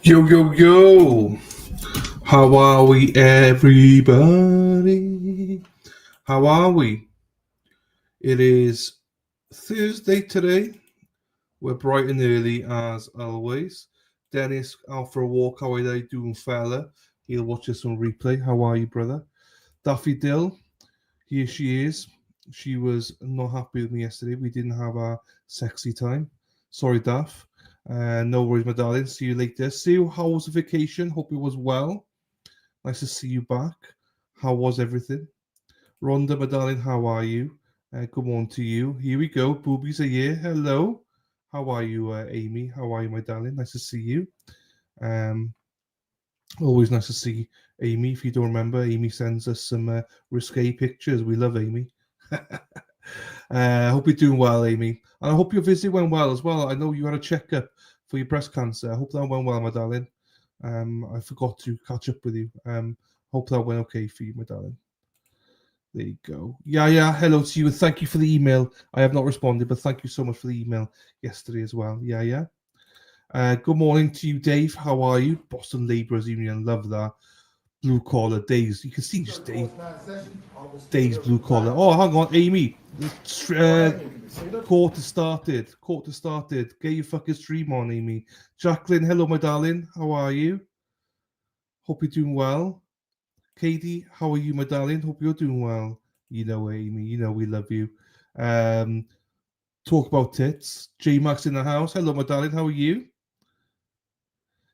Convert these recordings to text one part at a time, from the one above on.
Yo, yo, yo. How are we, everybody? How are we? It is Thursday today. We're bright and early as always. Dennis out for a walk. How are you doing, fella? He'll watch this on replay. How are you, brother? Daffy Dill, here she is. She was not happy with me yesterday. We didn't have our sexy time. Sorry, Daff. No worries, my darling. See you later. See how was the vacation? Hope it was well. Nice to see you back. How was everything? Rhonda, my darling, how are you? Good morning to you. Here we go. Boobies are here. Hello. How are you, Amy? How are you, my darling? Nice to see you. Um, Always nice to see Amy. If you don't remember, Amy sends us some risque pictures. We love Amy. I hope you're doing well, Amy. And I hope your visit went well as well. I know you had a checkup for your breast cancer. I hope that went well, my darling. I forgot to catch up with you. Hope that went okay for you, my darling. There you go. Yeah. Hello to you, and thank you for the email. I have not responded, but thank you so much for the email yesterday as well. Yeah. Good morning to you, Dave. How are you? Boston Labourers Union. Love that. Blue collar days. You can see just Dave's blue collar. Oh, hang on, Amy. Court has started. Court has started. Get your fucking stream on, Amy. Jacqueline, hello, my darling. How are you? Hope you're doing well. Katie, how are you, my darling? Hope you're doing well. You know, Amy, you know we love you. Um, Talk about tits. J Max in the house. Hello, my darling. How are you?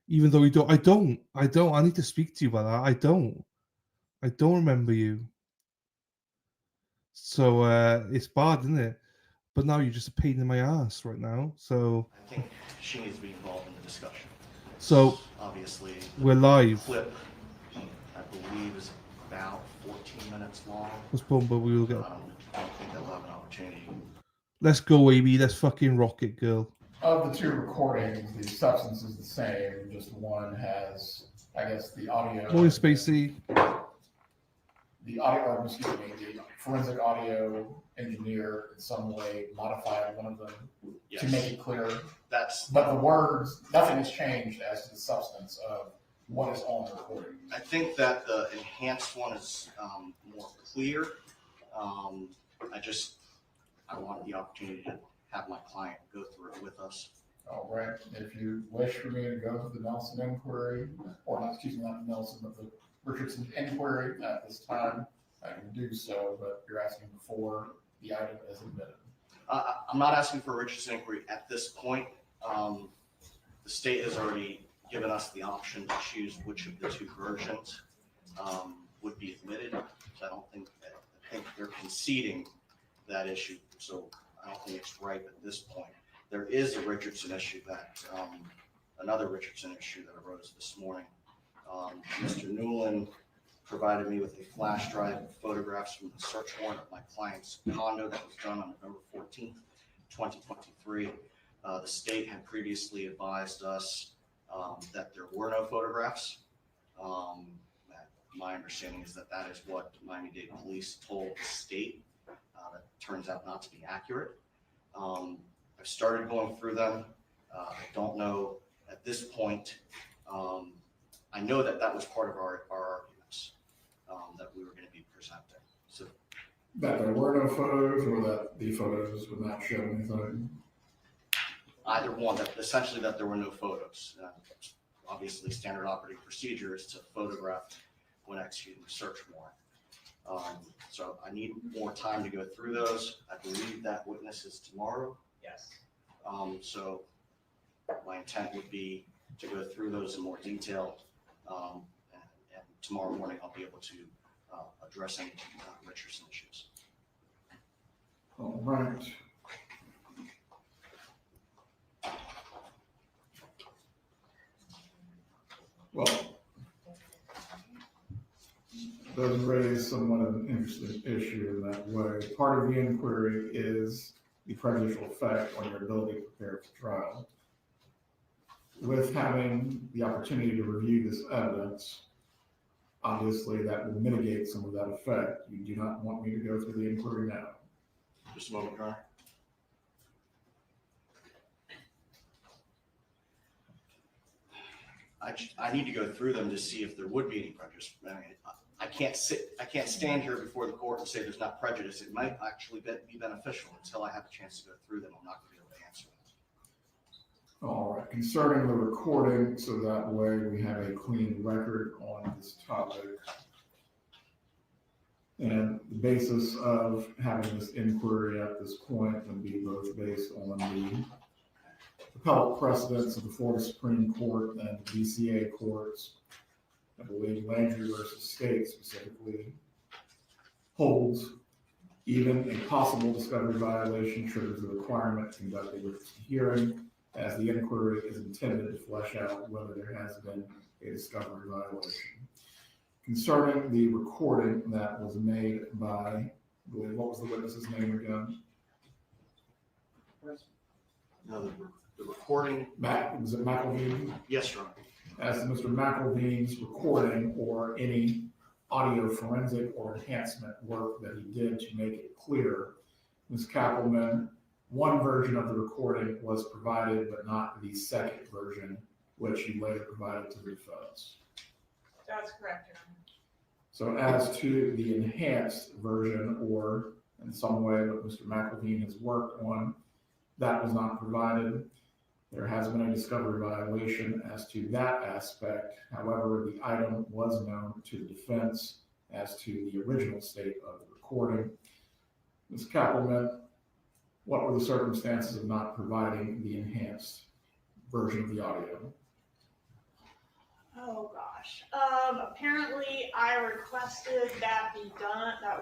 Even though you don't, I don't. I need to speak to you about that. I don't remember you. So it's bad, isn't it? But now you're just a pain in my ass right now. So I think she needs to be involved in the discussion. So obviously we're live. Clip, I believe, is about 14 minutes long. Postpone, but we will get. I don't think they'll have an opportunity. Let's go, Amy. Let's fucking rock it, girl. Of the two recordings, the substance is the same. Just one has, I guess, the audio. Morning, Spacey. The audio, excuse me, the forensic audio engineer in some way modified one of them to make it clear. But the words, nothing has changed as to the substance of what is on the recording. I think that the enhanced one is more clear. I want the opportunity to have my client go through it with us. All right. If you wish for me to go through the Nelson inquiry, or not, excuse me, not the Nelson, but the Richardson inquiry at this time, I can do so, but you're asking before the item is admitted. I'm not asking for a Richardson inquiry at this point. The state has already given us the option to choose which of the two versions would be admitted. So I think they're conceding that issue. So I don't think it's ripe at this point. There is a Richardson issue another Richardson issue that arose this morning. Mr. Newland provided me with a flash drive of photographs from the search warrant of my client's condo that was done on November 14th, 2023. The state had previously advised us that there were no photographs. My understanding is that is what Miami-Dade police told the state. That turns out not to be accurate. I've started going through them. I don't know at this point. I know that was part of our arguments that we were going to be presenting. So that there were no photos, or that the photos would not show anything? Either one. That essentially that there were no photos. Obviously, standard operating procedure is to photograph when executing a search warrant. So I need more time to go through those. I believe that witness is tomorrow. Yes. So my intent would be to go through those in more detail. And tomorrow morning I'll be able to address any Richardson issues. All right. Well, does raise somewhat of an interesting issue in that way. Part of the inquiry is the prejudicial effect on your ability to prepare for trial. With having the opportunity to review this evidence, obviously that will mitigate some of that effect. You do not want me to go through the inquiry now. Just a moment, Your Honor. I need to go through them to see if there would be any prejudice. I mean, I can't stand here before the court and say there's not prejudice. It might actually be beneficial. Until I have a chance to go through them, I'm not going to be able to answer that. All right, concerning the recording, so that way we have a clean record on this topic. And the basis of having this inquiry at this point would be both based on the appellate precedents of the Florida Supreme Court and the DCA courts. I believe Landry versus State specifically holds even a possible discovery violation triggers the requirement to conduct a witness hearing, as the inquiry is intended to flesh out whether there has been a discovery violation. Concerning the recording that was made by, I believe, what was the witness's name again? No, the recording. Was it McElveen? Yes, Your Honor. As to Mr. McElveen's recording or any audio forensic or enhancement work that he did to make it clear, Ms. Kappelman, one version of the recording was provided, but not the second version, which he later provided to the defense. That's correct, Your Honor. So as to the enhanced version, or in some way that Mr. McElveen has worked on, that was not provided. There has been a discovery violation as to that aspect. However, the item was known to the defense as to the original state of the recording. Ms. Kappelman, what were the circumstances of not providing the enhanced version of the audio? Oh gosh. Apparently I requested that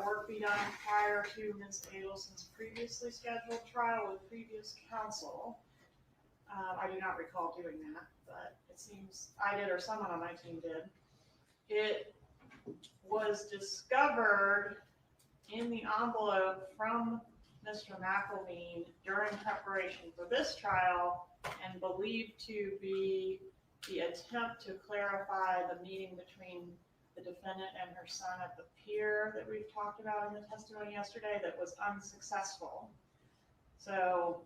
work be done prior to Ms. Adelson's previously scheduled trial with previous counsel. I do not recall doing that, but it seems I did or someone on my team did. It was discovered in the envelope from Mr. McElveen during preparation for this trial and believed to be the attempt to clarify the meeting between the defendant and her son at the pier that we've talked about in the testimony yesterday that was unsuccessful. So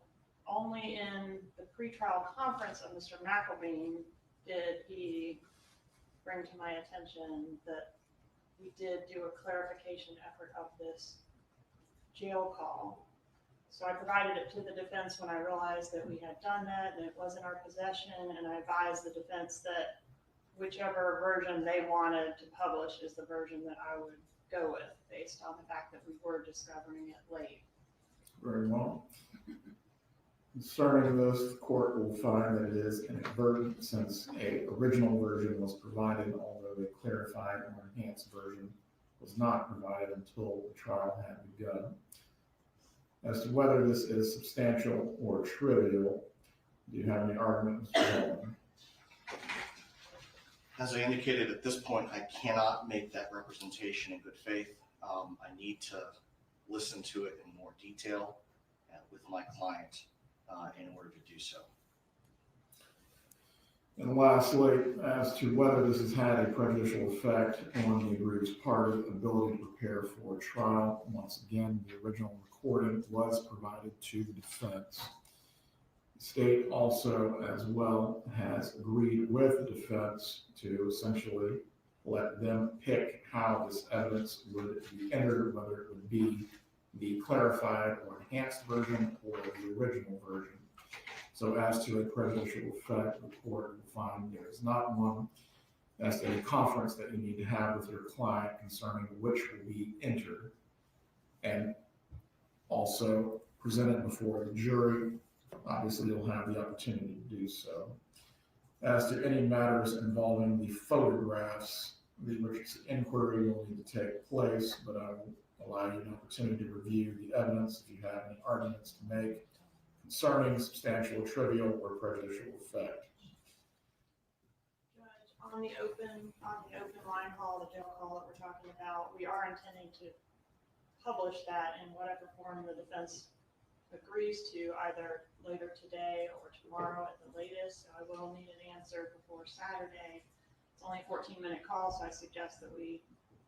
only in the pretrial conference of Mr. McElveen did he bring to my attention that we did do a clarification effort of this jail call. So I provided it to the defense when I realized that we had done that and it was in our possession, and I advised the defense that whichever version they wanted to publish is the version that I would go with based on the fact that we were discovering it late. Very well. Concerning this, the court will find that it is inadvertent since a original version was provided, although a clarified or enhanced version was not provided until the trial had begun. As to whether this is substantial or trivial, do you have any argument, Mr. Hellman? As I indicated, at this point, I cannot make that representation in good faith. I need to listen to it in more detail with my client in order to do so. And lastly, as to whether this has had a prejudicial effect on the aggrieved party's ability to prepare for a trial, once again, the original recording was provided to the defense. The state also, as well, has agreed with the defense to essentially let them pick how this evidence would be entered, whether it would be the clarified or enhanced version or the original version. So as to a prejudicial effect, the court will find there is not one. That's a conference that you need to have with your client concerning which will be entered, and also presented before the jury. Obviously, you'll have the opportunity to do so. As to any matters involving the photographs, the Richardson inquiry will need to take place, but I will allow you an opportunity to review the evidence if you have any arguments to make concerning substantial, trivial, or prejudicial effect. Judge, on the open line call, the jail call that we're talking about, we are intending to publish that in whatever form the defense agrees to, either later today or tomorrow at the latest. So I will need an answer before Saturday. It's only a 14-minute call, so I suggest that we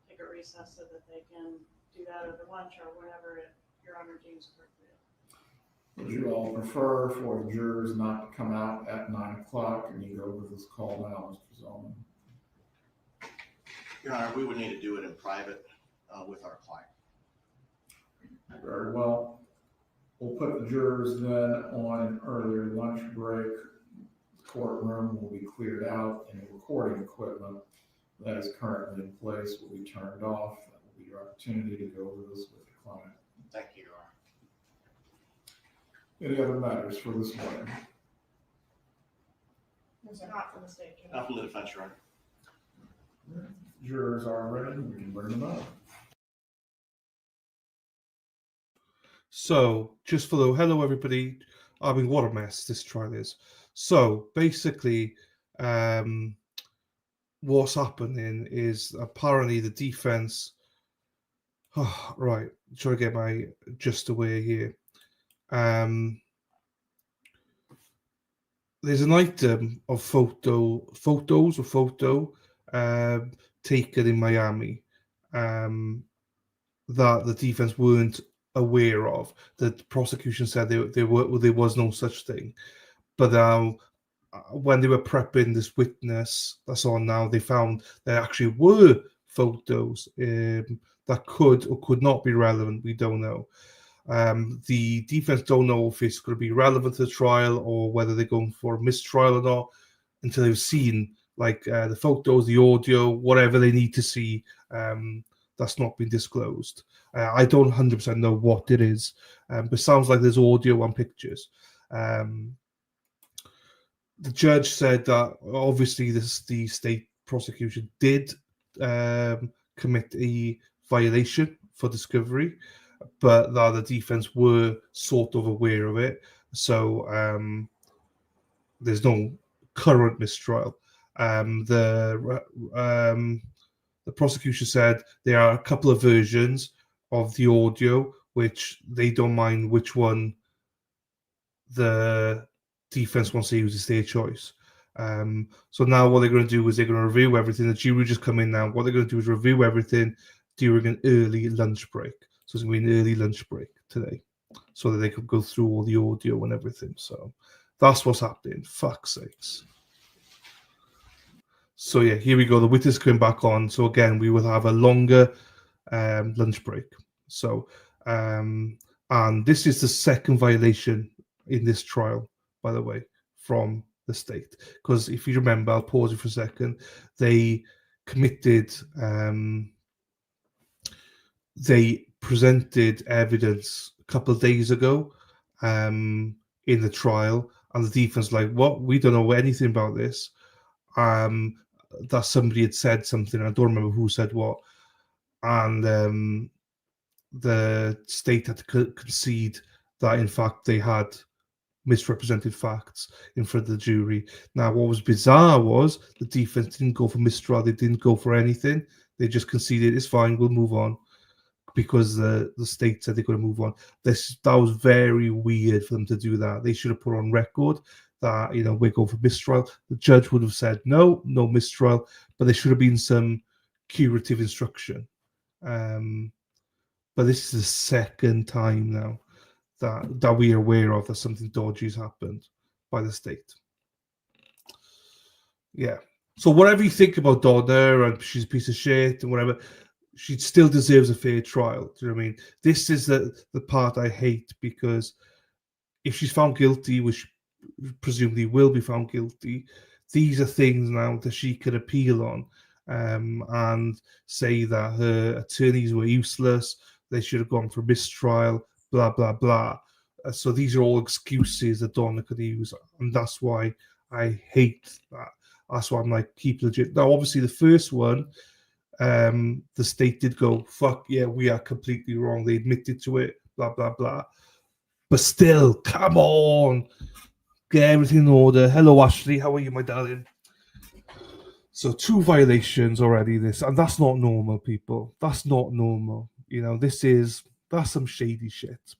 take a recess so that they can do that over lunch or whenever Your Honor deems appropriate. Would you all prefer for the jurors not to come out at 9 o'clock and you go over this call now, Mr. Zellman? Your Honor, we would need to do it in private with our client. Very well. We'll put the jurors then on an earlier lunch break. The courtroom will be cleared out and the recording equipment that is currently in place will be turned off. That will be your opportunity to go over this with your client. Thank you, Your Honor. Any other matters for this morning? Not for the state. Judge. Not from the defense, Your Honor. Jurors are ready. We can bring them up. So, just for the hello, everybody. I mean, what a mess this trial is. So, basically, what's happening is apparently the defense. Oh, right, trying to get my just away here. There's an item of photo taken in Miami that the defense weren't aware of. The prosecution said there was no such thing, but when they were prepping this witness that's on now, they found there actually were photos that could or could not be relevant. We don't know. The defense don't know if it's going to be relevant to the trial or whether they're going for a mistrial or not until they've seen the photos, the audio, whatever they need to see. That's not been disclosed. I don't 100% know what it is, but it sounds like there's audio and pictures. The judge said that obviously the state prosecution did commit a violation for discovery, but that the defense were sort of aware of it. So there's no current mistrial. The prosecution said there are a couple of versions of the audio, which they don't mind which one the defense wants to use. It's their choice. So now what they're going to do is they're going to review everything. The jury just come in now. What they're going to do is review everything during an early lunch break. So it's going to be an early lunch break today so that they could go through all the audio and everything. So that's what's happening. Fuck's sakes. So yeah, here we go. The witness coming back on. So again, we will have a longer lunch break. So, and this is the second violation in this trial, by the way, from the state. Because if you remember, I'll pause it for a second. They committed, they presented evidence a couple of days ago in the trial, and the defense like, what? We don't know anything about this. That somebody had said something. I don't remember who said what, and the state had to concede that in fact they had misrepresented facts in front of the jury. Now, what was bizarre was the defense didn't go for mistrial. They didn't go for anything. They just conceded, it's fine, we'll move on, because the state said they're going to move on. That was very weird for them to do that. They should have put on record that, we're going for mistrial. The judge would have said, no mistrial, but there should have been some curative instruction. But this is the second time now that we are aware of that something dodgy has happened by the state. Yeah. So whatever you think about Donna, and she's a piece of shit and whatever, she still deserves a fair trial. Do you know what I mean? This is the part I hate, because if she's found guilty, which presumably will be found guilty, these are things now that she could appeal on and say that her attorneys were useless, they should have gone for mistrial, blah, blah, blah. So these are all excuses that Donna could use, and that's why I hate that. That's why I'm like, keep legit. Now, obviously, the first one, the state did go, fuck yeah, we are completely wrong. They admitted to it, blah, blah, blah. But still, come on, get everything in order. Hello, Ashley. How are you, my darling? So 2 violations already, and that's not normal, people. That's not normal. That's some shady shit,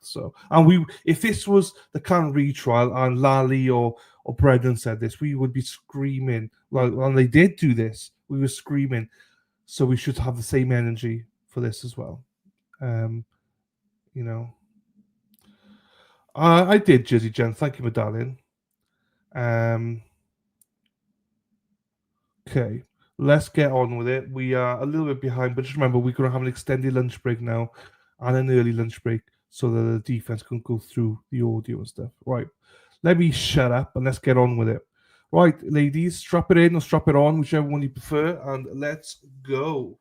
So, and if this was the current retrial and Lally or Brendan said this, we would be screaming. And they did do this. We were screaming. So we should have the same energy for this as well. I did, Jersey Jen. Thank you, my darling. Okay, let's get on with it. We are a little bit behind, but just remember we're going to have an extended lunch break now and an early lunch break so that the defense can go through the audio and stuff. Right, let me shut up and let's get on with it. Right, ladies, strap it in or strap it on, whichever one you prefer, and let's go.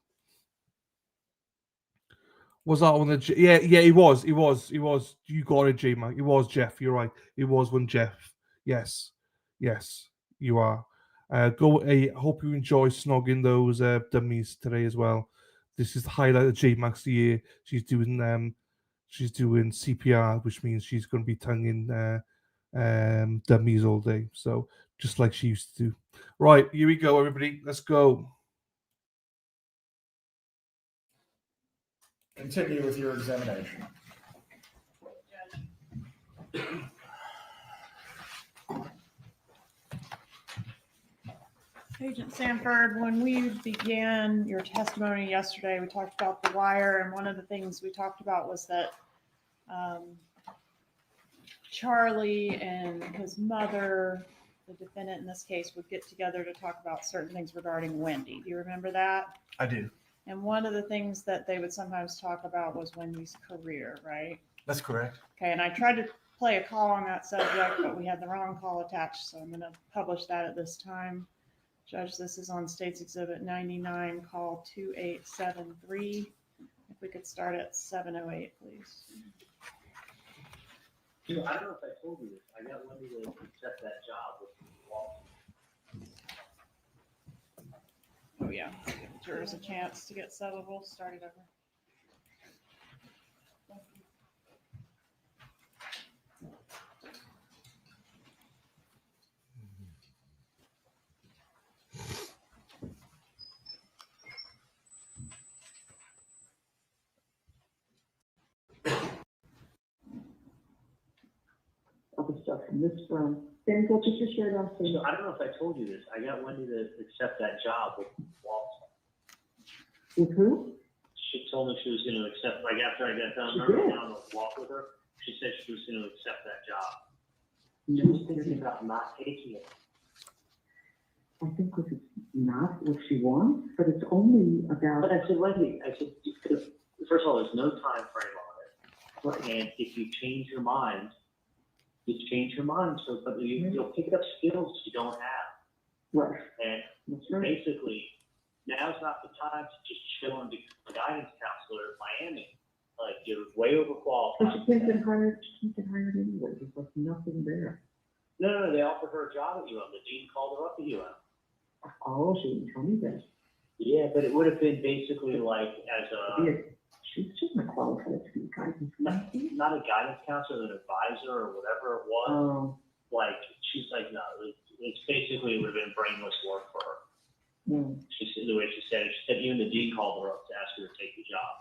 Was that one? Yeah, he was. You got it, J Mac. It was Jeff. You're right. It was one Jeff. Yes, yes, you are. Go. I hope you enjoy snogging those dummies today as well. This is the highlight of J Mac's year. She's doing CPR, which means she's going to be tonguing dummies all day. So just like she used to do. Right, here we go, everybody. Let's go. Continue with your examination. Agent Sanford, when we began your testimony yesterday, we talked about the wire, and one of the things we talked about was that Charlie and his mother, the defendant in this case, would get together to talk about certain things regarding Wendi. Do you remember that? I do. And one of the things that they would sometimes talk about was Wendy's career, right? That's correct. Okay, and I tried to play a call on that subject, but we had the wrong call attached, so I'm going to publish that at this time. Judge, this is on State's Exhibit 99, call 2873. If we could start at 708, please. You know, I don't know if I told you this. I got Wendi to accept that job with Wall. Oh, yeah. Give the jurors a chance to get settled. We'll start it over. Other stuff from this firm. Then go just to share on So I don't know if I told you this. I got Wendi to accept that job with Wall. With who? She told me she was going to accept, like after I got done, She remember did? down the walk with her? She said she was going to accept that job. No, She was thinking about not taking it. I think because it's not what she wants, but it's only about. But I said, Wendi, first of all, there's no time frame on it. And if you change your mind, you change your mind. So, but you'll pick up skills you don't have. Right. And That's right. basically, now's not the time to just chill and become a guidance counselor in Miami. Like, you're way But overqualified. she can't get hired. She can't get hired anyway. There's like nothing there. No, they offered her a job at UM. The dean called her up at UM. Oh, she didn't tell me that. Yeah, but it would have been basically like as She's not qualified to be a guidance counselor. not a guidance counselor, an advisor or whatever it was. Oh, Like, she's like, no, it's basically, it would have been brainless work for her. no. She said, the way she said it, she said even the dean called her up to ask her to take the job.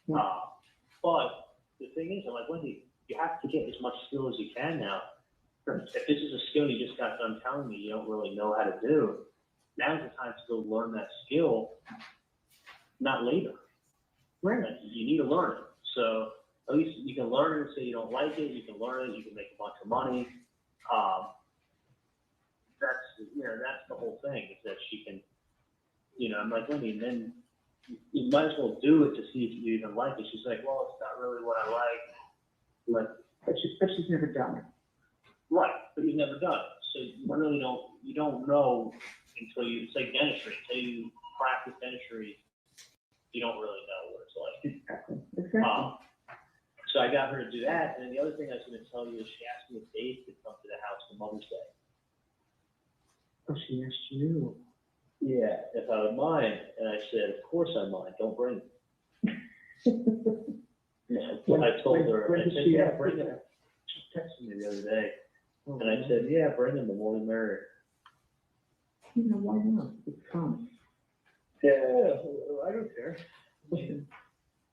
Yeah. But the thing is, I'm like, Wendi, you have to get as much skill as you can now. If this is a skill you just got done telling me you don't really know how to do, now's the time to go learn that skill, not later. Right. Like, you need to learn it. So at least you can learn it and say you don't like it, you can learn it, you can make a bunch of money. That's the whole thing, is that she can, I'm like, Wendi, then you might as well do it to see if you even like it. She's like, well, it's not really what I like. Like, But she's never done it. right, but you've never done it. So you really don't know until it's like dentistry. Until you practice dentistry, you don't really know what it's like. Exactly. So I got her to do that. And then the other thing I was going to tell you is she asked me if Dave could come to the house for Mother's Day. Oh, she asked you. Yeah, if I would mind. And I said, of course I mind. Don't bring him. I told her, I said, yeah, bring him. She texted me the other day. Oh, And I said, yeah, bring him, the more the merrier. Why not? It's fun. Yeah, I don't care. Listen,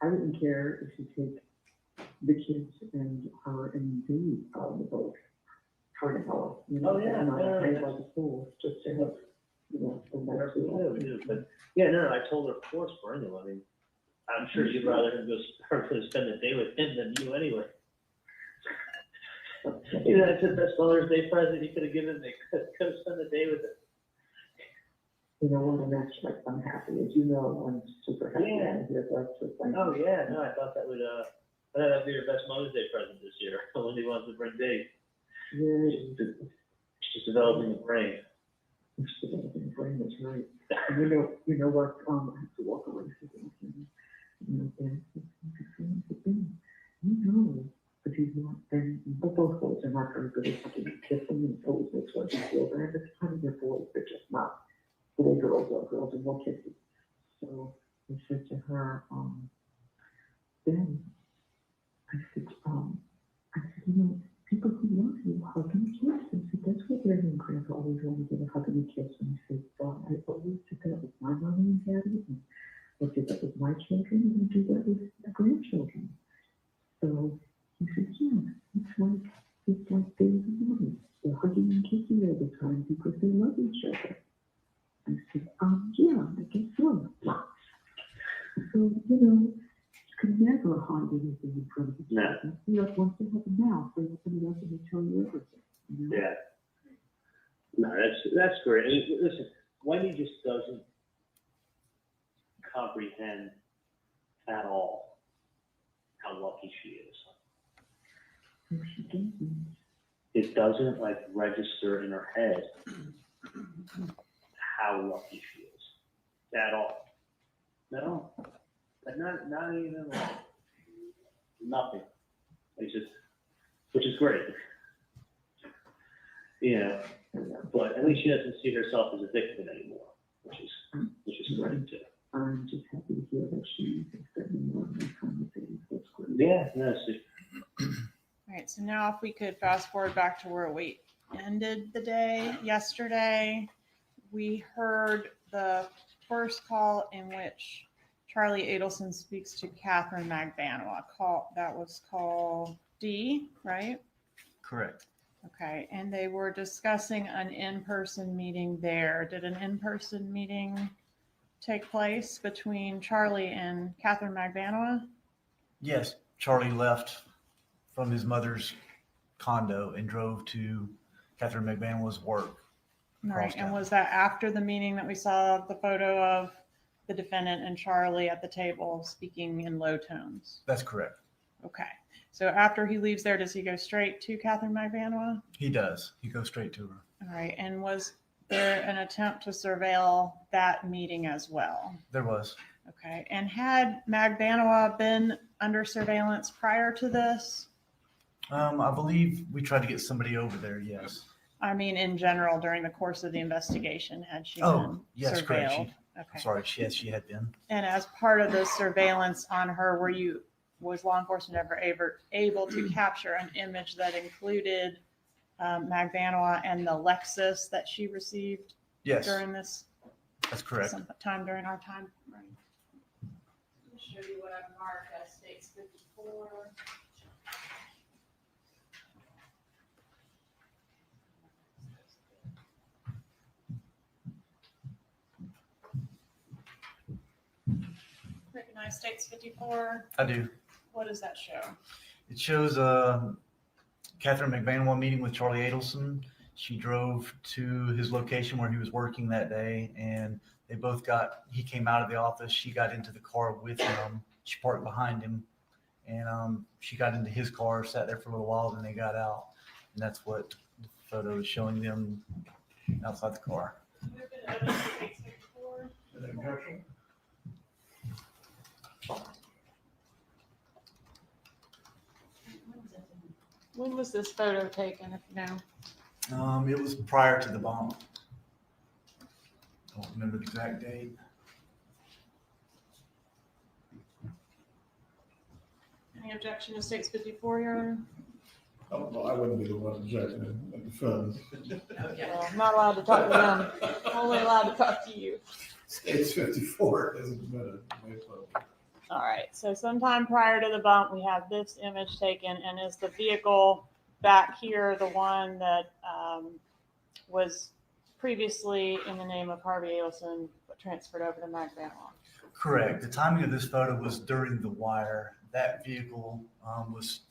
I wouldn't care if you take the kids and her and Dave out of the boat. Her and Ella. Oh, yeah, Not no, playing that's- by the pool, just to have, some Whatever nice we do, we do. But yeah, no, I told her, of course, bring him. I mean, I'm sure you'd rather him go spend the day with him than you anyway. Maybe that's the best Mother's Day present you could have given me. Could have spent the day with it. You know what, I'm actually, I'm happy, as you know, I'm super happy Yeah. to hear that, so thank you. Oh, yeah, no, I thought that would, that'd be your best Mother's Day present this year. Wendy wants to bring Dave. Yeah, She's developing the brain. it's developing brain, that's right. And you know what, I have to walk away from this, and, you know, and it's the thing, you know, but he's not, and both boys are not very good at fucking kissing, and it always makes one feel bad, it's kind of their boys, they're just not. Little girls are girls and more kisses. So I said to her, then I said, you know, people who love you hug and kiss. I said, that's what Granny and Grandpa always wanted to get a hug and a kiss. And I said, I always did that with my mommy and daddy, and I did that with my children, and I do that with the grandchildren. So he said, yeah, it's like baby and mommy. They're hugging and kissing all the time because they love each other. I said, yeah, I guess so. So, you know, you can never hide anything in front of each other. You know, once they have a mouth, they open it up and they tell you everything. You know? Yeah. No, that's great. Listen, Wendy just doesn't comprehend at all how lucky she is. No, she doesn't. It doesn't like register in her head how lucky she is at all. No, but not even like nothing. It's just, which is great. Yeah, but at least she doesn't see herself as a victim anymore, which is great too. I'm just happy to hear that she is spending more of my time with things. That's great. Yeah, no, All right, so now if we could fast forward back to where we ended the day yesterday, we heard the first call in which Charlie Adelson speaks to Catherine Magbanua. That was call D, right? Correct. Okay, and they were discussing an in-person meeting there. Did an in-person meeting take place between Charlie and Catherine Magbanua? Yes, Charlie left from his mother's condo and drove to Catherine McManuel's work. All right, across and town. was that after the meeting that we saw the photo of the defendant and Charlie at the table speaking in low tones? That's correct. Okay, so after he leaves there, does he go straight to Catherine Magbanua? He does. He goes straight to her. All right, and was there an attempt to surveil that meeting as well? There was. Okay, and had Magbanua been under surveillance prior to this? I believe we tried to get somebody over there. Yes. I mean, in general, during the course of the investigation, had she been Oh, yes, correct. surveilled? Okay. Sorry. Yes, she had been. And as part of the surveillance on her, was law enforcement ever able to capture an image that included Magbanua and the Lexus that she received Yes, during this that's correct. sometime during our time? Right. Let me show you what I've marked as States 54. Recognize States 54. I do. What does that show? It shows Catherine McManuel meeting with Charlie Adelson. She drove to his location where he was working that day, and they both he came out of the office. She got into the car with him. She parked behind him, and she got into his car, sat there for a little while, then they got out. And that's what the photo is showing them outside the car. An objection? When was this photo taken, if you know? It was prior to the bomb. I don't remember the exact date. Any objection to States 54, Your Honor? Oh, well, I wouldn't be the one objecting at the film. Well, I'm not allowed to talk to them. I'm only allowed to talk to you. States 54 isn't admitted. All right, so sometime prior to the bump, we have this image taken, and is the vehicle back here the one that was previously in the name of Harvey Adelson, but transferred over to Magbanua? Correct. The timing of this photo was during the wire. That vehicle was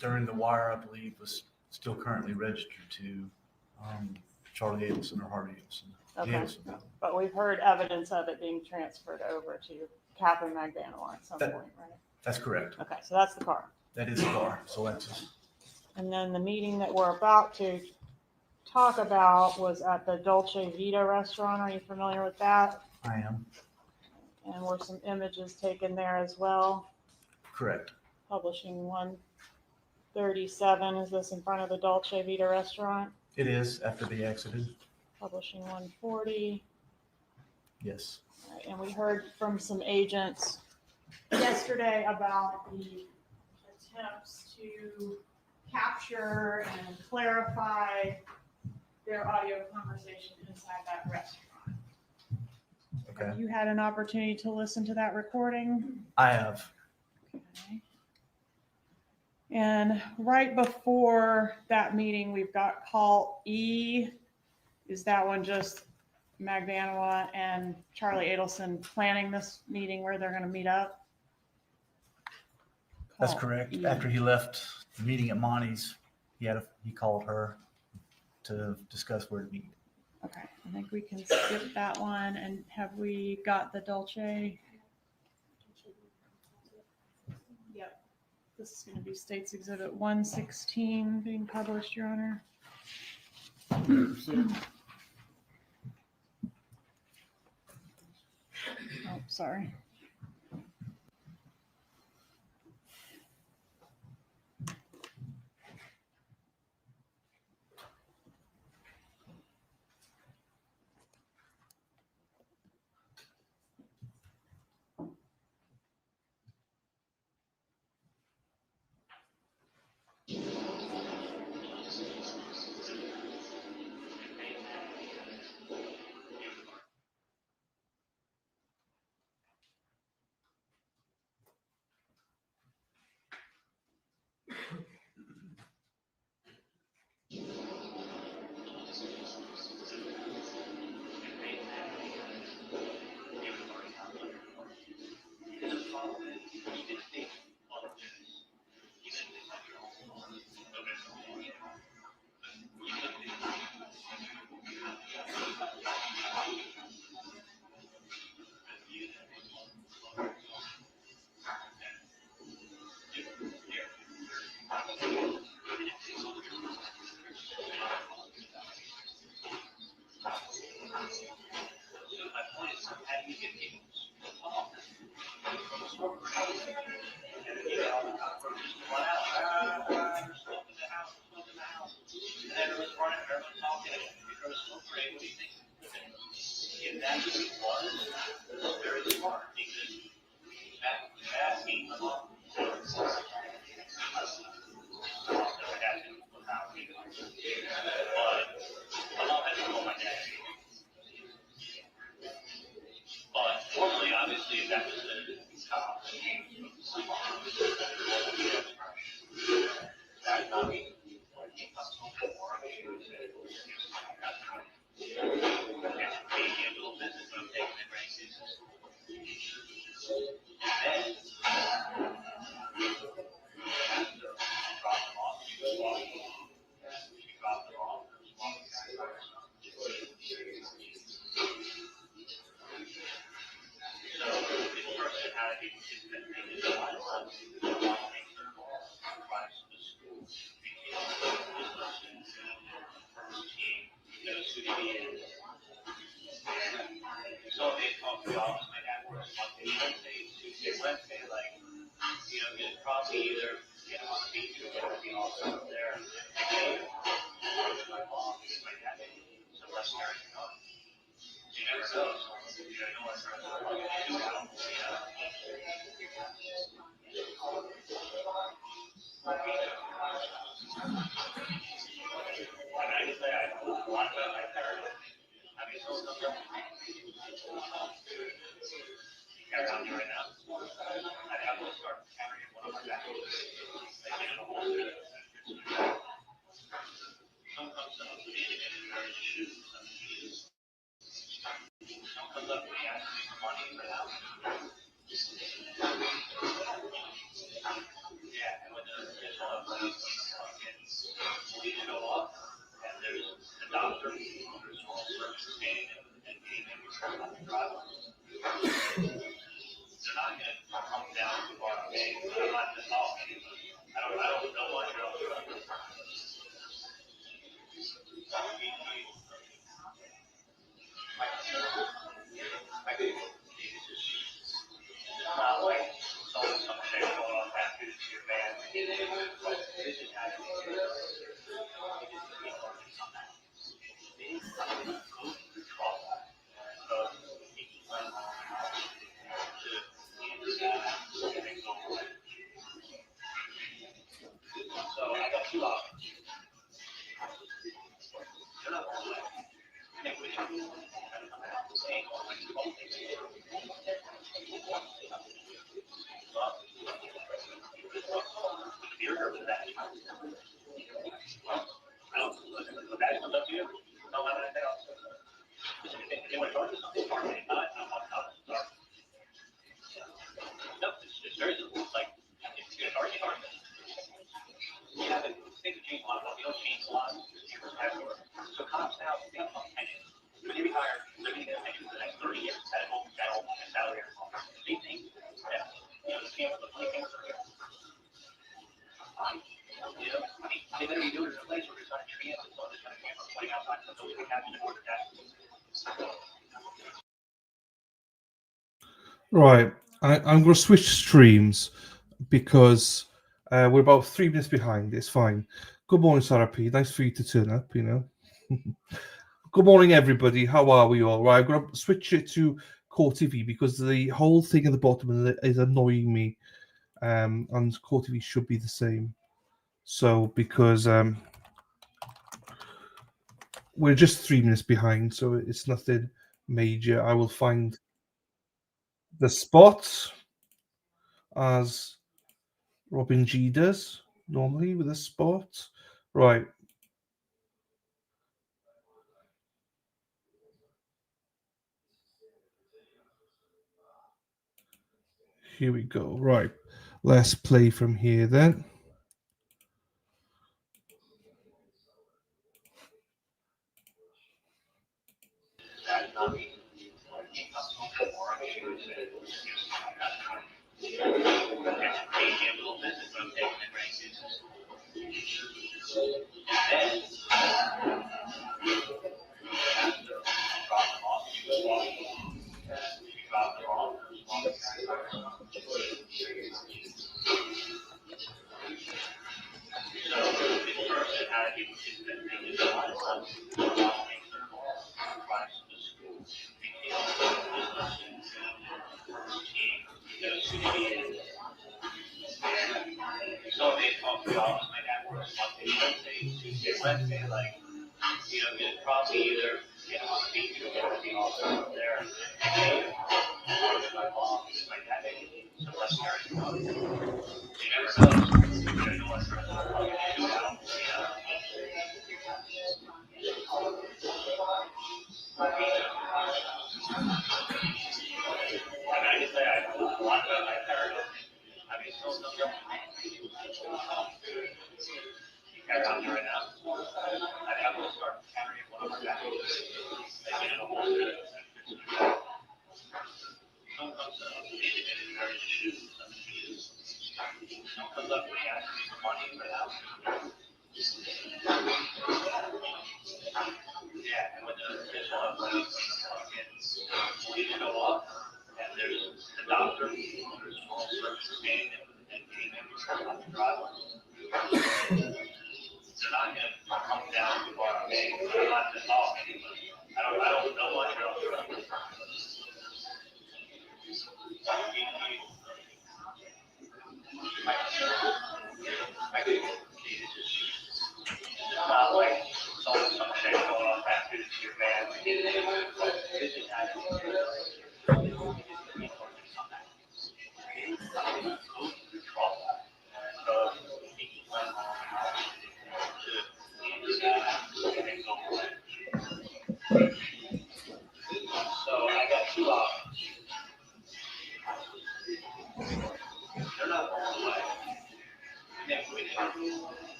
during the wire, I believe, was still currently registered to Charlie Adelson or Harvey Adelson. The Okay. Adelson family. But we've heard evidence of it being transferred over to Catherine Magbanua at some That- point, right? That's correct. Okay, so that's the car. That is the car. So that's And then the meeting that we're about to talk about was at the Dolce Vita restaurant. Are you familiar with that? I am And were some images taken there as well. correct. Publishing 137, is this in front of the Dolce Vita restaurant? It is after they exited. Publishing 140. Yes. All right, and we heard from some agents yesterday about the attempts to capture and clarify their audio conversation inside that restaurant. Okay. Have you had an opportunity to listen to that recording? I have. Okay. And right before that meeting, we've got call E. Is that one just Magbanua and Charlie Adelson planning this meeting where they're going to meet up? That's Call correct. E. After he left the meeting at Monty's, he called her to discuss where to meet. Okay, I think we can skip that one. And have we got the Dolce? Yep. This is going to be States Exhibit 116 being published, Your Honor. Oh, sorry. Right. I'm going to switch streams because we're about 3 minutes behind. It's fine. Good morning, Sarah P. Nice for you to turn up, you know. Good morning, everybody. How are we all? Right, I'm going to switch it to Core TV because the whole thing at the bottom is annoying me. And Core TV should be the same. So, because we're just 3 minutes behind, so it's nothing major. I will find the spot as Robin G does normally with a spot. Right. Here we go. Right. Let's play from here then.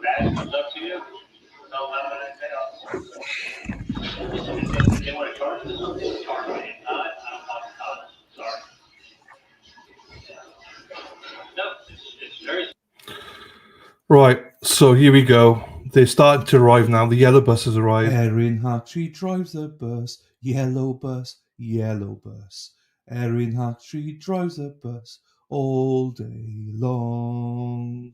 bad comes up to you, tell them about anything else. If they want to charge you something, charge me. If not, I'm not. Sorry. No, it's very. Right, so here we go. They're starting to arrive now. The yellow bus has arrived. Erin Hattree drives the bus. Yellow bus, yellow bus. Erin Hattree drives the bus all day long.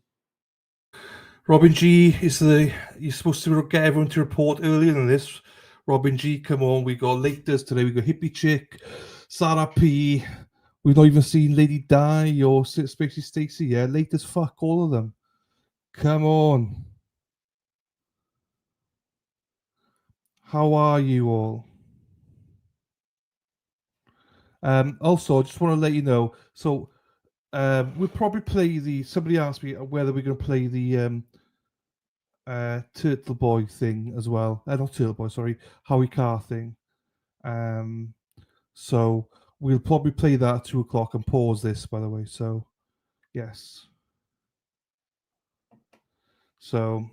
Robin G you're supposed to get everyone to report earlier than this. Robin G, come on. We got Laters today. We got Hippie Chick, Sarah P. We've not even seen Lady Di or Spacey Stacey yet. Laters, fuck all of them. Come on. How are you all? Also, I just want to let you know. So, we'll probably play somebody asked me whether we're going to play the Turtle Boy thing as well. Not Turtle Boy, sorry, Howie Carr thing. So we'll probably play that at 2:00 and pause this, by the way. So, yes. So,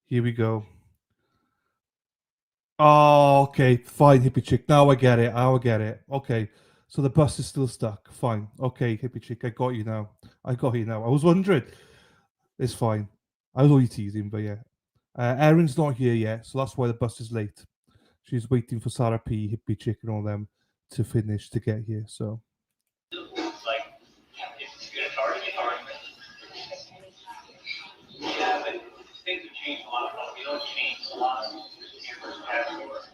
here we go. Oh, okay, fine, Hippie Chick. Now I get it. Okay, so the bus is still stuck. Fine. Okay, Hippie Chick, I got you now. I was wondering. It's fine. I was only teasing, but yeah. Erin's not here yet, so that's why the bus is late. She's waiting for Sarah P, Hippie Chick, and all them to finish to get here. So. Like, if you're gonna charge me, charge me. Yeah, but things have changed a lot. You don't change a lot of cameras everywhere.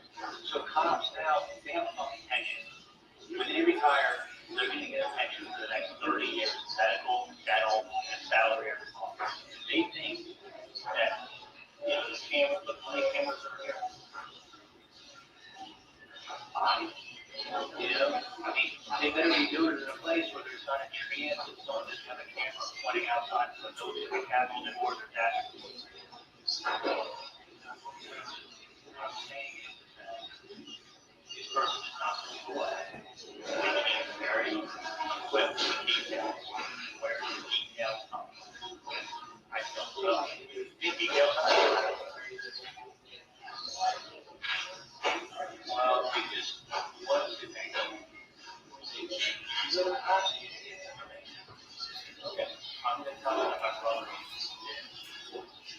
So cops now, they have a fucking pension. When they retire, they're going to get a pension for the next 30 years. Medical, dental, and salary every month. They think that, the cameras, the money cameras are here. Fine. I mean, they better be doing it in a place where there's not a chance that someone just have a camera pointing outside so nobody can capture it or their data. I'm saying is that this person is not going to go away. They can be very quick with details, where the details come from. I don't know. The details are well, because what's the thing? Okay, I'm going to tell you what my brother is.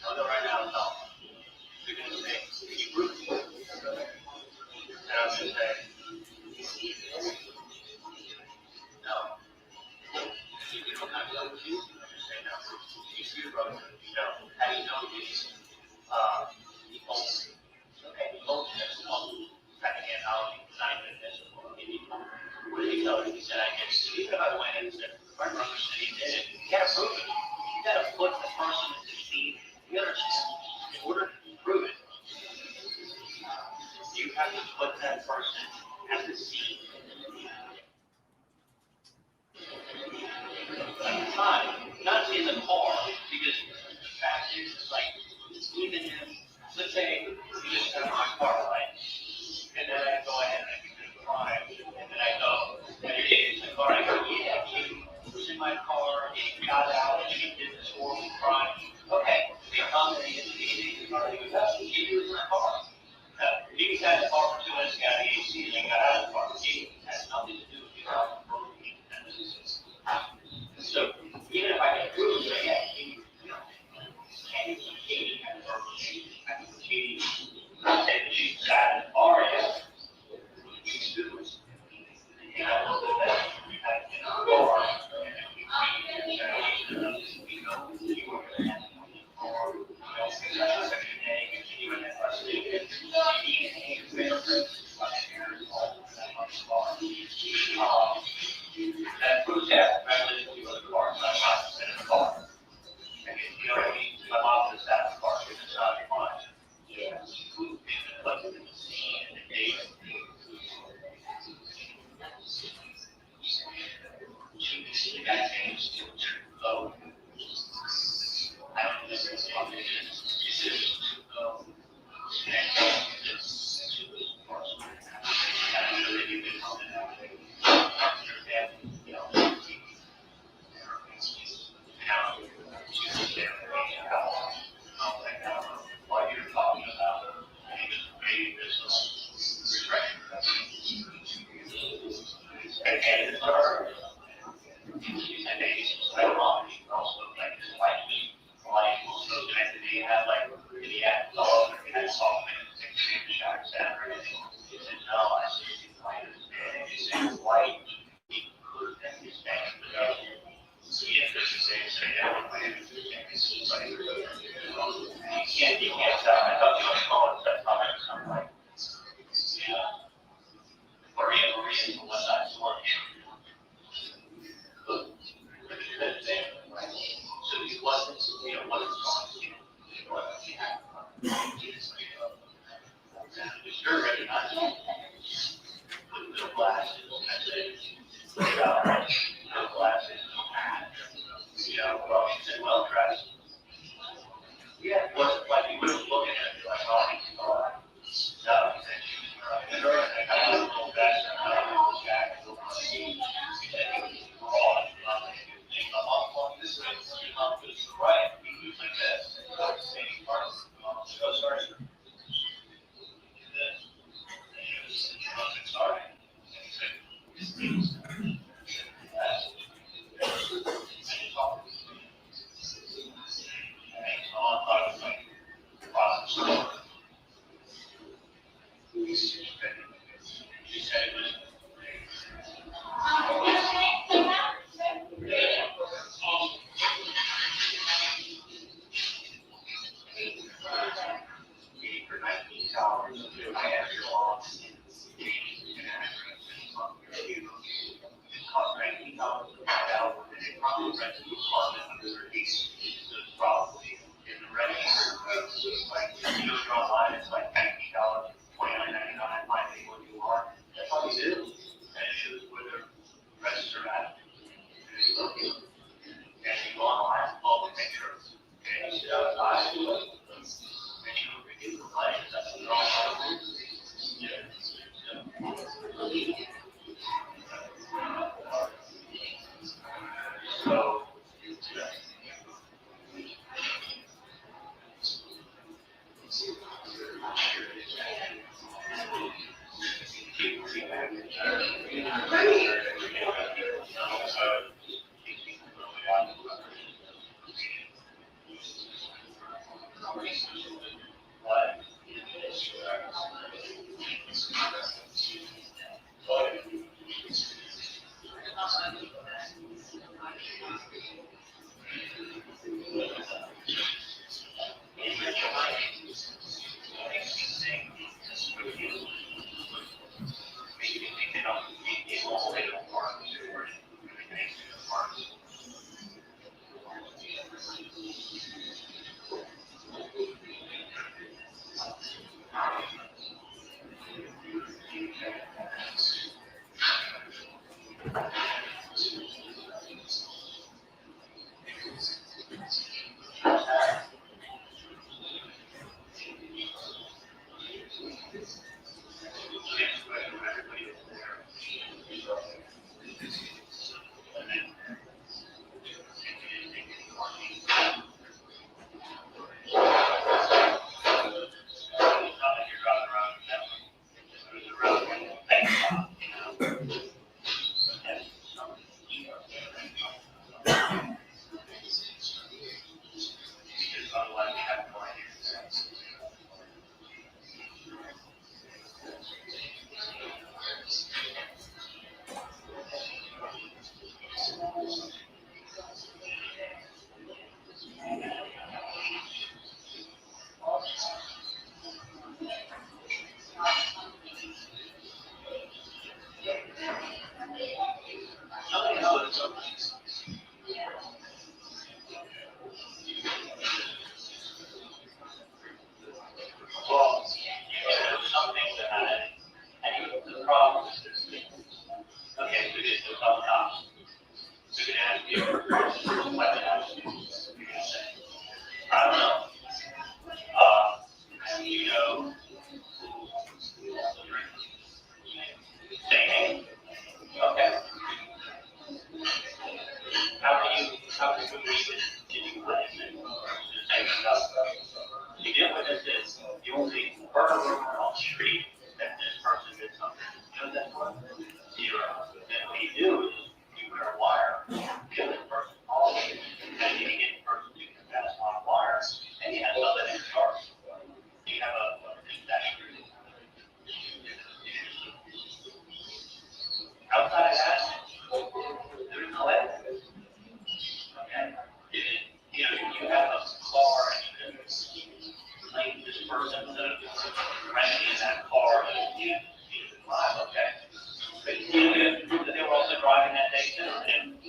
I'll go right now and tell them. They're going to say, he proved it. And I'm going to say, no. You can come out with you. I'm going to say, no. You see your brother? No. How do you know he's he told me. Okay, he told me that's second-hand knowledge. Not even this. What did he tell you? He said, I didn't see it. I went and said, my brother said he did it. You got to prove it. You got to put the person to the scene. You understand? In order to prove it, you have to put that person at the scene. At the time, not in the car, because the fact is, it's like, even if, let's say, you just have my car, right? And then I go ahead and I commit a crime, and then I go, and it is the car, I go, yeah, he was in my car, he got out, and he did this horrible crime. Okay, they come and he the car, he goes, oh, he was in my car. He was at the car for 2 minutes, got the AC, and then got out of the car. He has nothing to do with the car. So even if I can prove that, yeah, Katie had a verbal change, I think Katie said that she's sad in the car, yeah. She's doing this. And I know that we had in our car, and we know you were going to have to come in the car, Section A, you were in custody, DNA, fingerprints, all that much car. That proves that, congratulations, you were the car, so I'm not in the car. And you know what I mean? My mom was at the car, it's not mine. Yeah. But the scene and the date. The guy saying it's too low.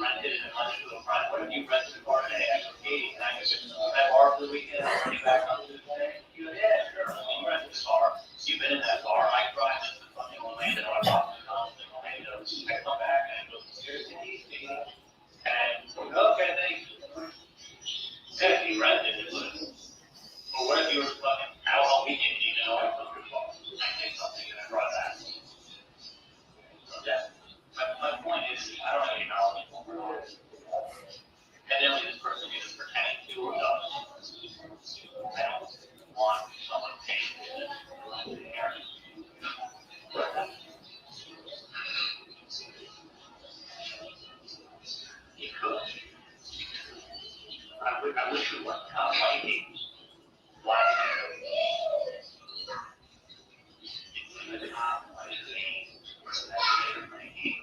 rented a bunch of them, right? What if you rented a car today, I go, hey, and I go, for the weekend, I'll run you back on Tuesday. You go, yeah, sure, I'll rent this car. You've been in that car, I drive this to fucking Orlando, I talk to Orlando, I come back and I go, seriously, easy. And, okay, thanks. Yeah, you rented it, but what if you were fucking out all weekend, you know, I took your car, I did something and I brought it back. So yeah, my point is, I don't have any knowledge of what we're doing. Evidently, this person is pretending to or does. I don't want someone paying for this. He could. I wish it wasn't how white games. Why? It's the top of the game. That's the game.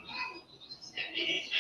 And it is.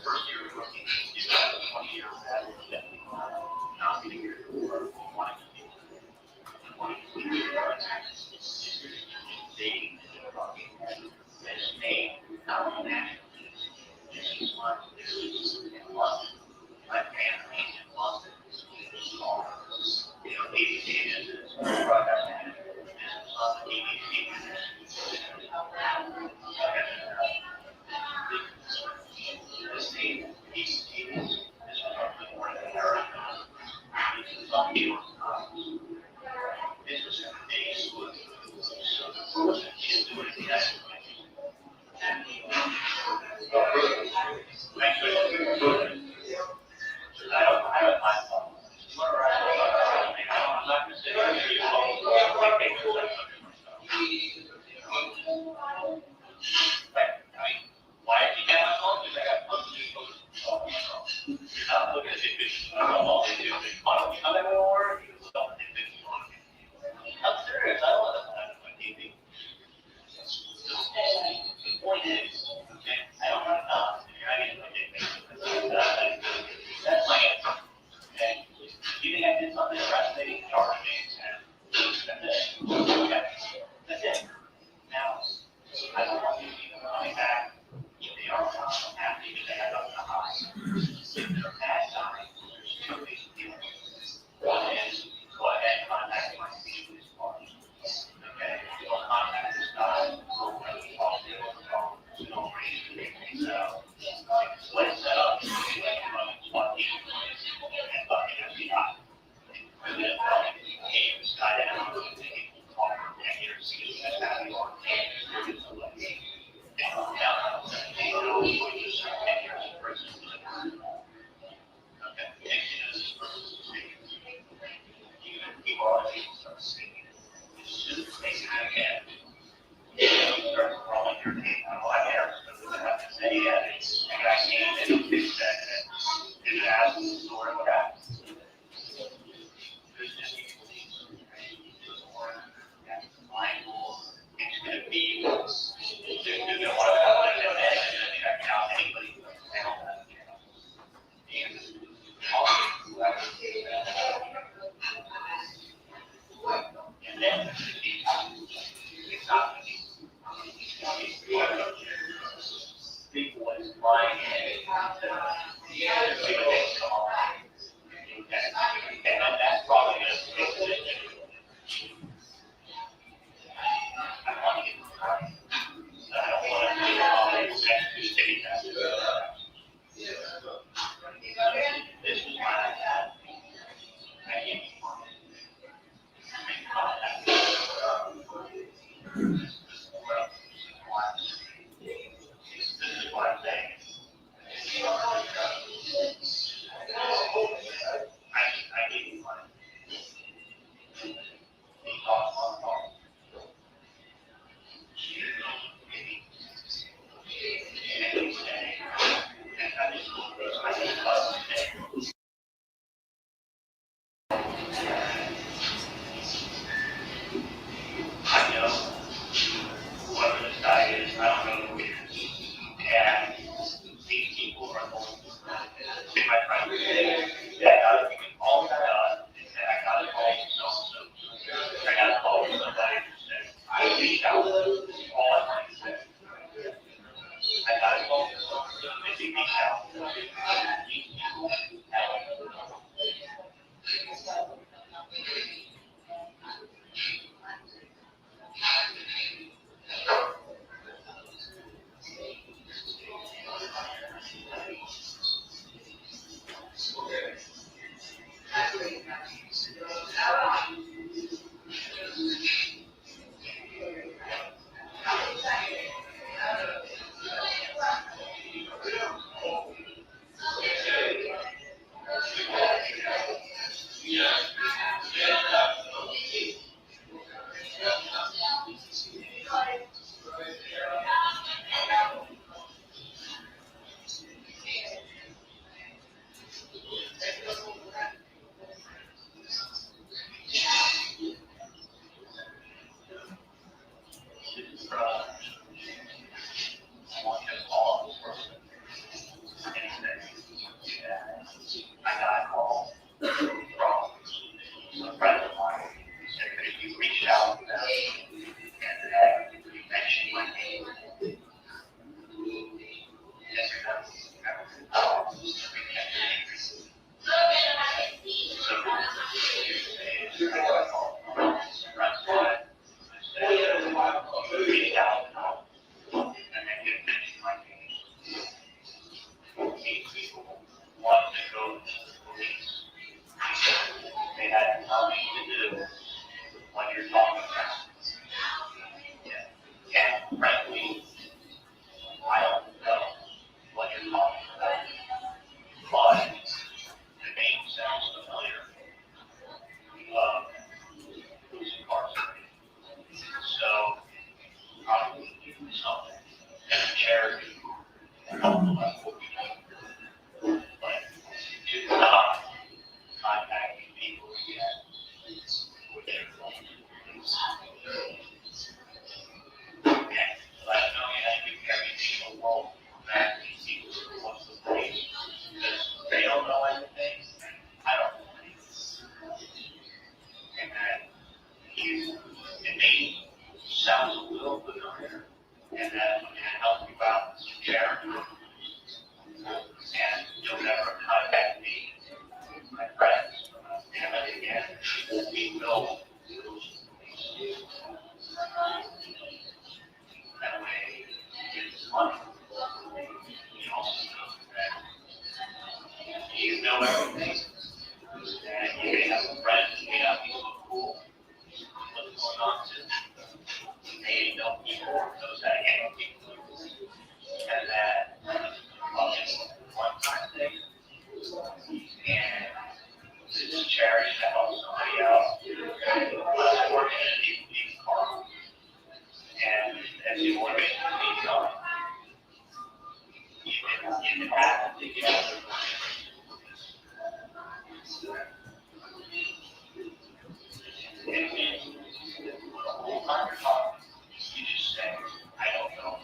first year of rookie, you got 20 years that not getting your door, wanting to be dating this name, not national. This is one, this is in London. My family in London is small. You know, ABC is broadcast manager. This is on the ABC. This name, these TV, this is probably more than America. This is on New York Times. This was a day school. So the kids doing it yes. I don't mind. I'm not going to say why did you get my phone? Because I got posted. You're not looking at it. Why don't you come everywhere? I'm serious. I don't want to put on TV. The point is, okay, I don't want to know. That's my answer. Okay? You think I did something fascinating? Charge me. Okay. That's it. Now, I don't want you to be coming back. If they are happy that they have up the high. If they're bad time, there's two ways to deal with it. One is go ahead and contact my business partner. Okay? You'll contact this guy. So let's set up what he and bucket FBI. And then hey, this guy down, call for 10 years, see if that's how you are. Now, 10 years in prison. Okay, 10 years in prison. People are start speaking. As soon as they can. You start throwing your name out like Harrison. I have to say, yeah, it's a vaccine and you fix that. And it has the story what happens. There's just mindful. It's going to be, they're going to want to have like that. They're going to check out anybody who's and then it's not big boys flying in to see what they come on. And then that's probably going to take the I want to get the time. I don't want to be all the executives taking that. This is why I can't be one. This is what I'm saying. I need money. He costs $1. I know whoever this guy is, I don't know who he is. And these people are going to my friend say, yeah, I got it. All that I got it all so I got to call somebody who said, I reached out. All I wanted to say. I got it all. If he reached out, it happens, they get out of the whole time you're talking, you just say, I don't know.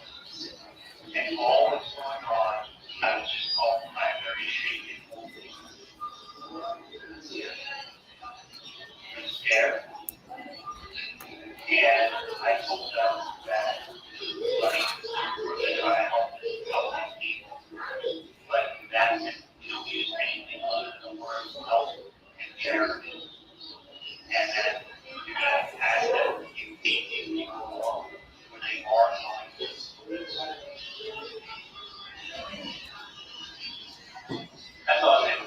And all that's going on, I was just called, I'm very shaken. I'm scared. And I told them that, like, we're trying to help these people. But that can use anything other than the words help and charity. And then you're going to ask them, you keep these people along when they are showing this. That's all I'm saying.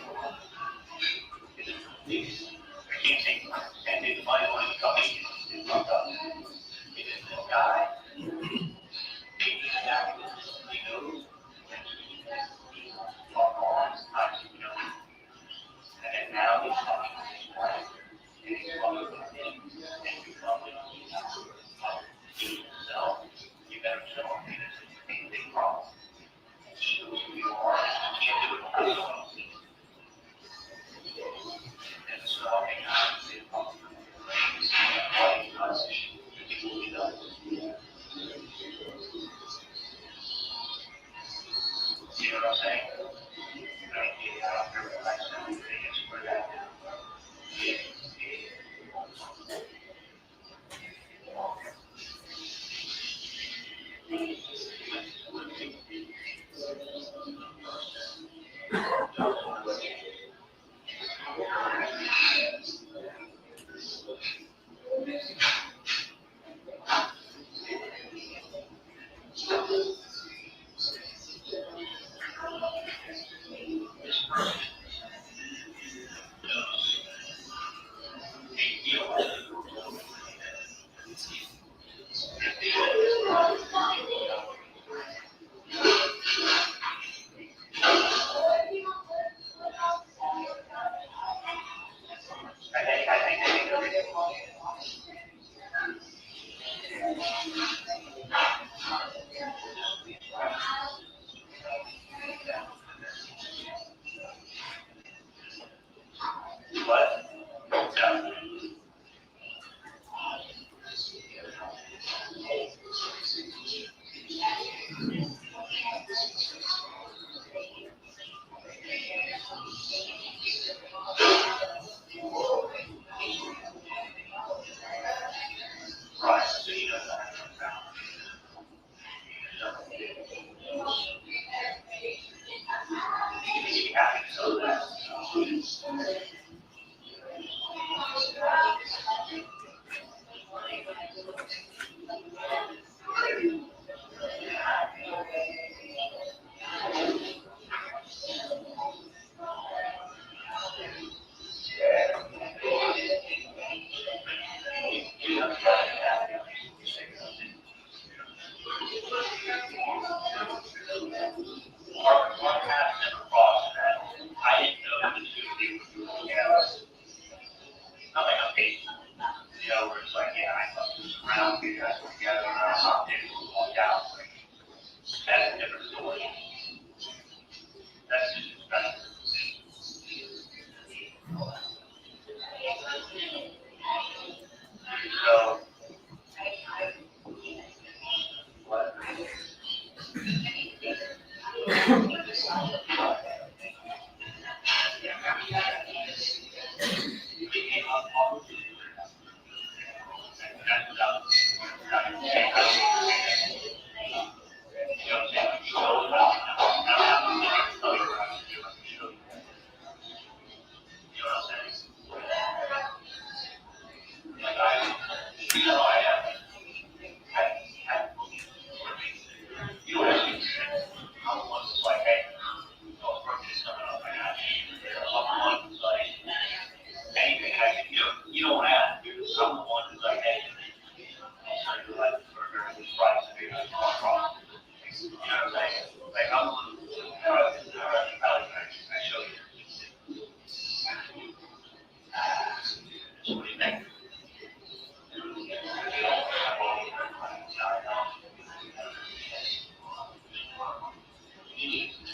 I can't say, and they might want to come in and fuck up. It is this guy. He knows. Talk on, and now he's talking to his wife. And he's talking to him. And you're probably himself. You better show him that it's a big problem. Show who you are. You can't do it without someone else. And so, see what I'm saying?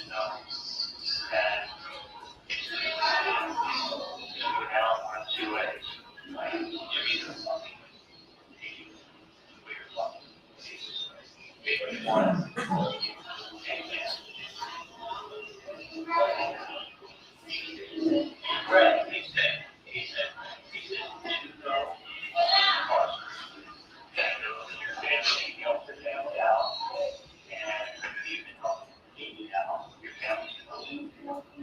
know, that it's go down one of two ways. Like, you're either fucking with me, or you're fucking with Jesus. Which one? Right, he said, you go, your family, you help your family out, and you can help me out, your family can help you.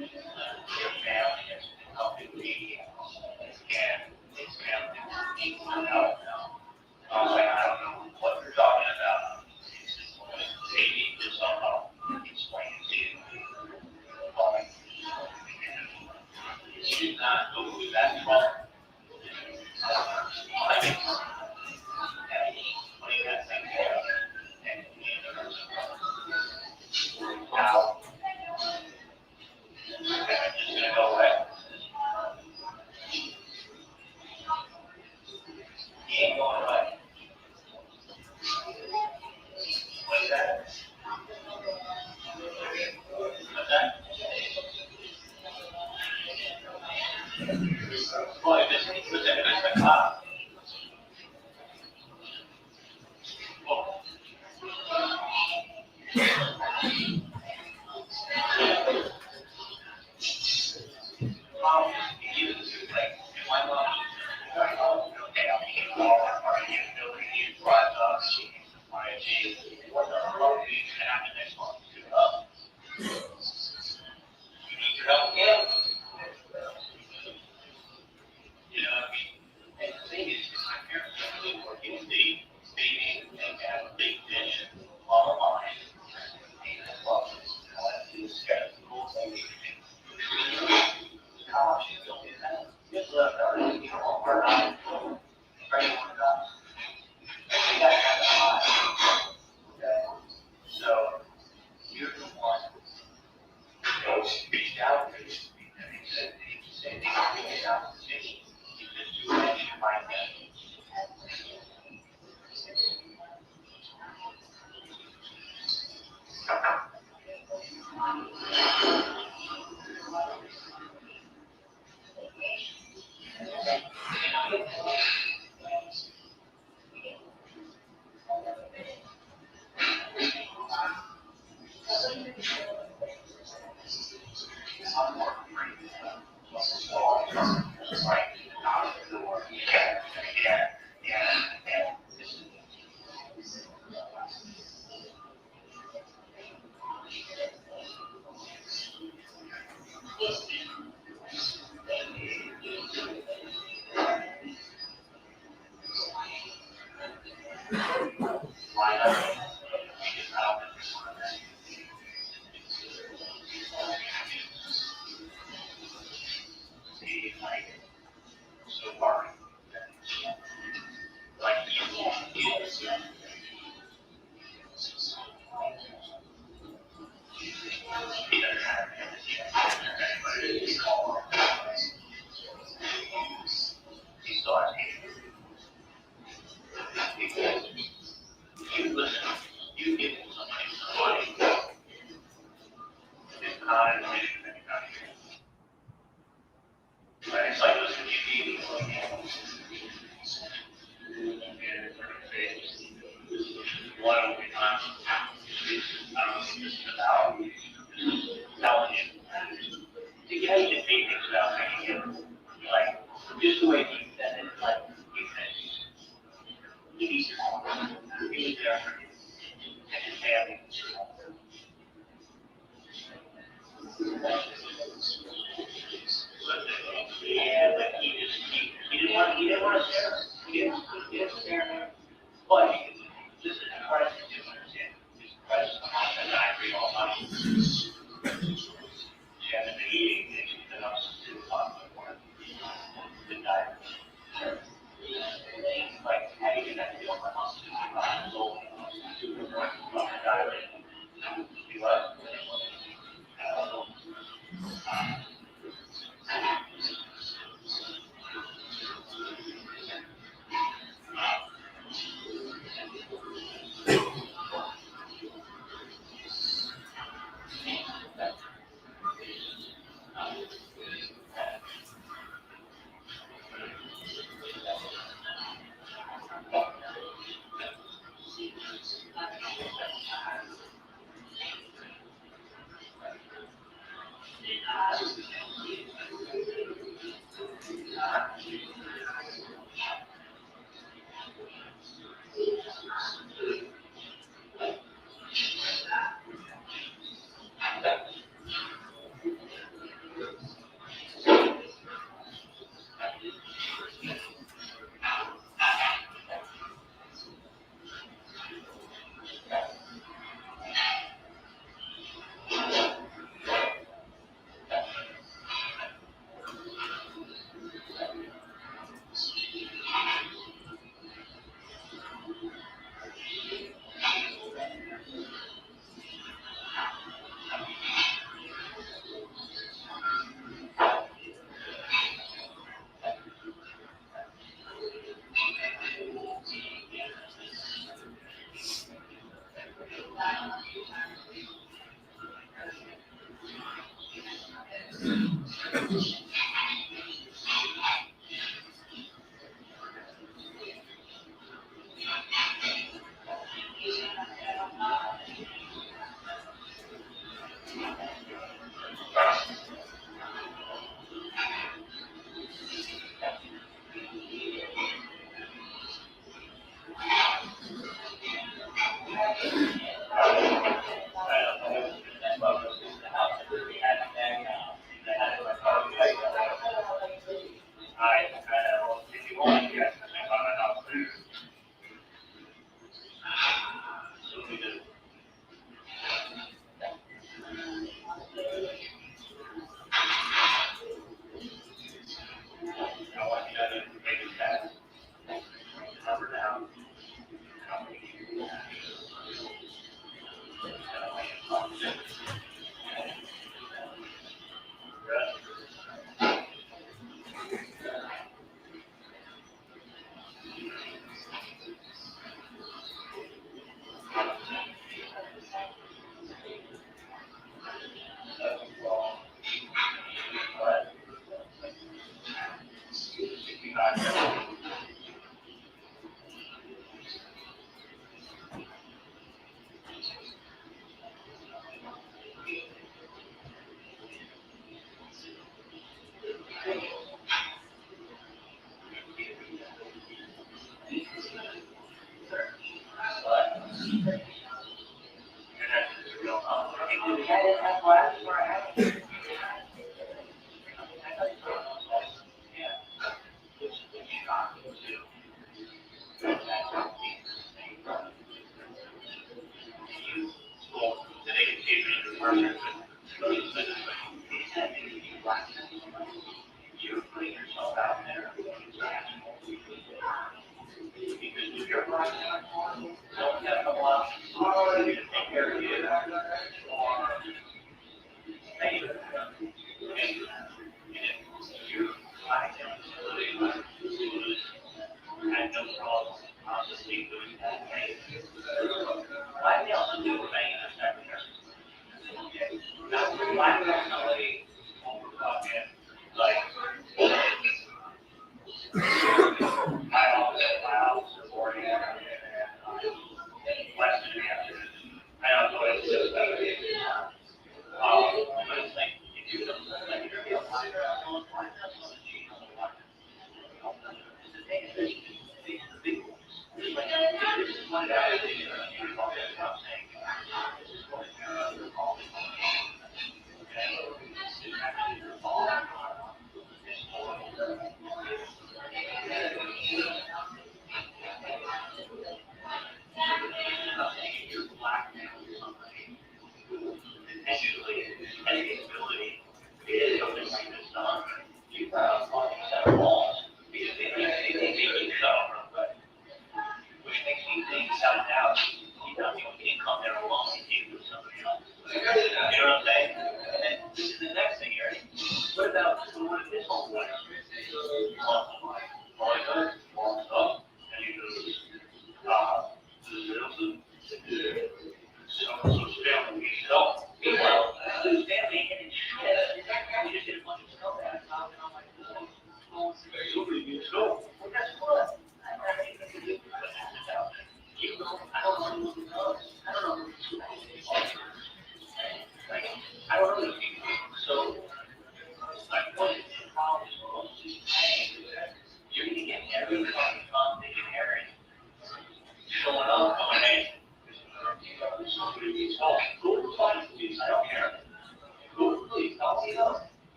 Your family is helping me out, and it's family out now. I was like, I don't know what you're talking about. Maybe just somehow explain it to you. She's not going that far. I think putting that thing together and now I'm just gonna go away. He ain't going away. What's that? What's that? Well,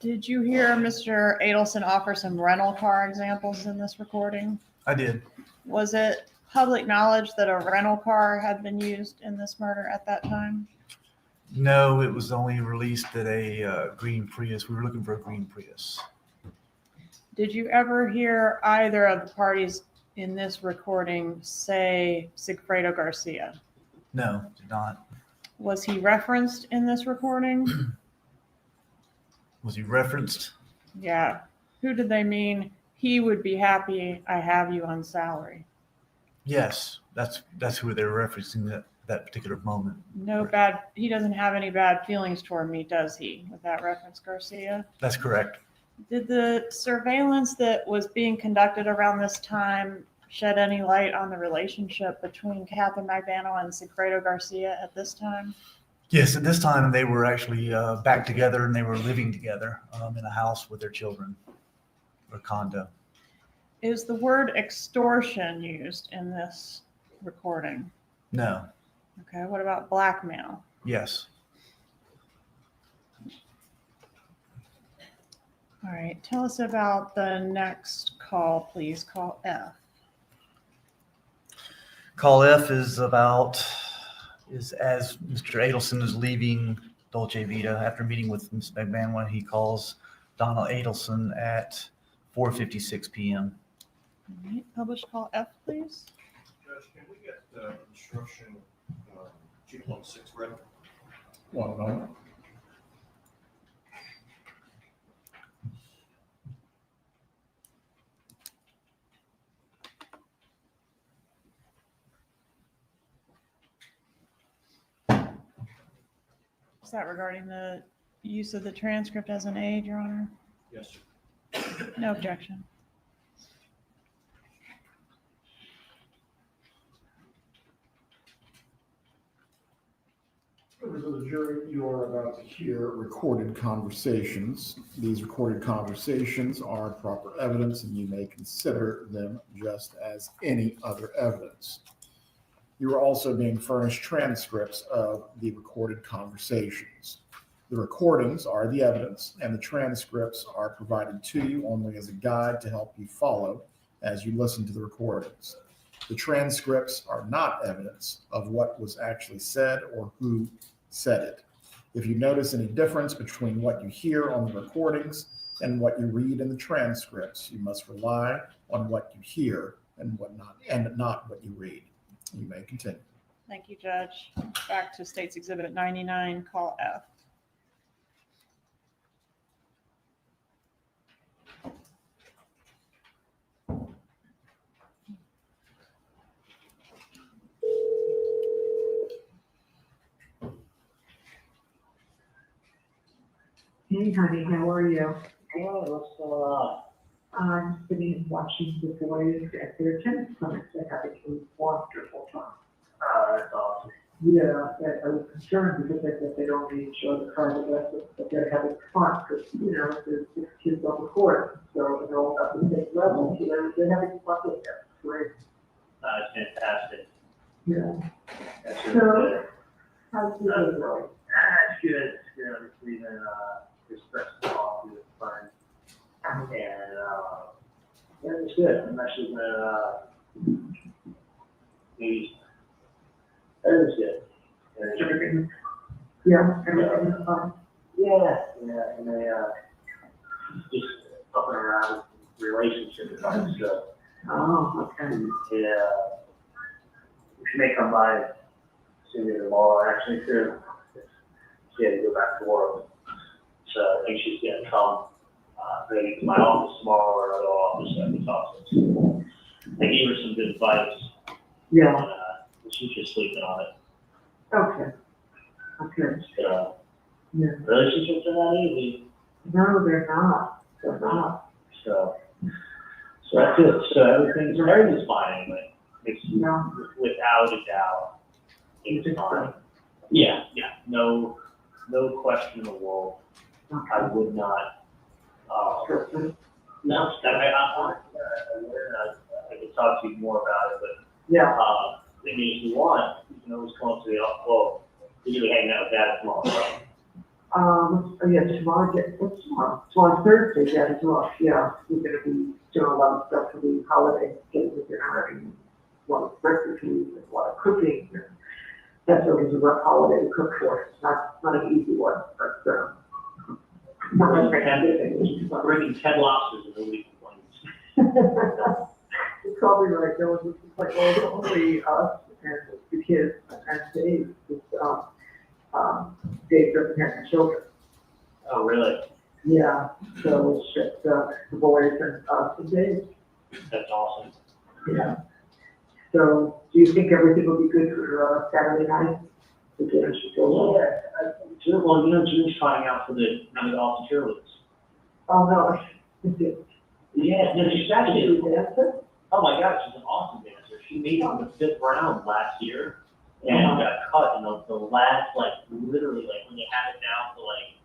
Did you hear Mr. Adelson offer some rental car examples in this recording? I did. Was it public knowledge that a rental car had been used in this murder at that time? No, it was only released at a green Prius. We were looking for a green Prius. Did you ever hear either of the parties in this recording say Sigfredo Garcia? No, did not. Was he referenced in this recording? Was he referenced? Yeah. Who did they mean? He would be happy I have you on salary. Yes, that's who they were referencing that particular moment. No bad, he doesn't have any bad feelings toward me, does he? With that reference, Garcia? That's correct. Did the surveillance that was being conducted around this time shed any light on the relationship between Catherine Magbano and Sigfredo Garcia at this time? Yes, at this time they were actually back together and they were living together in a house with their children, or condo. Is the word extortion used in this recording? No. Okay, what about blackmail? Yes. All right, tell us about the next call, please. Call F. Call F is as Mr. Adelson is leaving Dolce Vita after meeting with Ms. McMahon, he calls Donna Adelson at 4:56 p.m. All right, publish call F, please. Judge, can we get the instruction 2.6 ready? One moment. Is that regarding the use of the transcript as an aid, Your Honor? Yes, sir. No objection. Members of the jury, you are about to hear recorded conversations. These recorded conversations are proper evidence and you may consider them just as any other evidence. You are also being furnished transcripts of the recorded conversations. The recordings are the evidence and the transcripts are provided to you only as a guide to help you follow as you listen to the recordings. The transcripts are not evidence of what was actually said or who said it. If you notice any difference between what you hear on the recordings and what you read in the transcripts, you must rely on what you hear and not what you read. You may continue. Thank you, Judge. Back to State's Exhibit 99, call F. Hey, honey, how are you? Good, what's going on? I'm sitting and watching the boys at their tennis clinics. They're having a wonderful time. Oh, that's awesome. Yeah, I was concerned because I said they don't need to show the private lessons, but they're having fun because, there's 6 kids on the court, so they're all at the same level, so they're having fun with them. Great. That's fantastic. Yeah. That's So- really good. How's the day going? It's good, it's good. I'm just leaving, just fresh coffee with fun. And, yeah, it's good. I'm actually gonna, maybe, everything's good. And Everything? Yeah, everything is fine. yeah, and they, just fucking around with relationships and stuff. Oh, okay. Yeah. She may come by and see me tomorrow, actually, too. She had to go back to work. So I think she's gonna come, maybe to my office tomorrow or another office that we talked to. I gave her some good advice, Yeah, and she's just sleeping on it. okay. Okay, So, yeah. relationships are not easy, No, they're not. They're not. so that's it. So everything's fine anyway. It's No. without a doubt, it's fine. Yeah, no question in the world. I would not, Okay. no, I could talk to you more about it, but, Yeah, I mean, if you want, you can always come up to the, well, you're gonna hang out with Dad tomorrow, right? Oh yeah, tomorrow, what's tomorrow? Tomorrow's Thursday, yeah, as well, yeah, we're gonna be doing a lot of stuff for the holiday, getting with dinner and a lot of recipes and a lot of cooking. That's always a rough holiday to cook for, it's not an easy one, but, not much for everything. Bringing 10 lobsters and nobody complains. You're probably right, there was like only us and the kids and Dave, Dave doesn't have any children. Oh, really? Yeah, so it's just, the boys and us and Dave, That's awesome. yeah. So, do you think everything will be good for, Saturday night? The dinner should go well? Yeah, well, June's trying out for the Austin cheerleaders. Oh, no. Yeah, no, she's actually, Did you dancer? oh my God, she's an awesome dancer. She made it in the 5th round last year and got cut in the last, like, literally, like, when they have it down to like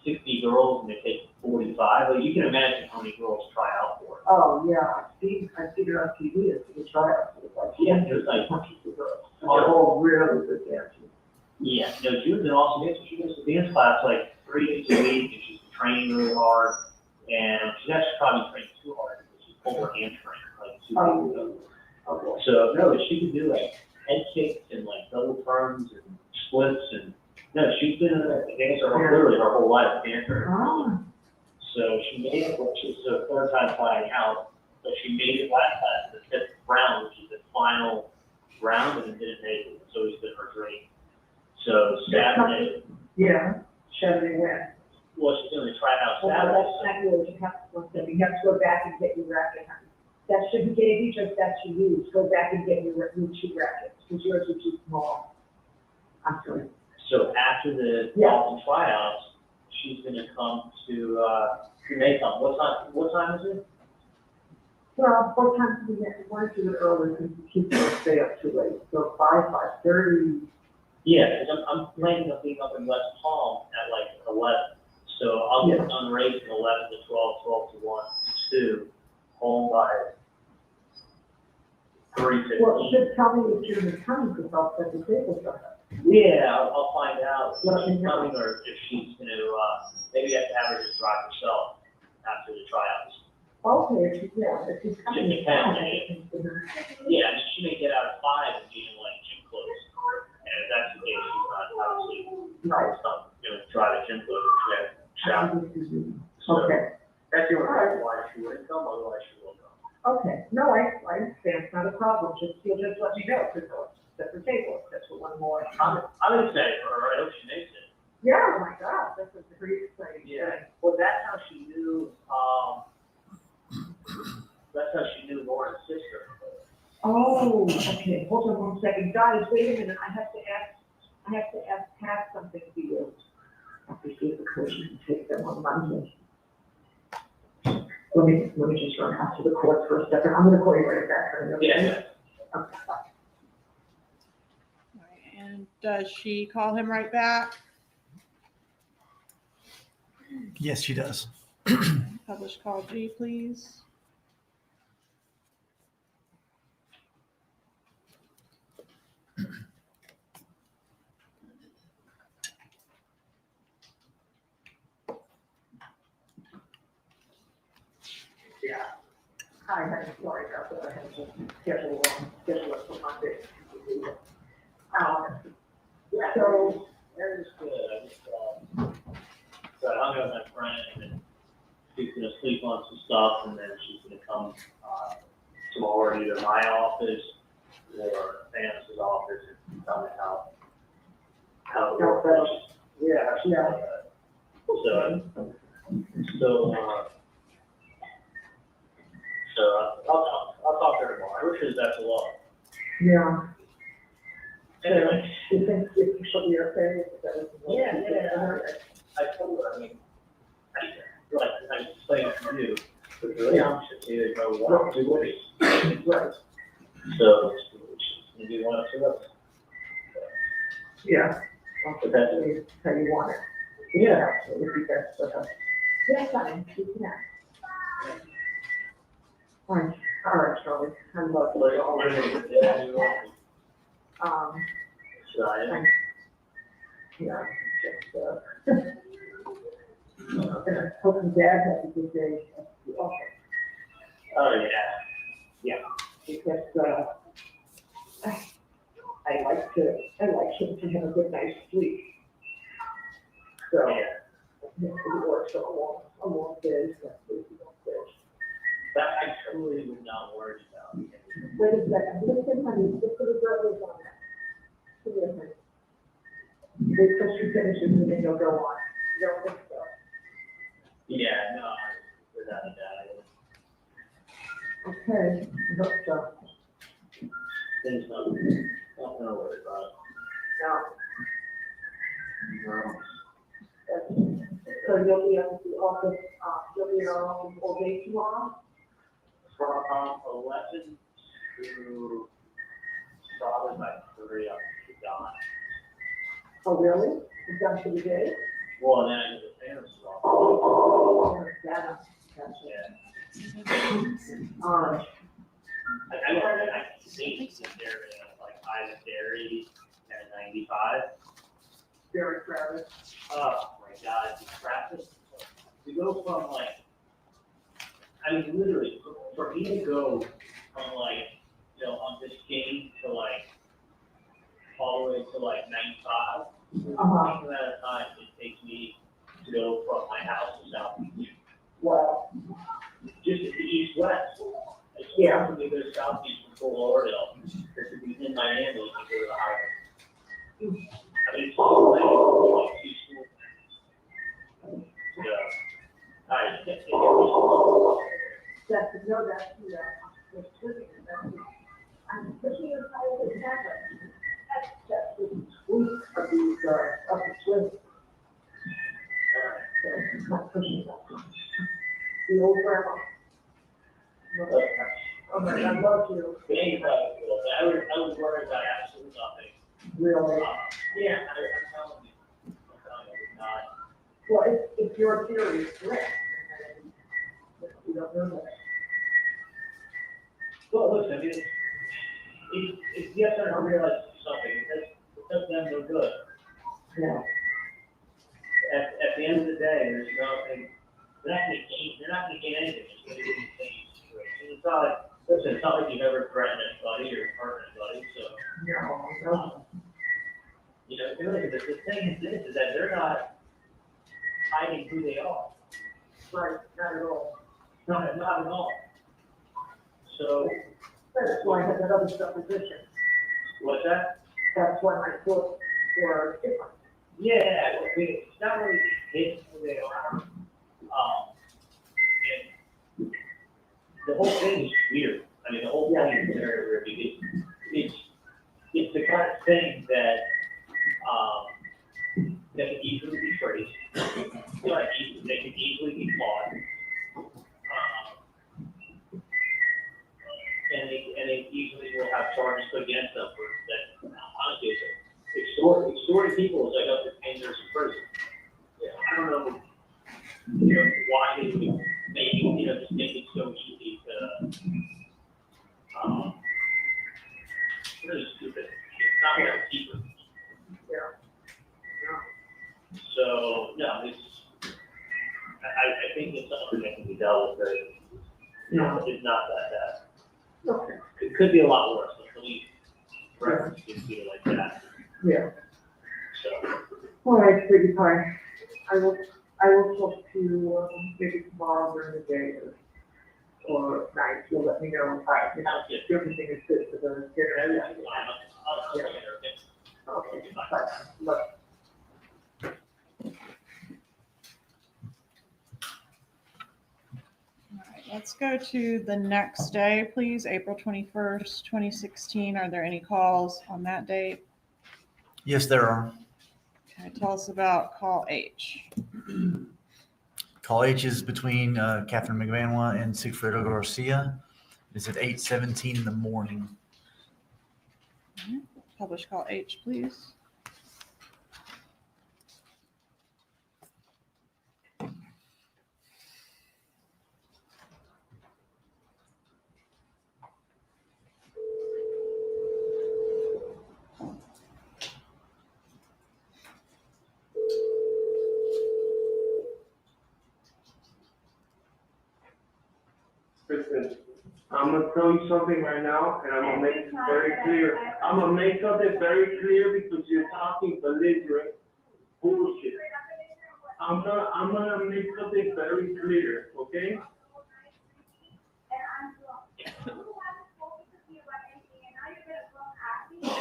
60 girls and they take 45, like, you can imagine how many girls try out for it. Oh, yeah, I've seen it on TV, it's a tryout. Yeah, there's like, Hundreds of girls. They're all really good dancers. yeah, no, June's an awesome dancer. She goes to dance class like 3 days a week and she's training really hard. And she's actually probably trained too hard because she pulled her hamstring like 2 weeks ago. Okay. So no, she could do like head kicks and like double turns and splits and no, she's been a dancer literally her whole life, a dancer. Ah. So she made it, she's her 3rd time flying out, but she made it last time in the 5th round, which is the final round, and it didn't make it. It's always been her dream. So Saturday, Yeah, Saturday when? well, she's doing the tryout Well, Saturday. that's not yours, you have to, one second, you have to go back and get your racket, honey. That shouldn't give you just that you use, go back and get your new shoe rackets, because yours are too small. I'm sorry. So after the Yeah. Dalton tryouts, she's gonna come to, she may come, what time is it? Well, what time do we want to do it early, because the kids don't stay up too late, so 5:30. Yeah, because I'm planning on being up in West Palm at like 11. So I'll get done racing 11 to 12, 12 to 1, 2, home by 3:15. Well, just tell me if you're coming, because I'll set the table for her. Yeah, I'll find out if she's coming or if she's gonna, maybe I have to have her just drive herself after the tryouts. Okay, if she's coming. It depends. Yeah, I mean, she may get out at 5 and be in like gym clothes. And if that's the case, she's not obviously, Right. gonna drive a gym clothes and shower. So Okay, that's the only reason why she wouldn't come, otherwise she will come. okay, no, I understand, it's not a problem, you'll just let me know, because I'll set the table, that's for one more. I'm excited for her, I hope she makes it. Yeah, oh my God, that's a pretty exciting thing. Yeah, well, that's how she knew, Lauren's sister. Oh, okay, hold on one second, guys, wait a minute, I have to ask Pat something to you. I have to see if the coach can take them on Monday. Let me just run out to the court for a second, I'm gonna call you right back. Okay? Yeah. Okay, bye. All right, and does she call him right back? Yes, she does. Publish call G, please. Yeah. Hi, I'm sorry about that, I had to schedule it for Monday. Yeah, So, that is good. I just, so I hung out with my friend and she's gonna sleep on some stuff and then she's gonna come, tomorrow to either my office or Thanos's office and tell me how it works. Yeah, Yeah. So I'll talk to her tomorrow. I wish her the best of luck. yeah, Anyway, you think she'll be okay with that? Yeah. I told her, I mean, I explained it to you, with relationships, there's no one or two ways. Right, So, maybe one or two of us. yeah. But that's, How you want it. yeah. It would be best for her. That's fine, you can ask. All right, Charlie, I'm about to Like, go. all right, yeah, you want. Um, So I am. yeah, just, And hoping Dad has a good day at the office, Oh, yeah. because, I like him to have a good night's sleep. So, Yeah. he works a long day, so he's long day. That I totally would not worry about. Wait a second, listen, honey, just for the girl who's on that. Come here, honey. Wait till she finishes and then you'll go on. You don't think so? Yeah, no, without a doubt. Okay, I hope so. There's nothing to worry about. No. So you'll be at the office, you'll be around all day tomorrow? From 11 to probably by 3 up to dawn. Oh, really? It's done for the day? Well, then I go to the parents' office. Oh, gotcha. Yeah. I can see that they're like Island Dairy and 95. Very crowded. Oh my God, the traffic. To go from like, I mean, literally, for me to go from like, on this game to like, all the way to like 95, the amount of time it takes me to go from my house to South Beach. Wow. Just at the east-west. Yeah. When you go to South Beach from Fort Lauderdale, because if you're in Miami, you can go to the highway. I mean, it's all the way, like 2 schools. So, all right, That's, no, that's, that's living, I'm pushing your tire to happen. That's the sweet of these, of the swing. So, not pushing that. The old grandma. Oh my, I love you. I was worried about absolutely nothing. Really? Yeah, I'm telling you. It's not. Well, if your theory is correct, you don't know that. Well, listen, I mean, if you have to realize something, it does them no good. Yeah. At the end of the day, there's nothing, they're not gonna gain anything, it's gonna get the same situation. It's not like, listen, it's not like you've ever threatened anybody or hurt anybody, so. No. The thing is this, is that they're not hiding who they are. Right, not at all. Not at all. So, That's why I had that other supposition. what's that? That's why my thoughts were different. Yeah, I mean, it's not really hidden who they are. And the whole thing is weird. I mean, the whole thing is very weird because it's the kind of thing that that can easily be traced. They can easily be caught. And they easily will have charges put against them for that. Honestly, extorting people is like up to 10 years in prison. I don't know, why they would just make it so easy to, really stupid. It's not like a secret. So, no, I think it's something that can be dealt with very, it's not that bad. Okay. It could be a lot worse, but police reference can be like that. Yeah. So, All right, sweetie pie. I will talk to you, maybe tomorrow during the day or night. You'll let me know if everything is good for the dinner. Okay, bye. Bye. All right, let's go to the next day, please, April 21st, 2016. Are there any calls on that date? Yes, there are. Okay, tell us about call H. Call H is between Catherine McVanwa and Sigfredo Garcia. It's at 8:17 in the morning. Publish call H, please. I'm gonna tell you something right now, and I'm gonna make it very clear. I'm gonna make something very clear because you're talking belligerent bullshit. I'm gonna make something very clear, okay?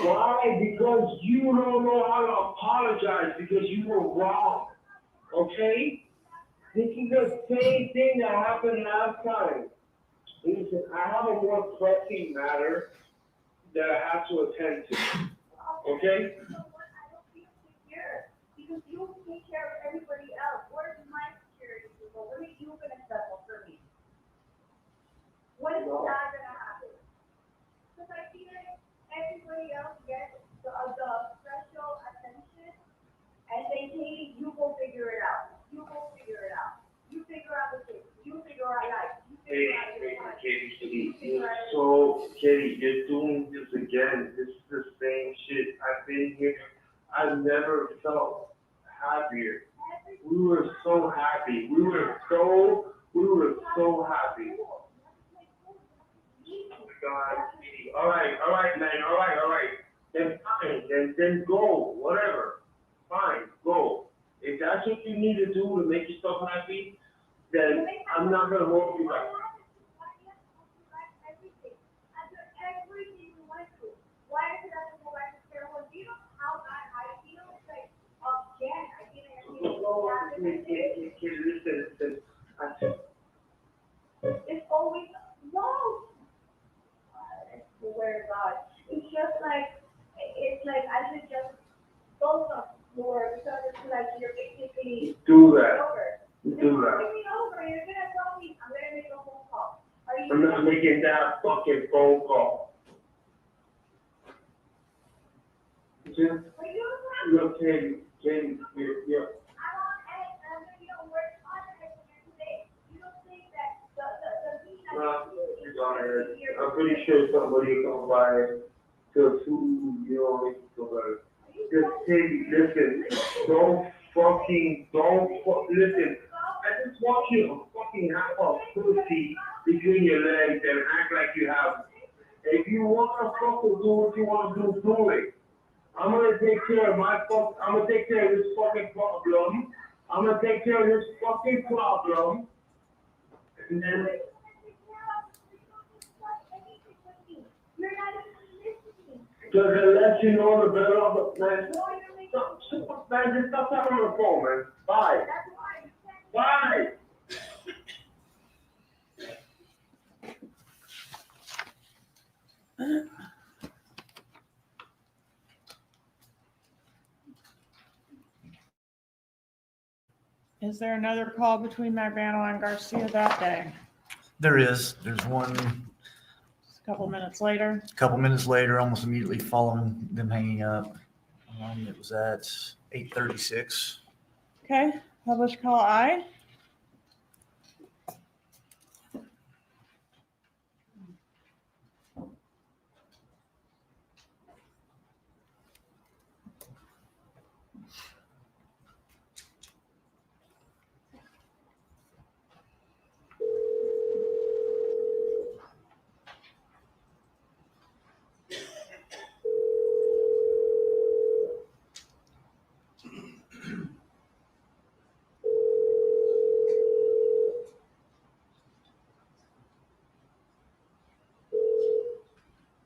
Why? Because you don't know how to apologize because you were wrong, okay? This is the same thing that happened last time. Listen, I have a more pressing matter that I have to attend to, okay? Because you take care of everybody else. Where's my security people? When are you gonna step up for me? When is that gonna happen? Because I see that everybody else gets the special attention, and they say, you go figure it out. You go figure it out. You figure out the thing. You figure out life. You figure out your life. Katie, you're doing this again. This is the same shit. I've been here. I've never felt happier. We were so happy. We were so happy. Oh my God, Katie. All right, man. All right. Then fine. Then go. Whatever. Fine, go. If that's what you need to do to make yourself happy, then I'm not gonna hold you back. Everything we went through. Why does it have to go back to square one? Do you know how bad I feel? It's like, again, I didn't go back to the day. Listen. It's always, no. I swear to God. It's just like, I should just go somewhere because it's like you're basically Do that. over. Do that. You're over. You're gonna tell me I'm gonna make a phone call. I'm not making that fucking phone call. Just look, Katie, yeah. I'm on edge, and I'm gonna be on work on it today. You don't think that the beat I'm pretty sure somebody will come by to food, you know, somebody. Just Katie, listen, listen. I just want you to fucking have a pussy between your legs and act like you have. If you wanna fucking do what you wanna do it. I'm gonna take care of I'm gonna take care of this fucking problem. I'm gonna take care of this fucking problem. And then. You're not even listening. Does it let you know the better of the man? Man, just stop talking on the phone, man. Bye. Bye. Is there another call between Magbano and Garcia that day? There's one Just a couple minutes later. a couple minutes later, almost immediately following them hanging up. It was at 8:36. Okay, published call I.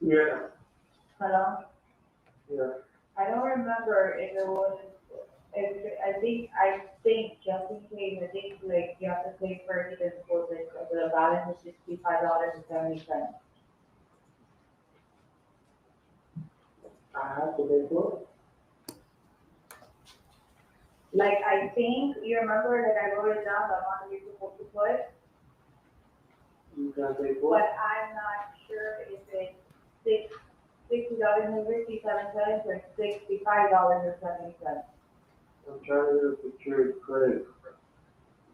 Yeah. Hello? Yeah. I don't remember if it was, I think just in case, I think like you have to pay first because it was like the balance is $65.70. I have to pay for it. Like, I think, you remember that I wrote it down, the amount you're supposed to put, You gotta pay for but it. I'm not sure if it's $60.57 or $65.70. I'm trying to secure credit.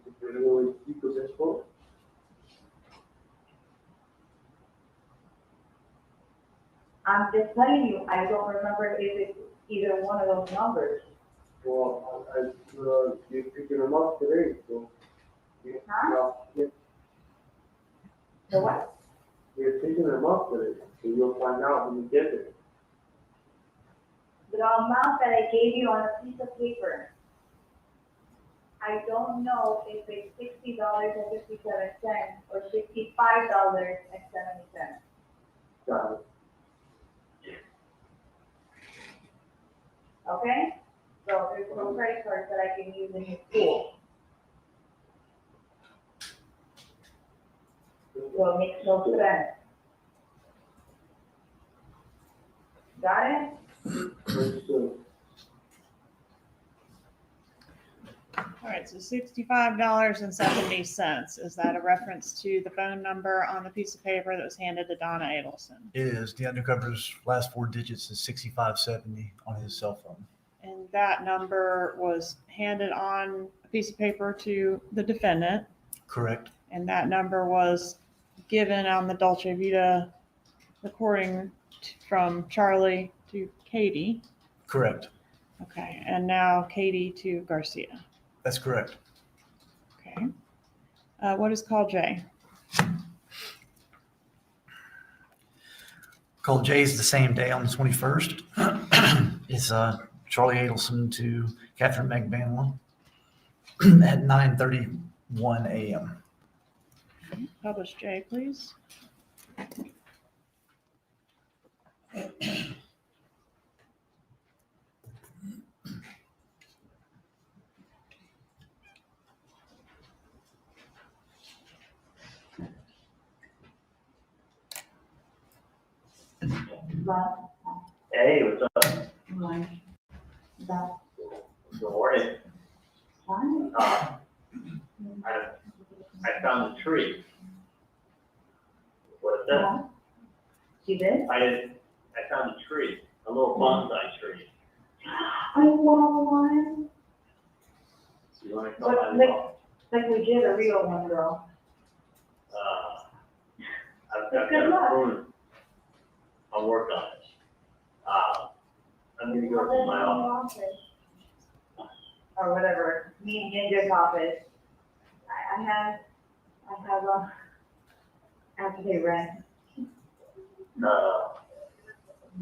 Is there any way to keep this for? I'm just telling you, I don't remember if it's either one of those numbers. Well, you're picking them up today, so. Huh? Yeah. The what? You're picking them up with it, so you'll find out when you get it. The amount that I gave you on a piece of paper, I don't know if it's $60.57 or $65.70. Got it. Okay? So there's no credit cards that I can use in your school. So it makes no sense. Got it? Understood. All right, so $65.70. Is that a reference to the phone number on the piece of paper that was handed to Donna Adelson? It is. The undercover's last 4 digits is 6570 on his cell phone. And that number was handed on a piece of paper to the defendant, Correct. and that number was given on the Dolce Vita recording from Charlie to Katie. Correct. Okay, and now Katie to Garcia. That's correct. Okay. What is call J? Call Jay's the same day on the 21st. It's Charlie Adelson to Catherine McVanwell at 9:31 a.m. Publish J, please. Hey, what's up? Right. That, Good morning. fine. I found a tree. What is that? You did? I found a tree, a little bonsai tree. I want one. You want to come What, on? like we did a real one, girl. I've Good got luck. a prune. I'll work on it. I'm gonna go to my office. Or whatever, me and Ginger's office. I have to pay rent.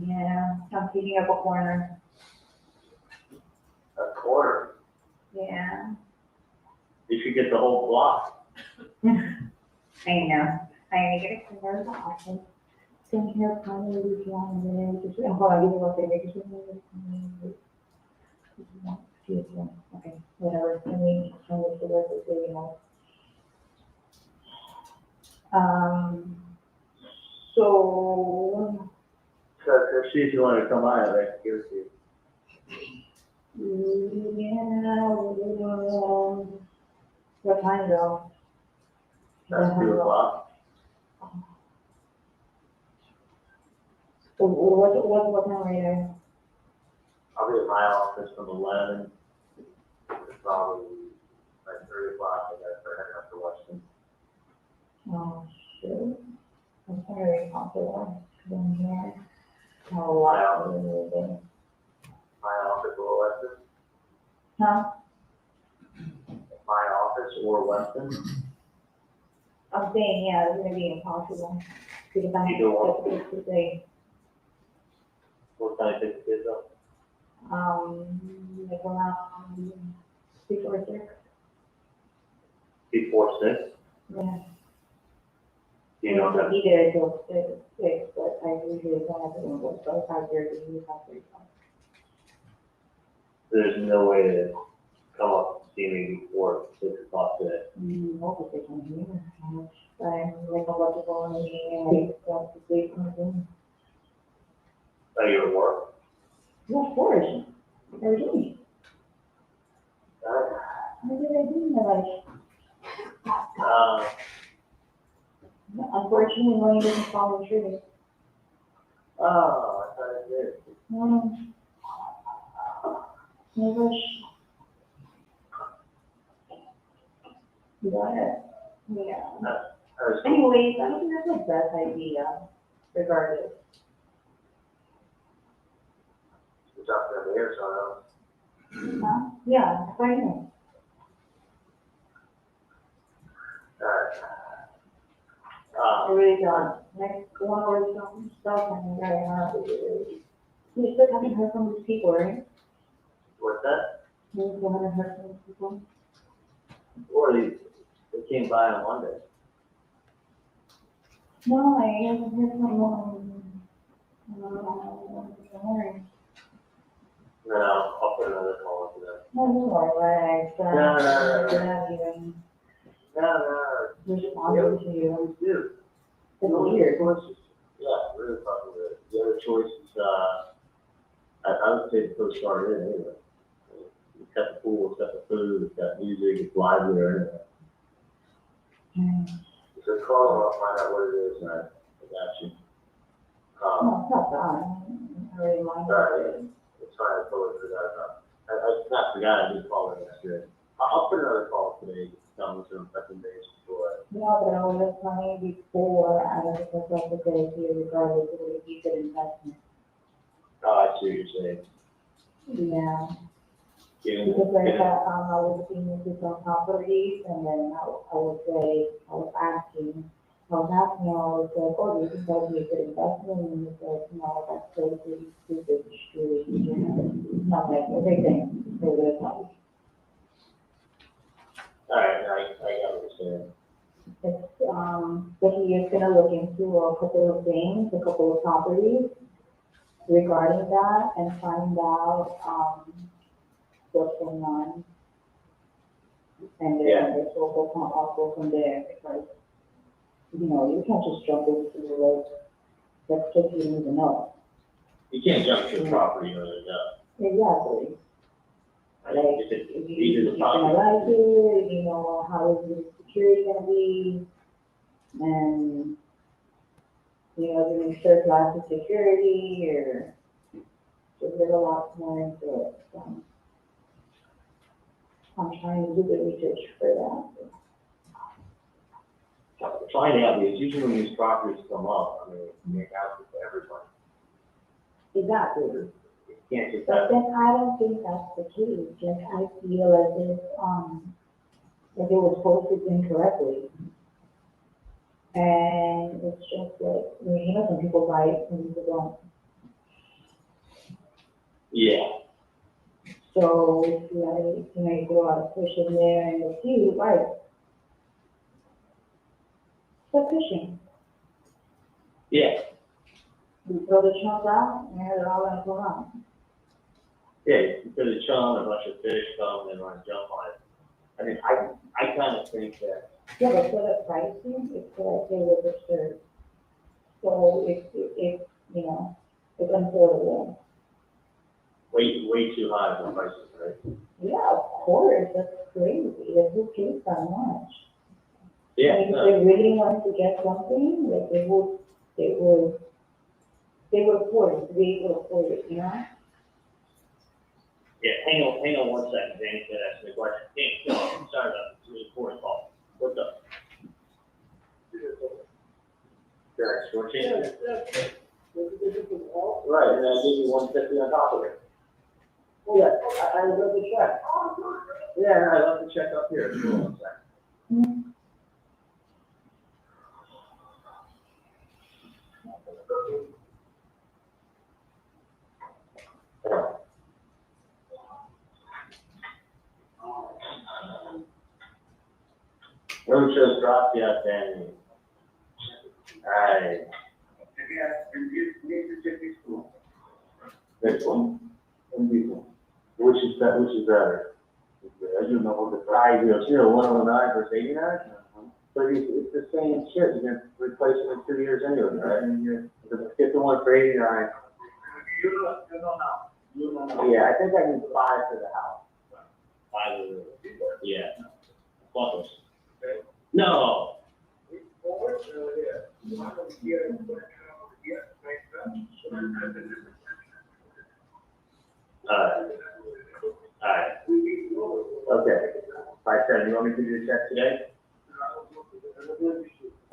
Yeah, I'm picking up a corner. A quarter. Yeah, You should get the whole block. I know. I need to get a corner of the office. Taking care of primary one, and then just, hold on, give me one second. Okay, whatever. I mean, I wish the rest is really nice. So, So see if you want to come on, I can give it to you. yeah, what time though? That's 2:00. What time are you there? I'll be at my office from 11. It's probably like 3:00. I gotta start heading up to Weston. Oh, shoot. I'm sorry, I'll do one, because I'm here. Oh, wow. My office or Weston? Huh? My office or Weston? I'm saying, yeah, it's gonna be impossible. Because I Either one. have to say, What time you pick the kids up? like around before 6. Before 6? Yeah. You don't have, Be there till 6, but I usually don't have to go, so 5:30, you have to. there's no way to come up and see me before 6:00 today. Most of the time here, I'm like about to go on a meeting and I got to sleep on the room. Oh, you're at work? Yeah, of course. Every day. Uh, What did I do in my life? Unfortunately, money doesn't follow true. I thought it did. I wish. You got it? Yeah. Anyways, I don't think that's the best idea, regardless. It's up there, there, so Yeah, right now. I really don't. Next one or some stuff and I have. You still haven't heard from these people, right? What's that? You still haven't heard from these people? Or they came by on Monday. No, I haven't heard from them. Morning. No, I'll put another call into that. No, you are right. No. Responding to you. Dude. It's weird. Yeah, really fucking good. The other choice is, I would say the Coast Guard in anyway. It's got the pool, it's got the food, it's got music, it's lively or anything. So call them, I'll find out what it is, and I got you. No, it's not bad. I really mind it. It's fine, I totally forgot. I not forgot, I did call it yesterday. I'll put another call today, tell them some second days before. No, but I was planning before, I don't think that's the case here regardless of what you could investment. Oh, I see what you're saying. Yeah. Yeah. Because like, I was looking into some properties and then I was asking, I was like, oh, do you think that would be a good investment? And he said, no, that's so pretty stupid, street, you know, not like everything, they would have. All right, I got what you're saying. It's, but he is gonna look into a couple of things, a couple of properties regarding that and find out, what's going on. And then it's also from there, because, you know, you can't just jump into the road, that's just you don't even know. You can't jump to a property or no. Exactly. Like, If it's if either you're the gonna property. like it, you know, how is the security gonna be? And, you know, is it make sure it's lots of security or just there's a lot more into it, so. I'm trying to do the research for Find out, because usually when these properties come up, I mean, you make houses for everybody. that. Exactly. You can't just But have, then I don't think that's the case, just I feel as if it was posted incorrectly. And it's just like, I mean, you know, some people buy it, some people don't. yeah. So if you like, you know, you go out and fish in there and you see, right? So fishing, Yeah, you throw the chunk out, and they're all gonna go out. yeah, you put a chum, a bunch of fish come and run jump on it. I mean, I kind of think that, Yeah, but for the pricing, it's like they were disturbed. So it's, you know, it's unaffordable. way too high for prices, right? Yeah, of course, that's crazy, who pays that much? I Yeah, mean, if no, they really wanted to get something, like they would afford it, they would afford it, you know? yeah, hang on one second, James, can ask me a question. James, no, I'm sorry about this, it's a recording call. What's up? Yeah, short change? Right, and I give you 150 on top of it. Oh, yeah, I love the check. Yeah, I love the check up here, hold on one second. Road shows dropped the outstanding. Alright. Next one. Which is better? I do know what the price is. 109 versus 89? But it's the same shit. You're gonna replace it in 2 years anyway, right? Get the one for 89. You don't know. Yeah, I think I need 5 for the house. 5 of the, yeah. Plus. No. Alright. Okay. 5-7, you want me to do the check today?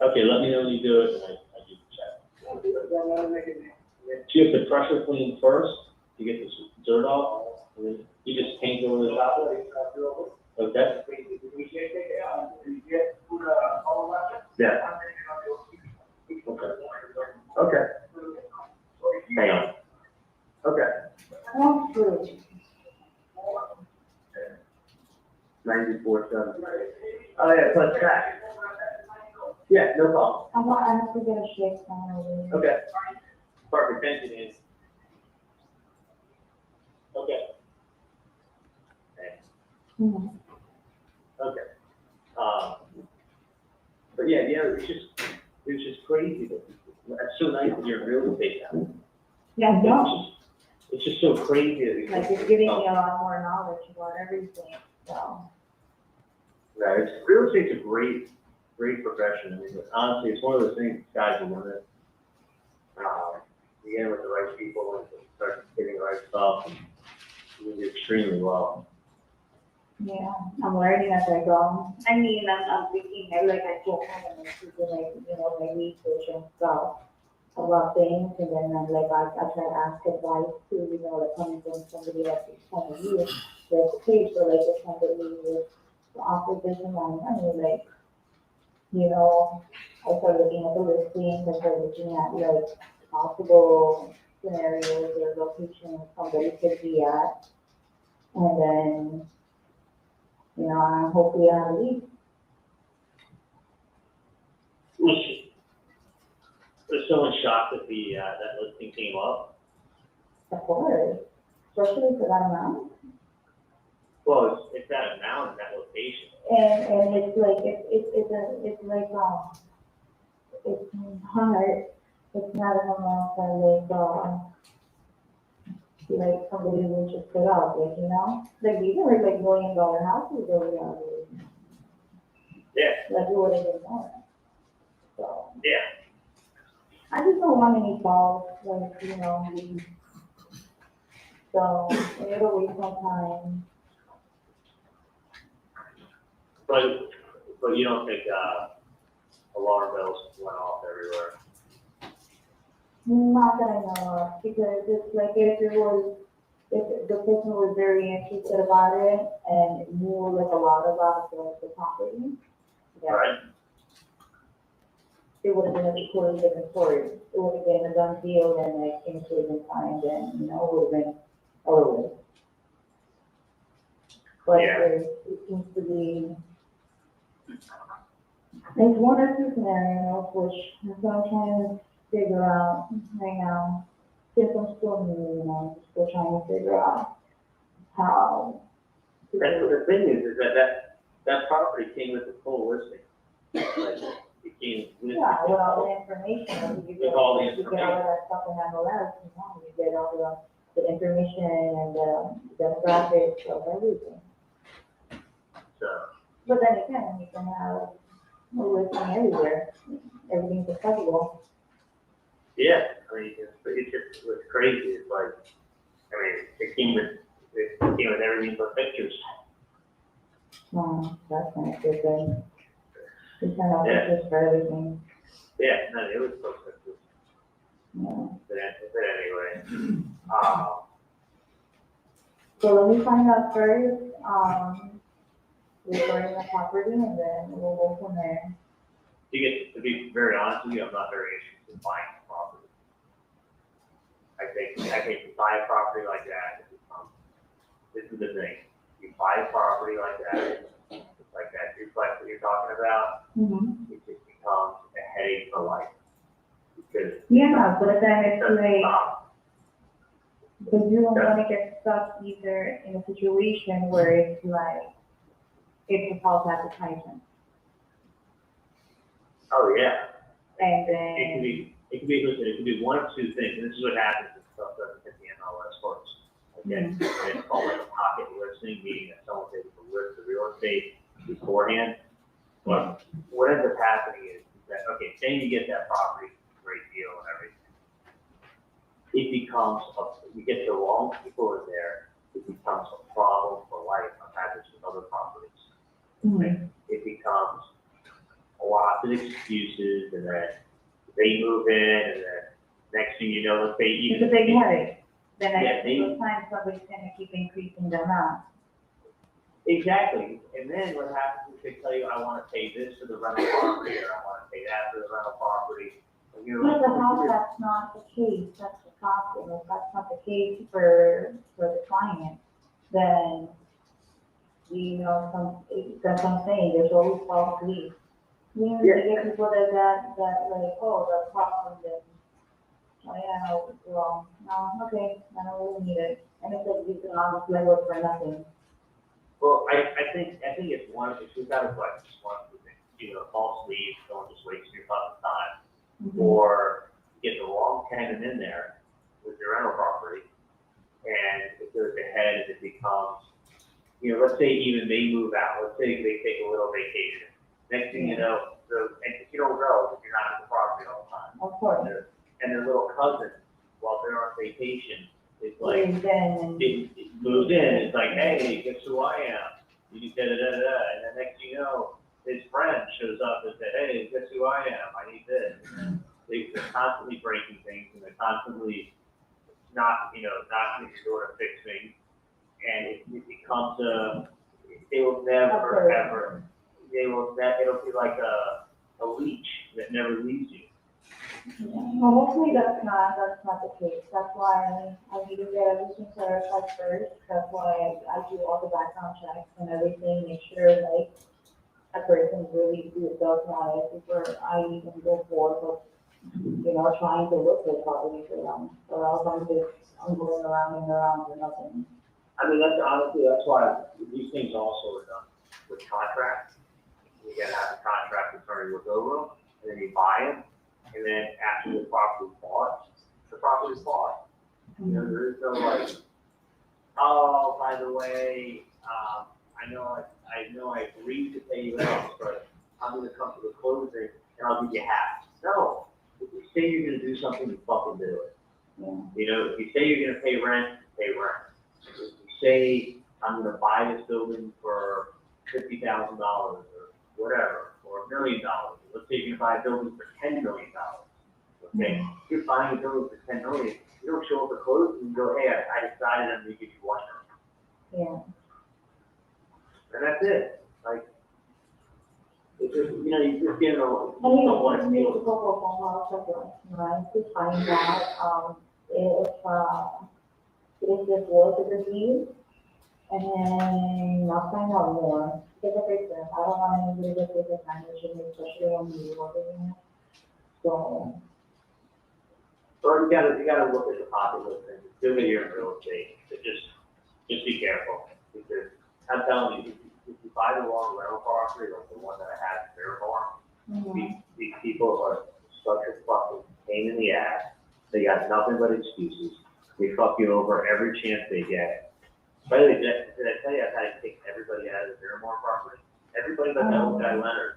Okay, let me know when you do it, and I do the check. Do you have to pressure clean first to get the dirt off? And then you just paint over the top of it? Okay? Yeah. 94-7. Oh, yeah, plus that. Yeah, no problem. I have to get a shake finally. Okay. Perfect, thank you, Nancy. Okay. Mhm. Okay. But yeah, it's just crazy that, it's so nice that you're in real estate now. Yeah, no, It's just so crazy that like it's giving me a lot more knowledge about everything, so. Right, real estate's a great profession. I mean, honestly, it's one of those things, guys will learn it. You get in with the right people and start getting the right stuff, and you do extremely well. Yeah, I'm learning as I go. I mean, I'm thinking, like I told him, and to do like, my research and stuff about things, and then I'm like, I try to ask advice too, like coming from somebody like this point of view, that's the case, or like this somebody with the opposition on money, like, I started looking at the listings, I started looking at like possible scenarios or locations somebody could be at, and then, hopefully I have a lead. Was someone shocked that that listing came up? Of course, especially for that amount. Well, it's that amount and that location. And it's like, it's like, it's not an amount that like somebody would just put out, like these are like $1 million houses over there. Yeah. Like it would have been more. So. Yeah. I just don't want any calls, like, so it'll waste my time. But you don't think, alarm bells went off everywhere? Not that I know of, because it's like if the person was very interested about it and knew like a lot about the property, yeah, Right? it would have been a totally different story. It would have been a done deal and like things would have been signed and, it would have been over with. But Yeah. it seems to be, there's one or two scenarios which I'm trying to figure out right now. Since I'm still new, still trying to figure out how. to That's do what it. the thing is that property came with the full listing. Like, it came with. Yeah, with all the information, you get all the you get all of that stuff in MLS, you get all the information and the demographics of everything. So, But then again, you can have a listing everywhere, everything's accessible. yeah, I mean, it's crazy. It's like, I mean, it came with everything but pictures. That's not a good thing. You can have Yeah. pictures for everything, Yeah, no, it was so pictures. But anyway, So let me find out first, regarding the property, and then we'll go from there. to be very honest with you, I'm not very interested in buying a property. I think to buy a property like that, this is the thing. You buy a property like that duplex that you're talking about, Mm-hmm. it just becomes a headache for life. Because Yeah, but then it it's doesn't like, stop. but you don't want to get stuck either in a situation where it's like, it's a false advertisement. Oh, yeah. And It could be one of two things, and this is what happens if stuff doesn't hit the MLS first. Okay, and it's called like a pocket listing, meaning that someone's able to list the real estate beforehand. But what ends up happening is that, okay, say you get that property, great deal and everything. It becomes, you get the wrong people in there, it becomes a problem for life. I've had this with other properties. Mm-hmm. It becomes lots of excuses, and then they move in, and then next thing you know, they even. It's a big headache. Then Yeah, those times somebody's gonna keep increasing the amount. Exactly, and then what happens is they tell you, I wanna pay this for the rental property, or I wanna pay that for the rental property. And you're But like, how that's not the case, that's the problem, if that's not the case for the client, then that's what I'm saying, there's always false beliefs. You get people that like, oh, that's problem, then, oh yeah, well, no, okay, I don't really need it. And it's like, you can honestly work for nothing. Well, I think it's one, if we've got to like just one thing, false leads, don't just waste your fucking time. Or get the wrong tenant in there with your rental property, and it goes ahead and it becomes, let's say even they move out, let's say they take a little vacation. Next thing you know, and you don't know if you're not at the property all the time. Of course. And their little cousin, while they're on vacation, is like, Then, it moves in, it's like, hey, guess who I am? You da da da da, and then next thing you know, his friend shows up and says, hey, guess who I am? I need this. And they're constantly breaking things, and they're constantly not sort of fix things. And it becomes they will never, ever, it'll be like a leech that never leaves you. well, hopefully that's not the case. That's why I need to get everything clarified first. That's why I do all the background checks and everything, make sure like a person really does want it before I even go forward with, trying to look for property for them. Or else I'm going around and around for nothing. I mean, that's why these things also are done with contracts. You gotta have a contract attorney look over them, and then you buy them, and then after the property's bought, the property's bought. There is no like, oh, by the way, I know I agreed to pay you X, but I'm gonna come to the closing and I'll give you half. No, if you say you're gonna do something, you fucking do it. If you say you're gonna pay rent, pay rent. If you say I'm gonna buy this building for $50,000 or whatever, or $1 million. Let's say you're gonna buy a building for $10 million. Okay, if you're buying a building for $10 million, you don't show up at closing and go, hey, I decided I'm gonna give you $1 million. Yeah. And that's it. Like, it's just, you just get I someone mean, you need to go for phone calls, right, to find out, if this was a good deal, and then I'll find out more. Because like I said, I don't want anybody to take advantage of me, especially when you're working here. So, or you gotta look at the pocketbook and do it here in real estate. Just be careful, because I'm telling you, if you buy the wrong rental property, like the one that I had in Fairmont, these people are such a fucking pain in the ass. They got nothing but excuses. They fuck you over every chance they get. By the way, did I tell you I've had to take everybody out of the Fairmont property? Everybody but that old guy Leonard.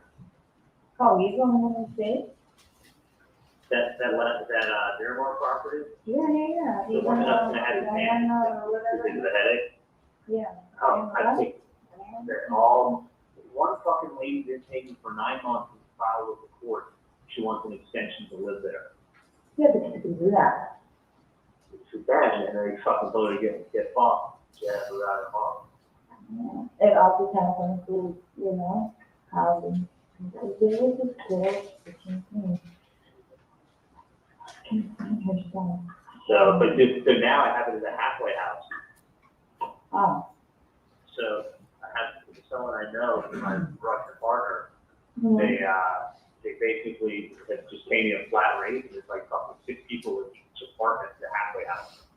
oh, you don't want to say? That Fairmont property? Yeah. The one that had his hand because of the headache? Yeah. Oh, I think they're all, one fucking lady didn't pay me for 9 months and filed with the court. She wants an extension to live there. Yeah, but you can do that. It's too bad, and then they fucking told her to get fucked. She had to go out of home. Yeah. It all depends on who, housing. There was this girl, can't find her stuff. So now I have it as a halfway house. Oh. So I have someone I know, my Russian partner, Mhm. they basically just pay me a flat rate, and it's like fucking 6 people in each apartment, it's a halfway house.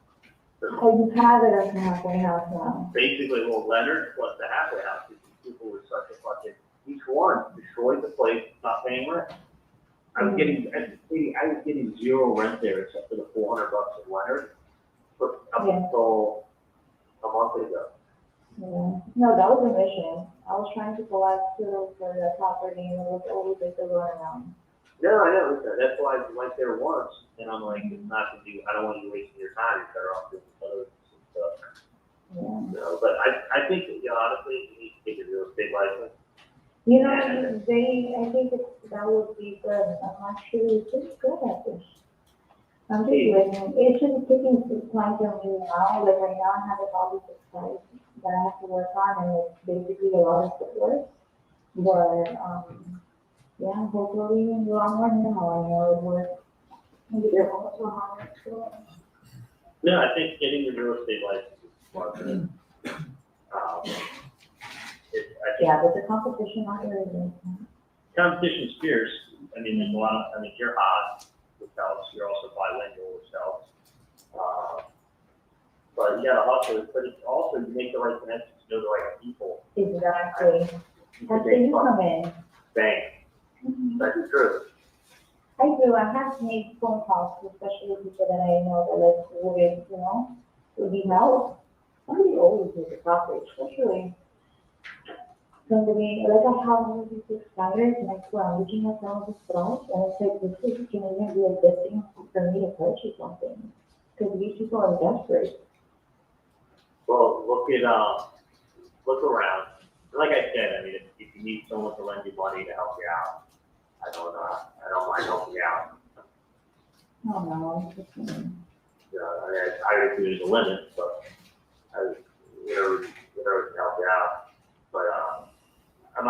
So Oh, you have it as a halfway house now. basically, Leonard plus the halfway house, these people were such a fucking, each one destroyed the place, not paying rent. I was getting 0 rent there except for the $400 of Leonard, up until a month ago. Yeah. No, that was a mission. I was trying to collect for the property and it was always like the runaround. No, I know, that's why I went there once, and I'm like, it's not gonna do, I don't want you wasting your time, you're better off doing other stuff. Yeah. But I think, honestly, you need to take a real estate license. I think that would be good. I'm actually pretty good at this. I'm just learning. It's just taking time for me now. Like right now, I have all these sites that I have to work on, and it's basically a lot of footwork. But yeah, hopefully in the long run, I know it works. Maybe they're also hard. No, I think getting the real estate license is smart. Yeah, but the competition out there is, Competition's fierce. I mean, there's a lot of, I mean, you're hot, which helps. You're also bilingual, which helps. But you gotta hustle, but it's also, you make the right connections, you know the right people. exactly. That's where you come in. Bang. That's true. I do, I have made phone calls, especially with people that I know that like, would, you know, would need help. Somebody always needs a topic, especially somebody, like I have one of these expired, and I swear, I'm looking at some of this price, and I said, this is gonna even be a good thing for me to purchase something. Because these people are desperate. Well, look around. Like I said, I mean, if you need someone to lend you money to help you out, I don't mind helping you out. Oh, no, it's just, I mean, I would do the limit, but whatever can help you out. But, I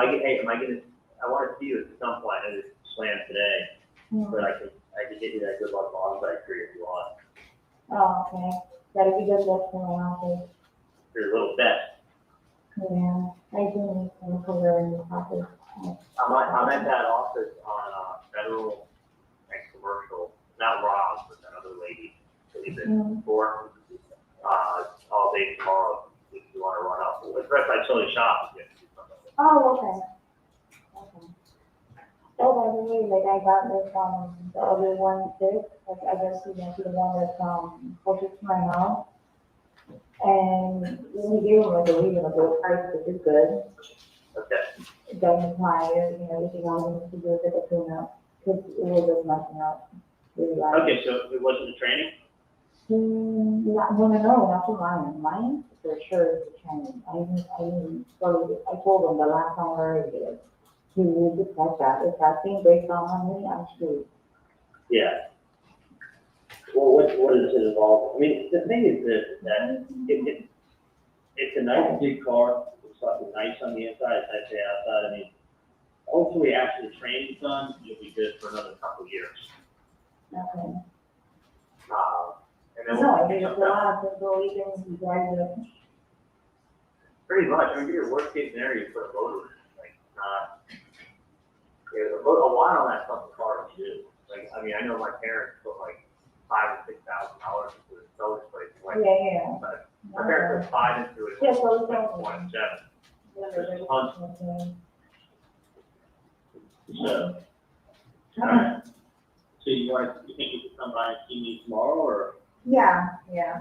want to see you at some point. I just swam today, but I can get you that good luck bonsai tree if you want. oh, okay. Gotta be good luck for my office. Your little bet. Yeah, I do need some color in the office. I'm at that office on Federal and Commercial, not Rob, but that other lady that you've been for. All day tomorrow if you want to run up. Well, the rest I tell you shop. Oh, okay. Okay. Oh, by the way, like I got this, the other one too, like I guess you went to the one that's, closest to my house. And we gave them like a reasonable price, which is good. Okay. Gun tires, you know, everything else to do with it, tune up, because it was just messing up. Really bad. Okay, so it wasn't the training? No, not for mine. Mine, for sure, is the training. I told them the last time I already did. He used it like that. If that thing breaks down on me, I'm screwed. Yeah. Well, what does it involve? I mean, the thing is that it's a nice big car. It's fucking nice on the inside. I say outside. I mean, hopefully after the training's done, you'll be good for another couple of years. Okay. And then No, I mean, it's a lot of people even drive it. pretty much. I mean, your worst case scenario, you put a motor in. Like, a lot on that fucking car to do. Like, I mean, I know my parents put like $5,000 or $6,000 into the solar place. Like, Yeah. but my parents put 5 into it. Yeah, so it's like all- 27. Yeah. So, all right. So you think you could come by and see me tomorrow, or? Yeah,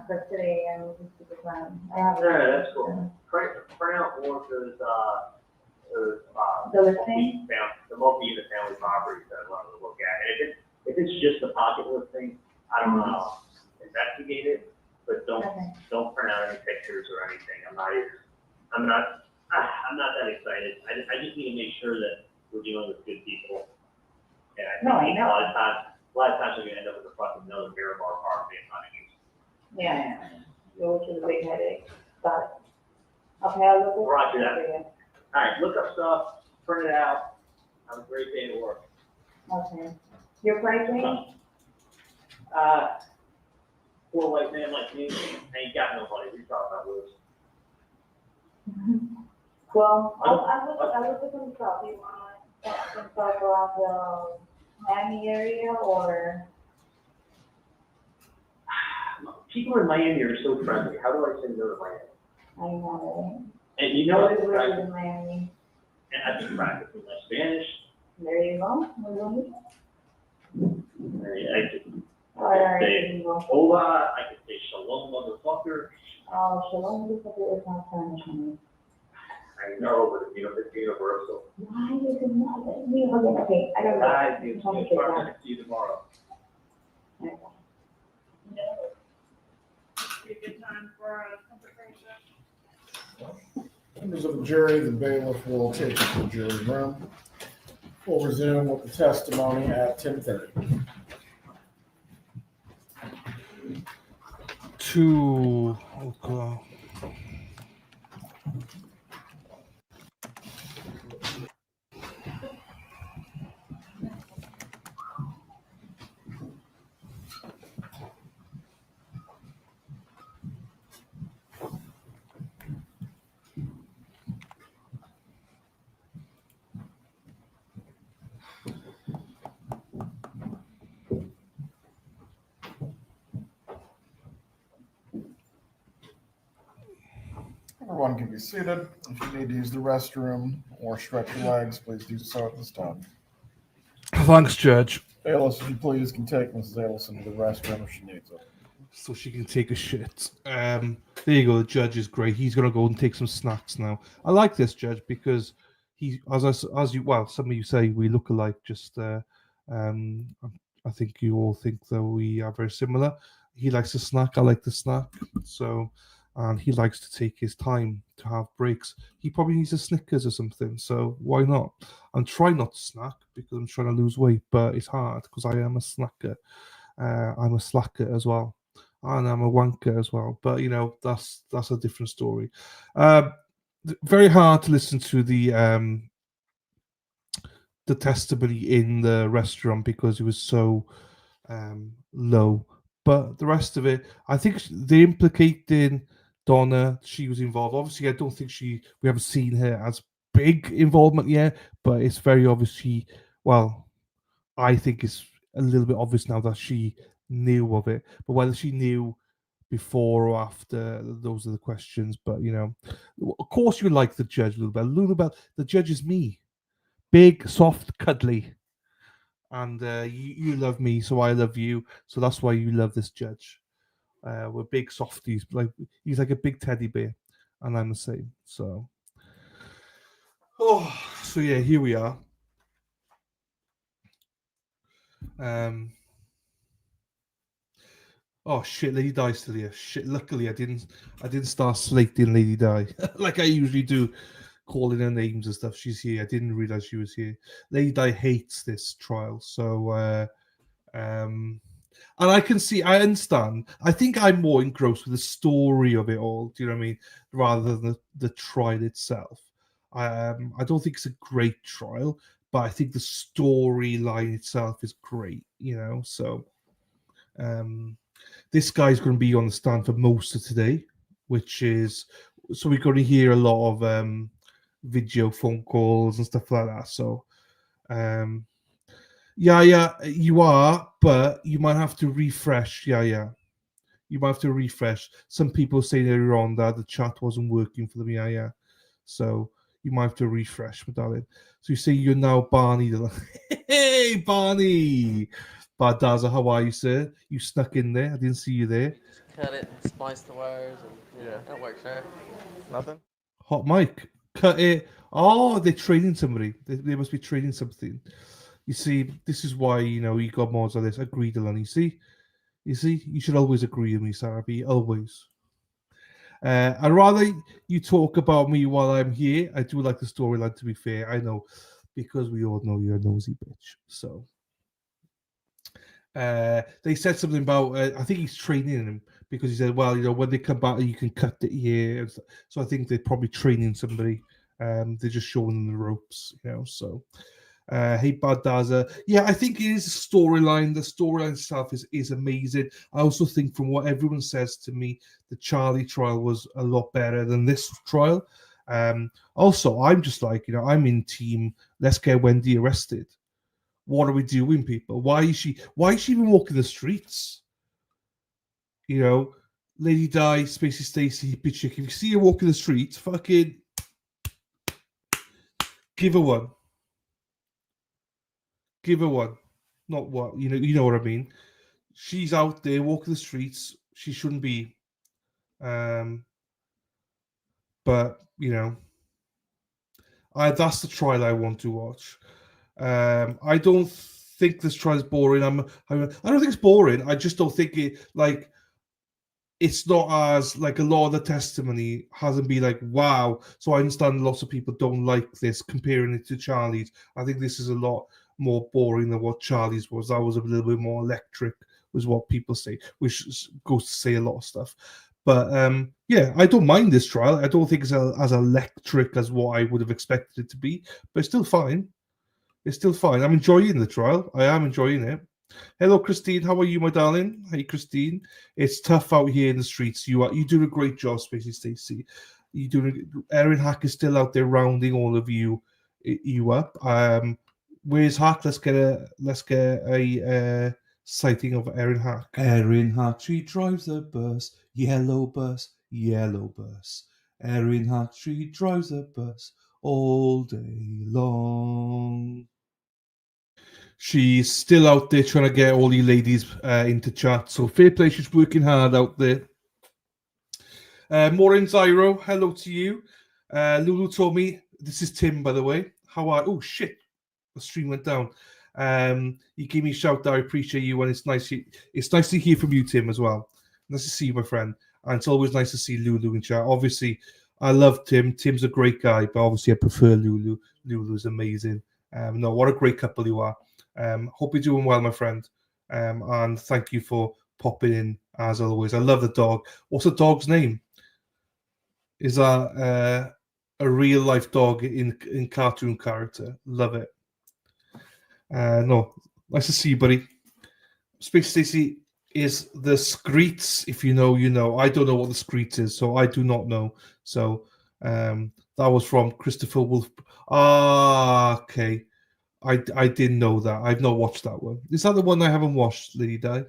but today I'm just super fun. I have. Yeah, that's cool. Print out more of those, The listing? the multi-unit family properties that I want to look at. And if it's just a pocket listing, I don't know, investigate it, but don't print out any pictures or anything. I'm not that excited. I just need to make sure that we're dealing with good people. And I think a lot of times we're gonna end up with a fucking another beer bar property and not use. Yeah. Which is a big headache. Got it. Okay, I'll look at. Roger that. All right, look up stuff, print it out. Have a great day at work. Okay. Your price range? For a white man like me, I ain't got nobody. We talking about Lewis. Well, I look at some stuff. You want some stuff around the Miami area or? People in Miami are so friendly. How do I say no to Miami? I know, And you know right? what? What is in Miami? And I've been practicing my Spanish. There you go. I can All right, there say you go. hola. I can say shalom, motherfucker. Oh, shalom, this is not Spanish money. I know, but it's universal. Why is it not? Okay, I don't know. Guys, it's fun to see you tomorrow. Be a good time for a conversation. Members of the jury, the bailiff will take you to the jury room. We'll resume with the testimony at 10:30. 2 o'clock. everyone can be seated. If you need to use the restroom or stretch your legs, please do so at this time. Thanks, Judge. Alice, if you please, can take Mrs. Adelson to the restroom if she needs it. So she can take a shit. There you go. The judge is great. He's gonna go and take some snacks now. I like this judge because he, as you, well, some of you say we look alike. Just, I think you all think that we are very similar. He likes to snack. I like to snack. So, and he likes to take his time to have breaks. He probably needs a Snickers or something. So why not? I'm trying not to snack because I'm trying to lose weight, but it's hard because I am a snacker. I'm a slacker as well. And I'm a wanker as well, but you know that's a different story. Very hard to listen to the testimony in the restaurant because it was so low. But the rest of it, I think they implicated Donna. She was involved. Obviously, I don't think we haven't seen her as big involvement yet, but it's very obvious well, I think it's a little bit obvious now that she knew of it. But whether she knew before or after, those are the questions. But you know, of course, you like the judge a little bit. A little bit. The judge is me, big, soft, cuddly, and you love me, so I love you. So that's why you love this judge. We're big softies. Like he's like a big teddy bear, and I'm the same. So, so yeah, here we are. Oh shit, Lady Di's still here. Shit, luckily I didn't start slating Lady Di like I usually do, calling her names and stuff. She's here. I didn't realize she was here. Lady Di hates this trial, so and I understand. I think I'm more engrossed with the story of it all. Do you know what I mean? Rather than the trial itself. I don't think it's a great trial, but I think the storyline itself is great. You know, so this guy's going to be on the stand for most of today, which is so we're going to hear a lot of video phone calls and stuff like that. So, yeah, you are, but you might have to refresh. Yeah, you might have to refresh. Some people say earlier on that the chat wasn't working for them. Yeah. So you might have to refresh, my darling. So you say you're now Barney. Hey, Barney. Bardaza, how are you, sir? You snuck in there. I didn't see you there. Cut it, splice the wires, and yeah, that works, right? Nothing? Hot mic. Cut it. Oh, they're training somebody. They must be training something. You see, this is why, you know, you got mods on this. Agree, Delaney. You see, you should always agree with me, Sarah B. Always. I'd rather you talk about me while I'm here. I do like the storyline, to be fair. I know, because we all know you're a nosy bitch. So. They said something about I think he's training him because he said, well, you know, when they come back, you can cut it here. So I think they're probably training somebody. They're just showing them the ropes, you know. So, hey, Badaza, yeah, I think it is a storyline. The storyline itself is amazing. I also think, from what everyone says to me, the Charlie trial was a lot better than this trial. Also, I'm just like, you know, I'm in team. Let's get Wendi arrested. What are we doing, people? Why is she even walking the streets? You know, Lady Di, Spacey Stacy, bitch chick. If you see her walking the streets, fucking give her one. Give her one. Not what, you know what I mean. She's out there walking the streets. She shouldn't be. But you know, that's the trial I want to watch. I don't think this trial is boring. I don't think it's boring. I just don't think it's not as like a lot of the testimony hasn't been like wow. So I understand lots of people don't like this comparing it to Charlie's. I think this is a lot more boring than what Charlie's was. That was a little bit more electric, was what people say, which goes to say a lot of stuff. But yeah, I don't mind this trial. I don't think it's as electric as what I would have expected it to be, but it's still fine. It's still fine. I'm enjoying the trial. I am enjoying it. Hello, Christine. How are you, my darling? Hey, Christine. It's tough out here in the streets. You do a great job, Spacey Stacey. Erin Hack is still out there rounding all of you up. Where's Hack? Let's get a sighting of Erin Hack. Erin Hack, she drives the bus, yellow bus, yellow bus. Erin Hatchie drives a bus all day long. She's still out there trying to get all you ladies into chat. So fair play, she's working hard out there. Maureen Zyro, hello to you. Lulu told me, this is Tim, by the way. How are oh shit, the stream went down. You gave me a shout out. I appreciate you, and it's nice to hear from you, Tim, as well. Nice to see you, my friend. And it's always nice to see Lulu in chat. Obviously, I love Tim. Tim's a great guy, but obviously I prefer Lulu. Lulu's amazing. No, what a great couple you are. Hope you're doing well, my friend. And thank you for popping in as always. I love the dog. What's the dog's name? Is that a real life dog in cartoon character? Love it. No, nice to see you, buddy. Space Stacy is the Screets. If you know, you know. I don't know what the Screets is, so I do not know. So that was from Christopher Wolf. Ah, okay. I didn't know that. I've not watched that one. Is that the one I haven't watched, Lady Di?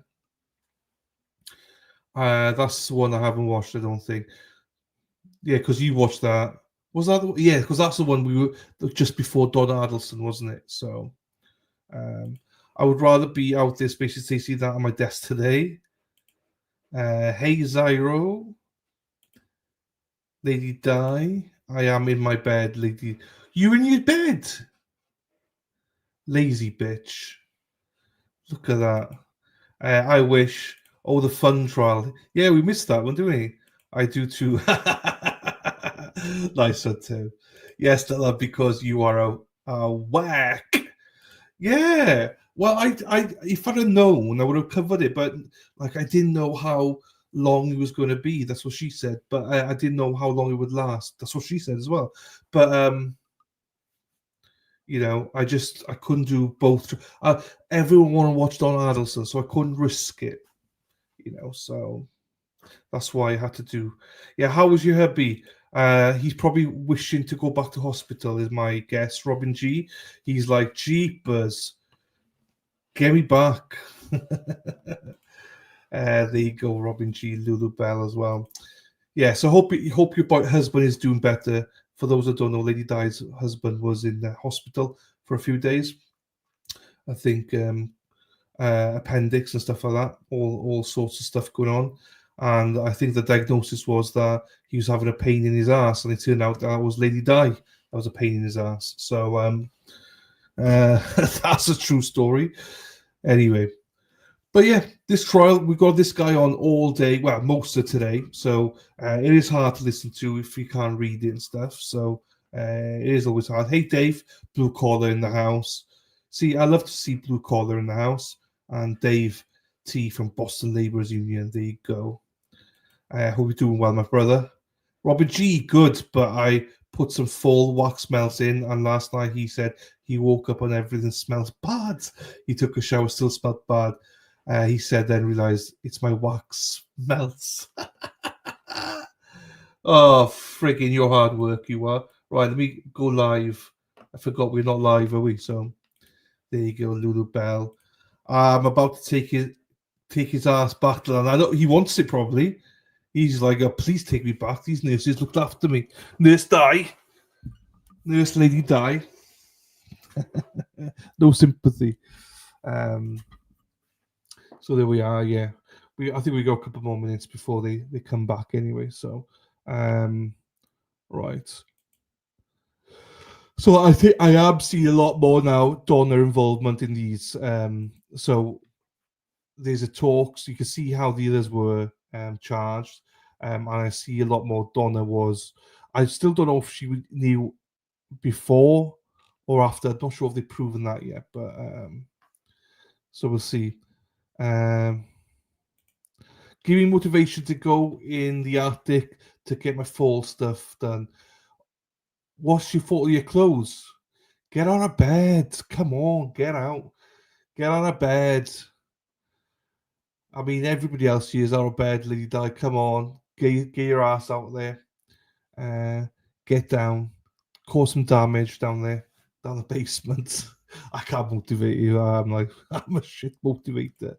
That's the one I haven't watched, I don't think. Yeah, because you watched that. Was that the, yeah, because that's the one we were just before Donna Adelson, wasn't it? So I would rather be out there, Space Stacy, than on my desk today. Hey Zyro. Lady Di. I am in my bed, Lady. You in your bed? Lazy bitch. Look at that. I wish. Oh, the fun trial. Yeah, we missed that one, didn't we? I do too. Nice one, too. Yes, Stella, because you are a whack. Yeah. Well, I if I'd have known, I would have covered it, but like I didn't know how long it was going to be. That's what she said. But I didn't know how long it would last. That's what she said as well. But you know, I couldn't do both. Everyone wanted to watch Donna Adelson, so I couldn't risk it. You know, so that's why I had to do. Yeah, how was your hubby? He's probably wishing to go back to hospital, is my guess. Robin G. He's like, jeepers, get me back. There you go, Robin G. Lulu Bell as well. Yeah, so hope your husband is doing better. For those that don't know, Lady Di's husband was in the hospital for a few days. I think appendix and stuff like that, all sorts of stuff going on. And I think the diagnosis was that he was having a pain in his ass, and it turned out that was Lady Di. That was a pain in his ass. So that's a true story. Anyway, but yeah, this trial, we got this guy on all day, well, most of today. So it is hard to listen to if you can't read it and stuff. So it is always hard. Hey, Dave, Blue Collar in the house. See, I love to see Blue Collar in the house. And Dave T from Boston Labourers Union. There you go. I hope you're doing well, my brother. Robert G, good, but I put some full wax melts in, and last night he said he woke up and everything smells bad. He took a shower, still smelled bad. He said then realized it's my wax melts. Oh, friggin' your hard work you are. Right, let me go live. I forgot we're not live, are we? So there you go, Lulu Bell. I'm about to take his ass back to land. I know he wants it probably. He's like, oh, please take me back. These nurses looked after me. Nurse Lady Di. No sympathy. So there we are. Yeah, I think we got a couple more minutes before they come back anyway. So, right. So I think I am seeing a lot more now Donna involvement in these. So there's a talk, so you can see how the others were charged, and I see a lot more Donna was. I still don't know if she knew before or after. I'm not sure if they've proven that yet, but so we'll see. Give me motivation to go in the Arctic to get my fall stuff done. Wash your foot of your clothes. Get out of bed. Come on, get out. Get out of bed. I mean, everybody else here is out of bed, Lady Di. Come on. Get your ass out there. Get down. Cause some damage down there. Down the basement. I can't motivate you. I'm a shit motivator.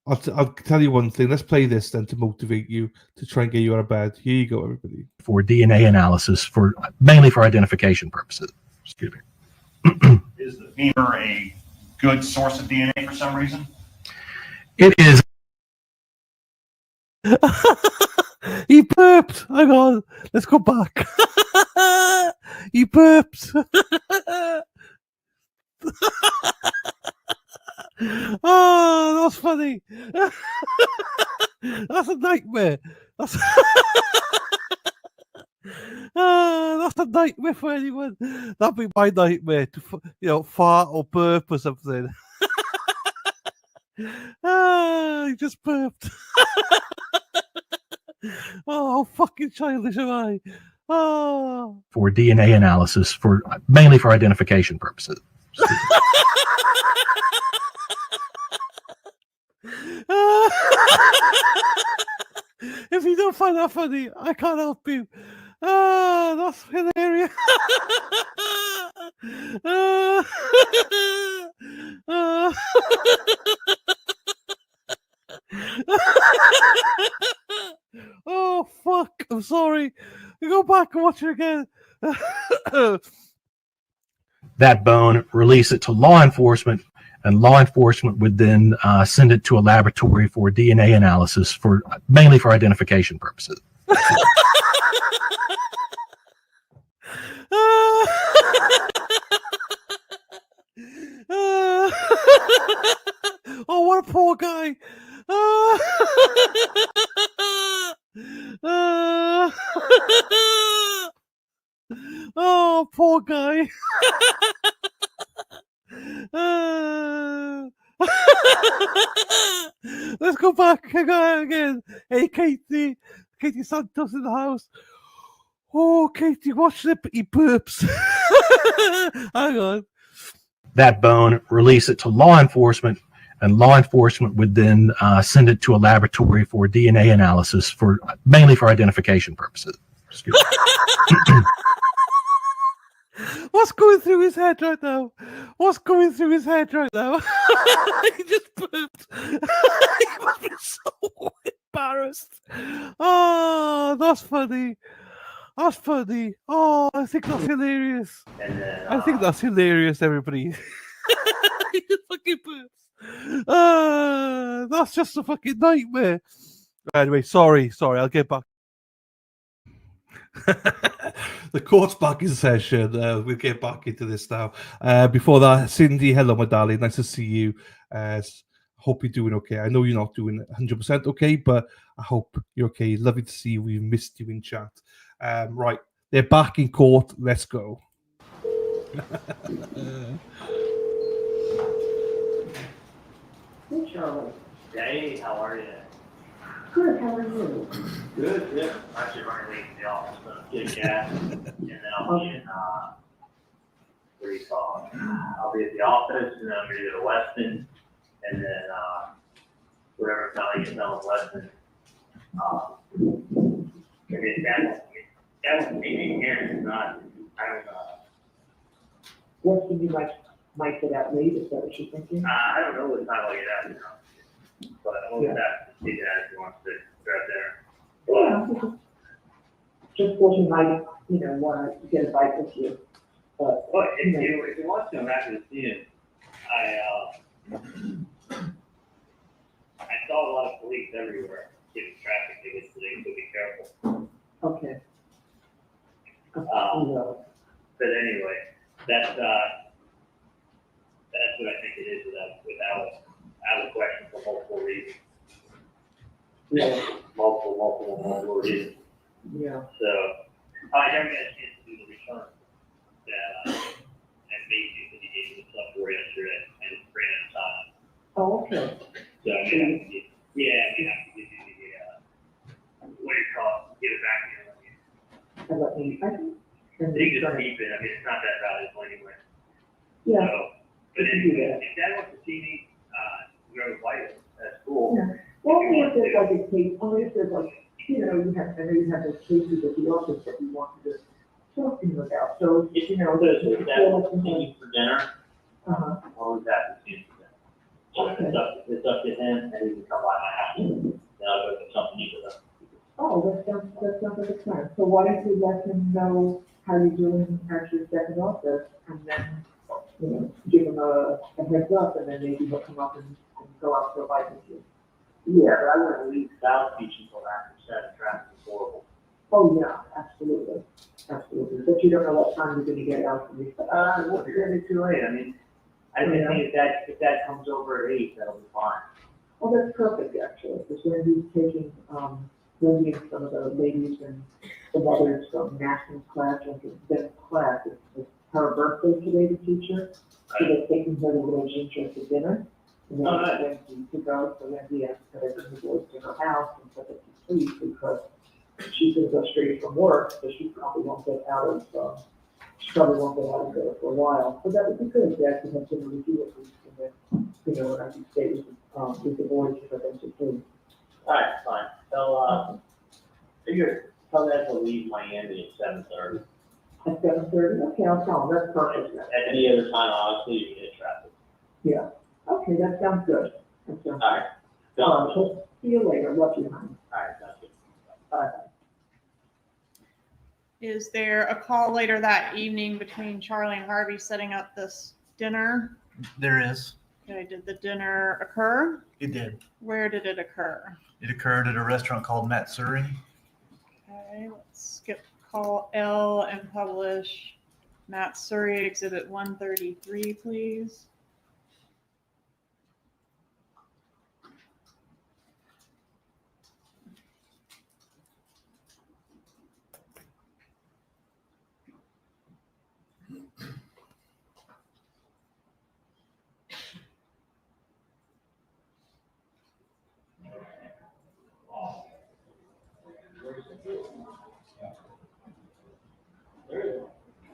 I'll tell you one thing. Let's play this then to motivate you to try and get you out of bed. Here you go, everybody. For DNA analysis, mainly for identification purposes. Excuse me. Is the femur a good source of DNA for some reason? It is. He burped. Hang on. Let's go back. He burped. Oh, that's funny. That's a nightmare. That's a nightmare for anyone. That'd be my nightmare to, fart or burp or something. He just burped. Oh, how fucking childish am I? Oh. For DNA analysis, mainly for identification purposes. If you don't find that funny, I can't help you. That's hilarious. Oh, fuck. I'm sorry. Go back and watch it again. That bone, release it to law enforcement, and law enforcement would then send it to a laboratory for DNA analysis, mainly for identification purposes. Oh, what a poor guy. Oh, poor guy. Let's go back again. Hey, Katie Santos in the house. Oh, Katie, watch it. He burps. Hang on. That bone, release it to law enforcement, and law enforcement would then send it to a laboratory for DNA analysis, mainly for identification purposes. Excuse me. What's going through his head right now? He just burped. He must be so embarrassed. Oh, that's funny. Oh, I think that's hilarious. Everybody. He just fucking burps. That's just a fucking nightmare. Anyway, sorry. I'll get back. The court's back in session. We'll get back into this now. Before that, Cindy, hello, my darling. Nice to see you. Hope you're doing okay. I know you're not doing 100% okay, but I hope you're okay. Lovely to see you. We've missed you in chat. Right, they're back in court. Let's go. Hey, Charlie. Hey, how are you? Good, how are you? Good, good. I'm actually running late to the office, so get gas, and then I'll be in, what do you call it? I'll be at the office, and then I'm gonna go to Weston, and then, whatever time I get done with Weston. Maybe that won't be me here, it's not, I don't know. Weston, you might get out late, is that what you're thinking? I don't know what time I'll get out, but I'll get back to see that if you want to grab there. Yeah, just wasn't like, want to get a bite with you. But, Well, if you want to, I'm happy to see it. I saw a lot of police everywhere giving traffic tickets today, so be careful. okay. But anyway, that's what I think it is without a question for multiple reasons. Yeah. Multiple reasons. Yeah. So, I never got a chance to do the return that basically gave me stuff for yesterday and it's ran out of time. Oh, okay. So I'm gonna have to give you what do you call it, give it back to you. And let me, I think. They just keep it, it's not that valuable anyway. Yeah. So, but anyway, if Dad wants to see me, go to White, that's cool. Yeah. Well, only if there's like a case, only if there's like, I know you have those cases at the office that you want to just talk to him about, so, If you know, there's that will continue for dinner, Uh-huh. I'm always happy to see you for dinner. So it's up to him, and he can come by my house. Then I'll go get something to eat with him. Oh, that sounds like a plan. So why don't you let him know how you're doing at your second office, and then, you know, give him a heads up, and then maybe he'll come up and go out for a bite with you. Yeah, but I wouldn't leave South Beach until after 7. Traffic is horrible. Oh, yeah, absolutely, absolutely. But you don't know what time you're gonna get out from your side. Well, it's gonna be too late. I mean, I think if that comes over at 8, that'll be fine. Oh, that's perfect, actually, because Wendy's taking, Wendy and some of the ladies and the mothers from national class, and the class, it's her birthday today, the teacher. So they're taking her to little ginger for dinner. And then Wendy to go, so Wendy asked her to bring the boys to her house and put them to sleep, because she's gonna go straight from work, so she probably won't get out of, there for a while. So that would be good, Jack, to have dinner with you at least, and then, you know, when I can stay with the boys for them to sleep. All right, fine. So, tell them to leave Miami at 7:30. At 7:30, okay, I'll tell them, that's perfect. At any other time, honestly, you can hit traffic. Yeah, okay, that sounds good. That sounds good. All right. So, see you later, love you, honey. All right, that's good. Bye. Is there a call later that evening between Charlie and Harvey setting up this dinner? There is. Okay, did the dinner occur? It did. Where did it occur? It occurred at a restaurant called Matsuri. Okay, let's skip call L and publish Matsuri Exhibit 133, please.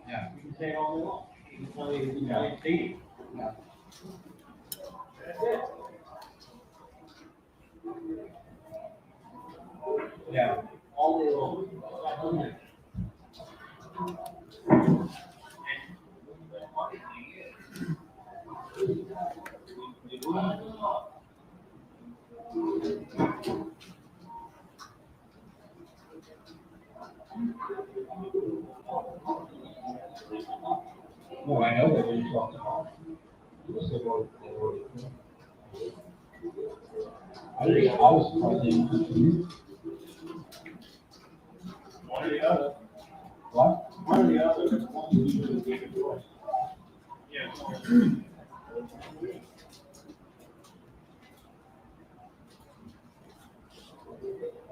Yeah, you can say it all day long. You can tell me, you know, Steve. Yeah. That's it. Yeah, all day long. No, I know that when you talk about. I was surprised. One or the other. What? One or the other. Yeah.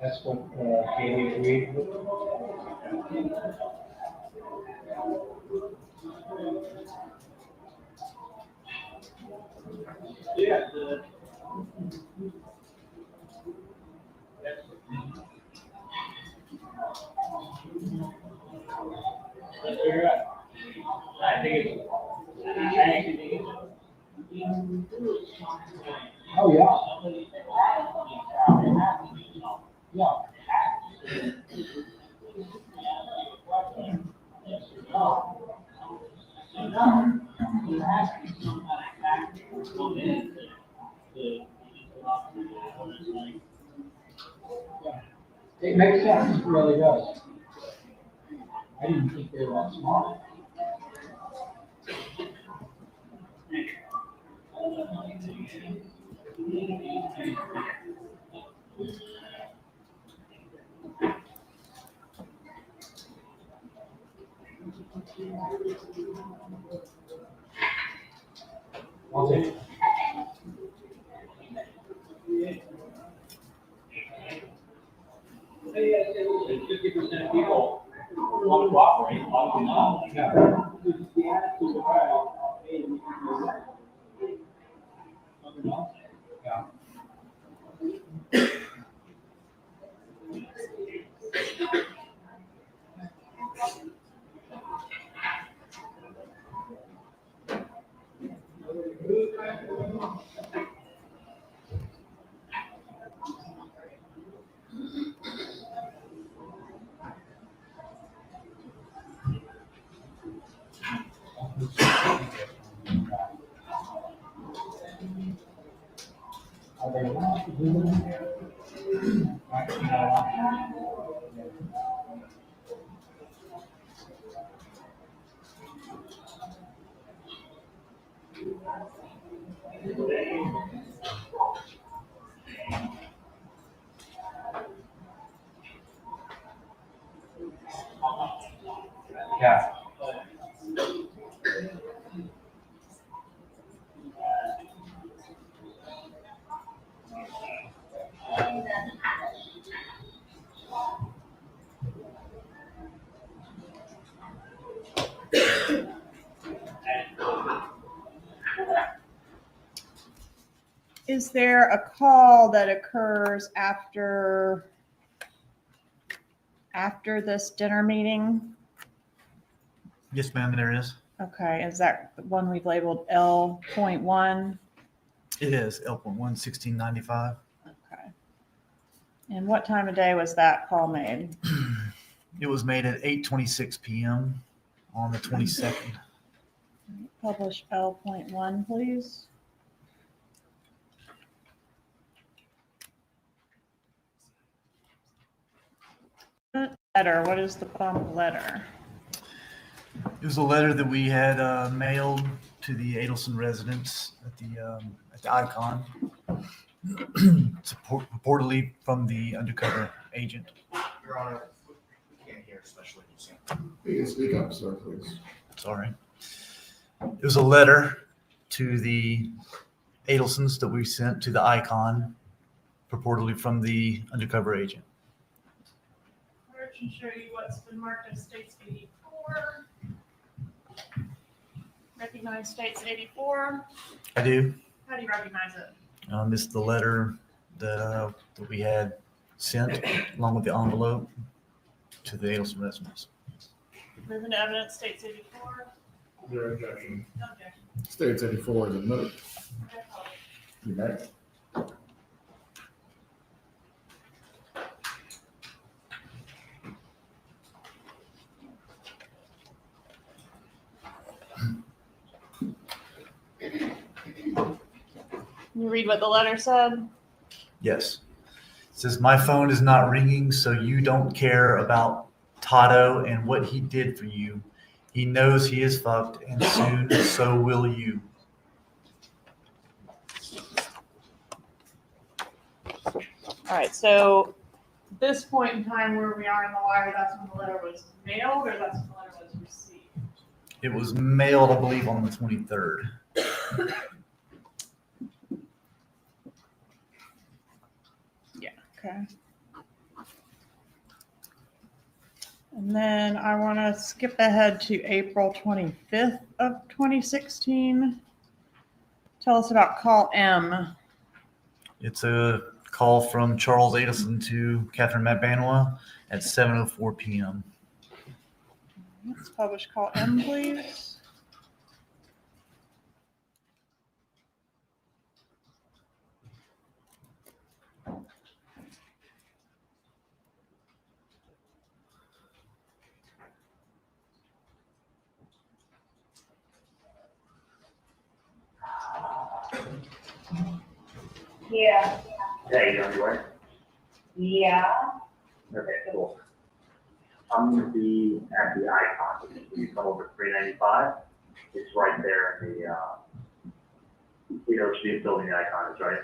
That's what, Katie agreed with. Yes. Let's figure it out. I think it's, I actually think it's. Oh, yeah. Yeah. It makes sense, it really does. I didn't think they were that smart. Okay. Hey, 50% of people want to cooperate, why would they not? Yeah. The attitude of crowd, hey, yeah. Yeah. Is there a call that occurs after this dinner meeting? Yes, ma'am, there is. Okay, is that the one we've labeled L.1? It is L.1, 1695. Okay. And what time of day was that call made? It was made at 8:26 p.m. on the 22nd. Publish L.1, please. Letter, what is the bump letter? It was a letter that we had mailed to the Adelson residents at the Icon, purportedly from the undercover agent. Your Honor, we can't hear, especially you. You can speak up, sir, please. Sorry. It was a letter to the Adelsons that we sent to the Icon, purportedly from the undercover agent. I can show you what's been marked as States 84. Recognize States 84. I do. How do you recognize it? This is the letter that we had sent along with the envelope to the Adelson residents. Moving to evidence, States 84. Your objection. No objection. States 84 is admitted. You may. Can you read what the letter said? Yes. It says, my phone is not ringing, so you don't care about Tato and what he did for you. He knows he is fucked, and soon so will you. All right, so this point in time where we are in the wire, that's when the letter was mailed, or that's when the letter was received? It was mailed, I believe, on the 23rd. Yeah, okay. And then I want to skip ahead to April 25th of 2016. Tell us about call M. It's a call from Charles Adelson to Catherine McBanoa at 7:04 p.m. Let's publish call M, please. Yeah, Hey, you on your way? yeah. Okay, cool. I'm gonna be at the Icon, when you come over 395. It's right there in the, you know, Street building the Icon is, right?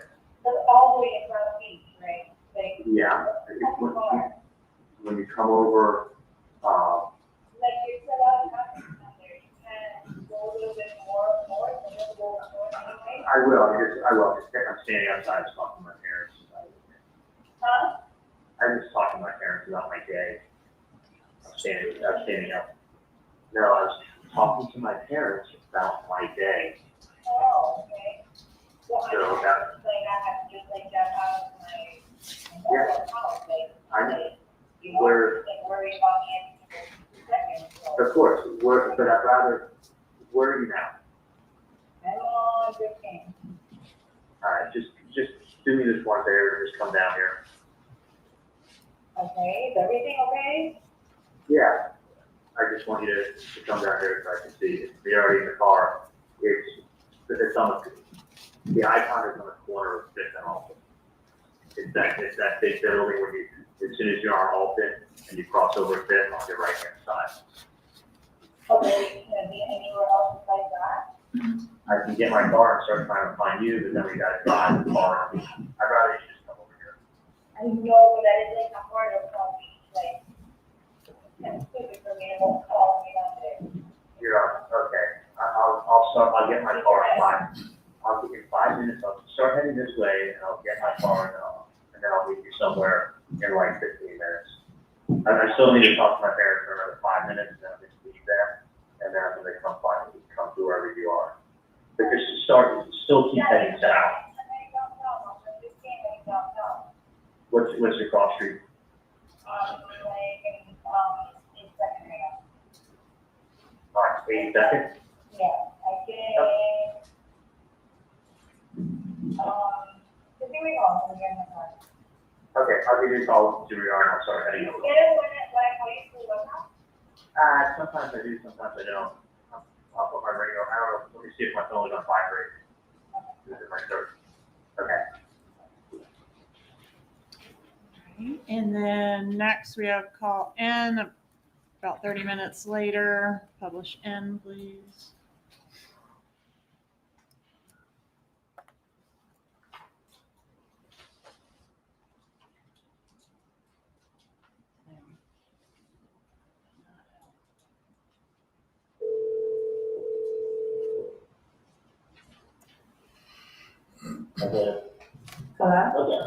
That's all the way in front of me, right? Like, Yeah. When you come over, like you said, I'm not there. You can go a little bit more north, and then go north anyway. I will, I'm standing outside talking to my parents. Huh? I'm just talking to my parents about my day. I'm standing up. No, I was talking to my parents about my day. Oh, okay. Well, I So just that- like I have to just like that out of my Yeah. house, like, I, you know, where, like worry about me every second. So of course, but I'd rather, where are you now? I'm on good thing. Alright, just do me this one favor, just come down here. Okay, is everything okay? Yeah, I just want you to come down here so I can see it. You're already in the car. It's on the Icon is on the corner of Fifth and Alton. It's that big building where you, as soon as you're on Alton and you cross over Fifth on your right-hand side. Okay, can it be anywhere else like that? I can get my car and start trying to find you, but then we gotta drive the car. I'd rather you just come over here. I know, but that is like a part of coffee, like, it's stupid for me to won't call me down there. You're on, okay. I'll get my car in 5. I'll give you 5 minutes. I'll start heading this way and I'll get my car and then I'll meet you somewhere in like 15 minutes. I still need to talk to my parents for another 5 minutes and then I'll just leave there. And then I'm gonna come find you, come to wherever you are. Because you still keep heading south. I don't know, I'm just saying I don't know. What's your cross street? In second right All right, 82nd? Yeah, I get, just give me a call, when you're in the car. Okay, I'll give you a call to your and I'll start heading You over. get it when I call you to work now? Sometimes I do, sometimes I don't. I'll put my radio, I don't know, let me see if my phone is on vibrate. Is it my third? Okay. And then next we have call N, about 30 minutes later. Publish N, please. Okay. Hello? Okay.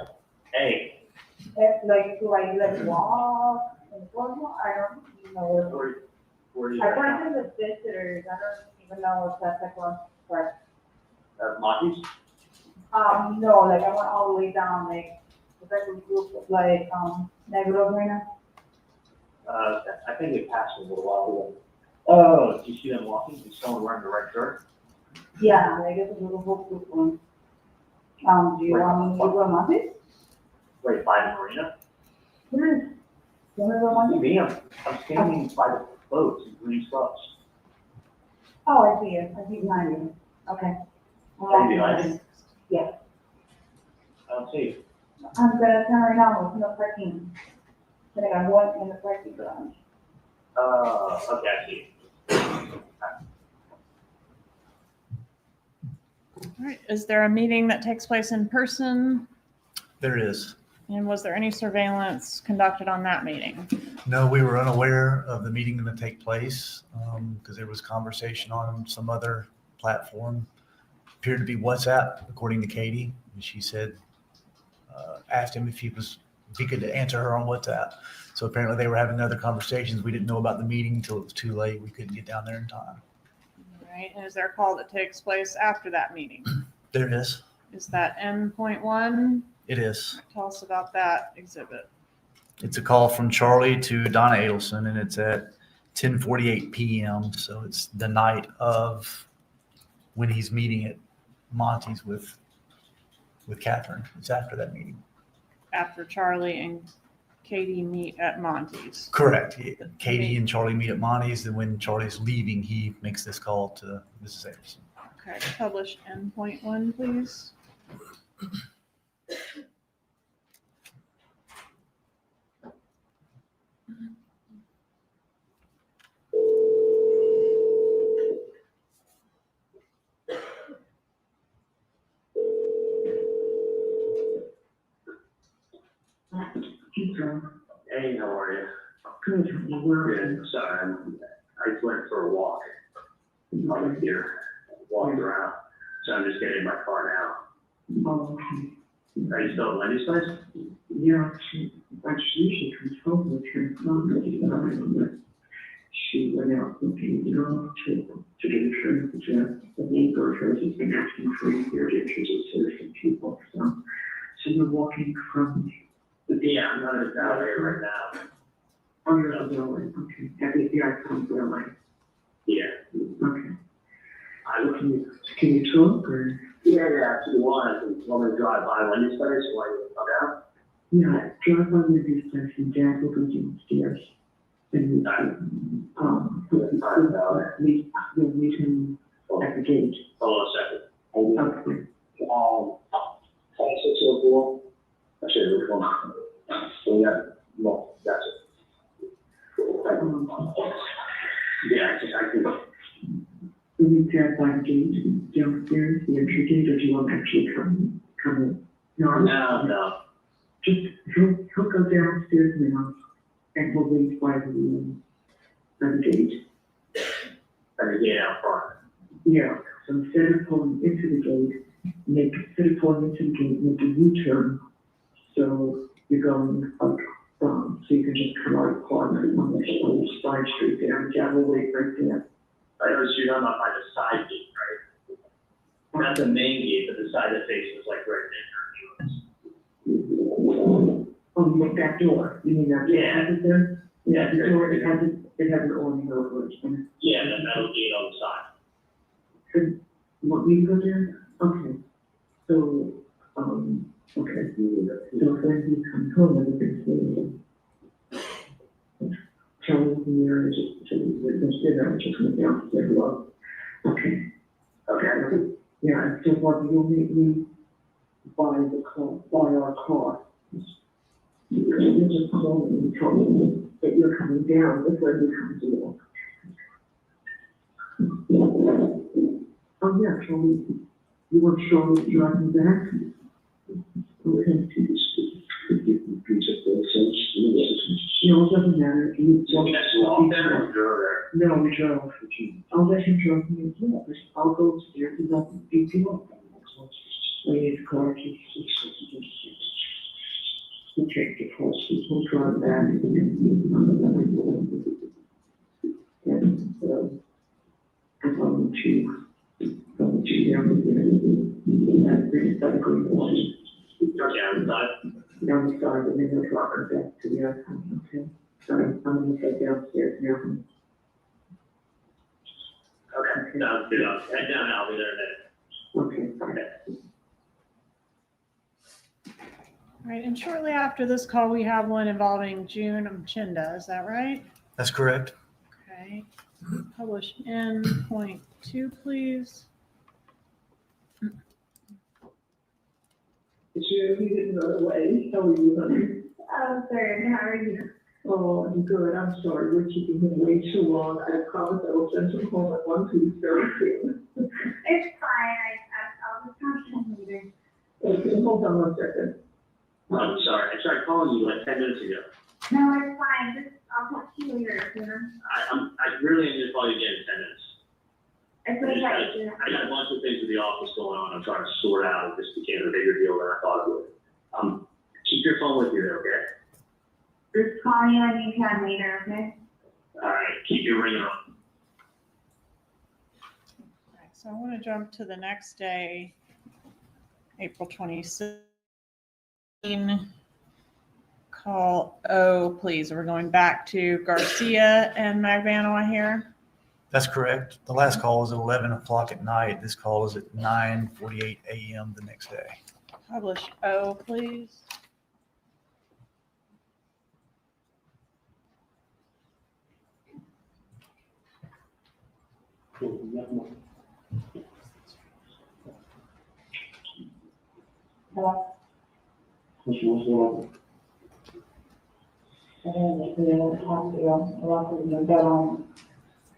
Hey. It's like, do I like walk and formal? I don't even know what. Where are you I right went to the visitors, I don't even know what that's like on, but, now? Monty's? no, like I went all the way down, like, it's like a group of like, Negro Arena. I think they passed a little while ago. Oh, did you see them walking? Is someone wearing the red shirt? Yeah, like it's a little group one. Do you want me to go to Monday? Right by the marina? Yes. You want to go Monday? Me, I'm standing by the boats in green slopes. Oh, I see it, I see behind you, okay. Are you behind me? Yeah. I don't see you. I'm gonna turn right now, there's no parking. But I got one in the parking garage. Okay, I see. All right, is there a meeting that takes place in person? There is. And was there any surveillance conducted on that meeting? No, we were unaware of the meeting going to take place because there was conversation on some other platform. Appeared to be WhatsApp, according to Katie. And she said, asked him if he could answer her on WhatsApp. So apparently they were having other conversations. We didn't know about the meeting until it was too late. We couldn't get down there in time. All right, and is there a call that takes place after that meeting? There is. Is that N.1? It is. Tell us about that exhibit. It's a call from Charlie to Donna Adelson, and it's at 10:48 p.m. So it's the night of when he's meeting at Monty's with Catherine. It's after that meeting. After Charlie and Katie meet at Monty's. Correct. Katie and Charlie meet at Monty's, and when Charlie's leaving, he makes this call to Mrs. Adelson. Okay, publish N.1, please. Hey, how are you? Good, honey, where are you? Good, sorry, I just went for a walk. I'm here, walking around, so I'm just getting in my car now. Oh, okay. Are you still at Wendy's place? Yeah, she usually comes home with her mom, but she went out looking, to get insurance, which the neighbor of hers has been asking for a year to introduce her to some people, so we're walking from. Yeah, I'm not in that area right now. Oh, you're at the building, okay, yeah, I come to the line, Yeah. okay. Can you talk, or? Yeah, if you want me to drive by Wendy's place, while you come down? Yeah, drive by Wendy's place and Dad will go downstairs. And, we'll meet him at the gate. Hold on a second. Okay. 2604. I should will you pass by the gate downstairs, the entry gate, or do you want to actually come in? No. Just, he'll go downstairs now, and we'll wait by the gate. Or the gate out front. Yeah, so instead of pulling into the gate, make a U-turn. So you're going up, so you can just come out of the corner on the side street there, and Jack will wait right there. I know, so you're not by the side gate, right? Not the main gate, but the side that faces like right there. Oh, you mean that door? You mean that? Yeah. Is it there? Yeah, the Yeah, door, yeah. it has an awning over it. Yeah, that metal gate on the side. You want me to go there? Okay. So, okay. So when he comes home, everything's Charlie here, there's dinner, just went downstairs, well, okay. Okay. Yeah, and so what, you'll meet me by our car. You just call me and tell me that you're coming down, that's when you come to. Oh, yeah, Charlie, you want Charlie to drive me back? Okay. No, it doesn't matter. You walk there or drove there? No, we drove. I'll let him drive me as well, but I'll go upstairs and I'll beat you up. We need the car keys. We'll take the horse, we'll drive back. And, I'm going to down the green one. Down the side, and then we'll drop her back to the other side, okay? So I'm gonna head downstairs now. Okay, sounds good. Head down, I'll be there in a minute. Okay. All right, and shortly after this call, we have one involving June Mchinda, is that right? That's correct. Okay, publish in point 2, please. Sure, we didn't know the way. How are you, honey? Oh, good, how are you? Oh, I'm good. I'm sorry. We're keeping him way too long. I promise I will send him home at 1 2 very soon. It's fine, I'll just talk to him later. Okay, hold on 1 second. I'm sorry, I tried calling you like 10 minutes ago. No, it's fine, I'll talk to you later, you know? I really need to call you again in 10 minutes. It's okay. I got a bunch of things with the office going on, I'm trying to sort out, this became a bigger deal than I thought it would. Keep your phone with you there, okay? Just call you anytime later, okay? All right, keep your ringer on. All right, so I want to jump to the next day, April 26th. Call O, please. We're going back to Garcia and Magbanua here. That's correct. The last call was at 11 o'clock at night. This call is at 9:48 a.m. the next day. Publish O, please. Hello? What's going on?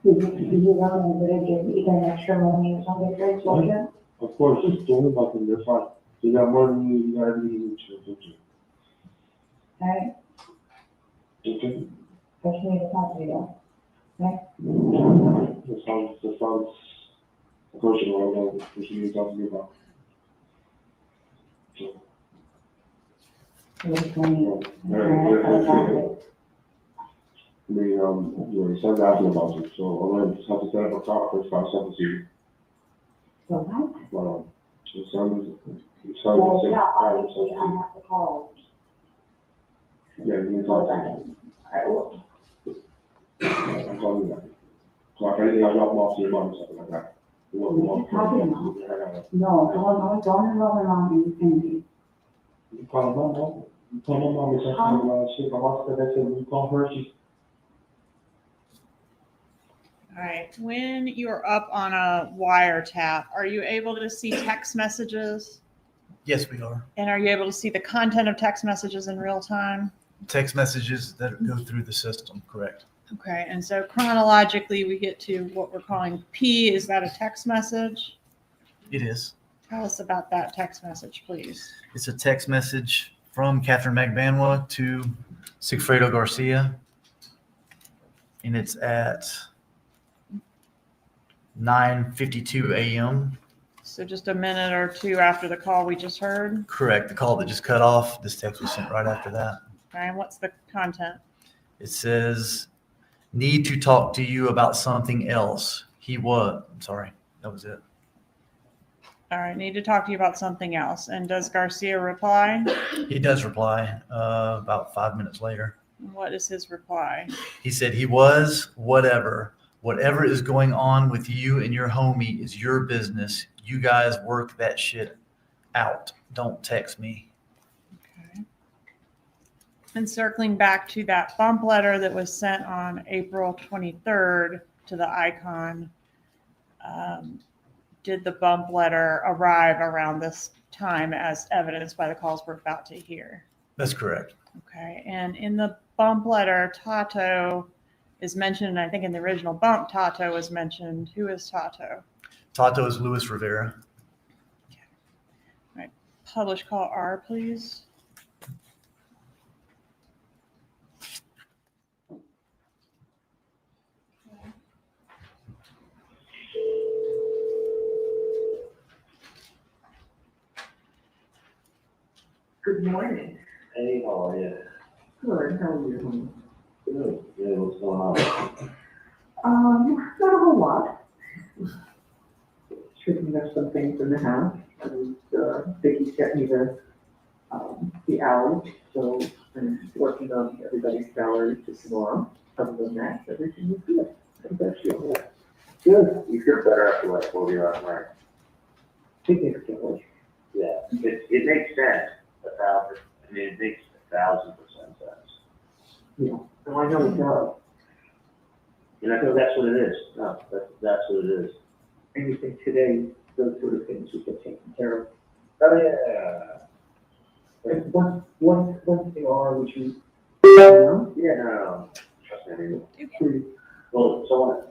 Did you want me to give either an extra money or something for his children? Of course, just don't worry about them, they're fine. You got more than you got everything you need to. Alright, Okay? push me to talk to you though. Okay? That sounds approachable, I know, what you need to talk to me about. So, Which one? alright. I mean, your son's asking about you, so I'm gonna just have to set up a call for 5 seconds here. So what? But, your son Well, is yeah, obviously I have to call. yeah, you can talk to him. Alright, well, I'm calling you back. So if anything, I'll drop them off to your mom or something like that. what are you talking about? No, don't involve my mom in anything. You call my mom, you call my mom, it's like, shit, my mom said that, you call her, she's. All right, when you're up on a wiretap, are you able to see text messages? Yes, we are. And are you able to see the content of text messages in real time? Text messages that go through the system, correct? Okay, and so chronologically, we get to what we're calling P. Is that a text message? It is. Tell us about that text message, please. It's a text message from Catherine Magbanwa to Sigfredo Garcia. And it's at 9:52 a.m. So just a minute or two after the call we just heard. Correct. The call that just cut off. This text was sent right after that. Okay, and what's the content? It says, need to talk to you about something else. I'm sorry. That was it. All right, need to talk to you about something else. And does Garcia reply? He does reply about 5 minutes later. What is his reply? He said he was whatever. Whatever is going on with you and your homie is your business. You guys work that shit out. Don't text me. Okay. And circling back to that bump letter that was sent on April 23rd to the Icon, did the bump letter arrive around this time as evidenced by the calls we're about to hear? That's correct. Okay, and in the bump letter, Tato is mentioned, and I think in the original bump, Tato was mentioned. Who is Tato? Tato is Luis Rivera. All right, publish call R, please. Good morning. Hey, how are you? Good, how are you? Good. Good, what's going on? Not a whole lot. Tricking up some things in the house, and, Vicky's got me the hours, so I'm working on everybody's salaries for tomorrow. Other than that, everything is good. How about you? Good. You feel better after like 40 hours, right? Significantly. Yeah, it makes sense. It makes 1,000% sense. Yeah, and I know it does. And I think that's what it is. No, that's what it is. And you think today, those sort of things would get taken care of. Oh, yeah. And once they are, would you know? Yeah, no. Trust me, I mean, Please. well, if someone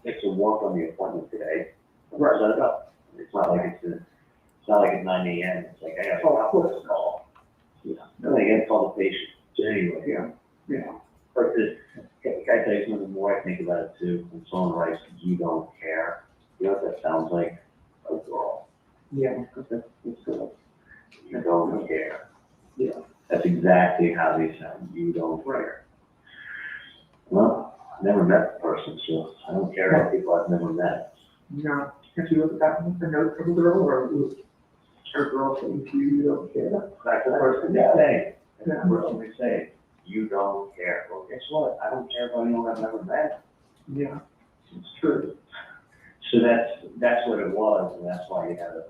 makes a walk on the appointment today, right, let it up. It's not like it's not like it's 9 a.m. It's like, I got to call this call. Yeah. No, they got to call the patient. Anyway, yeah. Yeah. But can I tell you something more? I think about it too. When someone writes, you don't care, you know what that sounds like? A girl. Yeah, that's good. You don't care. Yeah. That's exactly how they sound. You don't care. Well, I've never met the person, so I don't care about people I've never met. No. Have you ever gotten a note from a girl or a girl saying to you, you don't care? That's the first thing they say. That's the first thing they say. You don't care. Well, guess what? I don't care about anyone I've never met. Yeah, it's true. So that's what it was, and that's why you had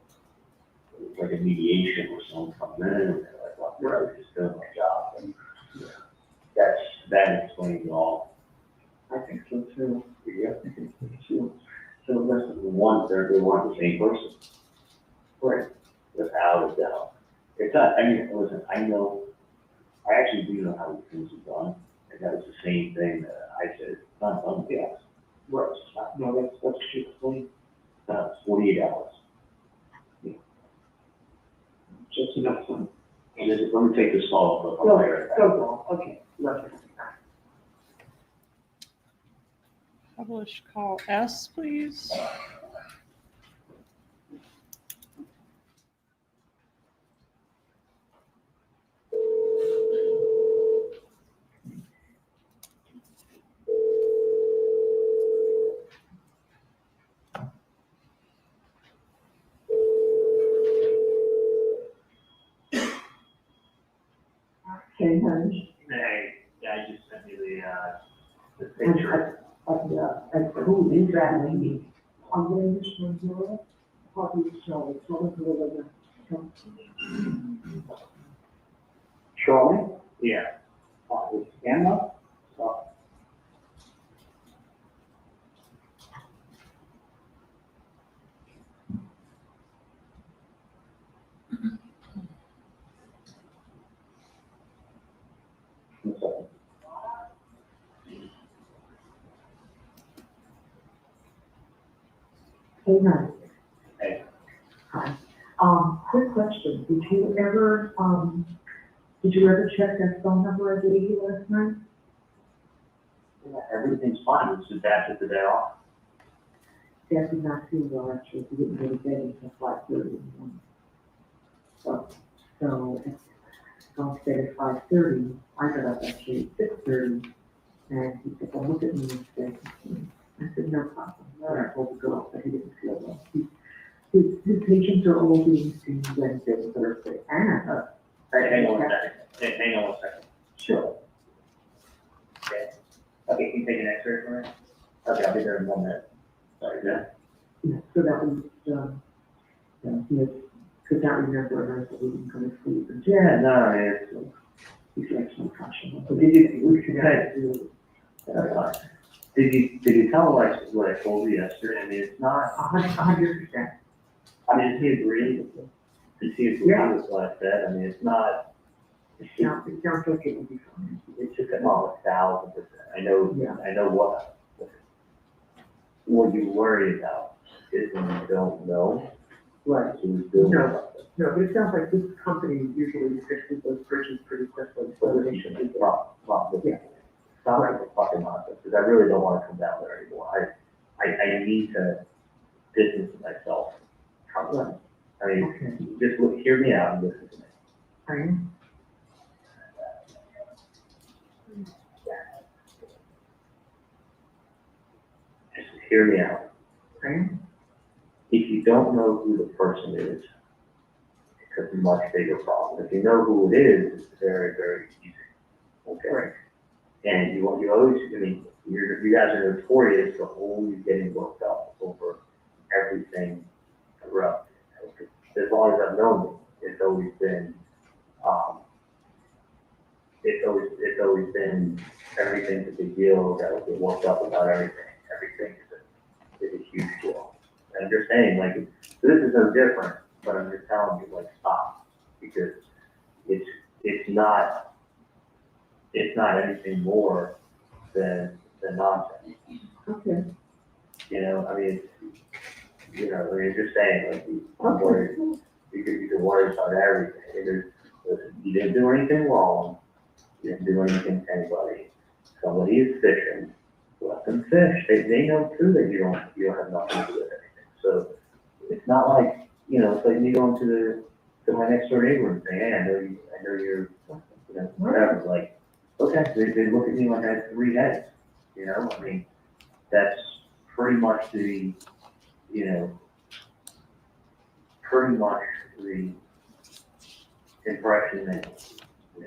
like a mediation where someone comes in and they're like, well, I'm just doing my job. And that explains it all. I think so too. Yeah. I think so too. So the rest of them they want the same person. Right. Without a doubt. It's not, I mean, listen, I actually do know how these things are done. And that was the same thing that I said, it's not done fast. Right. No, that's what you explained. It's 48 hours. Yeah. Just enough time. And let me take this call. Go, okay. Love it. Publish call S, please. Hey, honey. Hey, I just sent you the picture. And who is that lady? I'm going to show you. Probably show. It's one of the Charlie? Yeah. It's Emma? Hey, nice. Hey. Hi. Quick question. Did you ever check that phone number I gave you last night? Yeah, everything's fine, it's just after the day off. Dad did not feel well, actually. He didn't go to bed until 5:30 in the morning. So instead at 5:30, I got up actually at 6:30, and he said, well, look at me instead. I said, no problem. And I told the girl that he didn't feel well. His patients are all being seen Wednesday and Thursday, and, Hang on a second, hang on a second. sure. Okay, can you take an X-ray for me? Okay, I'll be there in 1 minute. Sorry, yeah? Yeah, so that was, he could not remember, and I said, we didn't go to sleep. And Yeah, no, it's, he's actually functional. but did you, that's fine. Did you tell her like what I told you yesterday? I mean, it's not, 100%. I mean, does he agree? Does he agree with what I said? I mean, it's not, It sounds like it would be fine. it's just a 1,000%. I know what you worry about is when you don't know. Right. Who's doing No. something. No, but it sounds like this company usually fixes those bridges pretty quickly, so But they it should should be be wrong. Yeah. Sounds like a fucking nonsense, because I really don't want to come down there anymore. I need to distance myself from it. I mean, Okay. just hear me out and listen to me. I am. Just hear me out. I am. If you don't know who the person is, it's a much bigger problem. If you know who it is, it's very, very easy. Okay? Right. And you always, I mean, you guys are notorious for always getting worked up over everything corrupt. As long as I've known you, it's always been, it's always been, everything's a big deal, that we get worked up about everything. Everything is a huge deal. And I'm just saying, like, this is no different, but I'm just telling you, like, stop. Because it's not anything more than nonsense. Okay. You know, I mean, just saying, like, I'm worried, you could worry about everything. Listen, you didn't do anything wrong. You didn't do anything to anybody. Somebody is fishing. Let them fish. They know too that you don't have nothing to do with anything. So it's not like, it's like me going to my next door neighbor and saying, hey, I know you're, whatever. Like, okay, they look at me like I had 3 heads. I mean, that's pretty much the impression and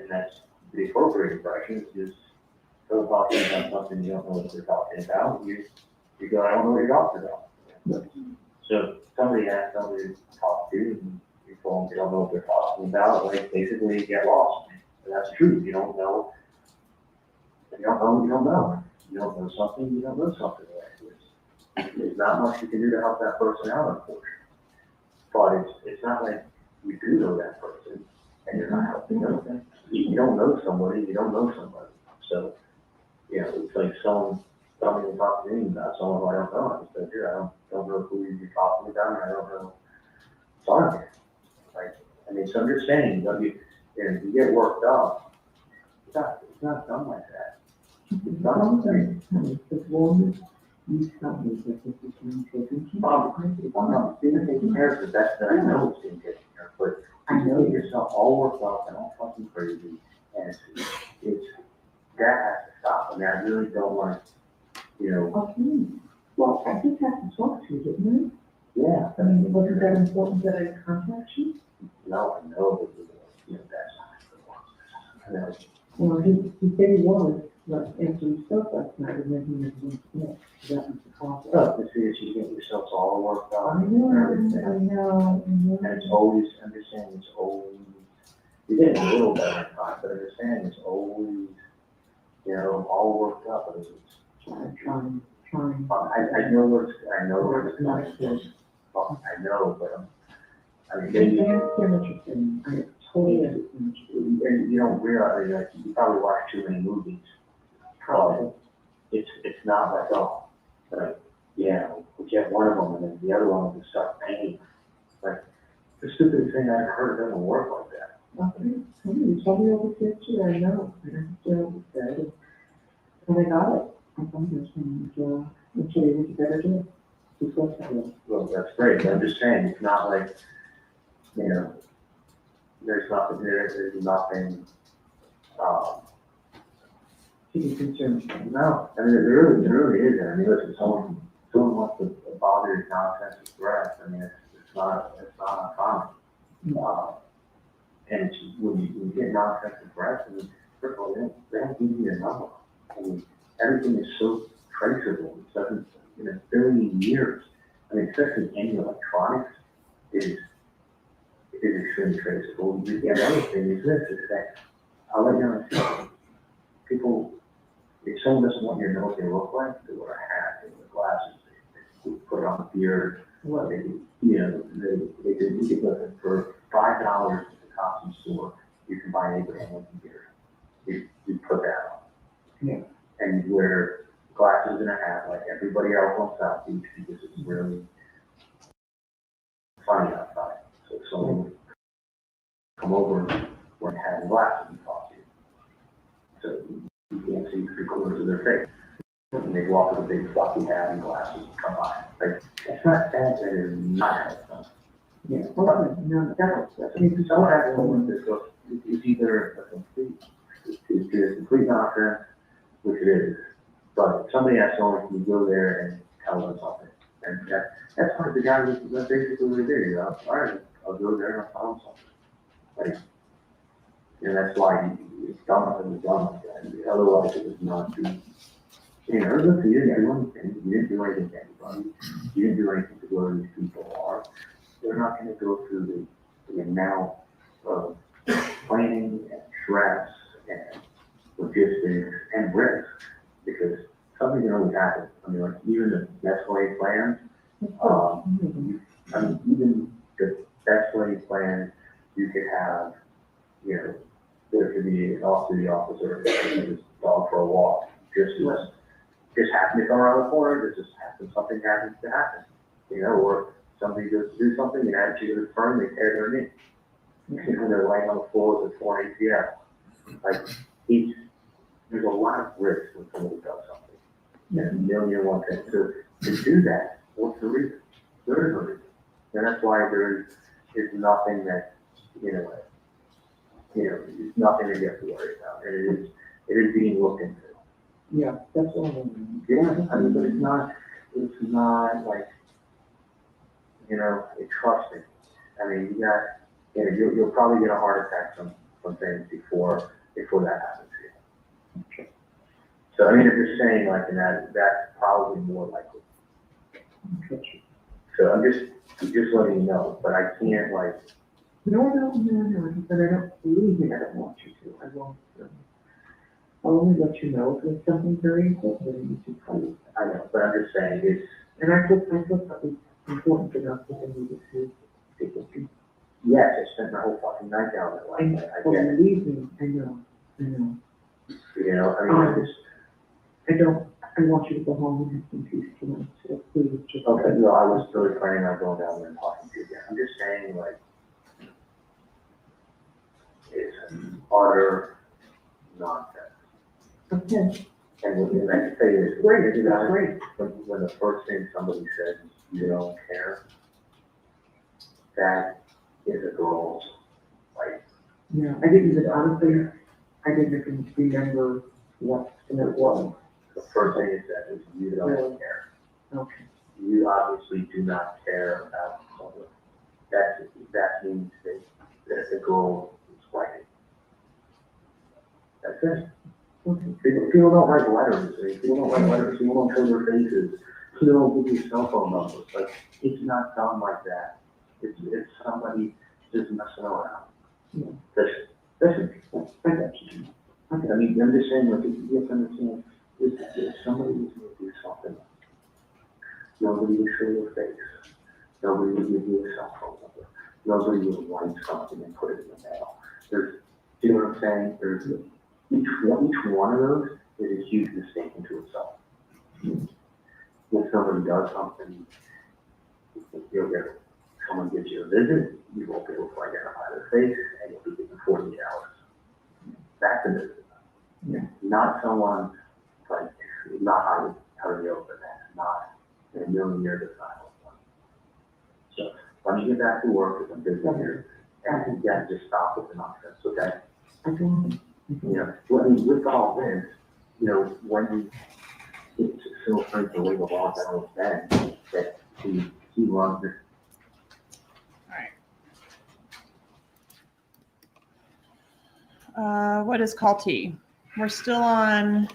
that's the appropriate impression is just go talking about something you don't know what they're talking about. You go, I don't know what you're talking about. So somebody has somebody to talk to, and you told them you don't know what they're talking about. Like, basically, you get lost. And that's true. You don't know. You don't know. You don't know. You don't know something. You don't know something. There's not much you can do to help that person out, unfortunately. But it's not like you do know that person, and you're not helping them. You don't know somebody. You don't know somebody. So, it's like someone coming and talking to me about someone who I don't know. I just said, here, I don't know who you're talking about, and I don't know. Sorry. Like, I mean, so I'm just saying, if you get worked up, it's not done like that. It's not done like that. As long as you tell me that this is being taken care of. If I'm not being taken care of, that's that I know it's being taken care of, but I know yourself all worked up and all fucking crazy, and it's that has to stop. I mean, I really don't want to, Okay. Well, I just have to talk to you, didn't I? Yeah. I mean, wasn't that important that I contact you? No, I know that, that's not the Well, he said he was, but after he spoke last night, and then he was going to bed. That was the cause. Oh, to see that you get yourself all worked up. I know. And it's always, I'm just saying, it's always, you get a little better time, but I'm just saying, it's always, all worked up. And it's Trying. I know where it's coming from. I know, but I mean, maybe. I understand what you're saying. I totally understand what you're saying. And you don't realize, like, you probably watch too many movies. Probably. It's not like, oh, like, we get one of them and then the other one will just start paying. Like, the stupidest thing I've heard, it doesn't work like that. Somebody told me over here too, I know, and I still said, and I got it. I'm from this and, actually, it was a better deal. It's what I was. Well, that's great, but I'm just saying, it's not like, you know, there's nothing, To be concerned. no, I mean, there really isn't. I mean, listen, someone wants to bother his nonsense with breath, I mean, it's not uncommon. And it's, when you get nonsense with breath, I mean, first of all, they don't give you a number. I mean, everything is so traceable, it doesn't, in a billion years. I mean, especially in electronics, it is extremely traceable. And the other thing is this, is that, I'll let you know, people, if someone doesn't want you to know what they look like, they wear a hat, they wear glasses, they put on a beard, well, they could look for $5 at the costume store, you can buy Abraham Lincoln beard. You put that on. Yeah. And you wear glasses and a hat like everybody else on South Beach because it's really funny outside. So if someone would come over wearing a hat and glasses and talk to you. So you can't see 3/4 of their face. And they walk with a big fluffy hat and glasses and come by. Like, it's not bad, that is not how it's done. Yeah, well, no, that's, I mean, someone has a moment that goes, it's either a complete nonsense, which it is, but somebody has someone who go there and tell them something. And that's what the guy was basically what he did, you know, all right, I'll go there and I'll tell him something. Like, and that's why it's done like that. Otherwise it would not be, you know, listen, you didn't do anything, you didn't do anything to anybody, you didn't do anything to where these people are. They're not gonna go through the amount of planning and stress and logistics and risk, because something can always happen. I mean, like, even the best laid plans, even the best laid plans, you could have, you know, there could be an off-duty officer, just dog for a walk, just happen to come around the corner, just happen, something happens to happen, you know, or somebody goes to do something, and adds you to the firm, they tear their knee. You know, they're laying on the floor with a torn ACL. Like, there's a lot of risk when somebody does something. There's a million and one things. So to do that, what's the reason? There is no reason. And that's why there is nothing that, it's nothing that you have to worry about. And it is being looked into. yeah, that's all I mean. Yeah, I mean, but it's not like, trust me. I mean, you'll probably get a heart attack from things before that happens to you. So I mean, if you're saying like that's probably more likely. So I'm just letting you know, but I can't like. No, but I don't believe me, I don't want you to, I won't. I'll only let you know if it's something very important that I need to tell you. I know, but I'm just saying it's. And I thought that was important enough that I needed to take it to. Yes, I spent my whole fucking night down there last night. I get it. Believe me, I know. I mean, I want you to go home and have some peace tonight, so please just. Okay, no, I was really planning on going down there and talking to you again. I'm just saying, like, it's utter nonsense. Okay. And what I can say is, when the first thing somebody says is, you don't care, that is a girl's, like. Yeah, I didn't even, honestly, I didn't even remember what it was. The first thing it said is, you don't care. Okay. You obviously do not care about the public. That means that the girl is white. That's it. Okay. People don't write letters. People don't show their faces. People don't give you cell phone numbers. Like, it's not done like that. It's somebody just messing around. Yeah. Listen, I got you. I mean, I'm just saying, like, you have to understand, if somebody was going to do something, nobody would show your face. Nobody would give you a cell phone number. Nobody would write something and put it in the mail. You know what I'm saying? There's each one of those is a huge mistake into itself. if somebody does something, you'll get, someone gives you a visit, you won't be able to identify their face, and you'll be given 48 hours. That's a visit. Yeah. Not someone, like, not how to deal with it, that's not in a million years of time. So, let me get back to work, because I'm busy here, and again, just stop with the nonsense, okay? Okay. You know, with all this, you know, when it's so afraid to leave the law down with Ben, that he runs this. What is call T? We're still on,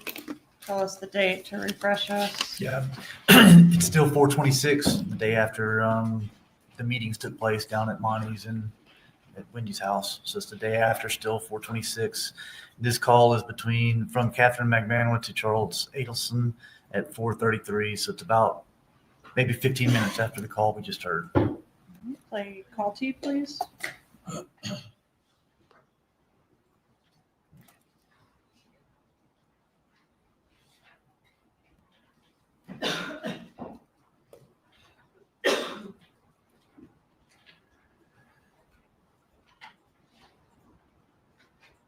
tell us the date to refresh us. Yeah, it's still 4/26, the day after the meetings took place down at Monty's and at Wendy's house. So it's the day after, still 4/26. This call is from Catherine McManus to Charles Adelson at 4:33. So it's about maybe 15 minutes after the call we just heard. Play call T, please.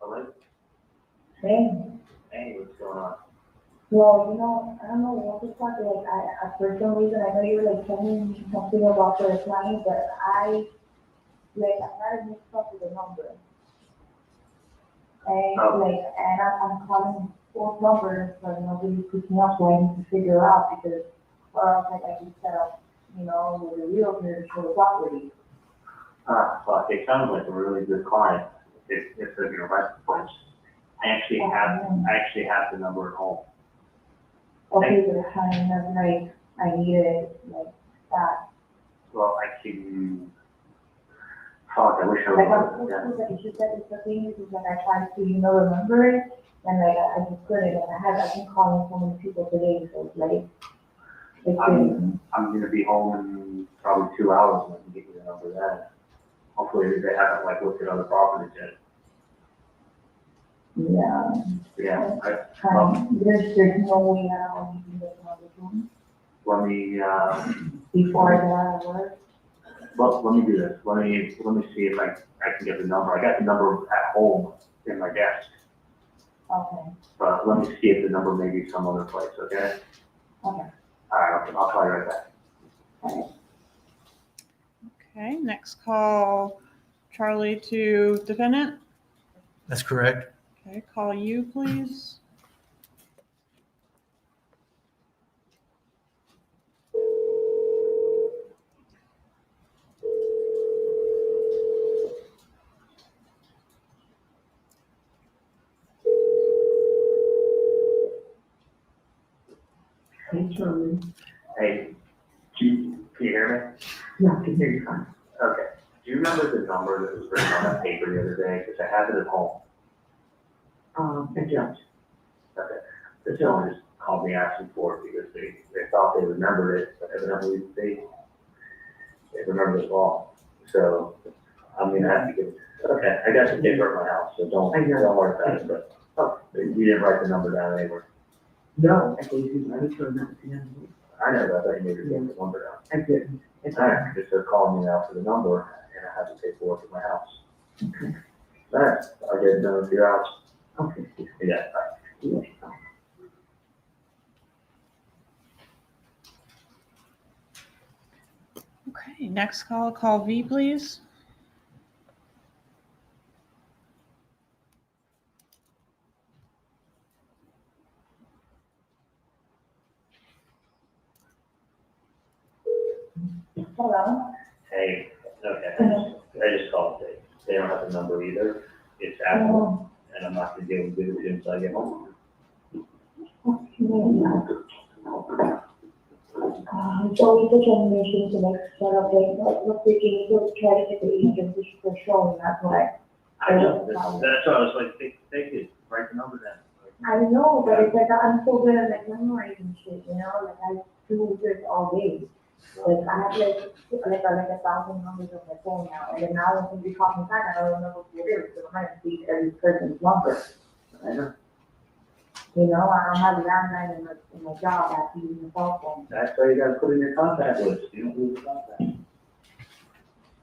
Hello? Hey, Hey, what's going on? well, you know, I don't know what to talk, like, for some reason, I know you were like telling me something about the client, but I got a mixed up with the number. And I'm calling both numbers, but nobody's picking up, so I need to figure out because, well, I can set up, you know, with a realtor to show the property. Well, it sounds like a really good client, if they're gonna rent the place. I actually have the number at home. Okay, but kind of like, I need it like that. Well, I can, fuck, I wish I Like, was. it's just that it's the thing is like I tried to, you know, remember it, and like I just couldn't, and I've been calling so many people today, so it's like, I'm gonna be home in probably 2 hours, and I can get you the number then. Hopefully they haven't like looked at other properties yet. yeah. Yeah, There's no way out you can get another one let me, before I get out of work. well, let me do this. Let me see if I can get the number. I got the number at home in my desk. Okay. But let me see if the number may be some other place, okay? Okay. All right, I'll call you right back. Okay. Okay, next call, Charlie to defendant. That's correct. Okay, call you, please. Hey, Charlie. Hey, can you hear me? Yeah, I can hear you fine. Okay. Do you remember the number that was written on that paper the other day? Because I have it at home. I don't. Okay. The gentleman just called me asking for it because they thought they remembered it, but evidently they remembered it wrong. So I'm gonna have to get, okay, I got the paper at my house, so don't worry about it, but, you didn't write the number down anywhere. No, I gave you my return at the end. I know that, I need to get the number down. I didn't. It's All right, just they're calling me now for the number, and I have the paperwork at my house. okay. All right, I'll get it done in a few hours. Okay. Yeah, bye. Yeah. Okay, next call V, please. Hello? Hey, okay, I just called today. They don't have the number either. It's Apple, and I'm not gonna be able to do it until I get home. So we took information to next set up, like, we're thinking, we'll try to get the agent, which for showing, that's why. I know, that's what I was like, take it, write the number down. I know, but it's like, I'm so good at like memorizing shit, you know, like I do this all day. Like I have like 1,000 numbers on my phone now, and then now when somebody calls me back, I don't remember who it is, so I'm gonna see every person's number. I know. You know, I don't have landline in my job, I have to use my cell phone. That's why you gotta put in your contact list, you don't lose the contact.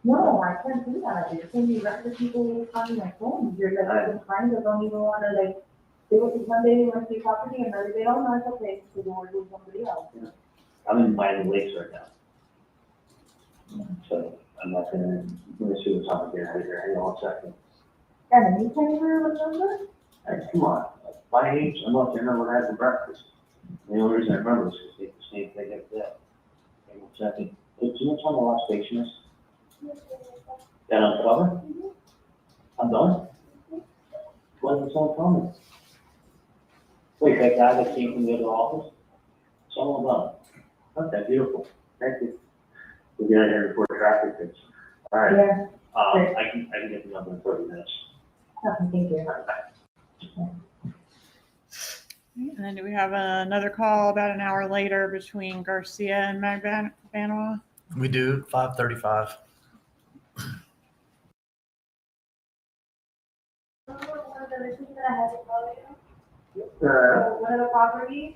No, I can't do that, I just can't be regular people calling my phone, you're like, some clients that don't even wanna like, they were, one day they want to see property, another day, oh, no, it's okay, because they want to do somebody else. I'm in Miami Lakes right now. So I'm not gonna, let me see what's on here, hang on 1 second. And then you can't even remember? Hey, come on, my age, I'm up there, remember when I had for breakfast. The only reason I remember was because they the same thing every day. Hang on 1 second. Hey, do you know what time the last station is? That on cover? I'm done? Why is it so common? Wait, that guy that came from the other office? Someone done. Okay, beautiful. Thank you. We'll get out here before traffic hits. All right. Yeah. I can get the number in 30 minutes. Okay, thank you. And then do we have another call about an hour later between Garcia and Magbanua? We do 5:35. One of the listings that I had to call you, Yeah. one of the properties,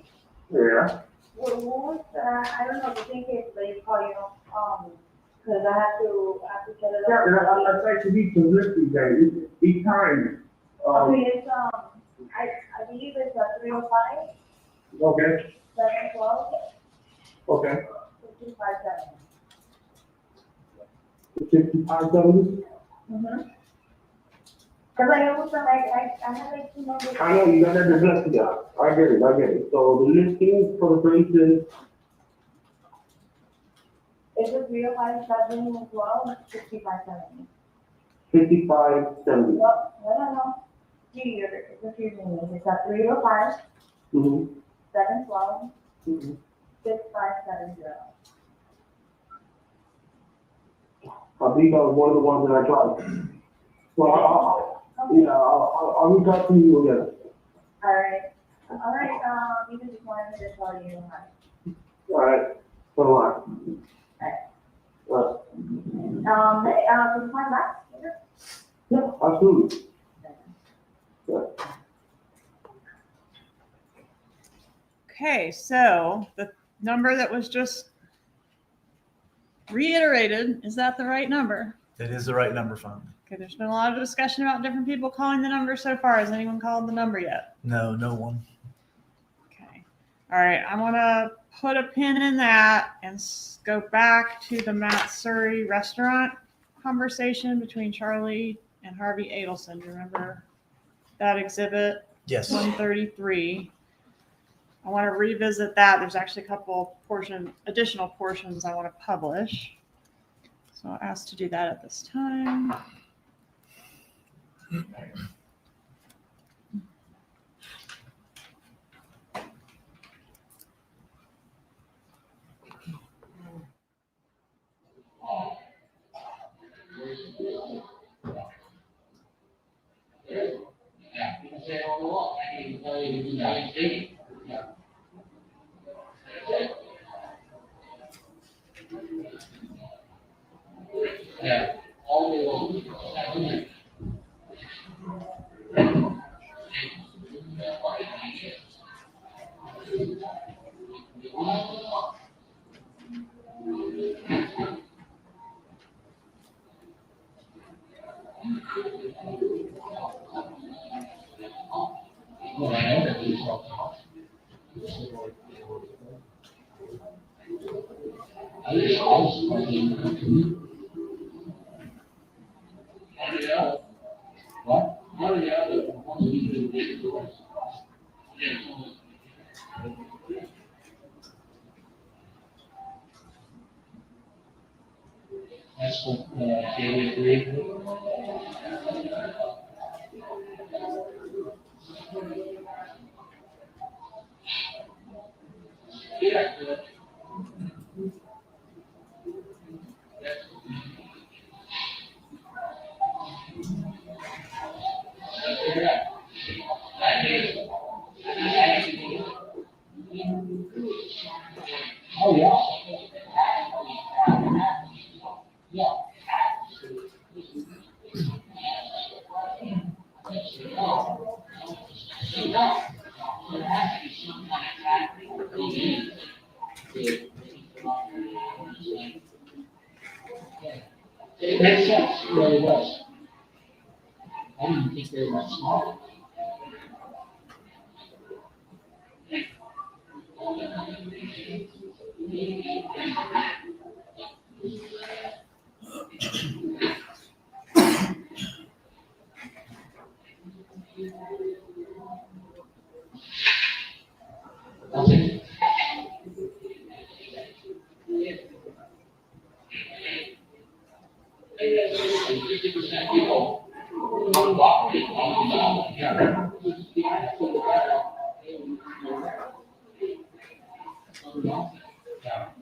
Yeah. what was, I don't know, the thing is, they call you, cause I have to set it Yeah, up. and I try to be consistent, guys, be kind. Okay, it's, I believe it's a 305, Okay, 712, okay. 5257. 6570? Mm-hmm. Cause I always, I have like 2 numbers. I know, you gotta neglect that. I get it. So the listing for the place is, It's a 305, 712, 5570. 5570. No. It's a few names. It's a 305, Mm-hmm. 712, Mm-hmm. 6570. I think that was one of the ones that I tried. Well, I'll reach out to you again. All right, even just wanted to tell you. All right, so on. Can you find that? Yeah, absolutely. Yeah. Okay, so the number that was just reiterated, is that the right number? It is the right number, finally. Okay, there's been a lot of discussion about different people calling the number so far. Has anyone called the number yet? No, no one. Okay. All right, I want to put a pin in that and go back to the Matt Surrey restaurant conversation between Charlie and Harvey Adelson. Do you remember that exhibit? Yes. 133. I want to revisit that. There's actually a couple additional portions I want to publish. So I'll ask to do that at this time. It makes sense, it really does. I didn't think they were that smart. Okay. Yeah.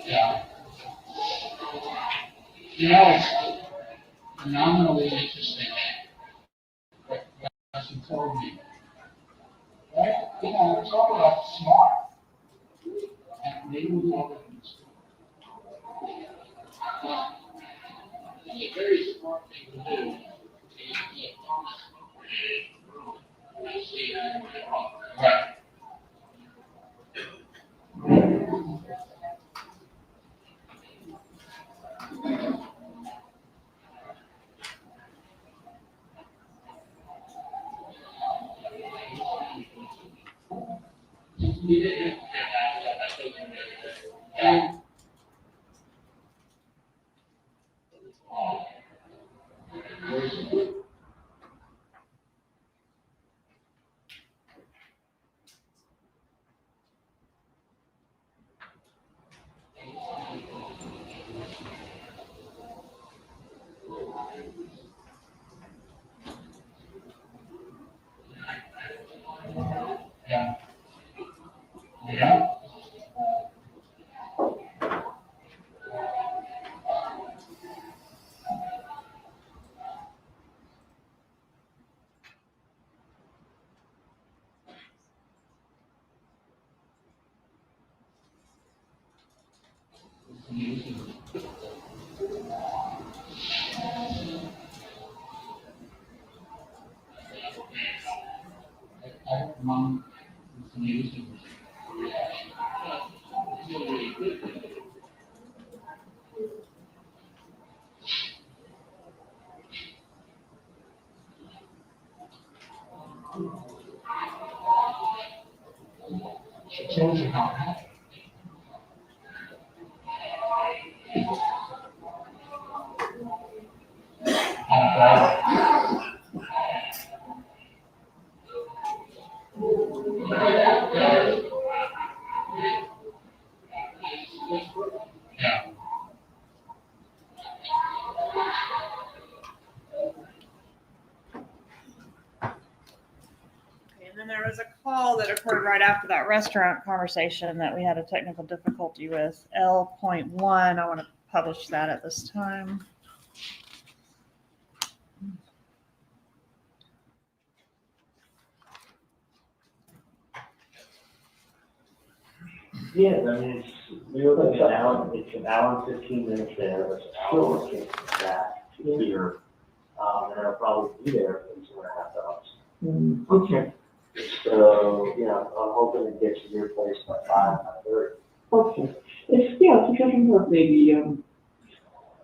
Yeah. You know, it's phenomenally interesting what Dustin told me. Right? You know, it's all about smart. And maybe we all live in school. It's a very smart thing to do. Right. Yeah. Yeah. Mom is amazing. She tells you how happy. Yeah. And then there was a call that occurred right after that restaurant conversation that we had a technical difficulty with. L.1, I want to publish that at this time. Yeah, I mean, we were looking at it's an hour and 15 minutes there, it's an hour and 15 back to here. And I'll probably be there for 2.5 hours. Okay. So I'm hoping to get to your place by 5:30. Okay. It's, it's getting work maybe,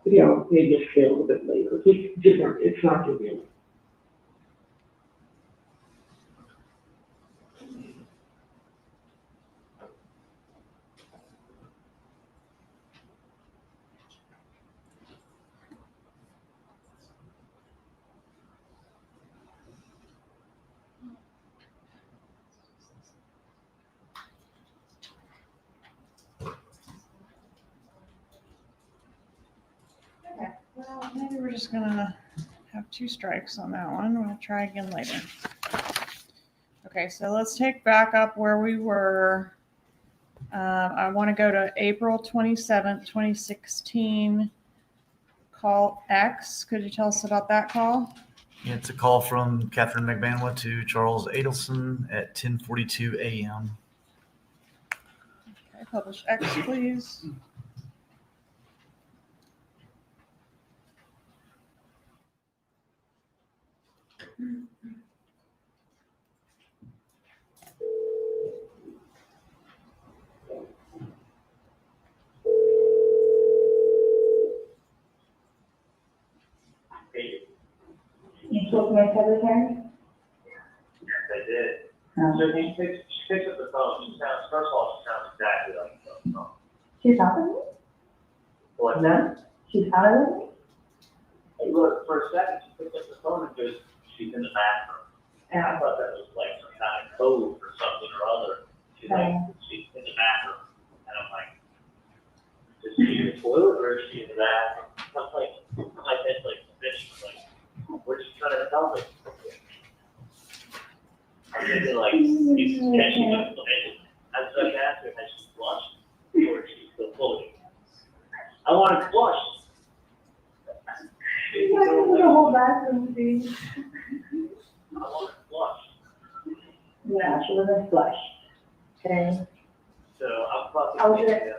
maybe stay a little bit later. It's different. It's not too big. Okay, well, maybe we're just gonna have 2 strikes on that one. We'll try again later. Okay, so let's take back up where we were. I want to go to April 27th, 2016. Call X. Could you tell us about that call? It's a call from Catherine McBanwa to Charles Adelson at 10:42 a.m. Okay, publish X, please. You spoke to my secretary? Yes, I did. So she picks up the phone. First of all, she sounds exactly like the phone. She's out of it? What's that? She's out of it? Hey, look, for a second, she picked up the phone and goes, she's in the bathroom. And I thought that was like some kind of code for something or other. She's like, she's in the bathroom. And I'm like, is she in the toilet or is she in the bathroom? I'm like, my head's like spinning. I'm like, what are you trying to tell me? I'm thinking like, she's catching up. I was like, asked her, has she flushed? Or is she still floating? I want to flush. Why don't the whole bathroom thing? I want to flush. Yeah, she wasn't flushed. Okay. So I'm fucking How was thinking,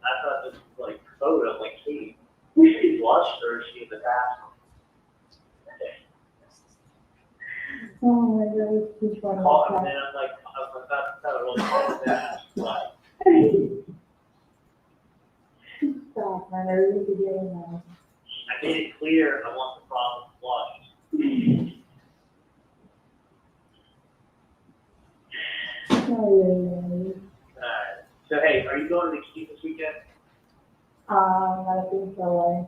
I thought this was like code. I'm like, hey, is she flushed or is she in the bathroom? Oh my God, it's too funny. And then I'm like, I'm about to tell her, well, that's why. Stop, man, I really be getting now. I made it clear I want the problem flushed. Oh, Alright. So hey, are you going to the Key this weekend? I think so.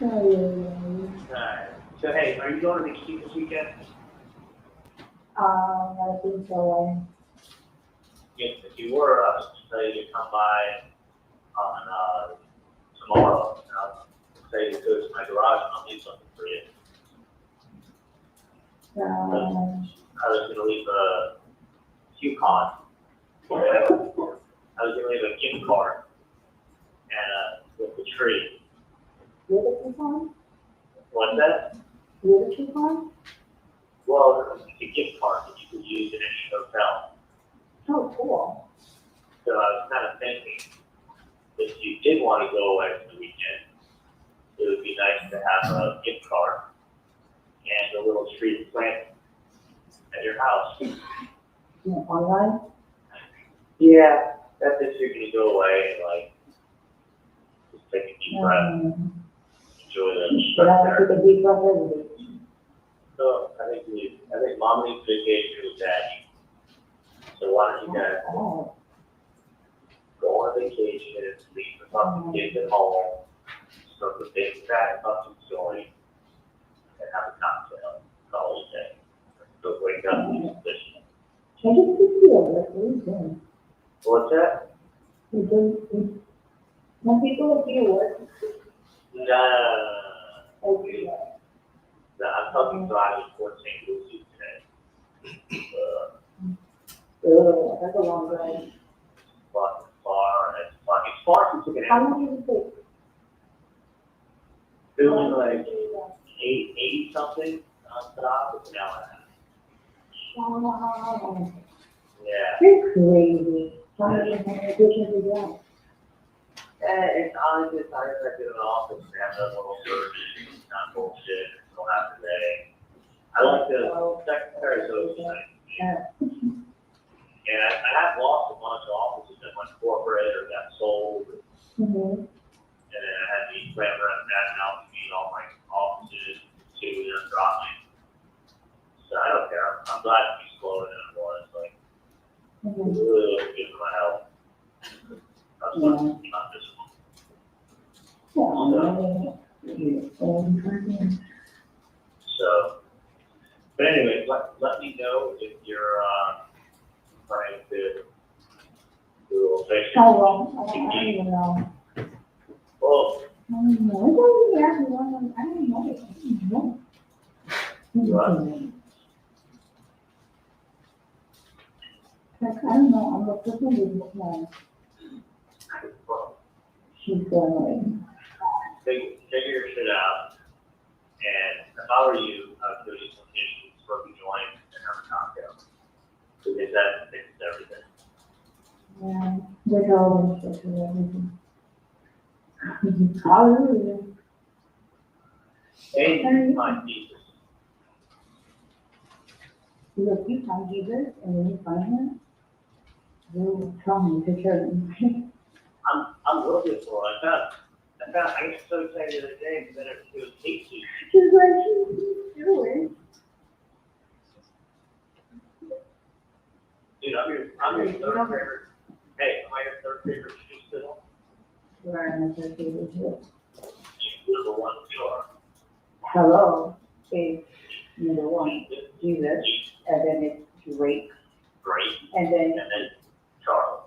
Alright. So hey, are you going to the Key this weekend? I think so. If you were, I was tell you to come by on tomorrow. And I'll say to go to my garage and I'll leave something for you. I was going to leave a coupon. I was going to leave a gift card and with the tree. With a coupon? What's that? With a coupon? Well, it's a gift card that you could use in any hotel. Oh, cool. So I was kind of thinking, if you did want to go away for the weekend, it would be nice to have a gift card and a little tree plant at your house. Online? Yeah, that's if you're going to go away and like, just take a deep breath, enjoy the But I have to take a deep breath every day. So I think mom needs vacation with daddy. So why don't you guys go on vacation and leave the fucking kids at home, start the big fat fucking story, and have a cocktail, call it a day. Go wake up and use this. I just think what are you doing? What's that? You're doing, my people are here work. Nah. Okay. fucking driving towards St. Lucie today. That's a long drive. Fucking far, and it's far since we can. How long does it take? It was like 8 something nonstop, it's an hour and a half. Wow. Yeah. You're crazy. How much is it every day? It's honestly, it's hard to do an office, and have a little surgery, it's not bullshit, it's all half a day. I like the secretary, so it's like, and I have lost a bunch of offices that went corporate or got sold. Mm-hmm. And then I had these went around that now to meet all my offices to then drop me. So I don't care. I'm glad to be slower than it was. Like, it really looks good for my health. That's not this one. So, but anyway, let me know if you're trying to do a little fix. How long? I don't even know. Well, I don't know. I don't know. Like, I don't know. I'm the person with the plan. She's going figure your shit out. And if I were you, I would go to some issues for a joint and have a cocktail. Because that fixes everything. yeah, there's all this stuff and everything. Hallelujah. And you find Jesus. Look, you find Jesus and then you find him. You tell me to care of him. I'm looking for it. I got so excited the other day because then it was hate suit. She's like, she's doing. Dude, I'm your third favorite. Hey, am I your third favorite shoe still? We're in the third favorite too. Number one, you are. Hello is number one, Jesus, and then it's Drake, Great. and then, Charles.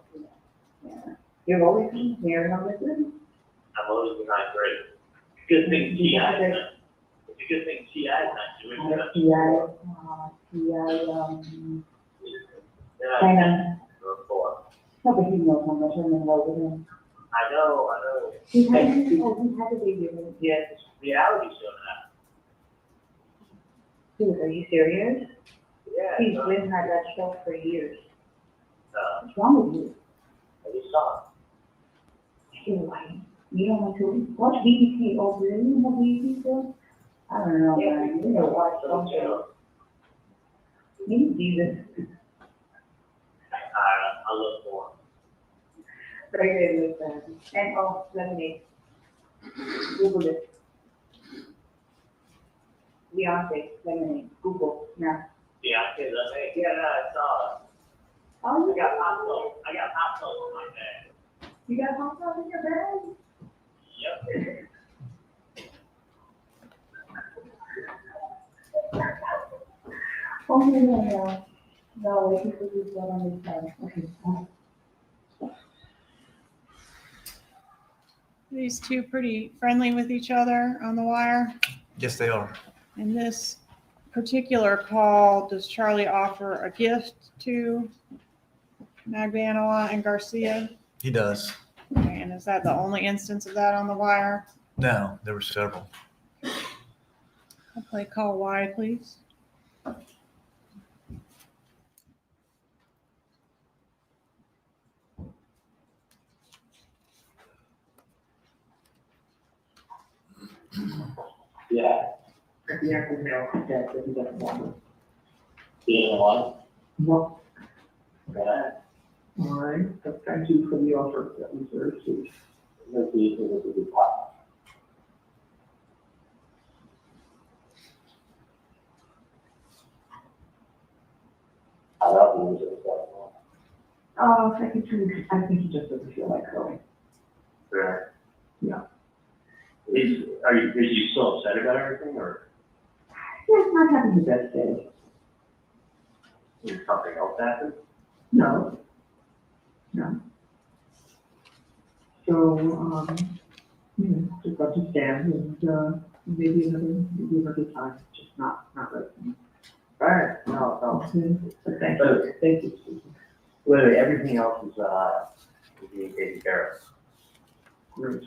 yeah. You're always here, number three. I'm always behind Great. Good thing T.I. is not. It's a good thing T.I. is not doing that. Kind of. Number 4. No, but he knows how much I'm in love with him. I know. He had a baby with him. Yes, reality show now. Dude, are you serious? Yeah. He's been had that show for years. What's wrong with you? I just saw You're white. You don't want to watch BBC over there. You know BBC show? I don't know, man. You know, watch something. Maybe Jesus. I look for him. Very good with that. And lemonade. Google it. Beyonce, lemonade. Google, now. Beyonce, lemonade. Yeah, I saw it. Oh, I got hot sauce in my bag. You got hot sauce in your bag? Yep. Oh, no. No, I think this is what on this side. Okay. These two pretty friendly with each other on the wire. Yes, they are. In this particular call, does Charlie offer a gift to Magbanua and Garcia? He does. Okay, and is that the only instance of that on the wire? No, there were several. I'll play call Y, please. Yeah. Yeah, no, that's what he doesn't want. You didn't want No. it? Yeah. All right, so thank you for the offer that was very sweet. Let's see if it was a pop. I love you. Oh, I think he just doesn't feel like going. Sure. Yeah. Is you still upset about everything, or Yeah, not having the best day. did something else happen? No. So, just got to stand and, maybe another time, just not right now. All right, no. Okay, but thank you, Susan. Literally, everything else is being taken care of. Great.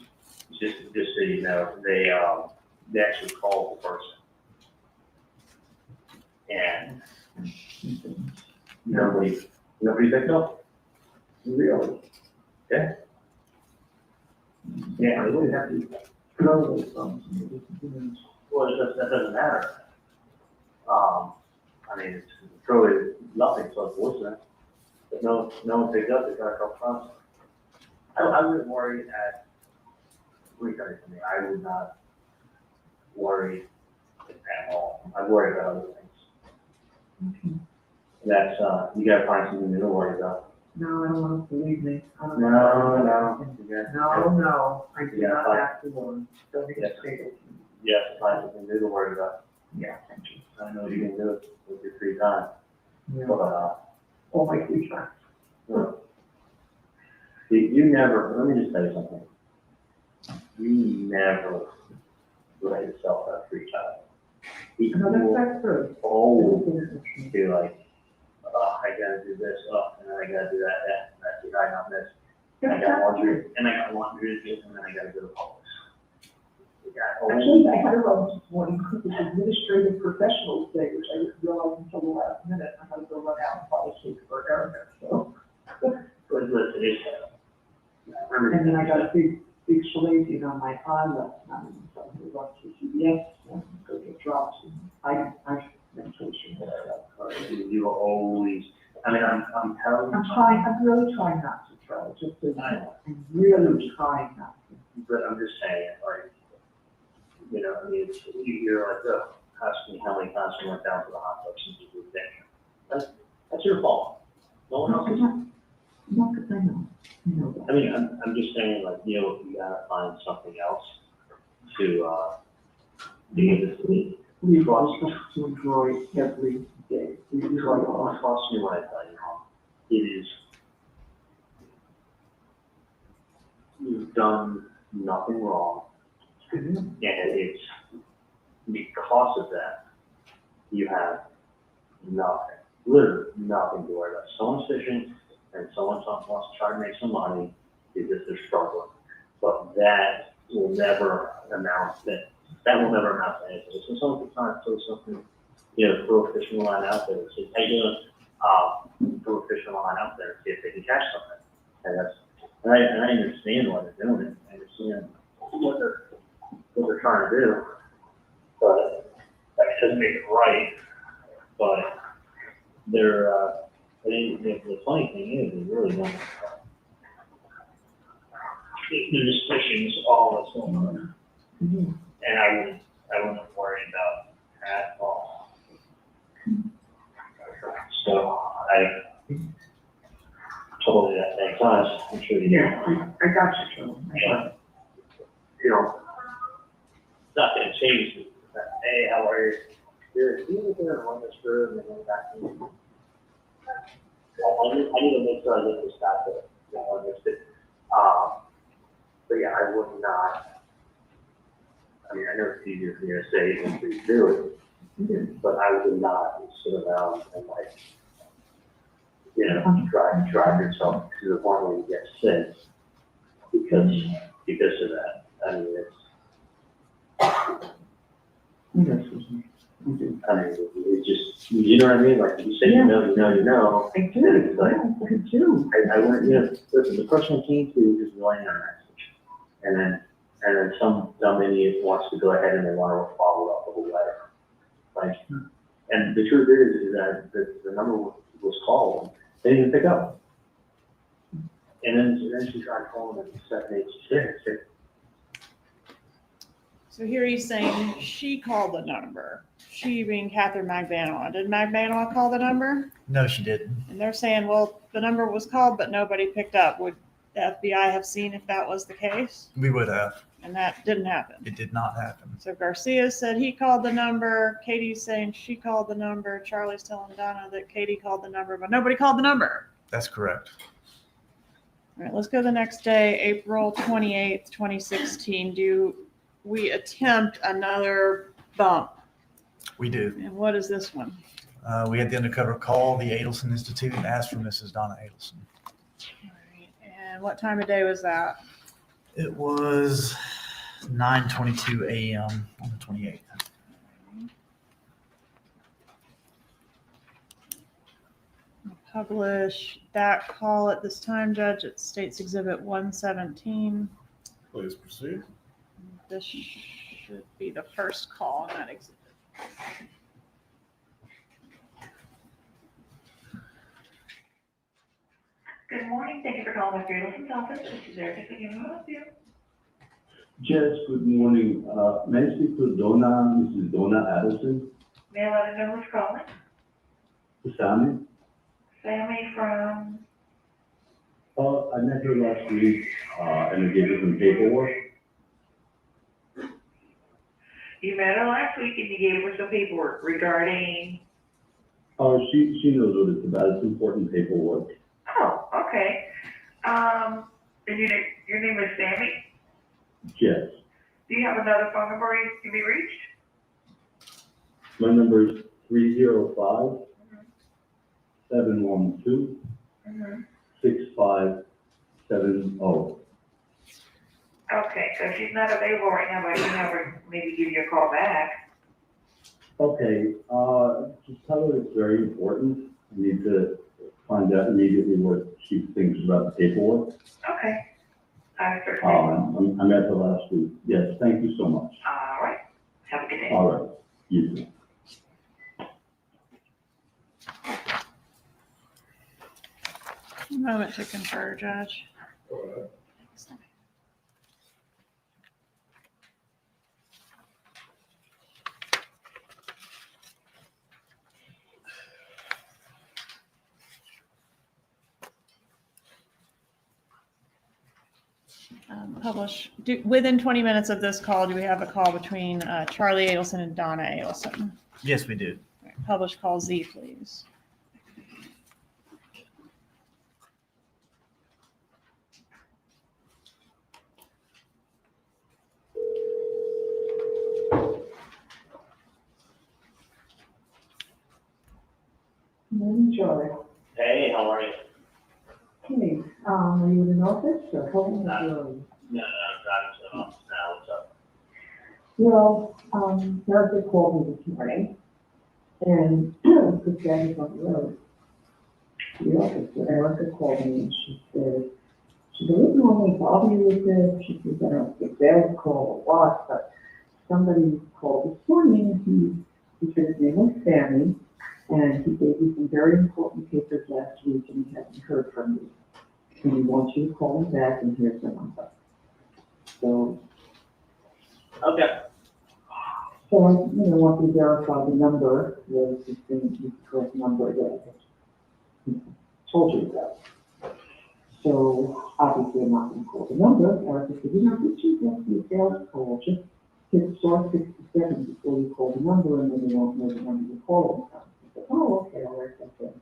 Just so you know, they actually called the person. And nobody picked up. Really? Yeah. Yeah, I would have to throw those phones. Well, that doesn't matter. I mean, it's probably nothing, so it's voicemail. But no one picked up, they got a couple times. I wouldn't worry at, I would not worry at all. I'd worry about other things. Okay. That's, you gotta find something new to worry about. No, I don't want to believe me. I don't No. No, I do Yeah, not fine. have to worry. Don't need to Yeah. say it. You have to find something new to worry about. Yeah, thank you. I know you can do it with your free time. Yeah. But, All my free time. you never, let me just tell you something. You never let yourself have free time. No, that's good. Always be like, oh, I gotta do this, and then I gotta do that, that's the guy not this. And I got laundry to do, and then I gotta go to Publix. Actually, I had a run this morning because it's administrative professionals day, which I didn't realize until the last minute. I had to go run out and probably take for Erica, so. And then I got a big salazine on my eye last night, so I went to CVS and go get drops, and I medication there. You will always, I mean, I'm telling you. I'm really trying not to try, just so you know. I'm really trying not to. But I'm just saying, like, you know, I mean, you're like, oh, ask me how many times we went down to the hot tub since you moved in. That's your fault. No one else is. No, because I know that. I mean, I'm just saying, like, you know, you gotta find something else to be able to. We want to enjoy every day. We enjoy all. Trust me when I tell you, Mom, it is, you've done nothing wrong. And it's because of that, you have nothing, literally nothing to worry about. Someone's fishing and someone wants to try to make some money because they're struggling. But that will never amount to anything. So someone can throw something, you know, throw a fishing line out there and say, hey, you know, throw a fishing line out there and see if they can catch something. And I understand why they're doing it. I understand what they're trying to do. But that doesn't make it right. But they're, the funny thing is, they really don't. They're just fishing all that's going on. Mm-hmm. And I wouldn't worry about at all. So I told you that many times, I'm sure you do. Yeah, I got you, Joe. And, you know, it's not gonna change it. Hey, how are you? You're there and run this through and then go back to you. I need to make sure I get this back there. You know, but yeah, I would not. I mean, I know it's easier for me to say than for you to do it, but I would not sit around and like, you know, drive yourself to the point where you get sick because of that. I mean, it's just, you know what I mean? Like you say, you know. I do. Like, I do. I went, you know, listen, the person I came to is relaying a message. And then some dumb idiot wants to go ahead and they want to follow up with a letter. Like, and the truth is that the number was called, they didn't pick up. And then she tried calling at 786. So here he's saying she called the number. She being Catherine McVanoa. Did McVanoa call the number? No, she didn't. And they're saying, well, the number was called, but nobody picked up. Would the FBI have seen if that was the case? We would have. And that didn't happen. It did not happen. So Garcia said he called the number. Katie's saying she called the number. Charlie's telling Donna that Katie called the number, but nobody called the number. That's correct. All right, let's go the next day, April 28th, 2016. we attempt another bump. We do. And what is this one? We had the undercover call the Adelson Institute and asked for Mrs. Donna Adelson. And what time of day was that? It was 9:22 a.m. on the 28th. Publish that call at this time, Judge. It states Exhibit 117. Please proceed. This should be the first call in that exhibit. Good morning, thank you for calling Wendi Adelson's office. This is Erica speaking. How may I help you? Yes, good morning. May I speak to Mrs. Donna Adelson? May I let her know who's calling? Sammy? Sammy from, I met her last week, and I gave her some paperwork. you met her last week and you gave her some paperwork regarding, She knows what it's about. It's important paperwork. oh, okay. And your name is Sammy? Yes. Do you have another phone number you can be reached? My number is 305 712 6570. Okay, so she's not available right now, but I can have her maybe give you a call back. Okay, just tell her it's very important. I need to find out immediately what she thinks about the paperwork. Okay. I certainly will. I met her last week. Yes, thank you so much. All right. Have a good day. All right, you too. A moment to confer, Judge. Publish. Within 20 minutes of this call, do we have a call between Charlie Adelson and Donna Adelson? Yes, we do. Publish call Z, please. Morning, Charlie. Hey, how are you? Hey, are you in an office or home or early? No, I'm driving to the office now. What's up? Well, Erica called me this morning and because Daddy's on the road to the office. So Erica called me and she said, I didn't normally bother you with this. She said, I don't think Dad called or what, but somebody called this morning. He said his name was Sammy and he gave you some very important papers last week and he hasn't heard from you. And he wants you to call him back and here's the number. So. Okay. So I, want to verify the number was the correct number that I told you about. So obviously I'm not going to call the number. Erica said, did you get the sales call? Just hit star 67 before you call the number and then they won't know the number you're calling from. I said, oh, okay, I'll write that down.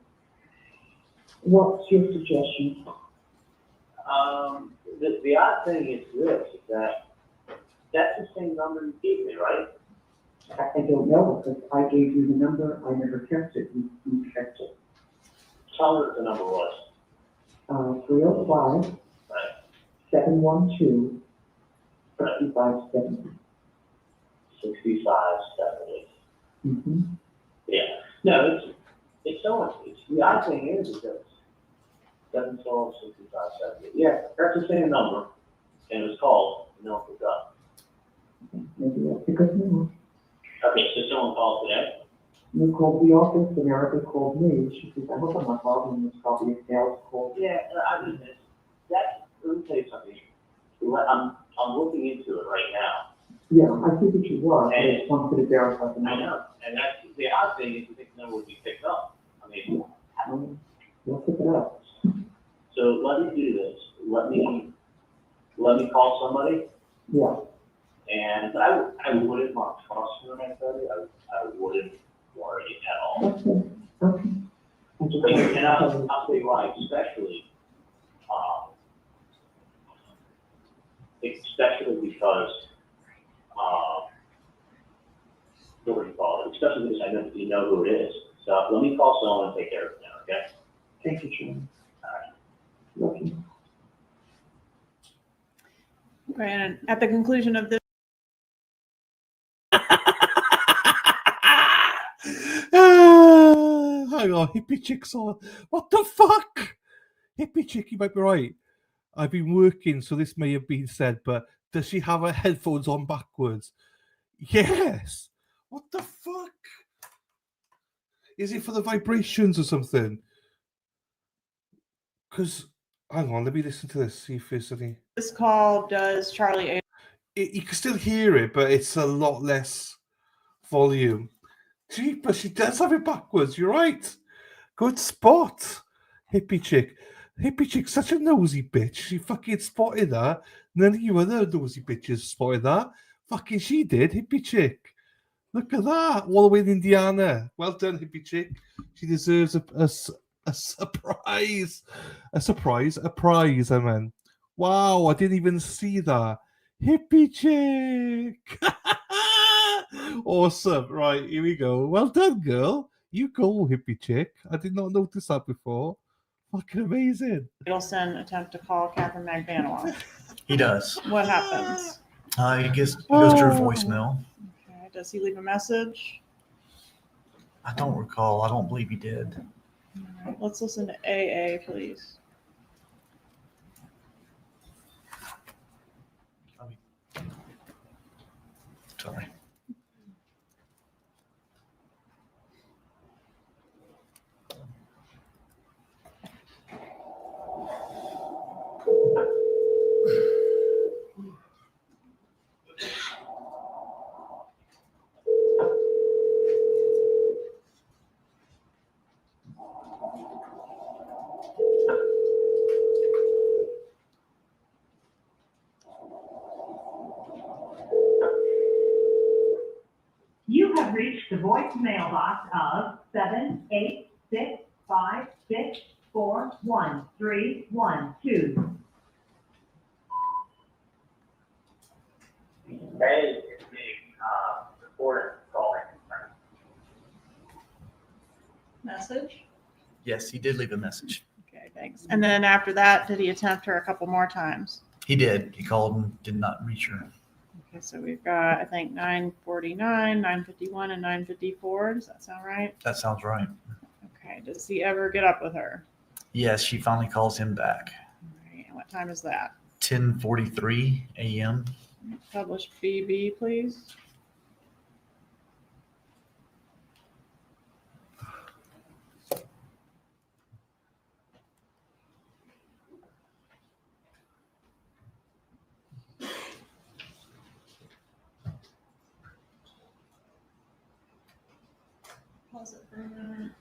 What's your suggestion? The odd thing is this, is that that's the same number you gave me, right? I don't know, because I gave you the number, I never kept it, you kept it. Tell me what the number was. 305 712 6570. 6570. Mm-hmm. Yeah. No, it's so much. The odd thing is that 712 6570. Yeah, that's the same number, and it was called, and no one picked up. Maybe that's because no. Okay, so someone called today? You called the office and Erica called me. She says, I hope I'm not bothering this probably a sales call. Yeah, I mean, let me tell you something. I'm looking into it right now. Yeah, I think that you were, but I just wanted to verify the I number. know, and that's, the odd thing is you think the number would be picked up. I mean, We'll pick it up. so let me do this. Let me call somebody. Yeah. And I wouldn't want to trust you when I tell you. I wouldn't worry at all. Okay. Okay. And I'll tell you why, especially because what you call it, especially because I know that you know who it is. So let me call someone and take care of it now, okay? Thank you, Chairman. All right. Lucky. Okay, and at the conclusion of this, Hang on, hippie chick's on. What the fuck? Hippie chick, you might be right. I've been working, so this may have been said, but does she have her headphones on backwards? Yes. What the fuck? Is it for the vibrations or something? Because, hang on, let me listen to this, see if there's any. this call does Charlie You can still hear it, but it's a lot less volume. Gee, but she does have it backwards. You're right. Good spot, hippie chick. Hippie chick's such a nosy bitch. She fucking spotted that. None of you other nosy bitches spotted that. Fucking she did, hippie chick. Look at that. All the way in Indiana. Well done, hippie chick. She deserves a surprise. A prize, I mean. Wow, I didn't even see that. Hippie chick. Awesome. Right, here we go. Well done, girl. You go, hippie chick. I did not notice that before. Fucking amazing. Adelson attempt to call Catherine McVanois. He does. What happens? He goes to her voicemail. Okay, does he leave a message? I don't recall. I don't believe he did. All right, let's listen to AA, please. Sorry. You have reached the voicemail box of 78656413112. Hey, it's me, reporter calling. Message? Yes, he did leave a message. Okay, thanks. And then after that, did he attempt her a couple more times? He did. He called and did not reach her. Okay, so we've got, I think, 9:49, 9:51, and 9:54. Does that sound right? That sounds right. Okay, does he ever get up with her? Yes, she finally calls him back. All right, and what time is that? 10:43 a.m. Publish BB, please. Pause it for a minute.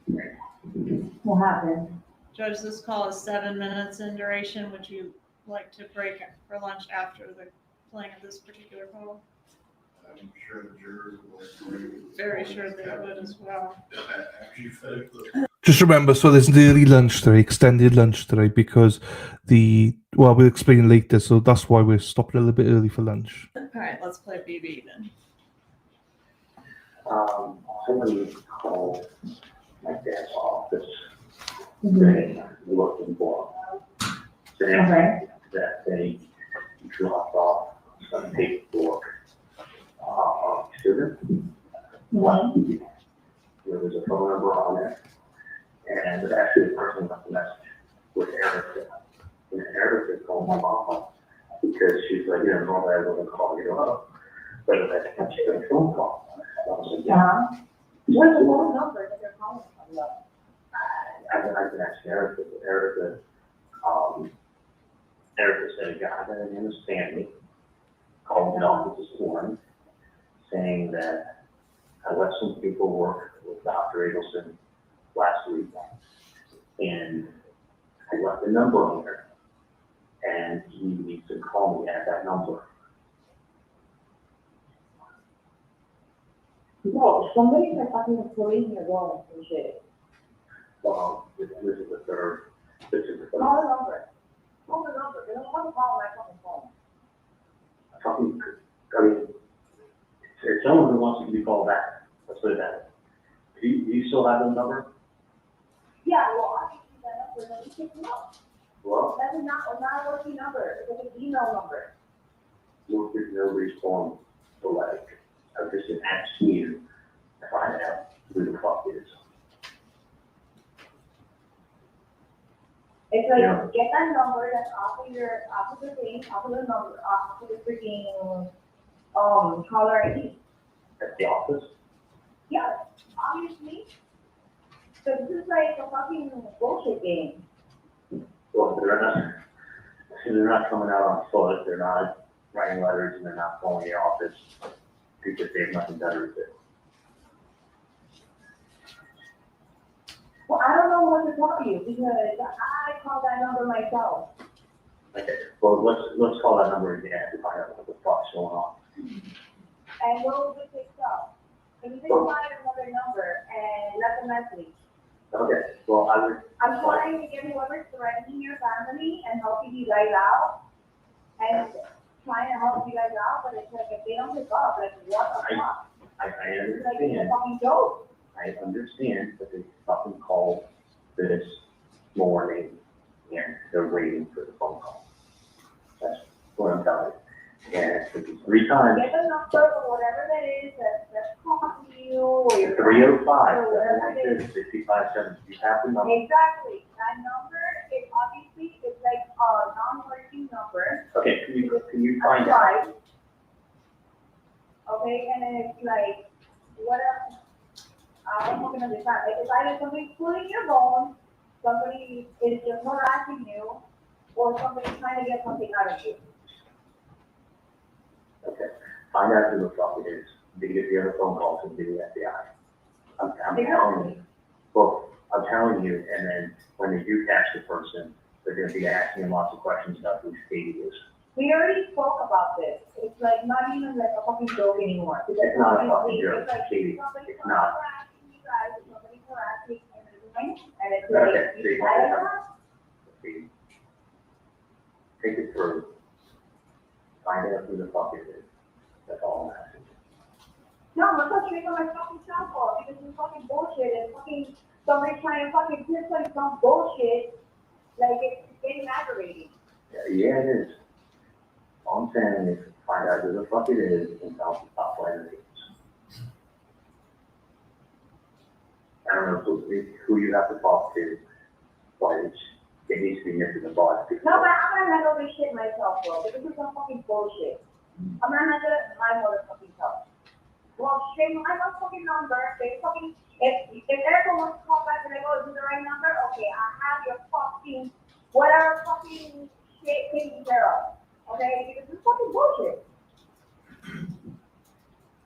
What happened? Judge, this call is 7 minutes in duration. Would you like to break for lunch after the playing of this particular call? I'm sure the jurors will agree. Very sure they would as well. After you finish the Just remember, so there's an early lunch today, extended lunch today, because we'll explain later, so that's why we're stopping a little bit early for lunch. All right, let's play BB then. Somebody called my dad's office saying, looking for him. Saying that they dropped off some paperwork, student. There was a phone number on there, and actually the person left a message with Erica. And Erica called my mom because she's like, normally I wouldn't call you up, but I think she got a phone call. I was like, yeah. What's the phone number that they're calling from? I can ask Erica, but Erica said a guy by the name of Stanley called the office this morning saying that I left some paperwork with Dr. Adelson last week, and I left a number on there, and he needs to call me at that number. No, somebody's fucking pulling your wall and shit. Well, this is the third. Call the number. Call the number. They don't want to call my fucking phone. It's someone who wants to be called back. Let's put it that way. Do you still have the number? Yeah, well, obviously that number, no, you picked it up. Well, That's not a working number, it's an email number. look, there's no response. So like, I'm just asking you to find out who the fuck is. It's like, Yeah. get that number that's off of the thing, off of the number, off of the freaking, caller ID. At the office? Yeah, obviously. So this is like a fucking bullshit game. Well, they're not coming out on foot, they're not writing letters, and they're not calling the office because they have nothing better to do. Well, I don't know what to tell you because I called that number myself. Okay, well, let's call that number again to find out what the fuck's going on. And what was it picked up? If you didn't find another number and left a message, Okay, well, I'm trying to get whoever's threatening your family and helping you guys out. And trying to help you guys out, but it's like if they don't pick up, like what the fuck? I It's like it's a understand, fucking joke. I understand, but they fucking called this morning, and they're waiting for the phone call. That's what I'm telling you. And it took me 3 times. Get the number or whatever that is that's calling you or your. 305, Or whatever it is. 6570, you have the number. Exactly. That number is obviously, it's like a non-working number. Okay, can you find out? Right. Okay, and then it's like, what else? I'm not gonna understand. Like, it's either somebody's pulling your phone, somebody is just harassing you, or somebody's trying to get something out of you. Okay, find out who the fuck it is. Because the other phone calls from the FBI. I'm telling you. Well, I'm telling you, and then when they do catch the person, they're gonna be asking them lots of questions about who state he is. We already spoke about this. It's like not even like a fucking joke anymore. Because It's not a fucking obviously, joke, it's like Katie. somebody's It's not. harassing you guys, somebody's harassing and everything, and it's Okay, like, see, you guys are. Katie, take it through. Find out who the fuck it is. That's all I'm asking. No, I'm not straight on my fucking cell phone because it's fucking bullshit and fucking somebody trying to fucking piss like some bullshit. Like it's getting aggravating. Yeah, it is. All I'm saying is find out who the fuck it is and tell them to stop playing the games. I don't know who you have to talk to, but it needs to be nipped in the bud. No, but I'm gonna handle this shit myself, bro. This is some fucking bullshit. I'm gonna handle it my motherfucking self. Well, shit, my motherfucking number. They fucking if everyone wants to call back and they go, is this the right number? Okay, I have your fucking whatever fucking shit taken care of. Okay, because this is fucking bullshit.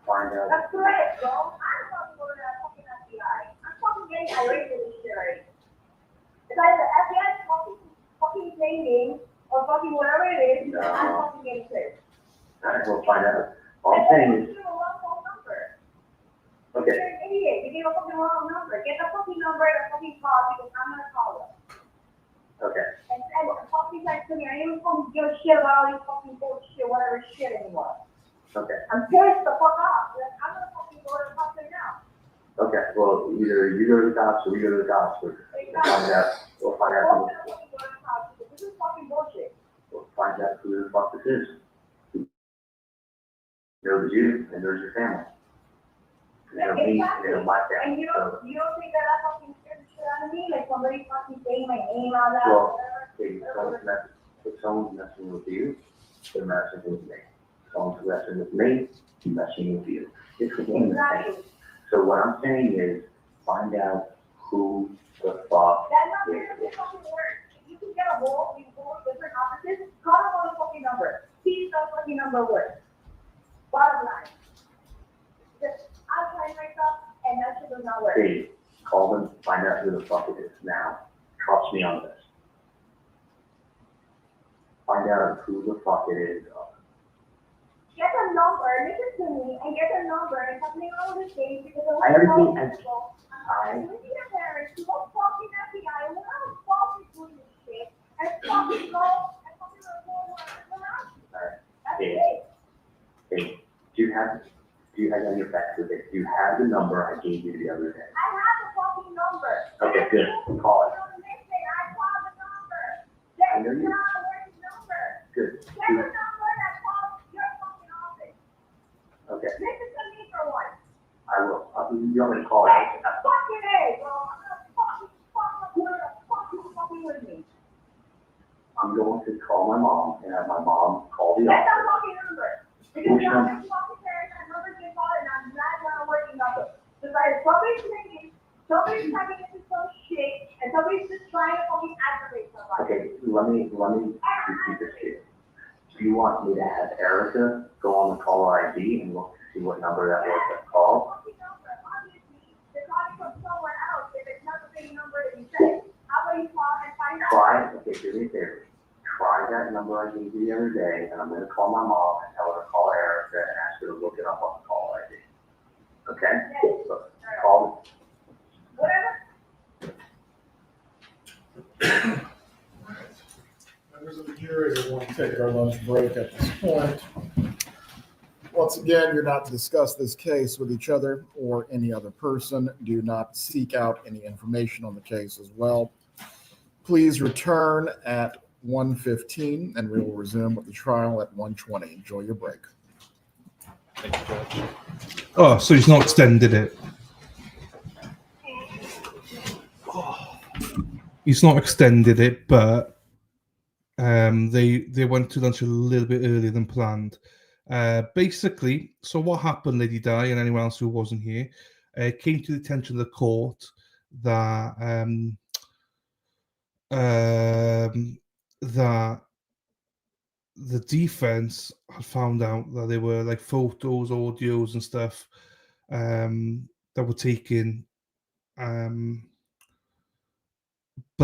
Find out. That's correct, bro. I'm fucking going to that fucking FBI. I'm fucking getting irate with this shit already. It's either FBI fucking thinking or fucking whatever it is. No. I'm fucking getting pissed. All right, we'll find out. All I'm saying is, You gave a wrong phone number. okay, You're an idiot. You gave a fucking wrong number. Get the fucking number and fucking call because I'm gonna call them. okay. And fucking text to me. I ain't even fucking give a shit about all these fucking bullshit, whatever shit anymore. Okay, I'm pissed the fuck off. Like, I'm gonna fucking go to the cops right now. okay, well, either you go to the cops or we go to the cops, or we'll find out, Both gonna fucking go to the cops because this is fucking bullshit. we'll find out who the fuck this is. There's you, and there's your family. And there's me, and there's my And family, you so, don't think that I fucking scared the shit out of me? Like somebody fucking saying my name out loud well, or whatever? okay, if someone's messing with you, they're messing with me. If someone's messing with me, they're messing with you. It's the game of Exactly. things. So what I'm saying is, find out who the fuck That number is. doesn't fucking work. If you can get a hold of different offices, call them on the fucking number. See if that fucking number works. Bottom line. Just, I'm trying myself, and that shit does not work. Hey, call them, find out who the fuck it is now. Trust me on this. Find out who the fuck it is. Get the number, listen to me, and get the number, and stop me all this game because I already did. people. I'm with your parents, you don't fucking FBI, and we're not fucking doing this shit, and fucking go, and fucking report whatever's around you. Alright, That's hey, it. hey, do you has any effect with it. You have the number I gave you the other day. I have the fucking number. Okay, good. Call it. I called the number. I know That's you- not a working number. Good. Get the number that calls your fucking office. Okay, Listen to me for once. I will. You want me to call it? Fucking A, bro. I'm gonna fucking with me. I'm going to call my mom and have my mom call the That's office. not fucking number. Because Which now number? that fucking parents, that number's been called and I'm not working number. Because somebody's thinking, somebody's typing into some shit, and somebody's just trying to fucking aggravate somebody. Okay, let me repeat this to you. Do you want me to have Erica go on the caller ID and look to see what number that was that called? Fucking number, obviously, they're calling from somewhere else if it's not the same number that you said. How about you call and find out? Okay, do me a favor. Try that number I gave you the other day, and I'm gonna call my mom and tell her to call Erica and ask her to look it up on the caller ID. Okay? Yes. So, call. Whatever. Members of the jury, we want to take our lunch break at this point. Once again, you're not to discuss this case with each other or any other person. Do not seek out any information on the case as well. Please return at 1:15 and we will resume with the trial at 1:20. Enjoy your break. Thank you, Judge. Oh, so he's not extended it. He's not extended it, but they went to lunch a little bit earlier than planned. Basically, so what happened, Lady Di, and anyone else who wasn't here, came to the attention of the court that that the defense had found out that there were like photos, audios, and stuff that were taken, but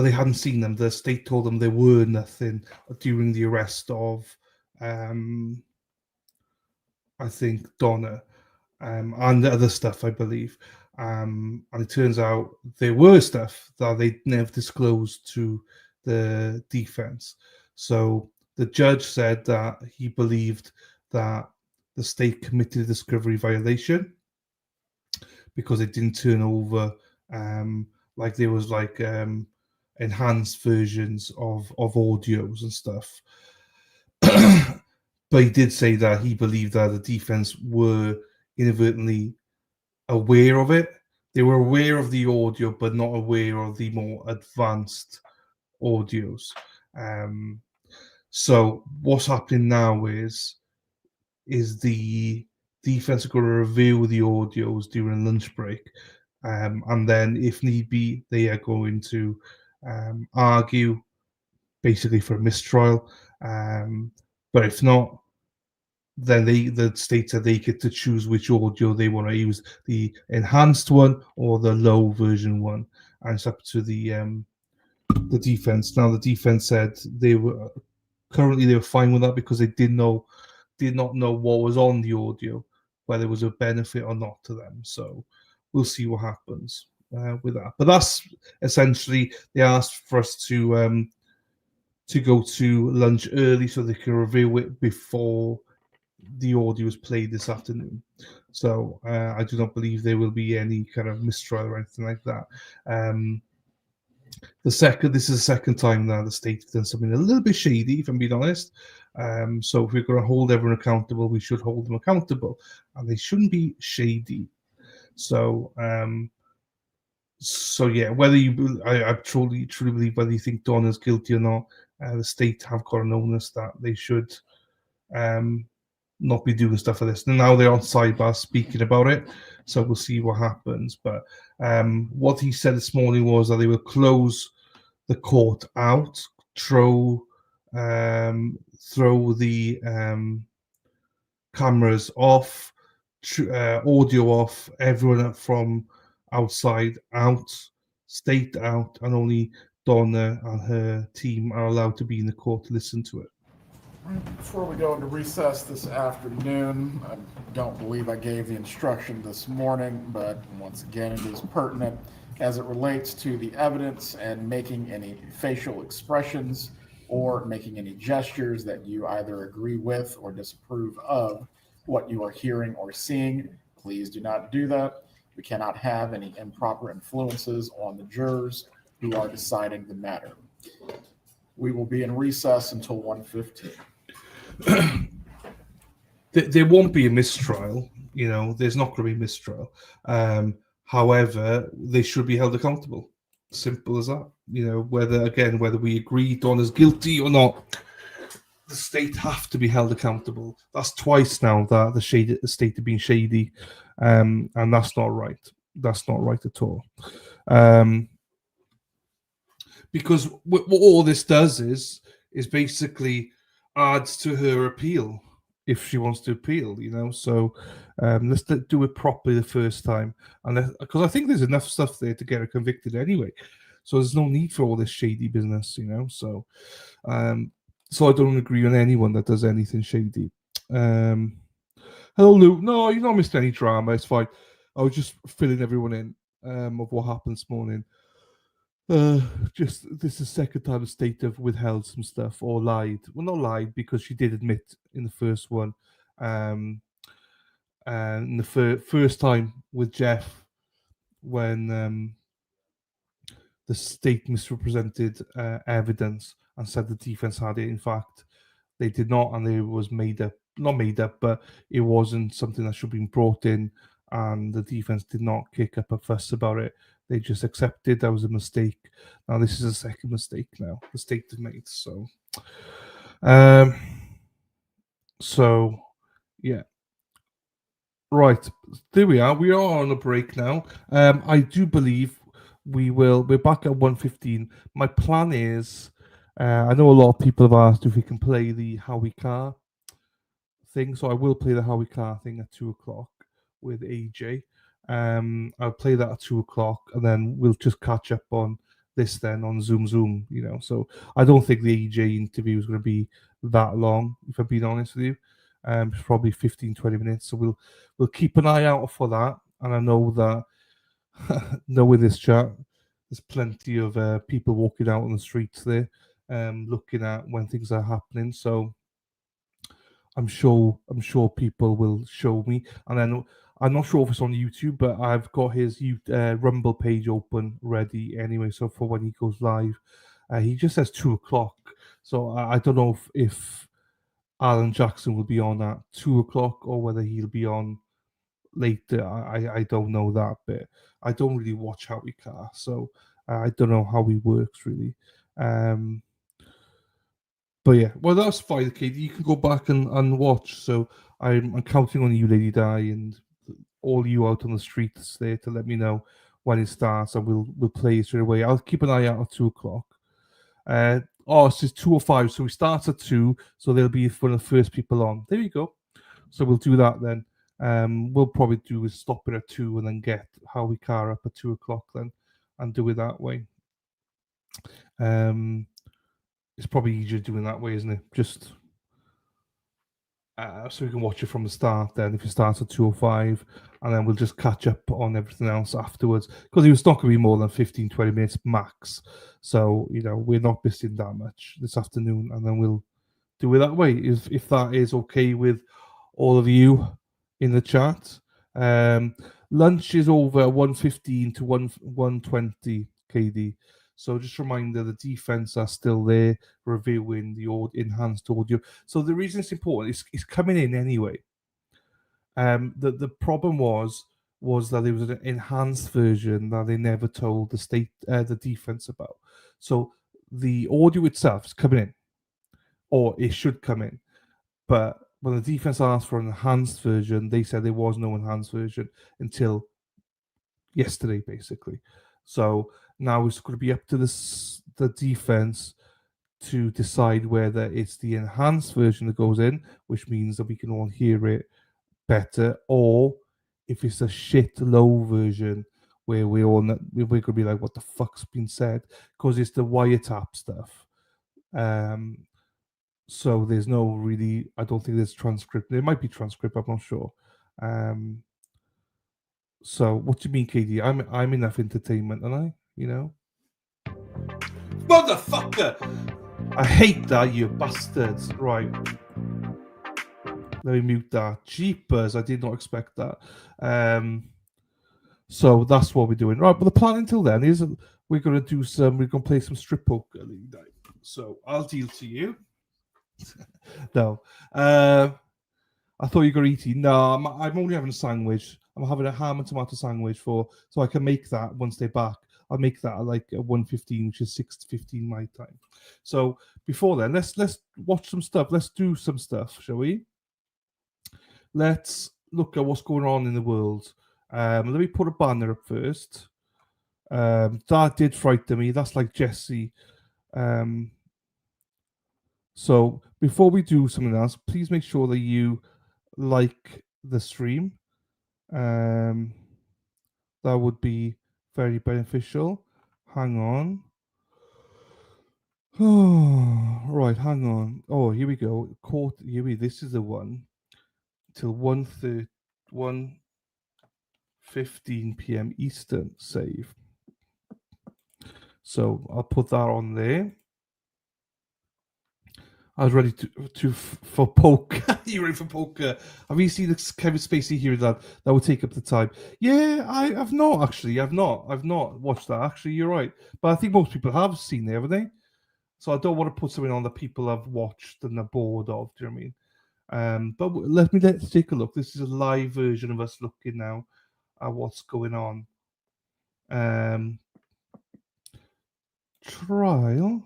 they hadn't seen them. The state told them there were nothing during the arrest of, I think, Donna, and the other stuff, I believe. And it turns out there were stuff that they never disclosed to the defense. So the judge said that he believed that the state committed a discovery violation because it didn't turn over, like there was like enhanced versions of audios and stuff. But he did say that he believed that the defense were inadvertently aware of it. They were aware of the audio, but not aware of the more advanced audios. So what's happening now is the defense are going to review the audios during lunch break, and then if need be, they are going to argue basically for a mistrial. But if not, then the state said they get to choose which audio they want to use, the enhanced one or the low version one, and it's up to the defense. Now the defense said they were fine with that because they did not know what was on the audio, whether it was a benefit or not to them. So we'll see what happens with that. But that's essentially, they asked for us to go to lunch early so they can review it before the audio is played this afternoon. So I do not believe there will be any kind of mistrial or anything like that. This is the second time now the state has done something a little bit shady, if I'm being honest. So if we're going to hold everyone accountable, we should hold them accountable, and they shouldn't be shady. So yeah, whether I truly believe whether you think Donna's guilty or not, the state have got an onus that they should not be doing stuff like this. And now they're on sidebar speaking about it, so we'll see what happens. But what he said this morning was that they will close the court out, throw the cameras off, audio off, everyone from outside out, state out, and only Donna and her team are allowed to be in the court to listen to it. Before we go into recess this afternoon, I don't believe I gave the instruction this morning, but once again, it is pertinent as it relates to the evidence and making any facial expressions or making any gestures that you either agree with or disapprove of what you are hearing or seeing. Please do not do that. We cannot have any improper influences on the jurors who are deciding the matter. We will be in recess until 1:15. There won't be a mistrial. There's not going to be a mistrial. However, they should be held accountable. Simple as that. Whether we agree Donna's guilty or not, the state have to be held accountable. That's twice now that the state have been shady, and that's not right. That's not right at all. Because what all this does is basically adds to her appeal if she wants to appeal. So let's do it properly the first time, and because I think there's enough stuff there to get her convicted anyway. So there's no need for all this shady business. So I don't agree on anyone that does anything shady. Hello, Lou. No, you've not missed any drama. It's fine. I was just filling everyone in of what happened this morning. Just this is the second time the state have withheld some stuff or lied. Well, not lied because she did admit in the first one. And the first time with Jeff when the state misrepresented evidence and said the defense had it. In fact, they did not, and it was not made up, but it wasn't something that should have been brought in, and the defense did not kick up a fuss about it. They just accepted that was a mistake. Now this is a second mistake now the state has made. So yeah. Right, there we are. We are on a break now. I do believe we're back at 1:15. My plan is, I know a lot of people have asked if we can play the Howie Carr thing, so I will play the Howie Carr thing at 2:00 with AJ. I'll play that at 2:00, and then we'll just catch up on this then on Zoom. So I don't think the AJ interview is going to be that long, if I'm being honest with you. It's probably 15-20 minutes. So we'll keep an eye out for that. And I know that knowing this chat, there's plenty of people walking out on the streets there, looking at when things are happening. So I'm sure people will show me. And then I'm not sure if it's on YouTube, but I've got his Rumble page open ready anyway. So for when he goes live, he just says 2:00. So I don't know if Alan Jackson will be on at 2:00 or whether he'll be on later. I don't know that bit. I don't really watch Howie Carr, so I don't know how he works really. But yeah, well, that's fine, Katie. You can go back and watch. So I'm counting on you, Lady Di, and all you out on the streets there to let me know when it starts, and we'll play it straight away. I'll keep an eye out at 2:00. It's just 2:05, so we start at 2, so they'll be one of the first people on. There you go. So we'll do that then. We'll probably do is stop it at 2 and then get Howie Carr up at 2:00 then, and do it that way. It's probably easier doing that way, isn't it? Just so we can watch it from the start then, if it starts at 2:05, and then we'll just catch up on everything else afterwards, because it's not going to be more than 15-20 minutes max. So we're not missing that much this afternoon, and then we'll do it that way if that is okay with all of you in the chat. Lunch is over at 1:15 to 1:20 KD. So just a reminder, the defense are still there reviewing the enhanced audio. So the reason it's important is coming in anyway. The problem was that there was an enhanced version that they never told the defense about. So the audio itself is coming in, or it should come in. But when the defense asked for an enhanced version, they said there was no enhanced version until yesterday, basically. So now it's going to be up to the defense to decide whether it's the enhanced version that goes in, which means that we can all hear it better, or if it's a shit low version where we're going to be like, what the fuck's been said? Because it's the wiretap stuff. So there's no really, I don't think there's transcript. There might be transcript, I'm not sure. So what do you mean, KD? I'm enough entertainment, and I, Motherfucker! I hate that, you bastards. Right. Let me mute that. Jeepers, I did not expect that. So that's what we're doing. Right, but the plan until then is we're going to play some strip poker. So I'll deal to you. No. I thought you were eating. No, I'm only having a sandwich. I'm having a ham and tomato sandwich so I can make that once they're back. I'll make that at like 1:15, which is 6:15 my time. So before then, let's watch some stuff. Let's do some stuff, shall we? Let's look at what's going on in the world. Let me put a banner up first. That did frighten me. That's like Jesse. So before we do something else, please make sure that you like the stream. That would be very beneficial. Hang on. Oh, right, hang on. Oh, here we go. This is the one. Till 1:15 p.m. Eastern save. So I'll put that on there. I was ready for poker. You ready for poker? Have you seen this Kevin Spacey here that would take up the time? Yeah, I've not actually. I've not watched that. Actually, you're right. But I think most people have seen it, haven't they? So I don't want to put something on that people have watched and are bored of. Do you know what I mean? But let's take a look. This is a live version of us looking now at what's going on. Trial.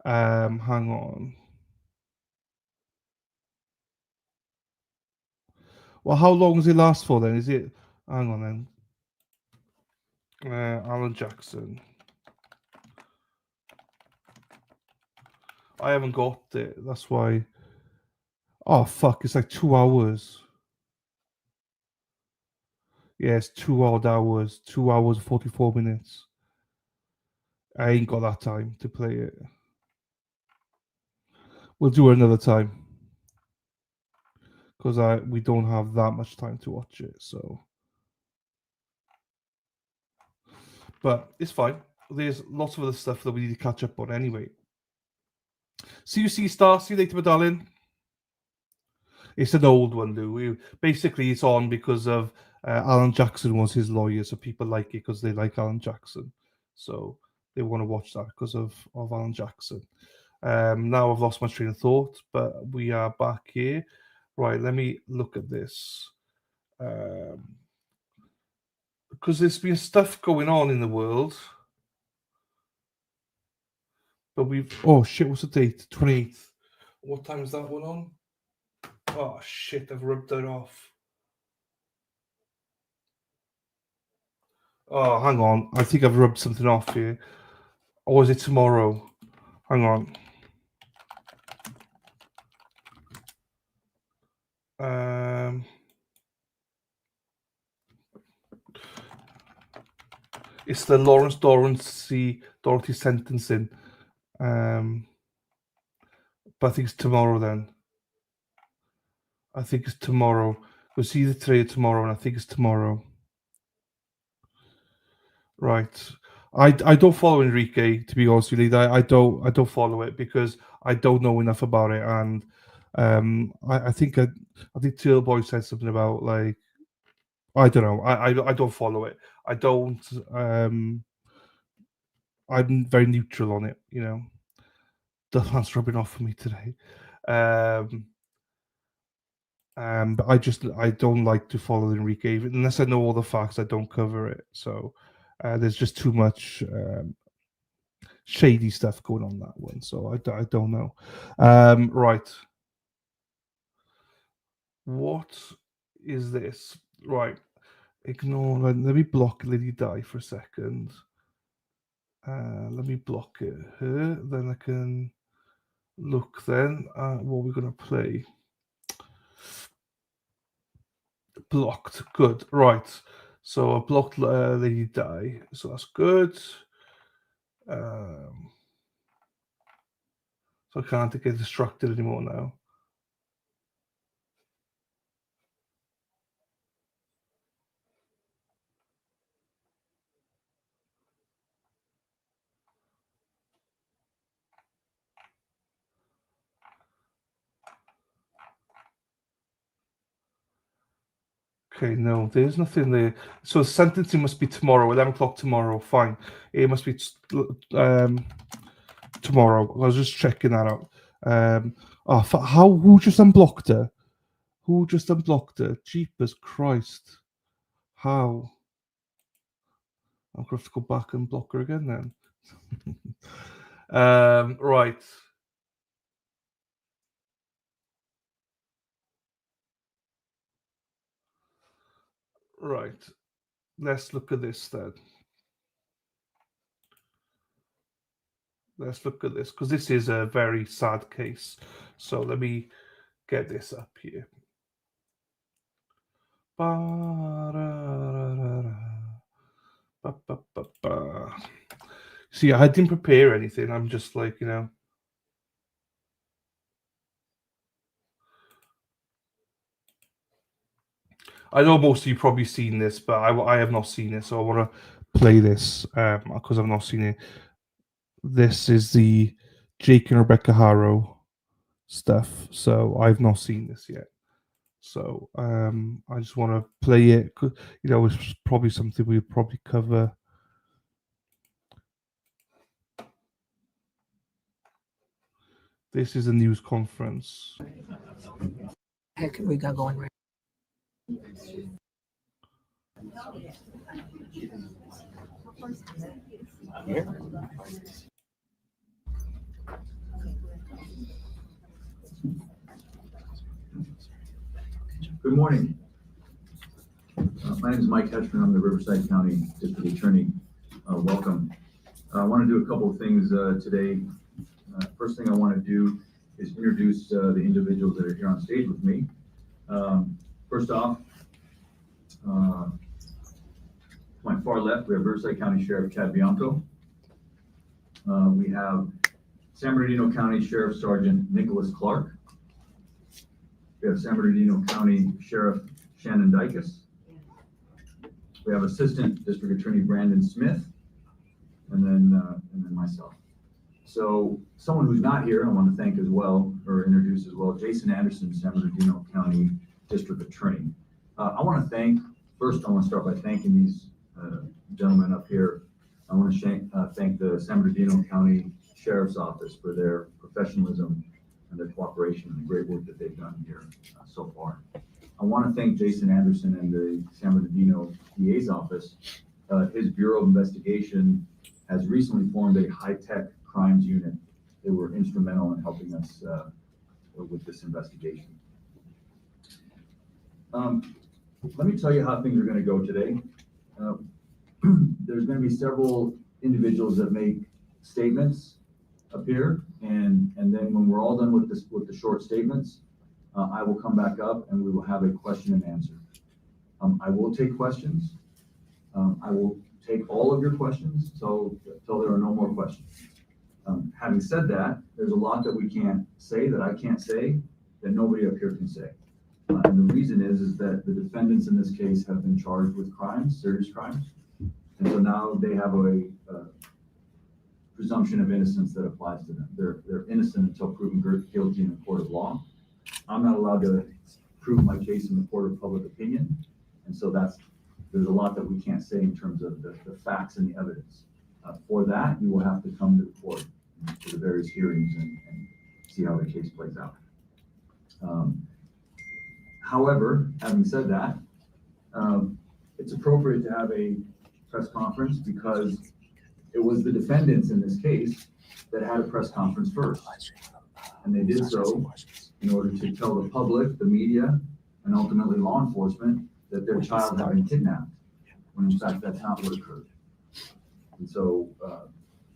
Hang on. Well, how long does it last for then? Is it? Hang on then. Alan Jackson. I haven't got it. That's why. Oh fuck! It's like 2 hours. Yes, 2 odd hours. 2 hours 44 minutes. I ain't got that time to play it. We'll do it another time because we don't have that much time to watch it. So, but it's fine. There's lots of other stuff that we need to catch up on anyway. See you, Star. See you later, my darling. It's an old one, Lou. Basically, it's on because of Alan Jackson was his lawyer, so people like it because they like Alan Jackson. So they want to watch that because of Alan Jackson. Now I've lost my train of thought, but we are back here. Right, let me look at this. Because there's been stuff going on in the world. But oh shit, what's the date? 28th. What time is that one on? Oh shit, I've rubbed that off. Oh, hang on. I think I've rubbed something off here. Or is it tomorrow? Hang on. It's the Dorothy sentencing. But I think it's tomorrow then. I think it's tomorrow. We'll see the today or tomorrow, and I think it's tomorrow. Right. I don't follow Enrique, to be honest with you. I don't follow it because I don't know enough about it, and I think Teal Boy said something about like I don't know. I don't follow it. I don't. I'm very neutral on it. You know, the man's rubbing off for me today. But I don't like to follow Enrique unless I know all the facts. I don't cover it. So there's just too much shady stuff going on that one. So I don't know. Right. What is this? Right. Ignore. Let me block Lady Di for a second. Let me block it here. Then I can look then at what we're going to play. Blocked. Good. Right. So I blocked Lady Di. So that's good. So I can't get distracted anymore now. Okay, no, there's nothing there. So sentencing must be tomorrow, 11 o'clock tomorrow. Fine. It must be tomorrow. I was just checking that out. Who just unblocked her? Who just unblocked her? Jeepers Christ. How? I'm going to have to go back and block her again then. Right. Right. Let's look at this then. Let's look at this, because this is a very sad case. So let me get this up here. See, I didn't prepare anything. I'm just like, I know most of you probably seen this, but I have not seen it, so I want to play this because I've not seen it. This is the Jake and Rebecca Harrow stuff, so I've not seen this yet. So I just want to play it. It's probably something we'll probably cover. This is a news conference. Heck, we got going right. Good morning. My name is Mike Hetchman. I'm the Riverside County District Attorney. Welcome. I want to do a couple of things today. First thing I want to do is introduce the individuals that are here on stage with me. First off, to my far left, we have Riverside County Sheriff Chad Bianco. We have San Bernardino County Sheriff Sergeant Nicholas Clark. We have San Bernardino County Sheriff Shannon Dykes. We have Assistant District Attorney Brandon Smith, and then myself. So someone who's not here, I want to thank as well, or introduce as well, Jason Anderson, San Bernardino County District Attorney. I want to start by thanking these gentlemen up here. I want to thank the San Bernardino County Sheriff's Office for their professionalism and their cooperation and the great work that they've done here so far. I want to thank Jason Anderson and the San Bernardino DA's office. His Bureau of Investigation has recently formed a high-tech crimes unit. They were instrumental in helping us with this investigation. Let me tell you how things are going to go today. There's going to be several individuals that make statements up here, and then when we're all done with the short statements, I will come back up and we will have a question and answer. I will take questions. I will take all of your questions until there are no more questions. Having said that, there's a lot that we can't say, that I can't say, that nobody up here can say. And the reason is that the defendants in this case have been charged with crimes, serious crimes. And so now they have a presumption of innocence that applies to them. They're innocent until proven guilty in a court of law. I'm not allowed to prove my case in the court of public opinion. And so there's a lot that we can't say in terms of the facts and the evidence. For that, you will have to come to the court for the various hearings and see how the case plays out. However, having said that, it's appropriate to have a press conference because it was the defendants in this case that had a press conference first. And they did so in order to tell the public, the media, and ultimately law enforcement that their child had been kidnapped, when in fact that's not what occurred. And so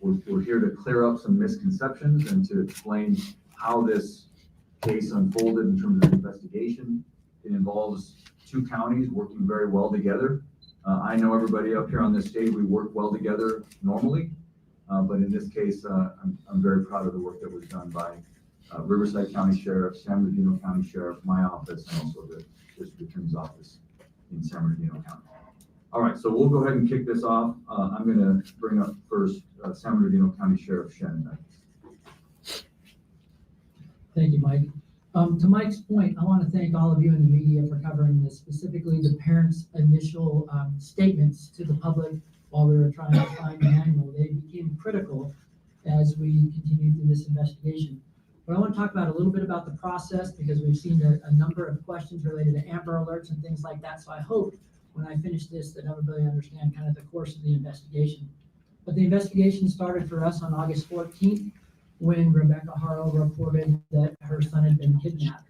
we're here to clear up some misconceptions and to explain how this case unfolded in terms of investigation. It involves two counties working very well together. I know everybody up here on this stage, we work well together normally, but in this case, I'm very proud of the work that was done by Riverside County Sheriff, San Bernardino County Sheriff, my office, and also the District Attorney's office in San Bernardino County. All right, so we'll go ahead and kick this off. I'm going to bring up first San Bernardino County Sheriff Shannon Dykes. Thank you, Mike. To Mike's point, I want to thank all of you in the media for covering this, specifically the parents' initial statements to the public while we were trying to find the manual. They became critical as we continued through this investigation. But I want to talk about a little bit about the process, because we've seen a number of questions related to Amber Alerts and things like that. So I hope when I finish this that everybody understand kind of the course of the investigation. But the investigation started for us on August 14th, when Rebecca Harrell reported that her son had been kidnapped.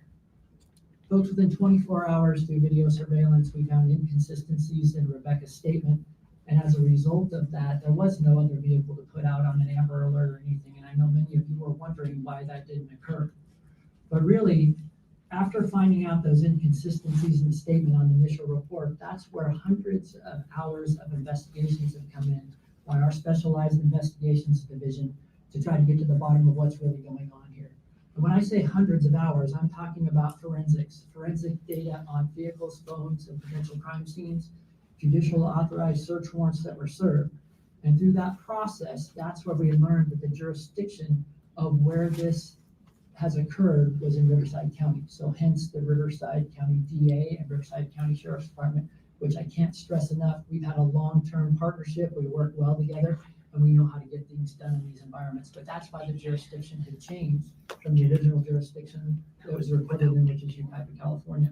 Folks, within 24 hours through video surveillance, we found inconsistencies in Rebecca's statement. And as a result of that, there was no other vehicle to put out on an Amber Alert or anything. And I know many of you were wondering why that didn't occur. But really, after finding out those inconsistencies in the statement on the initial report, that's where hundreds of hours of investigations have come in by our specialized investigations division to try to get to the bottom of what's really going on here. And when I say hundreds of hours, I'm talking about forensic data on vehicles, phones, and potential crime scenes, judicial authorized search warrants that were served. And through that process, that's where we learned that the jurisdiction of where this has occurred was in Riverside County. So hence the Riverside County DA and Riverside County Sheriff's Department, which I can't stress enough. We've had a long-term partnership. We work well together, and we know how to get things done in these environments. But that's why the jurisdiction had changed from the original jurisdiction that was recorded in, which is Yucaipa, California.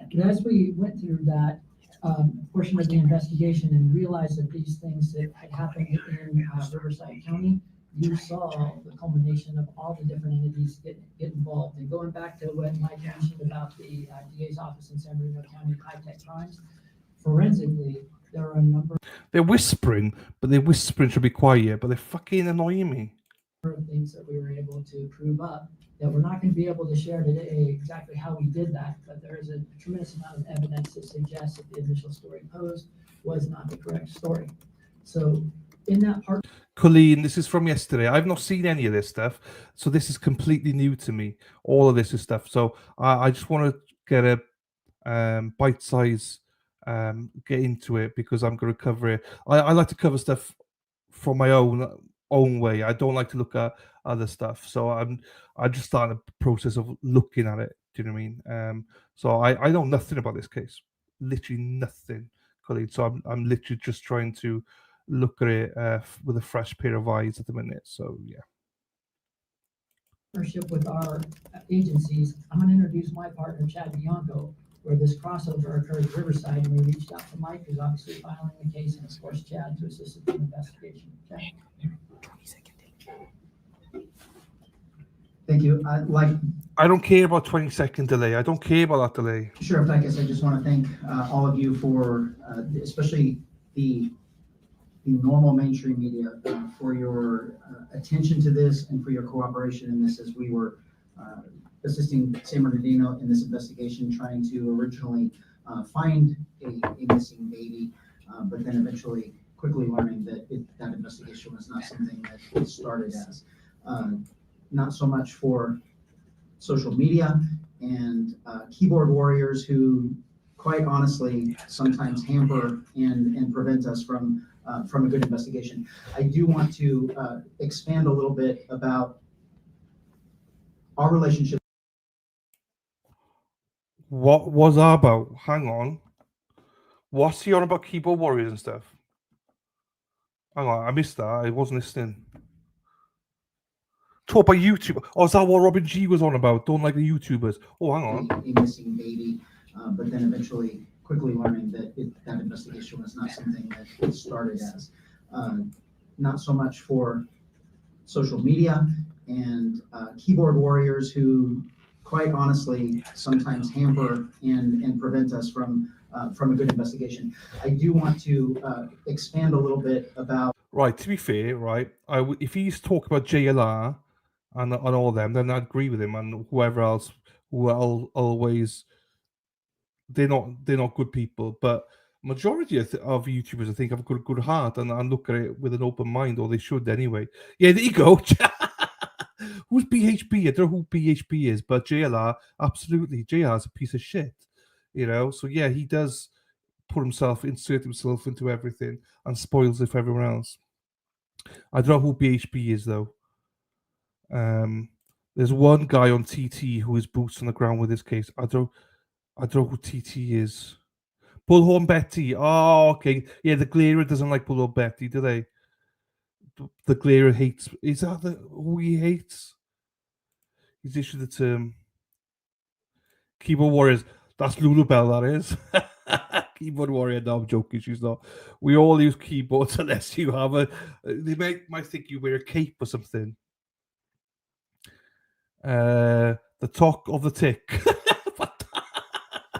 And as we went through that portion of the investigation and realized that these things that had happened in Riverside County, you saw the culmination of all the different entities get involved. And going back to what Mike mentioned about the DA's office in San Bernardino County, high-tech crimes, forensically, there are a number. They're whispering, but their whispering should be quiet, but they're fucking annoying me. Of things that we were able to prove up that we're not going to be able to share today exactly how we did that, but there is a tremendous amount of evidence that suggests that the initial story posed was not the correct story. So in that part, Colleen, this is from yesterday. I've not seen any of this stuff, so this is completely new to me. All of this is stuff. So I just want to get a bite size, get into it, because I'm going to cover it. I like to cover stuff from my own way. I don't like to look at other stuff. So I just started the process of looking at it. Do you know what I mean? So I know nothing about this case, literally nothing, Colleen. So I'm literally just trying to look at it with a fresh pair of eyes at the minute. So yeah. Partnership with our agencies, I'm going to introduce my partner, Chad Bianco, where this crossover occurred at Riverside, and we reached out to Mike, who's obviously filing the case, and of course Chad to assist in the investigation. Chad. Thank you. I don't care about 20-second delay. I don't care about that delay. Sheriff Dicus, I just want to thank all of you for, especially the normal mainstream media, for your attention to this and for your cooperation in this as we were assisting San Bernardino in this investigation, trying to originally find a missing baby, but then eventually quickly learning that that investigation was not something that it started as. Not so much for social media and keyboard warriors who, quite honestly, sometimes hamper and prevent us from a good investigation. I do want to expand a little bit about our relationship. What was that about? Hang on. What's he on about keyboard warriors and stuff? Hang on, I missed that. I wasn't listening. Talk about YouTube. Oh, is that what Robin G was on about? Don't like the YouTubers. Oh, hang on. A missing baby, but then eventually quickly learning that that investigation was not something that it started as. Not so much for social media and keyboard warriors who, quite honestly, sometimes hamper and prevent us from a good investigation. I do want to expand a little bit about. Right, to be fair, right, if he's talking about JLR and all them, then I'd agree with him, and whoever else who are always they're not good people, but majority of YouTubers I think have a good heart and look at it with an open mind, or they should anyway. Yeah, there you go. Who's BHP? I don't know who BHP is, but JLR, absolutely. JLR is a piece of shit, you know. So yeah, he does insert himself into everything and spoils it for everyone else. I don't know who BHP is though. There's one guy on TT who is boots on the ground with his case. I don't know who TT is. Bullhorn Betty. Oh, okay. Yeah, the Glera doesn't like Bullhorn Betty, do they? The Glera hates. Is that who he hates? He's issued the term. Keyboard Warriors. That's Lulabelle, that is. Keyboard Warrior. No, I'm joking. She's not. We all use keyboards unless you have a. They might think you wear a cape or something. The talk of the tick.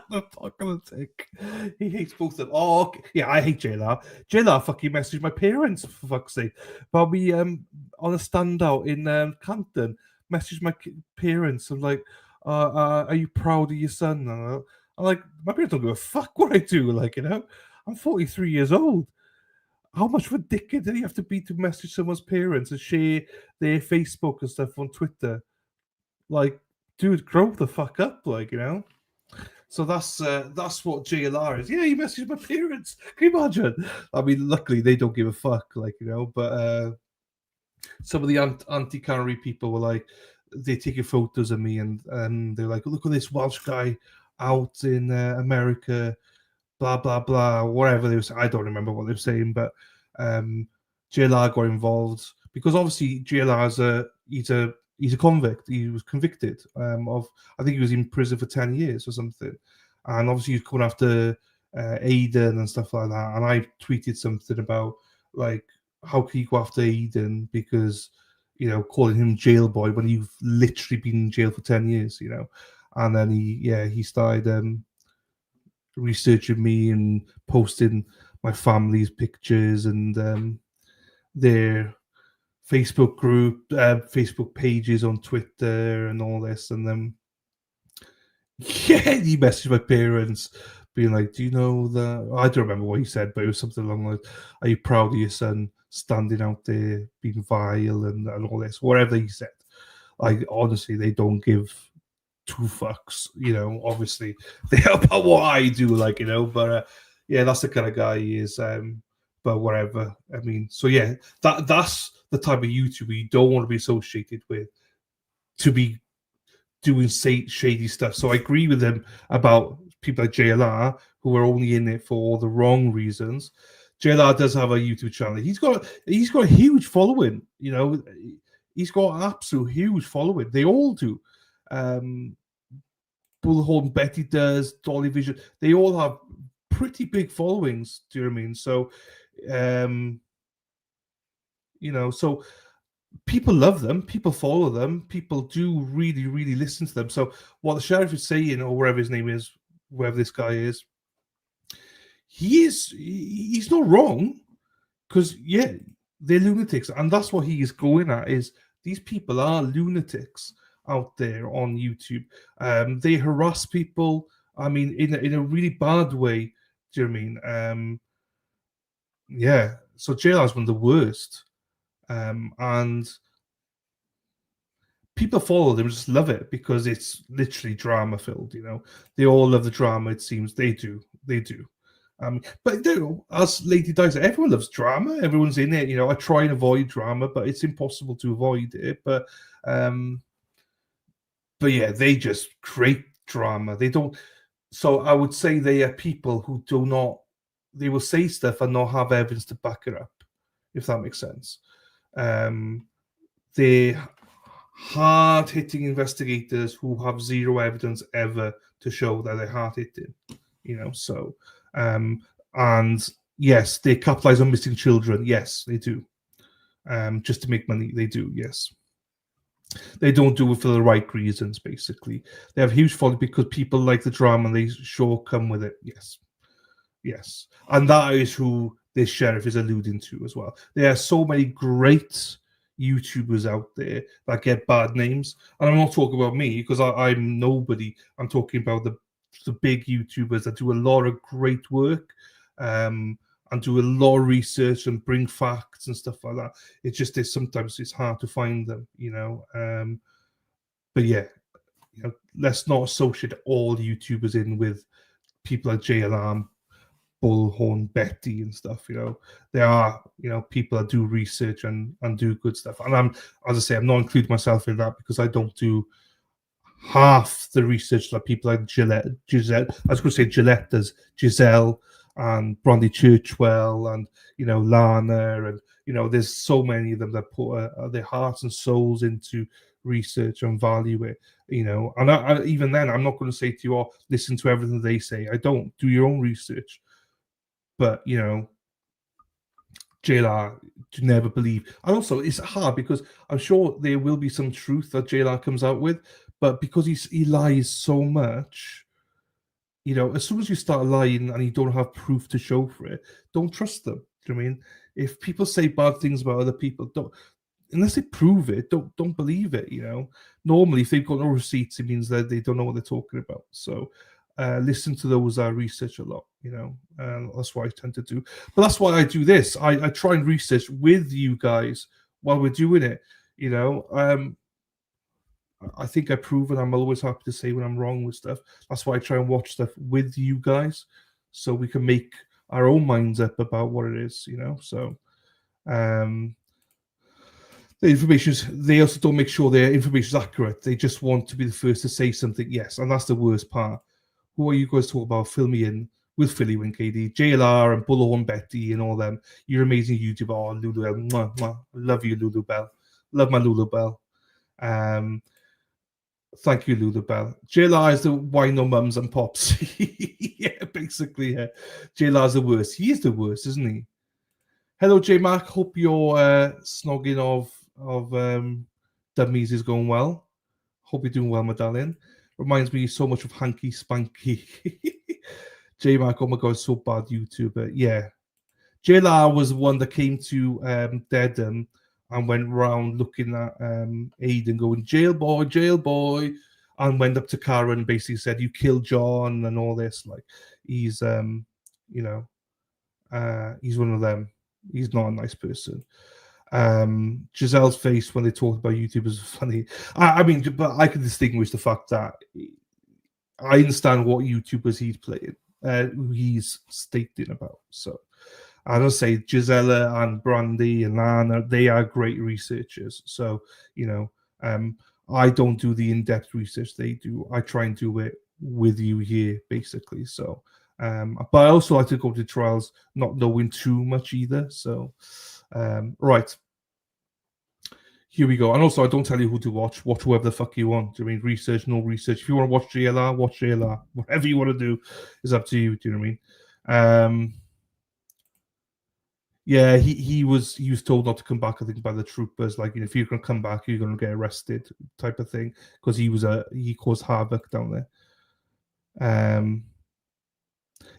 The talk of the tick. He hates both of them. Oh, okay. Yeah, I hate JLR. JLR fucking messaged my parents, for fuck's sake. But we on a standout in Campden, messaged my parents. I'm like, are you proud of your son? And I'm like, my parents don't give a fuck what I do. Like, I'm 43 years old. How much of a dickhead do you have to be to message someone's parents and share their Facebook and stuff on Twitter? Like, dude, grow the fuck up, like, So that's what JLR is. Yeah, he messaged my parents. Can you imagine? I mean, luckily they don't give a fuck, like, but some of the anti-Canary people were like, they're taking photos of me and they're like, look at this Welsh guy out in America, blah blah blah, whatever they were saying. I don't remember what they were saying, but JLR got involved because obviously JLR he's a convict. He was convicted of, I think he was in prison for 10 years or something. And obviously he's coming after Aiden and stuff like that. And I tweeted something about, like, how can you go after Aiden because, calling him jail boy when you've literally been in jail for 10 years, And then he started researching me and posting my family's pictures and their Facebook group, Facebook pages on Twitter and all this. And then, he messaged my parents being like, do you know that? I don't remember what he said, but it was something along the lines, are you proud of your son standing out there being vile and all this? Whatever he said. Like, honestly, they don't give two fucks, obviously. They help about what I do, like, but yeah, that's the kind of guy he is. But whatever. I mean, so yeah, that's the type of YouTuber you don't want to be associated with, to be doing shady stuff. So I agree with him about people like JLR who are only in it for all the wrong reasons. JLR does have a YouTube channel. He's got a huge following. He's got an absolute huge following. They all do. Bullhorn Betty does. Dolly Vision. They all have pretty big followings. Do you know what I mean? So, so people love them, people follow them, people do really, really listen to them. So what the sheriff is saying, or whatever his name is, whoever this guy is, he's not wrong, because yeah, they're lunatics, and that's what he is going at, is these people are lunatics out there on YouTube. They harass people, I mean, in a really bad way. Do you know what I mean? Yeah, so JLR is one of the worst. And people follow them, just love it because it's literally drama filled. They all love the drama. It seems they do. But as Lady Di said, everyone loves drama. Everyone's in it. I try and avoid drama, but it's impossible to avoid it. But yeah, they just create drama. They don't. So I would say they are people who do not. They will say stuff and not have evidence to back it up, if that makes sense. They're hard-hitting investigators who have zero evidence ever to show that they're hard-hitting, so and yes, they capitalize on missing children. Yes, they do. Just to make money, they do. Yes, they don't do it for the right reasons. Basically, they have huge following because people like the drama and they sure come with it. Yes, and that is who this sheriff is alluding to as well. There are so many great YouTubers out there that get bad names, and I'm not talking about me because I'm nobody. I'm talking about the big YouTubers that do a lot of great work, and do a lot of research and bring facts and stuff like that. It's just sometimes it's hard to find them, But yeah, let's not associate all YouTubers in with people like JLR, Bullhorn Betty and stuff. There are people that do research and do good stuff. And I'm, as I say, I'm not including myself in that because I don't do half the research that people like Giselle. I was going to say Gillette does. Giselle and Brandy Churchwell and Lana and there's so many of them that put their hearts and souls into research and value it. And I, even then, I'm not going to say to you, listen to everything they say. I don't. Do your own research. But JLR, to never believe. And also, it's hard because I'm sure there will be some truth that JLR comes out with, but because he lies so much, as soon as you start lying and you don't have proof to show for it, don't trust them. Do you know what I mean? If people say bad things about other people, don't, unless they prove it, don't believe it. Normally, if they've got no receipts, it means that they don't know what they're talking about. So listen to those research a lot. That's what I tend to do. But that's why I do this. I try and research with you guys while we're doing it. I think I've proven I'm always happy to say when I'm wrong with stuff. That's why I try and watch stuff with you guys so we can make our own minds up about what it is, So the information they also don't make sure their information is accurate. They just want to be the first to say something. Yes, and that's the worst part. Who are you guys talking about? Fill me in. We'll fill you in, KD. JLR and Bullhorn Betty and all them. You're amazing YouTuber. Oh, Lulu, mwah, mwah. Love you, Lulu Bell. Love my Lulu Bell. Thank you, Lulu Bell. JLR is the wino mums and pops. Yeah, basically, yeah. JLR's the worst. He is the worst, isn't he? Hello, J Mac. Hope your snogging of dummies is going well. Hope you're doing well, my darling. Reminds me so much of Hanky Spanky. J Mac, oh my god, so bad YouTuber. Yeah. JLR was the one that came to Dedham and went around looking at Aiden going, jail boy, and went up to Karen and basically said, you killed John and all this. Like, he's, he's one of them. He's not a nice person. Giselle's face when they talked about YouTube is funny. I mean, but I can distinguish the fact that I understand what YouTubers he's playing, he's stating about. So I don't say Gisela and Brandy and Lana, they are great researchers. So, I don't do the in-depth research they do. I try and do it with you here, basically. So, but I also like to go to trials not knowing too much either. So, right. Here we go. And also, I don't tell you who to watch. Watch whoever the fuck you want. I mean, research, no research. If you want to watch JLR, watch JLR. Whatever you want to do is up to you. Do you know what I mean? Yeah, he was told not to come back, I think, by the troopers. Like, if you're going to come back, you're going to get arrested, type of thing, because he caused havoc down there.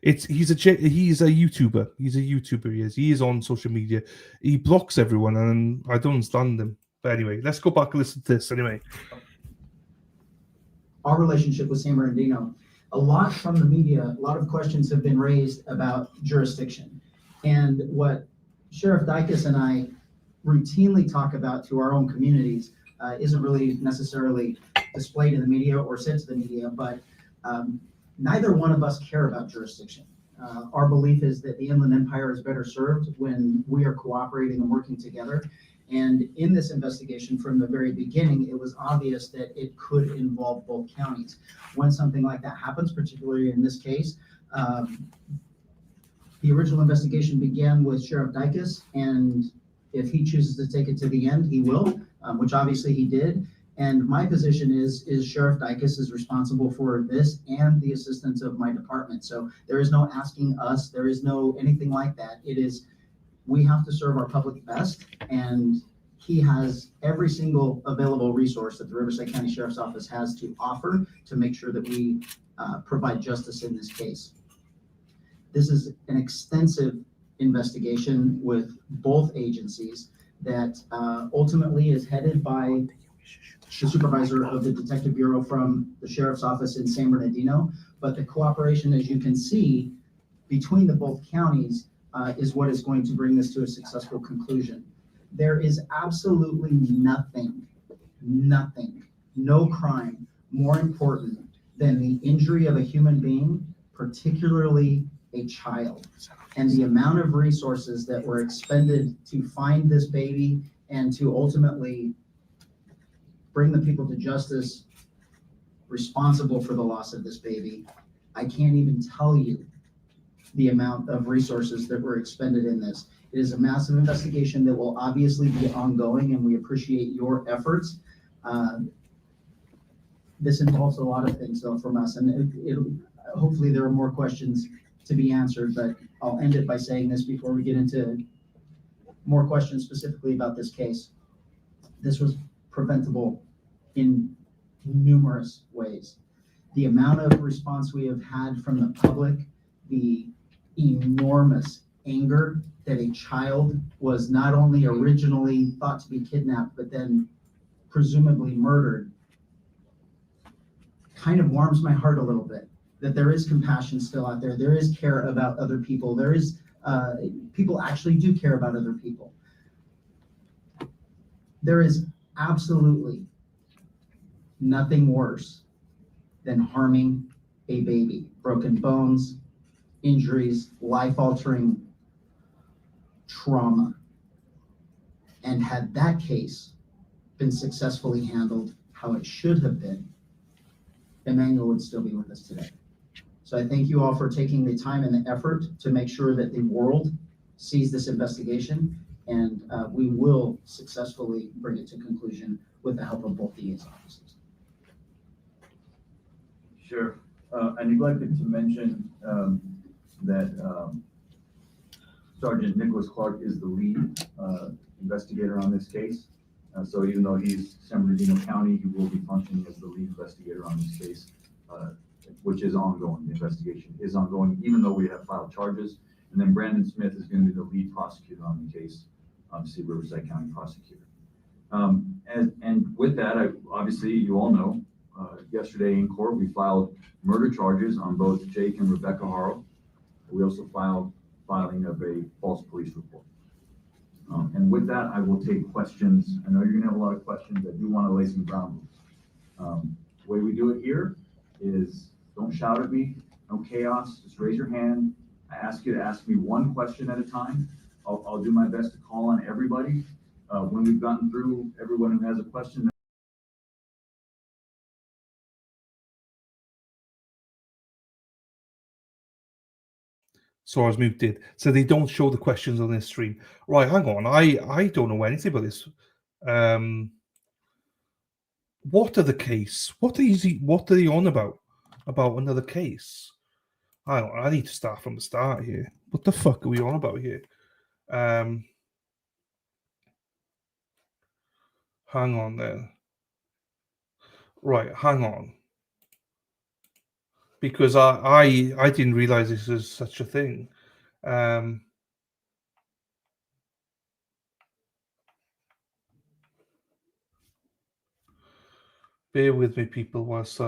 He's a YouTuber. He's a YouTuber. He is on social media. He blocks everyone, and I don't understand him. But anyway, let's go back and listen to this. Anyway, our relationship with San Bernardino, a lot from the media, a lot of questions have been raised about jurisdiction, and what Sheriff Dicus and I routinely talk about to our own communities isn't really necessarily displayed in the media or said to the media, but neither one of us care about jurisdiction. Our belief is that the Inland Empire is better served when we are cooperating and working together. And in this investigation, from the very beginning, it was obvious that it could involve both counties. When something like that happens, particularly in this case, the original investigation began with Sheriff Dicus, and if he chooses to take it to the end, he will, which obviously he did. And my position is Sheriff Dicus is responsible for this and the assistance of my department. So there is no asking us, there is no anything like that. It is, we have to serve our public best, and he has every single available resource that the Riverside County Sheriff's Office has to offer to make sure that we provide justice in this case. This is an extensive investigation with both agencies that ultimately is headed by the supervisor of the Detective Bureau from the Sheriff's Office in San Bernardino. But the cooperation, as you can see, between the both counties is what is going to bring this to a successful conclusion. There is absolutely nothing, no crime more important than the injury of a human being, particularly a child. And the amount of resources that were expended to find this baby and to ultimately bring the people to justice responsible for the loss of this baby, I can't even tell you the amount of resources that were expended in this. It is a massive investigation that will obviously be ongoing, and we appreciate your efforts. This involves a lot of things though from us, and hopefully there are more questions to be answered, but I'll end it by saying this before we get into more questions specifically about this case. This was preventable in numerous ways. The amount of response we have had from the public, the enormous anger that a child was not only originally thought to be kidnapped, but then presumably murdered, kind of warms my heart a little bit, that there is compassion still out there. There is care about other people. There is, people actually do care about other people. There is absolutely nothing worse than harming a baby. Broken bones, injuries, life-altering trauma. And had that case been successfully handled how it should have been, Emmanuel would still be with us today. So I thank you all for taking the time and the effort to make sure that the world sees this investigation, and we will successfully bring it to conclusion with the help of both DA's offices. Sure. I neglected to mention that Sergeant Nicholas Clark is the lead investigator on this case. So even though he's San Bernardino County, he will be functioning as the lead investigator on this case, which is ongoing. The investigation is ongoing, even though we have filed charges. And then Brandon Smith is going to be the lead prosecutor on the case, obviously Riverside County prosecutor. And with that, obviously you all know, yesterday in court, we filed murder charges on both Jake and Rebecca Harrell. We also filed filing of a false police report. And with that, I will take questions. I know you're gonna have a lot of questions. I do want to lay some ground rules. The way we do it here is don't shout at me, no chaos, just raise your hand. I ask you to ask me one question at a time. I'll do my best to call on everybody. When we've gotten through everyone who has a question, So I was muted. So they don't show the questions on this stream. Right, hang on. I don't know anything about this. What are the case? What are they on about? About another case? I need to start from the start here. What the fuck are we on about here? Hang on then. Right, hang on. Because I didn't realize this was such a thing. Bear with me, people, whilst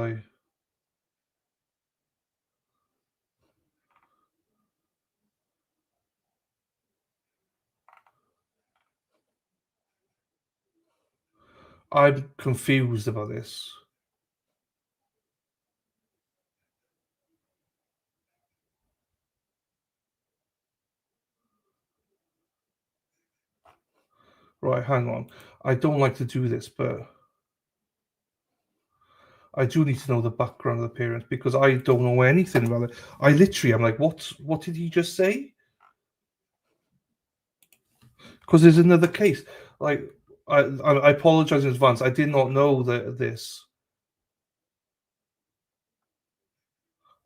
I'm confused about this. Right, hang on. I don't like to do this, but I do need to know the background of the parents because I don't know anything about it. I'm like, what did he just say? Because there's another case. Like, I apologize in advance. I did not know this.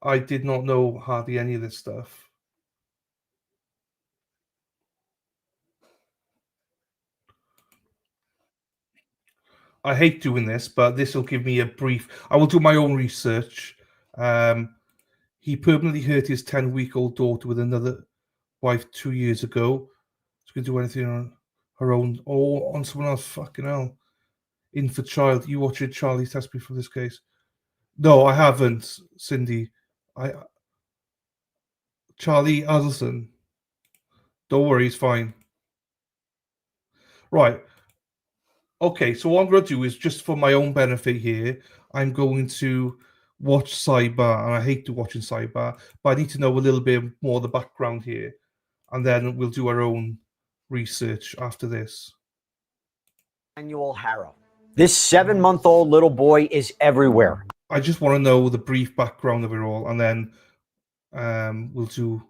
I did not know hardly any of this stuff. I hate doing this, but this will give me a brief. I will do my own research. He permanently hurt his 10-week-old daughter with another wife 2 years ago. She could do anything on her own or on someone else. Fucking hell. In for child. You watch it, Charlie test me for this case. No, I haven't, Cindy. Charlie Adelson. Don't worry, he's fine. Right. Okay, so what I'm going to do is just for my own benefit here, I'm going to watch Sidebar, and I hate watching Sidebar, but I need to know a little bit more of the background here, and then we'll do our own research after this. Emmanuel Harrow. This 7-month-old little boy is everywhere. I just want to know the brief background of it all, and then we'll do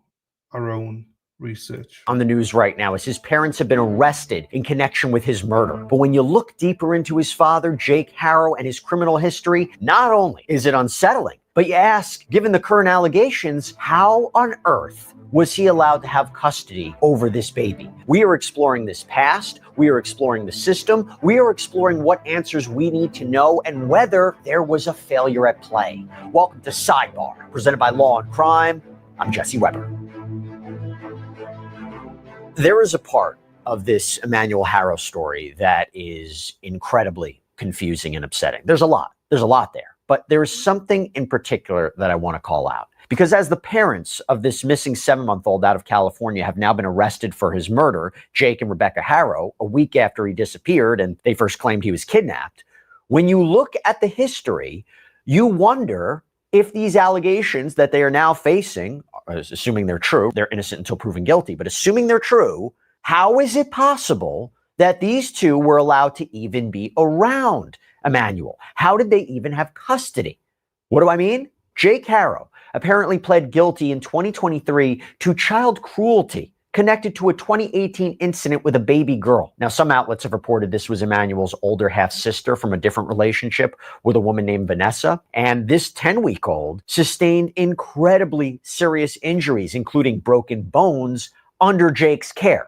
our own research. On the news right now as his parents have been arrested in connection with his murder. But when you look deeper into his father, Jake Harrow, and his criminal history, not only is it unsettling, but you ask, given the current allegations, how on earth was he allowed to have custody over this baby? We are exploring this past. We are exploring the system. We are exploring what answers we need to know and whether there was a failure at play. Welcome to Sidebar, presented by Law and Crime. I'm Jesse Weber. There is a part of this Emmanuel Harrow story that is incredibly confusing and upsetting. There's a lot there, but there is something in particular that I want to call out. Because as the parents of this missing 7-month-old out of California have now been arrested for his murder, Jake and Rebecca Harrow, a week after he disappeared and they first claimed he was kidnapped, when you look at the history, you wonder if these allegations that they are now facing, assuming they're true, they're innocent until proven guilty, but assuming they're true, how is it possible that these two were allowed to even be around Emmanuel? How did they even have custody? What do I mean? Jake Harrow apparently pled guilty in 2023 to child cruelty connected to a 2018 incident with a baby girl. Now, some outlets have reported this was Emmanuel's older half-sister from a different relationship with a woman named Vanessa. And this 10-week-old sustained incredibly serious injuries, including broken bones, under Jake's care.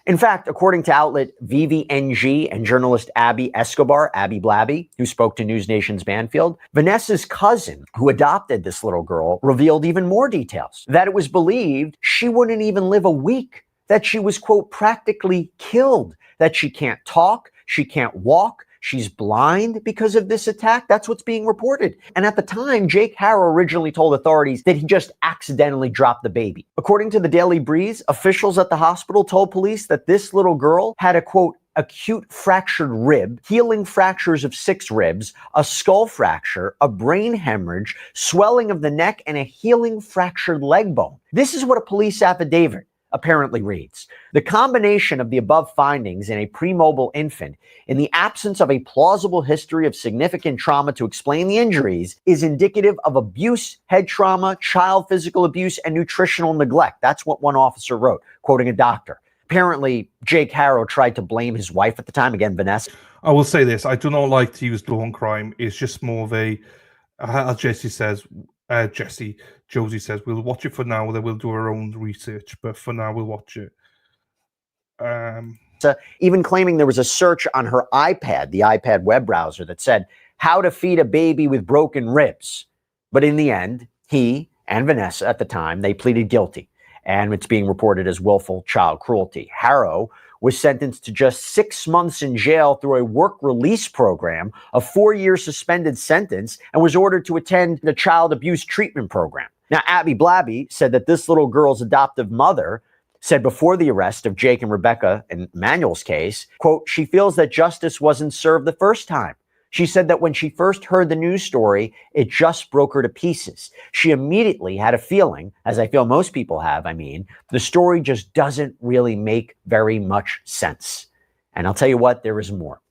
In fact, according to outlet VVNG and journalist Abby Blabby, who spoke to News Nation's Banfield, Vanessa's cousin, who adopted this little girl, revealed even more details. That it was believed she wouldn't even live a week, that she was, quote, practically killed, that she can't talk, she can't walk, she's blind because of this attack. That's what's being reported. And at the time, Jake Harrow originally told authorities that he just accidentally dropped the baby. According to the Daily Breeze, officials at the hospital told police that this little girl had a, quote, acute fractured rib, healing fractures of 6 ribs, a skull fracture, a brain hemorrhage, swelling of the neck, and a healing fractured leg bone. This is what a police affidavit apparently reads. The combination of the above findings in a premobile infant, in the absence of a plausible history of significant trauma to explain the injuries, is indicative of abuse, head trauma, child physical abuse, and nutritional neglect. That's what one officer wrote, quoting a doctor. Apparently, Jake Harrow tried to blame his wife at the time, again, Vanessa. I will say this, I do not like to use law and crime. It's just more of a, as Josie says, we'll watch it for now, then we'll do our own research, but for now we'll watch it. Even claiming there was a search on her iPad, the iPad web browser, that said how to feed a baby with broken ribs. But in the end, he and Vanessa at the time, they pleaded guilty, and it's being reported as willful child cruelty. Harrow was sentenced to just 6 months in jail through a work release program, a 4-year suspended sentence, and was ordered to attend the child abuse treatment program. Now, Abby Blabby said that this little girl's adoptive mother said before the arrest of Jake and Rebecca in Emmanuel's case, quote, she feels that justice wasn't served the first time. She said that when she first heard the news story, it just broke her to pieces. She immediately had a feeling, as I feel most people have, the story just doesn't really make very much sense. And I'll tell you what, there is more.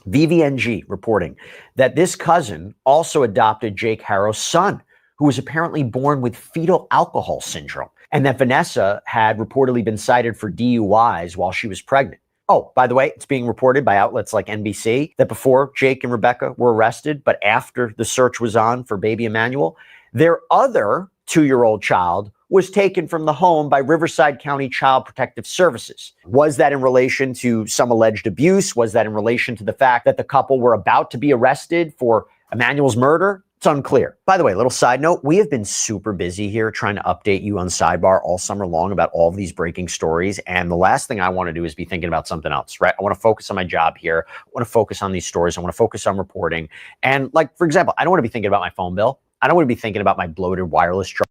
VVNG reporting that this cousin also adopted Jake Harrow's son, who was apparently born with fetal alcohol syndrome, and that Vanessa had reportedly been cited for DUIs while she was pregnant. Oh, by the way, it's being reported by outlets like NBC that before Jake and Rebecca were arrested, but after the search was on for baby Emmanuel, their other 2-year-old child was taken from the home by Riverside County Child Protective Services. Was that in relation to some alleged abuse? Was that in relation to the fact that the couple were about to be arrested for Emmanuel's murder? It's unclear. By the way, little side note, we have been super busy here trying to update you on Sidebar all summer long about all of these breaking stories. And the last thing I want to do is be thinking about something else, right? I want to focus on my job here. I want to focus on these stories. I want to focus on reporting. And like, for example, I don't want to be thinking about my phone bill. I don't want to be thinking about my bloated wireless truck.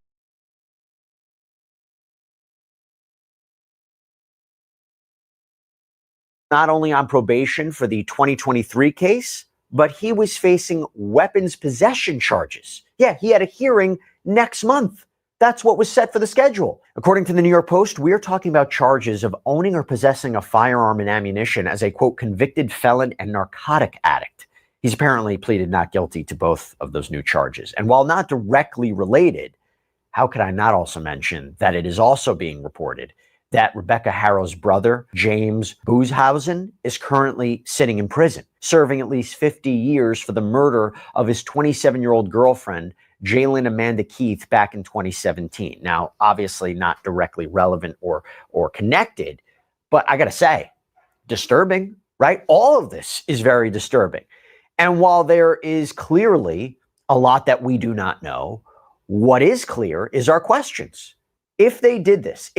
Not only on probation for the 2023 case, but he was facing weapons possession charges. Yeah, he had a hearing next month. That's what was set for the schedule. According to the New York Post, we're talking about charges of owning or possessing a firearm and ammunition as a, quote, convicted felon and narcotic addict. He's apparently pleaded not guilty to both of those new charges. And while not directly related, how could I not also mention that it is also being reported that Rebecca Harrow's brother, James Boozhausen, is currently sitting in prison, serving at least 50 years for the murder of his 27-year-old girlfriend, Jalen Amanda Keith, back in 2017. Now, obviously not directly relevant or connected, but I got to say, disturbing, right? All of this is very disturbing. And while there is clearly a lot that we do not know, what is clear is our questions. If they did this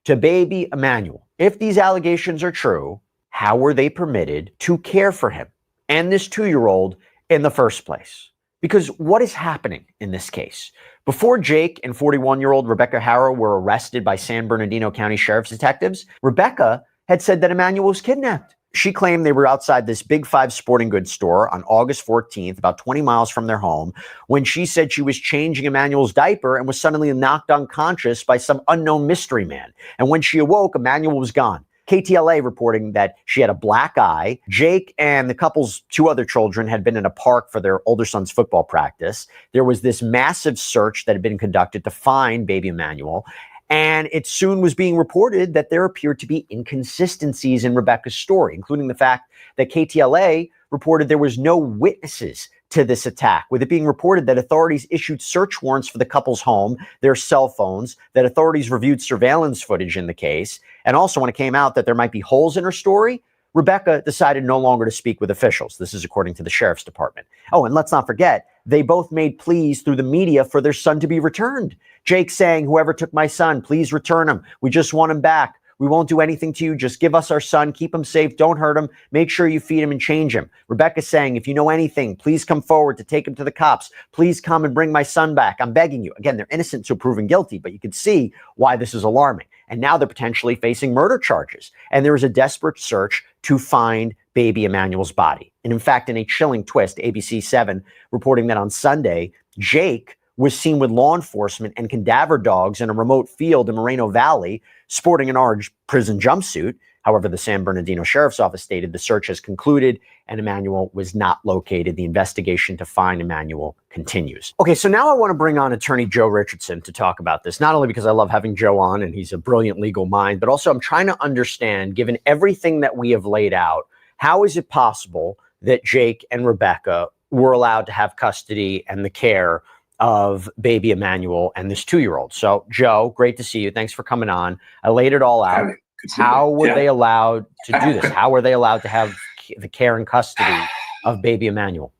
to baby Emmanuel, if these allegations are true, how were they permitted to care for him and this 2-year-old in the first place? Because what is happening in this case? Before Jake and 41-year-old Rebecca Harrow were arrested by San Bernardino County Sheriff's detectives, Rebecca had said that Emmanuel was kidnapped. She claimed they were outside this Big Five sporting goods store on August 14th, about 20 miles from their home, when she said she was changing Emmanuel's diaper and was suddenly knocked unconscious by some unknown mystery man. And when she awoke, Emmanuel was gone. KTLA reporting that she had a black eye. Jake and the couple's 2 other children had been in a park for their older son's football practice. There was this massive search that had been conducted to find baby Emmanuel. And it soon was being reported that there appeared to be inconsistencies in Rebecca's story, including the fact that KTLA reported there was no witnesses to this attack, with it being reported that authorities issued search warrants for the couple's home, their cell phones, that authorities reviewed surveillance footage in the case. And also when it came out that there might be holes in her story, Rebecca decided no longer to speak with officials. This is according to the sheriff's department. Oh, and let's not forget, they both made pleas through the media for their son to be returned. Jake saying, whoever took my son, please return him. We just want him back. We won't do anything to you. Just give us our son. Keep him safe. Don't hurt him. Make sure you feed him and change him. Rebecca saying, if you know anything, please come forward to take him to the cops. Please come and bring my son back. I'm begging you. Again, they're innocent until proven guilty, but you can see why this is alarming. And now they're potentially facing murder charges. And there is a desperate search to find baby Emmanuel's body. And in fact, in a chilling twist, ABC 7 reporting that on Sunday, Jake was seen with law enforcement and cadaver dogs in a remote field in Moreno Valley, sporting an orange prison jumpsuit. However, the San Bernardino Sheriff's Office stated the search has concluded and Emmanuel was not located. The investigation to find Emmanuel continues. Okay, so now I want to bring on attorney Joe Richardson to talk about this, not only because I love having Joe on and he's a brilliant legal mind, but also I'm trying to understand, given everything that we have laid out, how is it possible that Jake and Rebecca were allowed to have custody and the care of baby Emmanuel and this 2-year-old? So, Joe, great to see you. Thanks for coming on. I laid it all out. How were they allowed to do this? How were they allowed to have the care and custody of baby Emmanuel?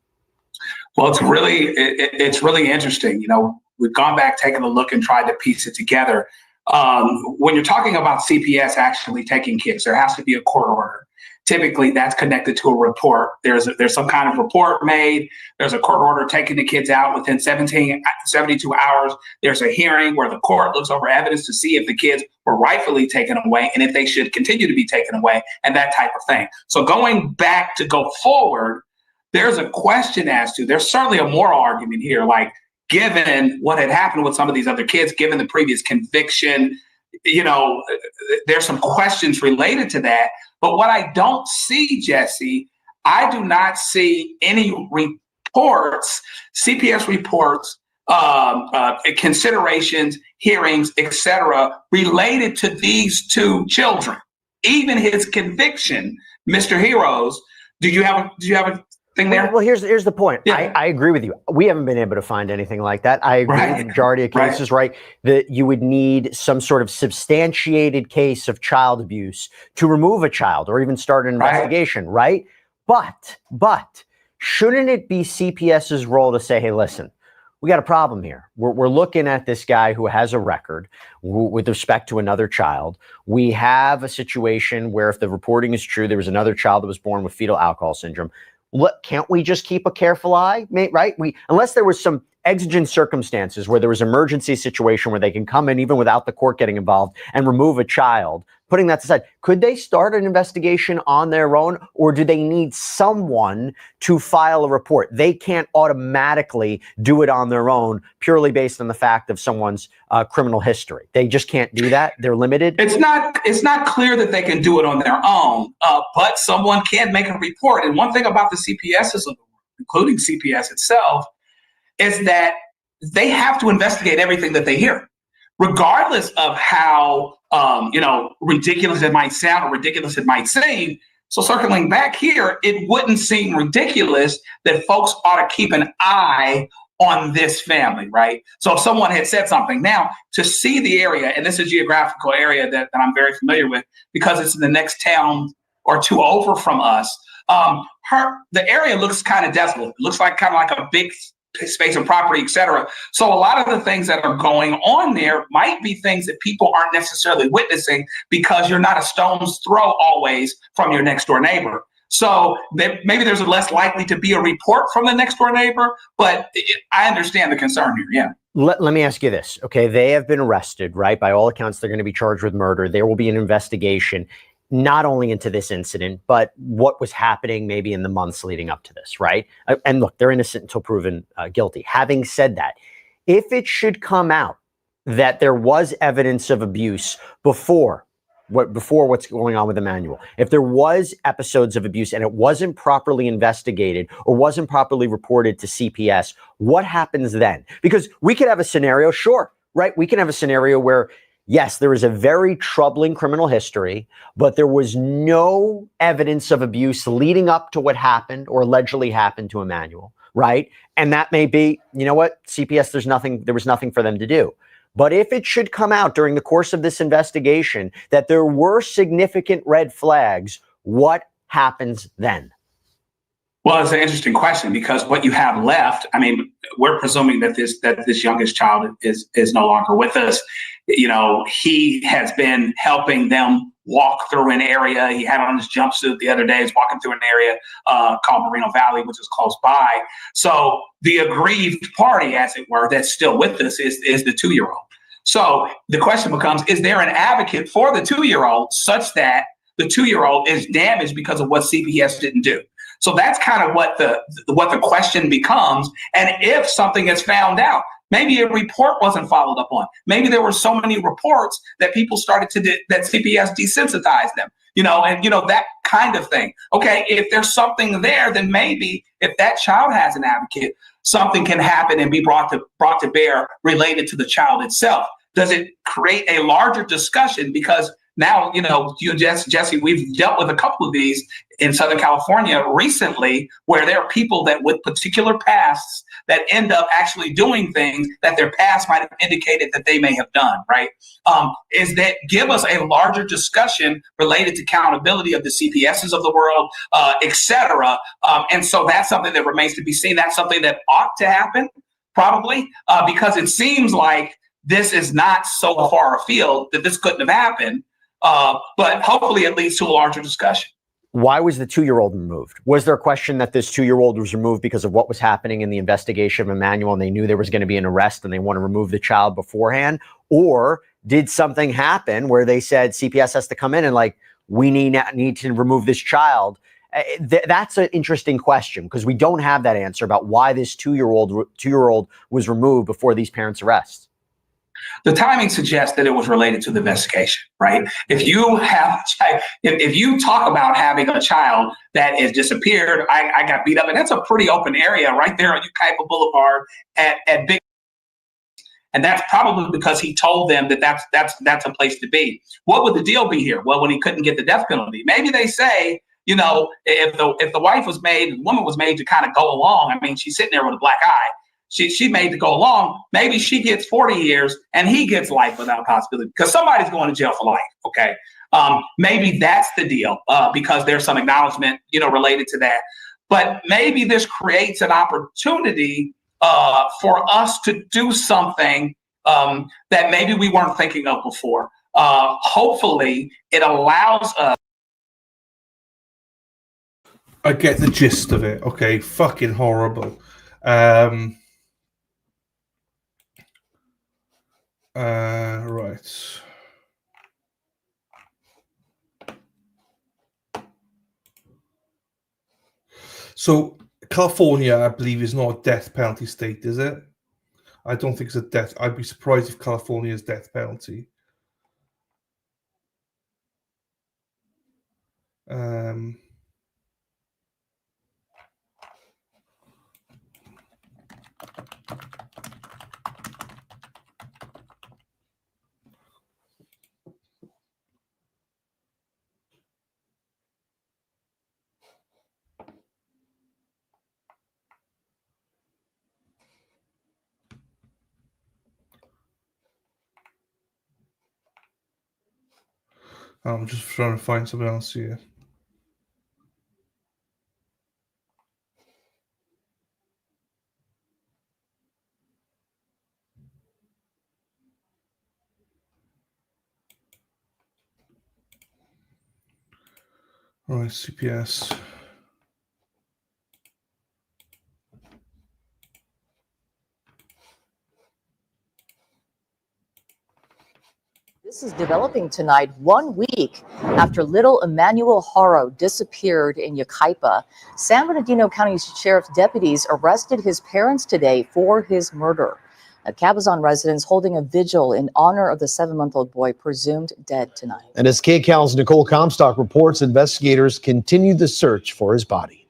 Well, it's really interesting. You know, we've gone back, taken a look, and tried to piece it together. When you're talking about CPS actually taking kids, there has to be a court order. Typically, that's connected to a report. There's some kind of report made. There's a court order taking the kids out within 72 hours. There's a hearing where the court looks over evidence to see if the kids were rightfully taken away and if they should continue to be taken away and that type of thing. So going back to go forward, there's a question as to, there's certainly a moral argument here, like given what had happened with some of these other kids, given the previous conviction, you know, there's some questions related to that. But what I don't see, Jesse, I do not see any reports, CPS reports, considerations, hearings, etc., related to these 2 children. Even his conviction, Mr. Heroes. Do you have a thing there? Well, here's the point. Yeah. I agree with you. We haven't been able to find anything like that. I agree with the majority of cases, right? That you would need some sort of substantiated case of child abuse to remove a child or even start an investigation, right? But shouldn't it be CPS's role to say, hey, listen, we got a problem here. We're looking at this guy who has a record with respect to another child. We have a situation where if the reporting is true, there was another child that was born with fetal alcohol syndrome. Can't we just keep a careful eye, right? Unless there was some exigent circumstances where there was an emergency situation where they can come in even without the court getting involved and remove a child, putting that aside, could they start an investigation on their own, or do they need someone to file a report? They can't automatically do it on their own purely based on the fact of someone's criminal history. They just can't do that. They're limited. It's not clear that they can do it on their own, but someone can make a report. And one thing about the CPSs, including CPS itself, is that they have to investigate everything that they hear, regardless of how ridiculous it might sound or ridiculous it might seem. So circling back here, it wouldn't seem ridiculous that folks ought to keep an eye on this family, right? So if someone had said something, now to see the area, and this is a geographical area that I'm very familiar with because it's in the next town or two over from us, the area looks kind of desolate. It looks like kind of like a big space of property, et cetera. So a lot of the things that are going on there might be things that people aren't necessarily witnessing because you're not a stone's throw always from your next door neighbor. So maybe there's less likely to be a report from the next door neighbor, but I understand the concern here. Yeah. Let me ask you this. Okay. They have been arrested, right? By all accounts, they're going to be charged with murder. There will be an investigation, not only into this incident, but what was happening maybe in the months leading up to this, right? And look, they're innocent until proven guilty. Having said that, if it should come out that there was evidence of abuse before what's going on with Emmanuel, if there was episodes of abuse and it wasn't properly investigated or wasn't properly reported to CPS, what happens then? Because we could have a scenario, sure, right? We can have a scenario where yes, there is a very troubling criminal history, but there was no evidence of abuse leading up to what happened or allegedly happened to Emmanuel, right? And that may be, you know what, CPS, there was nothing for them to do. But if it should come out during the course of this investigation that there were significant red flags, what happens then? Well, it's an interesting question because what you have left, I mean, we're presuming that this youngest child is no longer with us. You know, he has been helping them walk through an area. He had on his jumpsuit the other day. He's walking through an area called Moreno Valley, which is close by. So the aggrieved party, as it were, that's still with us is the 2-year-old. So the question becomes, is there an advocate for the 2-year-old such that the 2-year-old is damaged because of what CPS didn't do? So that's kind of what the question becomes. And if something is found out, maybe a report wasn't followed up on. Maybe there were so many reports that people started that CPS desensitized them, and that kind of thing. Okay, if there's something there, then maybe if that child has an advocate, something can happen and be brought to bear related to the child itself. Does it create a larger discussion? Because now, you and Jesse, we've dealt with a couple of these in Southern California recently where there are people that with particular pasts that end up actually doing things that their past might have indicated that they may have done, right? Is that give us a larger discussion related to accountability of the CPSs of the world, et cetera. And so that's something that remains to be seen. That's something that ought to happen, probably, because it seems like this is not so far afield that this couldn't have happened. But hopefully it leads to a larger discussion. Why was the 2-year-old removed? Was there a question that this 2-year-old was removed because of what was happening in the investigation of Emmanuel and they knew there was going to be an arrest and they want to remove the child beforehand? Or did something happen where they said CPS has to come in and we need to remove this child? That's an interesting question because we don't have that answer about why this 2-year-old was removed before these parents' arrests. The timing suggests that it was related to the investigation, right? If you talk about having a child that has disappeared, I got beat up, and that's a pretty open area right there on Ukaipa Boulevard at Big. And that's probably because he told them that that's a place to be. What would the deal be here? Well, when he couldn't get the death penalty, maybe they say, if the woman was made to kind of go along. I mean, she's sitting there with a black eye. She made to go along. Maybe she gets 40 years and he gets life without possibility because somebody's going to jail for life. Okay. Maybe that's the deal because there's some acknowledgement, related to that. But maybe this creates an opportunity for us to do something that maybe we weren't thinking of before. Hopefully it allows us. I get the gist of it. Okay. Fucking horrible. Right. So California, I believe, is not a death penalty state, is it? I don't think it's a death. I'd be surprised if California is death penalty. I'm just trying to find something else here. All right, CPS. This is developing tonight, 1 week after little Emmanuel Haro disappeared in Yucaipa. San Bernardino County Sheriff's deputies arrested his parents today for his murder. Cabazon residents holding a vigil in honor of the 7-month-old boy presumed dead tonight. And as KCAL's Nicole Comstock reports, investigators continue the search for his body.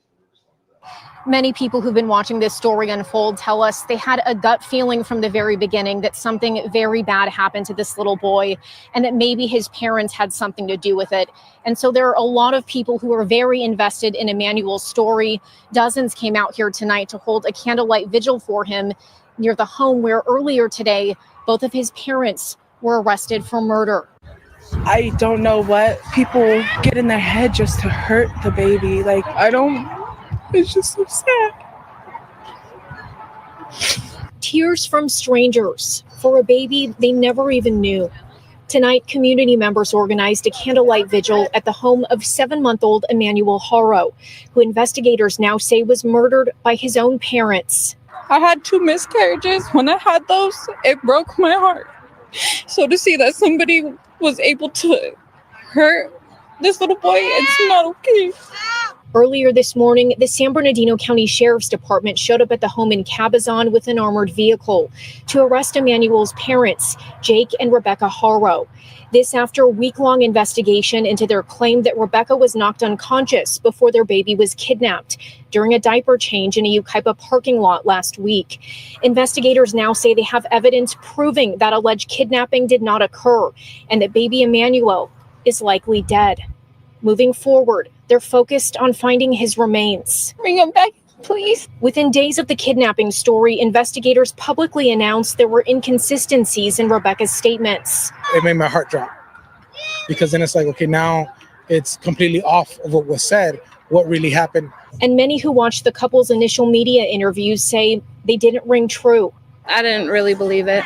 Many people who've been watching this story unfold tell us they had a gut feeling from the very beginning that something very bad happened to this little boy and that maybe his parents had something to do with it. And so there are a lot of people who are very invested in Emmanuel's story. Dozens came out here tonight to hold a candlelight vigil for him near the home where earlier today, both of his parents were arrested for murder. I don't know what people get in their head just to hurt the baby. Like, it's just so sad. Tears from strangers for a baby they never even knew. Tonight, community members organized a candlelight vigil at the home of 7-month-old Emmanuel Haro, who investigators now say was murdered by his own parents. I had 2 miscarriages. When I had those, it broke my heart. So to see that somebody was able to hurt this little boy, it's not okay. Earlier this morning, the San Bernardino County Sheriff's Department showed up at the home in Cabazon with an armored vehicle to arrest Emmanuel's parents, Jake and Rebecca Haro. This after a week-long investigation into their claim that Rebecca was knocked unconscious before their baby was kidnapped during a diaper change in a Yucaipa parking lot last week. Investigators now say they have evidence proving that alleged kidnapping did not occur and that baby Emmanuel is likely dead. Moving forward, they're focused on finding his remains. Bring him back, please. Within days of the kidnapping story, investigators publicly announced there were inconsistencies in Rebecca's statements. It made my heart drop because then it's like, okay, now it's completely off of what was said, what really happened. And many who watched the couple's initial media interviews say they didn't ring true. I didn't really believe it.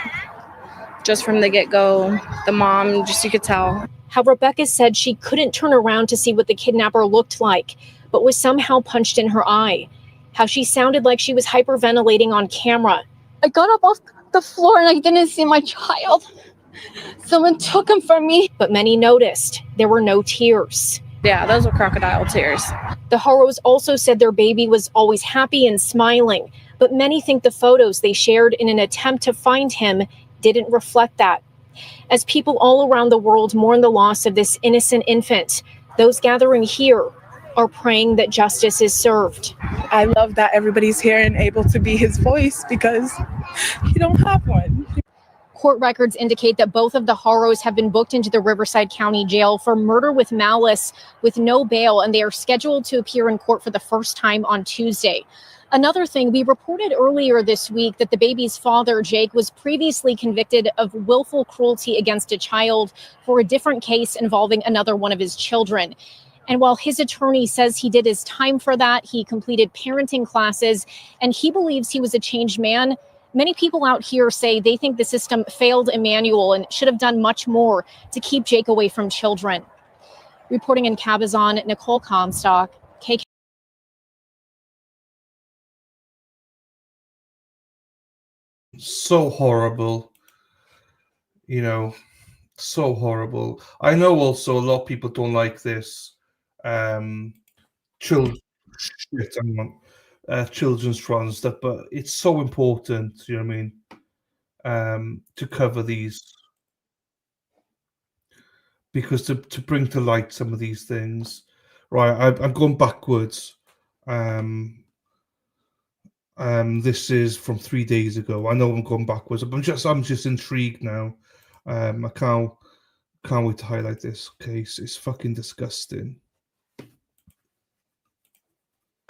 Just from the get-go, the mom, just you could tell. How Rebecca said she couldn't turn around to see what the kidnapper looked like, but was somehow punched in her eye. How she sounded like she was hyperventilating on camera. I got up off the floor and I didn't see my child. Someone took him from me. But many noticed there were no tears. Yeah, those were crocodile tears. The Haros also said their baby was always happy and smiling, but many think the photos they shared in an attempt to find him didn't reflect that. As people all around the world mourn the loss of this innocent infant, those gathering here are praying that justice is served. I love that everybody's here and able to be his voice because he don't have one. Court records indicate that both of the Haros have been booked into the Riverside County Jail for murder with malice with no bail, and they are scheduled to appear in court for the first time on Tuesday. Another thing, we reported earlier this week that the baby's father, Jake, was previously convicted of willful cruelty against a child for a different case involving another one of his children. And while his attorney says he did his time for that, he completed parenting classes, and he believes he was a changed man, many people out here say they think the system failed Emmanuel and should have done much more to keep Jake away from children. Reporting in Cabazon, Nicole Comstock, KK. So horrible, so horrible. I know also a lot of people don't like this children shit on children's trials and stuff, but it's so important, you know what I mean, to cover these, because to bring to light some of these things. Right, I'm going backwards. This is from 3 days ago. I know I'm going backwards. I'm just intrigued now. I can't wait to highlight this case. It's fucking disgusting.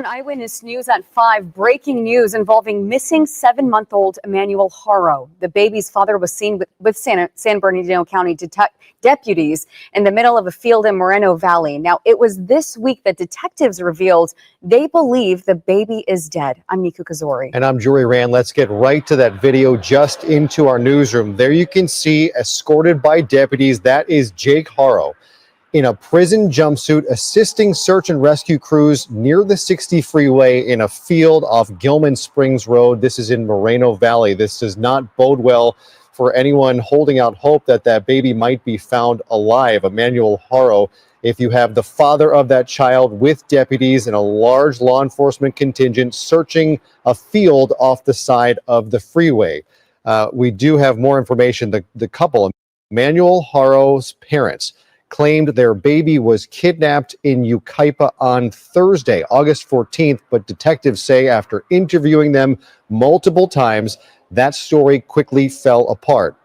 Eyewitness News at 5, breaking news involving missing 7-month-old Emmanuel Haro. The baby's father was seen with San Bernardino County deputies in the middle of a field in Moreno Valley. Now, it was this week that detectives revealed they believe the baby is dead. I'm Niku Kazori. And I'm Jory Rand. Let's get right to that video just into our newsroom. There you can see, escorted by deputies, that is Jake Haro in a prison jumpsuit assisting search and rescue crews near the 60 freeway in a field off Gilman Springs Road. This is in Moreno Valley. This does not bode well for anyone holding out hope that that baby might be found alive. Emmanuel Haro, if you have the father of that child with deputies and a large law enforcement contingent searching a field off the side of the freeway. We do have more information. The couple, Emmanuel Haro's parents, claimed their baby was kidnapped in Yucaipa on Thursday, August 14th, but detectives say after interviewing them multiple times, that story quickly fell apart.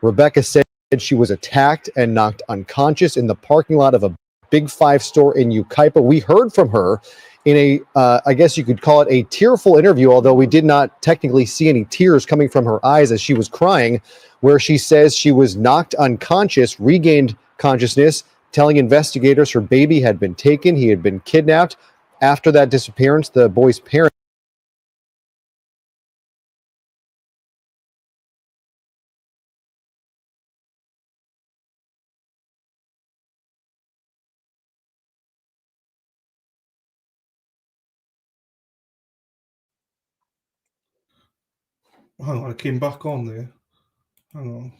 Rebecca said she was attacked and knocked unconscious in the parking lot of a Big Five store in Yucaipa. We heard from her in a, I guess you could call it a tearful interview, although we did not technically see any tears coming from her eyes as she was crying, where she says she was knocked unconscious, regained consciousness, telling investigators her baby had been taken. He had been kidnapped. After that disappearance, the boy's parents Hang on, I came back on there. Hang on.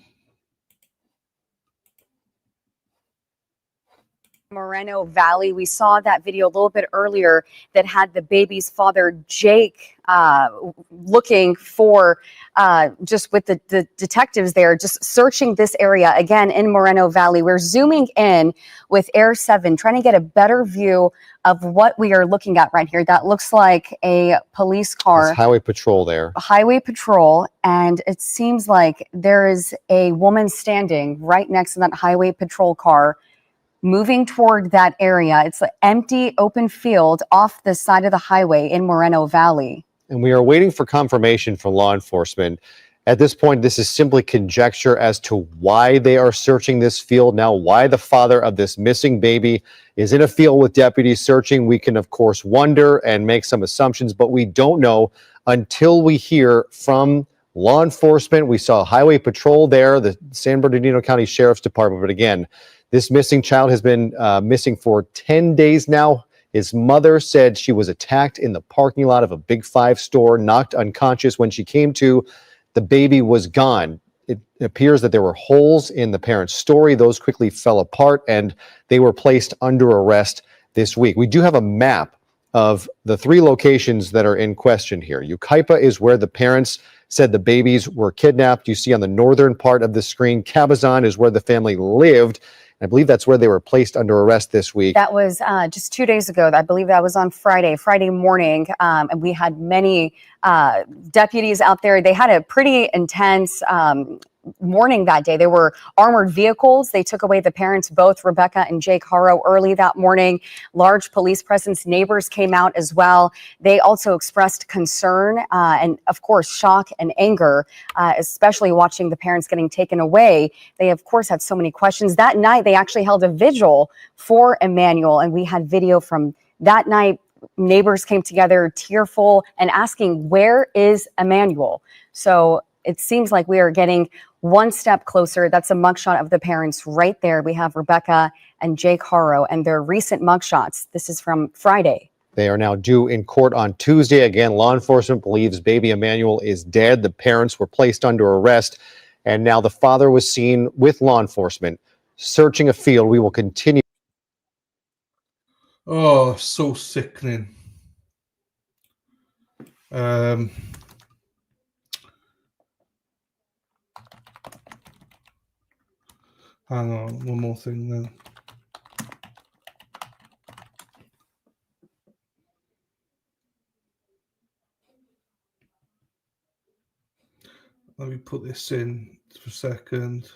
Moreno Valley. We saw that video a little bit earlier that had the baby's father, Jake, looking for, just with the detectives there, just searching this area again in Moreno Valley. We're zooming in with Air 7, trying to get a better view of what we are looking at right here. That looks like a police car. It's highway patrol there. Highway patrol, and it seems like there is a woman standing right next to that highway patrol car, moving toward that area. It's an empty open field off the side of the highway in Moreno Valley. And we are waiting for confirmation from law enforcement. At this point, this is simply conjecture as to why they are searching this field now, why the father of this missing baby is in a field with deputies searching. We can, of course, wonder and make some assumptions, but we don't know until we hear from law enforcement. We saw highway patrol there, the San Bernardino County Sheriff's Department, but again, this missing child has been missing for 10 days now. His mother said she was attacked in the parking lot of a Big Five store, knocked unconscious. When she came to, the baby was gone. It appears that there were holes in the parents' story. Those quickly fell apart, and they were placed under arrest this week. We do have a map of the 3 locations that are in question here. Yucaipa is where the parents said the babies were kidnapped. You see on the northern part of the screen, Cabazon is where the family lived. I believe that's where they were placed under arrest this week. That was just 2 days ago. I believe that was on Friday morning. And we had many deputies out there. They had a pretty intense morning that day. There were armored vehicles. They took away the parents, both Rebecca and Jake Haro, early that morning. Large police presence. Neighbors came out as well. They also expressed concern and, of course, shock and anger, especially watching the parents getting taken away. They, of course, had so many questions. That night, they actually held a vigil for Emmanuel, and we had video from that night. Neighbors came together, tearful, and asking, where is Emmanuel? So it seems like we are getting one step closer. That's a mugshot of the parents right there. We have Rebecca and Jake Haro and their recent mugshots. This is from Friday. They are now due in court on Tuesday. Again, law enforcement believes baby Emmanuel is dead. The parents were placed under arrest, and now the father was seen with law enforcement searching a field. We will continue. Oh, so sickening. Hang on, one more thing then. Let me put this in for a second.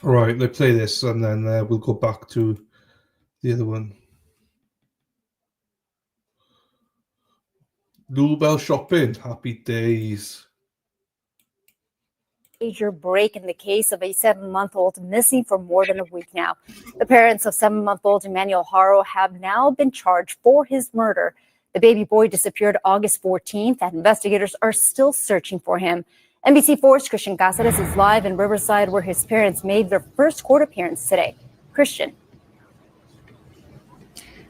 All right, let's play this and then we'll go back to the other one. Lulebell shopping, happy days. Major break in the case of a 7-month-old missing for more than a week now. The parents of 7-month-old Emmanuel Haro have now been charged for his murder. The baby boy disappeared August 14th, and investigators are still searching for him. NBC4's Christian Cáceres is live in Riverside, where his parents made their first court appearance today. Christian.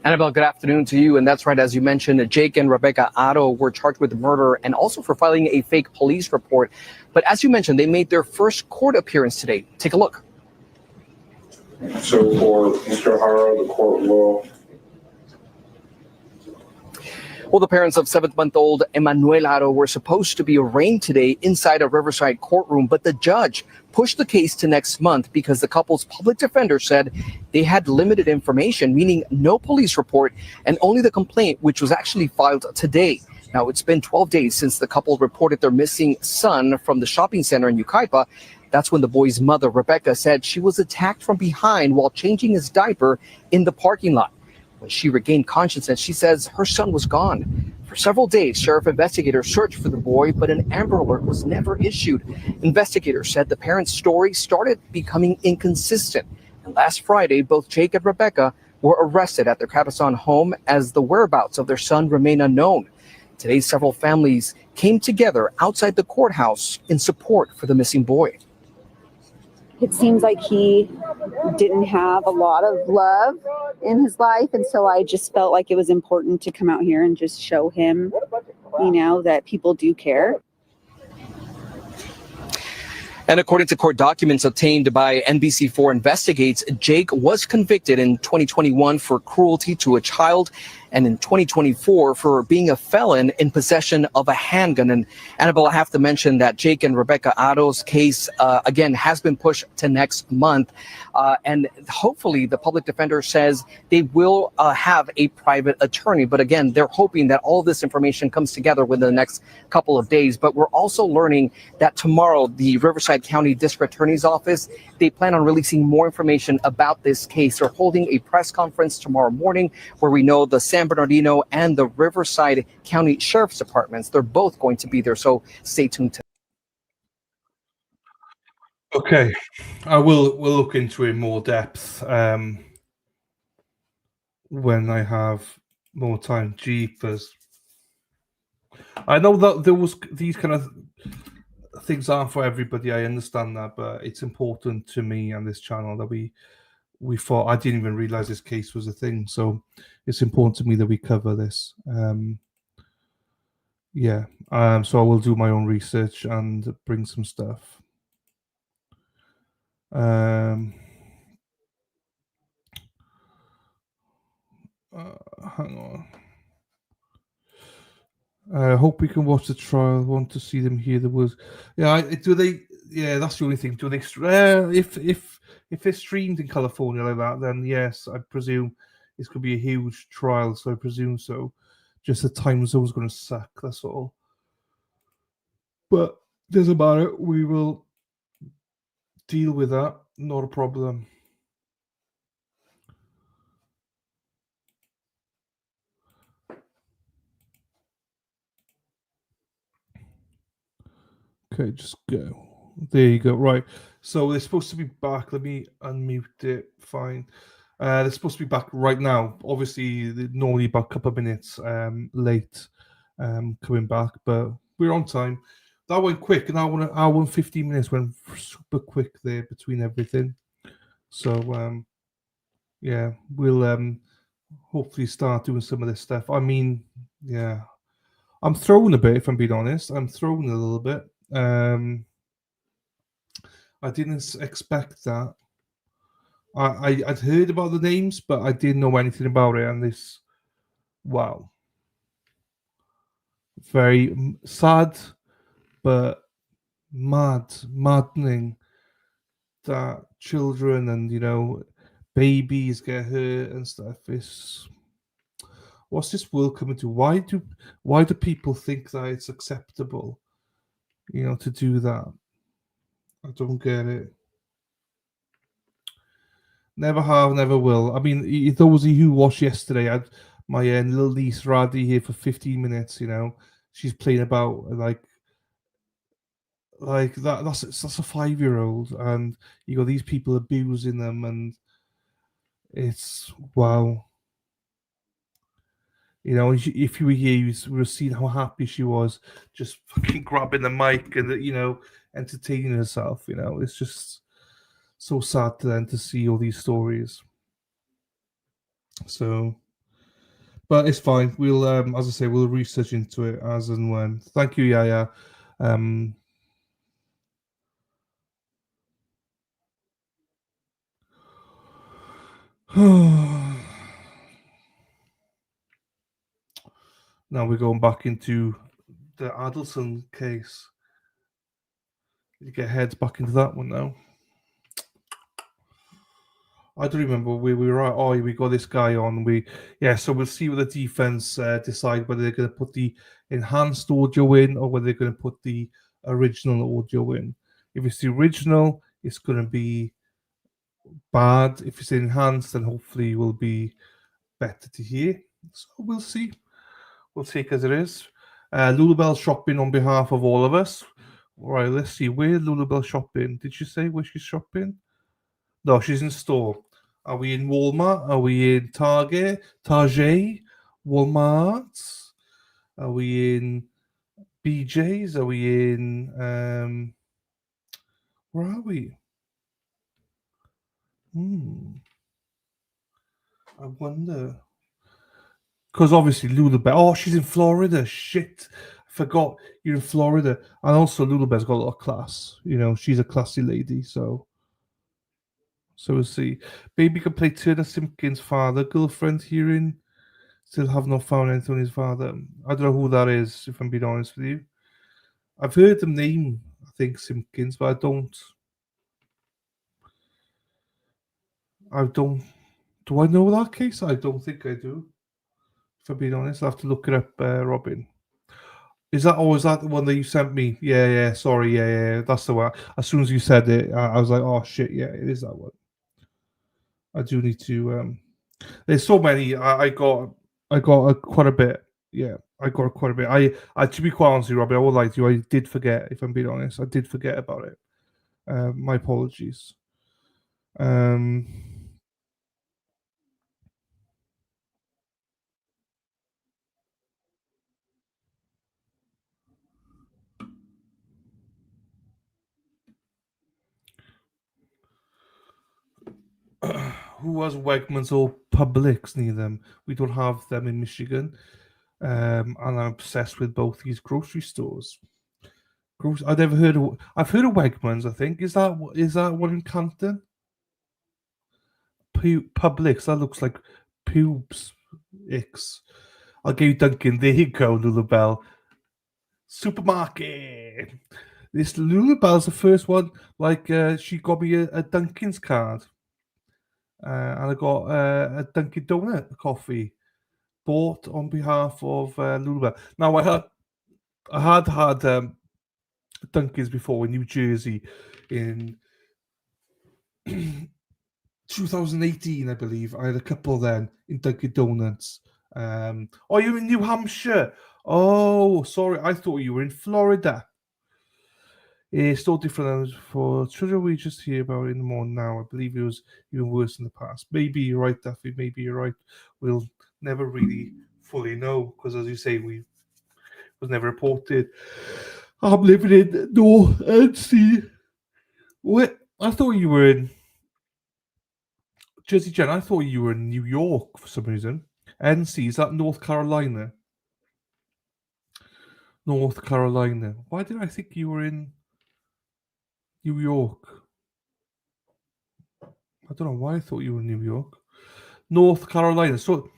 Annabelle, good afternoon to you. And that's right, as you mentioned, Jake and Rebecca Otto were charged with murder and also for filing a fake police report. But as you mentioned, they made their first court appearance today. Take a look. So for Mr. Haro, the court will... Well, the parents of 7-month-old Emmanuel Haro were supposed to be arraigned today inside a Riverside courtroom, but the judge pushed the case to next month because the couple's public defender said they had limited information, meaning no police report and only the complaint, which was actually filed today. Now, it's been 12 days since the couple reported their missing son from the shopping center in Yucaipa. That's when the boy's mother, Rebecca, said she was attacked from behind while changing his diaper in the parking lot. When she regained consciousness, she says her son was gone. For several days, sheriff investigators searched for the boy, but an Amber Alert was never issued. Investigators said the parents' story started becoming inconsistent. And last Friday, both Jake and Rebecca were arrested at their Cabazon home as the whereabouts of their son remain unknown. Today, several families came together outside the courthouse in support for the missing boy. It seems like he didn't have a lot of love in his life. And so I just felt like it was important to come out here and just show him, that people do care. And according to court documents obtained by NBC4 Investigates, Jake was convicted in 2021 for cruelty to a child and in 2024 for being a felon in possession of a handgun. And Annabelle, I have to mention that Jake and Rebecca Otto's case, again, has been pushed to next month. And hopefully the public defender says they will have a private attorney. But again, they're hoping that all this information comes together within the next couple of days. But we're also learning that tomorrow, the Riverside County District Attorney's Office, they plan on releasing more information about this case. They're holding a press conference tomorrow morning where we know the San Bernardino and the Riverside County Sheriff's Departments, they're both going to be there. So stay tuned. Okay, we'll look into it in more depth when I have more time. Jeepers. I know that there was these kind of things aren't for everybody. I understand that, but it's important to me and this channel that we thought. I didn't even realize this case was a thing, so it's important to me that we cover this. So I will do my own research and bring some stuff. Hang on. I hope we can watch the trial. Want to see them hear the words. Do they? Yeah, that's the only thing. Do they? If it's streamed in California like that, then yes, I presume it's going to be a huge trial. So I presume so. Just the time zone's going to suck. That's all. But doesn't matter. We will deal with that. Not a problem. Okay, just go. There you go. Right. So they're supposed to be back. Let me unmute it. Fine. They're supposed to be back right now. Obviously, they're normally about a couple of minutes late coming back, but we're on time. That went quick. An hour and 15 minutes went super quick there between everything. So, we'll hopefully start doing some of this stuff. I mean, yeah, I'm thrown a bit, if I'm being honest. I'm thrown a little bit. I didn't expect that. I'd heard about the names, but I didn't know anything about it. And this, wow, very sad, but maddening that children and babies get hurt and stuff. It's what's this world coming to? Why do people think that it's acceptable, to do that? I don't get it. Never have, never will. I mean, those of you who watched yesterday, I had my little niece Radhi here for 15 minutes. She's playing about like that. That's a 5-year-old, and you got these people abusing them, and it's wow. If you were here, you would have seen how happy she was, just fucking grabbing the mic and entertaining herself. It's just so sad then to see all these stories. So, but it's fine. We'll, as I say, we'll research into it as and when. Thank you, Yaya. Now we're going back into the Adelson case. You get heads back into that one now. I don't remember. We were right. Oh, we got this guy on. So we'll see what the defense decide whether they're going to put the enhanced audio in or whether they're going to put the original audio in. If it's the original, it's going to be bad. If it's enhanced, then hopefully it will be better to hear. So we'll see. We'll take as it is. Lulabelle shopping on behalf of all of us. All right, let's see. Where Lulabelle shopping? Did she say where she's shopping? No, she's in store. Are we in Walmart? Are we in Target? Walmart? Are we in BJ's? Are we in where are we? I wonder. Because obviously Lulabelle. Oh, she's in Florida. Shit. I forgot you're in Florida. And also Lulabelle's got a lot of class. She's a classy lady, so we'll see. Baby can play Turner Simpkins' father, girlfriend hearing. Still have not found anything on his father. I don't know who that is, if I'm being honest with you. I've heard the name, I think, Simpkins, but I don't. Do I know that case? I don't think I do. If I'm being honest, I'll have to look it up, Robin. Is that the one that you sent me? Yeah, sorry, yeah, that's the one. As soon as you said it, I was like, oh shit, yeah, it is that one. I do need to. There's so many. I got quite a bit. Yeah, I got quite a bit. I to be quite honest with you, Robbie, I would like to. I did forget. If I'm being honest, I did forget about it. My apologies. Who has Wegmans or Publix near them? We don't have them in Michigan. And I'm obsessed with both these grocery stores. I've never heard of. I've heard of Wegmans. I think is that one in Canton? Publix. That looks like pubes. Ix. I'll give you Duncan. There you go, Lulabelle. Supermarket. This Lulabelle's the first one. She got me a Dunkin's card, and I got a Dunkin' Donut coffee bought on behalf of Lulabelle. Now I had Dunkin's before in New Jersey in 2018, I believe. I had a couple then in Dunkin' Donuts. Oh, you're in New Hampshire. Oh, sorry. I thought you were in Florida. It's still different for children. We just hear about it in the morning now. I believe it was even worse in the past. Maybe you're right, Duffy. Maybe you're right. We'll never really fully know because, as you say, we was never reported. I'm living in North NC. What? I thought you were in Jersey Jen. I thought you were in New York for some reason. NC, is that North Carolina? North Carolina. Why did I think you were in New York? I don't know why I thought you were in New York. North Carolina. So,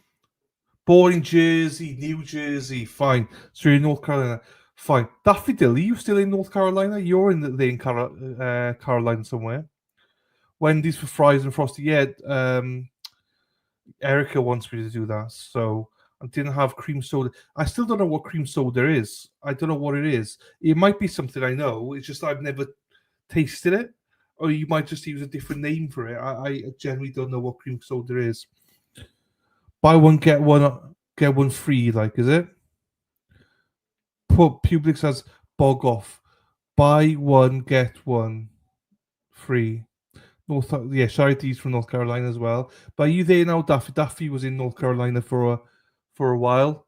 born in Jersey, New Jersey. Fine. So you're in North Carolina. Fine. Daffy Dill, are you still in North Carolina? You're in Carolina somewhere. Wendy's for fries and frosty. Yeah. Erica wants me to do that. So I didn't have cream soda. I still don't know what cream soda is. I don't know what it is. It might be something I know. It's just I've never tasted it. Or you might just use a different name for it. I generally don't know what cream soda is. Buy one, get one free, like, is it? Publix has bog off. Buy one, get one free. Charity's from North Carolina as well. But are you there now, Daffy? Daffy was in North Carolina for a while,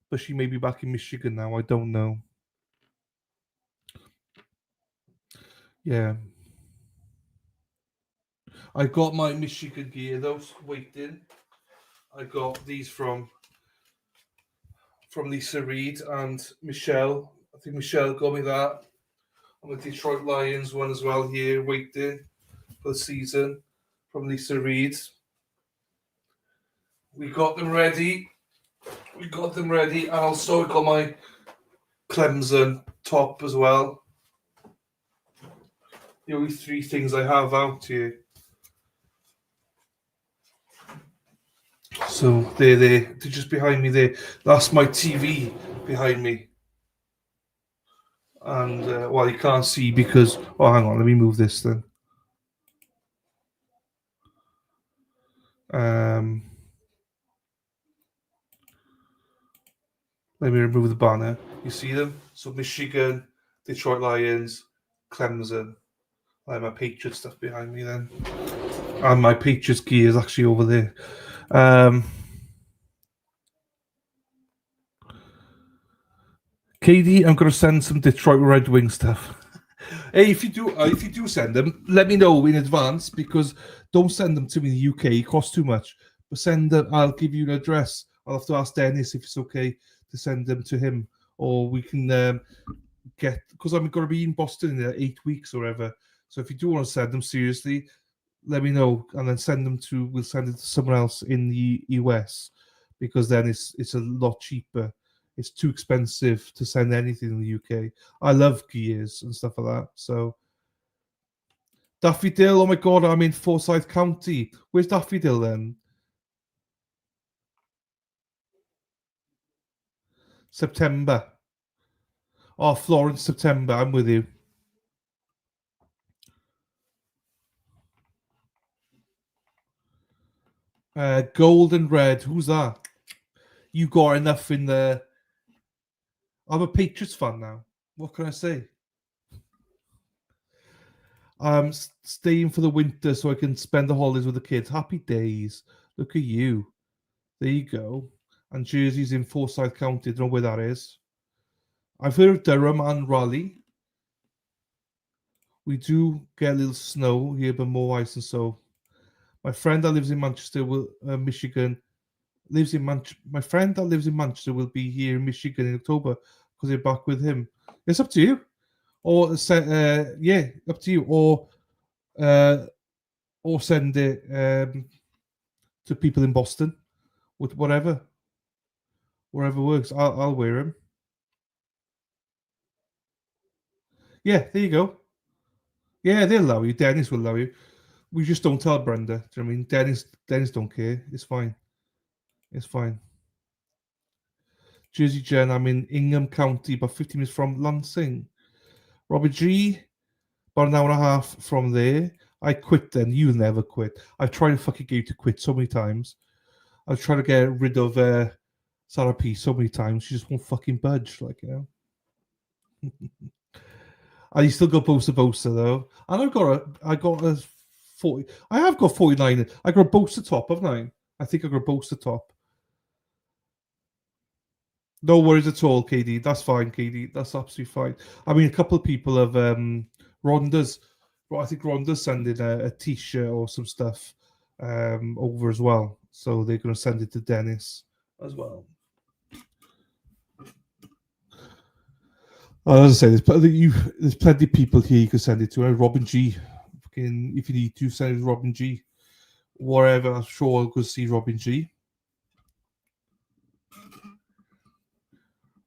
but she may be back in Michigan now. I don't know. Yeah. I got my Michigan gear, those waiting. I got these from Lisa Reed and Michelle. I think Michelle got me that. And the Detroit Lions one as well here, waiting for the season from Lisa Reed. We got them ready. And also I got my Clemson top as well. The only three things I have out here. So they're just behind me there. That's my TV behind me. And you can't see because hang on, let me move this then. Let me remove the banner. You see them? So Michigan, Detroit Lions, Clemson. I have my Patriots stuff behind me then. And my Patriots gear is actually over there. KD, I'm going to send some Detroit Red Wing stuff. Hey, if you do send them, let me know in advance, because don't send them to me in the UK. It costs too much. But send them. I'll give you an address. I'll have to ask Dennis if it's okay to send them to him, or we can get, because I'm going to be in Boston in 8 weeks or whatever. So if you do want to send them, seriously, let me know, and then we'll send it to someone else in the US, because then it's a lot cheaper. It's too expensive to send anything in the UK. I love gears and stuff like that. So Daffy Dill, oh my God, I'm in Forsyth County. Where's Daffy Dill then? September. Oh, Florence, September. I'm with you. Gold and red. Who's that? You got enough in the... I'm a Patriots fan now. What can I say? I'm staying for the winter so I can spend the holidays with the kids. Happy days. Look at you. There you go. And Jersey's in Forsyth County. I don't know where that is. I've heard of Durham and Raleigh. We do get a little snow here, but more ice and so. My friend that lives in Manchester, Michigan, my friend that lives in Manchester will be here in Michigan in October because they're back with him. It's up to you. Or up to you. Or send it to people in Boston. With whatever works. I'll wear them. Yeah, there you go. Yeah, they'll allow you. Dennis will allow you. We just don't tell Brenda. Do you know what I mean? Dennis don't care. It's fine. It's fine. Jersey Jen, I'm in Ingham County, about 15 minutes from Lansing. Robert G, about an hour and a half from there. I quit then. You never quit. I've tried to fucking get you to quit so many times. I've tried to get rid of Sarah P so many times. She just won't fucking budge, like, you know. And you still got Bosa though. And I got a 40. I have got 49. I got a Bosa top, haven't I? I think I got a Bosa top. No worries at all, KD. That's fine, KD. That's absolutely fine. I mean, a couple of people have Rhonda's. Well, I think Rhonda's sending a T-shirt or some stuff over as well. So they're going to send it to Dennis as well. As I say, there's plenty of people here you can send it to. Robin G. If you need to, send it to Robin G. wherever. I'm sure I'll go see Robin G.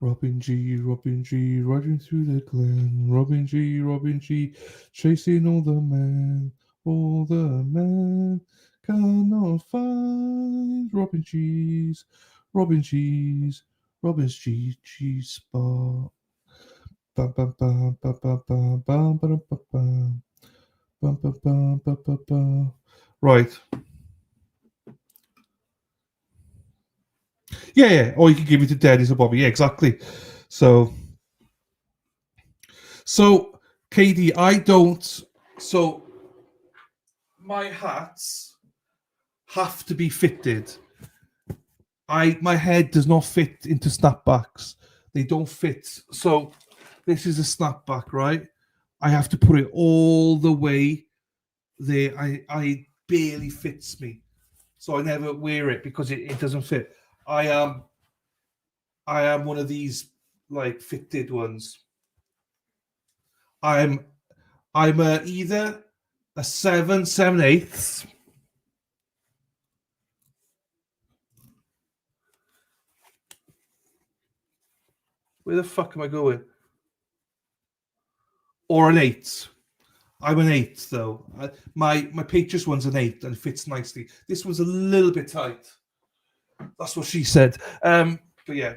Robin G, riding through the glen. Robin G, chasing all the men. All the men cannot find Robin's G's G spot. Bum bum bum bum bum bum bum bum bum bum bum bum bum bum bum. Right. Yeah. Or you can give it to Dennis or Bobby. Yeah, exactly. So, Katie, I don't. So, my hats have to be fitted. My head does not fit into snapbacks. They don't fit. So, this is a snapback, right? I have to put it all the way there. I barely fits me. So I never wear it because it doesn't fit. I am one of these like fitted ones. I'm either a 7/7/8. Where the fuck am I going? Or an 8. I'm an 8 though. My Patriots one's an 8 and fits nicely. This one's a little bit tight. That's what she said. But yeah.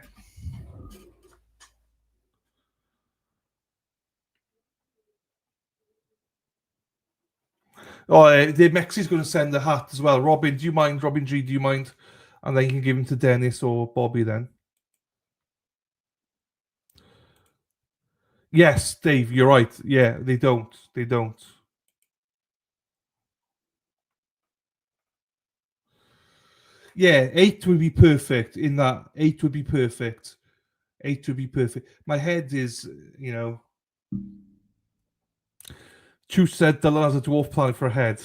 Oh, the Mexi's going to send the hat as well. Robin, do you mind? Robin G, do you mind? And then you can give him to Dennis or Bobby then. Yes, Dave, you're right. Yeah, they don't. They don't. Yeah, 8 would be perfect in that. 8 would be perfect. 8 would be perfect. My head is, Chu said Dylan has a dwarf planet for a head.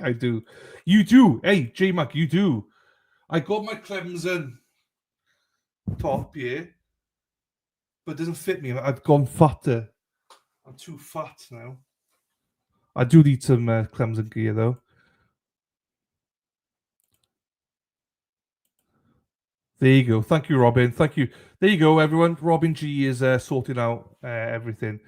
I do. You do. Hey, J-Mac, you do. I got my Clemson top here, but it doesn't fit me. I've gone fatter. I'm too fat now. I do need some Clemson gear, though. There you go. Thank you, Robin. Thank you. There you go, everyone. Robin G is sorting out everything.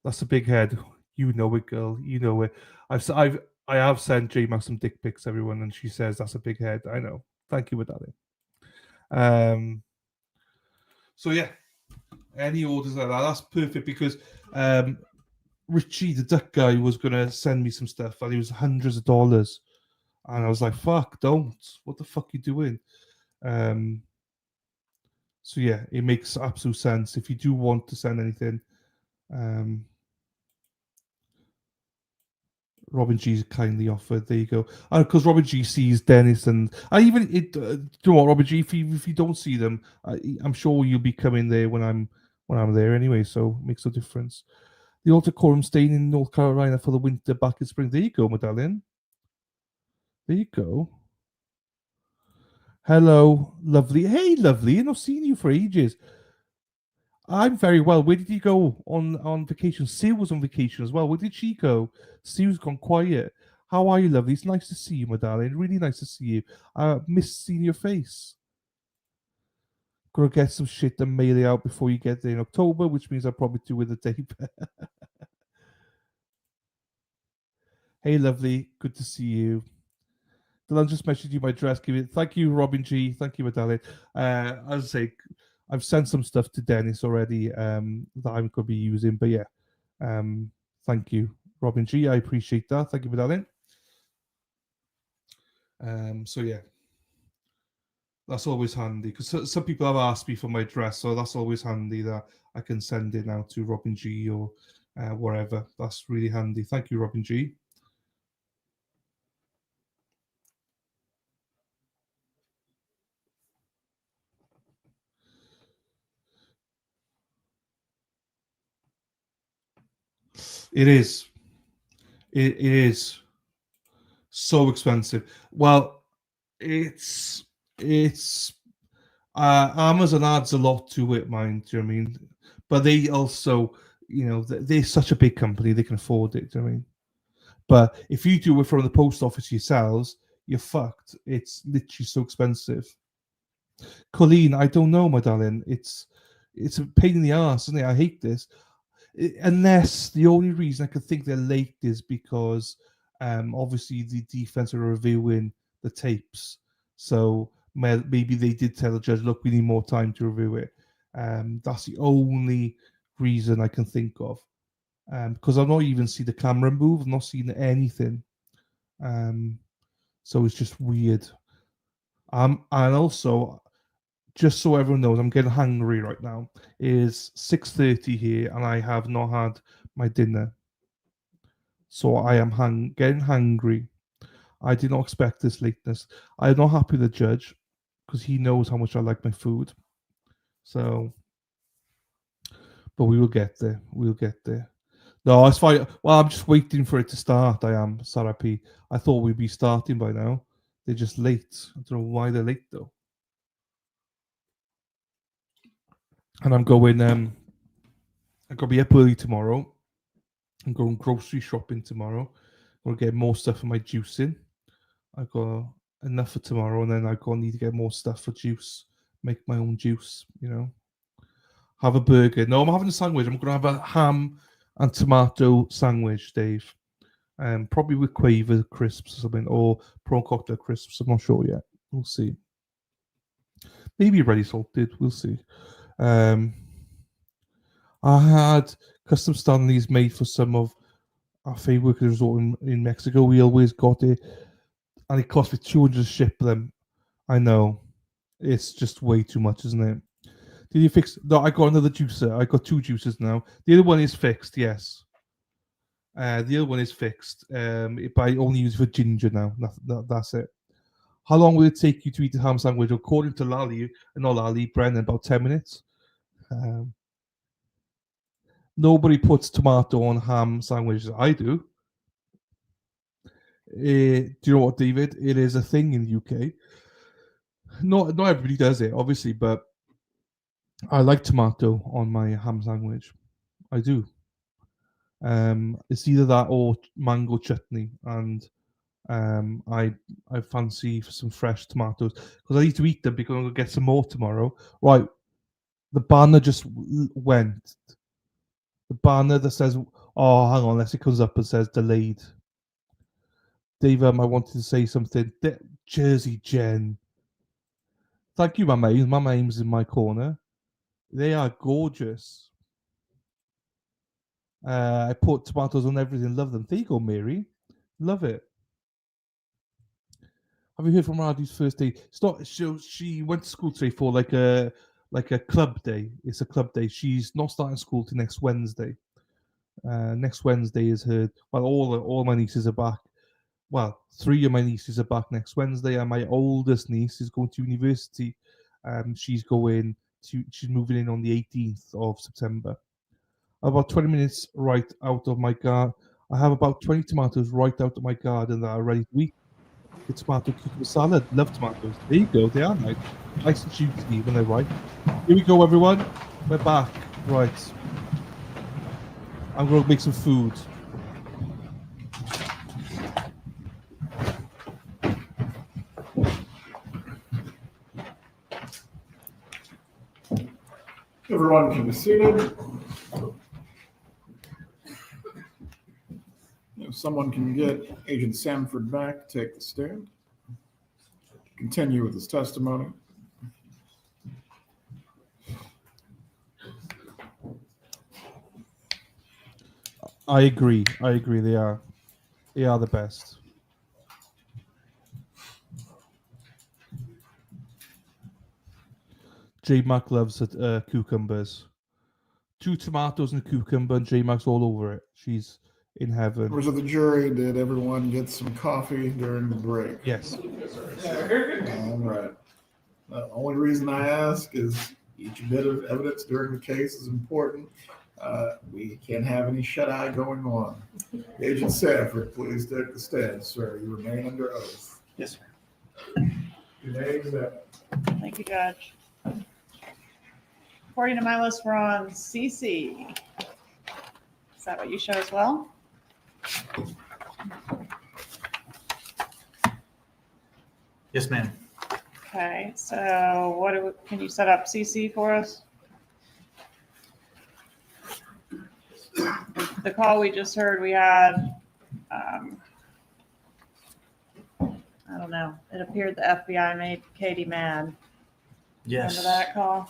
That's a big head. You know it, girl. You know it. I have sent J-Mac some dick pics, everyone, and she says that's a big head. I know. Thank you, darling. So yeah, any orders like that, that's perfect because Richie, the duck guy, was gonna send me some stuff, and it was hundreds of dollars, and I was like, "Fuck, don't! What the fuck are you doing?" So yeah, it makes absolute sense. If you do want to send anything, Robin G's kindly offered. There you go. Because Robin G sees Dennis, and I even do you know what, Robin G? If you don't see them, I'm sure you'll be coming there when I'm there anyway. So it makes no difference. The altar quorum staying in North Carolina for the winter, back in spring. There you go, medallion. There you go. Hello, lovely. Hey, lovely. I've not seen you for ages. I'm very well. Where did you go on vacation? Sue was on vacation as well. Where did she go? Sue's gone quiet. How are you, lovely? It's nice to see you, my darling. Really nice to see you. Miss seeing your face. Gonna get some shit and mail it out before you get there in October, which means I'll probably do with a tape. Hey, lovely. Good to see you. Dylan just messaged you my dress. Give it. Thank you, Robin G. Thank you, my darling. As I say, I've sent some stuff to Dennis already that I'm going to be using. But yeah, thank you, Robin G. I appreciate that. Thank you, my darling. So yeah, that's always handy because some people have asked me for my dress, so that's always handy that I can send it now to Robin G or wherever. That's really handy. Thank you, Robin G. It is. It is so expensive. Well, it's Amazon adds a lot to it, mind. Do you know what I mean? But they also, they're such a big company, they can afford it. Do you know what I mean? But if you do it from the post office yourselves, you're fucked. It's literally so expensive. Colleen, I don't know, my darling. It's a pain in the ass, isn't it? I hate this. Unless the only reason I could think they're late is because obviously the defense are reviewing the tapes. So maybe they did tell the judge, look, we need more time to review it. That's the only reason I can think of. Because I've not even seen the camera move. I've not seen anything. So it's just weird. And also, just so everyone knows, I'm getting hungry right now. It is 6:30 here, and I have not had my dinner. So I am getting hungry. I did not expect this lateness. I'm not happy with the judge because he knows how much I like my food. So, but we will get there. We'll get there. No, it's fine. Well, I'm just waiting for it to start. I am, Sarapi. I thought we'd be starting by now. They're just late. I don't know why they're late though. And I'm going. I'm gonna be up early tomorrow. I'm going grocery shopping tomorrow. I'm gonna get more stuff for my juicing. I got enough for tomorrow, and then I need to get more stuff for juice. Make my own juice. You know. Have a burger. No, I'm having a sandwich. I'm gonna have a ham and tomato sandwich, Dave. Probably with quaver crisps or something, or prawn cocktail crisps. I'm not sure yet. We'll see. Maybe ready salted. We'll see. I had custom Stanleys made for some of our favorite workers resort in Mexico. We always got it, and it cost me $200 to ship them. I know, it's just way too much, isn't it? Did you fix? No, I got another juicer. I got 2 juicers now. The other one is fixed. Yes. The other one is fixed. But I only use it for ginger now. That's it. How long will it take you to eat a ham sandwich? According to Brennan, about 10 minutes. Nobody puts tomato on ham sandwiches. I do. Do you know what, David? It is a thing in the UK. Not everybody does it, obviously, but I like tomato on my ham sandwich. I do. It's either that or mango chutney, and I fancy some fresh tomatoes because I need to eat them because I'm gonna get some more tomorrow. Right, the banner just went. The banner that says, "Oh, hang on," unless it comes up and says delayed. Dave, I wanted to say something. Jersey Jen. Thank you, Mama Ames. Mama Ames in my corner. They are gorgeous. I put tomatoes on everything. Love them. There you go, Mary. Love it. Have you heard from Radi's first day? It's not. She went to school today for like a club day. It's a club day. She's not starting school till next Wednesday. Next Wednesday is her. Well, all my nieces are back. Well, 3 of my nieces are back next Wednesday, and my oldest niece is going to university. She's moving in on the 18th of September. About 20 minutes right out of my garden. I have about 20 tomatoes right out of my garden that are ready to eat. The tomato cucumber salad. Love tomatoes. There you go. They are nice and juicy when they're ripe. Here we go, everyone. We're back. Right. I'm going to make some food. Everyone can be seated. If someone can get Agent Sanford back, take the stand. Continue with his testimony. I agree. They are the best. J Mac loves cucumbers. 2 tomatoes and a cucumber, and J Mac's all over it. She's in heaven. Members of the jury, did everyone get some coffee during the break? Yes. All right. The only reason I ask is each bit of evidence during the case is important. We can't have any shut-eye going on. Agent Sanford, please take the stand, sir. You remain under oath. Yes, sir. Your name is Thank you, Judge. According to my list, we're on CC. Is that what you show as well? Yes, ma'am. Okay, so can you set up CC for us? The call we just heard, we had, I don't know, it appeared the FBI made Katie mad. Yes. Remember that call?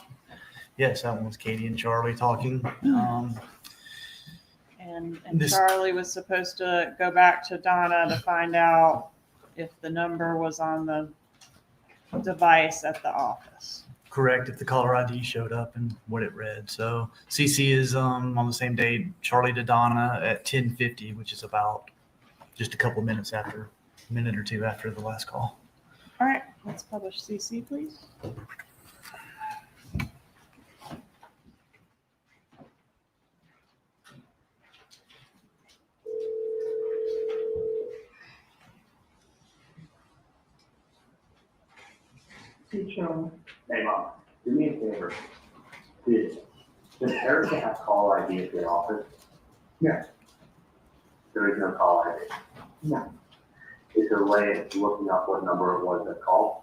Yes, that one was Katie and Charlie talking. And Charlie was supposed to go back to Donna to find out if the number was on the device at the office. Correct, if the caller ID showed up and what it read. So CC is on the same day, Charlie to Donna at 10:50, which is about just a couple minutes after, a minute or two after the last call. All right, let's publish CC, please. Hey, Mom, do me a favor. Does Erica have call ID at the office? Yes. There is no call ID? No. Is there a way of looking up what number it was that called?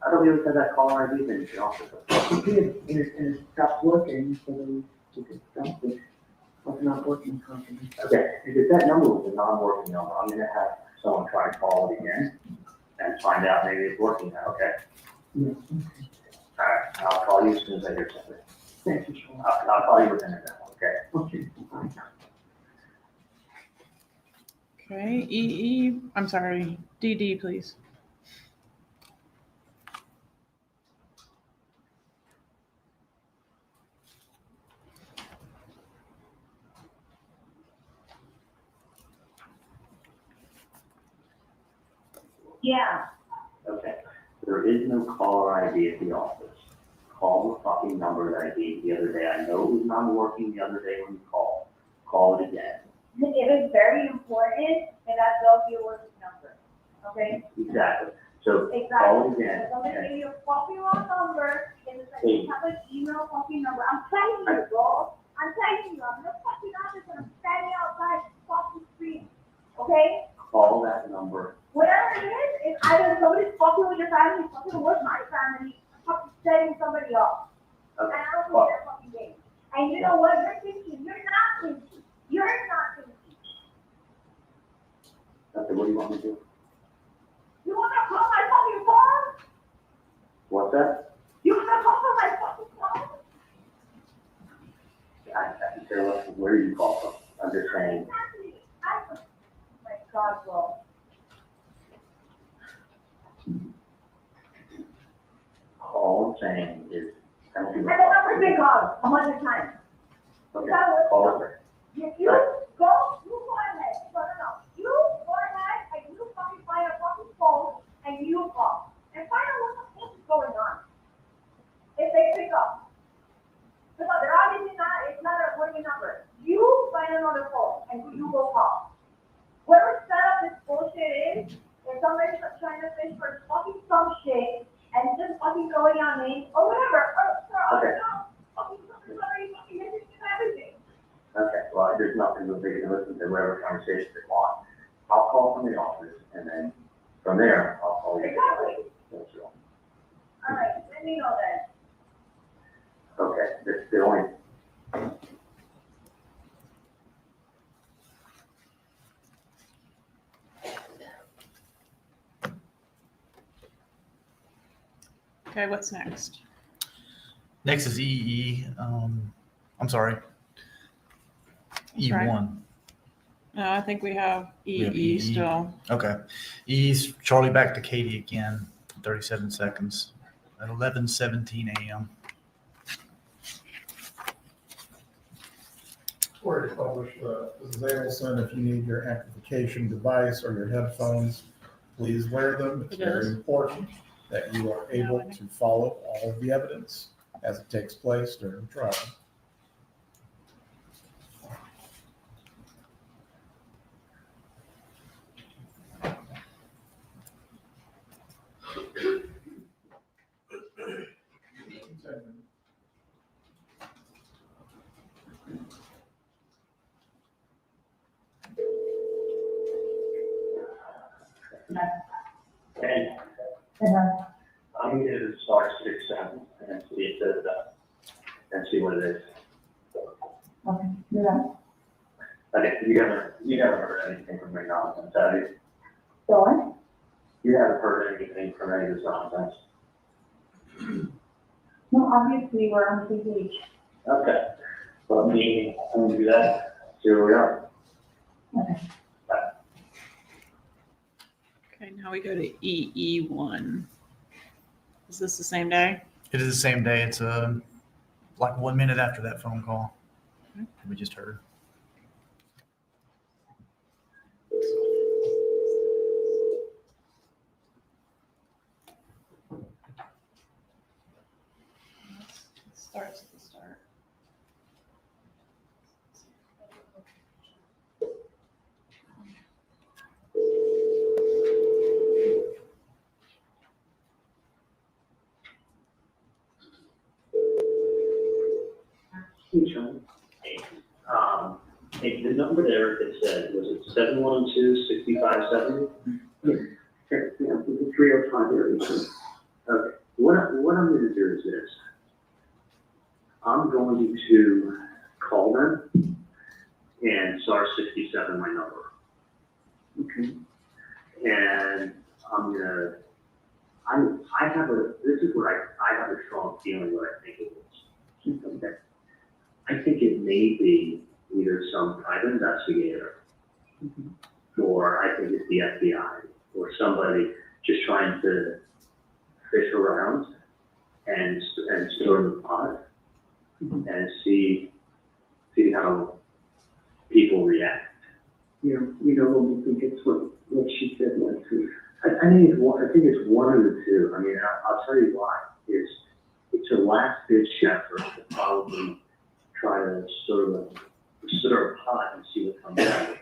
I don't even have that caller ID in the office. It did, and it stopped working, so we could stop it. Was not working properly. Okay, if that number was a non-working number, I'm gonna have someone try to call it again and find out maybe it's working now, okay? Yes. All right, I'll call you as soon as I hear something. Thank you, Sean. I'll call you within a minute, okay? Okay. Okay, I'm sorry, DD, please. Yeah. Okay, there is no caller ID at the office. Call the fucking number that I gave the other day. I know it was not working the other day when you called. Call it again. If it's very important, then that's all your working number, okay? Exactly. So Exactly. call it again. If somebody give you a fucking wrong number, and it's like, Hey. you have an email fucking number, I'm telling you, bro. I'm telling you, I'm in the fucking office and I'm standing outside fucking street, okay? Call that number. Whatever it is, if either somebody's fucking with your family, fucking with my family, fucking setting somebody up. Okay. And I don't think they're fucking game. And you know what, you're thinking, you're not thinking. You're not thinking. Okay, what do you want me to do? You wanna call my fucking phone? What's that? You wanna call my fucking phone? I can care less where you call from. I'm just saying. Oh my God, bro. All I'm saying is, I don't And think. the number's been called 100 times. Okay, Is that what- call it. If you go ahead. No. You go ahead and you fucking find a fucking phone and you call. And find out what the fuck is going on. If they pick up. Because they're obviously not, it's not a working number. You find another phone and you go call. Whoever set up this bullshit is, if somebody's trying to fish for fucking some shit and just fucking going on me or whatever, Okay. fucking somebody fucking missing everything. Okay, well, there's nothing that they can listen to whatever conversation they want. I'll call from the office and then from there, I'll call you. Exactly. That's all. All right, let me know then. Okay, that's the only. Okay, what's next? Next is EE. I'm sorry. That's right. E1. No, I think we have We have EE still. Okay. E's Charlie back to Katie again, 37 seconds at 11:17 a.m. Or to publish, Mrs. Adelson, if you need your amplification device or your headphones, please wear them. It's It very is. important that you are able to follow all of the evidence as it takes place during the trial. I'm gonna do star 6-7 and see if there's and see what it is. Okay, yeah. Okay, you haven't heard anything from my nonsense, have you? So what? You haven't heard anything from any of this nonsense? No, obviously we're on the same page. Okay. Well, me, I'm gonna do that, see where we are. Okay. Okay, now we go to EE1. Is this the same day? It is the same day. It's like 1 minute after that phone call we just heard. It starts at the start. Hey, the number there that said, was it 712-6570? Yeah, it's a 305 area. Okay, what I'm gonna do is this. I'm going to call them and star 67 my number. Okay. And this is what I have a strong feeling what I think it is. Okay. I think it may be either some private investigator, or I think it's the FBI, or somebody just trying to fish around and stir the pot and see how people react. You know, when we think it's what she said last week. I think it's one of the two. I mean, I'll tell you why. It's a last ditch effort to probably try to stir a pot and see what comes out of it.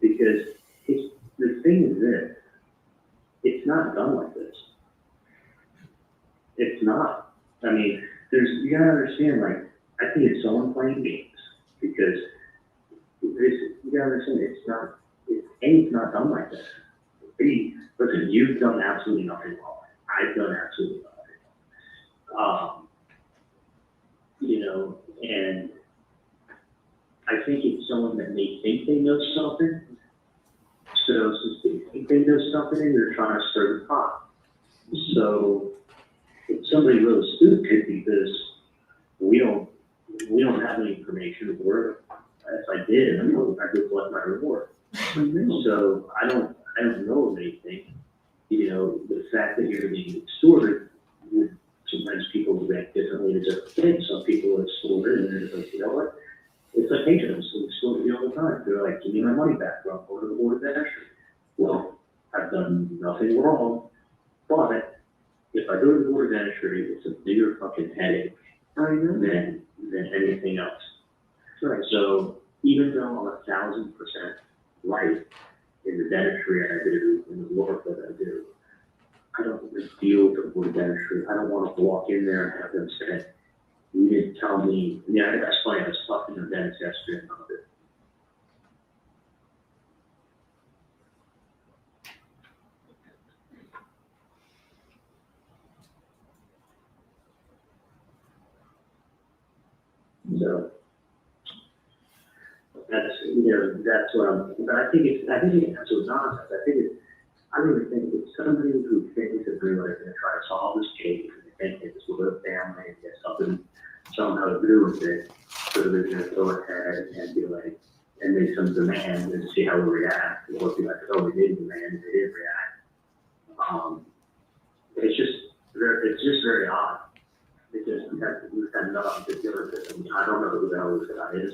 Because the thing is this, it's not done like this. It's not. I mean, you gotta understand, like, I think it's someone playing games, because you gotta understand, it's not done like this. B, listen, you've done absolutely nothing wrong. I've done absolutely nothing wrong. And I think it's someone that may think they know something. So since they think they know something, they're trying to stir the pot. So if somebody really stupid, because we don't have any information, or if I did, I would collect my reward. So I don't know of anything. The fact that you're being extorted, sometimes people react differently to different things. Some people are extorted and they're just like, you know what? It's like patrons who extort me all the time. They're like, give me my money back, or I'll go to the board of entry. Well, I've done nothing wrong, but if I go to the board of entry, it's a bigger fucking headache than anything else. Right. So even though I'm 1,000% right in the dentistry I do, in the work that I do, I don't really deal with the board of dentistry. I don't want to walk in there and have them say, you didn't tell me. Yeah, that's funny. I was talking to the dentist yesterday about it. So that's what I'm. But I think it's absolute nonsense. I really think it's somebody who thinks that they're going to try to solve this case, and they think it's with a family and get something somehow to do with it, so they're going to go ahead and be like, and make some demand and see how we react. Or be like, oh, we did demand, and they didn't react. It's just very odd. We've had nothing to do with it. I mean, I don't know who the hell this guy is.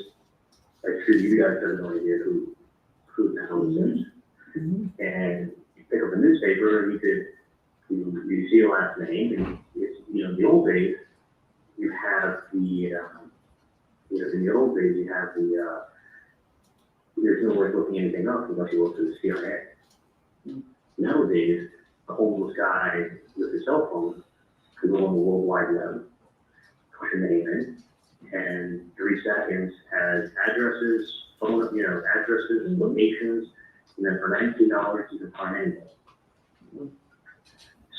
I'm sure you guys have no idea who the hell this is. And you pick up a newspaper and you see a last name, and it's, in the old days, you have there's no way of looking anything up unless you look to the CIA. Nowadays, a homeless guy with his cell phone can go on the World Wide Web, push a name in, and 3 seconds has addresses, addresses, locations, and then for $19 you can find anything.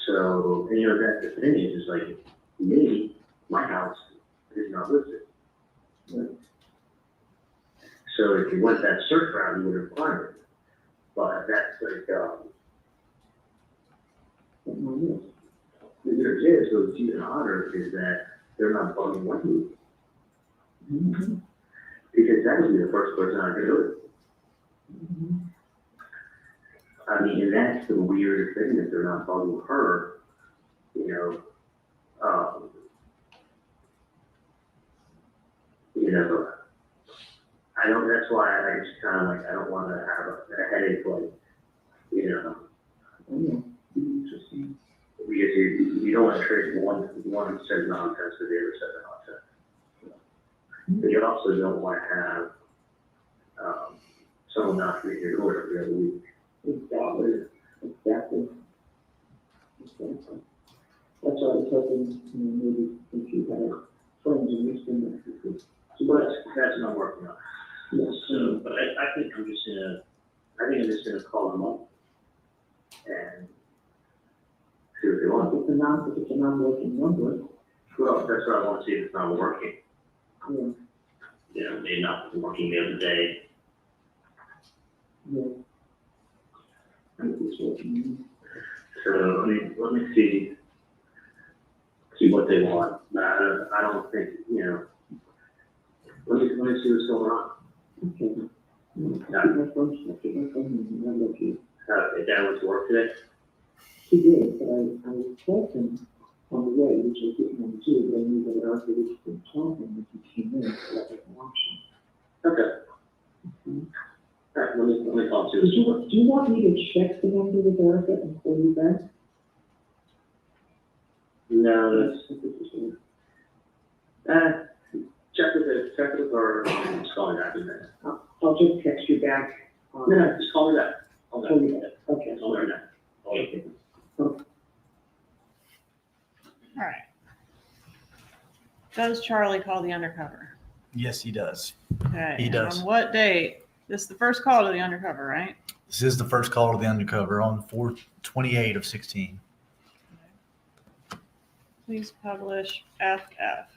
So, and that's the thing is like, me, my house is not listed. So if you went that search route, you would have found it. But that's like, the difference is, so it's even odder, is that they're not bugging Wendi. Because that would be the first person I could do it. I mean, and that's the weirdest thing, that they're not bugging her, you know. I don't, that's why I just kind of like, I don't want to have a headache, like, you know. Interesting. Because you don't want to trade one set of nonsense with the other set of nonsense. But you also don't want to have someone not read your door every other week. Exactly. That's why I was hoping, maybe if you had friends in Houston, that you could. So that's not working out. Yes. So, but I think I'm just gonna call them up and see what they want. If it's a non-working number. Well, that's what I want to see if it's not working. Yeah. You know, maybe not working the other day. Yeah. I think it's working. So, let me see what they want. I don't think, you know, let me see what's going on. Okay. If that went to work today? He did, but I was talking on the way, which I didn't want to do, but I knew that after we had been talking, that he came in, so that was an option. Okay. All right, let me call him. Do you want me to check the number with Erica and call you back? No, check with her, just call me back in a minute. I'll just text you back. No, just call me back. Call you back. Okay. Call me back. Okay. All right. Does Charlie call the undercover? Yes, he does. Okay. He and does. On what date? This is the first call to the undercover, right? This is the first call to the undercover on 4/28 of 16. Please publish FF.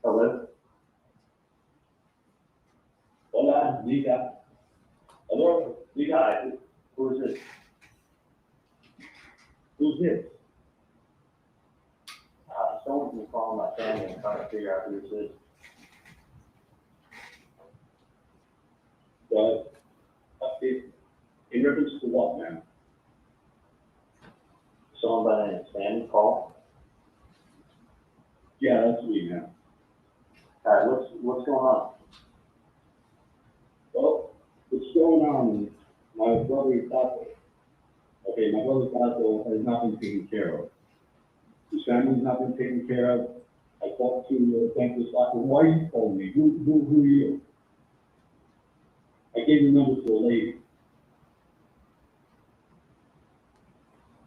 Hello? Hola, diga. Hello, diga. Who is this? Who's this? Someone's been calling my family and trying to figure out who this is. But in reference to what, man? Someone by the name of Sam called. Yeah, that's me, man. All right, what's going on? Well, what's going on is my brother Tato. Okay, my brother Tato has not been taken care of. His family's not been taken care of. I talked to Dentist Tato. Why are you calling me? Who are you? I gave your number to a lady.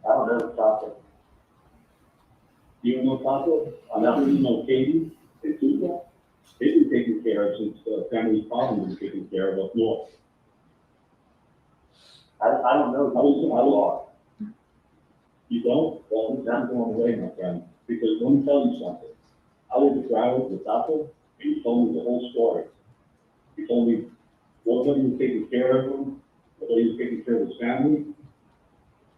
I don't know Tato. You don't know Tato? I'm not really know Katie. It's Tuca. They've been taken care of since the family problem was taken care of up north. I don't know who you are. You don't? Well, I'm going away, my friend. Because let me tell you something. I was a driver with Tato, and he told me the whole story. He told me nobody was taking care of him, nobody was taking care of his family.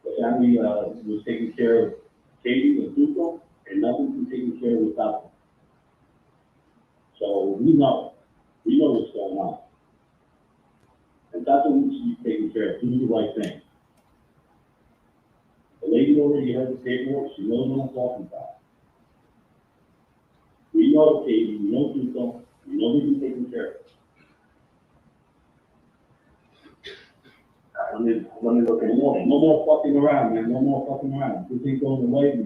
The family was taking care of Katie and Tuco, and nothing was taken care of with Tato. So we know what's going on. And Tato needs to be taken care of, do the right thing. The lady already has the paperwork, she knows what I'm talking about. We know Katie, we know Tuco, we know they've been taken care of. Let let me look in the morning. No more fucking around, man. No more fucking around. This ain't going away.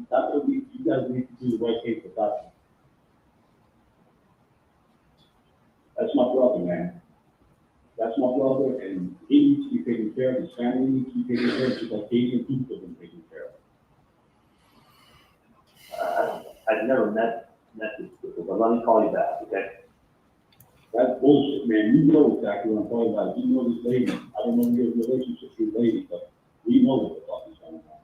That's what you guys need to do the right thing for Tasha. That's my brother, man. That's my brother, and he needs to be taken care of. His family needs to be taken care of, just like Katie and Pete have been taken care of. I've never met this people, but let me call you back, okay? That's bullshit, man. You know exactly what I'm talking about. You know this lady. I don't know your relationship with this lady, but we know what the fuck is going on.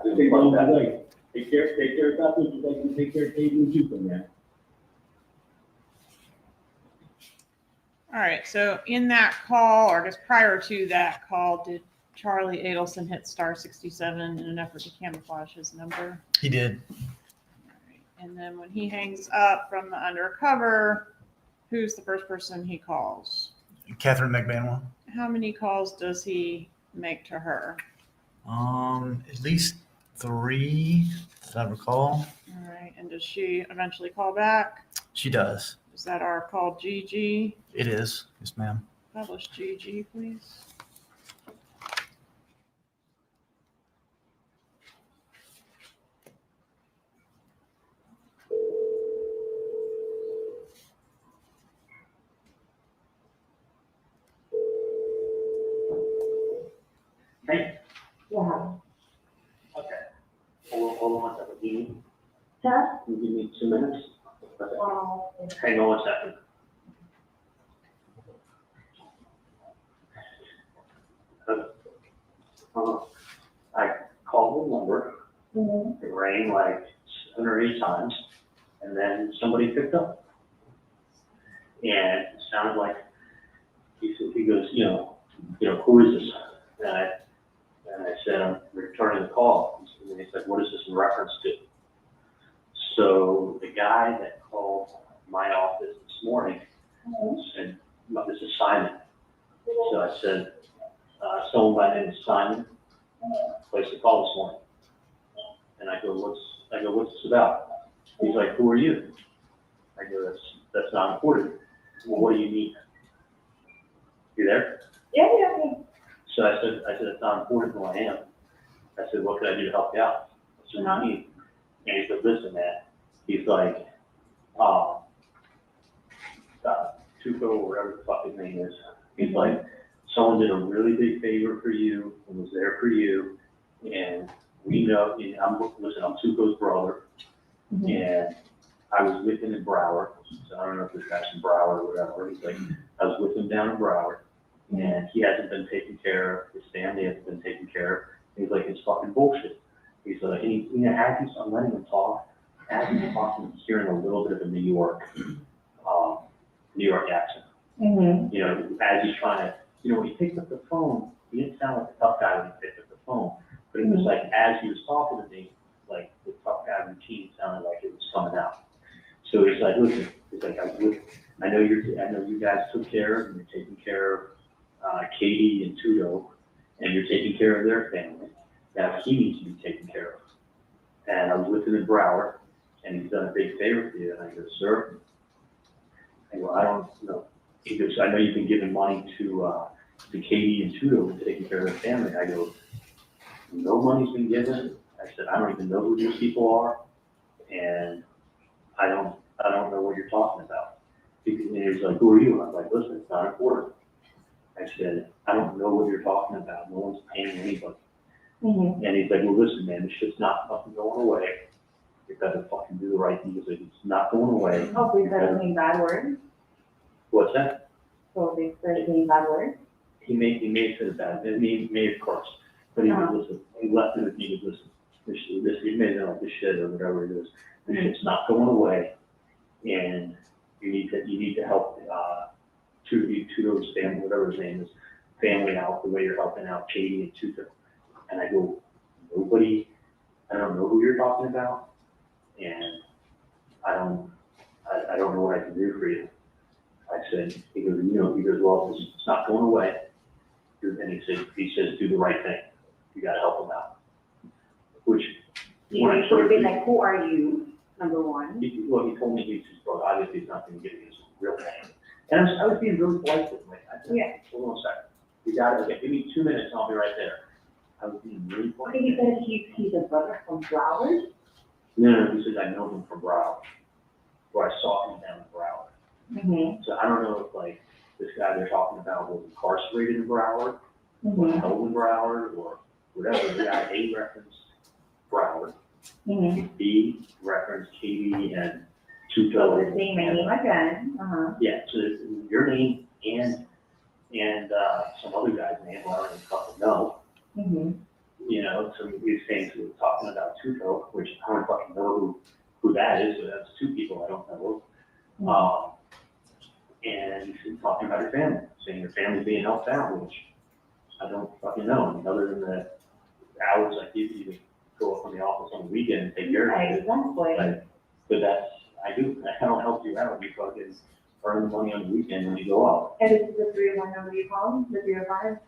Just take on that way. Take care of that, just like you take care of Katie and Pete, man. All right, so in that call, or just prior to that call, did Charlie Adelson hit star 67 in an effort to camouflage his number? He did. And then when he hangs up from the undercover, who's the first person he calls? Catherine McManwell. How many calls does he make to her? At least 3, if I recall. All right, and does she eventually call back? She does. Is that our call GG? It is. Yes, ma'am. Publish GG, please. Hey, Yeah. okay. Hold on a second. Huh? Can you give me 2 minutes? Oh. Hang on 1 second. I called the number. Mm-hmm. It rang like 7 or 8 times, and then somebody picked up. And it sounded like he goes, who is this? And I said, I'm returning the call. And he said, what is this in reference to? So the guy that called my office this morning said, this is Simon. So I said, someone by the name of Simon placed a call this morning. And I go, what's this about? He's like, who are you? I go, that's not important. Well, what do you need? You there? Yeah. So I said, it's not important who I am. I said, what can I do to help you out? That's what you need. And he said, listen, man. He's like, Tuco, or whatever the fuck his name is. He's like, someone did a really big favor for you and was there for you. And we know, I'm Tuco's brother. Mm-hmm. And I was with him in Broward. So I don't know if this guy's from Broward or whatever. He's like, I was with him down in Broward. And he hasn't been taken care of. His family hasn't been taken care of. He's like, it's fucking bullshit. He's like, as I'm letting him talk, as he's talking, he's hearing a little bit of a New York accent. Mm-hmm. As he's trying to, when he picked up the phone, he didn't sound like a tough guy when he picked up the phone. But it was like, as he was talking to me, like the tough guy routine sounded like it was coming out. So he's like, listen, he's like, I know you guys took care of, and you're taking care of Katie and Tudo, and you're taking care of their family. Now he needs to be taken care of. And I was with him in Broward, and he's done a big favor for you. And I go, sir, I go, I don't know. He goes, I know you've been giving money to Katie and Tudo and taking care of their family. I go, no money's been given. I said, I don't even know who these people are, and I don't know what you're talking about. And he was like, who are you? I was like, listen, it's not important. I said, I don't know what you're talking about. No one's paying anybody. Mm-hmm. And he's like, well, listen, man, this shit's not fucking going away. You've got to fucking do the right thing. He's like, it's not going away. Oh, please, that doesn't mean bad words. What's that? So they started mean bad words. He may say bad. He may have cursed. But he was, listen, he left it with me to listen. He made it like this shit or whatever it is. This shit's not going away. And you need to help Tudo's family, whatever his name is, family out the way you're helping out Katie and Tudo. And I go, I don't know who you're talking about, and I don't know what I can do for you. I said, he goes, well, it's not going away. And he says, do the right thing. You got to help him out. Which, Would have been like, who are you? Number one. He told me he's his brother. Obviously, he's not going to give me his real name. And I was being really polite with him, like, I said, hold on a second. You got it, okay, give me 2 minutes, I'll be right there. I was being really polite. Okay, he said he's a brother from Broward? No, he says I know him from Broward, or I saw him down in Broward. Mm-hmm. So I don't know if like this guy they're talking about was incarcerated in Broward, or held in Broward, or whatever. The guy A referenced Broward, B referenced Katie and Tuto. The same name again. Yeah, so your name and some other guy's name, well, I don't even fucking know. You know, so these things we were talking about Tuto, which I don't fucking know who that is, but that's two people I don't know. And he's talking about your family, saying your family's being helped out, which I don't fucking know. I mean, other than the hours I give you to go up from the office on the weekend and take care of it. Exactly. But that's, I don't help you out. You fucking earn the money on the weekend when you go out. And this is the 301 number you called, the 305?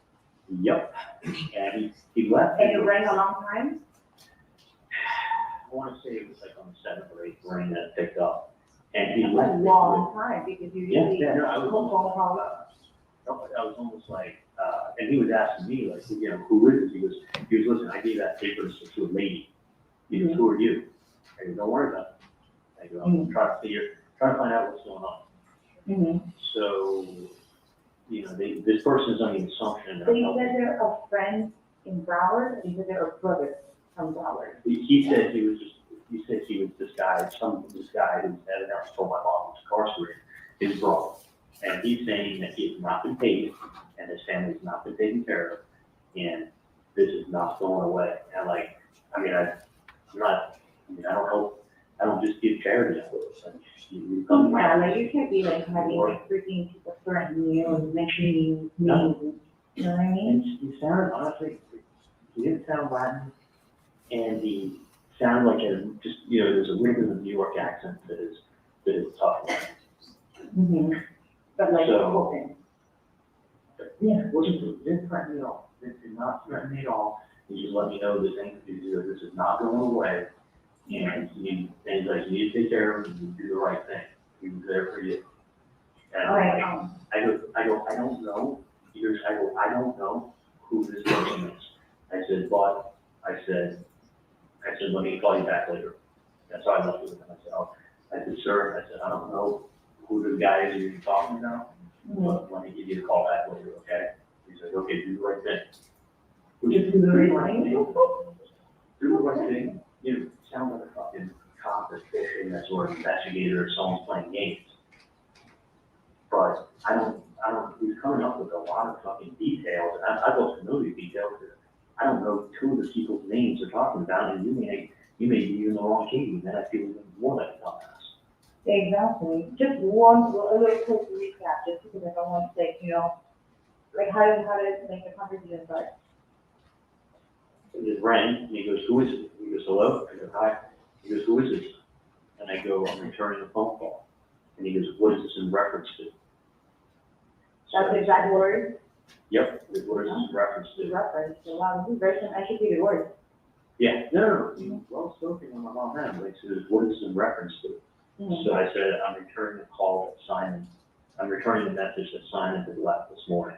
Yep. And he left. And it rang a long time? I want to say it was like on the 7th or 8th ring that picked up. And he That's left. a long time because you usually no, I was almost almost like, and he was asking me like, you know, who is this? He was listen, I gave that paper to a lady. He goes, who are you? I go, don't worry about it. I go, I'm trying to find out what's going on. So, you know, this person is under the assumption that So you said they're a friend in Broward, or you said they're a brother from Broward? He said he was this guy who's evidently told my mom was incarcerated, his brother. And he's saying that he has not been paid and his family has not been taken care of, and this is not going away. And I don't just give charity. You can't be like having like freaking people threatening you and mentioning names. You know what I mean? And he sounded, honestly, he didn't sound Latin, and he sounded like there's a little bit of a New York accent that is tough. But like, so, yeah, didn't threaten me at all. Did not threaten me at all. He just let me know this is not going away. And he's like, you need to take care of him and do the right thing. He was there for you. And I don't know. I don't know who this person is. I said, let me call you back later. That's how I left with him. I said, sir, I don't know who the guy is you're talking about, but let me give you a call back later, okay? He said, okay, do the right thing. Just do the right thing? Do the right thing. You sound like a fucking cop or that sort of investigator or someone's playing games. But he's coming up with a lot of fucking details. I'd love to know these details. I don't know two of the people's names they're talking about, and you may be using the wrong key, and then I feel even more like a dumbass. Exactly. Just a little quick recap, just because I don't want to say, like how to make the conversation start. It just rang, and he goes, who is it? He goes, hello? I go, hi. He goes, who is this? And I go, I'm returning the phone call. And he goes, what is this in reference to? That's the exact word? Yep, what is this in reference to? Reference to, wow, this is very educated word. Yeah, no, well spoken on my mom hand. Like, so what is this in reference to? So I said, I'm returning the call that Simon, I'm returning the message that Simon had left this morning.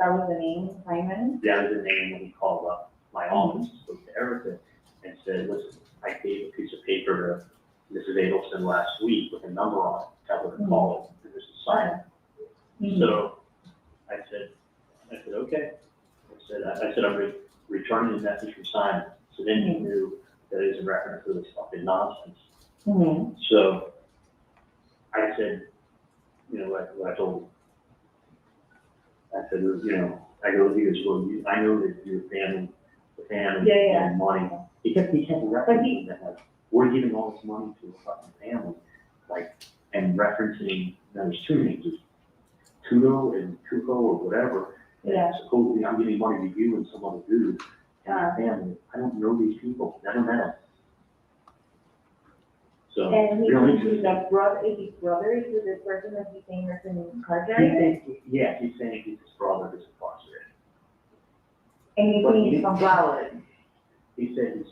That was the name, Simon? That was the name when he called up my office, spoke to Erica, and said, listen, I gave a piece of paper to Mrs. Adelson last week with a number on it, tell her to call it, and this is Simon. So I said, okay. I said, I'm returning the message from Simon. So then he knew that it was in reference to this fucking nonsense. So I said, what I told him. I said, I go, I know that your family, and money. He kept referencing that, we're giving all this money to a fucking family, and referencing, there's two names, Tudo and Tuco or whatever. And supposedly I'm giving money to you and some other dude and your family. I don't know these people, never met them. So, and he's really brother, is he brothers with this person that he's saying that's incarcerated? Yeah, he's saying he's his brother who's incarcerated. And he's saying from Broward. He said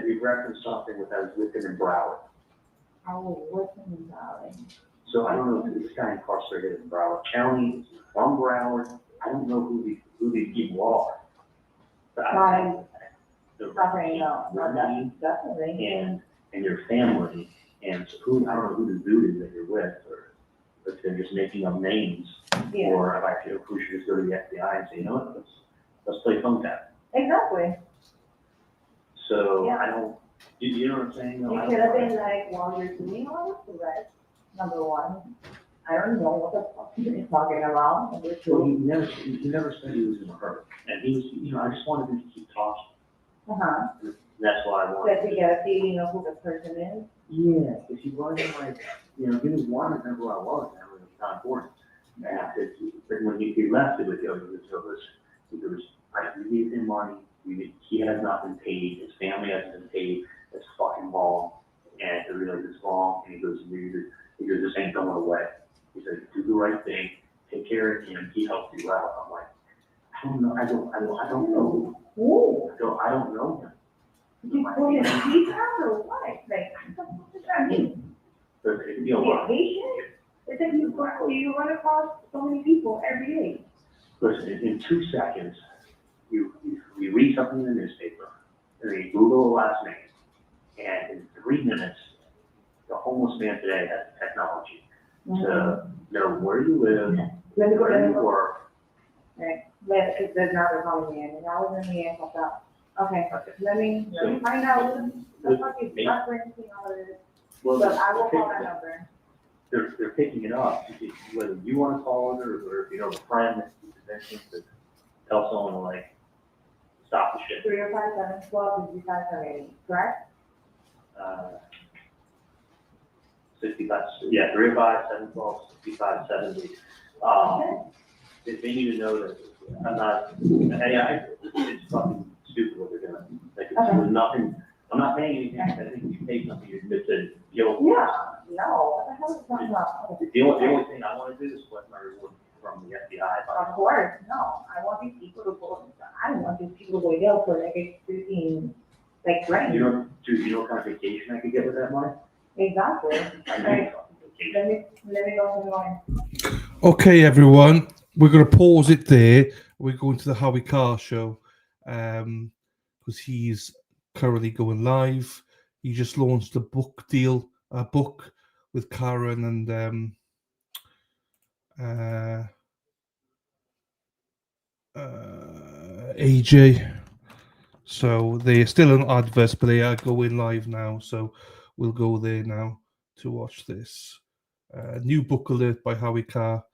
he referenced something with I was with him in Broward. Oh, what's in Broward? So I don't know if this guy incarcerated in Broward County, from Broward. I don't know who these people are. But and your family, and who, I don't know who the dude is that you're with, or if they're just making up names, or if I feel who should just go to the FBI and say, you know what, let's play phone tap. Exactly. So Yeah. I don't, you know what I'm saying? No, I It don't could have know. been like, while you're doing all this arrest, number one, I don't know what the fuck he's talking about. Number Well, two. he never said he was in a hurry, and he was, you know, I just wanted him to keep talking. Uh-huh. That's why I wanted. That to get a feeling of who the person is. Yeah, if you wasn't like, you know, he was one, remember who I was, and it was not important. But when he left, it was, I gave him money, he has not been paid, his family hasn't been paid, it's fucking wrong, and it really is wrong, and he goes, this ain't going away. He said, do the right thing, take care of him, he helped you out. I'm like, I don't know, I don't know. Ooh. I don't know him. You put in a deep or what? Like, what does that mean? But it'd be a lot. Patient? It's like you run across so many people every day. Listen, in 2 seconds, you read something in the newspaper, and then you Google the last name, and in 3 minutes, the homeless man today has the technology to know where you live, where you work. Right, because there's not a homeless man, and I was in the end of that. Okay, let me find out what the fuck is referencing all of this. Well, But I will call that number. They're picking it up, whether you want to call it, or if you know a friend that's convention to tell someone to like stop the shit. 305-712-5578, correct? 65, yeah, 305-712-6570. They need to know that I'm not, it's fucking stupid what they're doing. Like, there's nothing, I'm not paying anything, I think you pay something, you admit to guilt. Yeah, no, what the hell is that about? The only thing I want to do is collect my reward from the FBI. Of course, no, I want these people to go, I don't want these people to go jail for like a freaking, like, right? You know what kind of vacation I could get with that money? Exactly. I Let me go to the line. Okay, everyone, we're going to pause it there. We're going to the Howie Carr show because he's currently going live. He just launched a book with Karen and AJ. So they're still on adverts, but they are going live now. So we'll go there now to watch this. New book alert by Howie Carr.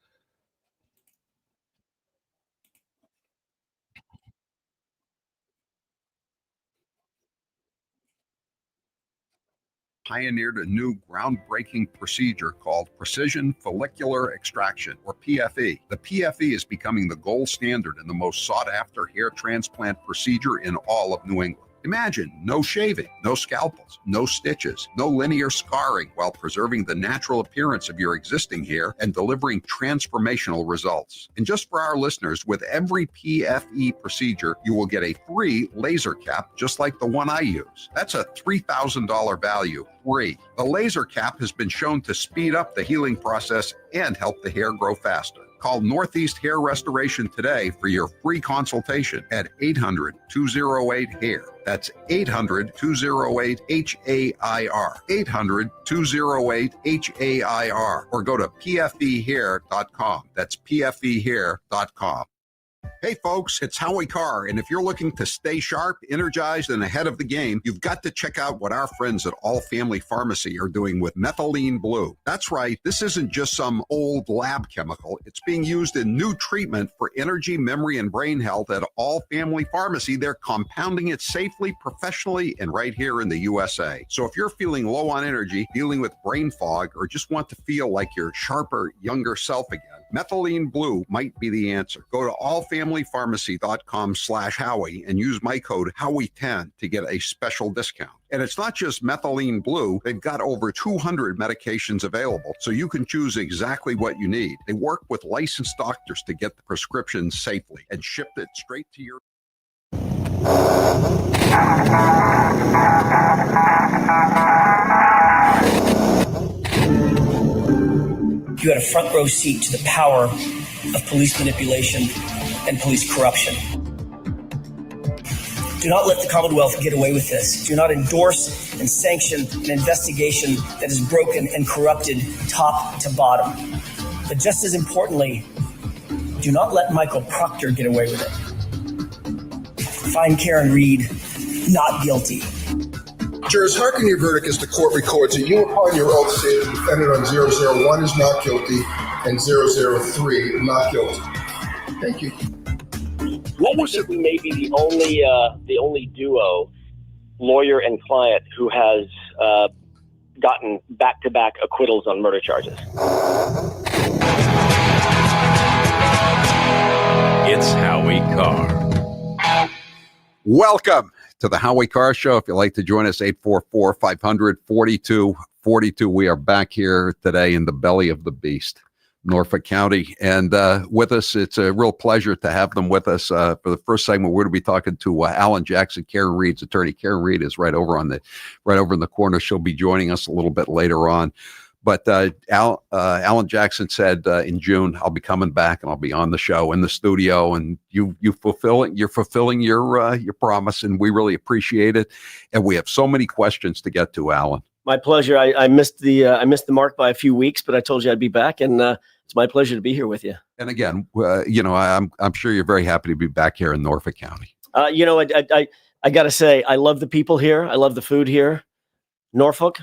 Pioneered a new groundbreaking procedure called precision follicular extraction, or PFE. The PFE is becoming the gold standard and the most sought-after hair transplant procedure in all of New England. Imagine no shaving, no scalpels, no stitches, no linear scarring, while preserving the natural appearance of your existing hair and delivering transformational results. And just for our listeners, with every PFE procedure, you will get a free laser cap just like the one I use. That's a $3,000 value. Free. The laser cap has been shown to speed up the healing process and help the hair grow faster. Call Northeast Hair Restoration today for your free consultation at 800-208-HAIR. That's 800-208-HAIR. 800-208-HAIR. Or go to pfehair.com. That's pfehair.com. Hey folks, it's Howie Carr, and if you're looking to stay sharp, energized, and ahead of the game, you've got to check out what our friends at All Family Pharmacy are doing with methylene blue. That's right, this isn't just some old lab chemical. It's being used in new treatment for energy, memory, and brain health at All Family Pharmacy. They're compounding it safely, professionally, and right here in the USA. So if you're feeling low on energy, dealing with brain fog, or just want to feel like your sharper, younger self again, methylene blue might be the answer. Go to allfamilypharmacy.com/Howie and use my code Howie10 to get a special discount. And it's not just methylene blue. They've got over 200 medications available, so you can choose exactly what you need. They work with licensed doctors to get the prescriptions safely and ship it straight to your... you had a front row seat to the power of police manipulation and police corruption. Do not let the Commonwealth get away with this. Do not endorse and sanction an investigation that is broken and corrupted top to bottom. But just as importantly, do not let Michael Proctor get away with it. Find Karen Reed not guilty. Jurors, hearken your verdict as the court records that you upon your oath say the defendant on 001 is not guilty and 003 not guilty. Thank you. What was it? We may be the only duo, lawyer and client, who has gotten back-to-back acquittals on murder charges. It's Howie Carr. Welcome to the Howie Carr Show. If you'd like to join us, 844-500-4242. We are back here today in the belly of the beast, Norfolk County. And with us, it's a real pleasure to have them with us. For the first segment, we're going to be talking to Alan Jackson, Karen Reed's attorney. Karen Reed is right over in the corner. She'll be joining us a little bit later on. But Alan Jackson said in June, I'll be coming back and I'll be on the show in the studio. And you're fulfilling your promise, and we really appreciate it. And we have so many questions to get to, Alan. My pleasure. I missed the mark by a few weeks, but I told you I'd be back, and it's my pleasure to be here with you. And again, I'm sure you're very happy to be back here in Norfolk County. I got to say, I love the people here. I love the food here. Norfolk.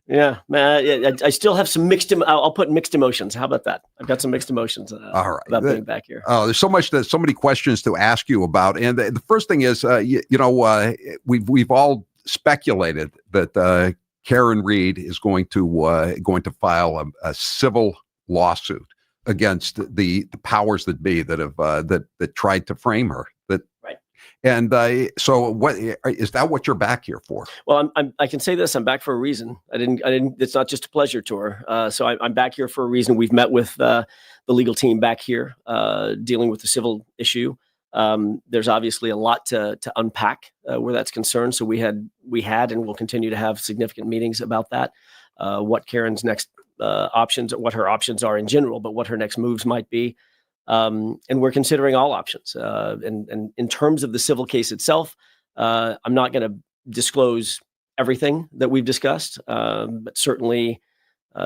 Yeah, man. I still have some I'll put mixed emotions. How about that? I've got some mixed emotions All right. about being back here. There's so many questions to ask you about. And the first thing is, we've all speculated that Karen Reed is going to file a civil lawsuit against the powers that be that have that tried to frame her. Right. And so, what is that? What you're back here for? Well, I can say this: I'm back for a reason. I didn't. It's not just a pleasure tour. So I'm back here for a reason. We've met with the legal team back here, dealing with the civil issue. There's obviously a lot to unpack where that's concerned. So we had and will continue to have significant meetings about that. What Karen's next options, what her options are in general, but what her next moves might be. And we're considering all options. And in terms of the civil case itself, I'm not going to disclose everything that we've discussed, but certainly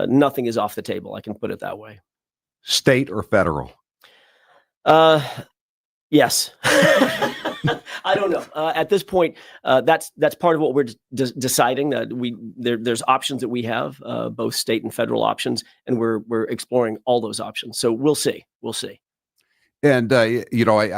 nothing is off the table. I can put it that way. State or federal? Yes. I don't know. At this point, that's part of what we're deciding. There's options that we have, both state and federal options, and we're exploring all those options. So we'll see. We'll see. And I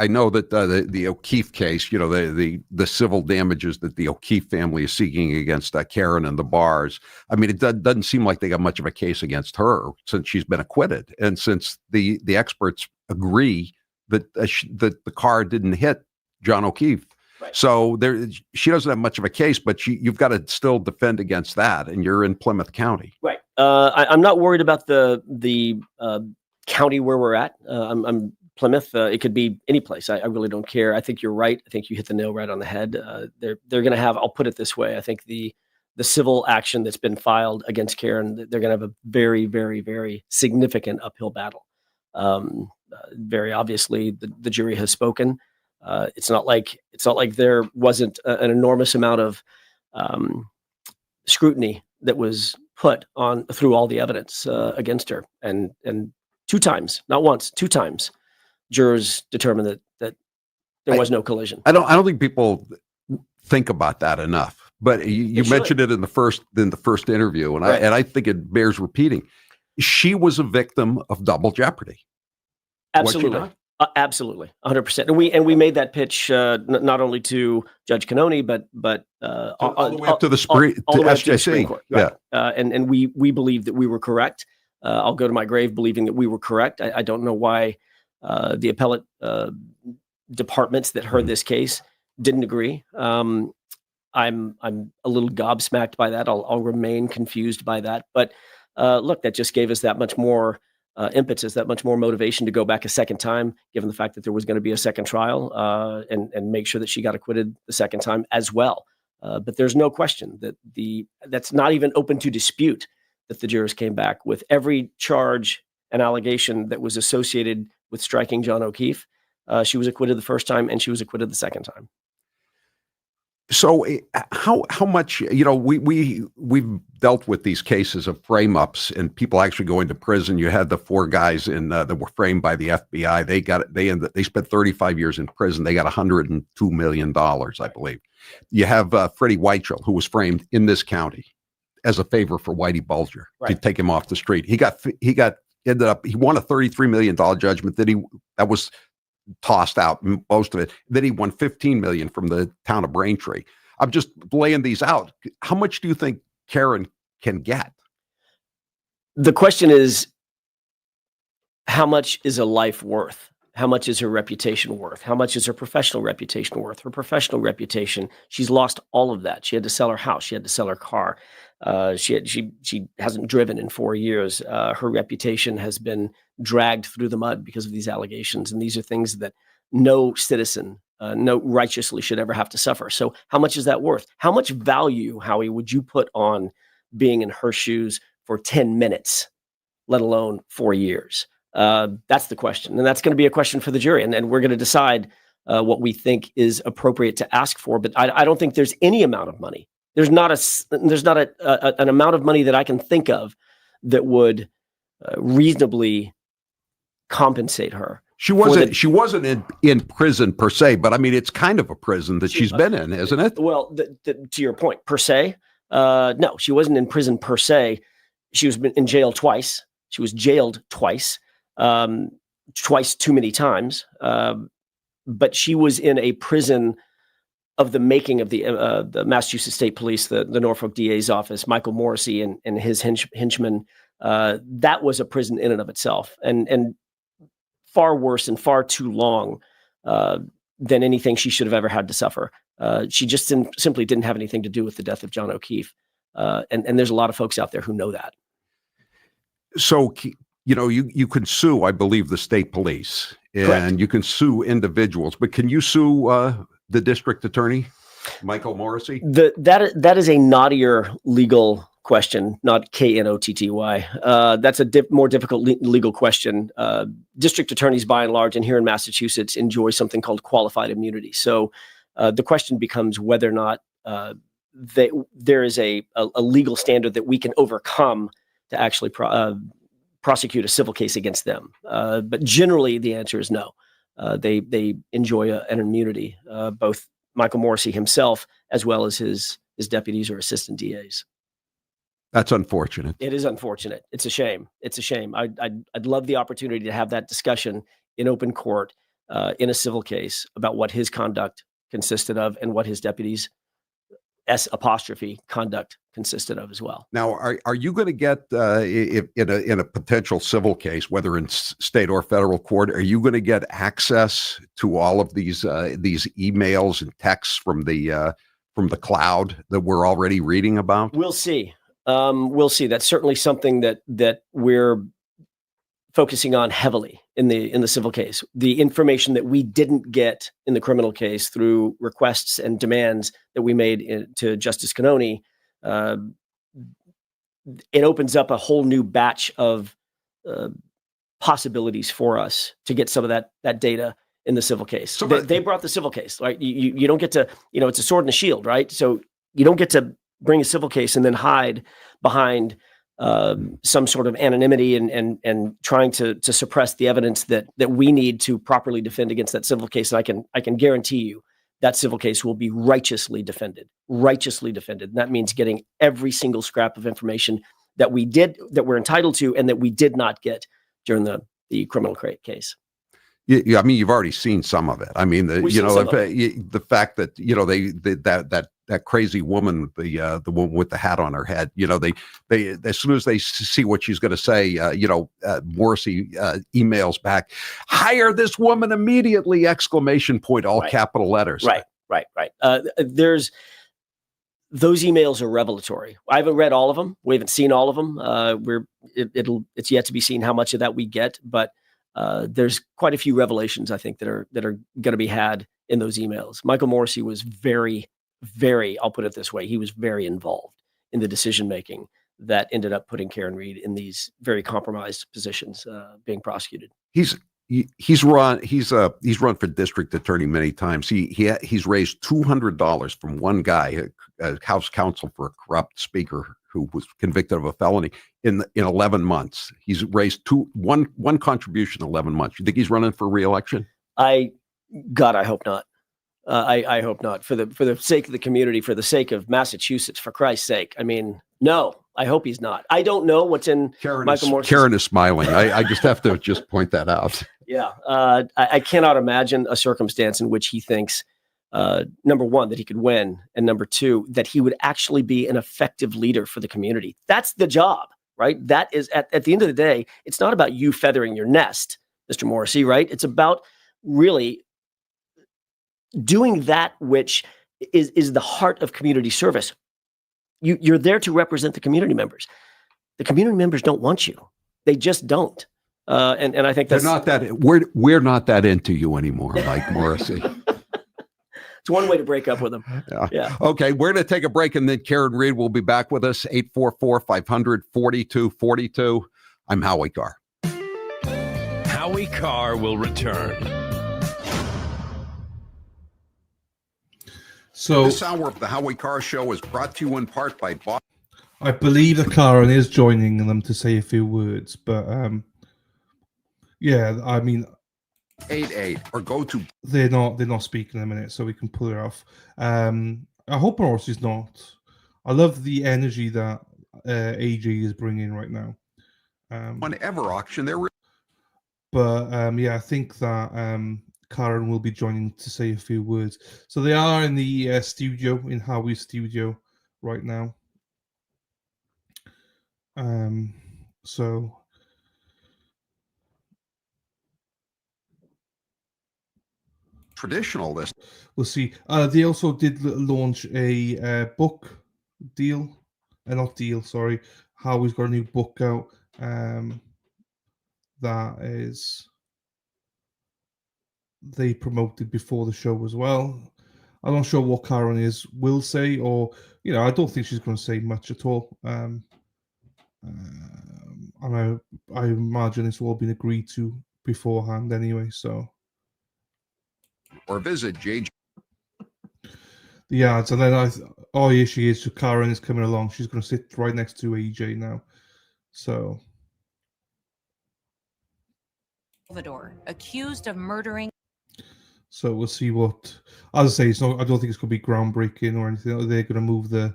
know that the O'Keefe case, the civil damages that the O'Keefe family is seeking against Karen and the Bars. I mean, it doesn't seem like they got much of a case against her since she's been acquitted, and since the experts agree that the car didn't hit John O'Keefe. Right. So she doesn't have much of a case, but you've got to still defend against that, and you're in Plymouth County. Right. I'm not worried about the county where we're at. I'm Plymouth. It could be any place. I really don't care. I think you're right. I think you hit the nail right on the head. They're going to have, I'll put it this way. I think the civil action that's been filed against Karen, they're going to have a very, very, very significant uphill battle. Very obviously, the jury has spoken. It's not like there wasn't an enormous amount of scrutiny that was put on through all the evidence against her, and 2 times, not once, 2 times, jurors determined that there was no collision. I don't think people think about that enough. But you mentioned it in the first interview, and Right. I think it bears repeating. She was a victim of double jeopardy. Absolutely. Absolutely. 100%. And we made that pitch, not only to Judge Cannoni, but all the way up to the Supreme Court. Right. Yeah. And we believe that we were correct. I'll go to my grave believing that we were correct. I don't know why the appellate departments that heard this case didn't agree. I'm a little gobsmacked by that. I'll remain confused by that. But look, that just gave us that much more impetus, that much more motivation to go back a second time, given the fact that there was going to be a second trial, and make sure that she got acquitted the second time as well. But there's no question that that's not even open to dispute that the jurors came back with every charge, an allegation that was associated with striking John O'Keefe. She was acquitted the first time, and she was acquitted the second time. So how much, we've dealt with these cases of frame ups and people actually going to prison. You had the 4 guys that were framed by the FBI. They spent 35 years in prison. They got $102 million, I believe. You have Freddie Weichel, who was framed in this county as a favor for Whitey Bulger to take him off the street. He won a $33 million judgment that was tossed out, most of it. Then he won $15 million from the town of Braintree. I'm just laying these out. How much do you think Karen can get? The question is, how much is a life worth? How much is her reputation worth? How much is her professional reputation worth? Her professional reputation, she's lost all of that. She had to sell her house. She had to sell her car. She hasn't driven in 4 years. Her reputation has been dragged through the mud because of these allegations. And these are things that no citizen, no righteously should ever have to suffer. So how much is that worth? How much value, Howie, would you put on being in her shoes for 10 minutes, let alone 4 years? That's the question. And that's going to be a question for the jury. And we're going to decide what we think is appropriate to ask for. But I don't think there's any amount of money. There's not an amount of money that I can think of that would reasonably compensate her. She wasn't in prison per se, but I mean, it's kind of a prison that she's been in, isn't it? Well, to your point, per se, no, she wasn't in prison per se. She was in jail twice. She was jailed twice, twice too many times. But she was in a prison of the making of the Massachusetts State Police, the Norfolk DA's office, Michael Morrissey and his henchmen. That was a prison in and of itself, and far worse and far too long than anything she should have ever had to suffer. She just simply didn't have anything to do with the death of John O'Keefe. And there's a lot of folks out there who know that. So, you can sue, I believe, the state police, and Correct. You can sue individuals, but can you sue the district attorney, Michael Morrissey? That is a knottier legal question, not Knotty. That's a more difficult legal question. District attorneys, by and large, and here in Massachusetts, enjoy something called qualified immunity. So the question becomes whether or not there is a legal standard that we can overcome to actually prosecute a civil case against them. But generally, the answer is no. They enjoy an immunity, both Michael Morrissey himself as well as his deputies or assistant DAs. That's unfortunate. It is unfortunate. It's a shame. It's a shame. I'd love the opportunity to have that discussion in open court in a civil case about what his conduct consisted of and what his deputies' conduct consisted of as well. Now, are you going to get if in a potential civil case, whether in state or federal court, are you going to get access to all of these emails and texts from the cloud that we're already reading about? We'll see. We'll see. That's certainly something that we're focusing on heavily in the civil case. The information that we didn't get in the criminal case through requests and demands that we made to Justice Cannoni, it opens up a whole new batch of possibilities for us to get some of that data in the civil case. So they brought the civil case, right? You don't get to, it's a sword and a shield, right? So you don't get to bring a civil case and then hide behind some sort of anonymity and trying to suppress the evidence that we need to properly defend against that civil case. And I can guarantee you that civil case will be righteously defended. And that means getting every single scrap of information that we're entitled to and that we did not get during the criminal case. Yeah, I mean, you've already seen some of it. I mean, the fact that that crazy woman, the woman with the hat on her head, they as soon as they see what she's going to say, Morrissey emails back, hire this woman immediately! ! All capital letters. Right. There's those emails are revelatory. I haven't read all of them. We haven't seen all of them. It's yet to be seen how much of that we get, but there's quite a few revelations, I think, that are going to be had in those emails. Michael Morrissey was very, very, I'll put it this way, he was very involved in the decision making that ended up putting Karen Reed in these very compromised positions, being prosecuted. He's run for district attorney many times. He's raised $200 from one guy, a House counsel for a corrupt speaker who was convicted of a felony in 11 months. He's raised one contribution in 11 months. You think he's running for re-election? I hope not. I hope not. For the sake of the community, for the sake of Massachusetts, for Christ's sake. I mean, no, I hope he's not. I don't know what's in Michael Moore's. Karen is smiling. I just have to just point that out. Yeah. I cannot imagine a circumstance in which he thinks, number one, that he could win, and number two, that he would actually be an effective leader for the community. That's the job, right? That is, at the end of the day, it's not about you feathering your nest, Mr. Morrissey, right? It's about really doing that which is the heart of community service. You're there to represent the community members. The community members don't want you. They just don't. And I think that's we're not that into you anymore, Mike Morrissey. It's one way to break up with them. Yeah. Okay, we're going to take a break, and then Karen Reed will be back with us. 844-500-4242. I'm Howie Carr. Howie Carr will return. So this hour of the Howie Carr Show is brought to you in part by Bob. I believe that Karen is joining them to say a few words, but yeah, I mean, 88 or go to. They're not speaking in a minute, so we can pull her off. I hope Morrissey's not. I love the energy that AJ is bringing right now. Whenever auction there. But yeah, I think that Karen will be joining to say a few words. So they are in the studio, in Howie's studio right now. So traditional list. We'll see. They also did launch a book deal. Not deal, sorry. Howie's got a new book out. That is they promoted before the show as well. I'm not sure what Karen will say, or I don't think she's going to say much at all. And I imagine it's all been agreed to beforehand anyway. So, or visit JJ. The ads, and then here she is. So Karen is coming along. She's going to sit right next to AJ now. So, Salvador, accused of murdering. So we'll see what. As I say, I don't think it's going to be groundbreaking or anything. They're going to move the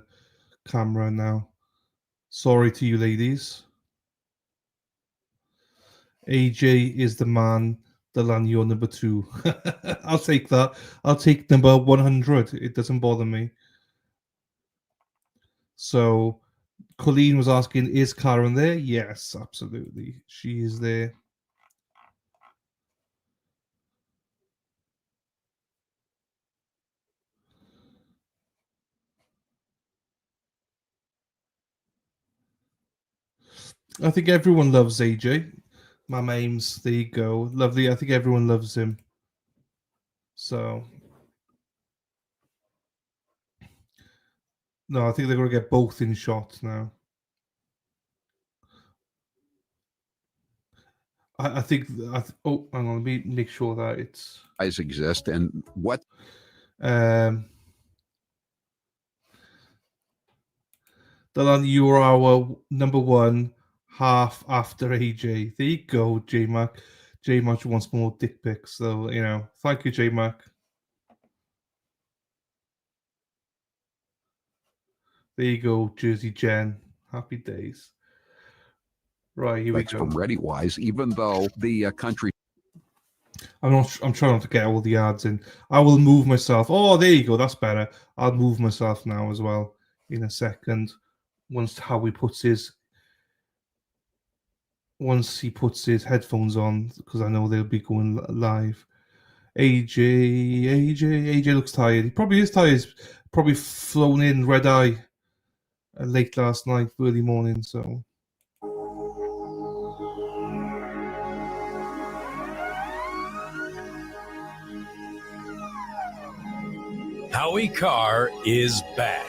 camera now. Sorry to you, ladies. AJ is the man. Delan, you're number 2. I'll take that. I'll take number 100. It doesn't bother me. So, Colleen was asking, is Karen there? Yes, absolutely. She is there. I think everyone loves AJ. My name's there you go. Lovely. I think everyone loves him. So no, I think they're gonna get both in shot now. I think hang on, let me make sure that it's eyes exist and what Delan, you are our number 1. Half after AJ. There you go, J-Mac. J-Mac wants more dick pics. So, thank you, J-Mac. There you go, Jersey Jen. Happy days. Right, here we go. From ReadyWise, even though the country. I'm trying not to get all the ads in. I will move myself. Oh, there you go. That's better. I'll move myself now as well in a second. Once Howie puts once he puts his headphones on, because I know they'll be going live. AJ looks tired. He probably is tired. He's probably flown in red eye late last night, early morning. So. Howie Carr is back.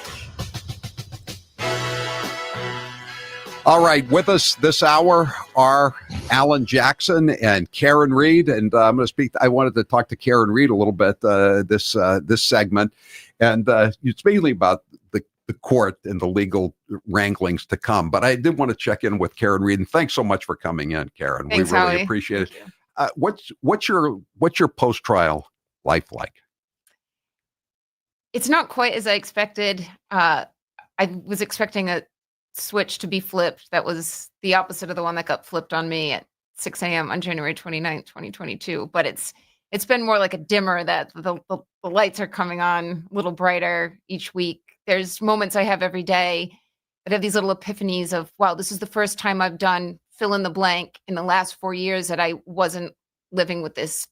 All right, with us this hour are Alan Jackson and Karen Reed, and I'm going to speak. I wanted to talk to Karen Reed a little bit this segment, and it's mainly about the court and the legal wranglings to come. But I did want to check in with Karen Reed, and thanks so much for coming in, Karen. Thanks, we really Howie. appreciate it. What's your post-trial life like? It's not quite as I expected. I was expecting a switch to be flipped. That was the opposite of the one that got flipped on me at 6 a.m. on January 29th, 2022. But it's been more like a dimmer that the lights are coming on a little brighter each week. There's moments I have every day that have these little epiphanies of, wow, this is the first time I've done fill in the blank in the last 4 years that I wasn't living with this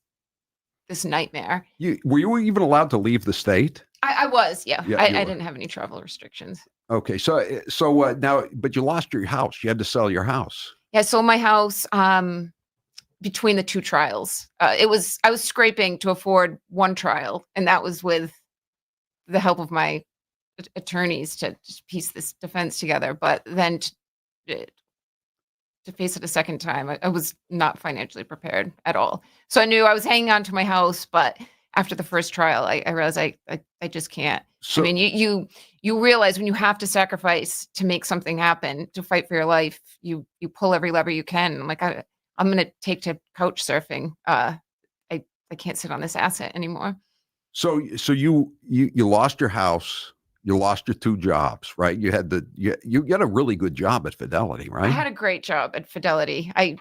nightmare. Were you even allowed to leave the state? I was, yeah. Yeah, I you were. didn't have any travel restrictions. Okay, so now, but you lost your house. You had to sell your house. Yeah, I sold my house between the two trials. I was scraping to afford one trial, and that was with the help of my attorneys to just piece this defense together. But then to face it a second time, I was not financially prepared at all. So I knew I was hanging on to my house, but after the first trial, I realized I just can't. So, I mean, you realize when you have to sacrifice to make something happen, to fight for your life, you pull every lever you can. I'm like, I'm going to take to couch surfing. I can't sit on this asset anymore. So you lost your house, you lost your two jobs, right? You had you got a really good job at Fidelity, right? I had a great job at Fidelity. I've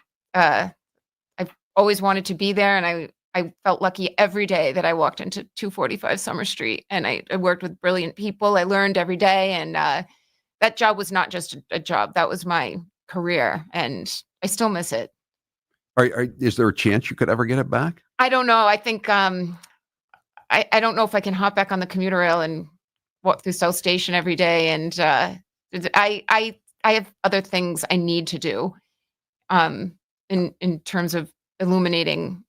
always wanted to be there, and I felt lucky every day that I walked into 245 Summer Street, and I worked with brilliant people. I learned every day, and that job was not just a job. That was my career, and I still miss it. Is there a chance you could ever get it back? I don't know. I think I don't know if I can hop back on the commuter rail and walk through South Station every day. And I have other things I need to do in terms of illuminating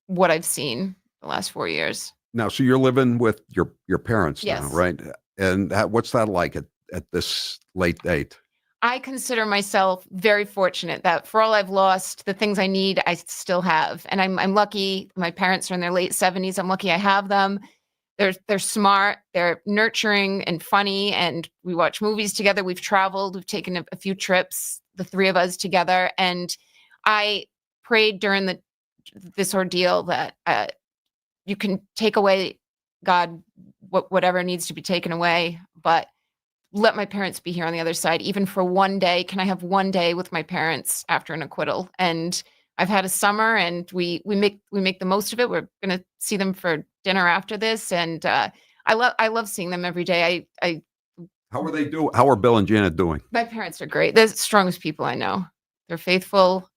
what I've seen the last 4 years. Now, so you're living with your parents Yes. now, right? And what's that like at this late date? I consider myself very fortunate that for all I've lost, the things I need, I still have. And I'm lucky. My parents are in their late 70s. I'm lucky I have them. They're smart, they're nurturing and funny, and we watch movies together. We've traveled, we've taken a few trips, the three of us together. And I prayed during this ordeal that you can take away, God, whatever needs to be taken away, but let my parents be here on the other side, even for one day. Can I have one day with my parents after an acquittal? And I've had a summer, and we make the most of it. We're going to see them for dinner after this, and I love seeing them every day. How are they doing? How are Bill and Janet doing? My parents are great. They're the strongest people I know. They're faithful.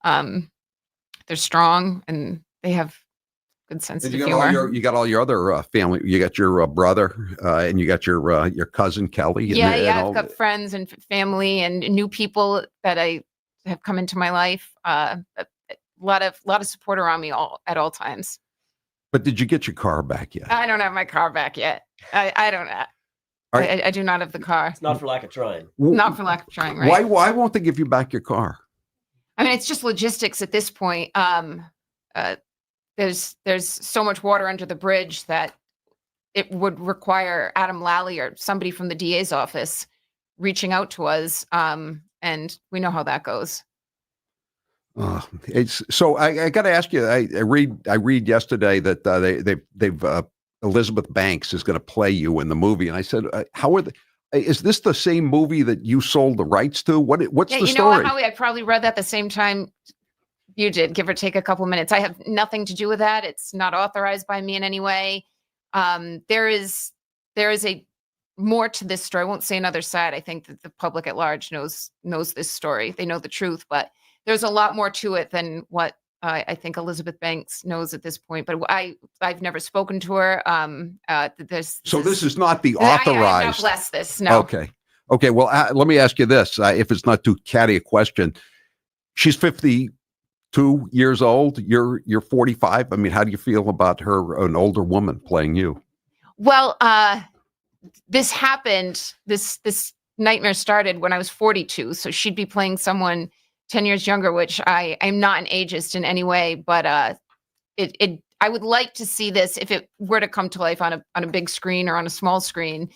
They're strong, and they have good sense of humor. You got all your other family. You got your brother, and you got your cousin Kelly. I've got friends and family and new people that I have come into my life. A lot of support around me at all times. But did you get your car back yet? I don't have my car back yet. I don't. I do not have the car. It's not for lack of trying. Not for lack of trying, right? Why won't they give you back your car? I mean, it's just logistics at this point. There's so much water under the bridge that it would require Adam Lally or somebody from the DA's office reaching out to us, and we know how that goes. It's so I got to ask you. I read yesterday that they've Elizabeth Banks is going to play you in the movie, and I said, how are they? Is this the same movie that you sold the rights to? What's the story? You know what, Howie? I probably read that the same time you did, give or take a couple minutes. I have nothing to do with that. It's not authorized by me in any way. There is a more to this story. I won't say another side. I think that the public at large knows this story. They know the truth, but there's a lot more to it than what I think Elizabeth Banks knows at this point. But I've never spoken to her. This is not the authorized. I have not blessed this. No. Okay. Well, let me ask you this: if it's not too catty a question, she's 52 years old. You're 45. I mean, how do you feel about her, an older woman, playing you? Well, this happened. This nightmare started when I was 42. So she'd be playing someone 10 years younger, which I'm not an ageist in any way, but I would like to see this if it were to come to life on a big screen or on a small screen.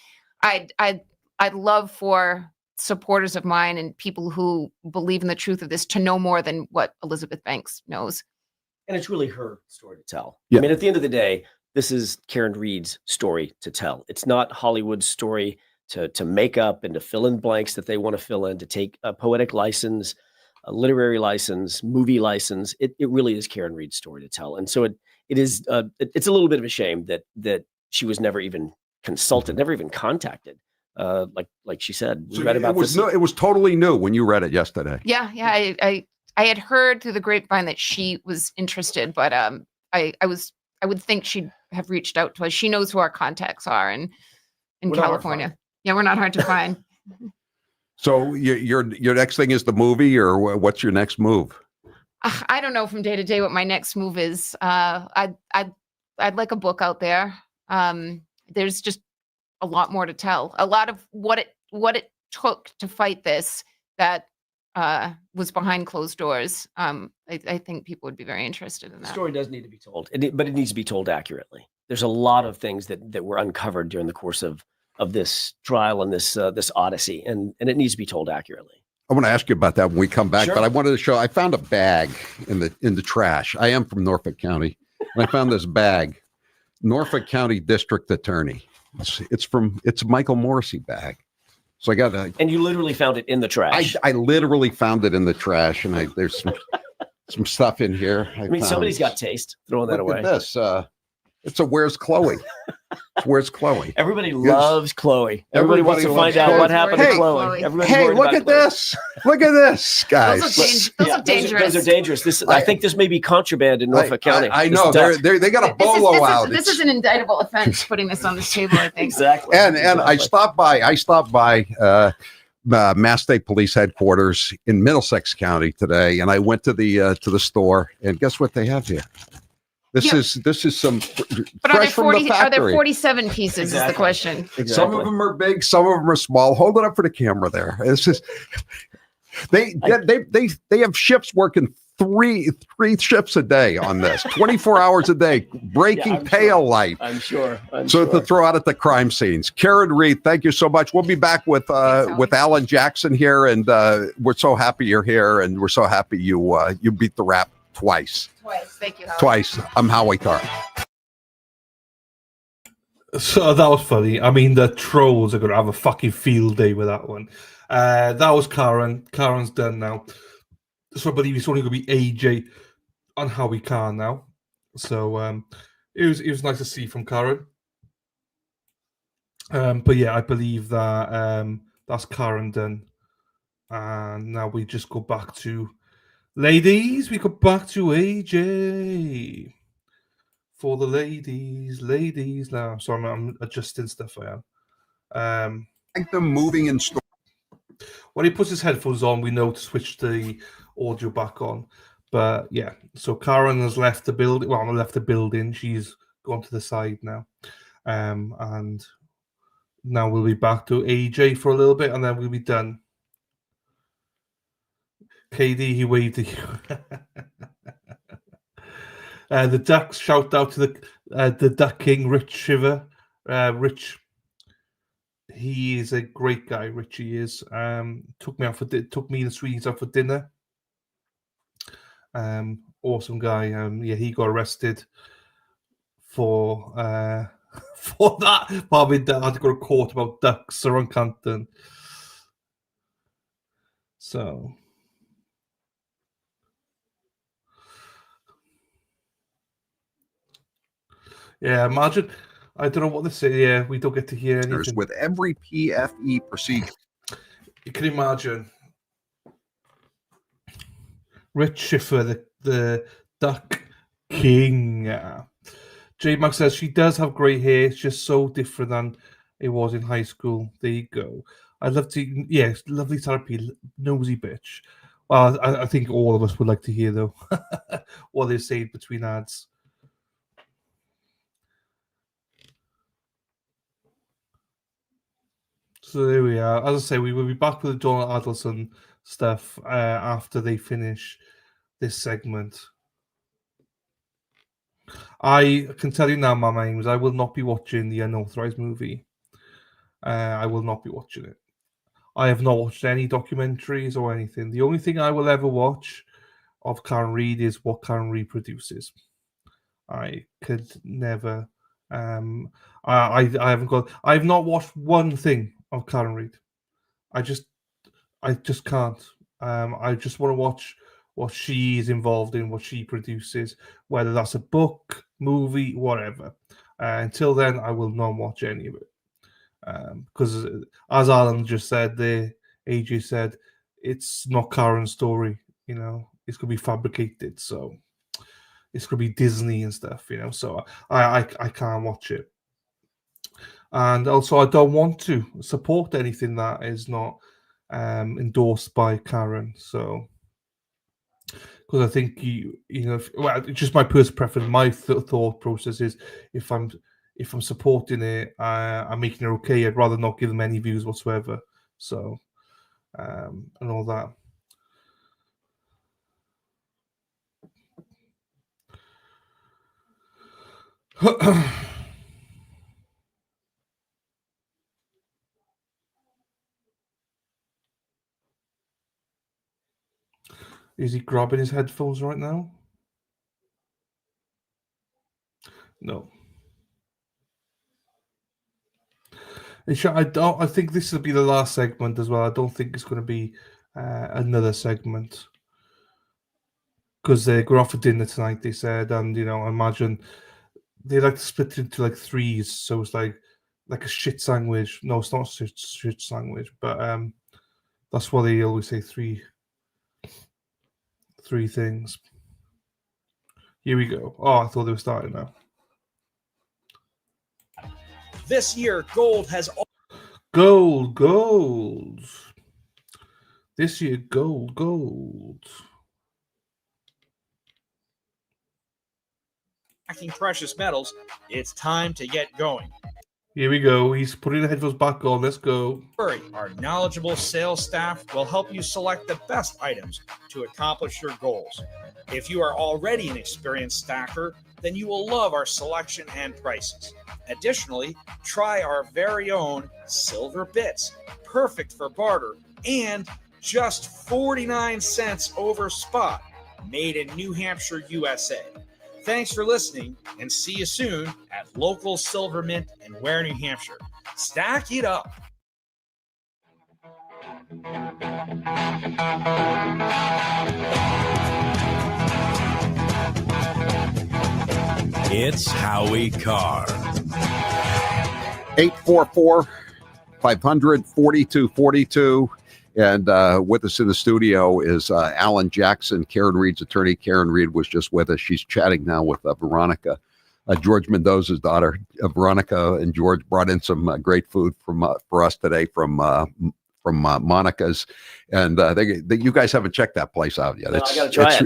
I'd love for supporters of mine and people who believe in the truth of this to know more than what Elizabeth Banks knows. And it's really her story to tell. Yeah. I mean, at the end of the day, this is Karen Reed's story to tell. It's not Hollywood's story to make up and to fill in blanks that they want to fill in, to take a poetic license, a literary license, movie license. It really is Karen Reed's story to tell. And so it's a little bit of a shame that she was never even consulted, never even contacted. Like she said, we read about this. It was totally new when you read it yesterday. Yeah. I had heard through the grapevine that she was interested, but I would think she'd have reached out to us. She knows who our contacts are in California. Yeah, we're not hard to find. So your next thing is the movie, or what's your next move? I don't know from day to day what my next move is. I'd like a book out there. There's just a lot more to tell. A lot of what it took to fight this that was behind closed doors. I think people would be very interested in that. The story does need to be told, but it needs to be told accurately. There's a lot of things that were uncovered during the course of this trial and this odyssey, and it needs to be told accurately. I want to ask you about that when we come back, Sure. but I wanted to show. I found a bag in the trash. I am from Norfolk County, and I found this bag, Norfolk County District Attorney. It's a Michael Morrissey bag. So I got and you literally found it in the trash. I literally found it in the trash, and there's some stuff in here. I mean, somebody's got taste throwing that away. Look at this. It's a Where's Chloe? Where's Chloe? Everybody loves Chloe. Everybody wants to find out what happened to Chloe. Hey, look at this. Look at this, guys. Those are dangerous. Those are dangerous. I think this may be contraband in Norfolk County. I know. They got a bolo out. This is an indictable offense, putting this on this table, I think. Exactly. And I stopped by Mass State Police Headquarters in Middlesex County today, and I went to the store, and guess what they have here? This is some but fresh from the factory. Are there 47 pieces? Is the question. Exactly. Some of them are big, some of them are small. Hold it up for the camera there. It's just they have shifts working three shifts a day on this, 24 hours a day, breaking tail light. I'm sure. To throw out at the crime scenes. Karen Reed, thank you so much. We'll be back with Alan Jackson here, and we're so happy you're here, and we're so happy you beat the rap twice. Thank you, Howard. Twice. I'm Howie Carr. So that was funny. I mean, the trolls are going to have a fucking field day with that one. That was Karen. Karen's done now. So I believe it's only going to be AJ on Howie Carr now. So it was nice to see from Karen. But yeah, I believe that that's Karen done. And now we just go back to ladies. We go back to AJ for the ladies now. So I'm adjusting stuff. I am. I think the moving and store. When he puts his headphones on, we know to switch the audio back on. But yeah, so Karen has left the building. Well, not left the building. She's gone to the side now. And now we'll be back to AJ for a little bit, and then we'll be done. KD, he waved at you. The Ducks shout out to the Duck King, Rich Shiver. Rich, he is a great guy. Rich, he is. Took me and the Swedes out for dinner. Awesome guy. Yeah, he got arrested for that. Probably had to go to court about ducks around Canton. So. Yeah, imagine. I don't know what they say. Yeah, we don't get to hear anything. With every PFE procedure. You can imagine. Rich Schiffer, the Duck King. J Max says she does have grey hair. It's just so different than it was in high school. There you go. I'd love to. Yeah, lovely therapy. Nosy bitch. Well, I think all of us would like to hear, though, what they say between ads. So there we are. As I say, we will be back with the Donna Adelson stuff after they finish this segment. I can tell you now, my names, I will not be watching the unauthorized movie. I will not be watching it. I have not watched any documentaries or anything. The only thing I will ever watch of Karen Reid is what Karen Reid produces. I could never. I haven't got. I've not watched one thing of Karen Reid. I just can't. I just want to watch what she is involved in, what she produces, whether that's a book, movie, whatever. Until then, I will not watch any of it. Because as Alan just said there, AJ said, it's not Karen's story, you know, it's going to be fabricated. So it's going to be Disney and stuff, you know, so I can't watch it. And also, I don't want to support anything that is not endorsed by Karen. So, because I think just my personal preference, my thought process is if I'm supporting it, I'm making it okay. I'd rather not give them any views whatsoever. So, and all that. Is he grabbing his headphones right now? No. I think this will be the last segment as well. I don't think it's going to be another segment because they're going off for dinner tonight. They said, and I imagine they like to split into like threes, so it's like a shit sandwich. No, it's not a shit sandwich, but that's why they always say three things. Here we go. Oh, I thought they were starting now. This year, gold has gold. This year, gold. Tracking precious metals. It's time to get going. Here we go. He's putting the headphones back on. Let's go. Our knowledgeable sales staff will help you select the best items to accomplish your goals. If you are already an experienced stacker, then you will love our selection and prices. Additionally, try our very own silver bits, perfect for barter, and just 49 cents over spot, made in New Hampshire, USA. Thanks for listening, and see you soon at local Silver Mint in Ware, New Hampshire. Stack it up. It's Howie Carr. 844-500-4242. And with us in the studio is Alan Jackson, Karen Reid's attorney. Karen Reid was just with us. She's chatting now with Veronica, George Mendoza's daughter. Veronica and George brought in some great food for us today from Monica's, and you guys haven't checked that place out yet. I gotta try it.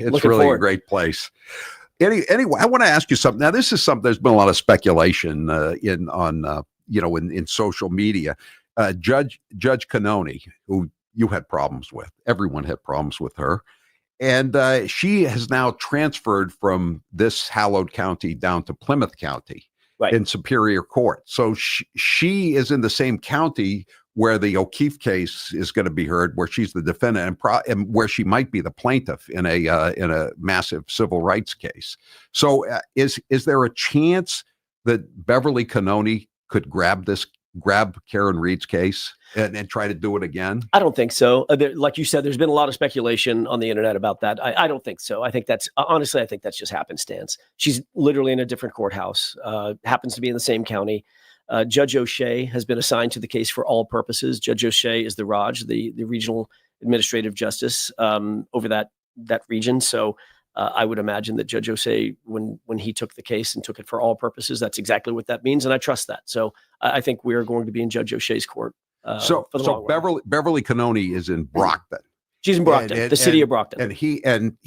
It's really a great place. Anyway, I want to ask you something. Now, this is something. There's been a lot of speculation in social media. Judge Cannoni, who you had problems with, everyone had problems with her, and she has now transferred from this hallowed county down to Plymouth County in Superior Court. So she is in the same county where the O'Keefe case is going to be heard, where she's the defendant and where she might be the plaintiff in a massive civil rights case. So is there a chance that Beverly Cannoni could grab Karen Reid's case and try to do it again? I don't think so. Like you said, there's been a lot of speculation on the internet about that. I don't think so. I think that's just happenstance. She's literally in a different courthouse, happens to be in the same county. Judge O'Shea has been assigned to the case for all purposes. Judge O'Shea is the RAJ, the regional administrative justice over that region. So I would imagine that Judge O'Shea, when he took the case and took it for all purposes, that's exactly what that means, and I trust that. So I think we are going to be in Judge O'Shea's court. So Beverly Cannoni is in Brockton, She's in Brockton, the city of Brockton. And he and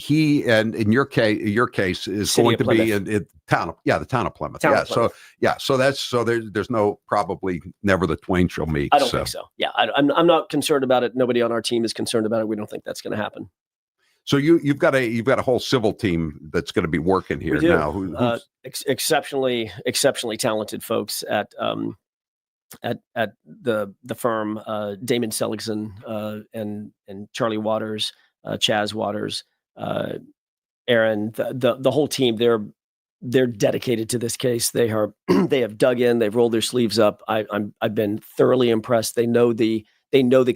in your case is City going of to be Plymouth. in town of the town of Plymouth. Town of Plymouth. So there's no probably never the twain shall meet. I don't think so. Yeah, I'm not concerned about it. Nobody on our team is concerned about it. We don't think that's going to happen. So you've got a whole civil team that's going to be working here now. Exceptionally talented folks at the firm, Damon Seligson and Charlie Waters, Chaz Waters, Aaron, the whole team. They're dedicated to this case. They have dug in. They've rolled their sleeves up. I've been thoroughly impressed. They know the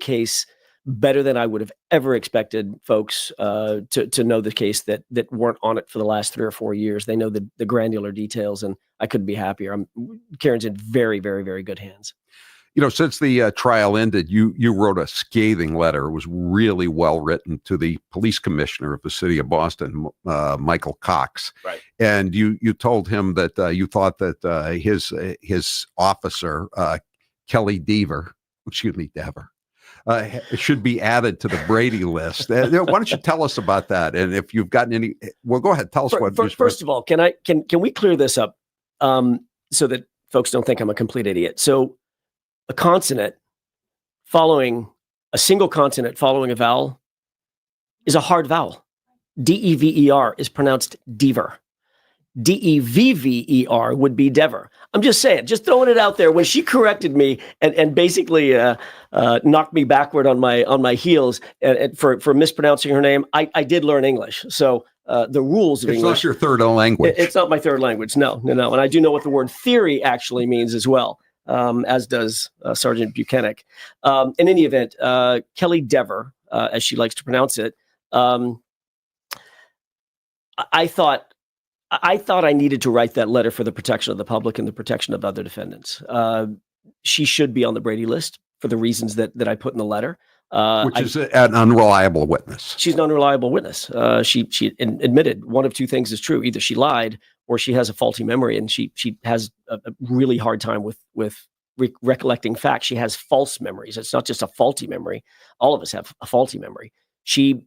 case better than I would have ever expected folks to know the case that weren't on it for the last 3 or 4 years. They know the granular details, and I couldn't be happier. Karen's in very, very, very good hands. Since the trial ended, you wrote a scathing letter. It was really well written to the police commissioner of the city of Boston, Michael Cox. Right. And you told him that you thought that his officer, Kelly Dever, should be added to the Brady list. Why don't you tell us about that? And if you've gotten any, well, go ahead. Tell us what. First of all, can we clear this up so that folks don't think I'm a complete idiot? So a single consonant following a vowel is a hard vowel. D-E-V-E-R is pronounced Dever. D-E-V-V-E-R would be Dever. I'm just saying, just throwing it out there. When she corrected me and basically knocked me backward on my heels for mispronouncing her name, I did learn English. So the rules of English. It's not your third language. It's not my third language. No. And I do know what the word theory actually means as well, as does Sergeant Buchanan. In any event, Kelly Dever, as she likes to pronounce it, I thought I needed to write that letter for the protection of the public and the protection of other defendants. She should be on the Brady list for the reasons that I put in the letter. Which is an unreliable witness. She's an unreliable witness. She admitted one of two things is true. Either she lied or she has a faulty memory, and she has a really hard time with recollecting facts. She has false memories. It's not just a faulty memory. All of us have a faulty memory. She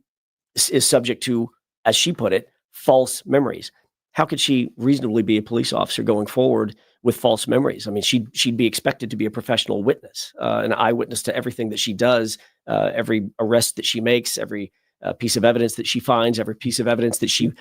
is subject to, as she put it, false memories. How could she reasonably be a police officer going forward with false memories? I mean, she'd be expected to be a professional witness, an eyewitness to everything that she does, every arrest that she makes, every piece of evidence that she finds, every piece of evidence that she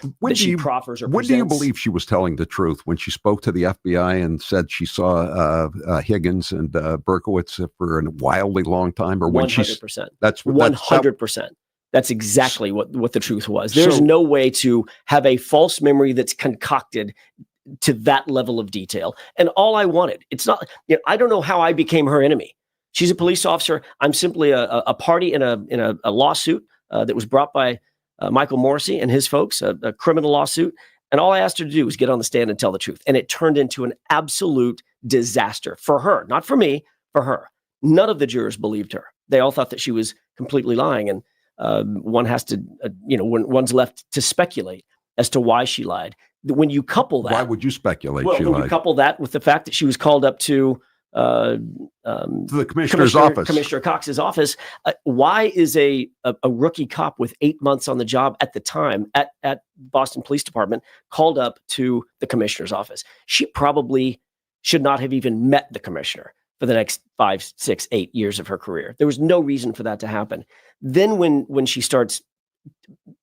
proffers or presents. When do you believe she was telling the truth when she spoke to the FBI and said she saw Higgins and Berkowitz for a wildly long time? Or when 100%. That's 100%. That's exactly what the truth was. There's no way to have a false memory that's concocted to that level of detail. And all I wanted, it's not, I don't know how I became her enemy. She's a police officer. I'm simply a party in a lawsuit that was brought by Michael Morrissey and his folks, a criminal lawsuit. And all I asked her to do was get on the stand and tell the truth. And it turned into an absolute disaster for her, not for me, for her. None of the jurors believed her. They all thought that she was completely lying. And one has to, when one's left to speculate as to why she lied. When you couple that, why would you speculate? Well, when you couple that with the fact that she was called up to the commissioner's office, Commissioner Cox's office, why is a rookie cop with 8 months on the job at the time at Boston Police Department called up to the commissioner's office? She probably should not have even met the commissioner for the next 5, 6, 8 years of her career. There was no reason for that to happen. Then when she starts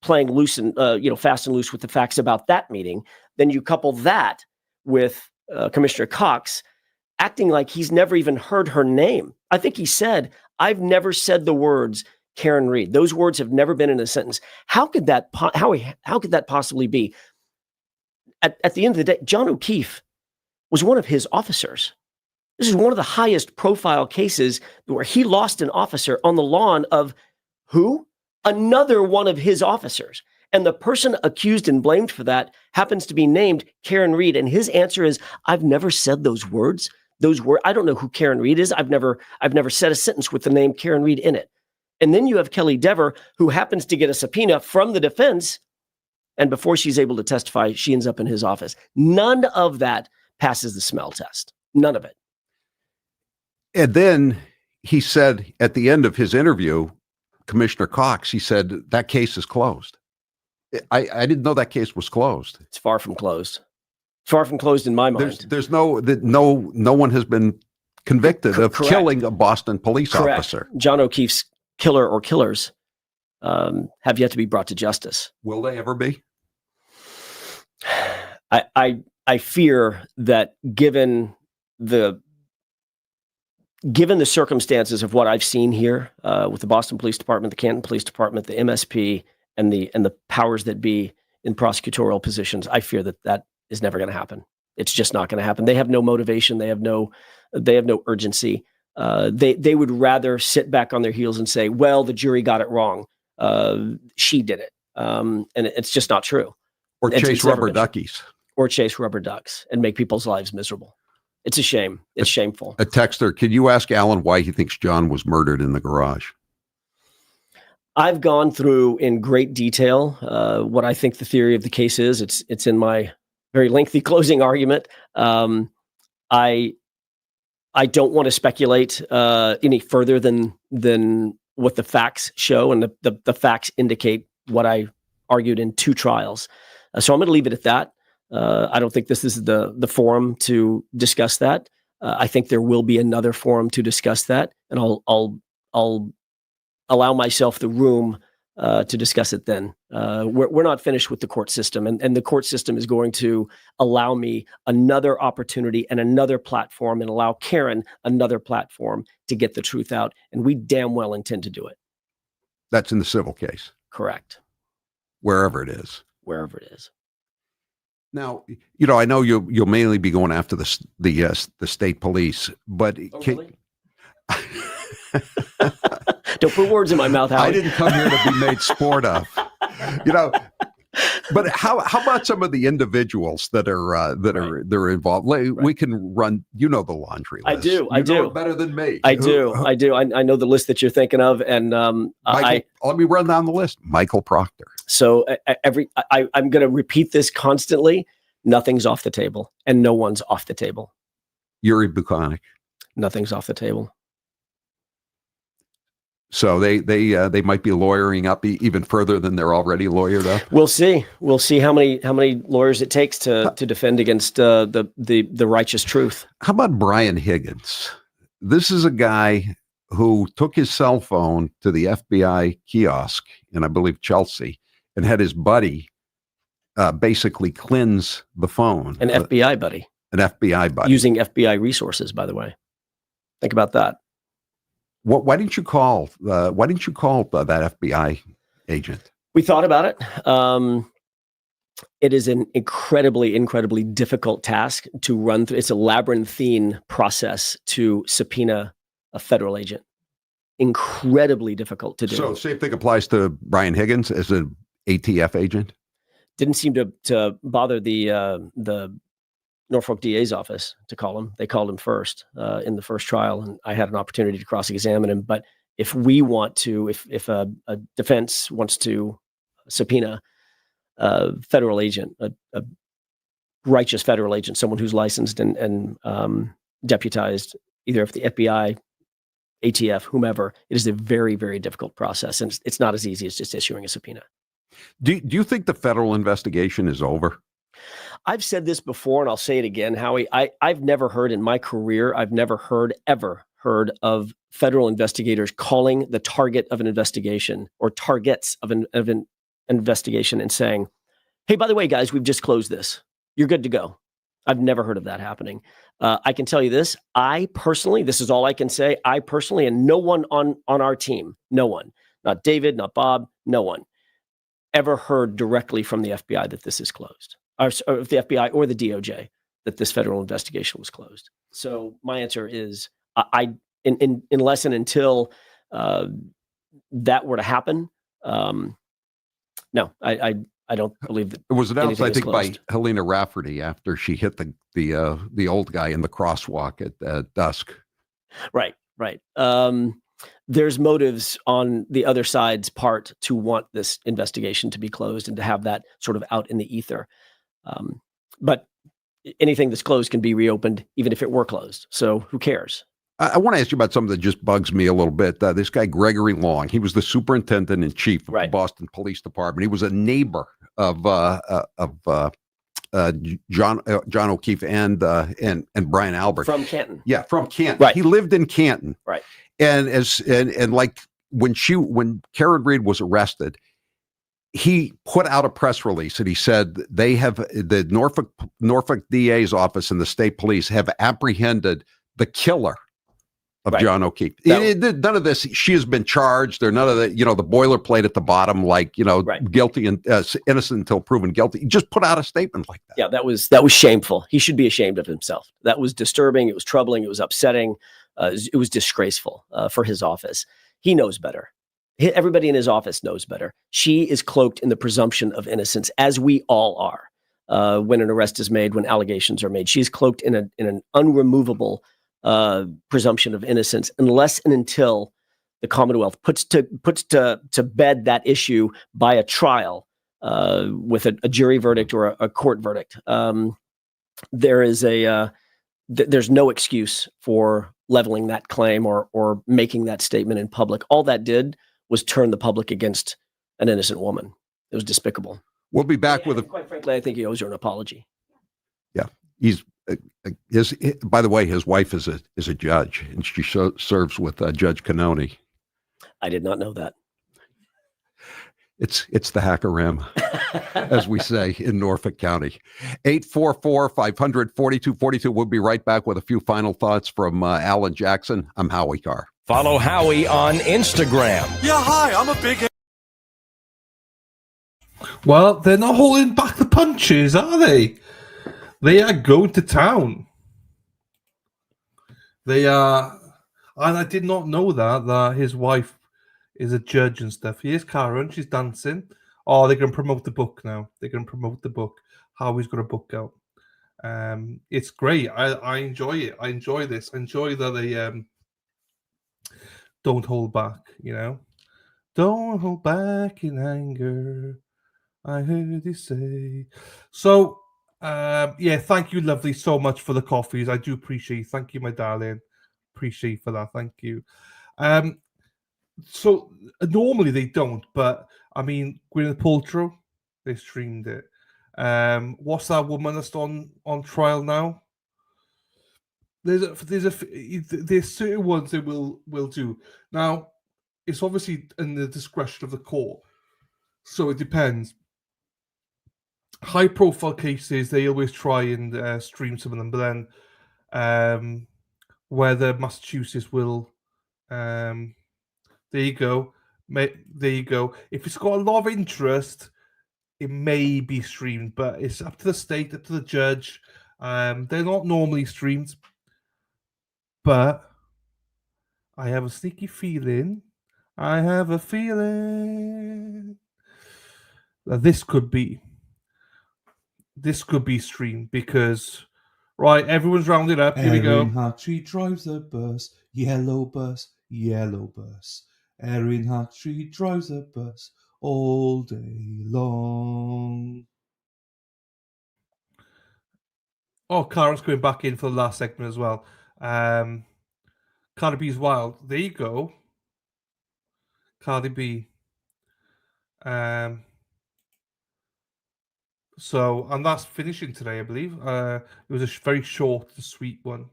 playing loose and fast and loose with the facts about that meeting, then you couple that with Commissioner Cox acting like he's never even heard her name. I think he said, "I've never said the words Karen Reed. Those words have never been in a sentence." How could that possibly be? At the end of the day, John O'Keefe was one of his officers. This is one of the highest profile cases where he lost an officer on the lawn of who? Another one of his officers. And the person accused and blamed for that happens to be named Karen Reed. And his answer is, "I've never said those words. I don't know who Karen Reed is. I've never said a sentence with the name Karen Reed in it." And then you have Kelly Dever, who happens to get a subpoena from the defense. And before she's able to testify, she ends up in his office. None of that passes the smell test. None of it. And then he said at the end of his interview, Commissioner Cox, he said that case is closed. I didn't know that case was closed. It's far from closed. Far from closed in my mind. There's no one has been convicted of Correct. killing a Boston police Correct. officer. John O'Keefe's killer or killers have yet to be brought to justice. Will they ever be? I fear that given the circumstances of what I've seen here with the Boston Police Department, the Canton Police Department, the MSP, and the powers that be in prosecutorial positions, I fear that is never going to happen. It's just not going to happen. They have no motivation. They have no urgency. They would rather sit back on their heels and say, well, the jury got it wrong. She did it. And it's just not true. Or chase rubber duckies. Or chase rubber ducks and make people's lives miserable. It's a shame. It's shameful. A texter, can you ask Alan why he thinks John was murdered in the garage? I've gone through in great detail what I think the theory of the case is. It's in my very lengthy closing argument. I don't want to speculate any further than what the facts show, and the facts indicate what I argued in 2 trials. So I'm going to leave it at that. I don't think this is the forum to discuss that. I think there will be another forum to discuss that, and I'll allow myself the room to discuss it then. We're not finished with the court system, and the court system is going to allow me another opportunity and another platform, and allow Karen another platform to get the truth out, and we damn well intend to do it. That's in the civil case. Correct. Wherever it is. Wherever it is. Now, I know you'll mainly be going after the state police, but Really? Don't put words in my mouth, Howard. I didn't come here to be made sport of. But how about some of the individuals that are involved? We can run. You know the laundry list. I do. You know it better than me. I do. I know the list that you're thinking of, and let me run down the list. Michael Proctor. So I'm going to repeat this constantly. Nothing's off the table, and no one's off the table. Yuri Bukovic. Nothing's off the table. So they might be lawyering up even further than they're already lawyered up. We'll see. We'll see how many lawyers it takes to defend against the righteous truth. How about Brian Higgins? This is a guy who took his cell phone to the FBI kiosk in, I believe, Chelsea, and had his buddy basically cleanse the phone. An FBI buddy. An FBI buddy. Using FBI resources, by the way. Think about that. Why didn't you call that FBI agent? We thought about it. It is an incredibly difficult task to run through. It's a labyrinthine process to subpoena a federal agent. Incredibly difficult to do. So same thing applies to Brian Higgins as an ATF agent? Didn't seem to bother the Norfolk DA's office to call him. They called him first in the first trial, and I had an opportunity to cross-examine him. But if we want to, if a defense wants to subpoena a federal agent, a righteous federal agent, someone who's licensed and deputized, either if the FBI, ATF, whomever, it is a very, very difficult process, and it's not as easy as just issuing a subpoena. Do you think the federal investigation is over? I've said this before, and I'll say it again, Howie. I've never heard in my career, ever heard of federal investigators calling the target of an investigation or targets of an investigation and saying, hey, by the way, guys, we've just closed this. You're good to go. I've never heard of that happening. I can tell you this. I personally, this is all I can say, I personally, and no one on our team, no one, not David, not Bob, no one, ever heard directly from the FBI that this is closed. Or the FBI or the DOJ that this federal investigation was closed. So my answer is, unless and until that were to happen, no, I don't believe that. It was announced, I think, by closed. Helena Rafferty after she hit the old guy in the crosswalk at dusk. Right. There's motives on the other side's part to want this investigation to be closed and to have that sort of out in the ether. But anything that's closed can be reopened, even if it were closed. So who cares? I want to ask you about something that just bugs me a little bit. This guy, Gregory Long, he was the superintendent in chief of the Boston Police Department. He was a neighbor of John O'Keefe and Brian Albert From Canton. Yeah, from Canton. Right. He lived in Canton. Right. And like when Karen Reed was arrested, he put out a press release and he said they have the Norfolk DA's office and the state police have apprehended the killer of John O'Keefe. None of this. She has been charged, or none of the the boilerplate at the bottom, like guilty and innocent until proven guilty. He just put out a statement like that. Yeah, that was shameful. He should be ashamed of himself. That was disturbing. It was troubling. It was upsetting. It was disgraceful for his office. He knows better. Everybody in his office knows better. She is cloaked in the presumption of innocence, as we all are. When an arrest is made, when allegations are made, she's cloaked in an unremovable presumption of innocence, unless and until the Commonwealth puts to bed that issue by a trial with a jury verdict or a court verdict. There's no excuse for leveling that claim or making that statement in public. All that did was turn the public against an innocent woman. It was despicable. We'll be back with quite frankly, I think he owes her an apology. Yeah, he's. By the way, his wife is a judge, and she serves with Judge Cannoni. I did not know that. It's the hackerram, as we say in Norfolk County. 844-500-4242. We'll be right back with a few final thoughts from Alan Jackson. I'm Howie Carr. Follow Howie on Instagram. Yeah, hi, I'm a big... Well, they're not holding back the punches, are they? They are going to town. They are... And I did not know that his wife is a judge and stuff. Here's Karen, she's dancing. Oh, they're going to promote the book now. They're going to promote the book. Howie's got a book out. It's great. I enjoy it. I enjoy this. I enjoy that they don't hold back, Don't hold back in anger. I heard you say. So, thank you, lovely, so much for the coffees. I do appreciate it. Thank you, my darling. Appreciate for that. Thank you. So normally they don't, but I mean, Gwyneth Paltrow, they streamed it. What's that woman that's on trial now? There's certain ones they will do. Now, it's obviously in the discretion of the court, so it depends. High profile cases, they always try and stream some of them, but then whether Massachusetts will there you go. There you go. If it's got a lot of interest, it may be streamed, but it's up to the state, up to the judge. They're not normally streamed, but I have a sneaky feeling. I have a feeling that this could be streamed because, right, everyone's rounded up. Here we go. Erin Hartree drives a bus, yellow bus, yellow bus. Erin Hartree drives a bus all day long. Oh, Karen's coming back in for the last segment as well. Cardi B's Wild. There you go. Cardi B. So, and that's finishing today, I believe. It was a very short and sweet one.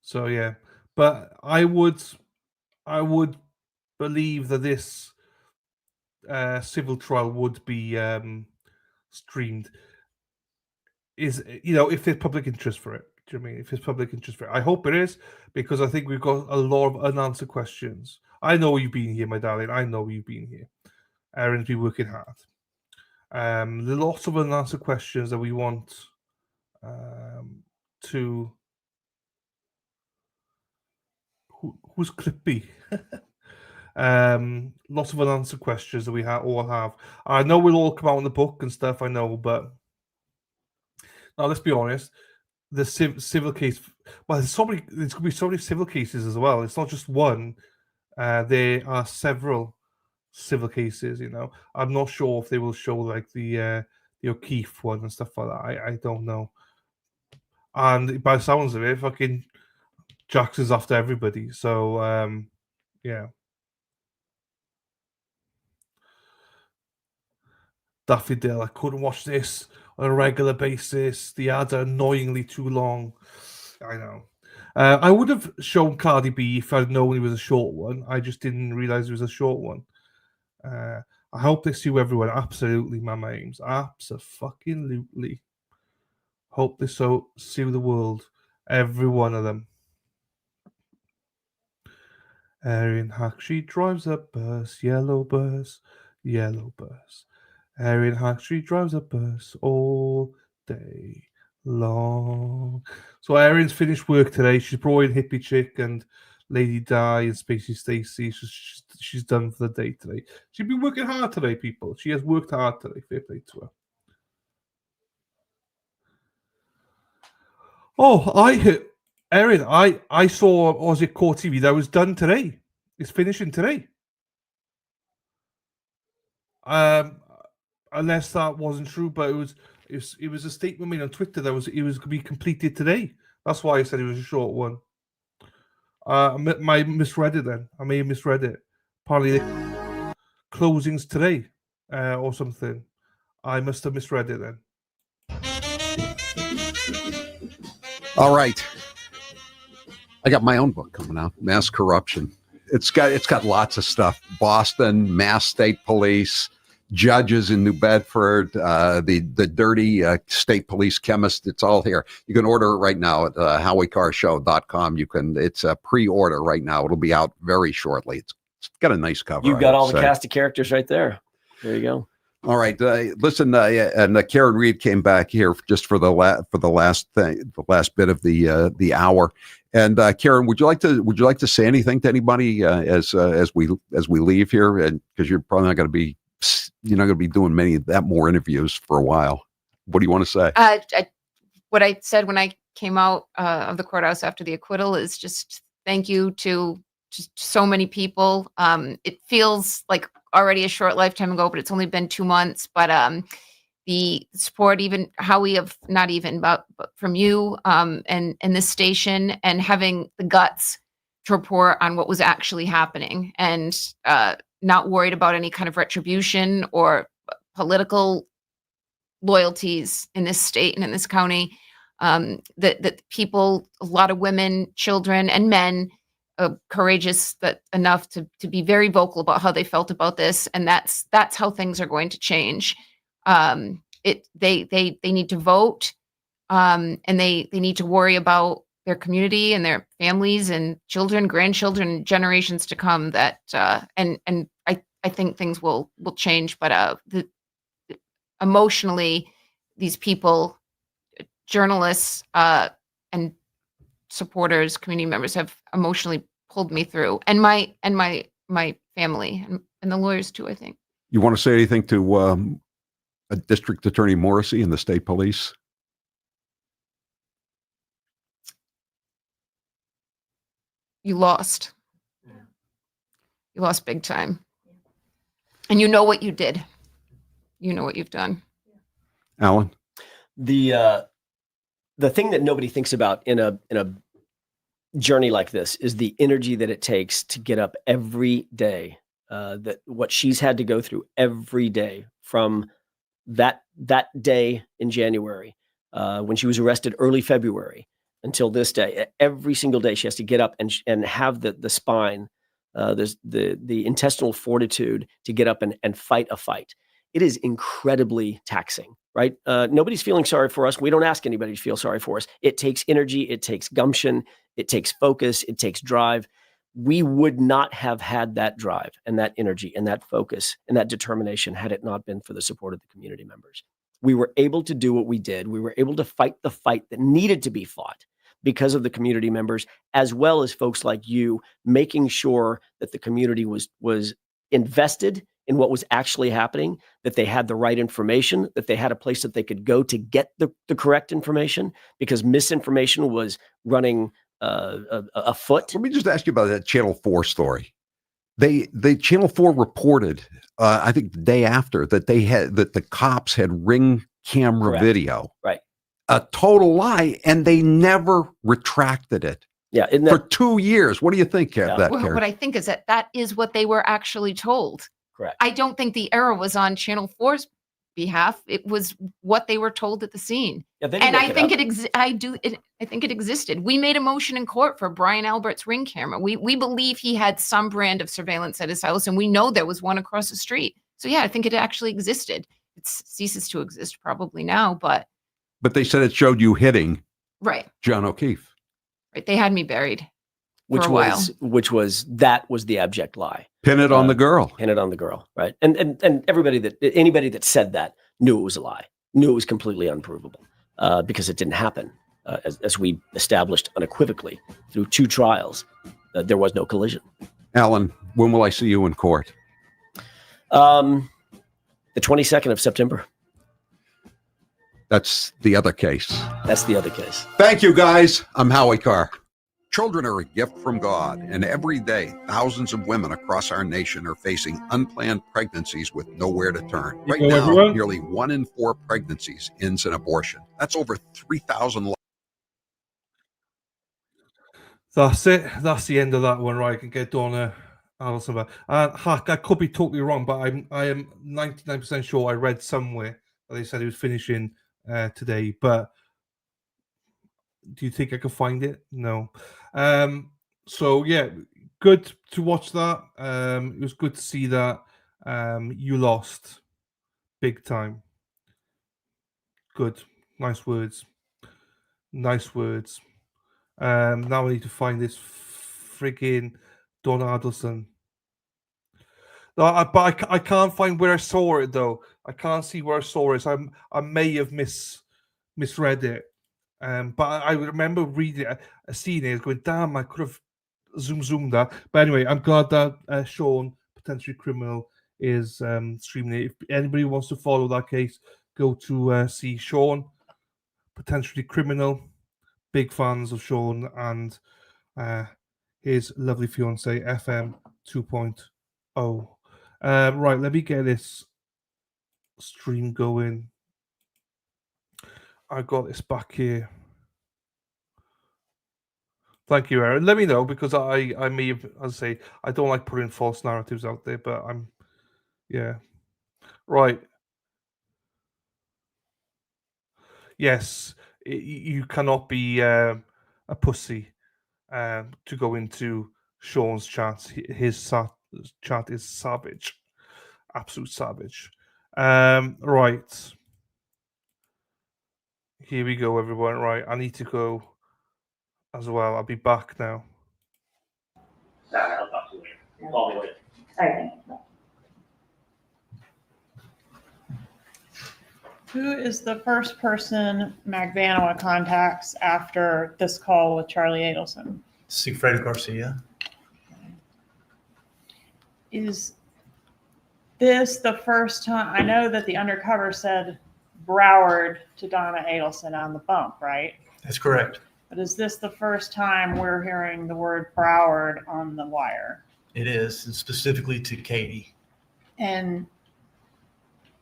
So yeah, but I would believe that this civil trial would be streamed. If there's public interest for it. Do you know what I mean? If there's public interest for it, I hope it is, because I think we've got a lot of unanswered questions. I know you've been here, my darling. I know you've been here. Erin's been working hard. There's lots of unanswered questions that we want to. Who's Clippy? Lots of unanswered questions that we all have. I know we'll all come out in the book and stuff. I know, but now let's be honest. The civil case. Well, there's going to be so many civil cases as well. It's not just one. There are several civil cases. I'm not sure if they will show like the Keith one and stuff like that. I don't know. And by the sounds of it, fucking Jackson's after everybody. So yeah. Daffy Dale, I couldn't watch this on a regular basis. The ads are annoyingly too long. I know. I would have shown Cardi B if I'd known it was a short one. I just didn't realize it was a short one. I hope they sue everyone. Absolutely, Mama Ames. Abso-fucking-lutely. Hope they sue the world. Every one of them. Erin Hack, she drives a bus, yellow bus, yellow bus. Erin Hack, she drives a bus all day long. So Erin's finished work today. She's brought in Hippie Chick and Lady Di and Spacey Stacy. She's done for the day today. She's been working hard today, people. She has worked hard today. Fair play to her. Oh, I hit Erin. I saw, was it Core TV? That was done today. It's finishing today. Unless that wasn't true, but it was a statement made on Twitter that it was going to be completed today. That's why I said it was a short one. I misread it then. I may have misread it. Apparently the closings today or something. I must have misread it then. All right. I got my own book coming out, Mass Corruption. It's got lots of stuff. Boston, Mass State Police, judges in New Bedford, the dirty state police chemist. It's all here. You can order it right now at HowieCarShow.com. It's a pre-order right now. It'll be out very shortly. It's got a nice cover. You've got all the cast of characters right there. There you go. All right, listen, and Karen Reed came back here just for the last bit of the hour. And Karen, would you like to say anything to anybody as we leave here? And because you're probably not going to be doing that more interviews for a while. What do you want to say? What I said when I came out of the courthouse after the acquittal is just thank you to just so many people. It feels like already a short lifetime ago, but it's only been 2 months. But the support, even Howie, but from you and this station, and having the guts to report on what was actually happening, and not worried about any kind of retribution or political loyalties in this state and in this county. That people, a lot of women, children, and men, courageous enough to be very vocal about how they felt about this, and that's how things are going to change. They need to vote, and they need to worry about their community and their families and children, grandchildren, generations to come. That and I think things will change, but emotionally, these people, journalists, and supporters, community members, have emotionally pulled me through, and my family and the lawyers too, I think. You want to say anything to District Attorney Morrissey and the state police? You lost. You lost big time. And you know what you did. You know what you've done. Alan? The thing that nobody thinks about in a journey like this is the energy that it takes to get up every day. That what she's had to go through every day from that day in January, when she was arrested early February, until this day. Every single day she has to get up and have the spine, there's the intestinal fortitude to get up and fight a fight. It is incredibly taxing, right? Nobody's feeling sorry for us. We don't ask anybody to feel sorry for us. It takes energy. It takes gumption. It takes focus. It takes drive. We would not have had that drive and that energy and that focus and that determination had it not been for the support of the community members. We were able to do what we did. We were able to fight the fight that needed to be fought because of the community members, as well as folks like you, making sure that the community was invested in what was actually happening, that they had the right information, that they had a place that they could go to get the correct information, because misinformation was running afoot. Let me just ask you about that Channel 4 story. They Channel 4 reported, I think the day after, that the cops had ring camera Correct. video. Right. A total lie, and they never retracted it. Yeah. For 2 years. What do you think of that, Well, Carrie? what I think is that is what they were actually told. Correct. I don't think the error was on Channel 4's behalf. It was what they were told at the scene. Yeah, they didn't And make I think up. I think it existed. We made a motion in court for Brian Albert's Ring camera. We believe he had some brand of surveillance at his house, and we know there was one across the street. So yeah, I think it actually existed. It ceases to exist probably now, but But they said it showed you hitting right. John O'Keefe. Right. They had me buried. Which for a while. was the abject lie. Pin it on the girl. Pin it on the girl, right? And anybody that said that knew it was a lie, knew it was completely unprovable, because it didn't happen, as we established unequivocally through 2 trials. There was no collision. Alan, when will I see you in court? The 22nd of September. That's the other case. That's the other case. Thank you, guys. I'm Howie Carr. Children are a gift from God, and every day, thousands of women across our nation are facing unplanned pregnancies with nowhere to turn. Right go, now, everyone. nearly 1 in 4 pregnancies ends in abortion. That's over 3,000 That's it. That's the end of that one, right? I can get Donna Adelson back. Hack, I could be totally wrong, but I am 99% sure I read somewhere that they said he was finishing today. But do you think I can find it? No. So yeah, good to watch that. It was good to see that you lost big time. Good. Nice words. Nice words. Now I need to find this friggin' Donna Adelson. No, I can't find where I saw it though. I can't see where I saw it. So I may have misread it. But I remember reading it, seeing it, going, damn, I could have zoomed that. But anyway, I'm glad that Sean, potentially criminal, is streaming it. If anybody wants to follow that case, go to see Sean, potentially criminal. Big fans of Sean and his lovely fiance, FM 2.0. Right, let me get this stream going. I got this back here. Thank you, Aaron. Let me know, because I may have, as I say, I don't like putting false narratives out there, but yeah. Right. Yes, you cannot be a pussy to go into Sean's chat. His chat is savage. Absolute savage. Right. Here we go, everyone. Right, I need to go as well. I'll be back now. I'll talk to you later. Call me later. Okay. Who is the first person Magbanua contacts after this call with Charlie Adelson? Sigfredo Garcia. Is this the first time? I know that the undercover said Broward to Donna Adelson on the bump, right? That's correct. But is this the first time we're hearing the word Broward on the wire? It is, and specifically to Katie. And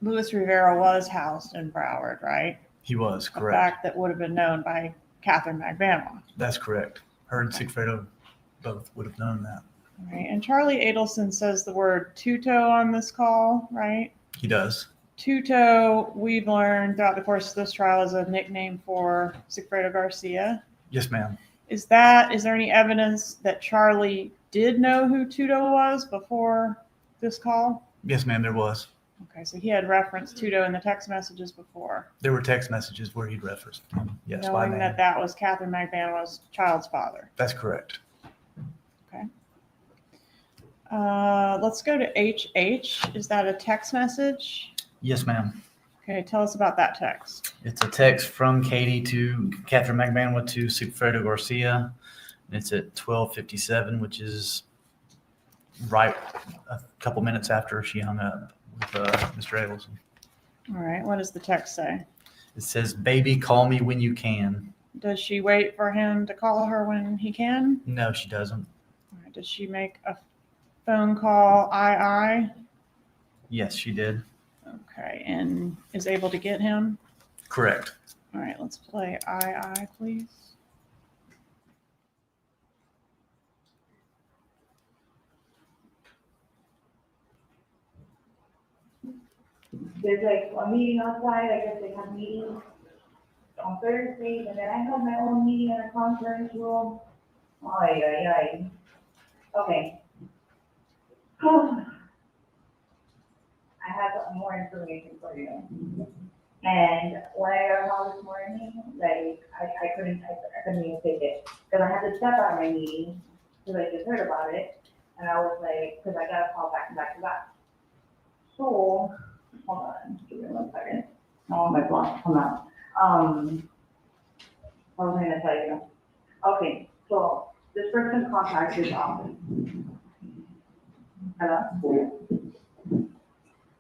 Luis Rivera was housed in Broward, right? He was, A correct. fact that would have been known by Catherine Magbanua. That's correct. Her and Sigfredo both would have known that. Right. And Charlie Adelson says the word tuto on this call, right? He does. Tuto, we've learned throughout the course of this trial, is a nickname for Sigfredo Garcia. Yes, ma'am. Is there any evidence that Charlie did know who Tuto was before this call? Yes, ma'am, there was. Okay, so he had referenced Tuto in the text messages before, There were text messages where he'd referenced him. Yes, by knowing name. that was Catherine Magbanua's child's father. That's correct. Okay. Let's go to HH. Is that a text message? Yes, ma'am. Okay, tell us about that text. It's a text from Katie to Catherine Magbanua to Sigfredo Garcia. And it's at 12:57, which is right a couple minutes after she hung up with Mr. Adelson. All right, what does the text say? It says, "Baby, call me when you can." Does she wait for him to call her when he can? No, she doesn't. All right, does she make a phone call, I? Yes, she did. Okay, and is able to get him? Correct. All right, let's play I, please. There's like a meeting outside, I guess they have meetings on Thursdays, and then I have my own meeting in a conference room. Ay, ay, ay. Okay. I have more information for you. And when I got home this morning, like, I couldn't even take it. Because I had to step out of my meeting, because I just heard about it. And I was like, because I got a call back to back to back. So, hold on, give me 1 second. Oh, my block, come out. What was I gonna tell you? Okay, so this person contacted his office. Hello?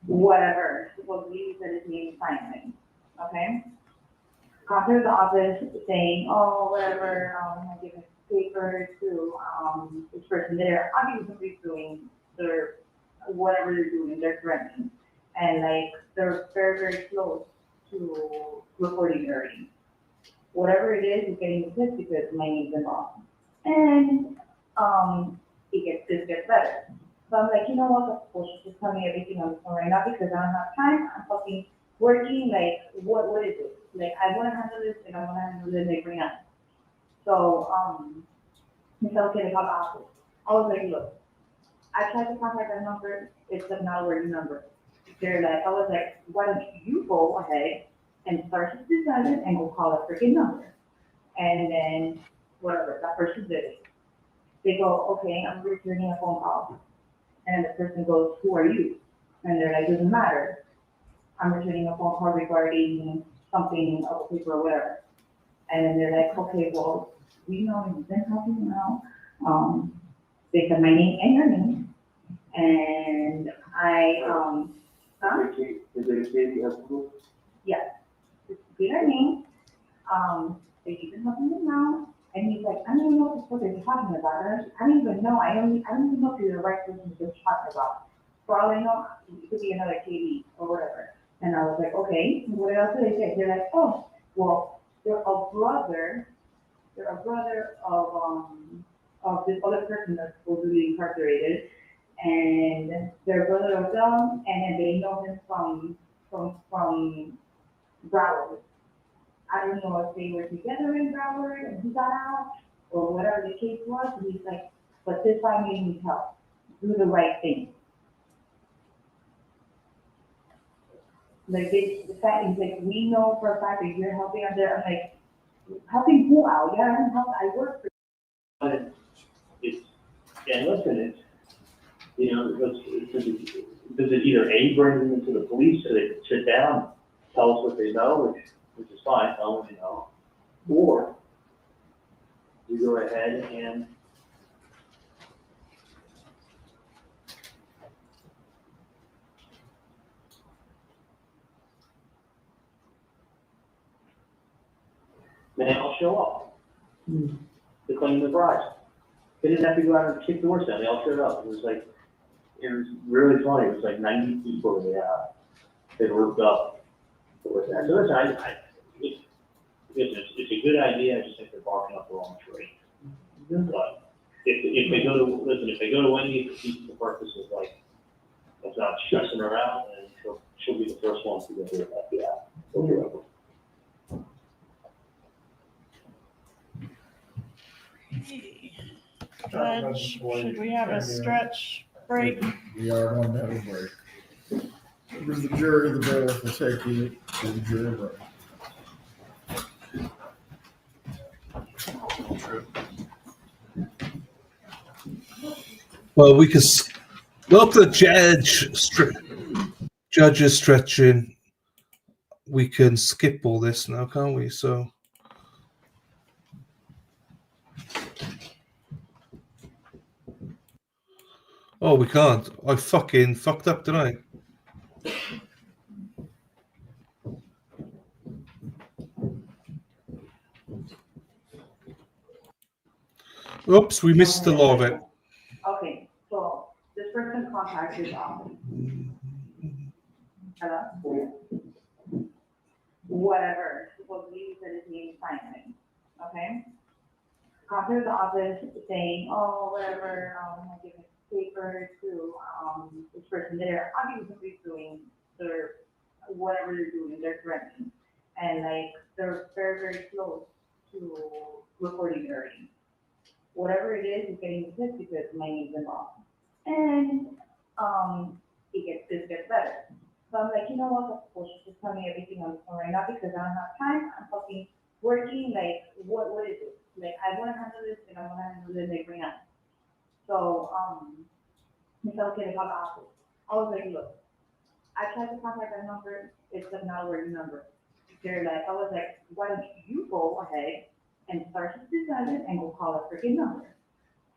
Whatever, supposedly he said his name is Simon, okay? Contacted the office saying, oh, whatever, I give his paper to, this person there, obviously doing their, whatever they're doing, they're threatening. And like, they're very, very close to reporting already. Whatever it is, he's getting pissed because my name's involved. And, this gets better. So I'm like, you know what, well, she's just telling me everything on the phone right now because I don't have time, I'm fucking working, like, what is it? Like, I wanna handle this, and I wanna handle it, like, right now. So, he said, okay, they call the office. I was like, look, I tried to contact that number, it's a not a working number. They're like, I was like, why don't you go ahead and start to decide it and go call a freaking number. And then, whatever, that person did it. They go, okay, I'm returning a phone call. And the person goes, who are you? And they're like, doesn't matter. I'm returning a phone call regarding something of a paper or whatever. And then they're like, okay, well, we know you've been talking now. They said my name and your name. And Is it a kid you have school? yes, it's their name. They keep helping me now. And he's like, I don't even know what they're talking about. I don't even know. I don't even know if you're the right person to be talking about. For all I know, it could be another KD or whatever. And I was like, okay, what else do they say? They're like, oh, well, they're a brother of this other person that's supposedly incarcerated. And they're a brother of them, and then they know him from Broward. I don't know if they were together in Broward and he got out, or whatever the case was, and he's like, but this family needs help, do the right thing. Like, the fact is, like, we know for a fact that you're helping out there. I'm like, helping who out? Yeah, I work for And listen, it's, you know, does it either A, bring them into the police so they can sit down, tell us what they know, which is fine, tell them what you know, or you go ahead and then they'll show up to claim the prize. They didn't have to go out and kick doors down, they all showed up. It was really funny, it was like 90 people they worked up with that. So listen, it's a good idea, I just think they're barking up the wrong tree. But if they go to Wendi for the purpose of like, of not stressing her out, and she'll be the first one to go do it after that. Okay. Judge, should we have a stretch break? We are going to have a break. With the jury, the bailiff will take you to the jury room. Well, we can look the judge is stretching. We can skip all this now, can't we? So. Oh, we can't. I fucking fucked up, didn't I? Oops, we missed a lot of it. Okay, so this person contacted Hello? whatever, supposedly he said his name is Simon, okay? Come to the office saying, oh, whatever, I give a paper to, this person there, obviously doing their, whatever they're doing, they're threatening. And like, they're very, very close to reporting early. Whatever it is, it's getting pissed because my name's involved. And, this gets better. So I'm like, you know what, well, she's just telling me everything on the phone right now because I don't have time, I'm fucking working, like, what is it? Like, I want to handle this, and I want to handle this, like, right now. So, Miss Elkins called the office. I was like, look, I tried to contact that number, it's like not a working number. They're like, I was like, why don't you go ahead and start to decide it and go call a freaking number.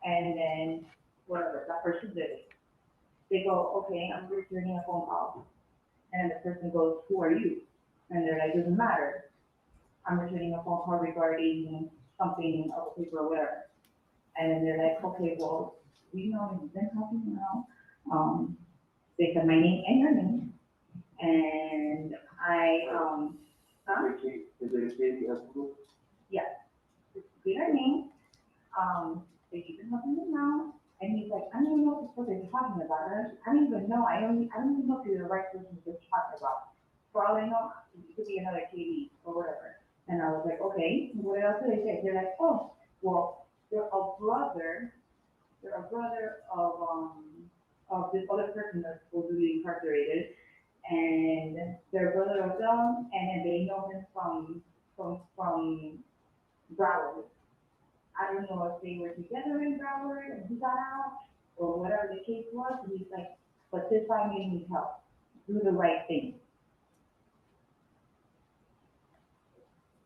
And then, whatever, that person did it. They go, okay, I'm returning a phone call. And the person goes, who are you? And they're like, doesn't matter. I'm returning a phone call regarding something of a paper or whatever. And then they're like, okay, well, we know you've been talking now. They said my name and your name. And yeah, say your name. They keep been talking now. And he's like, I don't even know what they're talking about. I don't even know. I don't even know if you're the right person to be talking about. For all I know, it could be another KD or whatever. And I was like, okay, what else do they say? They're like, oh, well, they're a brother of this other person that's supposedly incarcerated, and they're a brother of them, and they know him from Broward. I don't know if they were together in Broward and he got out, or whatever the case was. And he's like, but this time you need help. Do the right thing.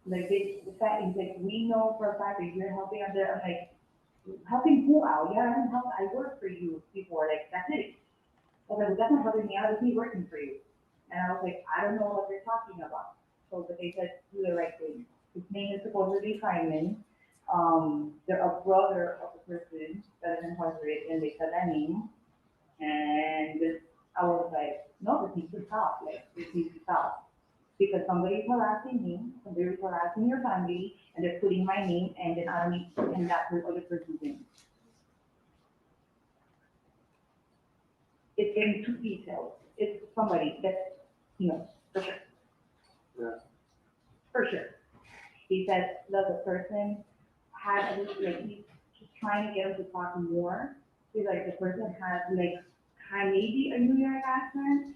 Like the fact is like, we know for a fact that you're helping out there. I'm like, helping who out? Yeah, I worked for you before. Like, that's it. I was like, well, that's not helping me out. It's me working for you. And I was like, I don't know what they're talking about. So, but they said, do the right thing. His name is supposedly Simon. They're a brother of the person that is incarcerated, and they said that name. And I was like, no, this needs to stop. Like, this needs to stop. Because somebody's harassing me, somebody's harassing your family, and they're putting my name, and then I don't need, and that's the other person's name. It's getting too detailed. It's somebody that, for sure. Yeah. For sure. He said that the person had, like, he's just trying to get him to talk more. He's like, the person has, like, kind of maybe a New York accent.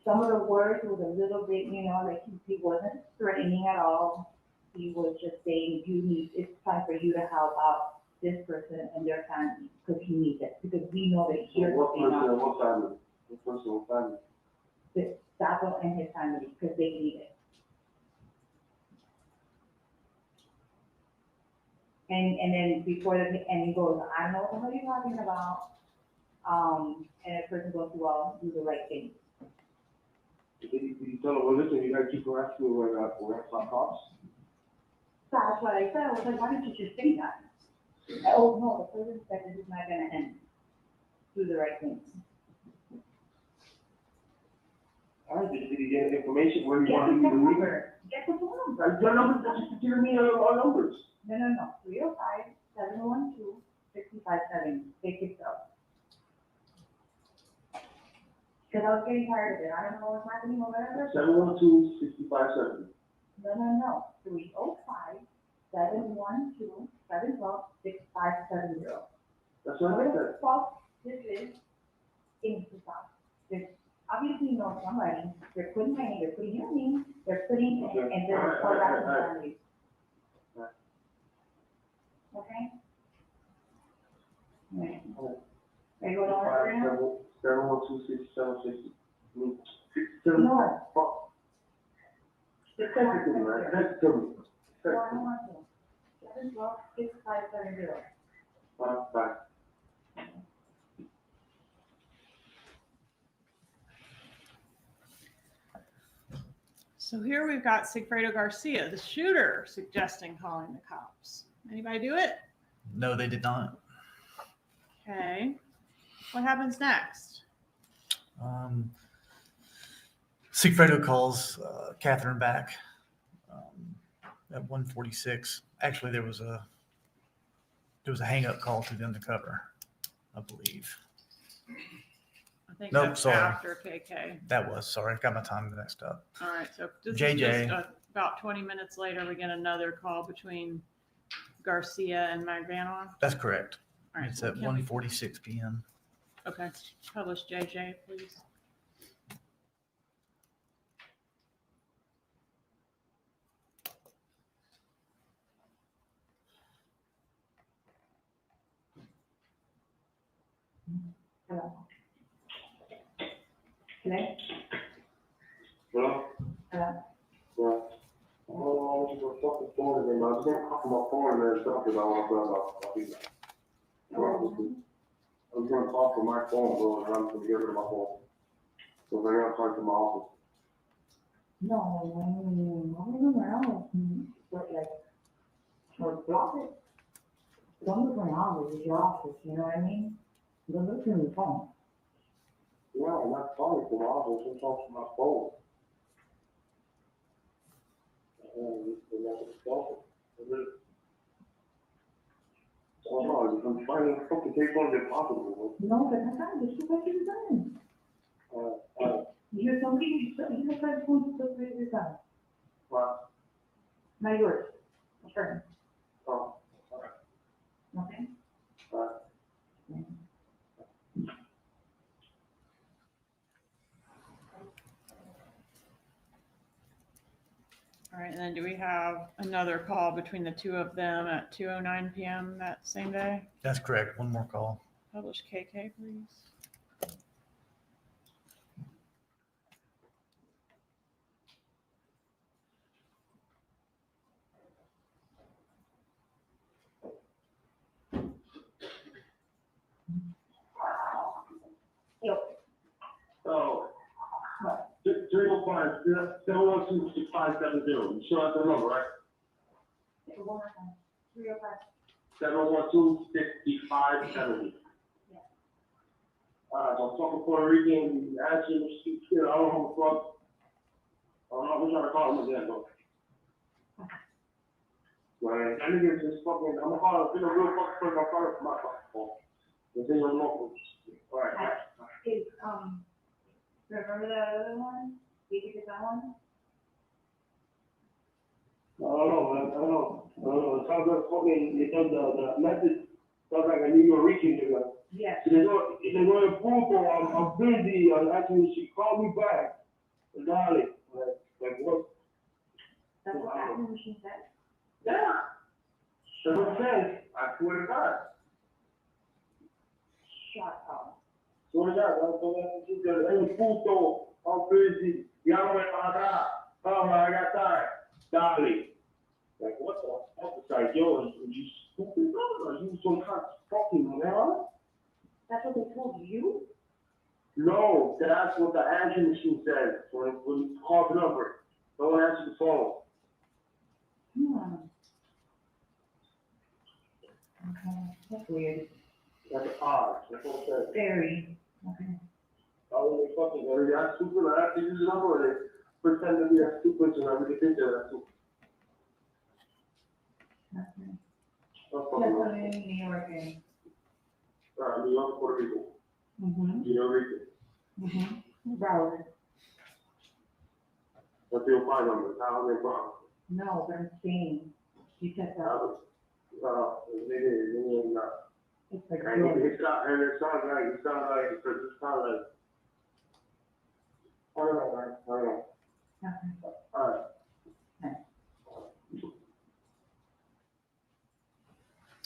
Some of the words was a little bit, like he wasn't threatening at all. He was just saying, it's time for you to help out this person and their family because he needs it. Because we know that here's what family? What personal family? The Sato and his family, because they need it. And then before and he goes, I don't know what the hell you're talking about. And the person goes, well, do the right thing. You tell them, well, listen, you gotta keep harassing me where it's not cops. That's what I said. I was like, why didn't you just say that? Oh, no, the person said this is not gonna end. Do the right thing. All right, did you get information where you want me to leave it? Get the phone number. Your number, just give me our numbers. No. 305-712-6570. They picked up. Because I was getting tired of it. I don't know what's happening or whatever. 712-6570. No. 305-712-712-6570. That's what I said. This is in the stop. There's obviously somebody. They're putting my name, they're putting your name, they're putting, okay. and they're harassing families. Okay? Right. Are you going to order now? 712-6760. No. That's everything, right? That's everything. No, I don't want to. 712-6570. Bye. So here we've got Sigfredo Garcia, the shooter, suggesting calling the cops. Anybody do it? No, they did not. Okay. What happens next? Sigfredo calls Catherine back at 1:46. Actually, there was a hang-up call to the undercover, I believe. I think Nope, that's sorry. after KK. That was, sorry, I got my time mixed up. All right, so this JJ. is just about 20 minutes later, we get another call between Garcia and Magbanua. That's correct. All right, It's so at can we- 1:46 p.m. Okay, publish JJ, please. Hello. Hello. Hello? Hello. Yeah. Oh, I was just fucking phone again. I was gonna call my phone and then stuff because I want to I'll be back. I was gonna call from my phone, bro, and I'm gonna get rid of my phone. So I gotta talk to my office. No, I'm around. But like, or block it. Don't look for my office. It's your office. You know what I mean? Don't look through your phone. Yeah, I'm not calling from my office. I'm talking from my phone. I'm trying to fucking take on the possible. No, but that's not. This is what you've done. You're something. You're trying to put stuff with your son. What? Not yours. Sure. Oh, alright. Okay. Alright. All right, and then do we have another call between the two of them at 2:09 p.m. that same day? That's correct. One more call. Publish KK, please. Oh. 305, 712-6570. You sure that's the number, right? 712-6570. I'm talking Puerto Rican, actually, I don't know who the fuck. I'm trying to call him again, though. Right, that nigga just fucking, I'm gonna call him, real fucking quick, I'll call him from my fucking phone. It's in your local. All right. Is, remember the other one? Did you get that one? I don't know. It sounds like fucking, the message sounds like a New York nigga. Yes. They're going to Google, I'm busy, actually, she called me back. Darling, like what? That's what happened when she said? Yeah. That's what I'm saying. I swear to God. Shut up. Swear to God, hey, puto, I'm busy. Llámame para acá. Vamos, I got time. Darling. Like, what the fuck? It's like, yo, are you stupid, bro? Are you some kind of fucking moron? That's what they told you? No, that's what the answering machine says when you call the number. No one answers the phone. Okay, that's weird. That's odd. That's what it says. Very. Okay. Oh, they fucking are they that stupid? I have to use the number or they pretend to be that stupid so I really think they're that stupid. Okay. That's That's fucking what wrong. New York is. New York, Puerto Rico. Mm-hmm. New York. Mm-hmm. Browser. What's your phone number? How they from? No, but I'm saying, you said that. Nigga, It's like, and it sounds like, because it sounds like, I don't know, man. I don't know. Okay. All right.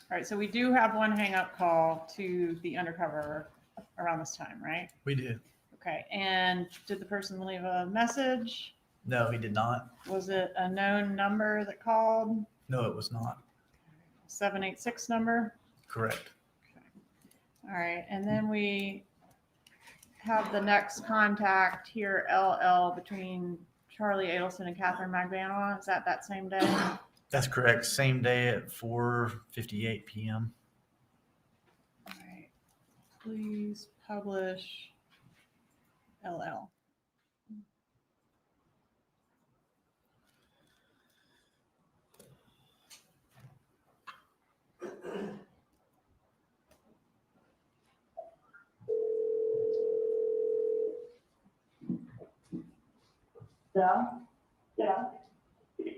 All right, so we do have one hang-up call to the undercover around this time, right? We do. Okay, and did the person leave a message? No, he did not. Was it a known number that called? No, it was not. 786 number? Correct. All right, and then we have the next contact here, LL, between Charlie Adelson and Catherine Magbanua. Is that same day? That's correct. Same day at 4:58 p.m. All right, please publish LL. Hello? Hello? Hey.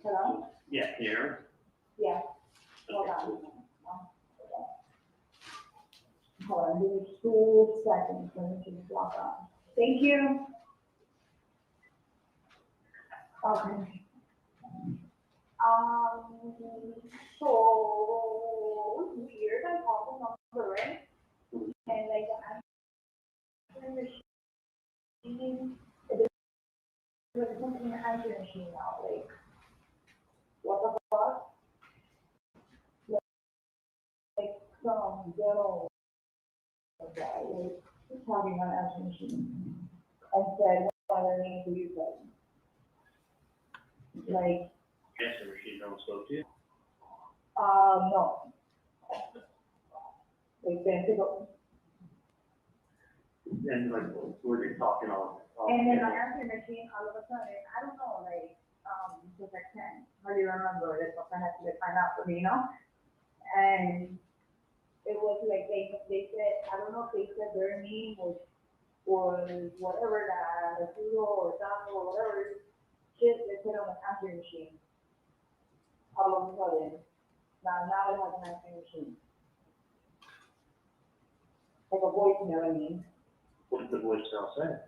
Hello? Yeah, here. Yeah. Hold on. Hold on, give me 2 seconds. Let me just log on. Thank you. Okay. So weird. I called the number, right? And like the answering machine, there's something in the answering machine now. Like, what the fuck? Like some ghetto guy, like, just talking on answering machine and said, what other names do you say? Like, Answer machine don't spoke to you. no. Like, then to go. And like, were they talking on? And then my answering machine, all of a sudden, I don't know, like, because I can't hardly remember, that's what I had to find out for me, you know? And it was like, they said, I don't know if they said their name was whatever that, Hugo or Donna or whatever, shit they put on the answering machine. All of a sudden, now it has an answering machine. Like a voicemail, I mean. What did the voicemail say?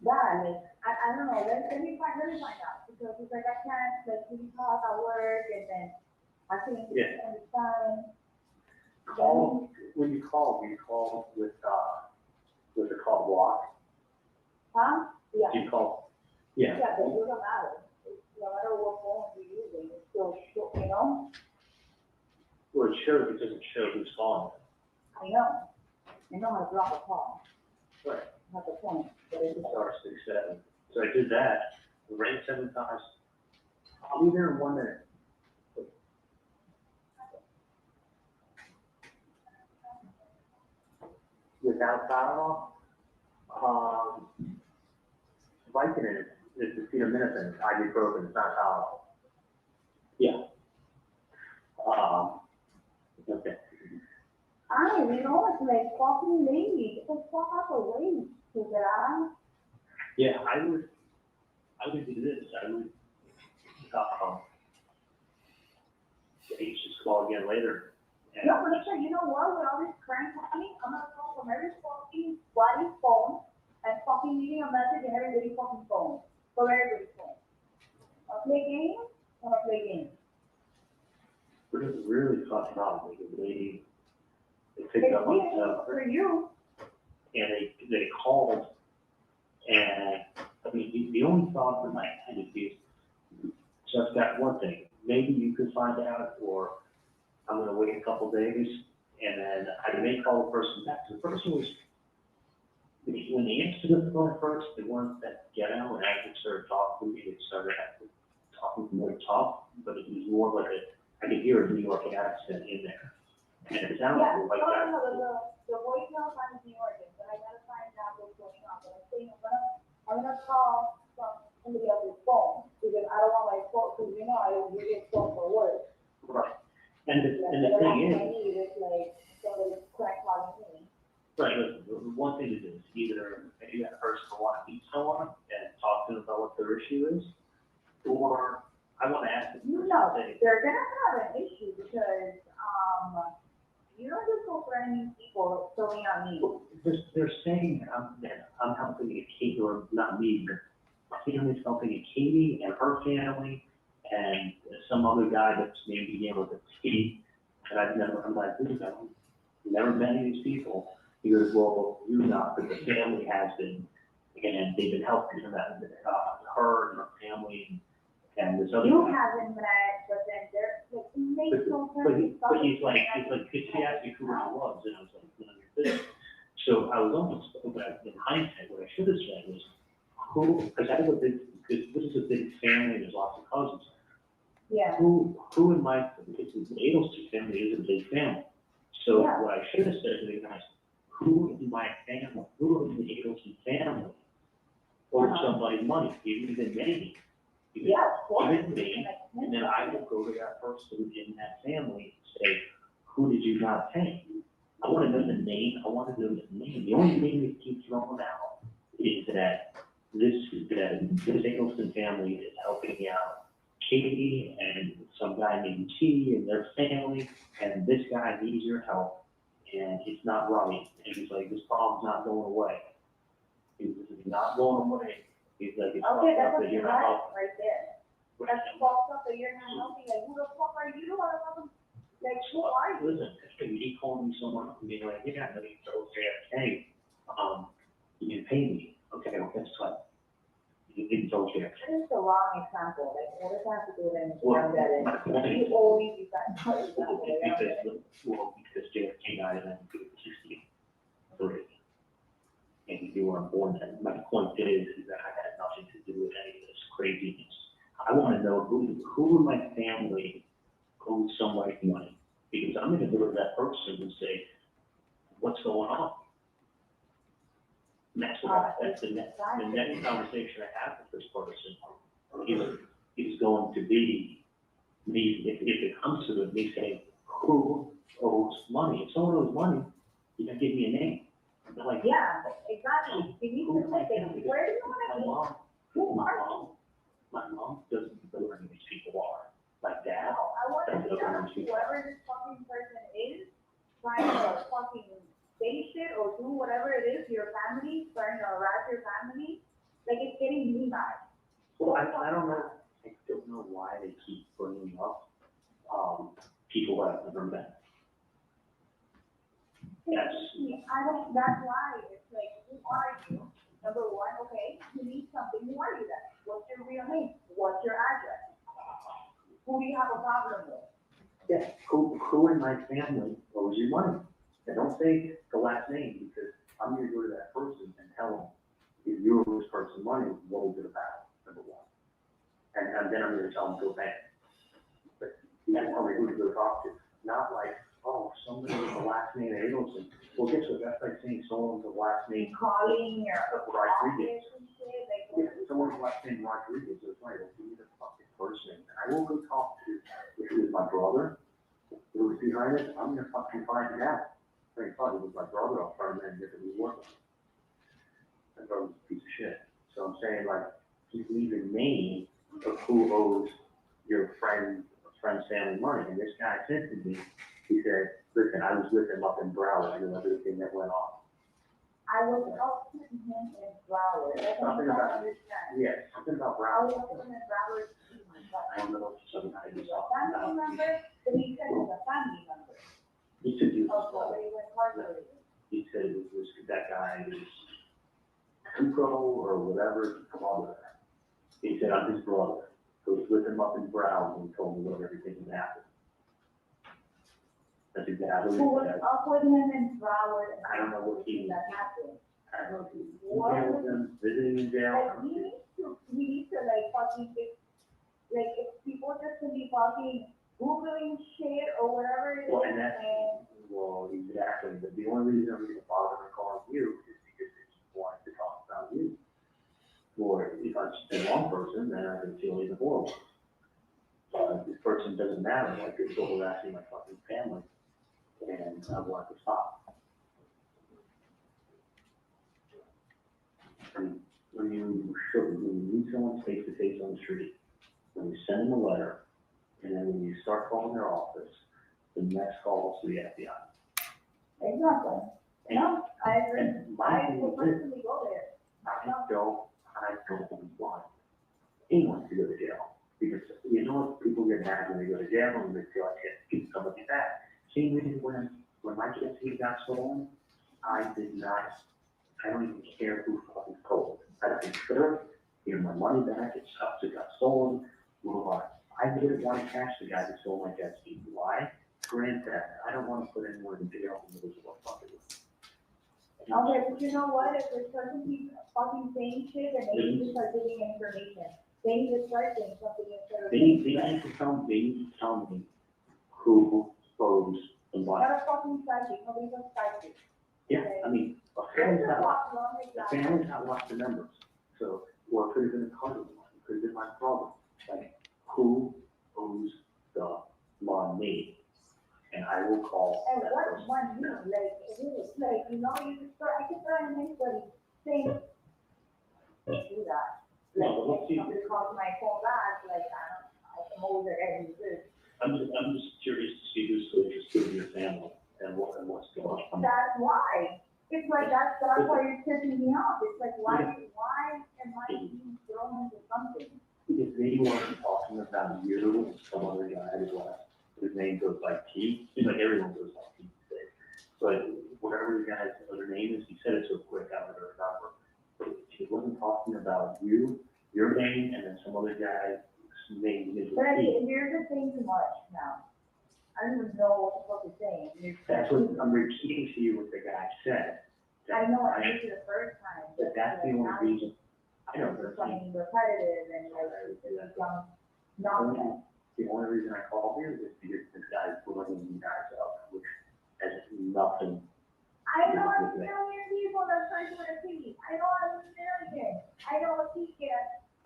That, like, I don't know, let me find out, because it's like, I can't, like, we talk at work, and then I couldn't understand. Call, when you call with the call block. Huh? Yeah. You call, yeah. Yeah, but it doesn't matter. No matter what phone you're using, it's still, you know? Well, it shows, it doesn't show who's calling. I know how to drop a call. Right. Not the point, but it's just. Star 67. So I did that, rang 7 times. I'll be there in 1 minute. Without Tylenol, Vicodin is acetaminophen, ibuprofen, it's not Tylenol. Yeah. Okay. You know, it's like fucking lady, it's like fuck out the way, Cesar. Yeah, I would do this, I would, just call again later. And No, but listen, you know what, with all this crime happening, I'm gonna call from every fucking bloody phone and fucking leaving a message in everybody's fucking phone, from everybody's phone. I'll play games, I'll play games. But it's really fucking up, like a lady, they picked up on stuff. For you. And they called, and I mean, the only thought in my head is just that one thing. Maybe you could find out, or I'm gonna wait a couple days, and then I may call the person back. The person was, when they answered the phone first, they weren't that ghetto, and I started talking to me, they started talking more tough, but it was more like I could hear a New York accent in there. And it sounded like that. The voicemail time is New York, but I gotta find out what's going on. But I'm saying I'm gonna call from somebody else's phone, because I don't want my phone, because you know I don't use this phone for work. Right. And the thing is, I need is like somebody crack calling me. right, the one thing is either you got a person who want to meet someone and talk to them about what their issue is, or I want to ask them. No, they're gonna have an issue because, you don't just go for any people throwing at me. They're saying I'm helping a Katie, or not me, but my family's helping a Katie and her family, and some other guy that's named began with a T, and I'm like, dude, I've never met any of these people. He goes, well, you're not, but the family has been, and they've been helping her and her family, and this other You guy. haven't met, but then they're, like, it makes no But sense. he's like, could she ask me who I was? And I was like, none of your business. So I was almost, in hindsight, what I should have said was, who, because this is a big family, there's lots of cousins. Yeah. Who in my, because the Adelson family is a big family. So what I should have said to the guys, who in my family, who in the Adelson family owed somebody money, even maybe. Yeah, of course. Even me, and then I will go to that person in that family and say, who did you not pay? I want to know the name, The only name that keeps throwing out is that this Adelson family is helping out Katie and some guy named T and their family, and this guy needs your help, and it's not right. And he's like, this problem's not going away. This is not going away. He's like, it's Okay, fucked that's up what that you you're not got helping. right there. That's fucked up that you're not helping. Like, who the fuck are you? Like, who are you? Listen, he called me someone and be like, yeah, I know you told hey, you didn't pay me. Okay, well, that's fine. You didn't tell you. That is the wrong example. Like, what does that have to do with anything? Well, That is, you always use that example. Because JFK died in 1963. And you weren't born then. My point is that I had nothing to do with any of this craziness. I want to know who in my family owes somebody money. Because I'm going to go to that person and say, what's going on? And that's the next conversation I have with this person is going to be me, if it comes to it, me saying, who owes money? If someone owes money, you can give me a name. And they're like, Yeah, exactly. You need to say, where do you want to be? Who are you? My mom doesn't know who these people are. My dad No, I want to doesn't know know who these people whoever this fucking person is, trying to fucking say shit or do whatever it is to your family, trying to harass your family. Like, it's getting me mad. Well, I don't know. I don't know why they keep bringing up people that I've never met. Yes. That's why it's like, who are you? Number one, okay, you need something. Who are you then? What's your real name? What's your address? Who do you have a problem with? Yeah, who in my family owes you money? And don't say the last name, because I'm gonna go to that person and tell them, if you owe this person money, what is it about, number one? And then I'm gonna tell them, go back. But you have to tell me who to go talk to, not like, oh, somebody with the last name Adelson. Well, guess what, that's like saying someone with the last name. Calling your Rodriguez. office and shit, like, Yeah, someone with the last name Rodriguez, it's like, well, give me the fucking person. I will go talk to, if it was my brother, who was behind it, I'm gonna fucking find it out. I thought it was my brother, I'll try to make it work. My brother's a piece of shit. So I'm saying, like, just leave a name of who owes your friend's family money. And this guy said to me, he said, listen, I was with him up in Broward, I know everything that went on. I was up with him in Broward. That's what Something I about, don't understand. yeah, something about I Broward. was up with him in Broward. I don't know if something I just saw. Family member, but he said it was a family member. He said he Oh, was, somebody was incarcerated. he said it was that guy was Tuco or whatever, his brother. He said, I'm his brother. So he was with him up in Broward and told me what everything had happened. That's exactly Who what was he said. up with him in Broward? I don't know what he, That happened. I don't know if he was with him, visiting in jail. Like, we need to like fucking fix, like, if people just to be fucking Googling shit or whatever it is, Well, and that's, and well, exactly, but the only reason I'm gonna bother calling you is because they just wanted to talk about you. Or if I just been one person, then I can feel even horrible. This person doesn't matter, like, they're still harassing my fucking family, and I want to stop. And when you meet someone face to face on the street, when you send them a letter, and then when you start calling their office, the next call is to the FBI. exactly. No, I agree. And my I thing would is, personally go there. I don't want anyone to go to jail. Because you know what people get mad when they go to jail and they feel like they get somebody back. Same reason when my kids got stolen, I don't even care who fucking stole it. I don't care, give my money back, it sucks, it got stolen, move on. I didn't want to catch the guy that stole my jet ski. Why? Grant that. I don't want to put anyone in jail in the middle of a fucking. Okay, but you know what, if this person keeps fucking saying shit, then they need to start giving information. They need to start saying something instead of. They need to tell me who owes the money. Not a fucking psychic, nobody's a psychic. Yeah, I mean, a family's not lost the numbers. So, or it could have been a cousin, it could have been my brother. Like, who owes the money? And I will call. And that what person. money, like, it is, like, you know, I could throw in anybody saying, do that. No, Like, but let's see. if somebody calls my phone back, like, I'm always like, hey, who's this? I'm just curious to see who's so interested in your family and what's going on. That's why. It's like, that's why you're pissing me off. It's like, why am I being thrown into something? If they weren't talking about you and some other guy whose name goes by T, seems like everyone goes by T today. But whatever the guy's other name is, he said it so quick, I would remember. But if he wasn't talking about you, your name, and then some other guy's name is But T. you're just saying too much now. I don't even know what the fuck you're saying. That's what I'm repeating to you what the guy said. I know, I did it the first time. But that's the only reason. I know, It's becoming repetitive and like, it becomes nonsense. the only reason I called you is because this guy's blowing you guys up, which has nothing. I know a million people that try to repeat. I know a million. I know a teacher,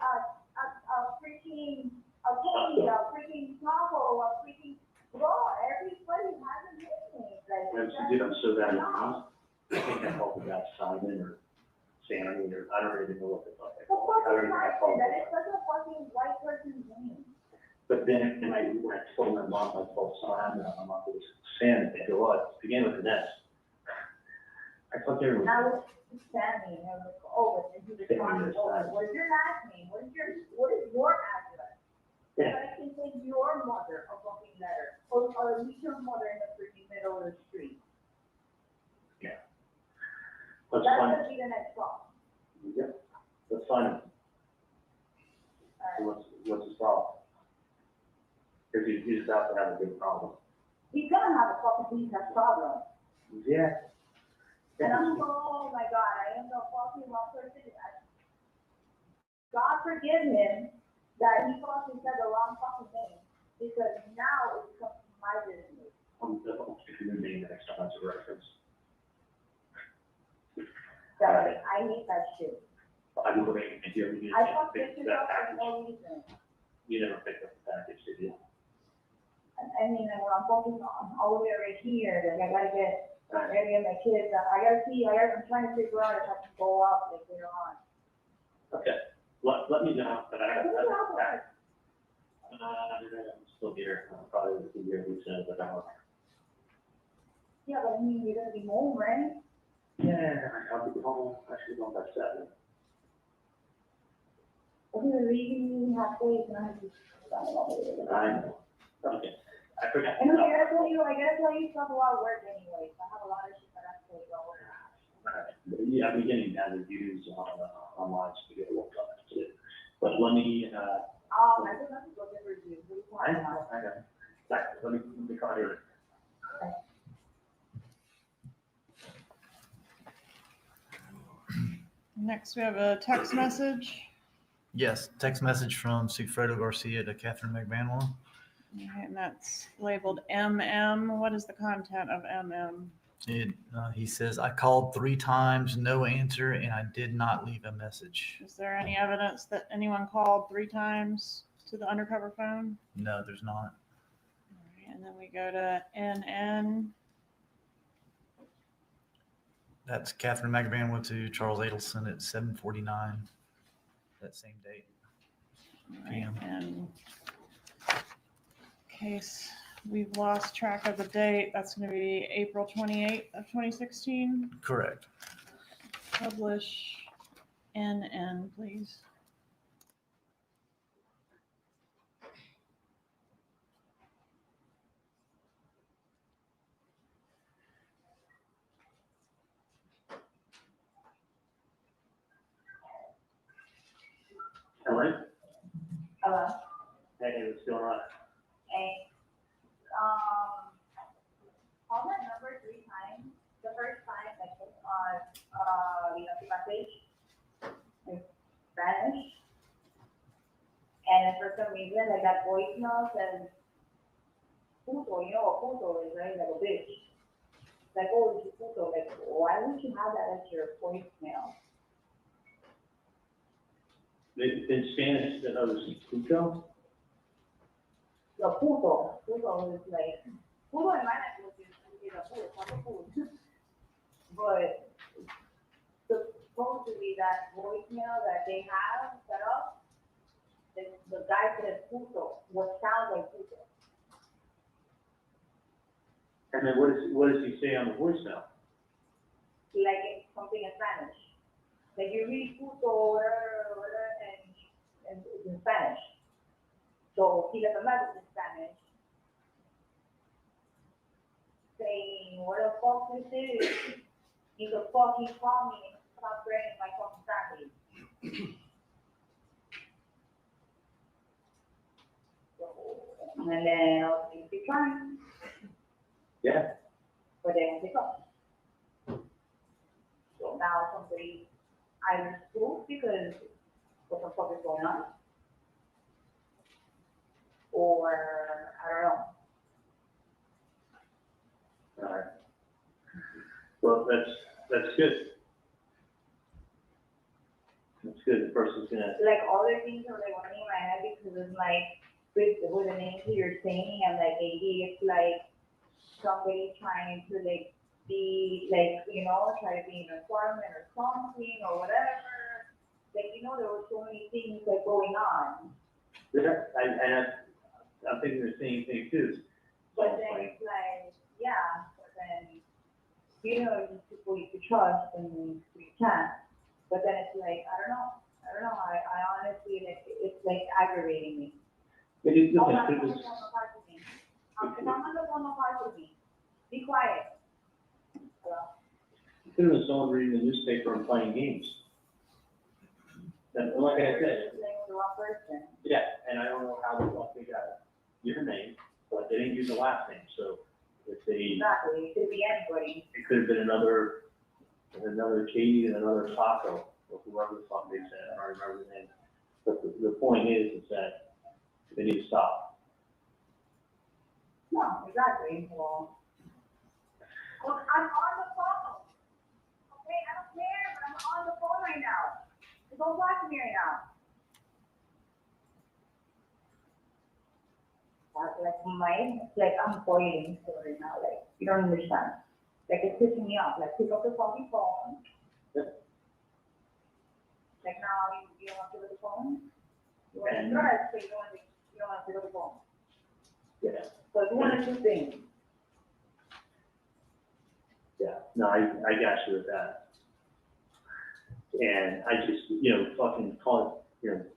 a freaking, a Tony, a freaking Pablo, a freaking, bro, everybody has a nickname. Like, I'm so bad at names. I think I called the guy Simon or Sammy or I don't even know what the fuck I called. I don't even know what I called that him. is such a fucking white person's name. But then when I told my mom I called Simon, my mom was Sam, they go, oh, it began with an S. I thought they were. Now it's Sammy, and I was like, oh, but you were talking over. What is your last name? What is your address? So I can send your mother a fucking letter, or leave your mother in the freaking middle of the street. Yeah. So Let's that's find gonna be the next call. Yeah. Let's find him. So what's his problem? Because he's about to have a big problem. He's gonna have a fucking business problem. Yeah. And I'm like, oh my God, I am the fucking wrong person. God forgive him that he fucking said the wrong fucking name, because now it's come to my business. I'm taking the name next time as a reference. So I hate that shit. I'm waiting to hear you. I fucked pictures up for no reason. You never picked up the package, did you? I mean, when I'm focused on all the way right here, like I gotta get ready and my kids, I'm trying to figure out if I can go out like later on. Okay, let me know, but I have that. I'm still here, probably with the year we said, but Yeah, but I mean, you're gonna be home, right? yeah, I'll be home, actually going by 7. Okay, we're leaving halfway, and I have to. I know, okay, I forgot. And I gotta tell you stuff about work anyway, so I have a lot of shit that I have to tell you about work. Yeah, I'm beginning to have reviews online to get a look up to it. But let me, I don't have to go get reviews. I know. Let me call you. Next, we have a text message. Yes, text message from Sigfredo Garcia to Catherine McManwell. Okay, and that's labeled MM. What is the content of MM? He says, I called 3 times, no answer, and I did not leave a message. Is there any evidence that anyone called 3 times to the undercover phone? No, there's not. All right, and then we go to NN. That's Catherine McManwell to Charles Adelson at 7:49 that same date. PM. And in case we've lost track of the date, that's going to be April 28th of 2016. Correct. Publish NN, please. Hello? Hello? Hey, what's going on? Hey, call that number 3 times. The first time, like, message in Spanish. And for some reason, like, that voicemail says, puto, you know what puto is, right? Like a bitch. Like, oh, it's puto. Like, why would you have that as your voicemail? In Spanish, that was puto? The puto. Puto is like, puto in my language is a puto, not a food. But supposedly that voicemail that they have set up, the guy says puto, what sounds like puto. And then what does he say on the voicemail? Like it's something in Spanish. Like you read puto, whatever, and it's in Spanish. So he left a message in Spanish saying, what the fuck this is? He the fuck he called me and stop threatening my fucking family. And then I was like, decline. Yeah. But they won't pick up. So now somebody either spooked because what the fuck is going on? Or I don't know. All right. Well, that's good. That's good. The person's gonna. Like other things are like running in my head because it's like with the names that you're saying, I'm like maybe it's like somebody trying to like be like, you know, try to be in an apartment or something or whatever. Like, you know, there were so many things like going on. Yeah, I'm thinking the same thing too. But then it's like, yeah, but then, you know, these people you could trust and you can't. But then it's like, I don't know. I honestly, like, it's like aggravating me. But you Oh, know, I'm not going to part with me. Be quiet. it could have been someone reading the newspaper and playing games. And like I said, The wrong person. yeah, and I don't know how the fuck they got your name, but they didn't use the last name, so if they. Exactly, it could be anybody. It could have been another Katie and another Taco, or whoever the fuck they said, I don't remember the name. But the point is that they need to stop. No, exactly. Well, look, I'm on the phone. Okay, I don't care, but I'm on the phone right now. So don't talk to me right now. Like I'm boiling right now. Like you don't understand. Like it's pissing me off. Like pick up the fucking phone. Like now you don't want to pick up the phone. You want to stress, but you don't want to pick up the phone. Yeah. So it's one of two things. Yeah, no, I got you with that. And I just, fucking call it,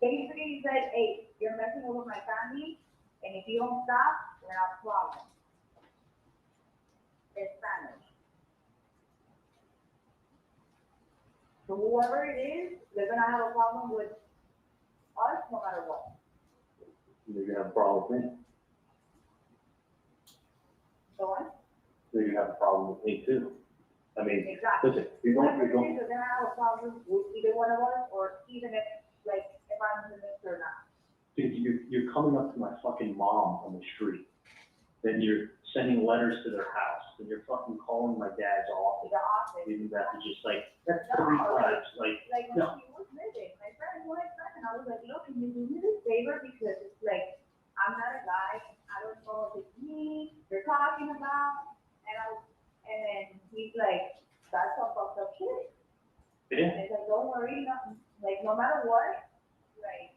Basically, he said, hey, you're messing over my family, and if you don't stop, we're not problem. It's Spanish. So whoever it is, they're gonna have a problem with us no matter what. you're gonna have a problem with me. So what? They're gonna have a problem with me too. I mean, Exactly. listen, Whoever it is, they're gonna have a problem with either one of us, or even if I'm in the midst or not. dude, you're coming up to my fucking mom on the street. Then you're sending letters to their house. Then you're fucking calling my dad's office. The office. Even that is just like, that's No, 3 times. like No. when he was living, my friend was friend, and I was like, look, can you do me this favor? Because it's like, I'm not a guy, I don't know if it's me you're talking about, and then he's like, that's some fucked up shit. Yeah. And it's like, don't worry, no matter what, like,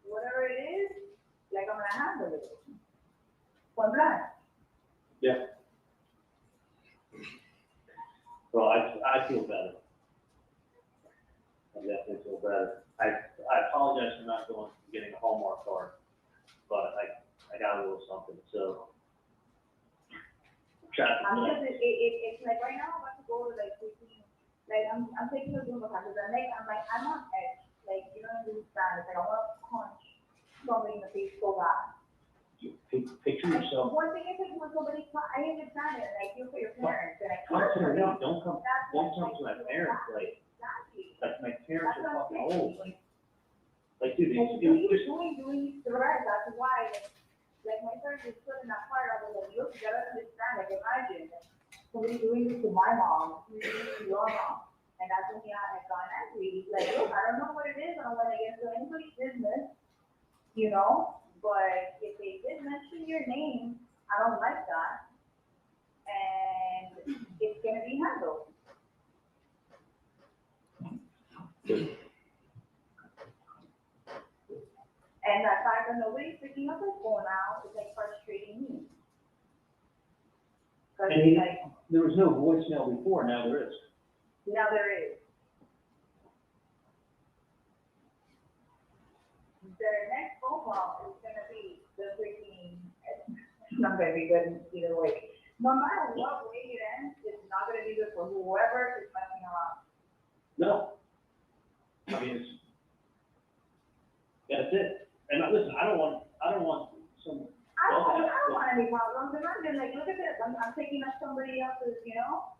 whatever it is, like, I'm gonna handle it. One plan. Yeah. Well, I feel better. I definitely feel better. I apologize for not getting a Hallmark card, but I got a little something, so. I'm just, it's like right now I'm about to go to like 15, like I'm taking a Zoom classes and I'm on edge, like you don't understand, it's like I want to punch somebody in the face so bad. Picture yourself. One thing is like when somebody, I understand it, and I feel for your parents, and I Don't care for them. come to my parents, like my parents are fucking old, like dude, And it was just. doing threats, that's why, like my parents is put in that part, I was like, look, you gotta understand, like imagine, somebody doing this to my mom, doing this to your mom, and that's when he had gone angry, he's like, look, I don't know what it is, I don't wanna get into anybody's business, you know, but if they did mention your name, I don't like that, and it's gonna be handled. And the fact that nobody's picking up the phone now is like frustrating me. Cause And like, there was no voicemail before, now there is. now there is. The next phone call is gonna be the freaking, it's not gonna be good either way. No matter what way it ends, it's not gonna be good for whoever is messing around. No. I mean, it's, that's it. And listen, I don't want some. I don't want any problems, and I'm like, look at this, I'm taking up somebody else's, you know?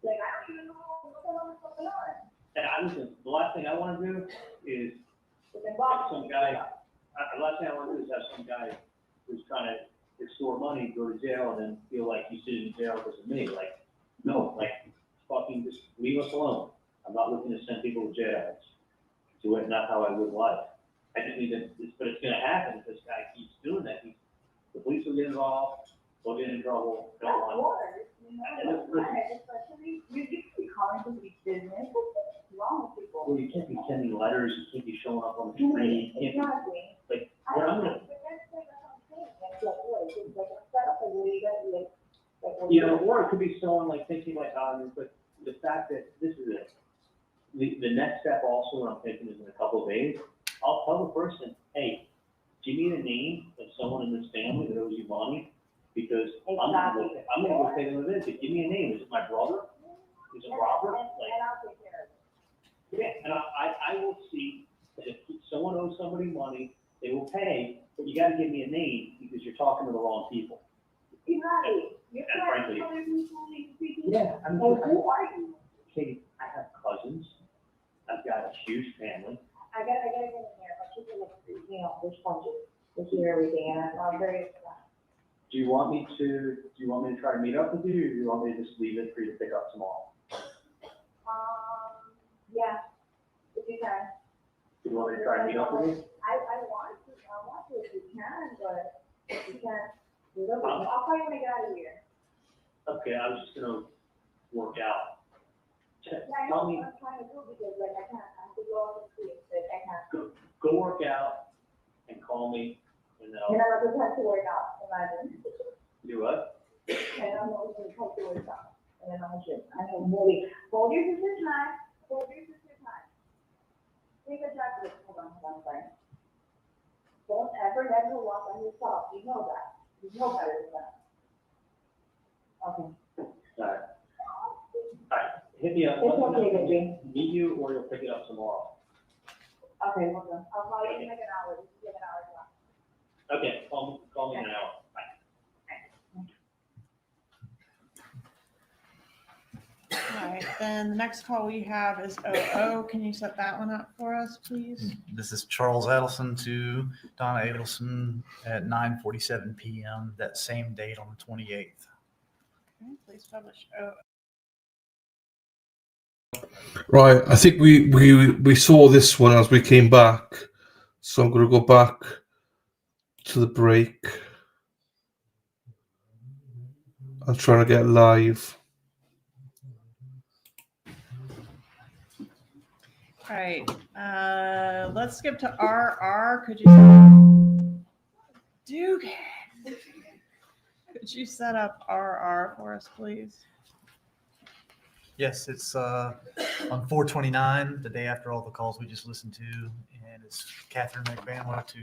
Like, I don't even know what the hell is going on. And listen, the last thing I want to do is have some guy, the last thing I want to do is have some guy who's trying to extort money, go to jail, and then feel like he's sitting in jail because of me. Like, no, like, fucking just leave us alone. I'm not looking to send people to jail. It's not how I live life. I just need to, but it's gonna happen if this guy keeps doing that. The police will get involved, they'll get in trouble. Of course, you know, especially, you can be calling somebody's business, what's wrong with people? Well, you can't be sending letters, you can't be showing up on the street. You can't Exactly. be, like, what I'm gonna, you know, or it could be someone like thinking like, but the fact that this is it. The next step also, what I'm thinking is in a couple of days, I'll tell the person, hey, give me the name of someone in this family that owes you money, because I'm gonna go pay them a visit. Give me a name. Is it my brother? Is it Robert? Like, And I'll take care of it. yeah, and I will see that if someone owes somebody money, they will pay, but you gotta give me a name because you're talking to the wrong people. Exactly. You're And trying frankly, to other people. yeah, I mean, And who are you? Katie, I have cousins. I've got a huge family. I gotta get in there, but she's gonna, you know, there's punches, to hear everything, and I'm very upset. Do you want me to try to meet up with you, or do you want me to just leave it for you to pick up tomorrow? Yeah, if you can. Do you want me to try to meet up with you? I want to if you can, but if you can't, I'll call you when I get out of here. Okay, I was just gonna work out. Yeah, I Tell know me, what I'm trying to do, because like I can't, I have to go out and see it, but I can't. go work out and call me, and then And I'll I'm not going to work out, imagine. do what? And I'm not going to work out. And then I'm just, I have movie. Hold your sister's time. Hold your sister's time. Take a jacket. Hold on, sorry. Don't ever let her walk on yourself. You know that. You know better than that. Okay. Alright, hit me up. It's okay, baby. Meet you, or you'll pick it up tomorrow. Okay, hold on. I'll call you in like an hour. This is like an hour. Okay, call me in an hour. Bye. All right, then the next call we have is 00. Can you set that one up for us, please? This is Charles Adelson to Donna Adelson at 9:47 p.m. that same date on the 28th. Okay, please publish 00. Right, I think we saw this one as we came back, so I'm going to go back to the break. I'm trying to get live. All right, let's skip to RR. Could you, Duke? Could you set up RR for us, please? Yes, it's on 4/29, the day after all the calls we just listened to, and it's Catherine McBanwa to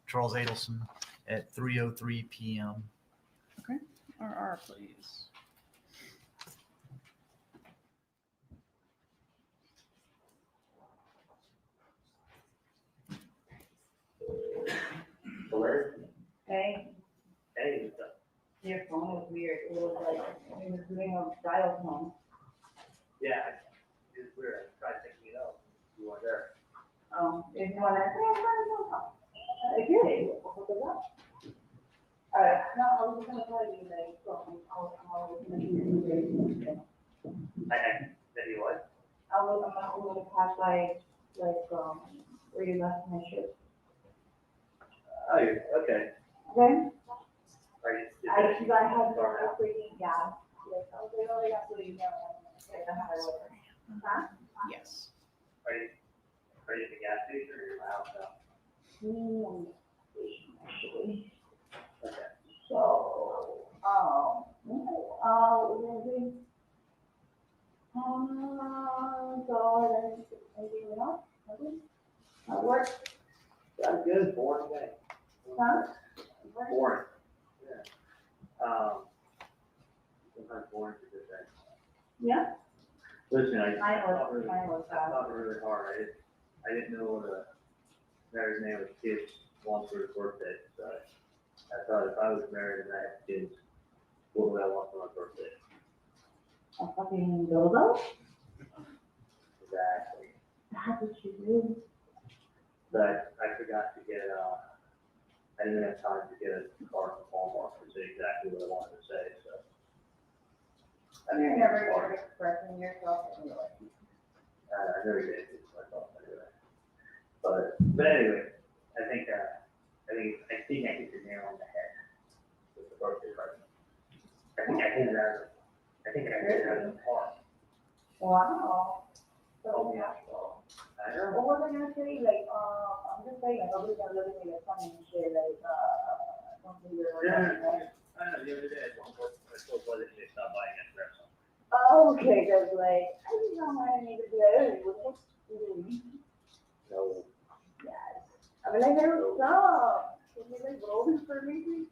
Charles Adelson at 3:03 p.m. Okay, RR, please. Hey, Hey, your phone was weird. It was like, it was doing a dial tone. yeah, it's weird. I tried picking it up. You weren't there. If you want to, if you're able, what was that? No, I was just gonna tell you that, I'll gonna do it. That you what? I'm gonna pass by, where you left my shirt. Oh, okay. Okay? Are you? I have a freaking gas. Like, I was like, oh, I got to leave now. I don't know how I was. Huh? Yes. Are Are you at the gas station or your house now? Actually. Okay. So, maybe not. I work. That's good, boring day. Huh? Boring. Yeah. Sometimes boring is a good thing. Yeah. Listen, I was thought really hard. I didn't know what a married man with kids wants for his birthday. So I thought if I was married and I had kids, what would I want for my birthday? A fucking dildo? Exactly. That's what you do. But I forgot to get, I didn't have time to get a card from Walmart to say exactly what I wanted to say, so. You're never good at expressing yourself anyway. I never get it myself anyway. But anyway, I think I hit the nail on the head with the birthday present. I think I hit it out of the park. Wow. So, Yeah. I know. what was I gonna say? Like, I'm just saying, like, nobody's gonna look at me like funny and shit, like, don't think you're like, Yeah, I know, the other day, I told Brother to stop by and get dressed. oh, okay, cause like, I didn't know why I needed to do that. What's No. yes. I mean, like, there was some. Can you like roll this for me?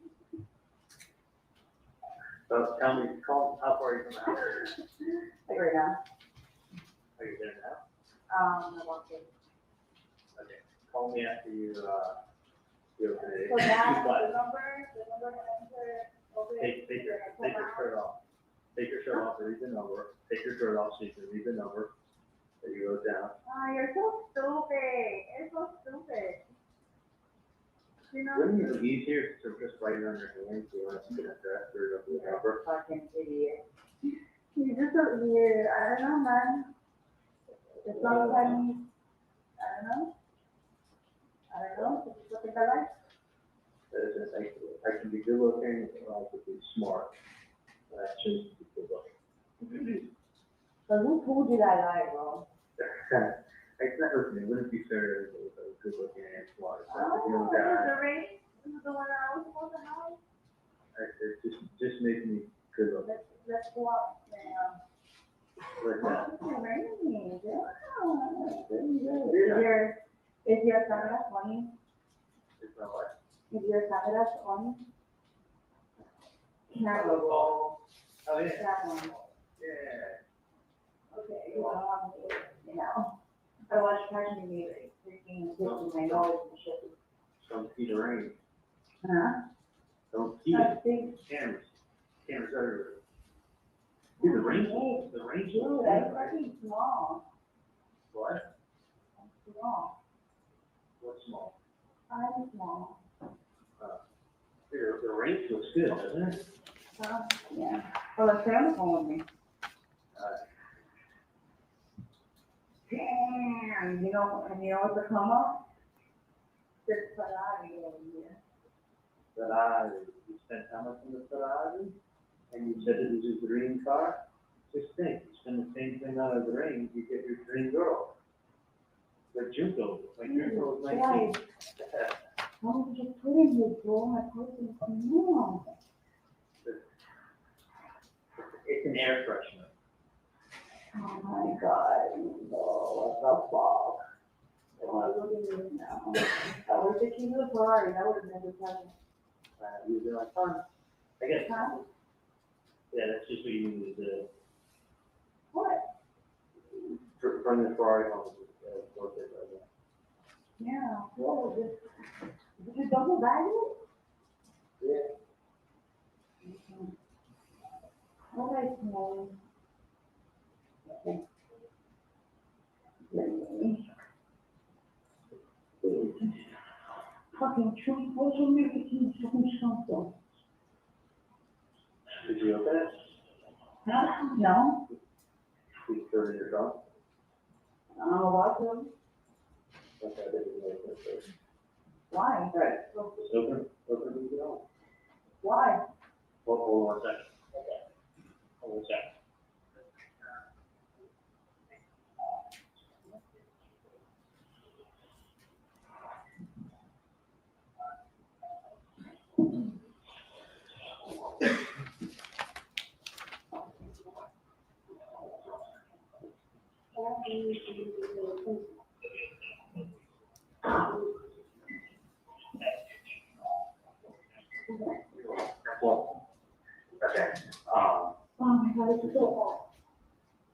So tell me, how far are you from the house? Like right now. Are you there now? I'm walking. Okay, call me after you open it. So that's the number to enter. Take your shirt off. Take your shirt off and read the number. Take your shirt off so you can read the number that you wrote down. Oh, you're so stupid. You're so stupid. You know? Wouldn't it be easier to just write it on your hand so you want to get a dress or the number? Fucking idiot. You're just so weird. I don't know, man. It's not funny. I don't know. It's just something I like. I can be good looking or I could be smart. And I choose to be good looking. So who told you that lie, bro? It's not listening. It wouldn't be fair if I was good looking and smart. Oh, this is the ring? This is the one that I was supposed to have? It just makes me good looking. Let's go up now. Like that. It's raining. Yeah. Is your camera funny? It's not what? Is your camera funny? Camera roll. Oh, yeah. That one. Yeah. Okay, you know. I watch Passion me like freaking twisting my nose and shit. Don't see the rain. Huh? Don't see it. Cameras everywhere. Dude, the rain. Dude, I'm fucking small. What? I'm small. What's small? I'm small. The rain feels good, doesn't it? Yeah. Well, the Sam's calling me. Damn, you know what's a come up? This Ferrari over here. Ferrari. You spent how much on the Ferrari? And you said it was your dream car? Just think, you spend the same thing on a dream, you get your dream girl. Like Junko. Like Junko was 19. Guys, why don't you just put in his door and put in some room? It's an air freshener. Oh my God, no, what the fuck? Oh, look at me now. I wish I came to the party, that would have been the time. You'd be like, fun. I guess. Huh? Yeah, that's just what you need to do. What? Bring the Ferrari home. Worth it right now. Yeah, well, did you double bag it? Yeah. All right, man. Okay. Fucking true social media keeps fucking something. Did you open it? No. Did you throw it in your trunk? I'm about to. Okay, I didn't make it first. Why? Right, just open it and get on. Why? Hold on 1 second. Okay. Hold on 1 second. Well, okay. Oh my God, it's so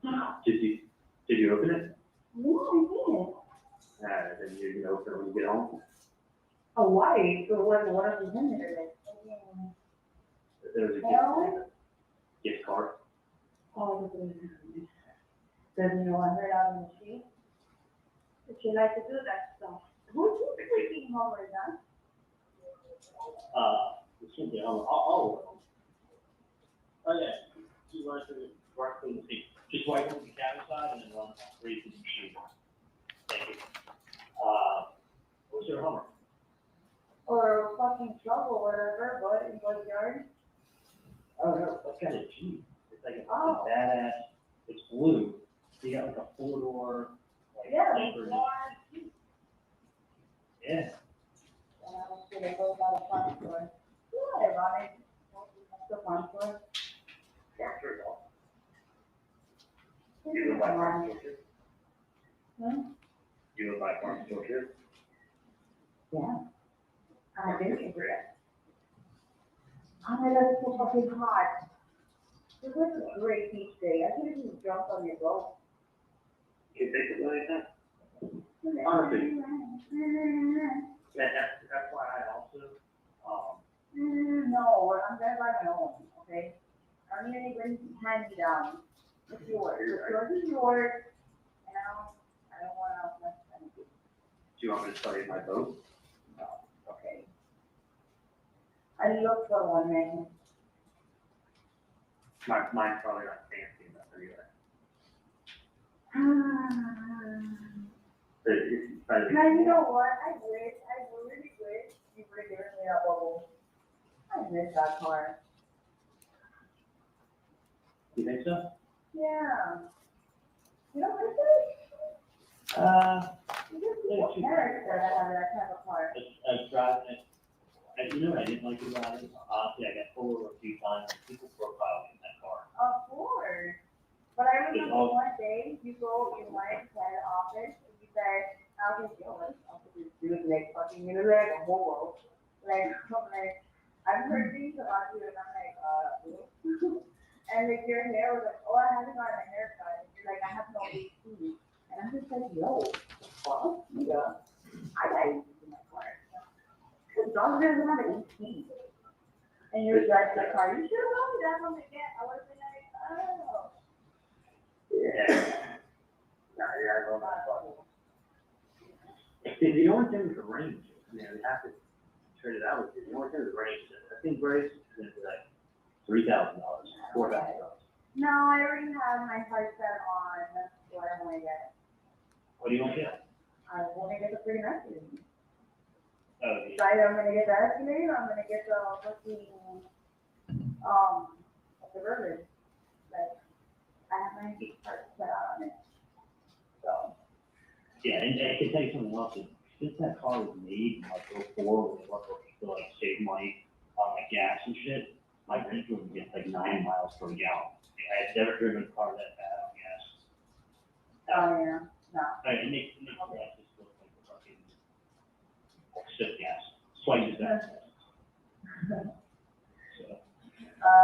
hot. Did you open it? Yeah, I did. Then you're gonna open it when you get home. Oh, why? So what else is in there? There's a Hell? gift card. Oh, doesn't know I heard out in the street? But she likes to do that stuff. Who's freaking home right now? It should be on all of them. Oh, yeah. You want to work with the feet. Just wipe on the cabin side and then run three to the machine. Thank you. What's your homework? Or fucking truck or whatever, but in my yard. Oh, no, that's kind of cheap. It's like a Oh. badass, it's blue. You got like a four-door, like, Yeah, Sanford. it's large. Yeah. And I was gonna go by the farm store. Yeah, ironic. The farm store. Yeah, sure. You live by farm store too? Hmm? You live by farm store too? Yeah. I'm a business for that. Oh my God, it's so fucking hot. This was a great beach day. I could have just jumped on your boat. You think it really that? Honestly. That's why I also, No, I'm gonna buy my own, okay? I don't need anybody to hand me down. It's yours. What's yours is yours. And I don't want to mess with anything. do you want me to tell you my boat? No, okay. I look for one, man. Mine's probably not fancy enough either. Now, you know what? I really wish you would have given me that bubble. I miss that car. You think so? Yeah. You don't miss it? You just see parents that have that kind of car. I was driving it. You know what I didn't like about it? Honestly, I got pulled over a few times. People profiled me in that car. Of course. But I remember one day you went to the office and you said, I'll just go like, I'll just do it like fucking, you know, like a hobo. Like, I've heard things about you and I'm like, and like your hair was like, oh, I haven't gotten a haircut. And you're like, I have no AC. And I'm just like, yo, fuck, yeah. I got AC in my car. Because John doesn't have an AC. And you're driving the car. You should have told me that from the get. I would have been like, oh. Yeah. I love that bubble. The only thing with the range, they have to trade it out with you. The only thing with the range is, I think race is going to be like $3,000, $4,000. No, I already have my heart set on what I want to get. What do you want to get? I want to get the freaking Escalade. Oh, So either I'm going to get the Escalade or I'm going to get the fucking, the River. Like, I have my heart set out on it. So. Yeah, and I can tell you something else. Since that car was made in like 04, when they were looking to like save money on like gas and shit, my engine would get like 9 miles per gallon. I had never driven a car that bad on gas. Oh, yeah. No. It makes gas just look like a fucking shit gas. Twice as bad. So,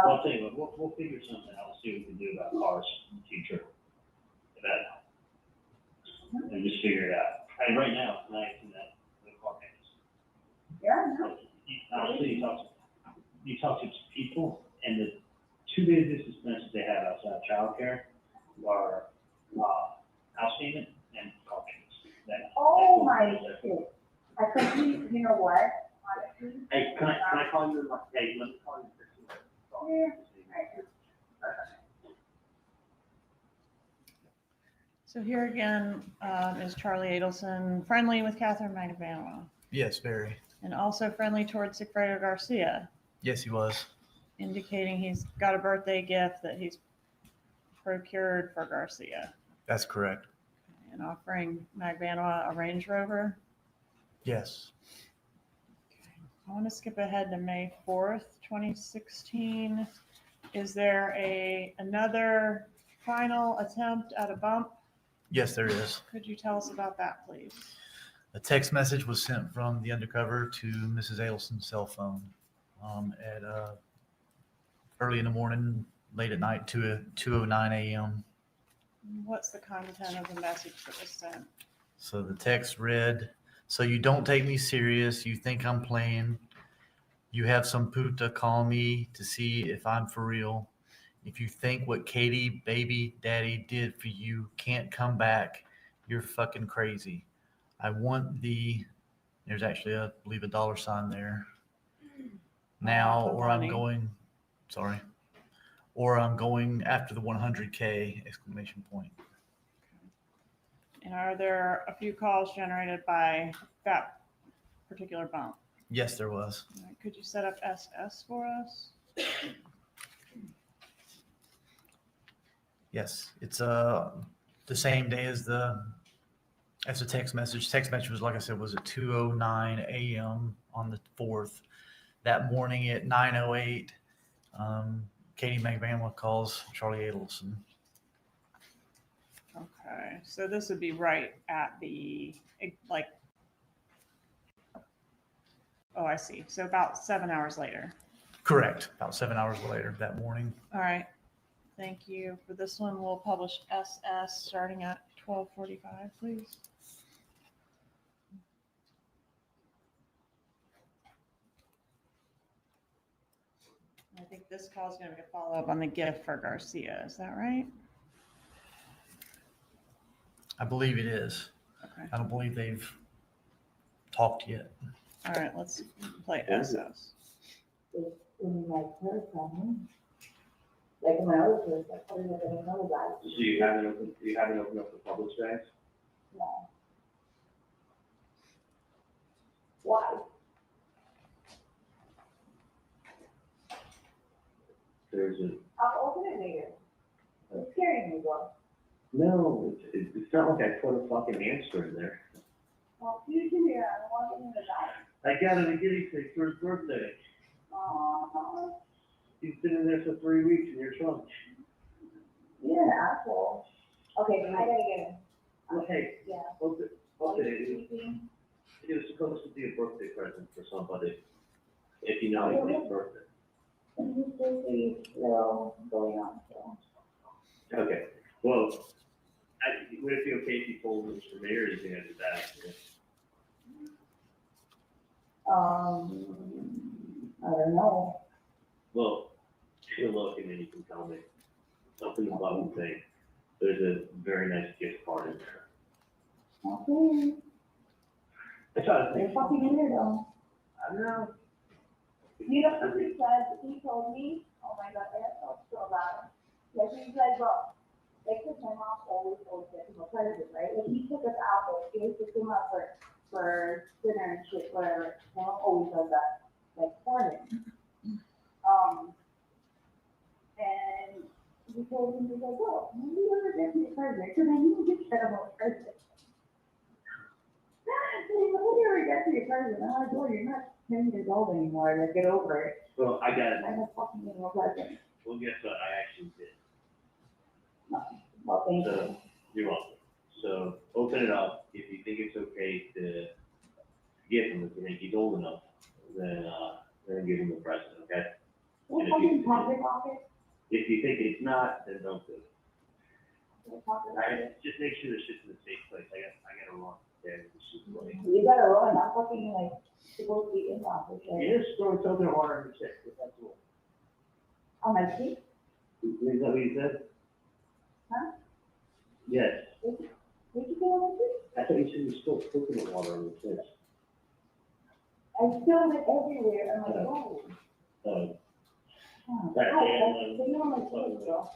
I'll tell you what, we'll figure something out, see what we can do about cars in the future. And just figure it out. And right now, it's nice in that the car payments. Yeah. Honestly, you talk to people, and the two biggest expenses they have outside of childcare are house payment and car payments. Oh my shit. I completely, you know what? Honestly. Hey, can I call you in like, hey, let me call you in 15 minutes. Yeah. So here again is Charlie Adelson, friendly with Catherine Magdalena, Yes, very. and also friendly towards Sigfredo Garcia, Yes, he was. indicating he's got a birthday gift that he's procured for Garcia, That's correct. and offering Magdalena a Range Rover. Yes. I want to skip ahead to May 4th, 2016. Is there another final attempt at a bump? Yes, there is. Could you tell us about that, please? A text message was sent from the undercover to Mrs. Adelson's cell phone at early in the morning, late at night, 2:09 a.m. What's the content of the message that was sent? So the text read, "So you don't take me serious. You think I'm playing. You have some puta call me to see if I'm for real. If you think what Katie, baby daddy did for you can't come back, you're fucking crazy. I want the," there's actually, I believe, a dollar sign there. "Now, or I'm going," sorry, "or I'm going after the 100K, exclamation point." And are there a few calls generated by that particular bump? Yes, there was. All right, could you set up SS for us? Yes, it's the same day as the text message. Text message was, like I said, was at 2:09 a.m. on the 4th. That morning at 9:08, Katie McBamla calls Charlie Adelson. Okay, so this would be right at the, like, oh, I see. So about 7 hours later. Correct. About 7 hours later that morning. All right. Thank you. For this one, we'll publish SS starting at 12:45, please. I think this call is going to be a follow-up on the gift for Garcia. Is that right? I believe it is. Okay. I don't believe they've talked yet. All right, let's play SS. It's in my purse, like my other purse, I probably never know about it. So you haven't opened up the public space? No. Why? There's a, I'll open it later. It's scaring me, though. no, it's not like I put a fucking answer in there. Well, you can hear, I don't want to hear that. I got him a guinea pig for his birthday. Aww. He's been in there for 3 weeks in your trunk. You're an asshole. Okay, then I gotta get him. Hey, Yeah. okay, Are you it sleeping? was supposed to be a birthday present for somebody, if you know it's his birthday. And he's busy still going on, so. Okay, well, would it be okay if you told Mr. Mayor anything after that? I don't know. Well, take a look and then you can tell me. Up in the bottom thing, there's a very nice gift card in there. Okay. I try to You're think. fucking in there though. I don't know. You know what he said? He told me, oh my God, I felt so bad. Like he's like, bro, like cause my mom always gets him a present, right? Like he took us out, like he used to come out for dinner and shit, whatever. My mom always does that, like for him. And he told me, he's like, oh, maybe you never get me a present, because I knew you said about a present. He's like, when you ever get me a present? I'm like, well, you're not 10 years old anymore, like, get over it. Well, I got it. I'm not fucking getting a present. Well, guess what? I actually did. Well, thank you. So, you're welcome. So, open it up. If you think it's okay to give him, if you think he's old enough, then give him a present, okay? What And if fucking you- pocket rocket? If you think it's not, then don't do it. What pocket I rocket? just make sure the shit's in a safe place. I gotta run. Okay, this is like. You gotta run, I'm fucking like, supposed to be in the office, You right? just throw something water in the shit, that's all. On my feet? Is that what you said? Huh? Yes. Did you get on my feet? I thought you said you spilled coconut water on your fish. I spilled it everywhere, I'm like, oh. Right, Hi, they know my feet, bro.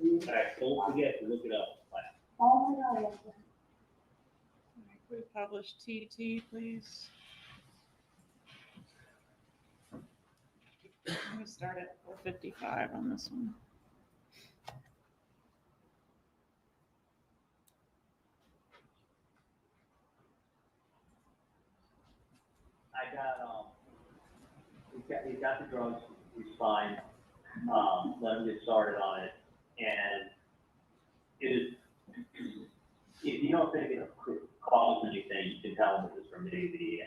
Alright, don't forget to look it up. Bye. Oh my God. Could we publish TT, please? Let me start at 4:55 on this one. I got, he's got the drugs, he's fine. Let him get started on it. And it is, don't think it costs anything, you can tell them this is from maybe,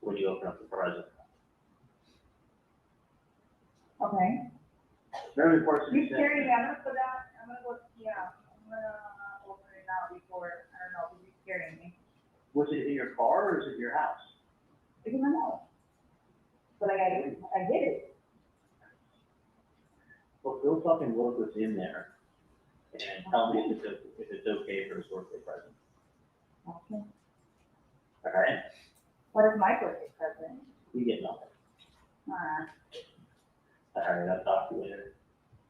when you open up the present. Okay. Very important. You scared me, I'm gonna put that, I'm gonna go, yeah, I'm gonna open it now before, I don't know, because you're scaring me. Was it in your car or is it your house? It's in my mouth. But I hid it. Well, go fucking look what's in there and tell me if it's okay for his birthday present. Okay. All right? What is my birthday present? You get nothing. Uh, All right, I'll talk to you later.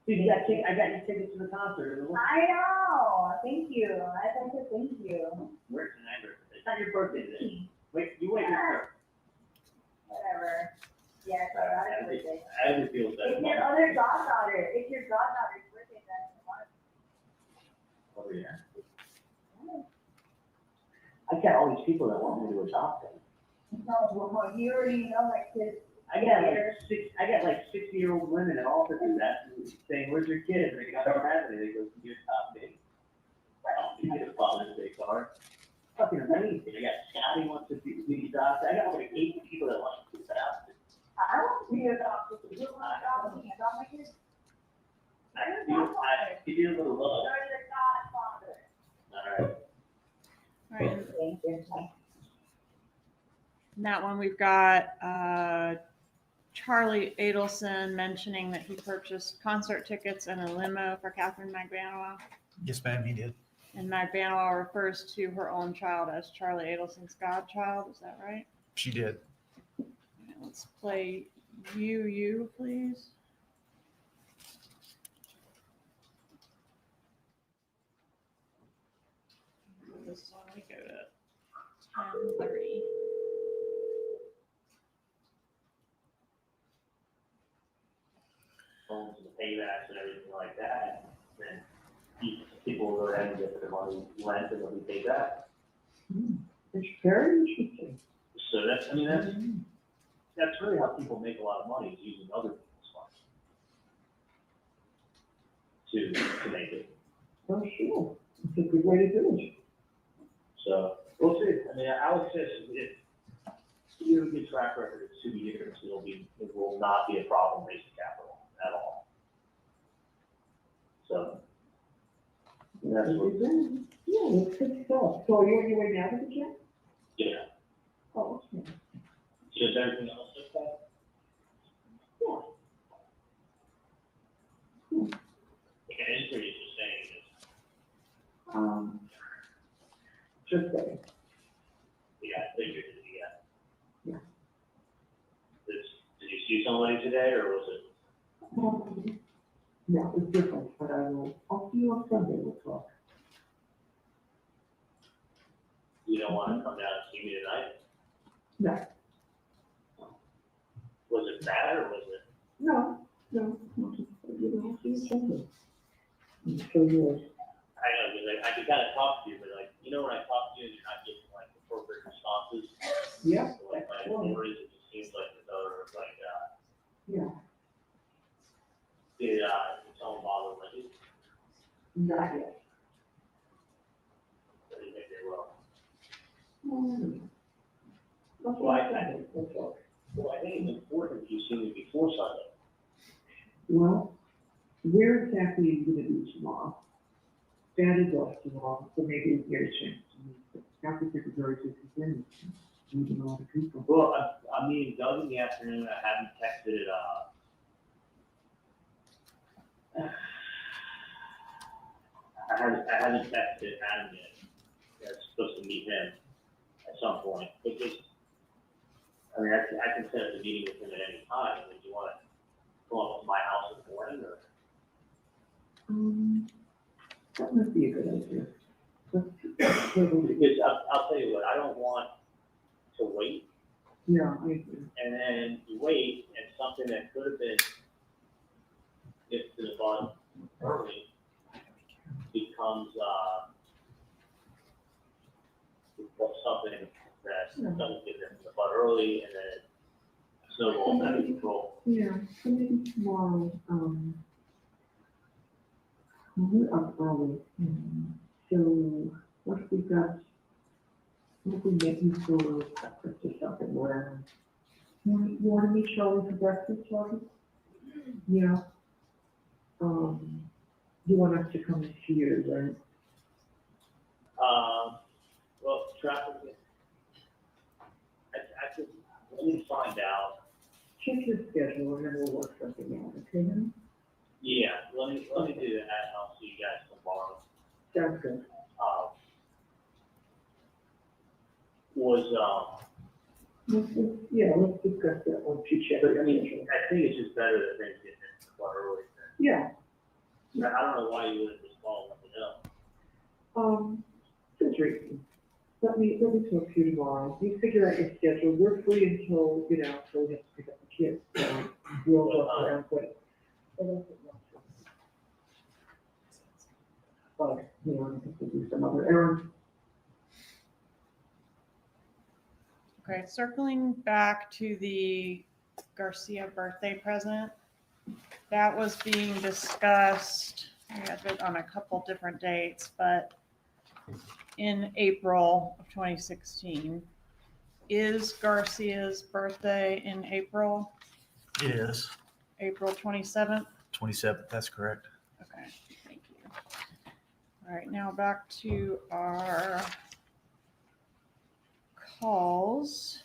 Dude, I got your tickets to the concert. I know, thank you, I think to thank you. Where's my birthday? It's not your birthday today. Wait, you wait. Whatever. Yes, I got a birthday. I haven't feel that. It's your other goddaughter, it's your goddaughter's birthday that's in Over here. I got all these people that want me to adopt them. No, well, you already know my kids. I got like 60-year-old women that all do that, saying, "Where's your kid?" And they go, "I don't have any." They go, "Can you adopt me?" You get a Father's Day card. Fucking amazing. I got Scotty wants to be adopted. I got like 8 people that want to be adopted. I want to be adopted. You want to adopt me? Adopt my kids? I give you a little love. You're your godfather. All right. All right. Thank you. In that one, we've got Charlie Adelson mentioning that he purchased concert tickets and a limo for Catherine Magbanua. Yes, ma'am, he did. And Magbanua refers to her own child as Charlie Adelson's godchild. Is that right? She did. All right, let's play You, please. This is when we go to 10:30. Phones and paybacks and everything like that, then people will go ahead and get their money lent and they'll be paid back. It's very interesting. So that's really how people make a lot of money, is using other people's funds to make it. Oh, sure. It's a good way to do it. So we'll see. I mean, I would say if you have a good track record of 2 years, it will not be a problem raising capital at all. So that's what. Yeah, it's good stuff. So are you on your way down to the gym? Yeah. Oh, okay. Just everything else like that? Yeah. Yeah, it's pretty interesting. Just saying. Yeah, I figured it, yeah. Yeah. Did you see somebody today, or was it? No, it's different, but I'll see you on Sunday, we'll talk. You don't want to come down and see me tonight? No. Was it bad, or was it? No, I'll see you Sunday. I'm sure yours. I know, because I can kind of talk to you, but like, you know, when I talk to you, you're not getting like appropriate responses. Yeah. So, like my stories, it just seems like there's other, like, Yeah. did someone bother with you? Not yet. I didn't think they will. Well, I think it's important that you see me before Sunday. Well, where exactly are you going to be tomorrow? Saturday off tomorrow, so maybe it's your chance. After February 15th, meeting a lot of people. Well, I'm meeting Doug in the afternoon. I haven't texted I haven't texted Adam yet. I'm supposed to meet him at some point. But just, I mean, I can set up a meeting with him at any time. I mean, do you want to go up to my house in the morning, or? That might be a good idea. Because I'll tell you what, I don't want to wait. Yeah, I agree. And then you wait, and something that could have been gets to the bottom early becomes something that doesn't get them to the butt early, and then it snowballs out of control. Yeah, so maybe tomorrow, we're up early. So What if we get you for breakfast or something, whatever? You want to meet Charlie for breakfast, Charlie? Yeah. You want us to come to you, right? Well, traffic, I could, let me find out. Check your schedule and then we'll work something out, okay? Yeah, let me do that, and I'll see you guys tomorrow. Sounds good. Yeah, let's discuss that once you check. But I mean, I think it's just better that things get quite early. Yeah. I don't know why you wouldn't just follow up with them. Just reason. Let me talk to you tomorrow. You figure out your schedule. We're free until, until we have to pick up the kids. So we'll work around quick. But, I think we'll do some other errands. Okay, circling back to the Garcia birthday present, that was being discussed, we had it on a couple different dates, but in April of 2016. Is Garcia's birthday in April? It is. April 27th? 27th, that's correct. Okay, thank you. All right, now back to our calls.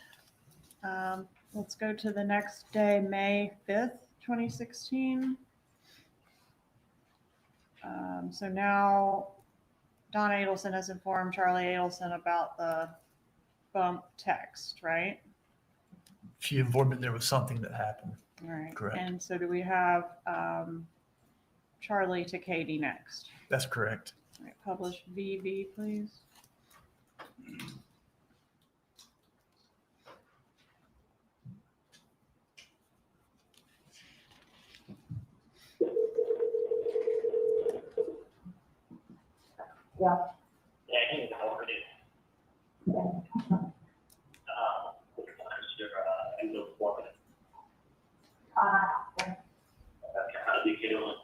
Let's go to the next day, May 5th, 2016. So now Donna Adelson has informed Charlie Adelson about the bump text, right? She informed me there was something that happened. All right. Correct. And so do we have Charlie to Katie next? That's correct. All right, publish VV, please. Yeah. Hey, how are you? Angel Foreman. How do you get on?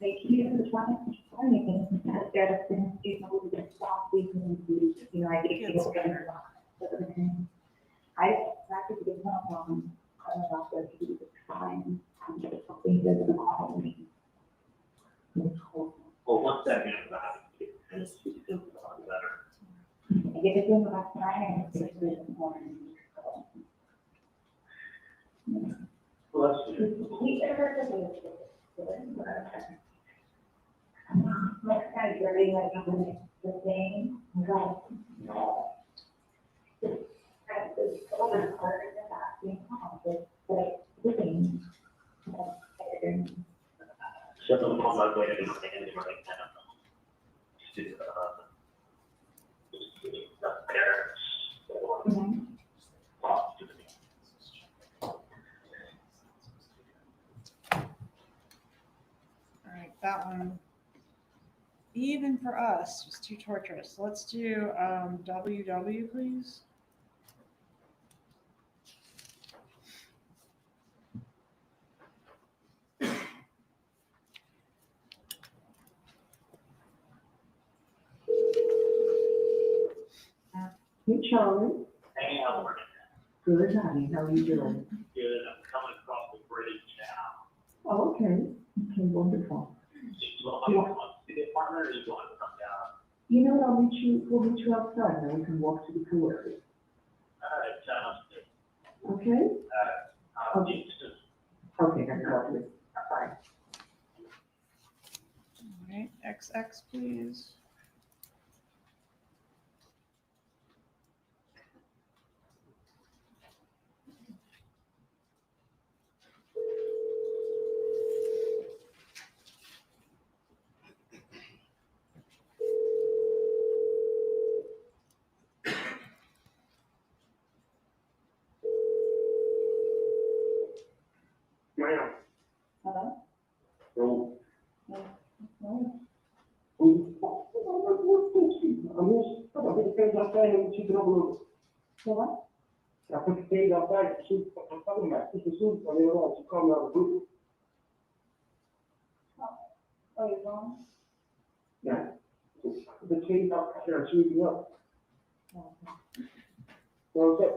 They keep the trying anything instead of things, we just stop, we can do, I get to go together. I practice it not on, I don't know, to do the trying, and get something that doesn't call me. Well, one second, let's do something better. I get to do it last night and it's 6 in the morning. Well, that's good. Next time you're reading like the thing, right? So I'm not going to understand it right now. To parents talk to me. All right, that one, even for us, was too torturous. Let's do WW, please. Hey, Charlie. Hey, how are you? Good, honey. How are you doing? Good. I'm coming across the bridge now. Oh, okay. Okay, wonderful. Do you want to see the apartment, or do you want to come down? You know what? We'll meet you outside, and then we can walk to the pool area. All right, sounds good. Okay? I'll see you soon. Okay, then talk to you. Bye. All right, XX, please. Ma'am. Hello? Oh. What? I put the things outside, shoot, I'm talking about, shoot, I mean, she called me out of the blue. Oh, you're gone? Yeah. The case up here, it's really up. Well, okay.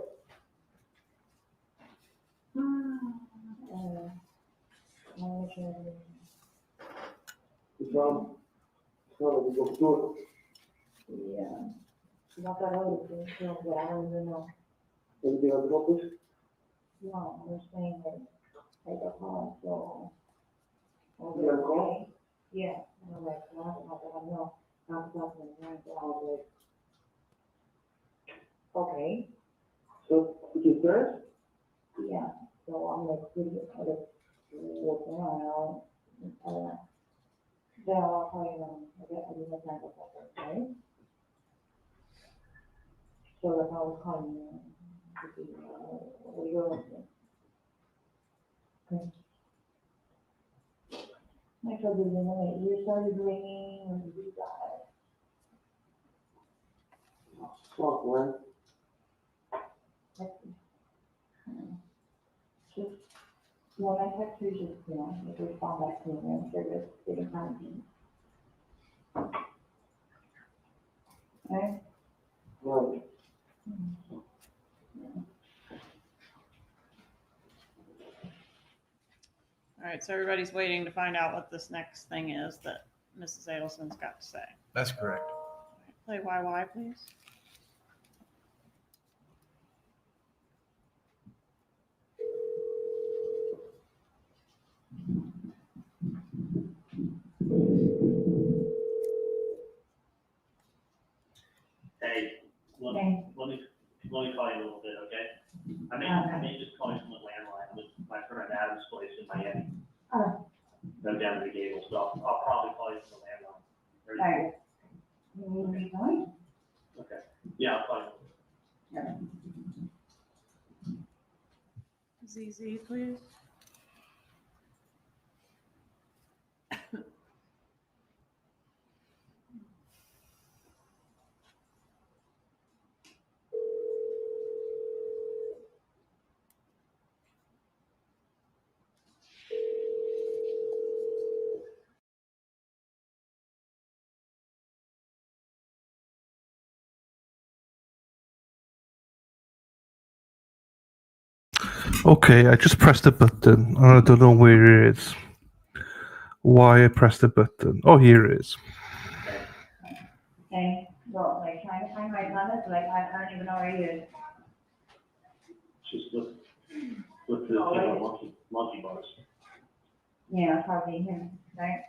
So we go through it. Yeah. Not that other thing, so, but I don't even know. Anything on the office? No, I'm just saying that I got home, so. You got a call? Yeah, and I'm like, well, I don't know, I'm talking to my so I was like, okay, So, we get first? yeah, so I'm like, pretty, I just walking around, then I'll call you, I didn't have time to call her, right? So that's how I was calling you, to see, what you're listening. Okay. I told you, you started ringing, and you got Fuck, man. just, when I text you, just, like respond back to me, and they're just getting kind of mean. Right? Right. All right, so everybody's waiting to find out what this next thing is that Mrs. Adelson's got to say. That's correct. Play YY, please. Hey, let me call you a little bit, okay? I may just call you from the landline. I'm with my friend Adam's place in Miami. No down to the Gable, so I'll probably call you from the landline. Alright. You need me going? Okay. Yeah, I'll call you. ZZ, please. Okay, I just pressed the button and I don't know where it is. Why I pressed the button. Oh, here it is. Okay, well, like trying to find my limits, like I don't even know where he is. Just with the monkey bars. Yeah, probably him, right?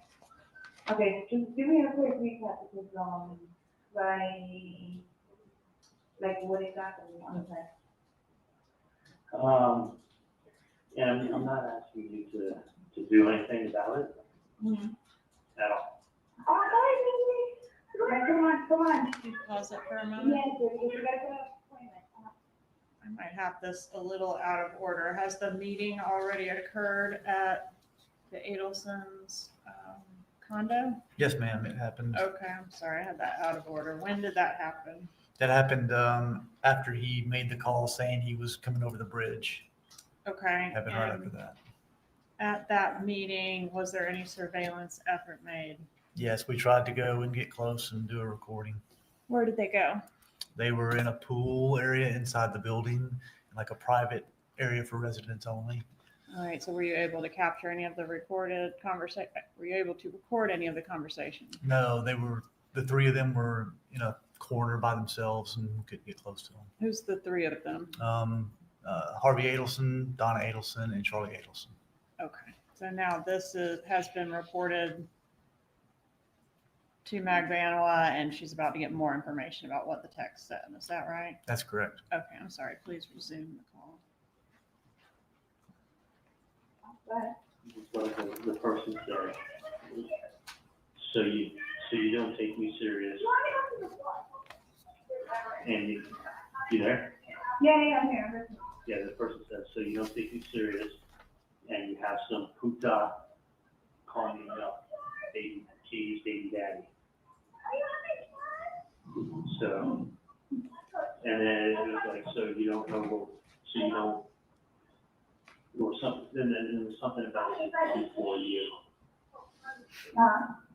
Okay, just give me a quick recap because, like what exactly on the text? And I'm not asking you to do anything about it at all. Come on. Can you pause it for a moment? Yes, you gotta go to appointment. I might have this a little out of order. Has the meeting already occurred at the Adelson's condo? Yes, ma'am, it happened. Okay, I'm sorry, I had that out of order. When did that happen? That happened after he made the call saying he was coming over the bridge. Okay. Happened right after that. At that meeting, was there any surveillance effort made? Yes, we tried to go and get close and do a recording. Where did they go? They were in a pool area inside the building, like a private area for residents only. All right, so were you able to capture any of the recorded conversation? Were you able to record any of the conversation? No, the three of them were in a corner by themselves and we couldn't get close to them. Who's the three of them? Harvey Adelson, Donna Adelson, and Charlie Adelson. Okay, so now this has been reported to Magdalena, and she's about to get more information about what the text said. Is that right? That's correct. Okay, I'm sorry. Please resume the call. What the person said. So you don't take me serious. And you there? Yeah, I'm here. Yeah, the person says, so you don't take me serious, and you have some puta calling me up, baby, cheese, baby daddy. So, and then it was like, so you don't know, so you don't, or something, and then there was something about it before you.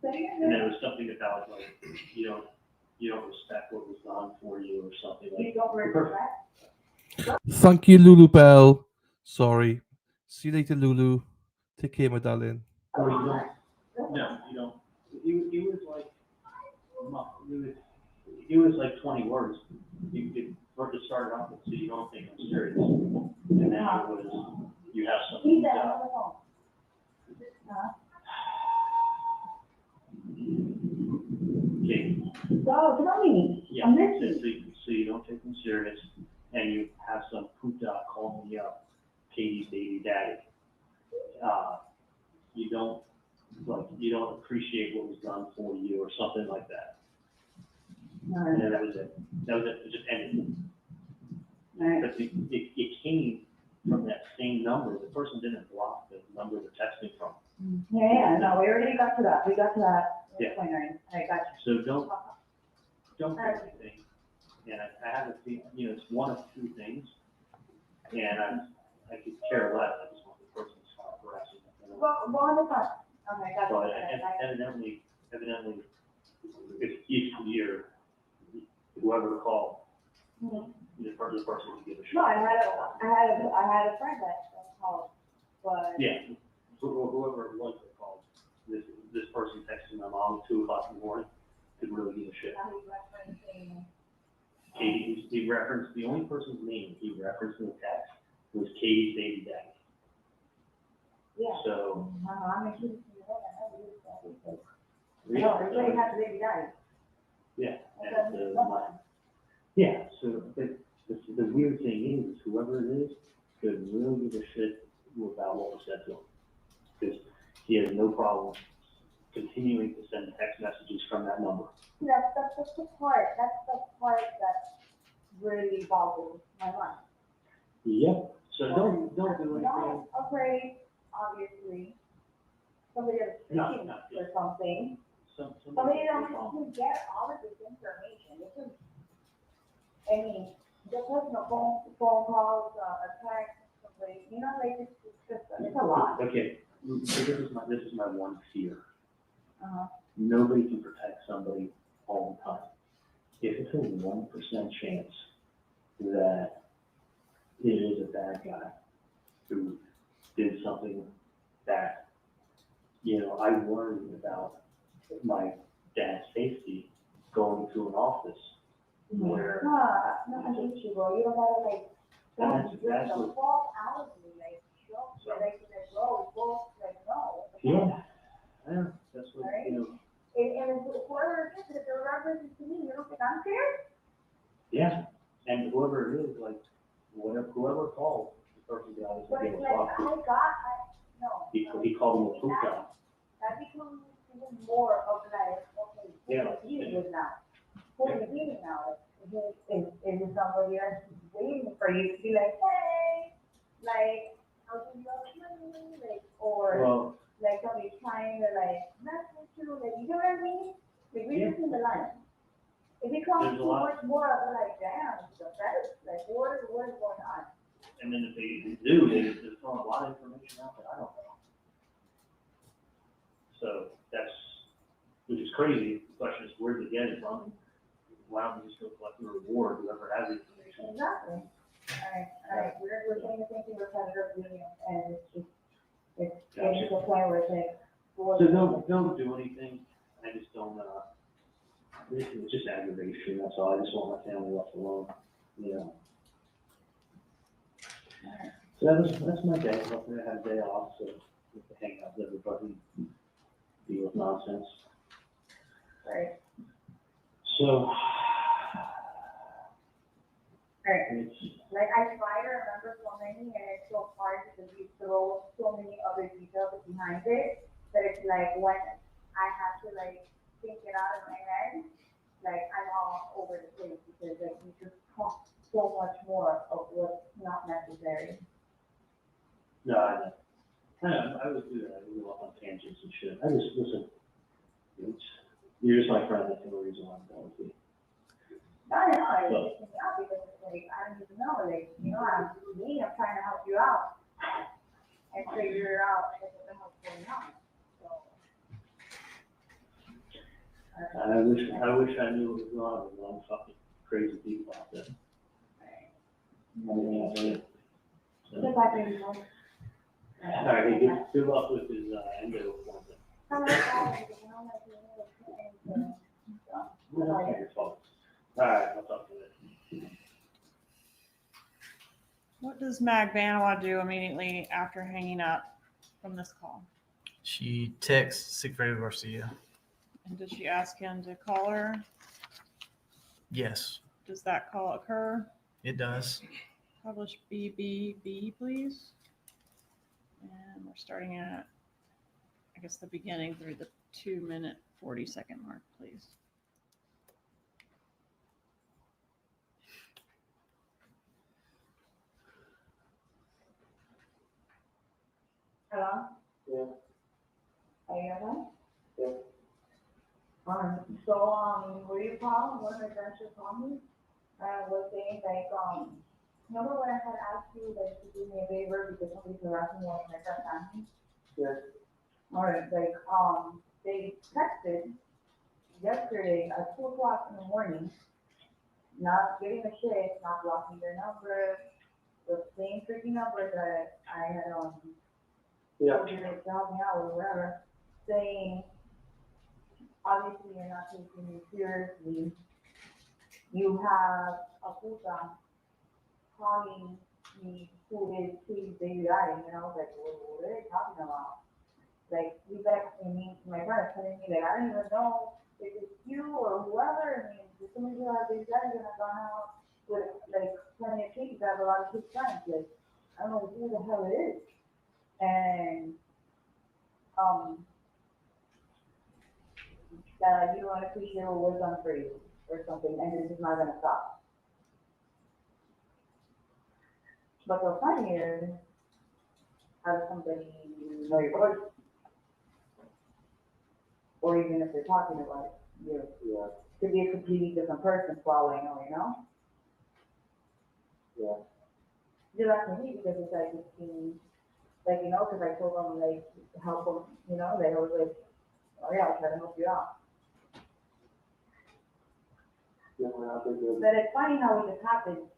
So And there was something about like, you don't respect what was done for you or something like. You don't respect? Thank you, Lulu Bell. Sorry. See you later, Lulu. Take care, my darling. Or you don't, no, you don't. It was like, it was like 20 words. You started off with, so you don't think I'm serious. And then it was, you have something. Okay. No, tell me. Yeah, I'm listening. so you don't take them serious, and you have some puta call me up, Katie's baby daddy. You don't appreciate what was done for you or something like that. No. And then that was it. It just ended. Right. But it came from that same number. The person didn't block the number they're texting from. Yeah, no, we already got to that. We got to that. Yeah. Point, I got you. So don't do anything. And I have a feeling, it's one of two things. And I could care less. I just want the person to stop harassing them. Go on the front. Okay, got So you. evidently, if each year, whoever called, the person would give a shit. No, I had a friend that called, but. Yeah, whoever it was that called, this person texting my mom at 2:00 in the morning could really give a shit. Katie, he referenced, the only person's name he referenced in the text was Katie's baby daddy. Yeah. So. I mean, she's, no, everybody has a baby daddy. Yeah. Yeah, so the weird thing is, whoever it is could really give a shit about what was said to him. Because he has no problem continuing to send text messages from that number. That's the part that really boggles my mind. Yep. So don't do anything. Not afraid, obviously. Somebody else speaking or something. Somebody else can get all of this information. I mean, just personal phone calls, a text, somebody, it's a lot. Okay, so this is my one fear. Uh-huh. Nobody can protect somebody all the time. If it's a 1% chance that it is a bad guy who did something that, I worry about my dad's safety going to an office where. No, I hate you, bro. You don't gotta That's the false hours, no. Yeah, that's what, Right? And whoever it is, if they're references to me, you don't think I'm scared? Yeah, and whoever it is, whoever called, the person that I was But able it's to like, talk no. he called him a poop guy. That becomes even more of okay, Yeah. what are you dealing with now? What are you dealing now? Is it somebody else waiting for you to be like, hey, how do you money? Or somebody trying to message you, you know what I mean? Read between the lines. It becomes too much more of damn, what is going on? And then if they do, they're throwing a lot of information out that I don't know. So which is crazy. The question is, where did they get it from? Why don't we just go collect the reward, whoever has the information? Exactly. All right. We're saying the same thing with Senator Williams, and it's getting to the point where it's like. So don't do anything. I just don't. It's just aggravation. That's all. I just want my family left alone. So that's my day. Hopefully I have a day off, so we can hang out with everybody, deal with nonsense. Right. So. Right. I try to remember so many, and it's so hard because you throw so many other details behind it that it's when I have to think it out in my head, I'm all over the place because you just talk so much more of what's not necessary. No, I would do that. I would go off on tangents and shit. I just listen. You're just my friend. That's the only reason why I'm going with you. I know, it's taking me out because I don't even know, I'm trying to help you out and figure out what the hell's going on. So. I wish I knew it was wrong. There's a lot of fucking crazy people out there. Get back there, you know. All right, good luck with his endo appointment. All right, I'll talk to you later. What does Mag Banawa do immediately after hanging up from this call? She texts Sigfredo Garcia. And did she ask him to call her? Yes, Does that call occur? it does. Publish BBB, please. And we're starting at, I guess, the beginning through the 2-minute 40-second mark, please. Hello? Yeah. Are you okay? Yeah. So, were you calling? One of my friends just called me. Was saying, like, remember when I had asked you, like, to do me a favor because somebody's harassing me with my friend's family? Yeah. Alright, like, they texted yesterday at 2 o'clock in the morning, not giving a shit, not blocking their number, the same freaking number that I had, Yeah. told you to help me out or whatever, saying, obviously you're not taking me seriously. You have a puta calling me who is his baby daddy, and I was like, what are they talking about? Like, he's texting me, my friend is telling me, like, I don't even know if it's you or whoever. I mean, as soon as you have baby daddy, you're gonna go out with, like, plenty of kids that have a lot of kids friends. Like, I don't know who the hell it is. And, that you don't appreciate what was done for you or something, and this is not gonna stop. But the funny is, have somebody know your voice, or even if they're talking about you, could be a completely different person for all I know, you know? Yeah. Just ask me because it's like, it seems, like, you know, because I told them, like, to help them, you know, like, I was like, oh yeah, I'll try to help you out. Yeah, well, I think it- But it's funny how it just happened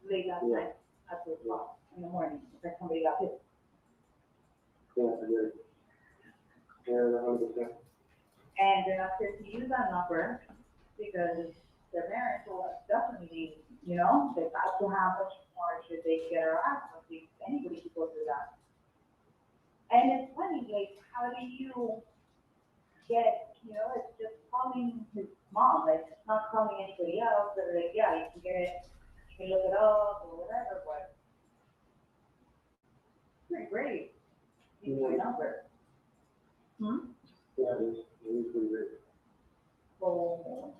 late last night at 2 o'clock in the morning. It's like somebody got hit. Yeah, I agree. Yeah, 100%. And they're not supposed to use that number because their parents will definitely, you know, they got to how much more should they get her ass. I think anybody should go through that. And it's funny, like, how do you get, you know, it's just calling his mom, like, it's not calling anybody else, but like, yeah, you can get it, you can look it up or whatever, but it's pretty great. You can get a number. Yeah, it is pretty great. So,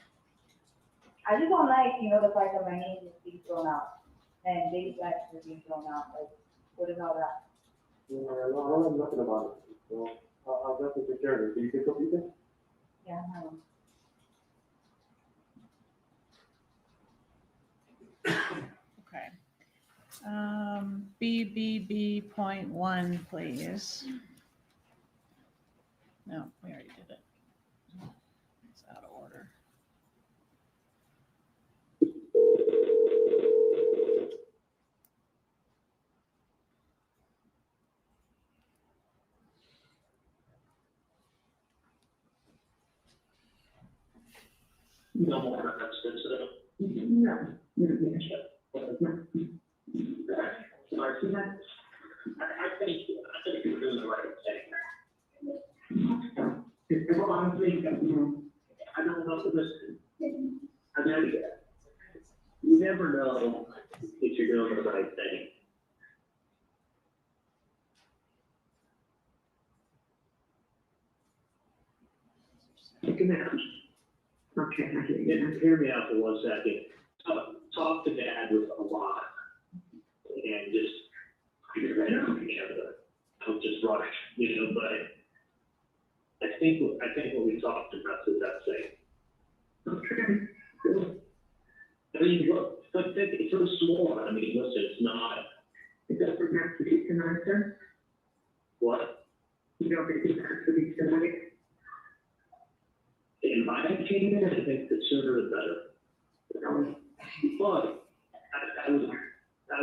I just don't like, you know, the fact that my name is being thrown out and baby backs are being thrown out, like, what is all that? Yeah, I don't know nothing about it. So I'll definitely take care of it. Do you think of anything? Yeah, I know. Okay. BBB.1, please. No, we already did it. It's out of order. No more references to them. No. I think you're doing the right thing. Well, honestly, I don't know if listen. I mean, you never know if you're doing the right thing. Take a minute. Okay, I hear me out for 1 second. Talk to Dad with a lot, and just figure it out together. Don't just rush, you know. But I think what we talked about is that thing. Okay. I mean, look, it's so small. I mean, listen, it's not. It doesn't have to be tonight, sir. What? You don't think it has to be tonight? In my opinion, I think the sooner the better. But I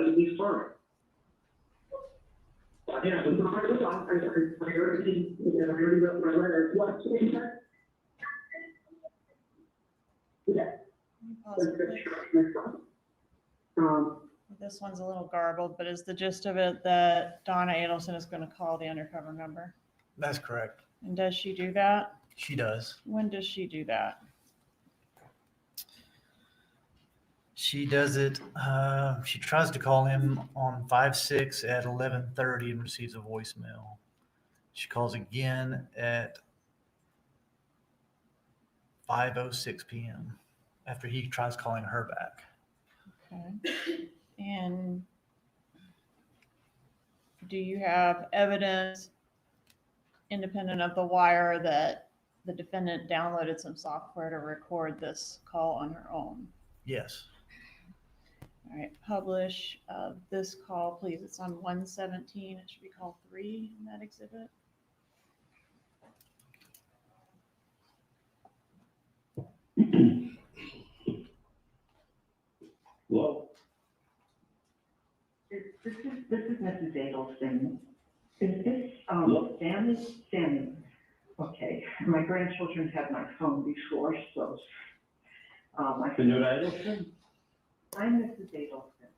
would be firm. Yeah, I already wrote my letter. What? Yeah. This one's a little garbled, but is the gist of it that Donna Adelson is going to call the undercover number? That's correct. And does she do that? She does. When does she do that? She does it. She tries to call him on 5/6 at 11:30 and receives a voicemail. She calls again at 5:06 p.m. after he tries calling her back. Okay. And do you have evidence independent of the wire that the defendant downloaded some software to record this call on her own? Yes. All right, publish this call, please. It's on 117. It should be call 3 in that exhibit. Hello? This is Mrs. Adelson. Is this, Sammy? Okay, my grandchildren had my phone before, so, Senora Adelson? I'm Mrs. Adelson.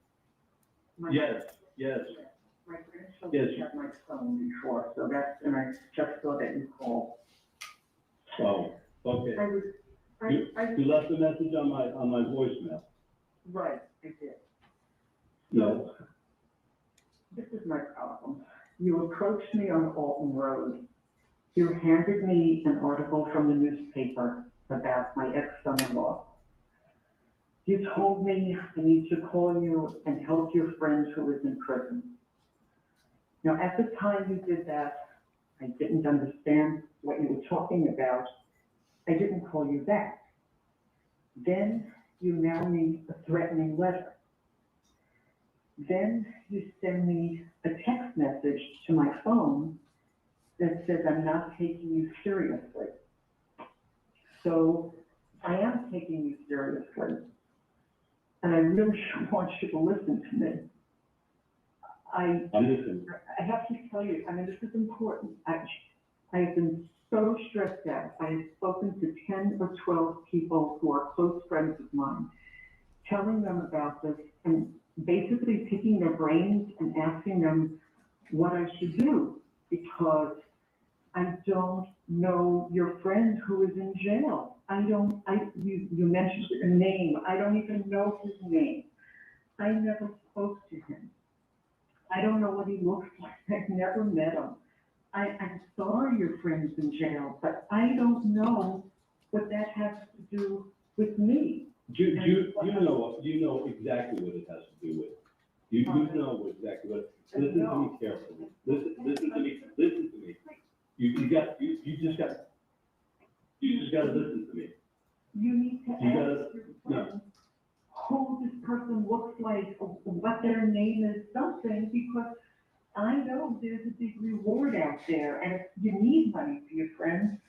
Yes. My grandchildren Yes. had my phone before, so that's, and I just saw that you called. Oh, okay. You left a message on my voicemail. Right, I did. Yes. This is my problem. You approached me on Alton Road. You handed me an article from the newspaper about my ex-son-in-law. You told me I need to call you and help your friend who is in prison. Now, at the time you did that, I didn't understand what you were talking about. I didn't call you back. Then you mail me a threatening letter. Then you send me a text message to my phone that says I'm not taking you seriously. So I am taking you seriously. And I really want you to listen to me. I'm listening. I have to tell you, I mean, this is important. I have been so stressed out. I have spoken to 10 or 12 people who are close friends of mine, telling them about this and basically picking their brains and asking them what I should do, because I don't know your friend who is in jail. You mentioned a name. I don't even know his name. I never spoke to him. I don't know what he looks like. I've never met him. I'm sorry your friend's in jail, but I don't know what that has to do with me. You know exactly what it has to do with. You know exactly what. Listen to me carefully. Listen to me. You just got to listen to me. You need to ask your friend who this person looks like, or what their name is, something, because I know there's a big reward out there, and if you need money for your friends,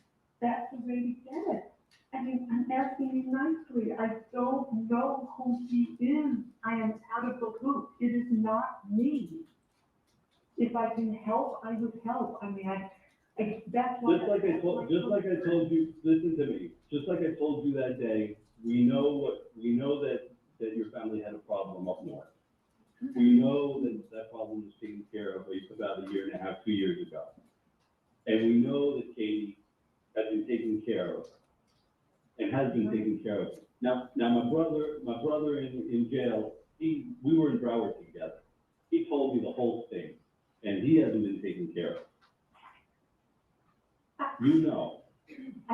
that's the way to get it. I mean, I'm asking you nicely. I don't know who he is. I am out of the loop. It is not me. If I can help, I would help. I mean, that's what. Just like I told you, listen to me. Just like I told you that day, we know that your family had a problem up north. We know that problem was taken care of about 1.5 years, 2 years ago. And we know that Katie has been taken care of and has been taken care of. Now my brother in jail, we were in Broward together. He told me the whole thing, and he hasn't been taken care of. You know.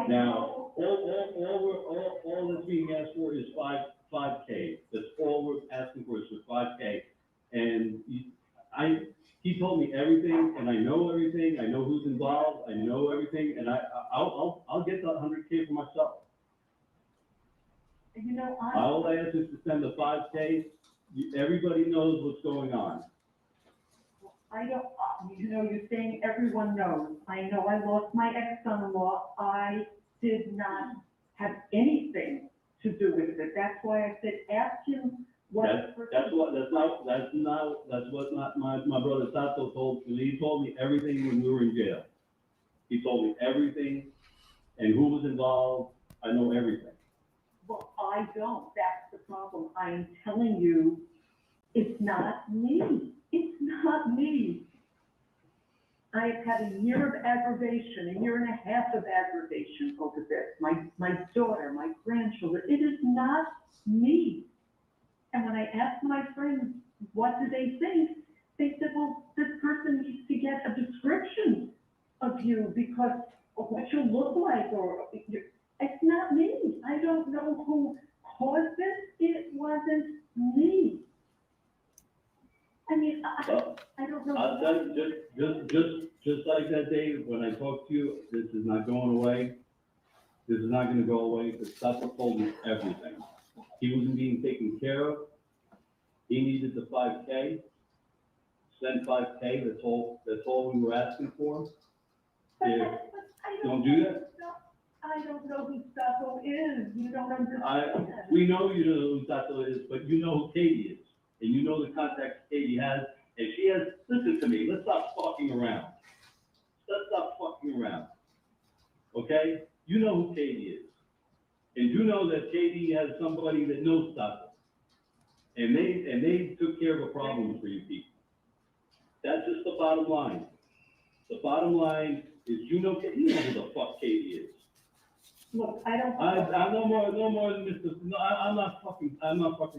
Now, all that's being asked for is 5K. That's all we're asking for is for 5K. And he told me everything, and I know everything. I know who's involved. I know everything, and I'll get that 100K for myself. You know, all I ask is to send the 5K. Everybody knows what's going on. I don't, you're saying everyone knows. I know I lost my ex-son-in-law. I did not have anything to do with it. That's why I said, ask him what. That's what my brother Tato told me. He told me everything when we were in jail. He told me everything and who was involved. I know everything. Well, I don't. That's the problem. I am telling you, it's not me. It's not me. I have had a year of aggravation, a year and a half of aggravation over this. My daughter, my grandchildren. It is not me. And when I asked my friends, what do they think? They said, well, this person needs to get a description of you because of what you look like, or it's not me. I don't know who caused this. It wasn't me. I mean, I don't know. I'll tell you, just like that day when I talked to you, this is not going away. This is not going to go away because Tato told me everything. He wasn't being taken care of. He needed the 5K. Send 5K. That's all we were asking for. Don't do that. I don't know who Tato is. You don't understand. We know you know who Tato is, but you know who Katie is. And you know the contacts Katie has. And she has, listen to me, let's stop fucking around. Let's stop fucking around. Okay? You know who Katie is. And you know that Katie has somebody that knows Tato. And they took care of a problem for you people. That's just the bottom line. The bottom line is you know who the fuck Katie is. Look, I don't. I'm no more than Mr. No, I'm not fucking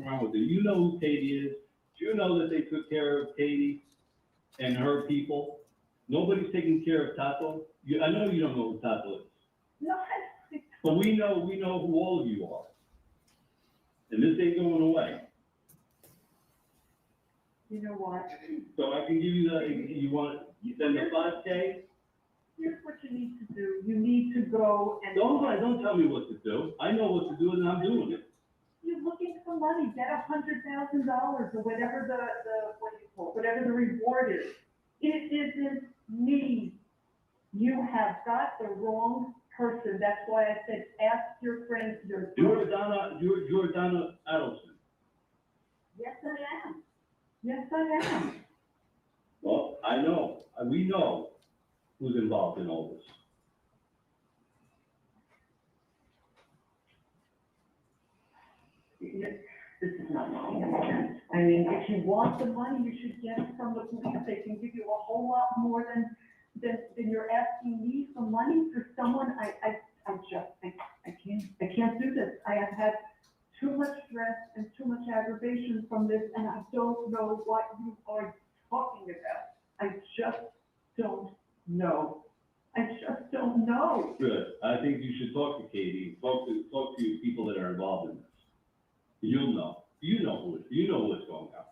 around with you. You know who Katie is. You know that they took care of Katie and her people. Nobody's taking care of Tato. I know you don't know who Tato is. No, but we know who all of you are. And this ain't going away. You know what? So I can give you you send the 5K? Here's what you need to do. You need to go and. Don't tell me what to do. I know what to do and I'm doing it. You're looking for money. Get $100,000 or whatever whatever the reward is. It isn't me. You have got the wrong person. That's why I said ask your friends. You're Donna Adelson. Yes, I am. Yes, I am. Well, I know. We know who's involved in all this. This is not making any sense. I mean, if you want the money, you should get it from the police. They can give you a whole lot more than you're asking me for money for someone. I can't do this. I have had too much stress and too much aggravation from this, and I don't know what you are talking about. I just don't know. I just don't know. Good. I think you should talk to Katie. Talk to people that are involved in this. You'll know. You know what's going on.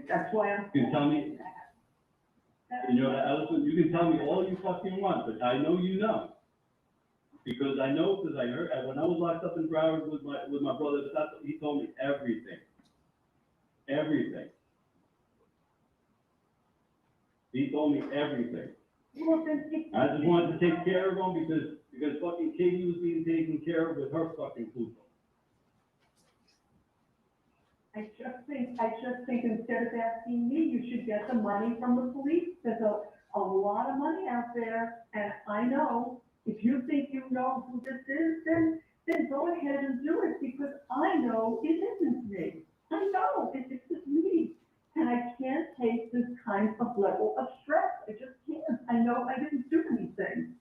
That's why I'm. You can tell me. Adelson, you can tell me all you fucking want, but I know you know. Because I heard when I was locked up in Broward with my brother, he told me everything. Everything. He told me everything. Well, I just wanted to take care of him because fucking Katie was being taken care of with her fucking food. I just think instead of asking me, you should get the money from the police. There's a lot of money out there, and I know if you think you know who this is, then go ahead and do it because I know it isn't me. I know it isn't me. And I can't take this kind of level of stress. I just can't. I know I didn't do anything.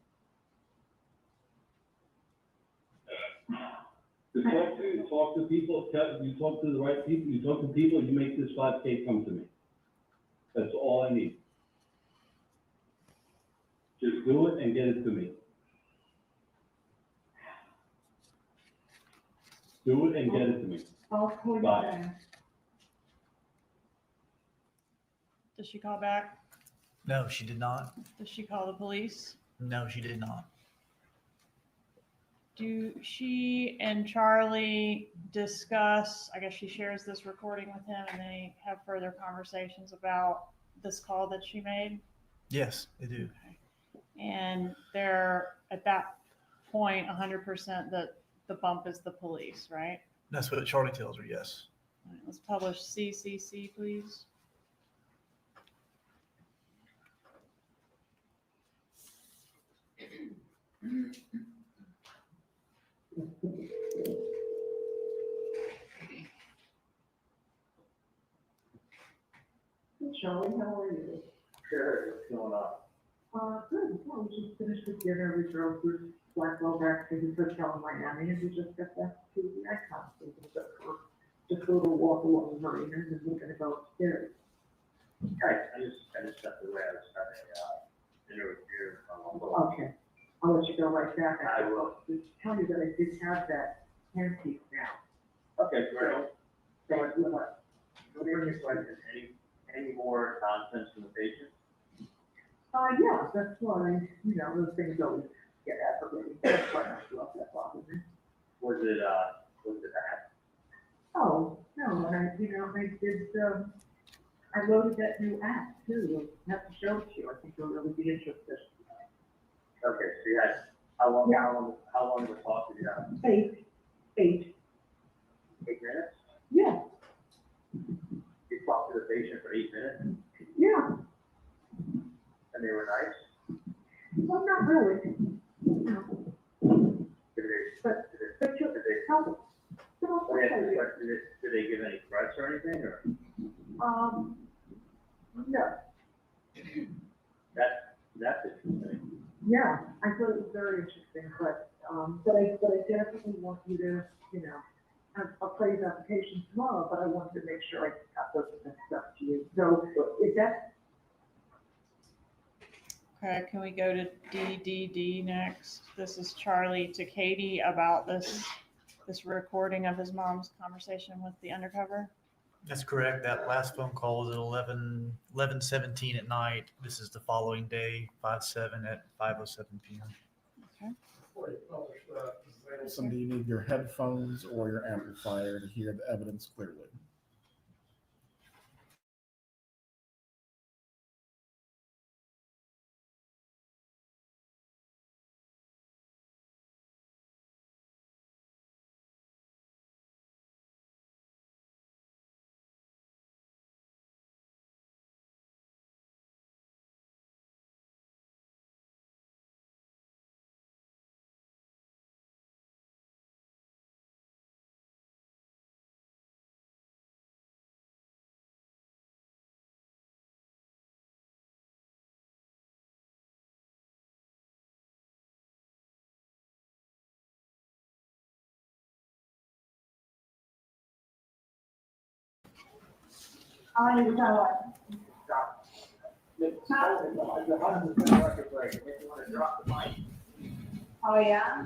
Talk to people, you talk to the right people, you talk to people, you make this 5K come to me. That's all I need. Just do it and get it to me. Do it and get it to me. I'll call you Bye. back. Did she call back? No, she did not. Did she call the police? No, she did not. Do she and Charlie discuss, I guess she shares this recording with him and they have further conversations about this call that she made? Yes, they do. And they're at that point 100% that the bump is the police, right? That's what Charlie tells her, yes. All right, let's publish CCC, please. Hey, Charlie, how are you? Sure, what's going on? Good. Well, we just finished with dinner. We drove through Blackwell back to his hotel in Miami, and we just got back to the icon. So we're gonna go for just a little walk along the marina, and then we're gonna go upstairs. Right, I just stepped away, I was having dinner with you. Okay, I'll let you go right back. I will. Just tell you that I did have that handpiece now. Okay, great. Thank you much. Let me ask you a question, any more nonsense from the patient? Yeah, that's why, those things always get aggravating. That's why I love that bother me. Was it that? Oh, no, and I did, I loaded that new app too. I'll have to show it to you. I think you'll really be interested. Okay, so you had, how long of a talk did you have? 8. 8 minutes? Yeah, You talked to the patient for 8 minutes, yeah. and they were nice? Well, not really. Did But you're helpful. did they give any threats or anything, or? No. That's interesting. Yeah, I thought it was very interesting, but I definitely want you to, I'll play his application tomorrow, but I wanted to make sure I got those stuff to you. So is that? Okay, can we go to DDD next? This is Charlie to Katie about this recording of his mom's conversation with the undercover. That's correct. That last phone call was at 11:17 at night. This is the following day, 5/7 at 5:07 p.m. Okay. Before you publish that, Ms. Adelson, do you need your headphones or your amplifier to hear the evidence clearly? I was Oh, yeah?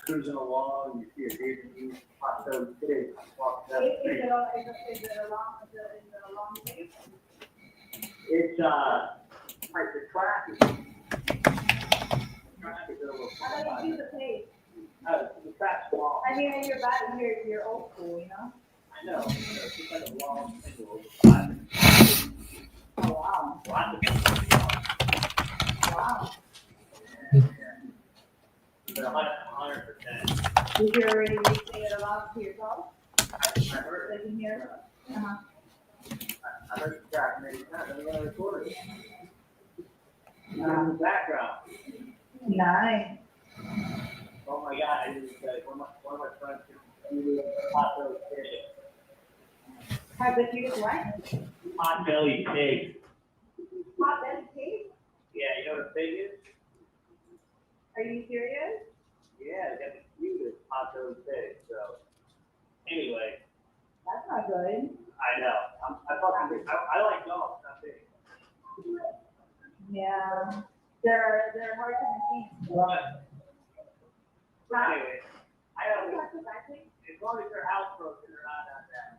Cruising along, you see a baby, hot dog, today, walk down Is the street. it a long way? It's, like the track is a little. How do you do the pace? The track's long. I mean, you're old school, I know, it's just like a long single over 5. Oh, wow. Lots of Wow. But 100%. Did you already say it aloud to yourself? I heard They can hear it? Uh-huh. I heard the track many times, I'm gonna record it. In the background. Nice. Oh my God, I just, one of my friends do hot belly pig. How did you do what? Hot belly pig. Hot belly pig? Yeah, you know what a pig is? Are you serious? Yeah, they got the cutest hot belly pig, so. Anyway, That's not good. I know, I like dogs, not big. Yeah. They're hard to maintain. But anyway, I don't know, as long as they're housebroken, they're not that bad.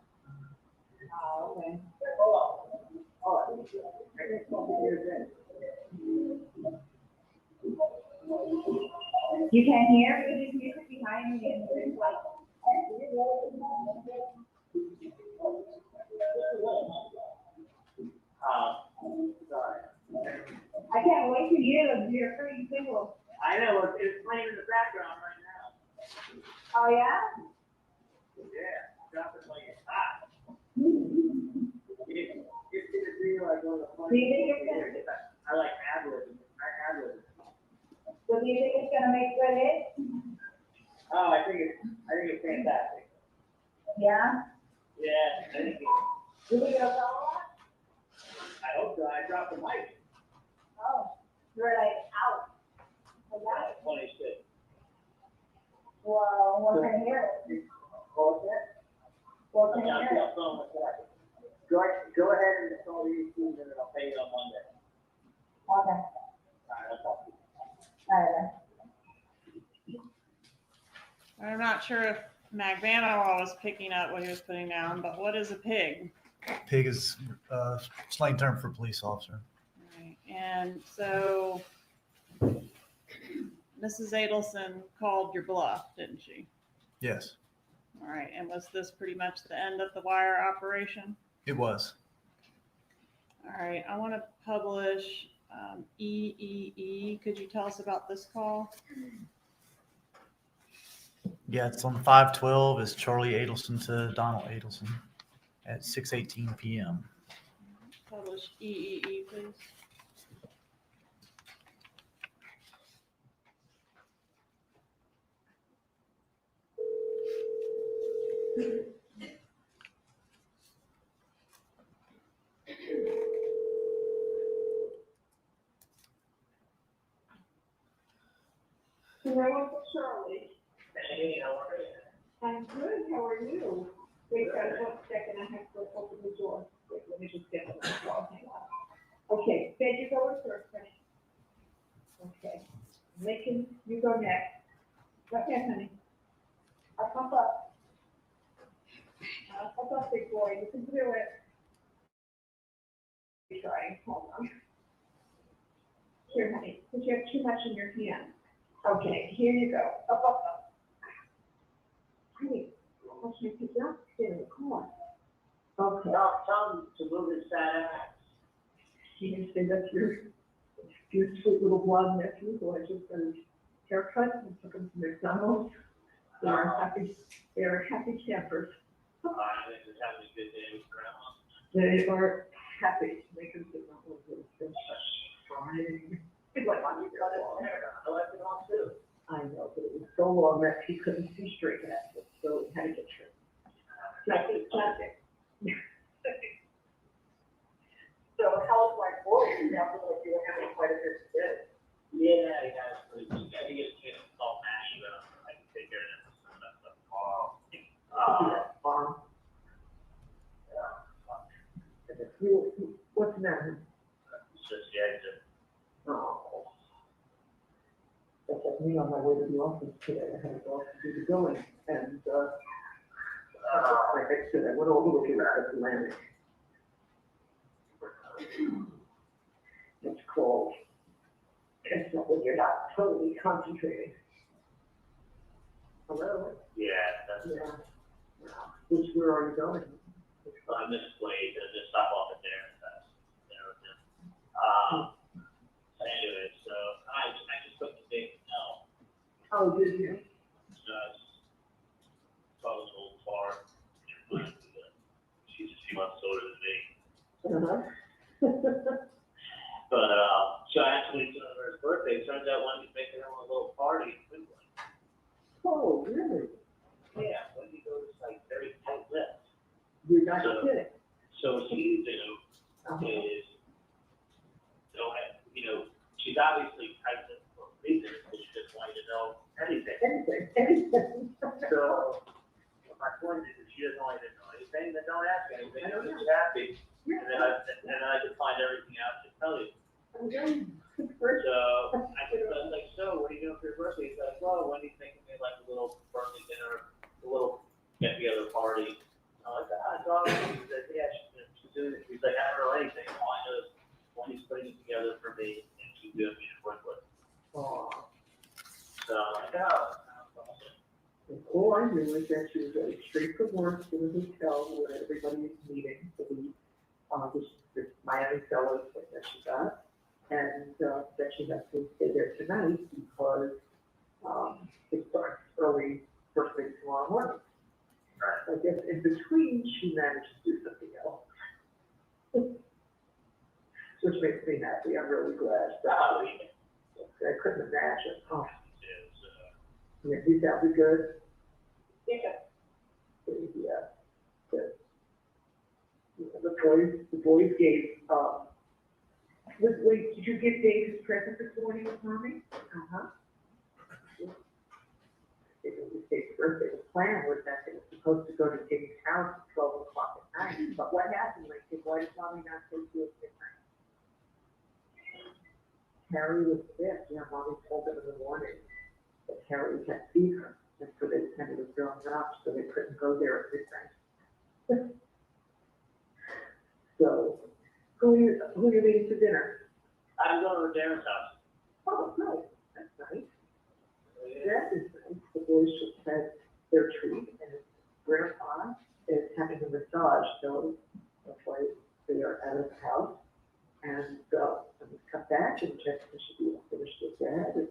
Oh, okay. You can't hear because there's music behind me and there's like. you're pretty single. I know, it's playing in the background right now. Oh, yeah? Yeah, drop it like it's hot. It's gonna be like one of the Do you think it's I like ad-libbing. So do you think it's gonna make good hits? Oh, I think it's fantastic. Yeah? Yeah, I think Do you think it'll sell a lot? I hope so. I dropped the mic. Oh, you're like out. Like that? 26. Well, what can I hear it? What was that? What can I I'm hear on it? phone with that. Go ahead and install the YouTube and then I'll pay you on Monday. Okay. All right, I'll talk to you. All right. I'm not sure if Magvano was picking up what he was putting down, but what is a pig? Pig is slang term for police officer. Right. And so Mrs. Adelson called your bluff, didn't she? Yes, All right. And was this pretty much the end of the wire operation? it was. All right. I want to publish EEE. Could you tell us about this call? Yeah, it's on 512. It's Charlie Adelson to Donna Adelson at 6:18 p.m. Publish EEE, please. Hello, Charlie. Hey, how are you? I'm good. How are you? Wait, guys, 1 second. I have to open the door. Wait, let me just get the door. Hang on. Okay, Ben, you go first. Honey. Okay. Lincoln, you go next. Okay, honey. I'll pop up. I'll pop up, big boy. You can do it. Try. Hold on. Here, honey, because you have too much in your hand. Okay, here you go. Up, up, up. Honey, I'll take you downstairs. Come on. Okay. No, tell him to move his fat ass. You can say that's your sweet little blonde nephew who I just got his haircut and took him to McDonald's. They're happy campers. I think he's having a good day with grandma. They are happy. They can sit down with them. Fine. He's like, I'm just got his hair. I like it on too. I know, but it was so long that he couldn't see straight at it, so he had to get trimmed. Classic. So how's my boy? You sound like you were having quite a bit to do. Yeah, he has. I think it's a call Maddie, but I can take care of some of that stuff tomorrow. Farm. What's the matter? It's just the exit. Oh. That's like me on my way to the office today. I had to go up to do the billing and, like I said, I went over to the Atlantic. It's cold. It's not when you're not totally concentrating. Hello? Yeah, that's. Yeah. Where are you going? I'm this way to just stop off at there. Anyway, so I just took the big L. Oh, did you? Just follows old far. She's a few months older than me. But so actually, for his birthday, it turns out Wendy's making him a little party in Cleveland. Oh, really? Yeah, Wendy goes like very tight-lipped. You're not kidding. So what she do is, she's obviously tight-lipped for a reason, because she just wanted to know anything. Anything. So my point is, if she doesn't want to know anything, then don't ask anything. You'll be happy, and then I can find everything out to tell you. Okay. So I was like, so what are you doing for your birthday? He's like, well, Wendy's making me like a little birthday dinner, a little get-together party. I'm like, dog. He's like, yeah, she's doing it. He's like, I don't know anything. All I know is Wendy's putting it together for me, and she's doing me to work with. So I'm like, oh, that's awesome. All I knew is that she was going straight from work to the hotel where everybody is meeting for the, this Miami fellows that she got. And that she has to stay there tonight because it starts early, first thing tomorrow morning. I guess in between, she managed to do something else. Which makes me happy. I'm really glad. I couldn't imagine. Oh. Yeah, he sounded good. Yeah. Good. The boys gave, wait, did you give Dave his present this morning, Mommy? Uh-huh. It was Dave's birthday. The plan was that it was supposed to go to Dave's house at 12 o'clock at night. But what happened, Lincoln? Why did Mommy not take you at midnight? Harry was sick. Yeah, Mommy told him in the morning that Harry had fever. And so they said he was throwing up, so they couldn't go there at midnight. So, who are you meeting for dinner? I'm going to Darren's house. Oh, good. That's nice. That is nice. The boys just had their treat, and his grandpa is having a massage, so that's why they are out of the house. And we come back, and Jessica should be finished with that. And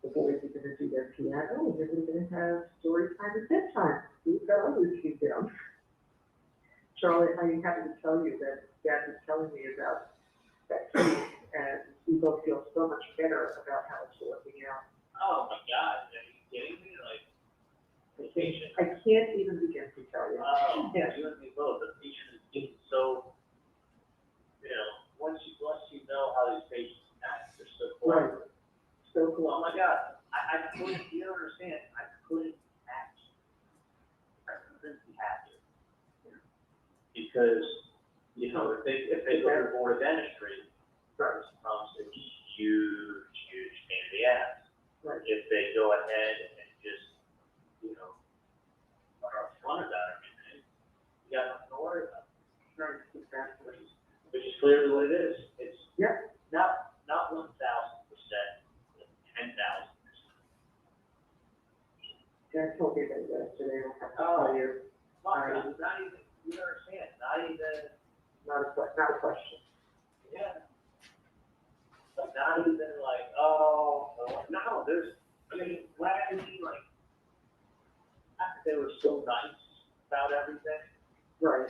the boys are going to do their piano, and then we're going to have story time and bedtime. We've got others to down. Charlie, I'm happy to tell you that Dad was telling me about that case, and we both feel so much better about how it's working out. Oh my God, are you kidding me? Like, the patient. I can't even begin to tell you. Oh, Yeah. you and me both. The patient is getting so, once you know how these patients act, they're so cool. Right. So cool. Oh my God, I couldn't, you don't understand, I couldn't act. I couldn't be happier. Because, if they go to the board of dentistry, first comes a huge pain in the ass. Right. If they go ahead and just, are upfront about everything, you got nothing to worry about. Right. Exactly. Which is clearly what it is. It's Yep. not 1,000%, 10,000%. Dad told me that yesterday. I'll have to tell you. Not even, you understand, Not a question. yeah. Like, not even like, no, last week, like, after they were so nice about everything. Right.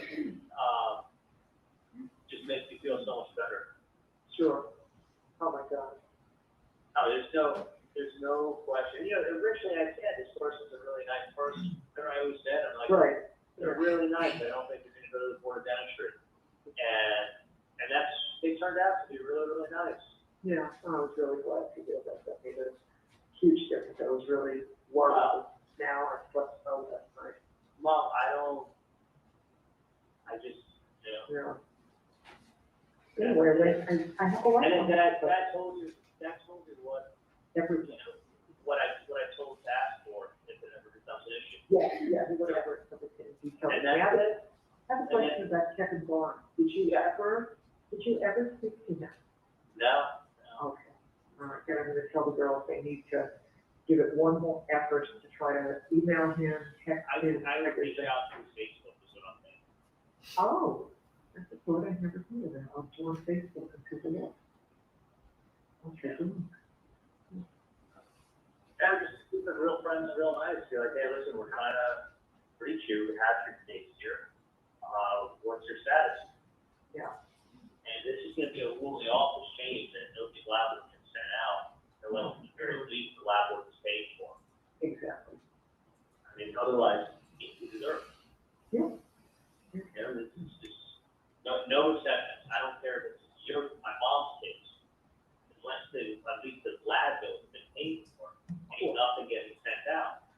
Just makes me feel so much better. Sure. Oh my God. No, there's no question. Originally I said this person's a really nice person. Remember I always said, I'm like, Right. they're really nice. I don't think they're going to go to the board of dentistry. And they turned out to be really, really nice. Yeah, I was really glad to hear that. That made a huge difference. I was really worried. Now I slept so last night. Mom, Yeah. Anyway, I have a lot. And then that told you what, what I told to ask for if it ever becomes an issue. Yeah, whatever. Detail. And I that's it. have a question about Kevin Barnes. Did you ever speak to him? No. Okay. All right, then I'm going to tell the girls they need to give it one more effort to try to email him, text him. I would reach out through Facebook is what I'm thinking. Oh, that's a thought I never thought of that. I'll go on Facebook and pick it up. Okay. And just keep it real friends, real nice. Be like, hey, listen, we're trying to reach you. We have your case here. What's your status? Yeah. And this is going to be a really awful change that nobody lab work can send out unless at the very least the lab work is paid for. Exactly. I mean, otherwise, you deserve it. Yeah. This is just no exceptions. I don't care if it's my mom's case. Unless at least the lab bill has been paid for, ain't nothing getting sent out.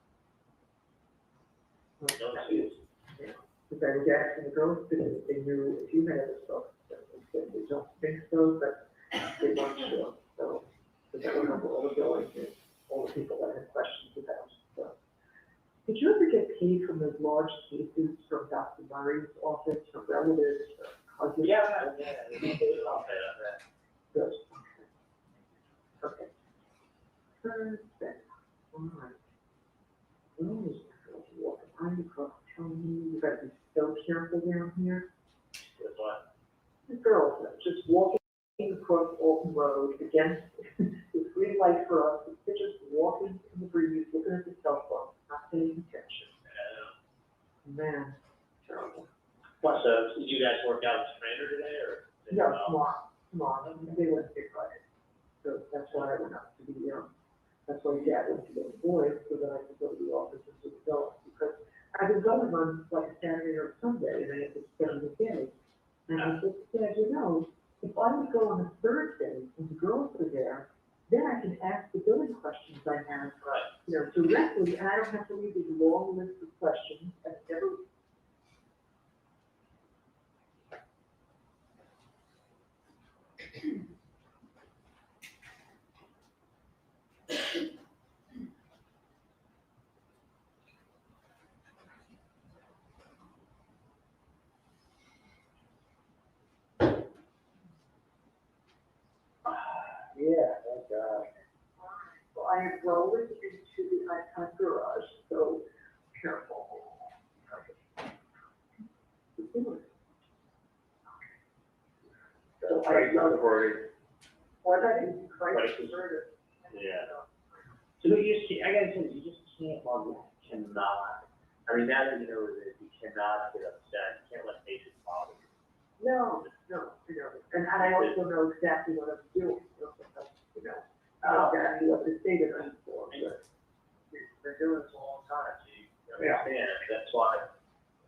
No excuse. Because I was asking the girls today if they knew if you had ever spoken to them. They said they don't think so, but they weren't sure. So, because I remember all the billing and all the people that had questions about. So, did you ever get paid from those large cases from Dr. Murray's office, from relatives, or cousins? Yeah. I'll pay on that. Good. Okay. Perfect. All right. Oh, walking behind across town, you gotta be so careful down here. With what? The girls are just walking across Alton Road against the green light for us, it's just walking in the breeze, looking at the cell phone, not paying attention. Man, terrible. So, did you guys work out with Commander today, or? No, tomorrow, they went to Friday. So that's why I went up to the, that's why Dad went to get the boys, so that I could go to the office and see the dogs. Because I've been going on like a Saturday or Sunday, and I have to spend the day. And I said, Dad, you know, if I would go on a Thursday and the girls are there, then I can ask the billing questions I have, you know, directly, and I don't have to read these long list of questions and never. Yeah, thank God. So I am rolling into the icon garage, so careful. So I love what I do, crisis murder. Yeah. So I gotta say, you just can't log in. Cannot. I mean, now that you know that you cannot get upset, you can't let patients bother you. No, and I also know exactly what I'm doing, you know, exactly what the state is in for. They're doing this a long time, so you understand. That's why,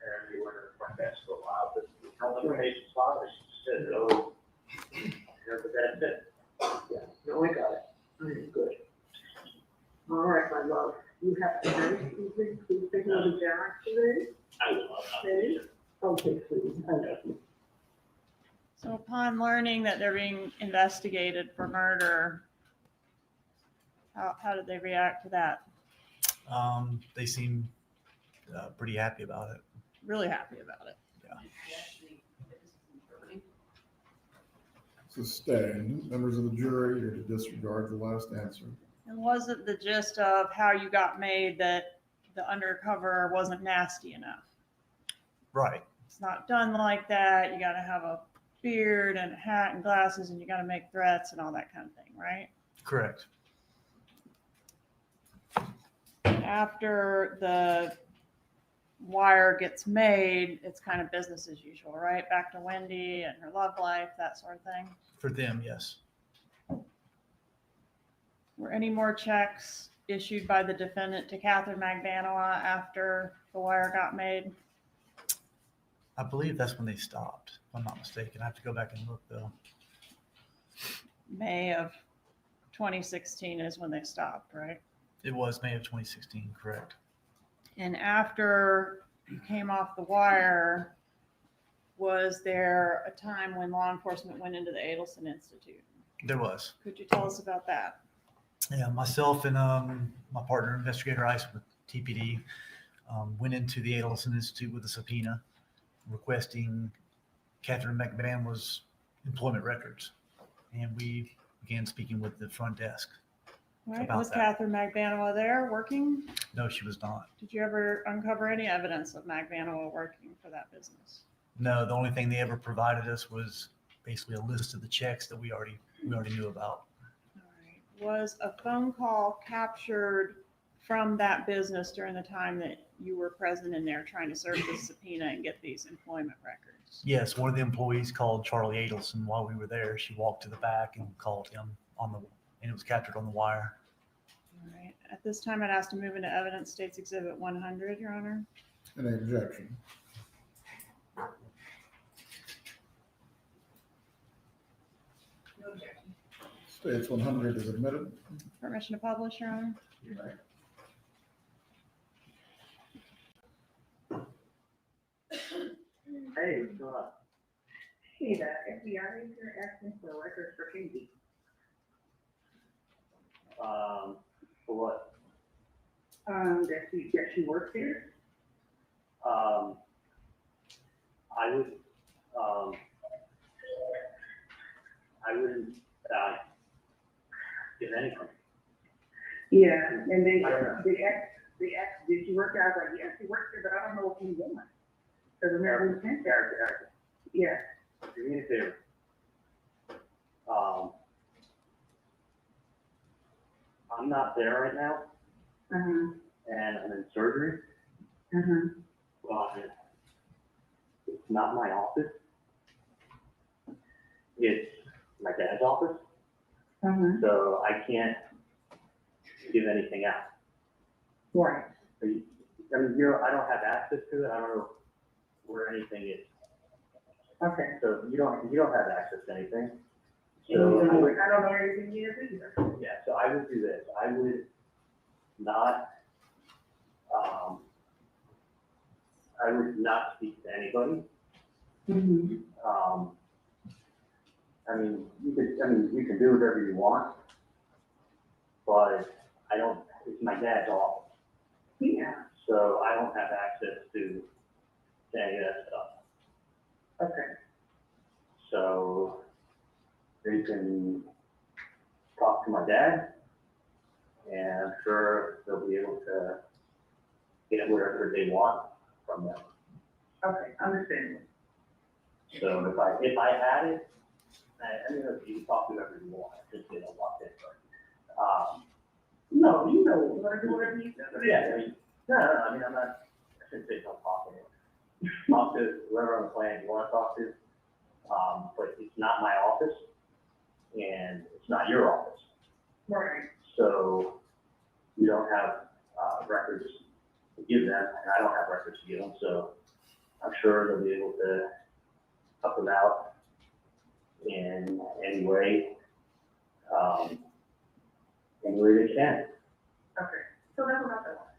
and you were in the front desk for a while, but don't let the patients bother you. Just said, oh, but that's it. Yeah, no, I got it. Good. All right, my love. You have a nice evening. Please take over the barracks today. I will. Okay, okay, please. I love you. So upon learning that they're being investigated for murder, how did they react to that? They seem pretty happy about it. Really happy about it. Sustained. Members of the jury are to disregard the last answer. And wasn't the gist of how you got made that the undercover wasn't nasty enough? Right. It's not done like that. You got to have a beard and a hat and glasses, and you got to make threats and all that kind of thing, right? Correct. After the wire gets made, it's kind of business as usual, right? Back to Wendi and her love life, that sort of thing. For them, yes. Were any more checks issued by the defendant to Catherine Magbanua after the wire got made? I believe that's when they stopped, if I'm not mistaken. I have to go back and look, though. May of 2016 is when they stopped, right? It was May of 2016, correct. And after you came off the wire, was there a time when law enforcement went into the Adelson Institute? There was. Could you tell us about that? Yeah, myself and my partner, Investigator Ice with TPD, went into the Adelson Institute with a subpoena requesting Catherine McBanua's employment records. And we began speaking with the front desk. Right. About Was that. Catherine Magbanua there working? No, she was not. Did you ever uncover any evidence of Magbanua working for that business? No, the only thing they ever provided us was basically a list of the checks that we already knew about. Was a phone call captured from that business during the time that you were present in there trying to serve the subpoena and get these employment records? Yes, one of the employees called Charlie Adelson while we were there. She walked to the back and called him and it was captured on the wire. All right. At this time, I'd ask to move into evidence States Exhibit 100, Your Honor. Any objection? No objection. States 100 is admitted. Permission to publish, Your Honor. Hey, what's going on? Hey, the FBI is here asking for records for Katie. For what? That she works here? I wouldn't give anything. Yeah, and they, the ex, did she work there? I was like, yeah, she works there, but I don't know what she's doing. Because remember, we sent her. Erica, Yeah. do me a favor. I'm not there right now, and I'm in surgery. But it's not my office. It's my dad's office. So I can't give anything out. Right. I mean, I don't have access to it. I don't know where anything is. Okay. So you don't have access to anything. I don't know anything yet either. Yeah, so I would do this. I would not, I would not speak to anybody. I mean, you can do whatever you want, but it's my dad's office. Yeah. So I don't have access to any of that stuff. Okay. So they can talk to my dad, and I'm sure they'll be able to get whatever they want from them. Okay, understandable. So if I had it, I mean, you can talk to whoever you want, just they don't want it. But, No, you know, we're gonna do whatever you say. yeah, I mean, no, I mean, I shouldn't say don't talk to anyone. Talk to whoever on the planet you want to talk to. But it's not my office, and it's not your office. Right. So you don't have records to give them, and I don't have records to give them. So I'm sure they'll be able to help them out in any way, any way they can. Okay. So that's what I thought.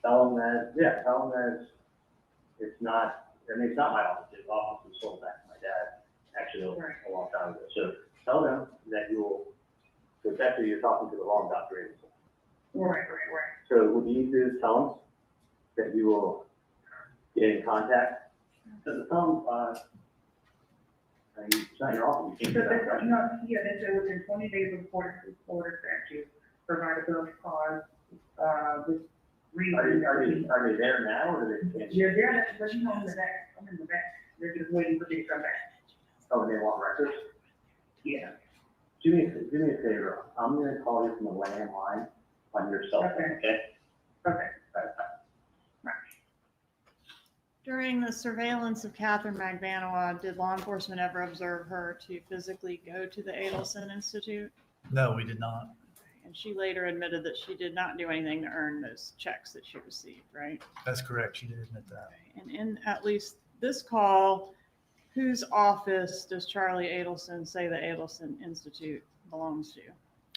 Tell them that it's not, I mean, it's not my office. The office was sold back to my dad, actually, a long time ago. So tell them that because actually you're talking to the wrong Dr. Adelson. Right. So what you need to do is tell them that you will get in contact. So tell them, I mean, it's not your office. You can't do that, right? No, yeah, they said within 20 days of order statute, provide a bill of cause, with reason. Are they there now, or are they? You're there, but you know, I'm in the back. They're just waiting for you to come back. Oh, they want records? Yeah. Do me a favor. I'm gonna call you from the landline on your cell phone, okay? Okay. During the surveillance of Catherine Magbanua, did law enforcement ever observe her to physically go to the Adelson Institute? No, we did not. And she later admitted that she did not do anything to earn those checks that she received, right? That's correct. She did admit that. And in at least this call, whose office does Charlie Adelson say the Adelson Institute belongs to?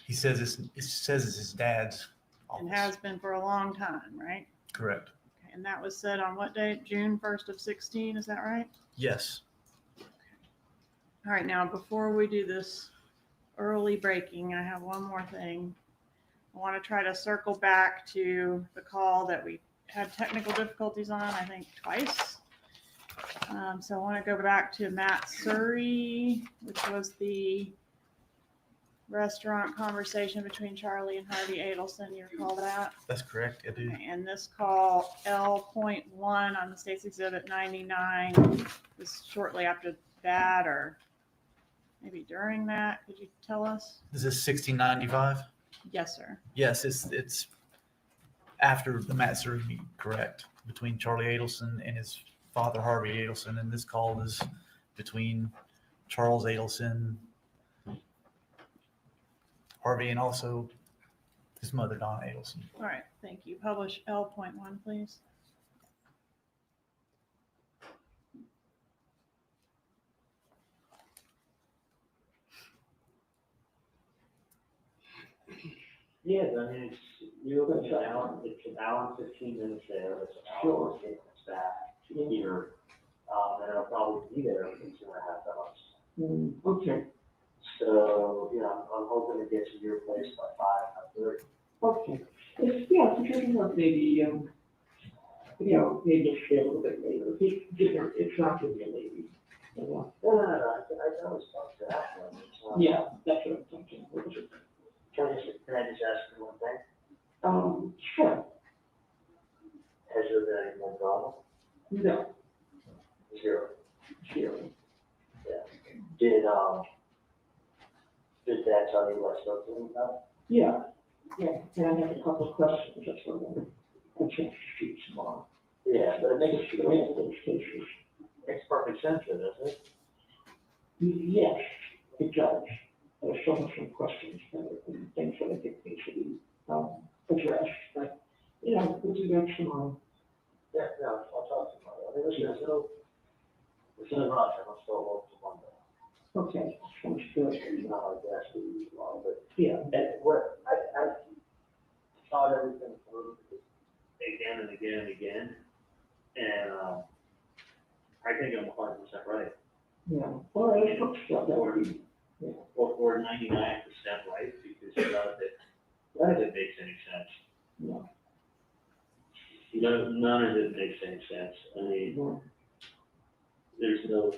He says it says it's his dad's office. And has been for a long time, right? Correct. Okay, and that was said on what date? June 1st of 16, is that right? Yes. All right, now before we do this early breaking, I have one more thing. I want to try to circle back to the call that we had technical difficulties on, I think twice. So I want to go back to Matt Surrey, which was the restaurant conversation between Charlie and Harvey Adelson. You recall that? That's correct. I do. Okay, and this call L.1 on the State's Exhibit 99 was shortly after that, or maybe during that. Could you tell us? Is this 1695? Yes, sir. Yes, it's after the Matt Surrey meet, correct, between Charlie Adelson and his father, Harvey Adelson, and this call is between Charles Adelson, Harvey, and also his mother, Donna Adelson. All right, thank you. Publish L.1, please. Yes, I mean, you look at it's an hour and 15 minutes there, it's an hour and 6 back to here, and it'll probably be there in 2.5 hours. Okay. So, I'm hoping to get to your place by 5:30. Okay. Yeah, because maybe, maybe just stay a little bit later. It's not going to be a lady. No, I can always talk to that one. Yeah, that's what I'm thinking. Can I just ask you one thing? Sure. Has there been any more drama? No. Zero. Sure. Yeah. Did Dad tell you what I spoke to him about? Yeah. Yeah, and I have a couple of questions, that's what I'm going to change the street tomorrow. Yeah, but it makes, The rest of those cases. makes perfect sense, doesn't it? Yes, it does. I still have some questions and things that I think need to be addressed, but, you know, we'll do that tomorrow. Yeah, no, I'll talk to you. I mean, listen, there's no rush, I'm still work to Monday. Okay, sounds good. It's not like that, but, Yeah. and what, I thought everything through again and again and again, and, I think I'm 100% right. Yeah, all right, that would be, yeah. Or 99% right, because none of it makes any sense. No. None of it makes any sense. I mean, there's no,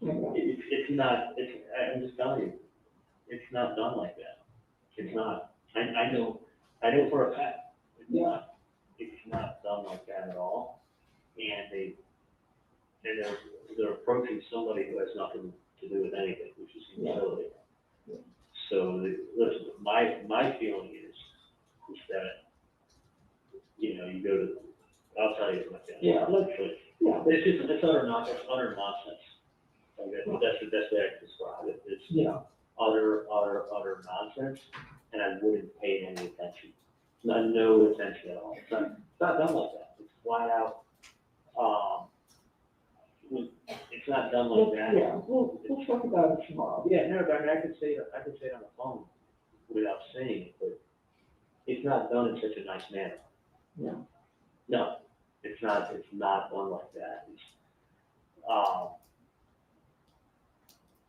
it's not, I'm just telling you, it's not done like that. It's not. I know for a fact, it's not done like that at all. And they're approaching somebody who has nothing to do with anything, which is the utility. So, listen, my feeling is that, you know, you go to, I'll tell you what that is. It's utter nonsense. That's the best way I can describe it. It's utter nonsense, and I wouldn't pay any attention. No attention at all. It's not done like that. It's flat out. It's not done like that. Yeah, we'll talk about it tomorrow. Yeah, no, but I mean, I could say it on the phone without saying it, but it's not done in such a nice manner. Yeah. No, it's not done like that.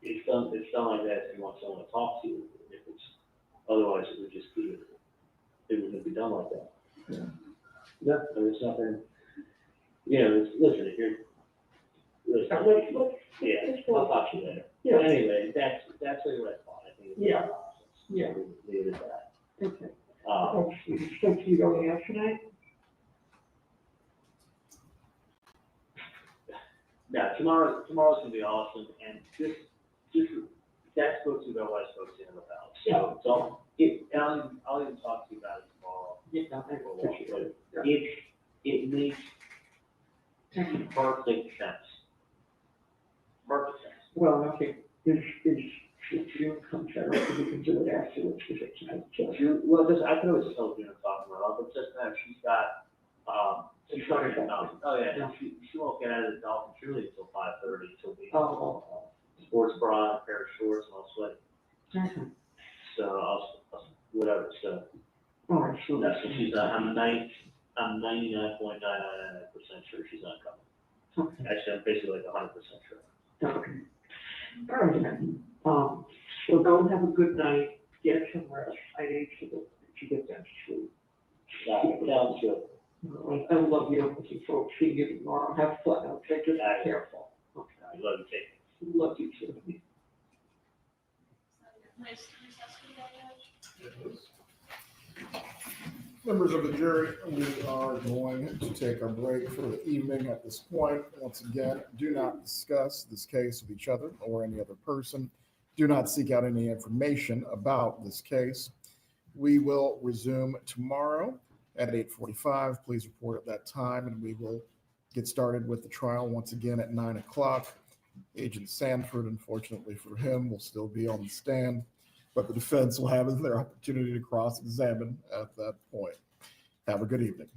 It's done like that if you want someone to talk to. Otherwise it would just be, it wouldn't be done like that. Yeah. Yeah, there's nothing, you know, listen, if you're, listen, I'll talk to you later. Yeah. But anyway, that's what I thought. I think it's Yeah. nonsense. Yeah. Leave it at that. Okay. Thank you going out tonight? Yeah, tomorrow's gonna be awesome, and just that's supposed to go what I spoke to him about. So I'll even talk to you about it tomorrow. Yeah, I appreciate it. It makes perfect sense. Perfect sense. Well, I think if June comes out, we can do it afterwards, because it's not just. Well, I could always tell June talking about it, but just now she's got, she's got her technology. Oh, yeah, she won't get out of the Dolphin truly until 5:30, till we. Sports bra, a pair of shorts, and I'll sweat. So I'll whatever, so. All right, so that's what she's, I'm 99.999% sure she's not coming. Okay. Actually, I'm basically like 100% sure. Okay. All right, then. So go have a good night, get some rest. I need to get them to sleep. Sounds good. I love you. Looking forward to seeing you tomorrow. Have fun. Okay, just be careful. Okay. I love you, Kate. Love you too. Members of the jury, we are going to take our break for the evening at this point. Once again, do not discuss this case with each other or any other person. Do not seek out any information about this case. We will resume tomorrow at 8:45. Please report at that time, and we will get started with the trial once again at 9 o'clock. Agent Sanford, unfortunately for him, will still be on the stand, but the defense will have their opportunity to cross-examine at that point. Have a good evening.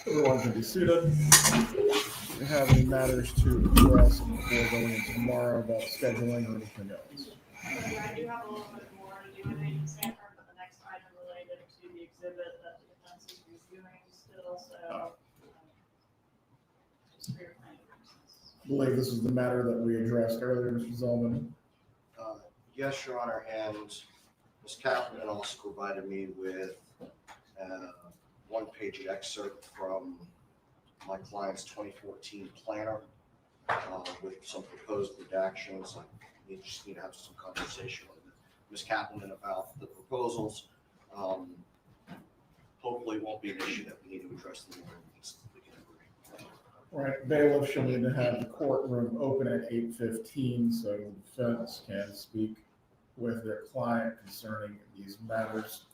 Everyone can be seated. Do you have any matters to address before going into tomorrow about scheduling or anything else? I do have a little bit more to do with Agent Sanford, but the next item related to the exhibit that the defense is reviewing still, so. Just for your planning purposes. I believe this is the matter that we addressed earlier, Mr. Zellman. Yes, Your Honor, and Ms. Kaplan also provided me with a one-page excerpt from my client's 2014 planner with some proposed redactions. We just need to have some conversation with Ms. Kaplan about the proposals. Hopefully it won't be an issue that we need to address the lawyer. We can agree. Right, bailiff shall need to have the courtroom open at 8:15 so the defense can speak with their client concerning these matters.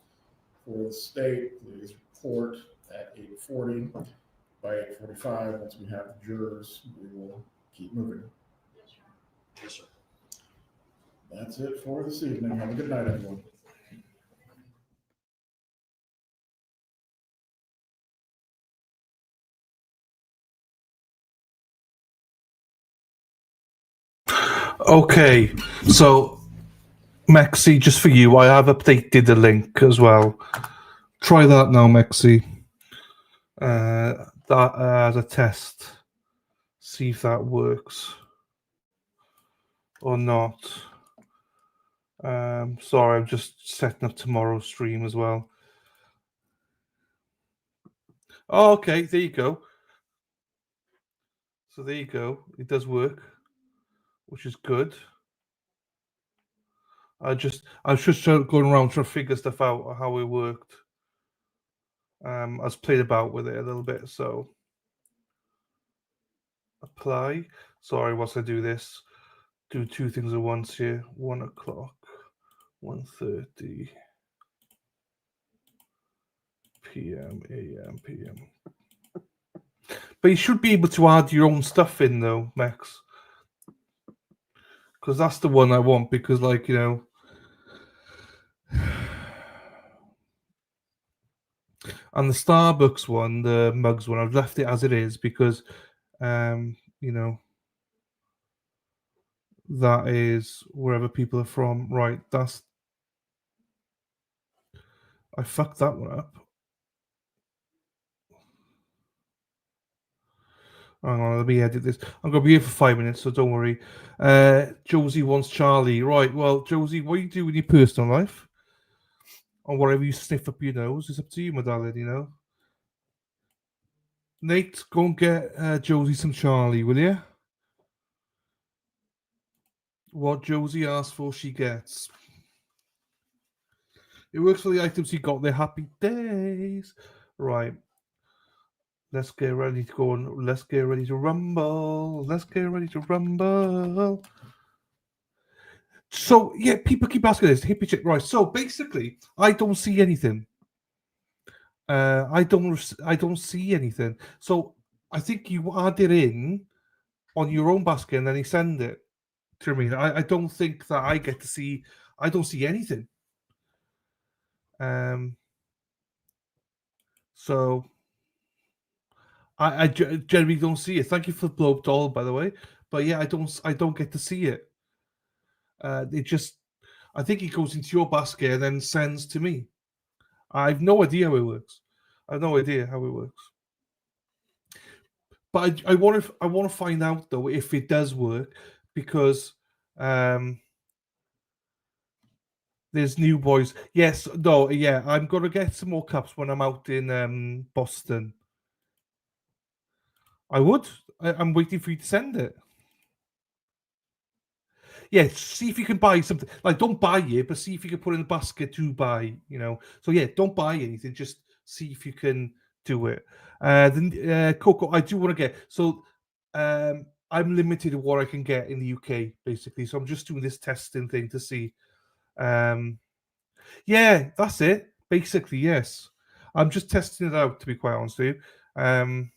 For the state, please report at 8:40. By 8:45, once we have the jurors, we will keep moving. Yes, sir. That's it for this evening. Have a good night, everyone. Okay, so Mexi, just for you, I have updated the link as well. Try that now, Mexi. That as a test. See if that works or not. Sorry, I'm just setting up tomorrow's stream as well. Oh, okay, there you go. So there you go. It does work, which is good. I was just going around trying to figure stuff out how it worked. I was played about with it a little bit, so apply. Sorry, once I do this, do two things at once here. 1 o'clock, 1:30 p.m. a.m. p.m. But you should be able to add your own stuff in though, Max. Because that's the one I want, because like, you know, and the Starbucks one, the mugs one, I've left it as it is because you know, that is wherever people are from. Right, that's I fucked that one up. Hang on, let me edit this. I'm going to be here for 5 minutes, so don't worry. Josie wants Charlie. Right, well, Josie, what you do in your personal life, or whatever you sniff up your nose, is up to you, my darling, you know. Nate, go and get Josie some Charlie, will you? What Josie asks for, she gets. It works for the items you got. They're happy days. Right. Let's get ready to go on. Let's get ready to rumble. Let's get ready to rumble. So yeah, people keep asking this hippie chick, right? So basically, I don't see anything. I don't see anything. So I think you add it in on your own basket and then you send it. Do you know what I mean? I don't think that I get to see. I don't see anything. So I generally don't see it. Thank you for the blow up doll, by the way. But yeah, I don't get to see it. It just, I think it goes into your basket and then sends to me. I have no idea how it works. I have no idea how it works. But I want to find out though if it does work, because there's new boys. Yes, no, yeah, I'm gonna get some more cups when I'm out in Boston. I would. I'm waiting for you to send it. Yeah, see if you can buy something. Like, don't buy it, but see if you can put in the basket to buy. You know. So yeah, don't buy anything. Just see if you can do it. Then Coco, I do want to get. So I'm limited to what I can get in the UK, basically. So I'm just doing this testing thing to see. Yeah, that's it. Basically, yes. I'm just testing it out, to be quite honest with you.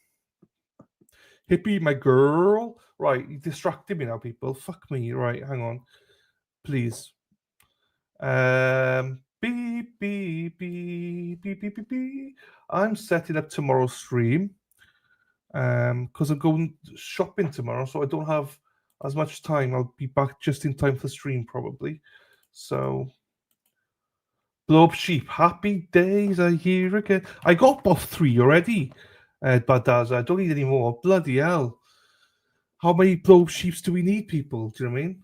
Hippie, my girl. Right, you distracted me now, people. Fuck me. Right, hang on. Please. Beep, beep, beep, beep, beep, beep, beep. I'm setting up tomorrow's stream. Because I'm going shopping tomorrow, so I don't have as much time. I'll be back just in time for the stream, probably. So, blow up sheep. Happy days are here again. I got both 3 already. Badaz, I don't need any more. Bloody hell. How many blow up sheeps do we need, people? Do you know what I mean?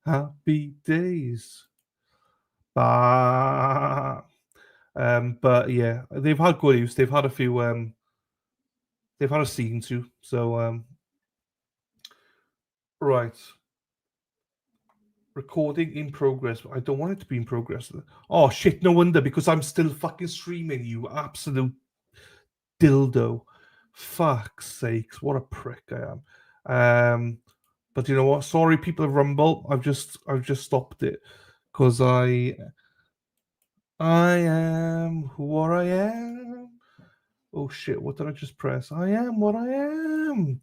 Happy days. But yeah, they've had good use. They've had a few they've had a scene to. So right. Recording in progress. I don't want it to be in progress. Oh shit, no wonder, because I'm still fucking streaming, you absolute dildo. Fuck's sakes, what a prick I am. But you know what? Sorry, people of Rumble. I've just stopped it because I am what I am. Oh shit, what did I just press? I am what I am.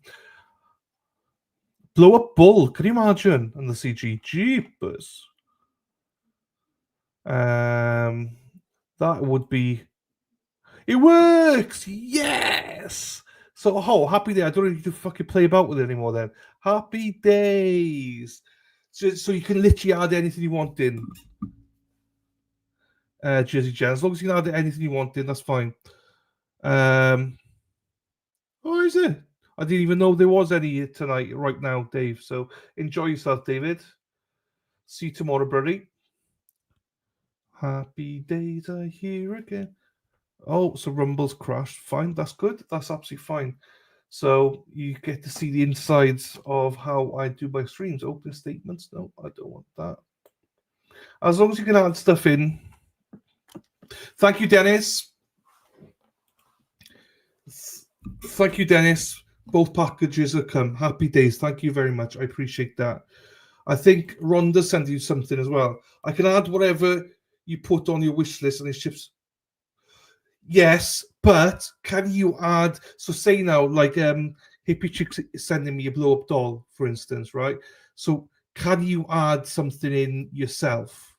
Blow up bull, can you imagine? And the CG jeepers. That would be. It works! Yes! So, happy day. I don't need to fucking play about with it anymore then. Happy days. So you can literally add anything you want in. Jersey Jen. As long as you can add anything you want in, that's fine. Oh, is it? I didn't even know there was any tonight, right now, Dave. So enjoy yourself, David. See you tomorrow, buddy. Happy days are here again. Oh, so Rumble's crashed. Fine, that's good. That's absolutely fine. So you get to see the insides of how I do my streams. Open statements. No, I don't want that. As long as you can add stuff in. Thank you, Dennis. Thank you, Dennis. Both packages have come. Happy days. Thank you very much. I appreciate that. I think Rhonda sent you something as well. I can add whatever you put on your wish list and it ships. Yes, but can you add? So say now, like Hippie Chick's sending me a blow up doll, for instance, right? So can you add something in yourself,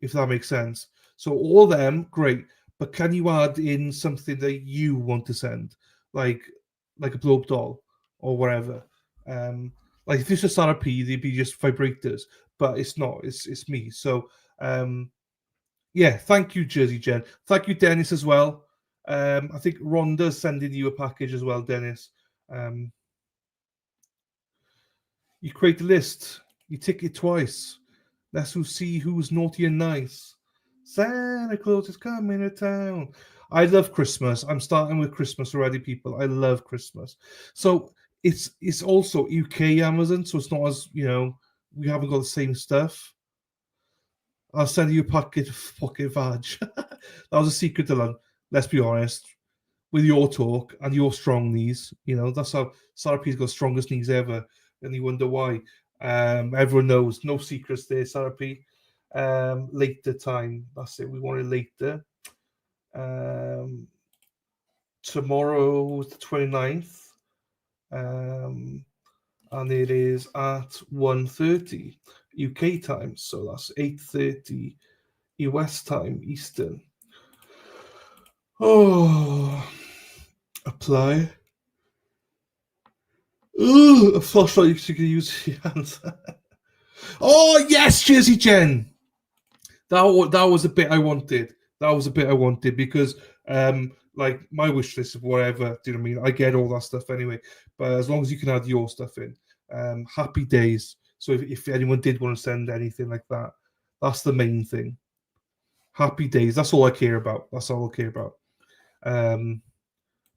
if that makes sense? So all them, great, but can you add in something that you want to send, like a blow up doll or whatever? Like if it's just RP, they'd be just vibrators, but it's not. It's me. So yeah, thank you, Jersey Jen. Thank you, Dennis, as well. I think Rhonda's sending you a package as well, Dennis. You create a list. You tick it twice. Let's see who's naughty and nice. Santa Claus is coming to town. I love Christmas. I'm starting with Christmas already, people. I love Christmas. So it's also UK Amazon, so it's not as, we haven't got the same stuff. I'll send you a pocket vag. That was a secret, Dylan. Let's be honest. With your talk and your strong knees, that's how Sarap's got strongest knees ever. And you wonder why. Everyone knows. No secrets there, Sarap. Later time. That's it. We want it later. Tomorrow, the 29th. And it is at 1:30 UK time, so that's 8:30 US time, Eastern. Oh, apply. Ooh, a flashlight you can use your hands. Oh yes, Jersey Jen. That was a bit I wanted. That was a bit I wanted because like my wish list of whatever, do you know what I mean? I get all that stuff anyway. But as long as you can add your stuff in, happy days. So if anyone did want to send anything like that, that's the main thing. Happy days. That's all I care about. That's all I care about.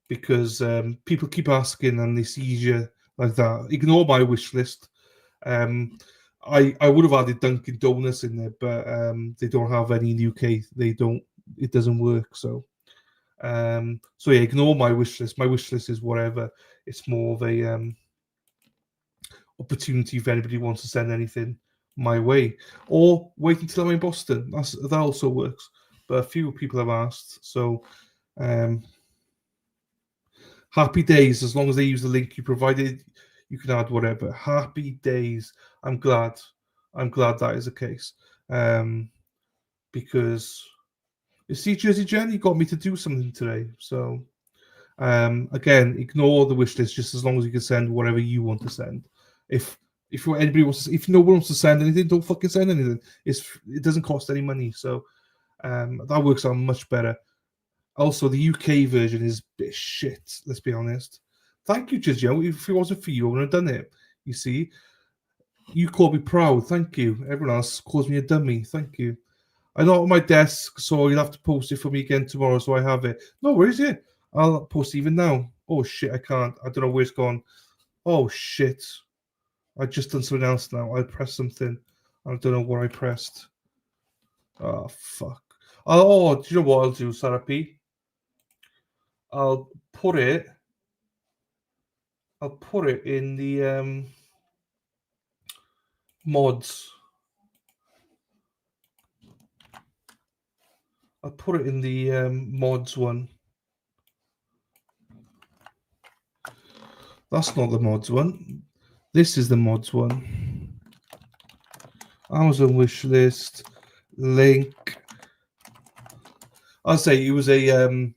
Because people keep asking and it's easier like that. Ignore my wish list. I would have added Dunkin' Donuts in there, but they don't have any in the UK. They don't. It doesn't work. So yeah, ignore my wish list. My wish list is whatever. It's more of a opportunity if anybody wants to send anything my way, or wait until I'm in Boston. That also works. But a few people have asked, so happy days. As long as they use the link you provided, you can add whatever. Happy days. I'm glad that is the case, because you see, Jersey Jen, you got me to do something today. So again, ignore the wish list just as long as you can send whatever you want to send. If anybody wants if no one wants to send anything, don't fucking send anything. It doesn't cost any money, so that works out much better. Also, the UK version is a bit shit, let's be honest. Thank you, Gizio. If it wasn't for you, I would have done it. You see, you call me proud. Thank you. Everyone else calls me a dummy. Thank you. I'm not on my desk, so you'll have to post it for me again tomorrow, so I have it. No worries, yeah. I'll post even now. Oh shit, I can't. I don't know where it's gone. Oh shit. I just done something else now. I pressed something. I don't know what I pressed. Oh fuck. Oh, do you know what I'll do, Sarah P? I'll put it in the mods. I'll put it in the mods one. That's not the mods one. This is the mods one. Amazon wish list link. I'll say it was a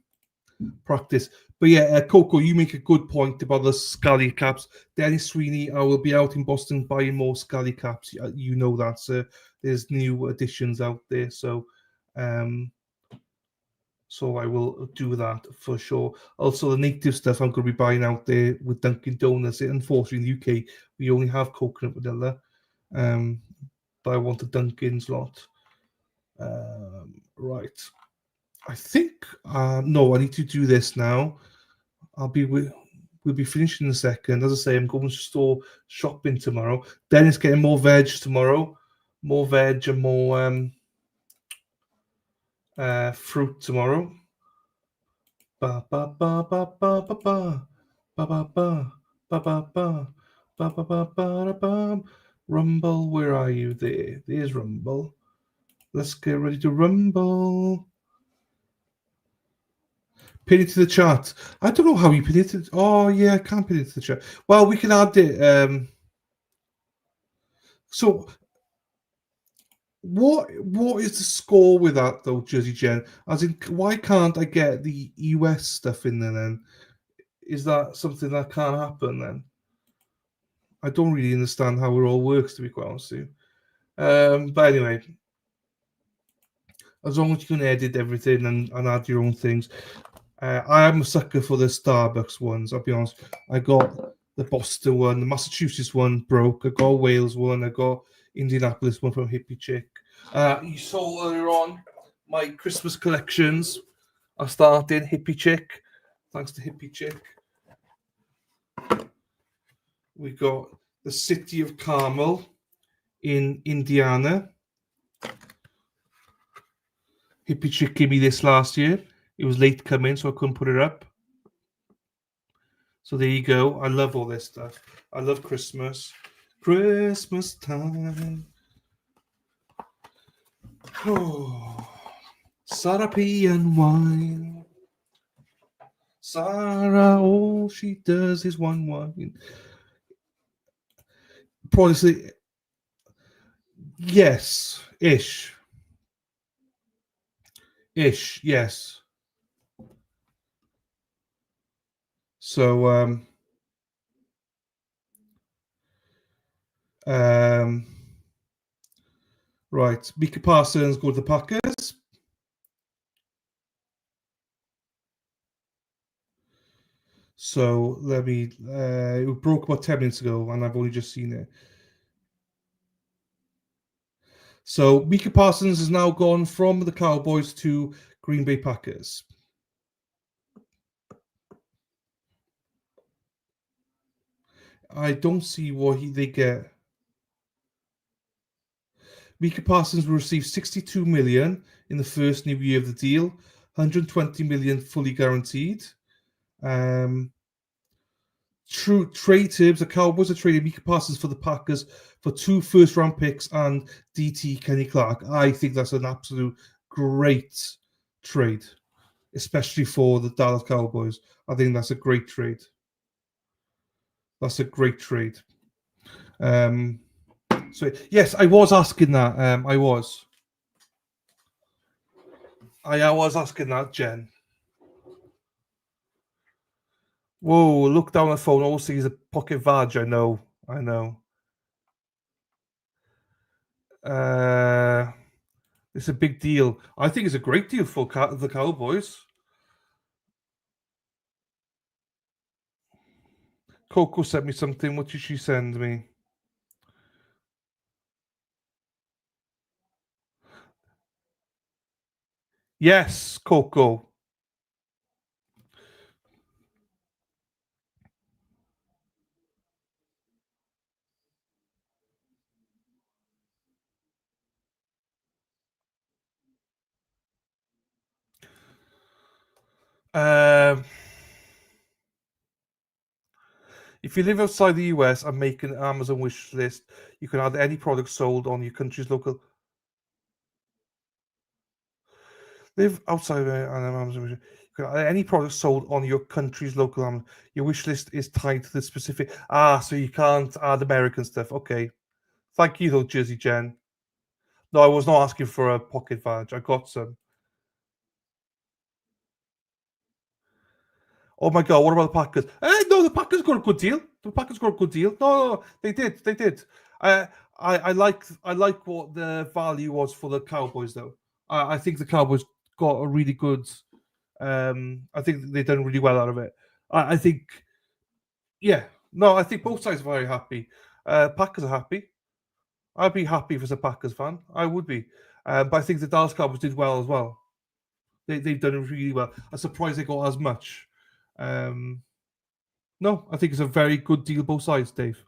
practice. But yeah, Coco, you make a good point about the Scally caps. Dennis Sweeney, I will be out in Boston buying more Scally caps. You know that, sir. There's new editions out there, so I will do that for sure. Also, the native stuff I'm going to be buying out there with Dunkin' Donuts. Unfortunately, in the UK, we only have coconut vanilla, but I want the Dunkin's lot. Right. I think no, I need to do this now. We'll be finishing in a second. As I say, I'm going to store shopping tomorrow. Dennis getting more veg tomorrow, more veg and more fruit tomorrow. Ba ba ba ba ba ba ba ba ba ba ba ba ba ba ba ba ba ba. Rumble, where are you? There's Rumble. Let's get ready to rumble. Pin it to the chat. I don't know how you pin it. Oh yeah, I can't pin it to the chat. Well, we can add it. So, what is the score with that though, Jersey Jen? As in, why can't I get the US stuff in there then? Is that something that can't happen then? I don't really understand how it all works, to be quite honest with you. But anyway, as long as you can edit everything and add your own things. I am a sucker for the Starbucks ones, I'll be honest. I got the Boston one, the Massachusetts one broke. I got a Wales one. I got Indianapolis one from Hippie Chick. You saw earlier on my Christmas collections are starting. Hippie Chick. Thanks to Hippie Chick. We got the City of Carmel in Indiana. Hippie Chick gave me this last year. It was late coming, so I couldn't put it up. So there you go. I love all this stuff. I love Christmas. Christmas time. Oh, Syrupy and wine. Sarah, all she does is one. Probably, yes, ish, yes. So, right, Mika Parsons go to the Packers. So let me. It broke about 10 minutes ago, and I've only just seen it. So Mika Parsons has now gone from the Cowboys to Green Bay Packers. I don't see what they get. Mika Parsons will receive $62 million in the first new year of the deal, $120 million fully guaranteed. True trade terms, the Cowboys are trading Mika Parsons for the Packers for 2 first-round picks and DT Kenny Clark. I think that's an absolute great trade, especially for the Dallas Cowboys. I think that's a great trade. That's a great trade. So yes, I was asking that. I was asking that, Jen. Whoa, look down the phone. All I see is a pocket vag. I know. It's a big deal. I think it's a great deal for the Cowboys. Coco sent me something. What did she send me? Yes, Coco. If you live outside the US and make an Amazon wish list, you can add any product sold on your country's local. Live outside an Amazon wish list. You can add any product sold on your country's local Amazon. Your wish list is tied to the specific. So you can't add American stuff. Okay. Thank you, though, Jersey Jen. No, I was not asking for a pocket badge. I got some. Oh my God, what about the Packers? No, the Packers got a good deal. The Packers got a good deal. No, they did. They did. I like what the value was for the Cowboys, though. I think the Cowboys got a really good. I think they've done really well out of it. I think, yeah. No, I think both sides are very happy. Packers are happy. I'd be happy if I was a Packers fan. I would be. But I think the Dallas Cowboys did well as well. They've done really well. I'm surprised they got as much. No, I think it's a very good deal both sides, Dave.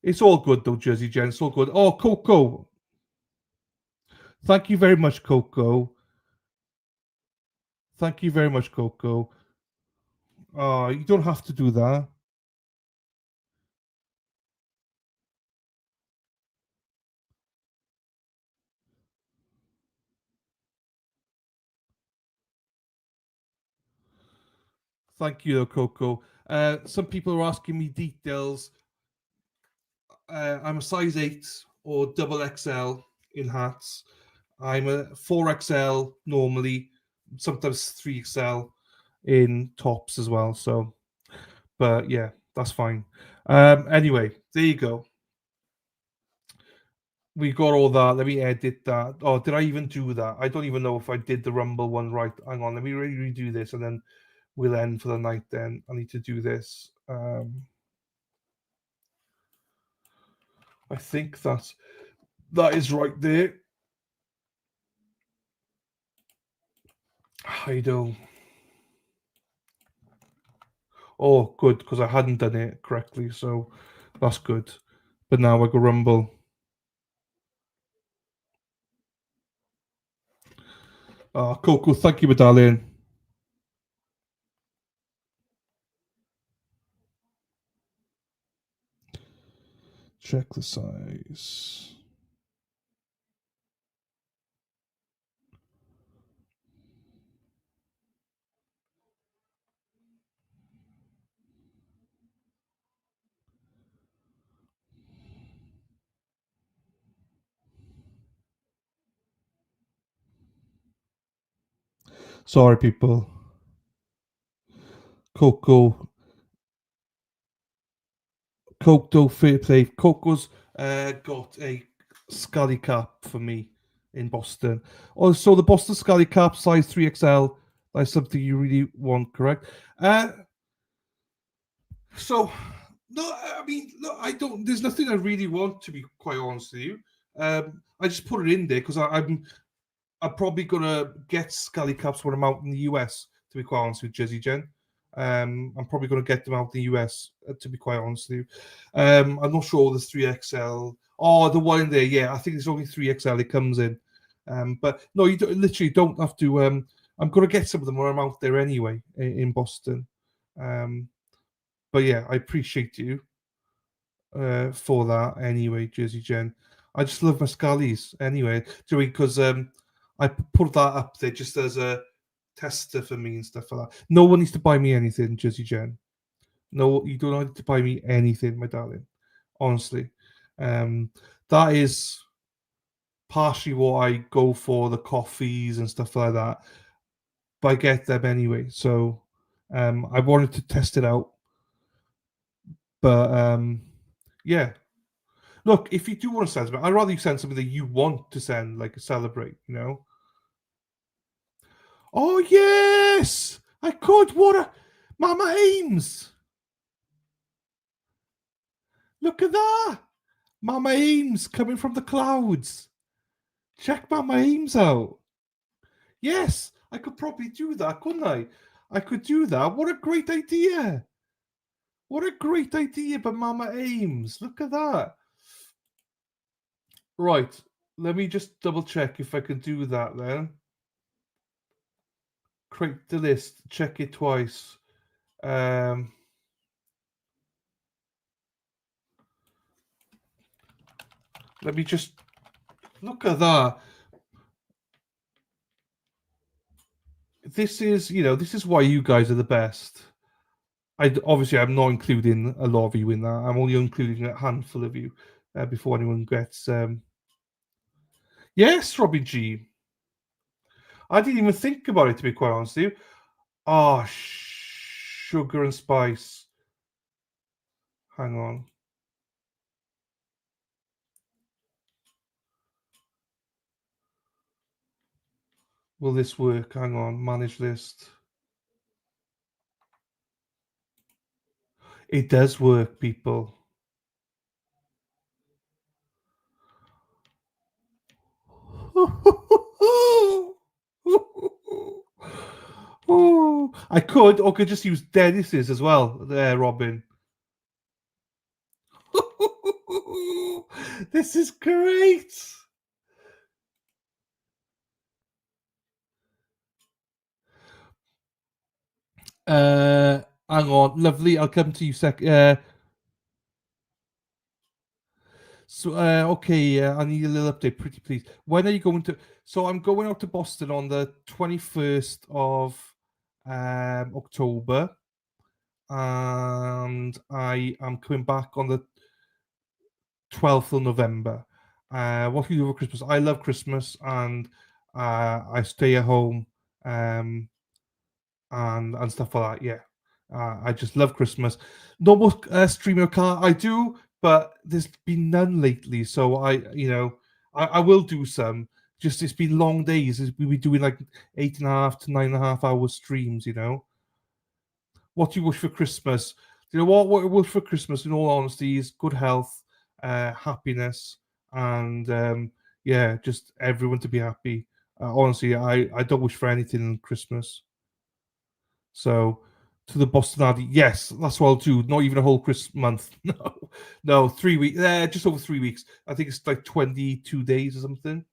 It's all good though, Jersey Jen. It's all good. Oh, Coco. Thank you very much, Coco. Thank you very much, Coco. Oh, you don't have to do that. Thank you, Coco. Some people are asking me details. I'm a size 8 or double XL in hats. I'm a 4XL normally, sometimes 3XL in tops as well. So, but yeah, that's fine. Anyway, there you go. We got all that. Let me edit that. Oh, did I even do that? I don't even know if I did the Rumble one right. Hang on, let me redo this and then we'll end for the night then. I need to do this. I think that is right there. I do. Oh, good, because I hadn't done it correctly, so that's good. But now I go Rumble. Coco, thank you, medallion. Check the size. Sorry, people. Coco. Coco fair play. Coco's got a Scully cap for me in Boston. Also, the Boston Scully cap size 3XL. That's something you really want, correct? So, no, I mean, look, I don't. There's nothing I really want, to be quite honest with you. I just put it in there because I'm probably gonna get Scully caps when I'm out in the US. To be quite honest with Jersey Jen, I'm probably gonna get them out in the US. To be quite honest with you, I'm not sure the 3XL. Oh, the one in there, yeah. I think there's only 3XL. It comes in, but no, you literally don't have to. I'm gonna get some of them when I'm out there anyway in Boston. But yeah, I appreciate you for that anyway, Jersey Jen. I just love my Scullies anyway, because I put that up there just as a tester for me and stuff like that. No one needs to buy me anything, Jersey Jen. No, you don't need to buy me anything, my darling. Honestly, that is partially what I go for, the coffees and stuff like that. But I get them anyway, so I wanted to test it out. But yeah. Look, if you do want to send something, I'd rather you send something that you want to send, like a celebrate, you know? Oh, yes! I could. What a... Mama Ames! Look at that! Mama Ames coming from the clouds. Check Mama Ames out. Yes, I could probably do that, couldn't I? I could do that. What a great idea! What a great idea by Mama Ames. Look at that. Right, let me just double check if I can do that then. create the list, check it twice. Let me just look at that. This is, this is why you guys are the best. Obviously, I'm not including a lot of you in that. I'm only including a handful of you before anyone gets. Yes, Robin G. I didn't even think about it, to be quite honest with you. Oh, sugar and spice. Hang on. Will this work? Hang on. Manage list. It does work, people. Oh, I could just use Dennis's as well, there, Robin. This is great. Hang on, lovely. I'll come to you okay, I need a little update, pretty please. When are you going to? So I'm going out to Boston on the 21st of October, and I am coming back on the 12th of November. What do you do for Christmas? I love Christmas, and I stay at home, and stuff like that. Yeah, I just love Christmas. No more streaming car. I do, but there's been none lately. So I will do some. Just it's been long days. We'll be doing like 8.5 to 9.5 hour streams. What do you wish for Christmas? You know what I wish for Christmas, in all honesty, is good health, happiness, and yeah, just everyone to be happy. Honestly, I don't wish for anything in Christmas. So to the Boston Addy, yes, that's what I'll do. Not even a whole Christmas month. No, 3 weeks. Just over 3 weeks. I think it's like 22 days or something.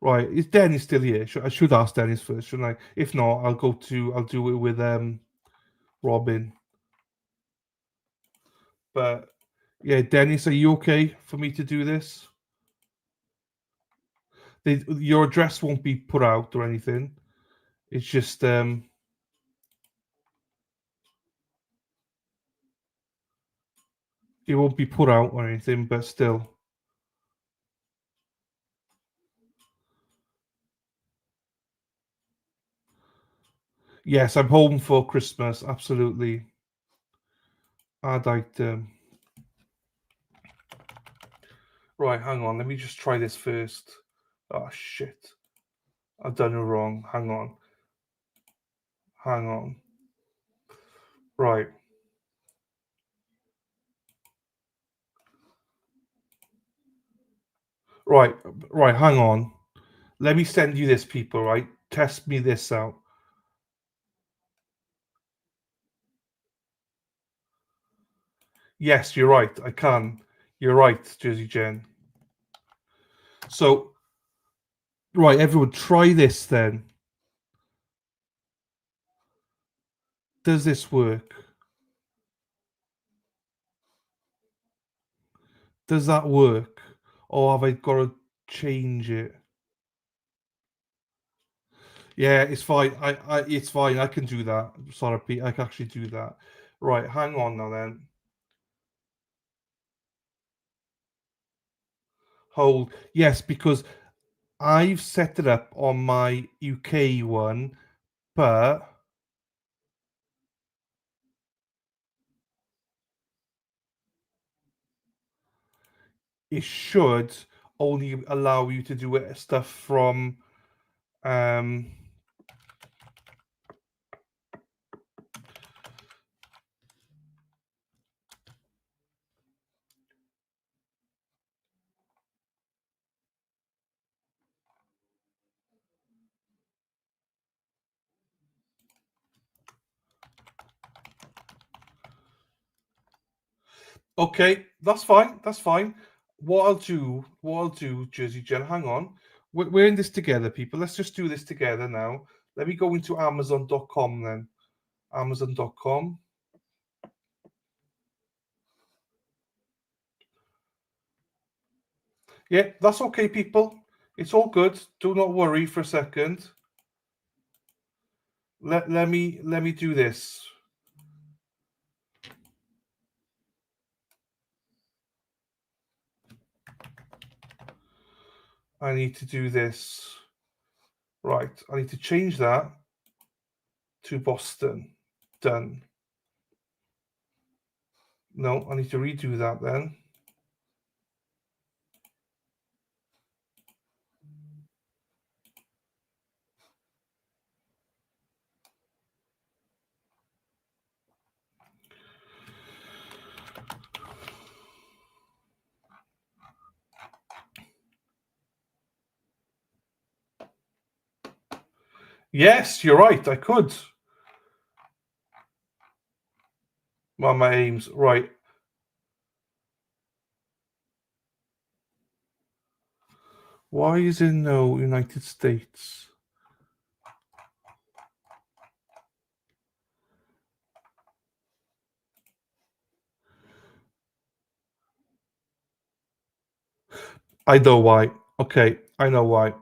Right, is Dennis still here? I should ask Dennis first, shouldn't I? If not, I'll do it with Robin. But yeah, Dennis, are you okay for me to do this? Your address won't be put out or anything. It's just it won't be put out or anything, but still. Yes, I'm home for Christmas. Absolutely. I'd like to. Right, hang on. Let me just try this first. Oh shit! I've done it wrong. Hang on. Hang on. Right. Right. Hang on. Let me send you this, people. Right. Test me this out. Yes, you're right. I can. You're right, Jersey Jen. So, right, everyone, try this then. Does this work? Does that work? Or have I got to change it? Yeah, it's fine. It's fine. I can do that. Sorry, Pete. I can actually do that. Right, hang on now then. Hold. Yes, because I've set it up on my UK one, but it should only allow you to do stuff from okay, that's fine. That's fine. what I'll do, Jersey Jen, hang on. We're in this together, people. Let's just do this together now. Let me go into Amazon.com then. Amazon.com. Yeah, that's okay, people. It's all good. Do not worry for a second. Let me do this. I need to do this. Right, I need to change that to Boston. Done. No, I need to redo that then. Yes, you're right. I could. My aims. Right. Why is it no United States? I know why. Okay, I know why.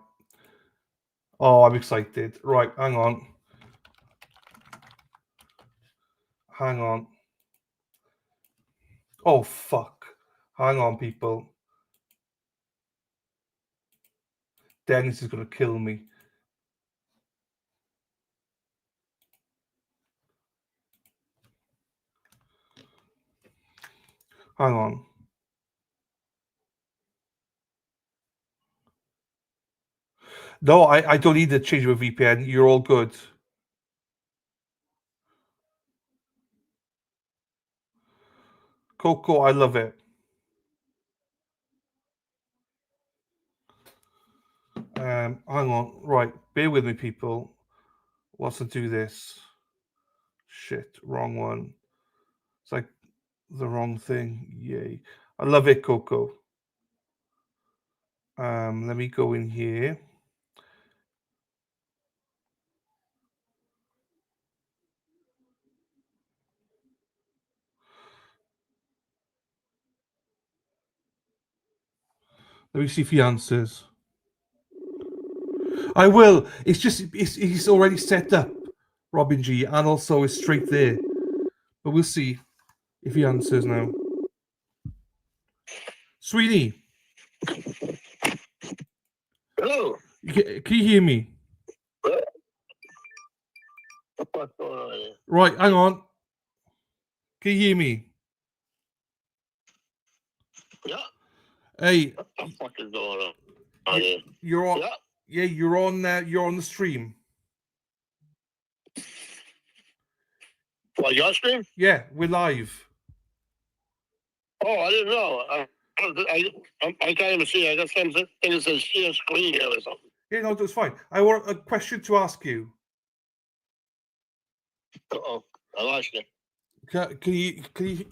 Oh, I'm excited. Right, hang on. Hang on. Oh, fuck. Hang on, people. Dennis is going to kill me. Hang on. No, I don't need to change my VPN. You're all good. Coco, I love it. Hang on. Right, bear with me, people. Let's do this. Shit, wrong one. It's like the wrong thing. Yay. I love it, Coco. Let me go in here. Let me see if he answers. I will. It's just he's already set up, Robin G, and also it's straight there. But we'll see if he answers now. Sweetie. Hello. Can you hear me? What's going on here? Right, hang on. Can you hear me? Yeah. Hey. What the fuck is going on here? You're on. Yeah. Yeah, you're on. You're on the stream. What, your stream? Yeah, we're live. Oh, I didn't know. I can't even see. I got some thing that says share screen here or something. Yeah, no, that's fine. I want a question to ask you. Uh-oh. I lost you. Can you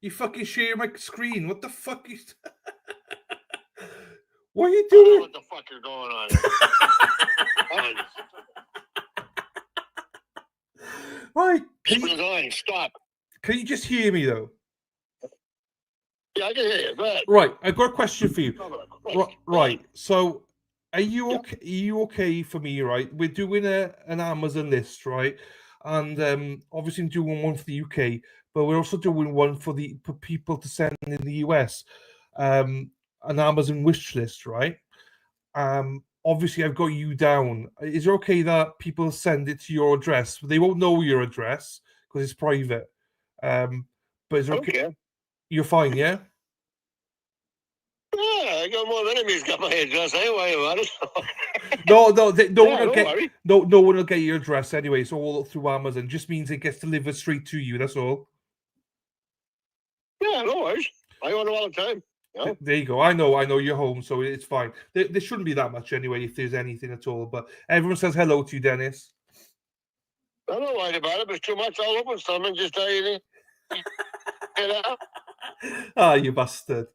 you fucking share my screen? What the fuck is what are you I don't know doing? what the fuck is going on here. Right. Screen's on. Stop. Can you just hear me though? Yeah, I can hear you. Go ahead. Right, I've got a question for you. Right. So are you okay? Are you okay for me, right? We're doing an Amazon list, right? And obviously doing one for the UK, but we're also doing one for people to send in the US. An Amazon wish list, right? Obviously I've got you down. Is it okay that people send it to your address? They won't know your address because it's private. But is it okay? You're fine, yeah? Yeah, I got more enemies got my address anyway about it. No one will get your address anyway. It's all through Amazon. Just means it gets delivered straight to you. That's all. Yeah, no worries. I order all the time. Yeah. There you go. I know you're home, so it's fine. There shouldn't be that much anyway, if there's anything at all. But everyone says hello to you, Dennis. I'm not worried about it. If it's too much, I'll open some and just tell you. You know? Ah, you bastard.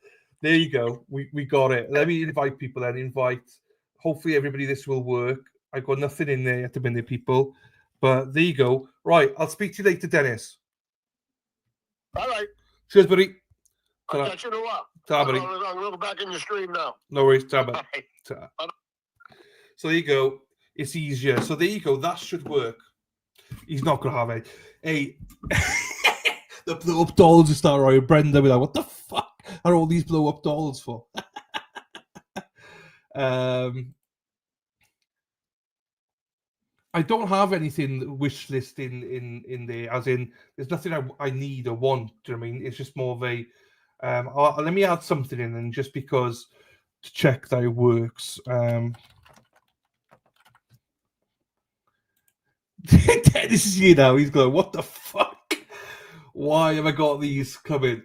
There you go. We got it. Let me invite people then. Invite. Hopefully, everybody, this will work. I got nothing in there at the minute, people. But there you go. Right. I'll speak to you later, Dennis. All right. Cheers, buddy. I'll catch you in a while. Ta, buddy. I'm going back in the stream now. No worries. Ta, buddy. Ta. So there you go. It's easier. So there you go. That should work. He's not going to have it. Hey, the blow up dolls just start right. Brenda be like, what the fuck are all these blow up dolls for? I don't have anything wish list in there, as in there's nothing I need or want. Do you know what I mean? It's just more of a let me add something in, and just because to check that it works. Dennis is here now. He's going, what the fuck? Why have I got these coming?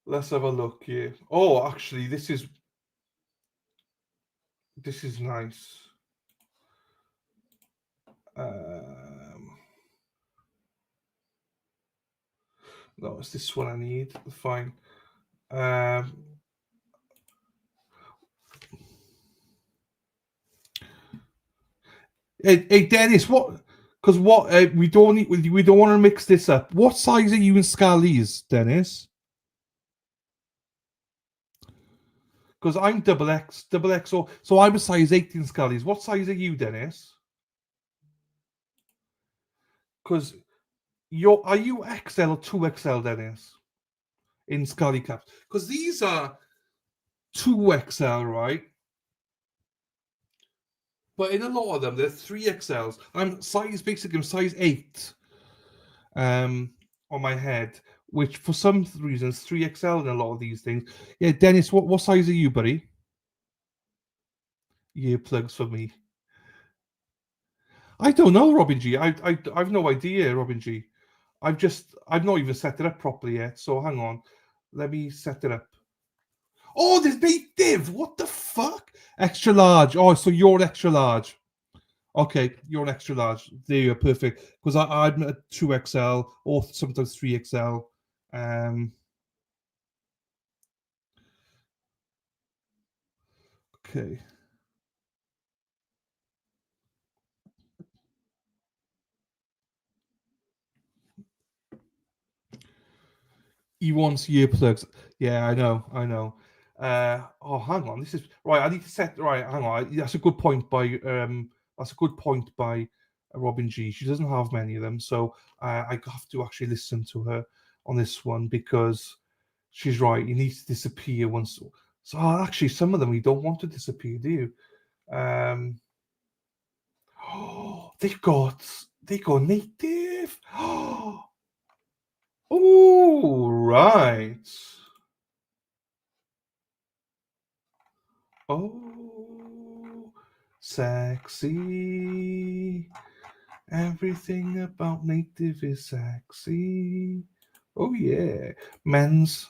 Let's have a look here. Oh, actually, this is nice. No, it's this one I need. Fine. Hey, Dennis, what? Because what we don't want to mix this up. What size are you in Scallies, Dennis? Because I'm double XL. So I'm a size 8 in Scallies. What size are you, Dennis? Because are you XL or 2XL, Dennis? In Scully caps? Because these are 2XL, right? But in a lot of them, they're 3XLs. I'm size 8 on my head, which for some reasons 3XL in a lot of these things. Yeah, Dennis, what size are you, buddy? Earplugs for me. I don't know, Robin G. I've no idea, Robin G. I've not even set it up properly yet. So hang on, let me set it up. Oh, there's native. What the fuck? Extra large. Oh, so you're extra large. Okay, you're an extra large. There you are, perfect. Because I'm a 2XL or sometimes 3XL. Okay. He wants earplugs. Yeah, I know. Oh, hang on. This is right. I need to set right. Hang on. That's a good point by Robin G. She doesn't have many of them, so I have to actually listen to her on this one because she's right. You need to disappear once. So actually, some of them you don't want to disappear, do you? Oh, they got native. Oh, right. Oh, sexy. Everything about native is sexy. Oh, yeah. Men's.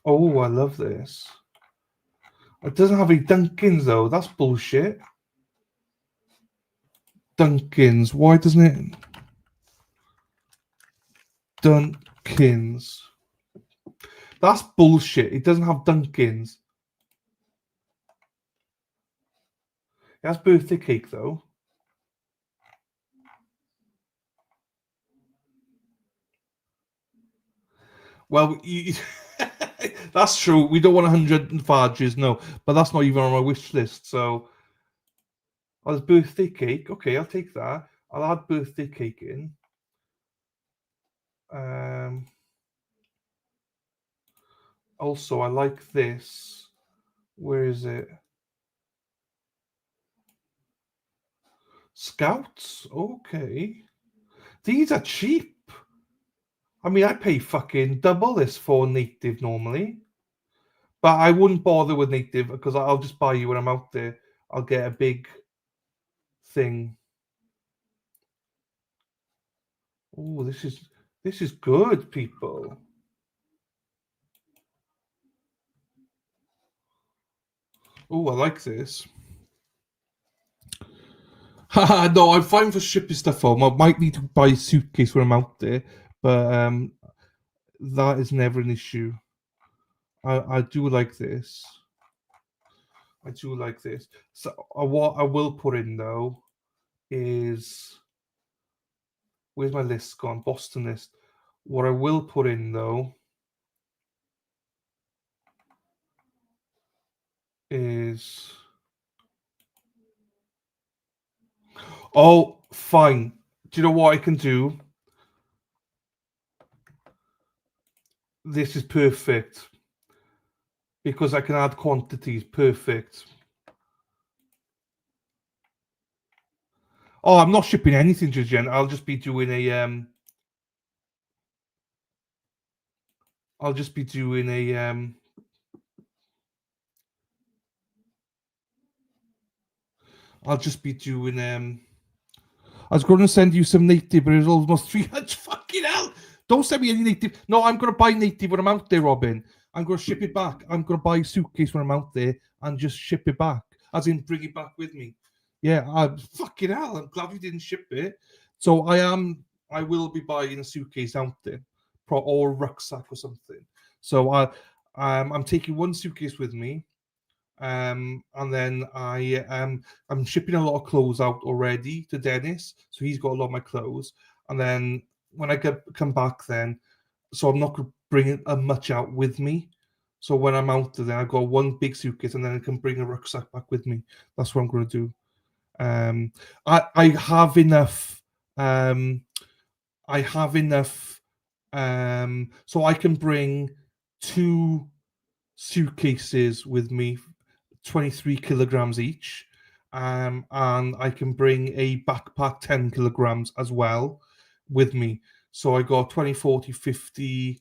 Oh, I love this. It doesn't have any Dunkins, though. That's bullshit. Dunkins. Why doesn't it? Dunkins. That's bullshit. It doesn't have Dunkins. It has birthday cake, though. Well, that's true. We don't want 100 Farges, no. But that's not even on my wish list, so... Oh, there's birthday cake. Okay, I'll take that. I'll add birthday cake in. Also, I like this. Where is it? Scouts? Okay. These are cheap. I mean, I pay fucking double this for native normally. But I wouldn't bother with native because I'll just buy you when I'm out there. I'll get a big thing. Oh, this is good, people. Oh, I like this. No, I'm fine for shipping stuff home. I might need to buy a suitcase when I'm out there, but that is never an issue. I do like this. I do like this. So what I will put in though is, where's my list gone? Boston list. What I will put in though is, oh, fine. Do you know what I can do? This is perfect because I can add quantities. Perfect. Oh, I'm not shipping anything to Jen. I'll just be doing a I'll just be doing a I'll just be doing I was going to send you some native, but it's almost 300. Fucking hell! Don't send me any native. No, I'm going to buy native when I'm out there, Robin. I'm going to ship it back. I'm going to buy a suitcase when I'm out there and just ship it back, as in bring it back with me. Yeah, fucking hell. I'm glad we didn't ship it. So I will be buying a suitcase out there, or a rucksack or something. So I'm taking one suitcase with me. And then I'm shipping a lot of clothes out already to Dennis, so he's got a lot of my clothes. And then when I come back, then so I'm not bringing much out with me. So when I'm out there, I got one big suitcase, and then I can bring a rucksack back with me. That's what I'm going to do. I have enough. I have enough. So I can bring 2 suitcases with me, 23 kilograms each, and I can bring a backpack 10 kilograms as well with me. So I got 20, 40, 50,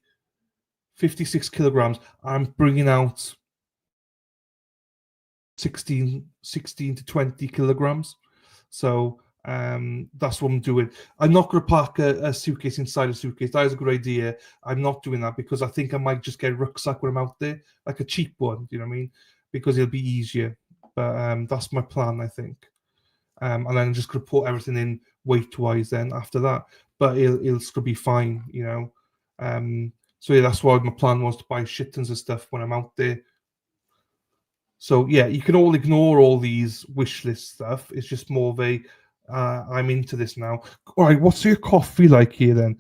56 kilograms. I'm bringing out 16 to 20 kilograms. So that's what I'm doing. I'm not going to pack a suitcase inside a suitcase. That is a good idea. I'm not doing that because I think I might just get a rucksack when I'm out there, like a cheap one. You know what I mean? Because it'll be easier. But that's my plan, I think. And then I'm just going to put everything in weight-wise then after that. But it'll still be fine, you know. So yeah, that's why my plan was to buy shit tons of stuff when I'm out there. So yeah, you can all ignore all these wish list stuff. It's just more of a I'm into this now. All right, what's your coffee like here then?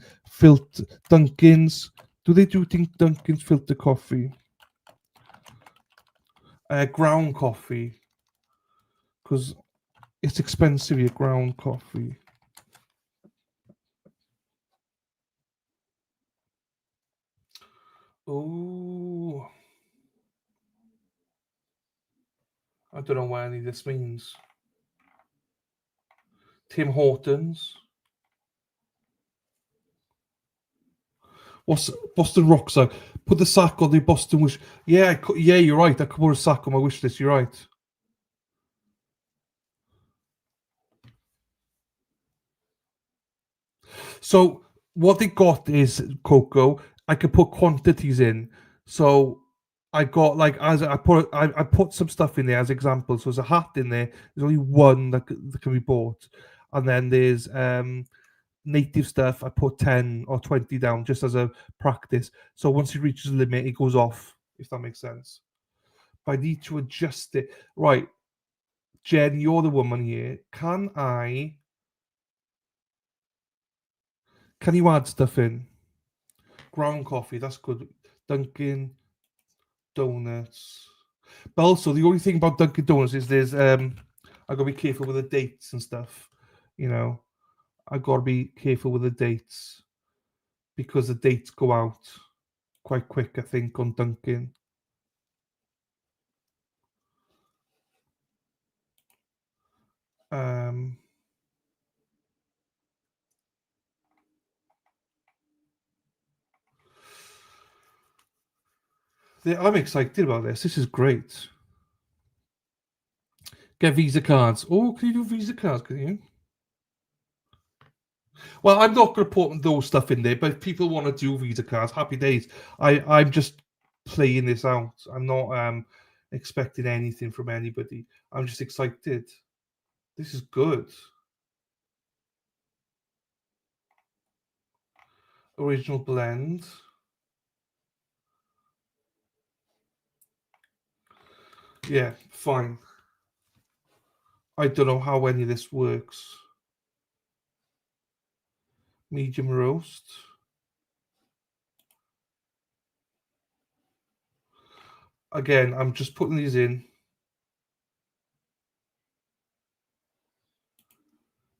Dunkin's. Do they do Dunkin's filter coffee? Ground coffee, because it's expensive here. Ground coffee. Oh, I don't know what any of this means. Tim Hortons. What's Boston rucksack? Put the sack on the Boston wish. Yeah, yeah, you're right. I could put a sack on my wish list. You're right. So what they got is Coco. I could put quantities in. So I got like as I put some stuff in there as examples. So there's a hat in there. There's only one that can be bought, and then there's native stuff. I put 10 or 20 down just as a practice. So once it reaches the limit, it goes off. If that makes sense. But I need to adjust it. Right, Jen, you're the woman here. Can you add stuff in? Ground coffee, that's good. Dunkin' Donuts. But also, the only thing about Dunkin' Donuts is there's I gotta be careful with the dates and stuff. You know, I gotta be careful with the dates because the dates go out quite quick. I think on Dunkin'. I'm excited about this. This is great. Get Visa cards. Oh, can you do Visa cards? Can you? Well, I'm not going to put those stuff in there, but if people want to do Visa cards, happy days. I'm just playing this out. I'm not expecting anything from anybody. I'm just excited. This is good. Original blend. Yeah, fine. I don't know how any of this works. Medium roast. Again, I'm just putting these in.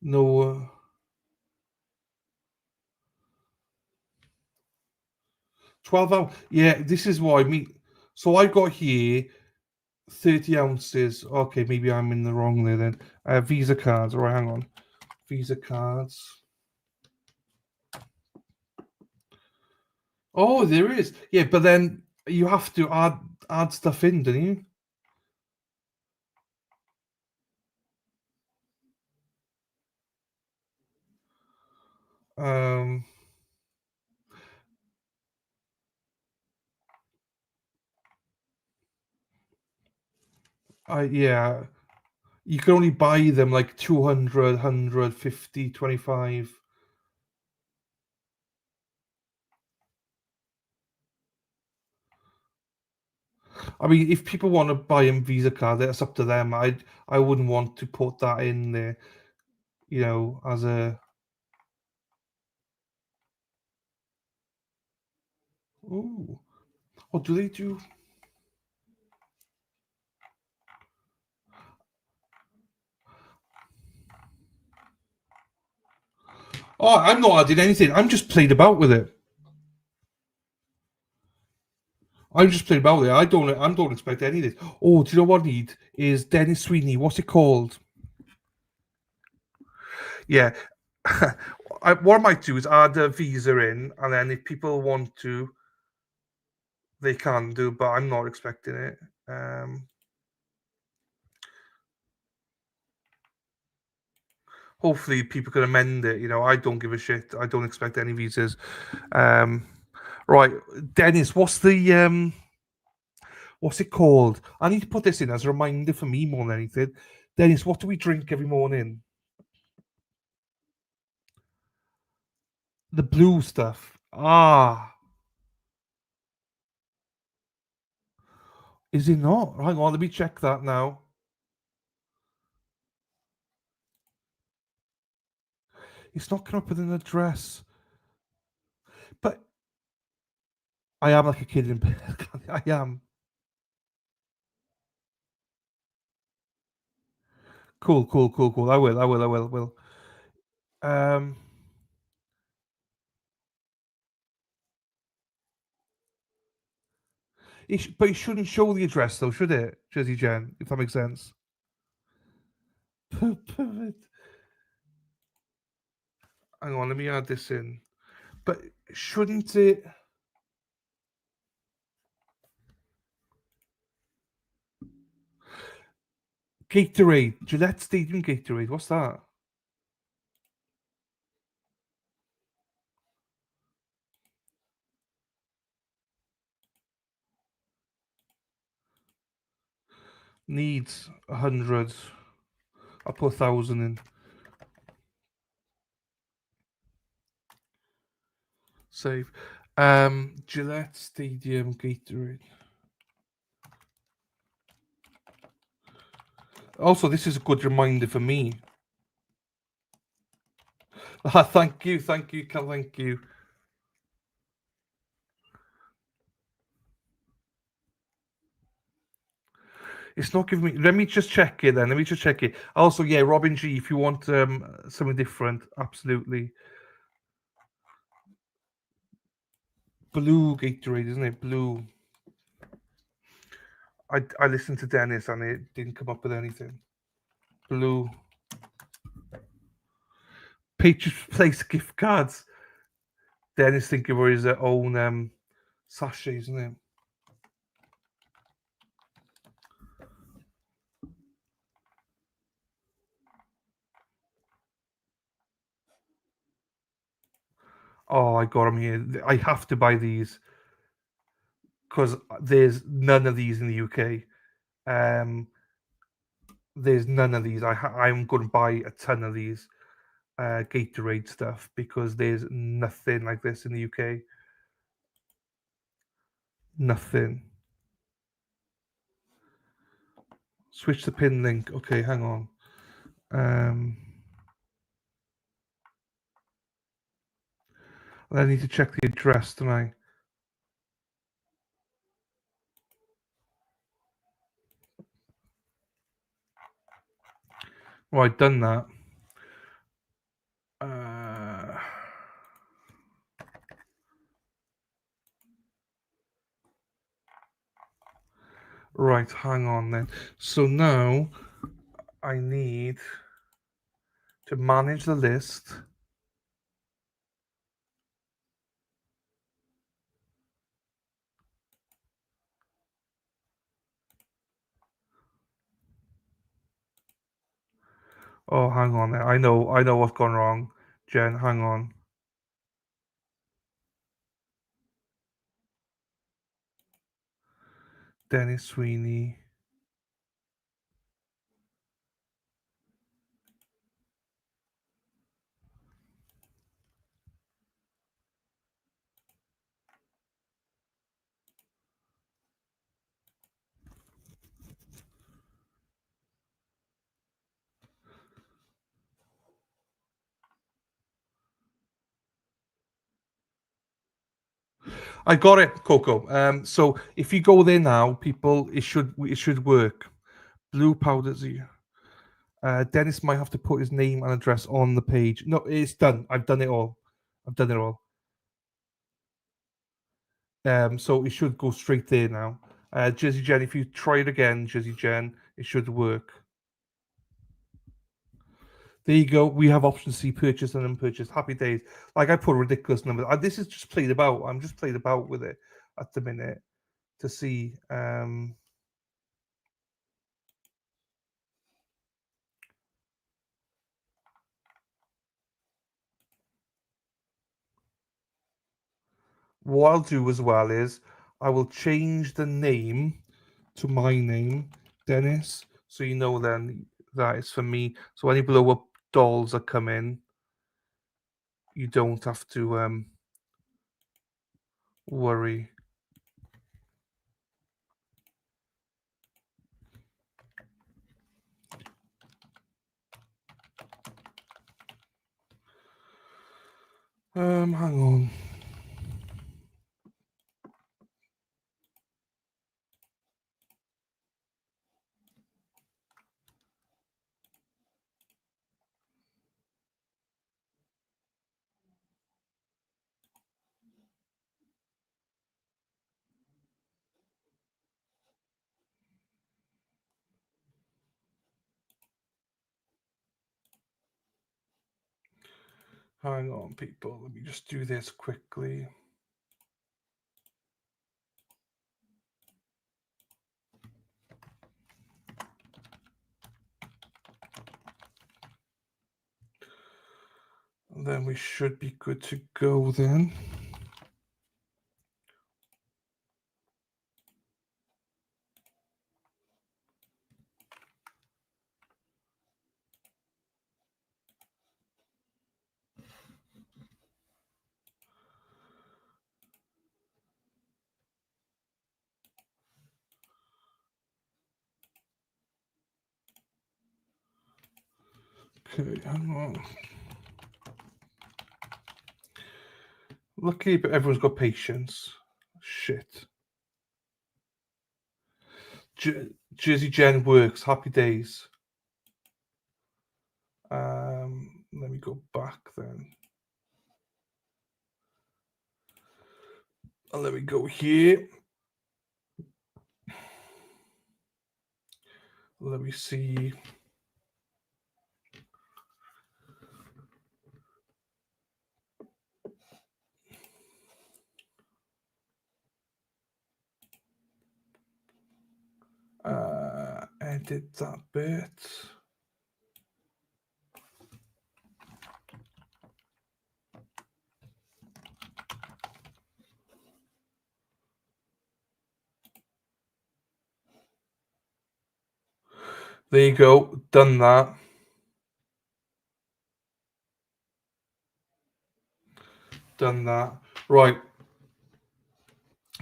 No. 12 ounce. Yeah, this is what I mean. So I got here 30 ounces. Okay, maybe I'm in the wrong there then. Visa cards. All right, hang on. Visa cards. Oh, there is. Yeah, but then you have to add stuff in, don't you? Yeah. You can only buy them like 200, 150, 25. I mean, if people want to buy a Visa card, that's up to them. I wouldn't want to put that in there, you know, as a. Ooh. What do they do? Oh, I'm not adding anything. I'm just playing about with it. I'm just playing about with it. I don't expect any of this. Oh, do you know what I need? Is Dennis Sweeney. What's it called? Yeah. What I might do is add a Visa in, and then if people want to, they can do, but I'm not expecting it. Hopefully people can amend it. You know, I don't give a shit. I don't expect any visas. Right, Dennis, what's it called? I need to put this in as a reminder for me more than anything. Dennis, what do we drink every morning? The blue stuff. Ah. Is it not? Hang on, let me check that now. It's not coming up with an address. But I am like a kid in bed. I am. Cool. I will. But it shouldn't show the address though, should it? Jersey Jen, if that makes sense. Hang on, let me add this in. But shouldn't it? Gatorade, Gillette Stadium Gatorade. What's that? Needs 100. I'll put 1,000 in. Save. Gillette Stadium Gatorade. Also, this is a good reminder for me. Thank you. It's not giving me. Let me just check it then. Also, yeah, Robin G, if you want something different, absolutely. Blue Gatorade, isn't it? Blue. I listened to Dennis and it didn't come up with anything. Blue. Patriots Place gift cards. Dennis thinking of his own sachet, isn't it? Oh, I got them here. I have to buy these because there's none of these in the UK. There's none of these. I'm going to buy a ton of these. Gatorade stuff because there's nothing like this in the UK. Nothing. Switch the pin link. Okay, hang on. I need to check the address, don't I? Right, done that. Right, hang on then. So now I need to manage the list. Oh, hang on there. I know what's gone wrong. Jen, hang on. Dennis Sweeney. I got it, Coco. So if you go there now, people, it should work. Blue powders. Dennis might have to put his name and address on the page. No, it's done. I've done it all. So it should go straight there now. Jersey Jen, if you try it again, Jersey Jen, it should work. There you go. We have option C, purchased and unpurchased. Happy days. Like I put ridiculous numbers. This is just played about. I'm just played about with it at the minute to see. What I'll do as well is I will change the name to my name, Dennis, so you know then that it's for me. So any blow up dolls that come in, you don't have to worry. Hang on. Hang on, people. Let me just do this quickly. And then we should be good to go then. Okay, hang on. Lucky, but everyone's got patience. Shit. Jersey Jen works. Happy days. Let me go back then. And let me go here. Let me see. Edit that bit. There you go. Done that. done that. Right.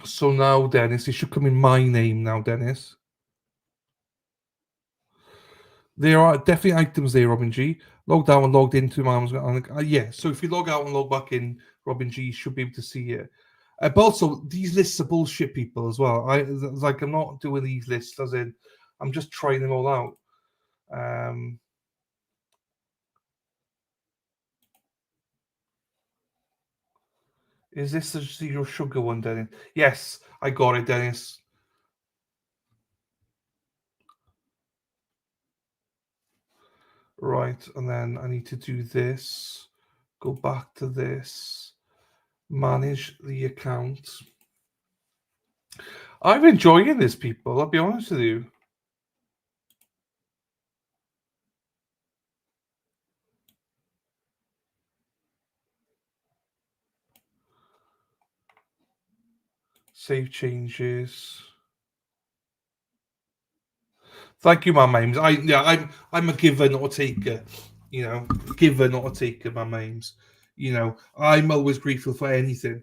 So now, Dennis, it should come in my name now, Dennis. There are definitely items there, Robin G. Logged out and logged into Mum's. Yeah, so if you log out and log back in, Robin G, you should be able to see it. But also, these lists are bullshit, people, as well. I'm not doing these lists as in, I'm just trying them all out. Is this the zero sugar one, Dennis? Yes, I got it, Dennis. Right, and then I need to do this. Go back to this. Manage the account. I'm enjoying this, people. I'll be honest with you. Save changes. Thank you, my mames. I'm a giver, not a taker. You know, giver, not a taker, my mames. You know, I'm always grateful for anything.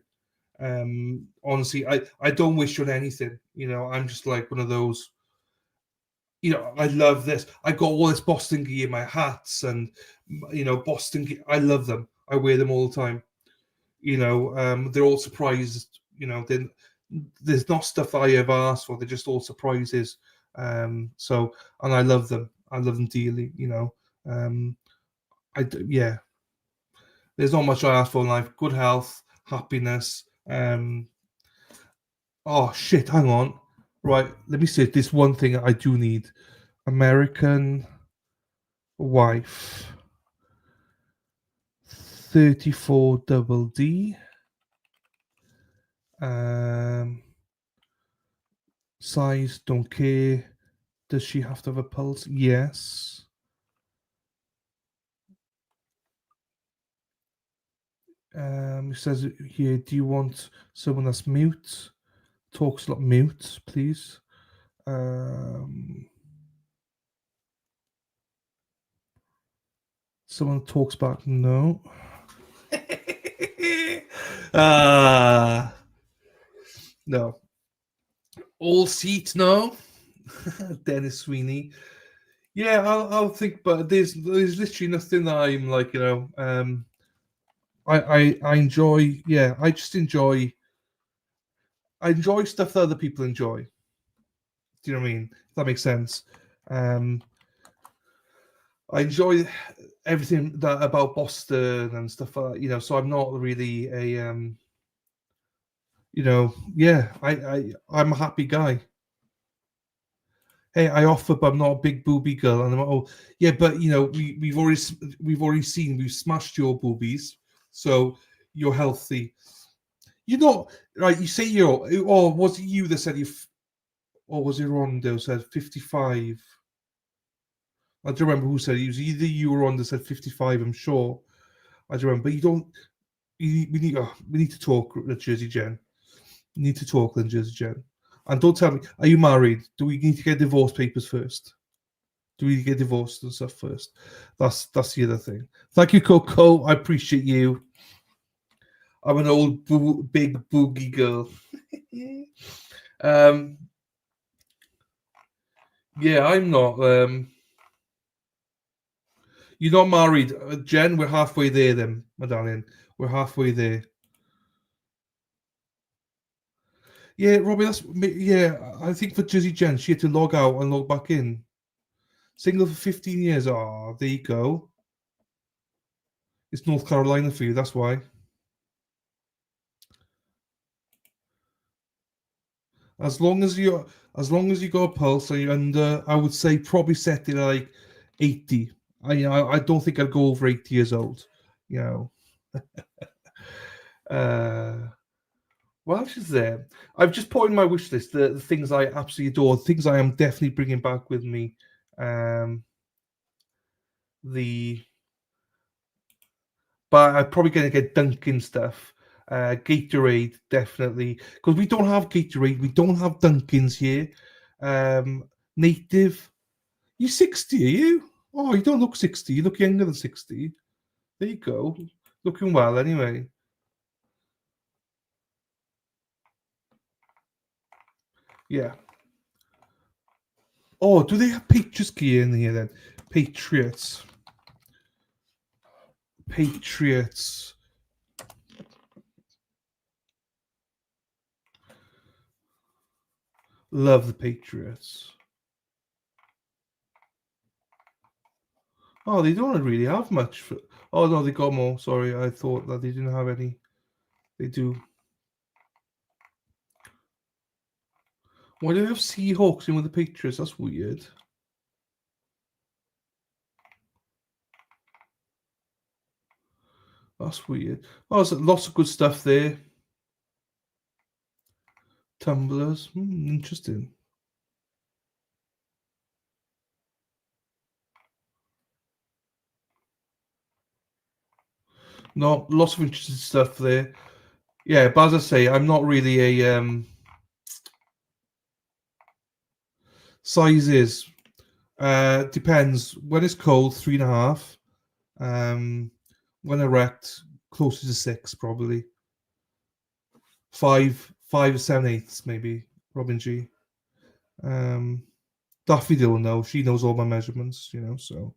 Honestly, I don't wish on anything. You know, I'm just like one of those. You know, I love this. I got all this Boston gear, my hats, and you know, Boston gear. I love them. I wear them all the time. You know, they're all surprised. You know, then there's not stuff I ever asked for. They're just all surprises. So, and I love them. I love them dearly. You know, yeah. There's not much I ask for in life. Good health, happiness. Oh shit! Hang on. Right, let me say this one thing I do need. American wife. 34 double D. Size, don't care. Does she have to have a pulse? Yes. It says here, do you want someone that's mute? Talks a lot mute, please. Someone talks back, no. No. All seat, no. Dennis Sweeney. Yeah, I'll think, but there's literally nothing that I'm like, you know. I enjoy. Yeah, I just enjoy. I enjoy stuff that other people enjoy. Do you know what I mean? If that makes sense. I enjoy everything that about Boston and stuff like that, you know. So I'm not really a you know, yeah. I'm a happy guy. Hey, I offer, but I'm not a big booby girl. And I'm like, oh, yeah, but you know, we've already seen we've smashed your boobies, so you're healthy. You're not right. You say you're. Or was it you that said you? Or was it Rondo said 55? I don't remember who said it. It was either you or Rondo said 55. I'm sure. I don't remember. But you don't. We need to talk, Jersey Jen. We need to talk, then Jersey Jen. And don't tell me, are you married? Do we need to get divorce papers first? Do we get divorced and stuff first? That's the other thing. Thank you, Coco. I appreciate you. I'm an old big boogie girl. Yeah, I'm not. You're not married, Jen. We're halfway there, then, my darling. We're halfway there. Yeah, Robbie. I think for Jersey Jen, she had to log out and log back in. Single for 15 years. Oh, there you go. It's North Carolina for you. That's why. As long as you got a pulse and you're under, I would say probably set it at like 80. I don't think I'd go over 80 years old. You know. What else is there? I've just put in my wish list the things I absolutely adore, things I am definitely bringing back with me. But I'm probably going to get Dunkin' stuff. Gatorade, definitely. Because we don't have Gatorade. We don't have Dunkin's here. Native. You 60, are you? Oh, you don't look 60. You look younger than 60. There you go. Looking well, anyway. Yeah. Oh, do they have Patriots gear in here then? Patriots. Patriots. Love the Patriots. Oh, they don't really have much. Oh, no, they got more. Sorry, I thought that they didn't have any. They do. Why do they have Seahawks in with the Patriots? That's weird. That's weird. Oh, there's lots of good stuff there. Tumblers. Interesting. No, lots of interesting stuff there. Yeah, but as I say, I'm not really a sizes. Depends. When it's cold, 3.5. When erect, closer to 6, probably. 5 or 7/8, maybe. Robin G. Daffy don't know. She knows all my measurements, so.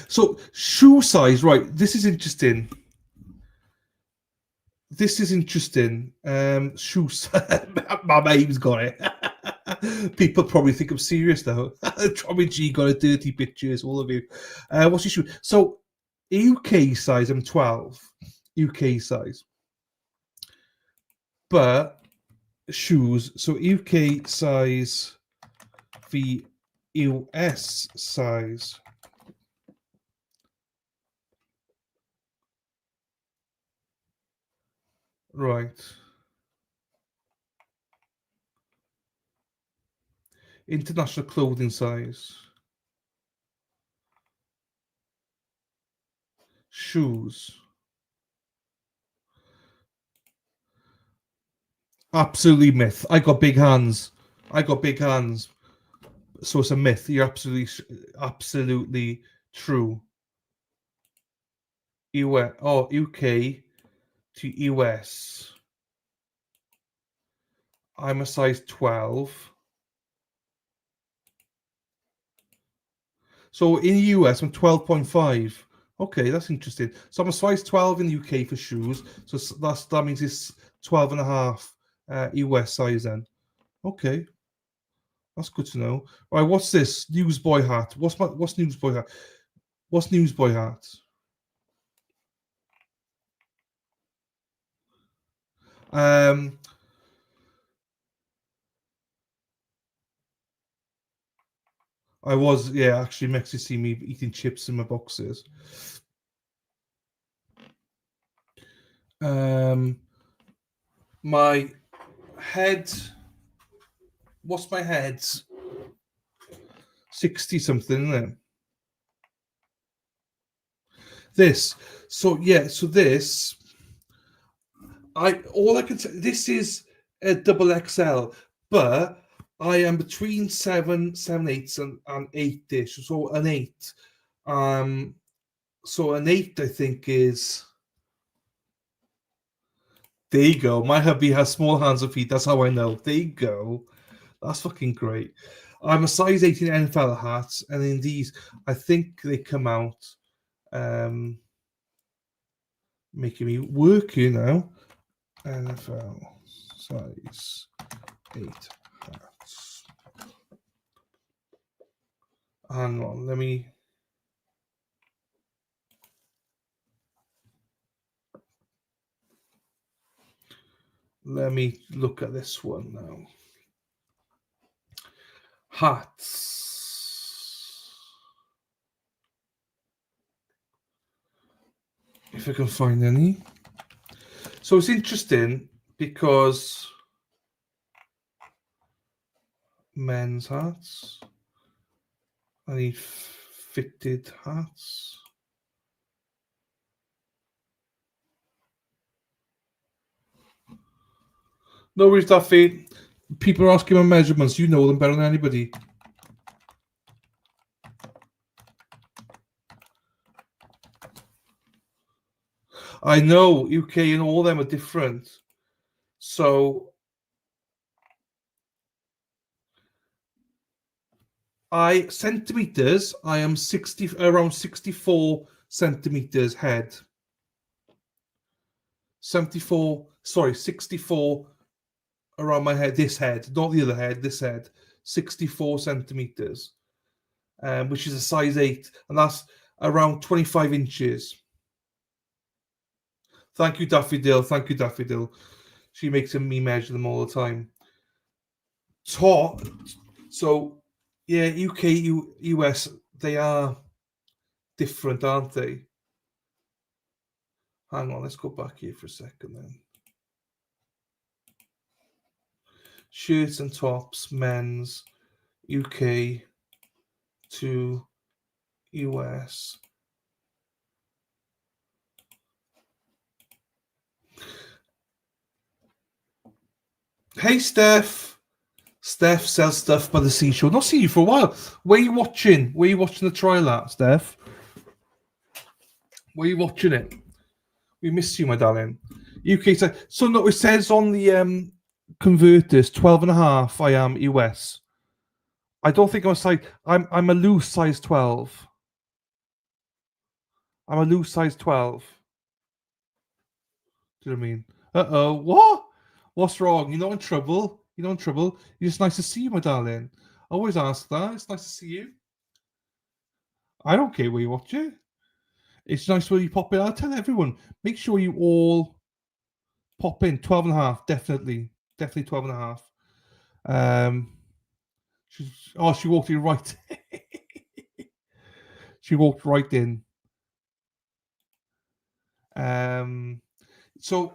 So, shoe size, right. This is interesting. Shoe size. My babe's got it. People probably think I'm serious though. Robin G got a dirty pictures, all of you. What's your shoe? So, UK size, I'm 12. UK size. But shoes, so UK size, the US size. Right. International clothing size. Shoes. Absolutely myth. I got big hands. So it's a myth. You're absolutely true. UK to US. I'm a size 12. So in the US, I'm 12.5. Okay, that's interesting. So I'm a size 12 in the UK for shoes. So that means it's 12.5 US size then. Okay. That's good to know. All right, what's this? Newsboy hat. What's newsboy hat? What's newsboy hat? I was, actually makes you see me eating chips in my boxes. My head. What's my head? 60 something, isn't it? This. So this. All I can say. This is a double XL, but I am between 7/8 and 8-ish. So an 8. So an 8, I think, is. There you go. My hubby has small hands and feet. That's how I know. There you go. That's fucking great. I'm a size 18 NFL hats, and in these, I think they come out making me work, NFL size 8 hats. Hang on, let me look at this one now. Hats. If I can find any. So it's interesting because men's hats. I need fitted hats. No worries, Duffy. People are asking my measurements. You know them better than anybody. I know UK and all them are different. So centimeters, I am around 64 centimeters head. 64 around my head, this head, not the other head, this head, 64 centimeters, which is a size 8, and that's around 25 inches. Thank you, Daffodil. Thank you, Daffodil. She makes me measure them all the time. So, yeah, UK, US, they are different, aren't they? Hang on, let's go back here for a second then. Shirts and tops, men's, UK to US. Hey, Steph. Steph sells stuff by the seashore. Not seen you for a while. Where are you watching? Where are you watching the trial at, Steph? Where are you watching it? We miss you, my darling. UK. So no, it says on the converters 12.5. I am US. I don't think I'm a size. I'm a loose size 12. I'm a loose size 12. Do you know what I mean? Uh-oh. What? What's wrong? You're not in trouble. You're not in trouble. It's just nice to see you, my darling. I always ask that. It's nice to see you. I don't care where you watch it. It's nice when you pop in. I'll tell everyone. Make sure you all pop in. 12.5. Definitely. Definitely 12.5. She walked in right. She walked right in. So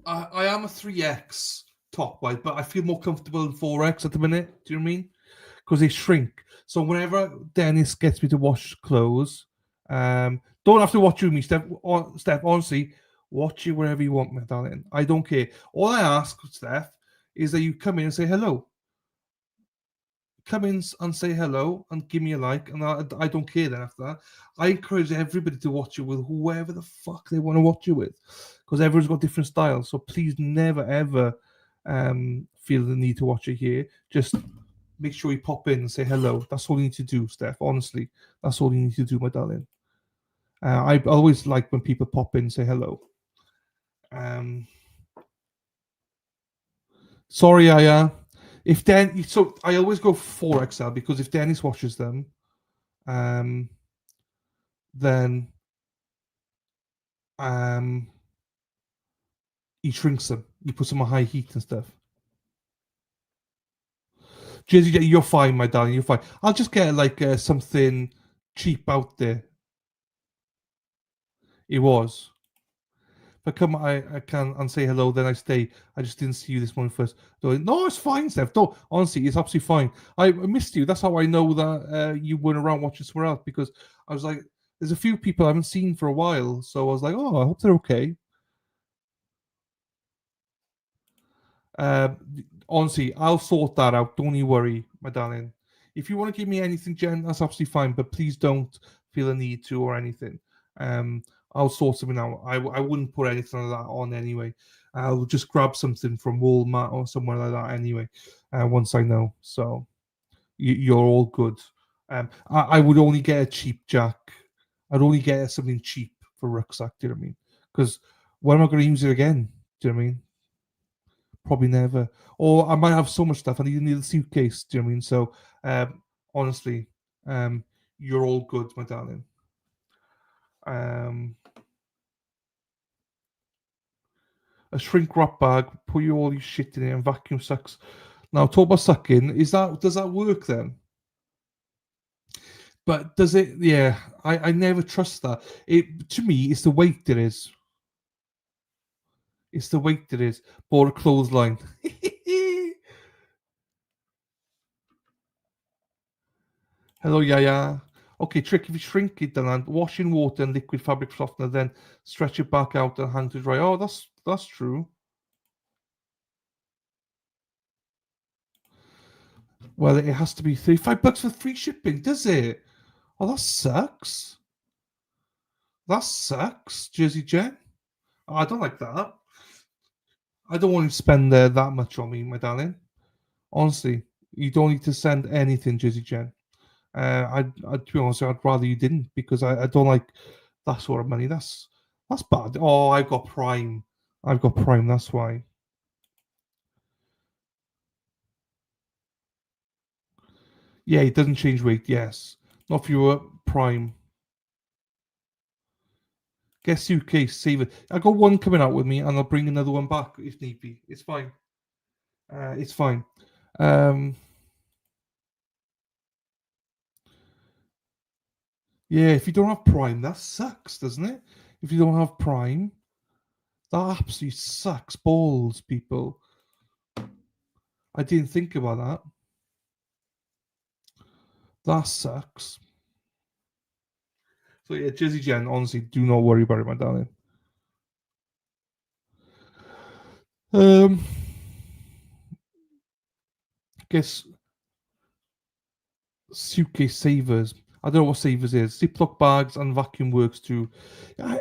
I am a 3X top wide, but I feel more comfortable in 4X at the minute. Do you know what I mean? Because they shrink. So whenever Dennis gets me to wash clothes, don't have to watch you, me, Steph. Steph, honestly, watch you wherever you want, my darling. I don't care. All I ask, Steph, is that you come in and say hello. Come in and say hello and give me a like, and I don't care then after that. I encourage everybody to watch you with whoever the fuck they want to watch you with, because everyone's got different styles. So please never ever feel the need to watch it here. Just make sure you pop in and say hello. That's all you need to do, Steph. Honestly, that's all you need to do, my darling. I always like when people pop in and say hello. Sorry, if so I always go 4XL, because if Dennis washes them, then he shrinks them. He puts them on high heat and stuff. Jersey, you're fine, my darling. You're fine. I'll just get like something cheap out there. It was. If I come, I can and say hello, then I stay. I just didn't see you this morning first. No, it's fine, Steph. No, honestly, it's absolutely fine. I missed you. That's how I know that you weren't around watching somewhere else, because I was like, there's a few people I haven't seen for a while. So I was like, oh, I hope they're okay. Honestly, I'll sort that out. Don't you worry, my darling. If you want to give me anything, Jen, that's absolutely fine. But please don't feel a need to or anything. I'll sort something out. I wouldn't put anything like that on anyway. I'll just grab something from Walmart or somewhere like that anyway. Once I know. So you're all good. I would only get a cheap jack. I'd only get something cheap for rucksack. Do you know what I mean? Because when am I going to use it again? Do you know what I mean? Probably never. Or I might have so much stuff I need a suitcase. Do you know what I mean? So honestly, you're all good, my darling. A shrink wrap bag, put you all your shit in it, and vacuum sucks. Now, talk about sucking. Does that work then? But does it? Yeah, I never trust that. To me, it's the weight it is. It's the weight it is. Bought a clothesline. Hello, Yaya. Okay, trick, if you shrink it then, and wash in water and liquid fabric softener, then stretch it back out and hang to dry. Oh, that's true. Well, it has to be $35 for free shipping, does it? Oh, that sucks. That sucks, Jersey Jen. Oh, I don't like that. I don't want you to spend that much on me, my darling. Honestly, you don't need to send anything, Jizzy Jen. To be honest, I'd rather you didn't because I don't like that sort of money. That's bad. Oh, I've got Prime. I've got Prime. That's why. Yeah, it doesn't change weight. Yes, not if you were Prime. Get suitcase, save it. I got one coming out with me, and I'll bring another one back if need be. It's fine. It's fine. Yeah, if you don't have Prime, that sucks, doesn't it? If you don't have Prime, that absolutely sucks balls, people. I didn't think about that. That sucks. So yeah, Jizzy Jen, honestly, do not worry about it, my darling. Guess suitcase savers. I don't know what savers is. Ziploc bags and vacuum works too.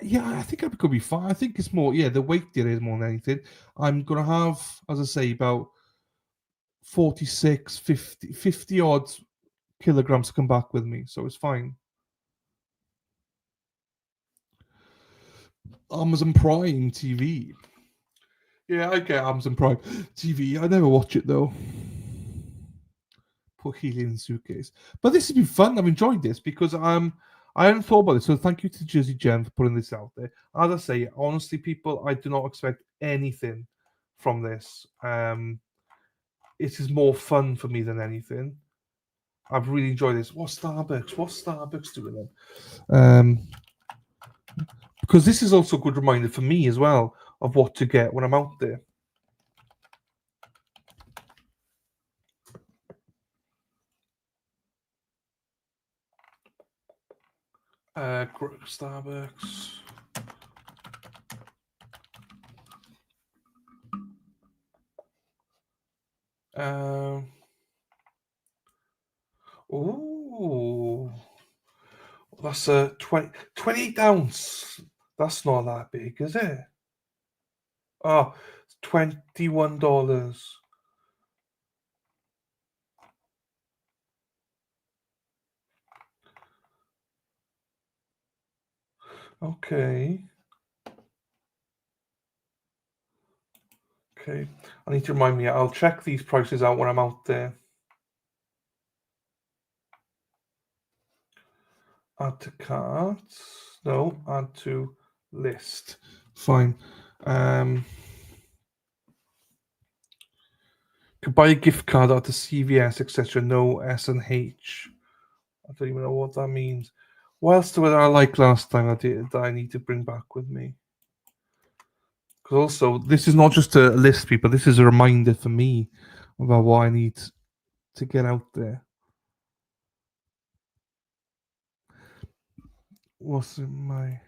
Yeah, I think I could be fine. I think it's more, the weight there is more than anything. I'm going to have, as I say, about 46, 50 odd kilograms to come back with me. So it's fine. Amazon Prime TV. Yeah, I get Amazon Prime TV. I never watch it though. Put helium in suitcase. But this has been fun. I've enjoyed this because I hadn't thought about this. So thank you to Jersey Jen for putting this out there. As I say, honestly, people, I do not expect anything from this. It is more fun for me than anything. I've really enjoyed this. What's Starbucks doing then? Because this is also a good reminder for me as well of what to get when I'm out there. Starbucks. Oh, that's a 28 ounce. That's not that big, is it? Oh, $21. Okay. Okay. I need to remind me. I'll check these prices out when I'm out there. Add to cart. No, add to list. Fine. Could buy a gift card at the CVS, etc. No S&H. I don't even know what that means. What else did I like last time that I need to bring back with me? Because also, this is not just a list, people. This is a reminder for me about what I need to get out there. What's in my...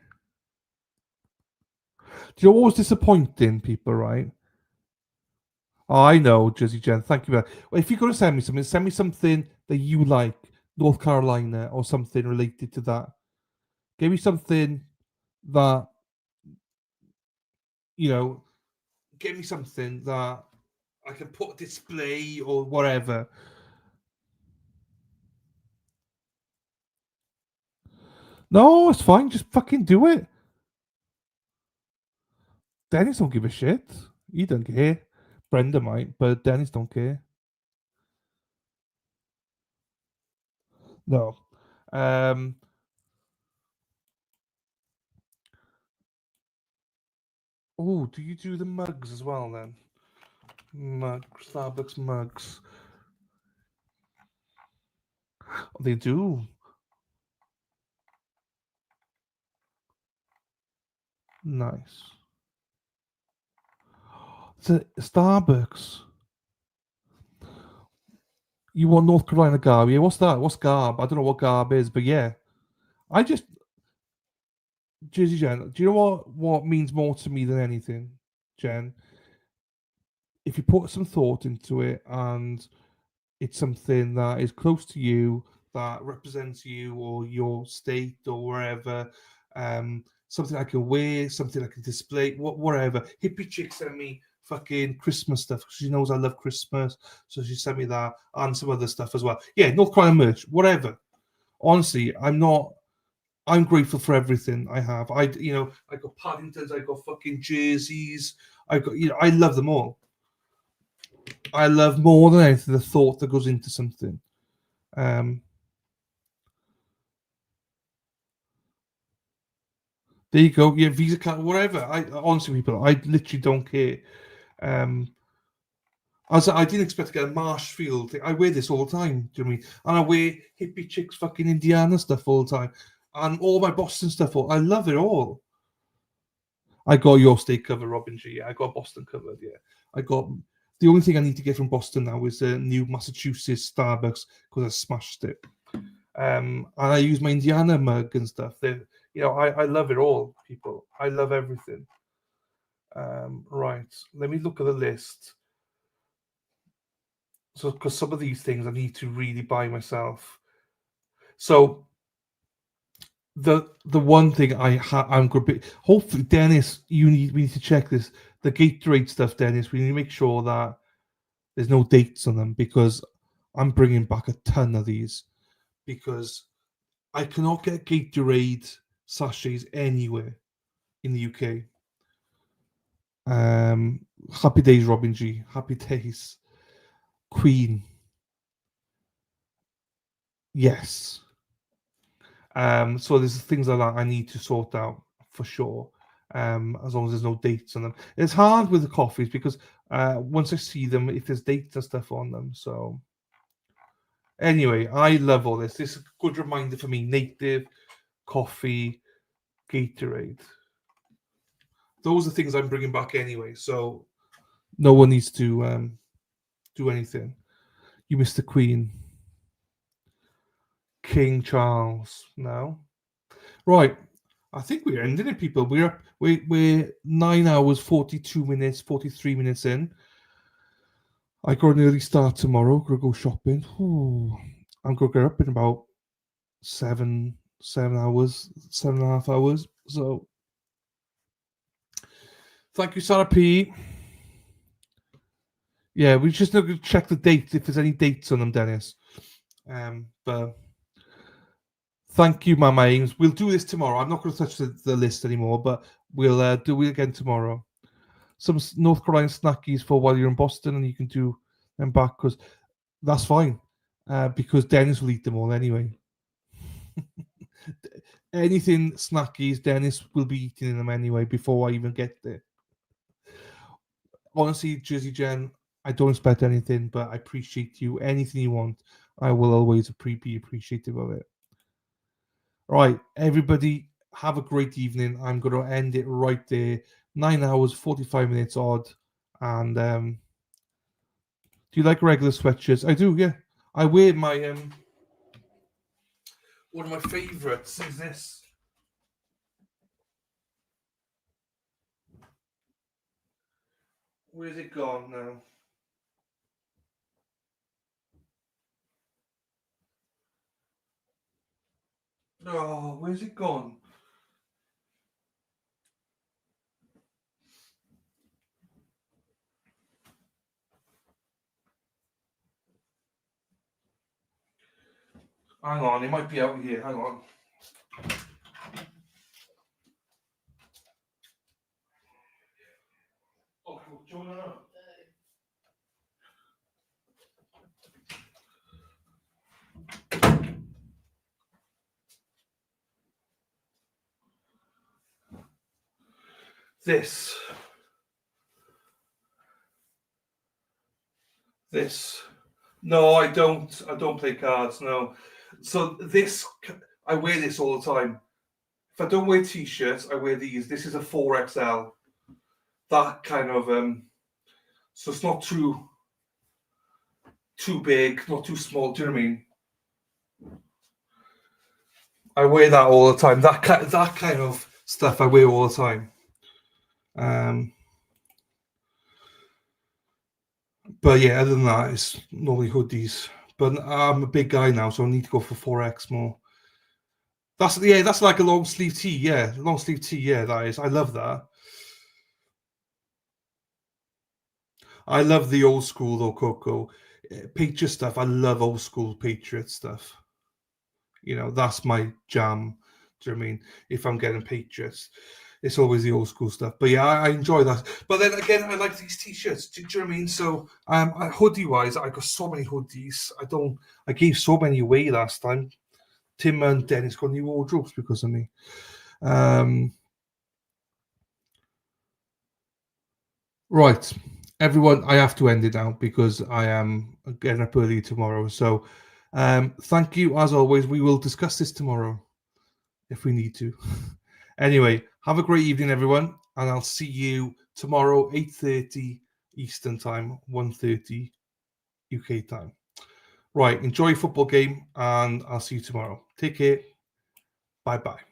Do you know what was disappointing, people, right? Oh, I know, Jersey Jen. Thank you. Well, if you're going to send me something that you like, North Carolina or something related to that. Give me something that, give me something that I can put a display or whatever. No, it's fine. Just fucking do it. Dennis don't give a shit. He don't care. Brenda might, but Dennis don't care. No. Oh, do you do the mugs as well then? Starbucks mugs. Oh, they do. Nice. So Starbucks. You want North Carolina garb? Yeah, what's that? What's garb? I don't know what garb is, but yeah. Jersey Jen, do you know what means more to me than anything, Jen? If you put some thought into it and it's something that is close to you, that represents you or your state or wherever, something I can wear, something I can display, whatever. Hippie Chick sent me fucking Christmas stuff. She knows I love Christmas, so she sent me that and some other stuff as well. Yeah, North Carolina merch, whatever. Honestly, I'm grateful for everything I have. I got Paddingtons, I got fucking jerseys, I got, I love them all. I love more than anything the thought that goes into something. There you go. Yeah, Visa card, whatever. I honestly, people, I literally don't care. I didn't expect to get a Marshfield thing. I wear this all the time. Do you know what I mean? And I wear hippie chicks, fucking Indiana stuff all the time, and all my Boston stuff. I love it all. I got your state cover, Robin G. Yeah, I got Boston covered. Yeah, I got. The only thing I need to get from Boston now is a new Massachusetts Starbucks because I smashed it. And I use my Indiana mug and stuff. I love it all, people. I love everything. Right, let me look at the list. So, because some of these things I need to really buy myself. So, the one thing I'm going to be, hopefully, Dennis, we need to check this. The Gatorade stuff, Dennis. We need to make sure that there's no dates on them because I'm bringing back a ton of these because I cannot get Gatorade sachets anywhere in the UK. Happy days, Robin G. Happy days. Queen. Yes. So there's things like that I need to sort out for sure. As long as there's no dates on them. It's hard with the coffees because once I see them, if there's dates and stuff on them. So anyway, I love all this. This is a good reminder for me. Native, coffee, Gatorade. Those are things I'm bringing back anyway. So no one needs to do anything. You missed the Queen. King Charles. No. Right. I think we're ending it, people. We're 9 hours, 42 minutes, 43 minutes in. I got an early start tomorrow. Gonna go shopping. I'm gonna get up in about 7 hours, 7.5 hours. So thank you, Sarah P. Yeah, we just need to check the dates if there's any dates on them, Dennis. But thank you, Mama Ames. We'll do this tomorrow. I'm not going to touch the list anymore, but we'll do it again tomorrow. Some North Carolina snackies for while you're in Boston, and you can do them back because that's fine. Because Dennis will eat them all anyway. Anything snackies, Dennis will be eating them anyway before I even get there. Honestly, Jersey Jen, I don't expect anything, but I appreciate you. Anything you want, I will always be appreciative of it. All right, everybody, have a great evening. I'm going to end it right there. 9 hours, 45 minutes odd. And do you like regular sweatshirts? I do, yeah. I wear my one of my favorites is this. Where's it gone now? Oh, where's it gone? Hang on, it might be out here. Hang on. Oh, do you want to know? This. No, I don't. I don't play cards. No. So this, I wear this all the time. If I don't wear t-shirts, I wear these. This is a 4XL. That kind of so it's not too big, not too small. Do you know what I mean? I wear that all the time. That kind of stuff I wear all the time. But yeah, other than that, it's normally hoodies. But I'm a big guy now, so I need to go for 4X more. That's like a long sleeve tee. Yeah, long sleeve tee. Yeah, that is. I love that. I love the old school though, Coco. Patriot stuff. I love old school Patriot stuff. You know, that's my jam. Do you know what I mean? If I'm getting Patriots, it's always the old school stuff. But yeah, I enjoy that. But then again, I like these t-shirts. Do you know what I mean? So hoodie wise, I got so many hoodies. I gave so many away last time. Tim and Dennis got new wardrobes because of me. Right, everyone, I have to end it now because I am getting up early tomorrow. So thank you as always. We will discuss this tomorrow if we need to. Anyway, have a great evening, everyone, and I'll see you tomorrow, 8:30 Eastern Time, 1:30 UK time. Right, enjoy your football game, and I'll see you tomorrow. Take care. Bye-bye.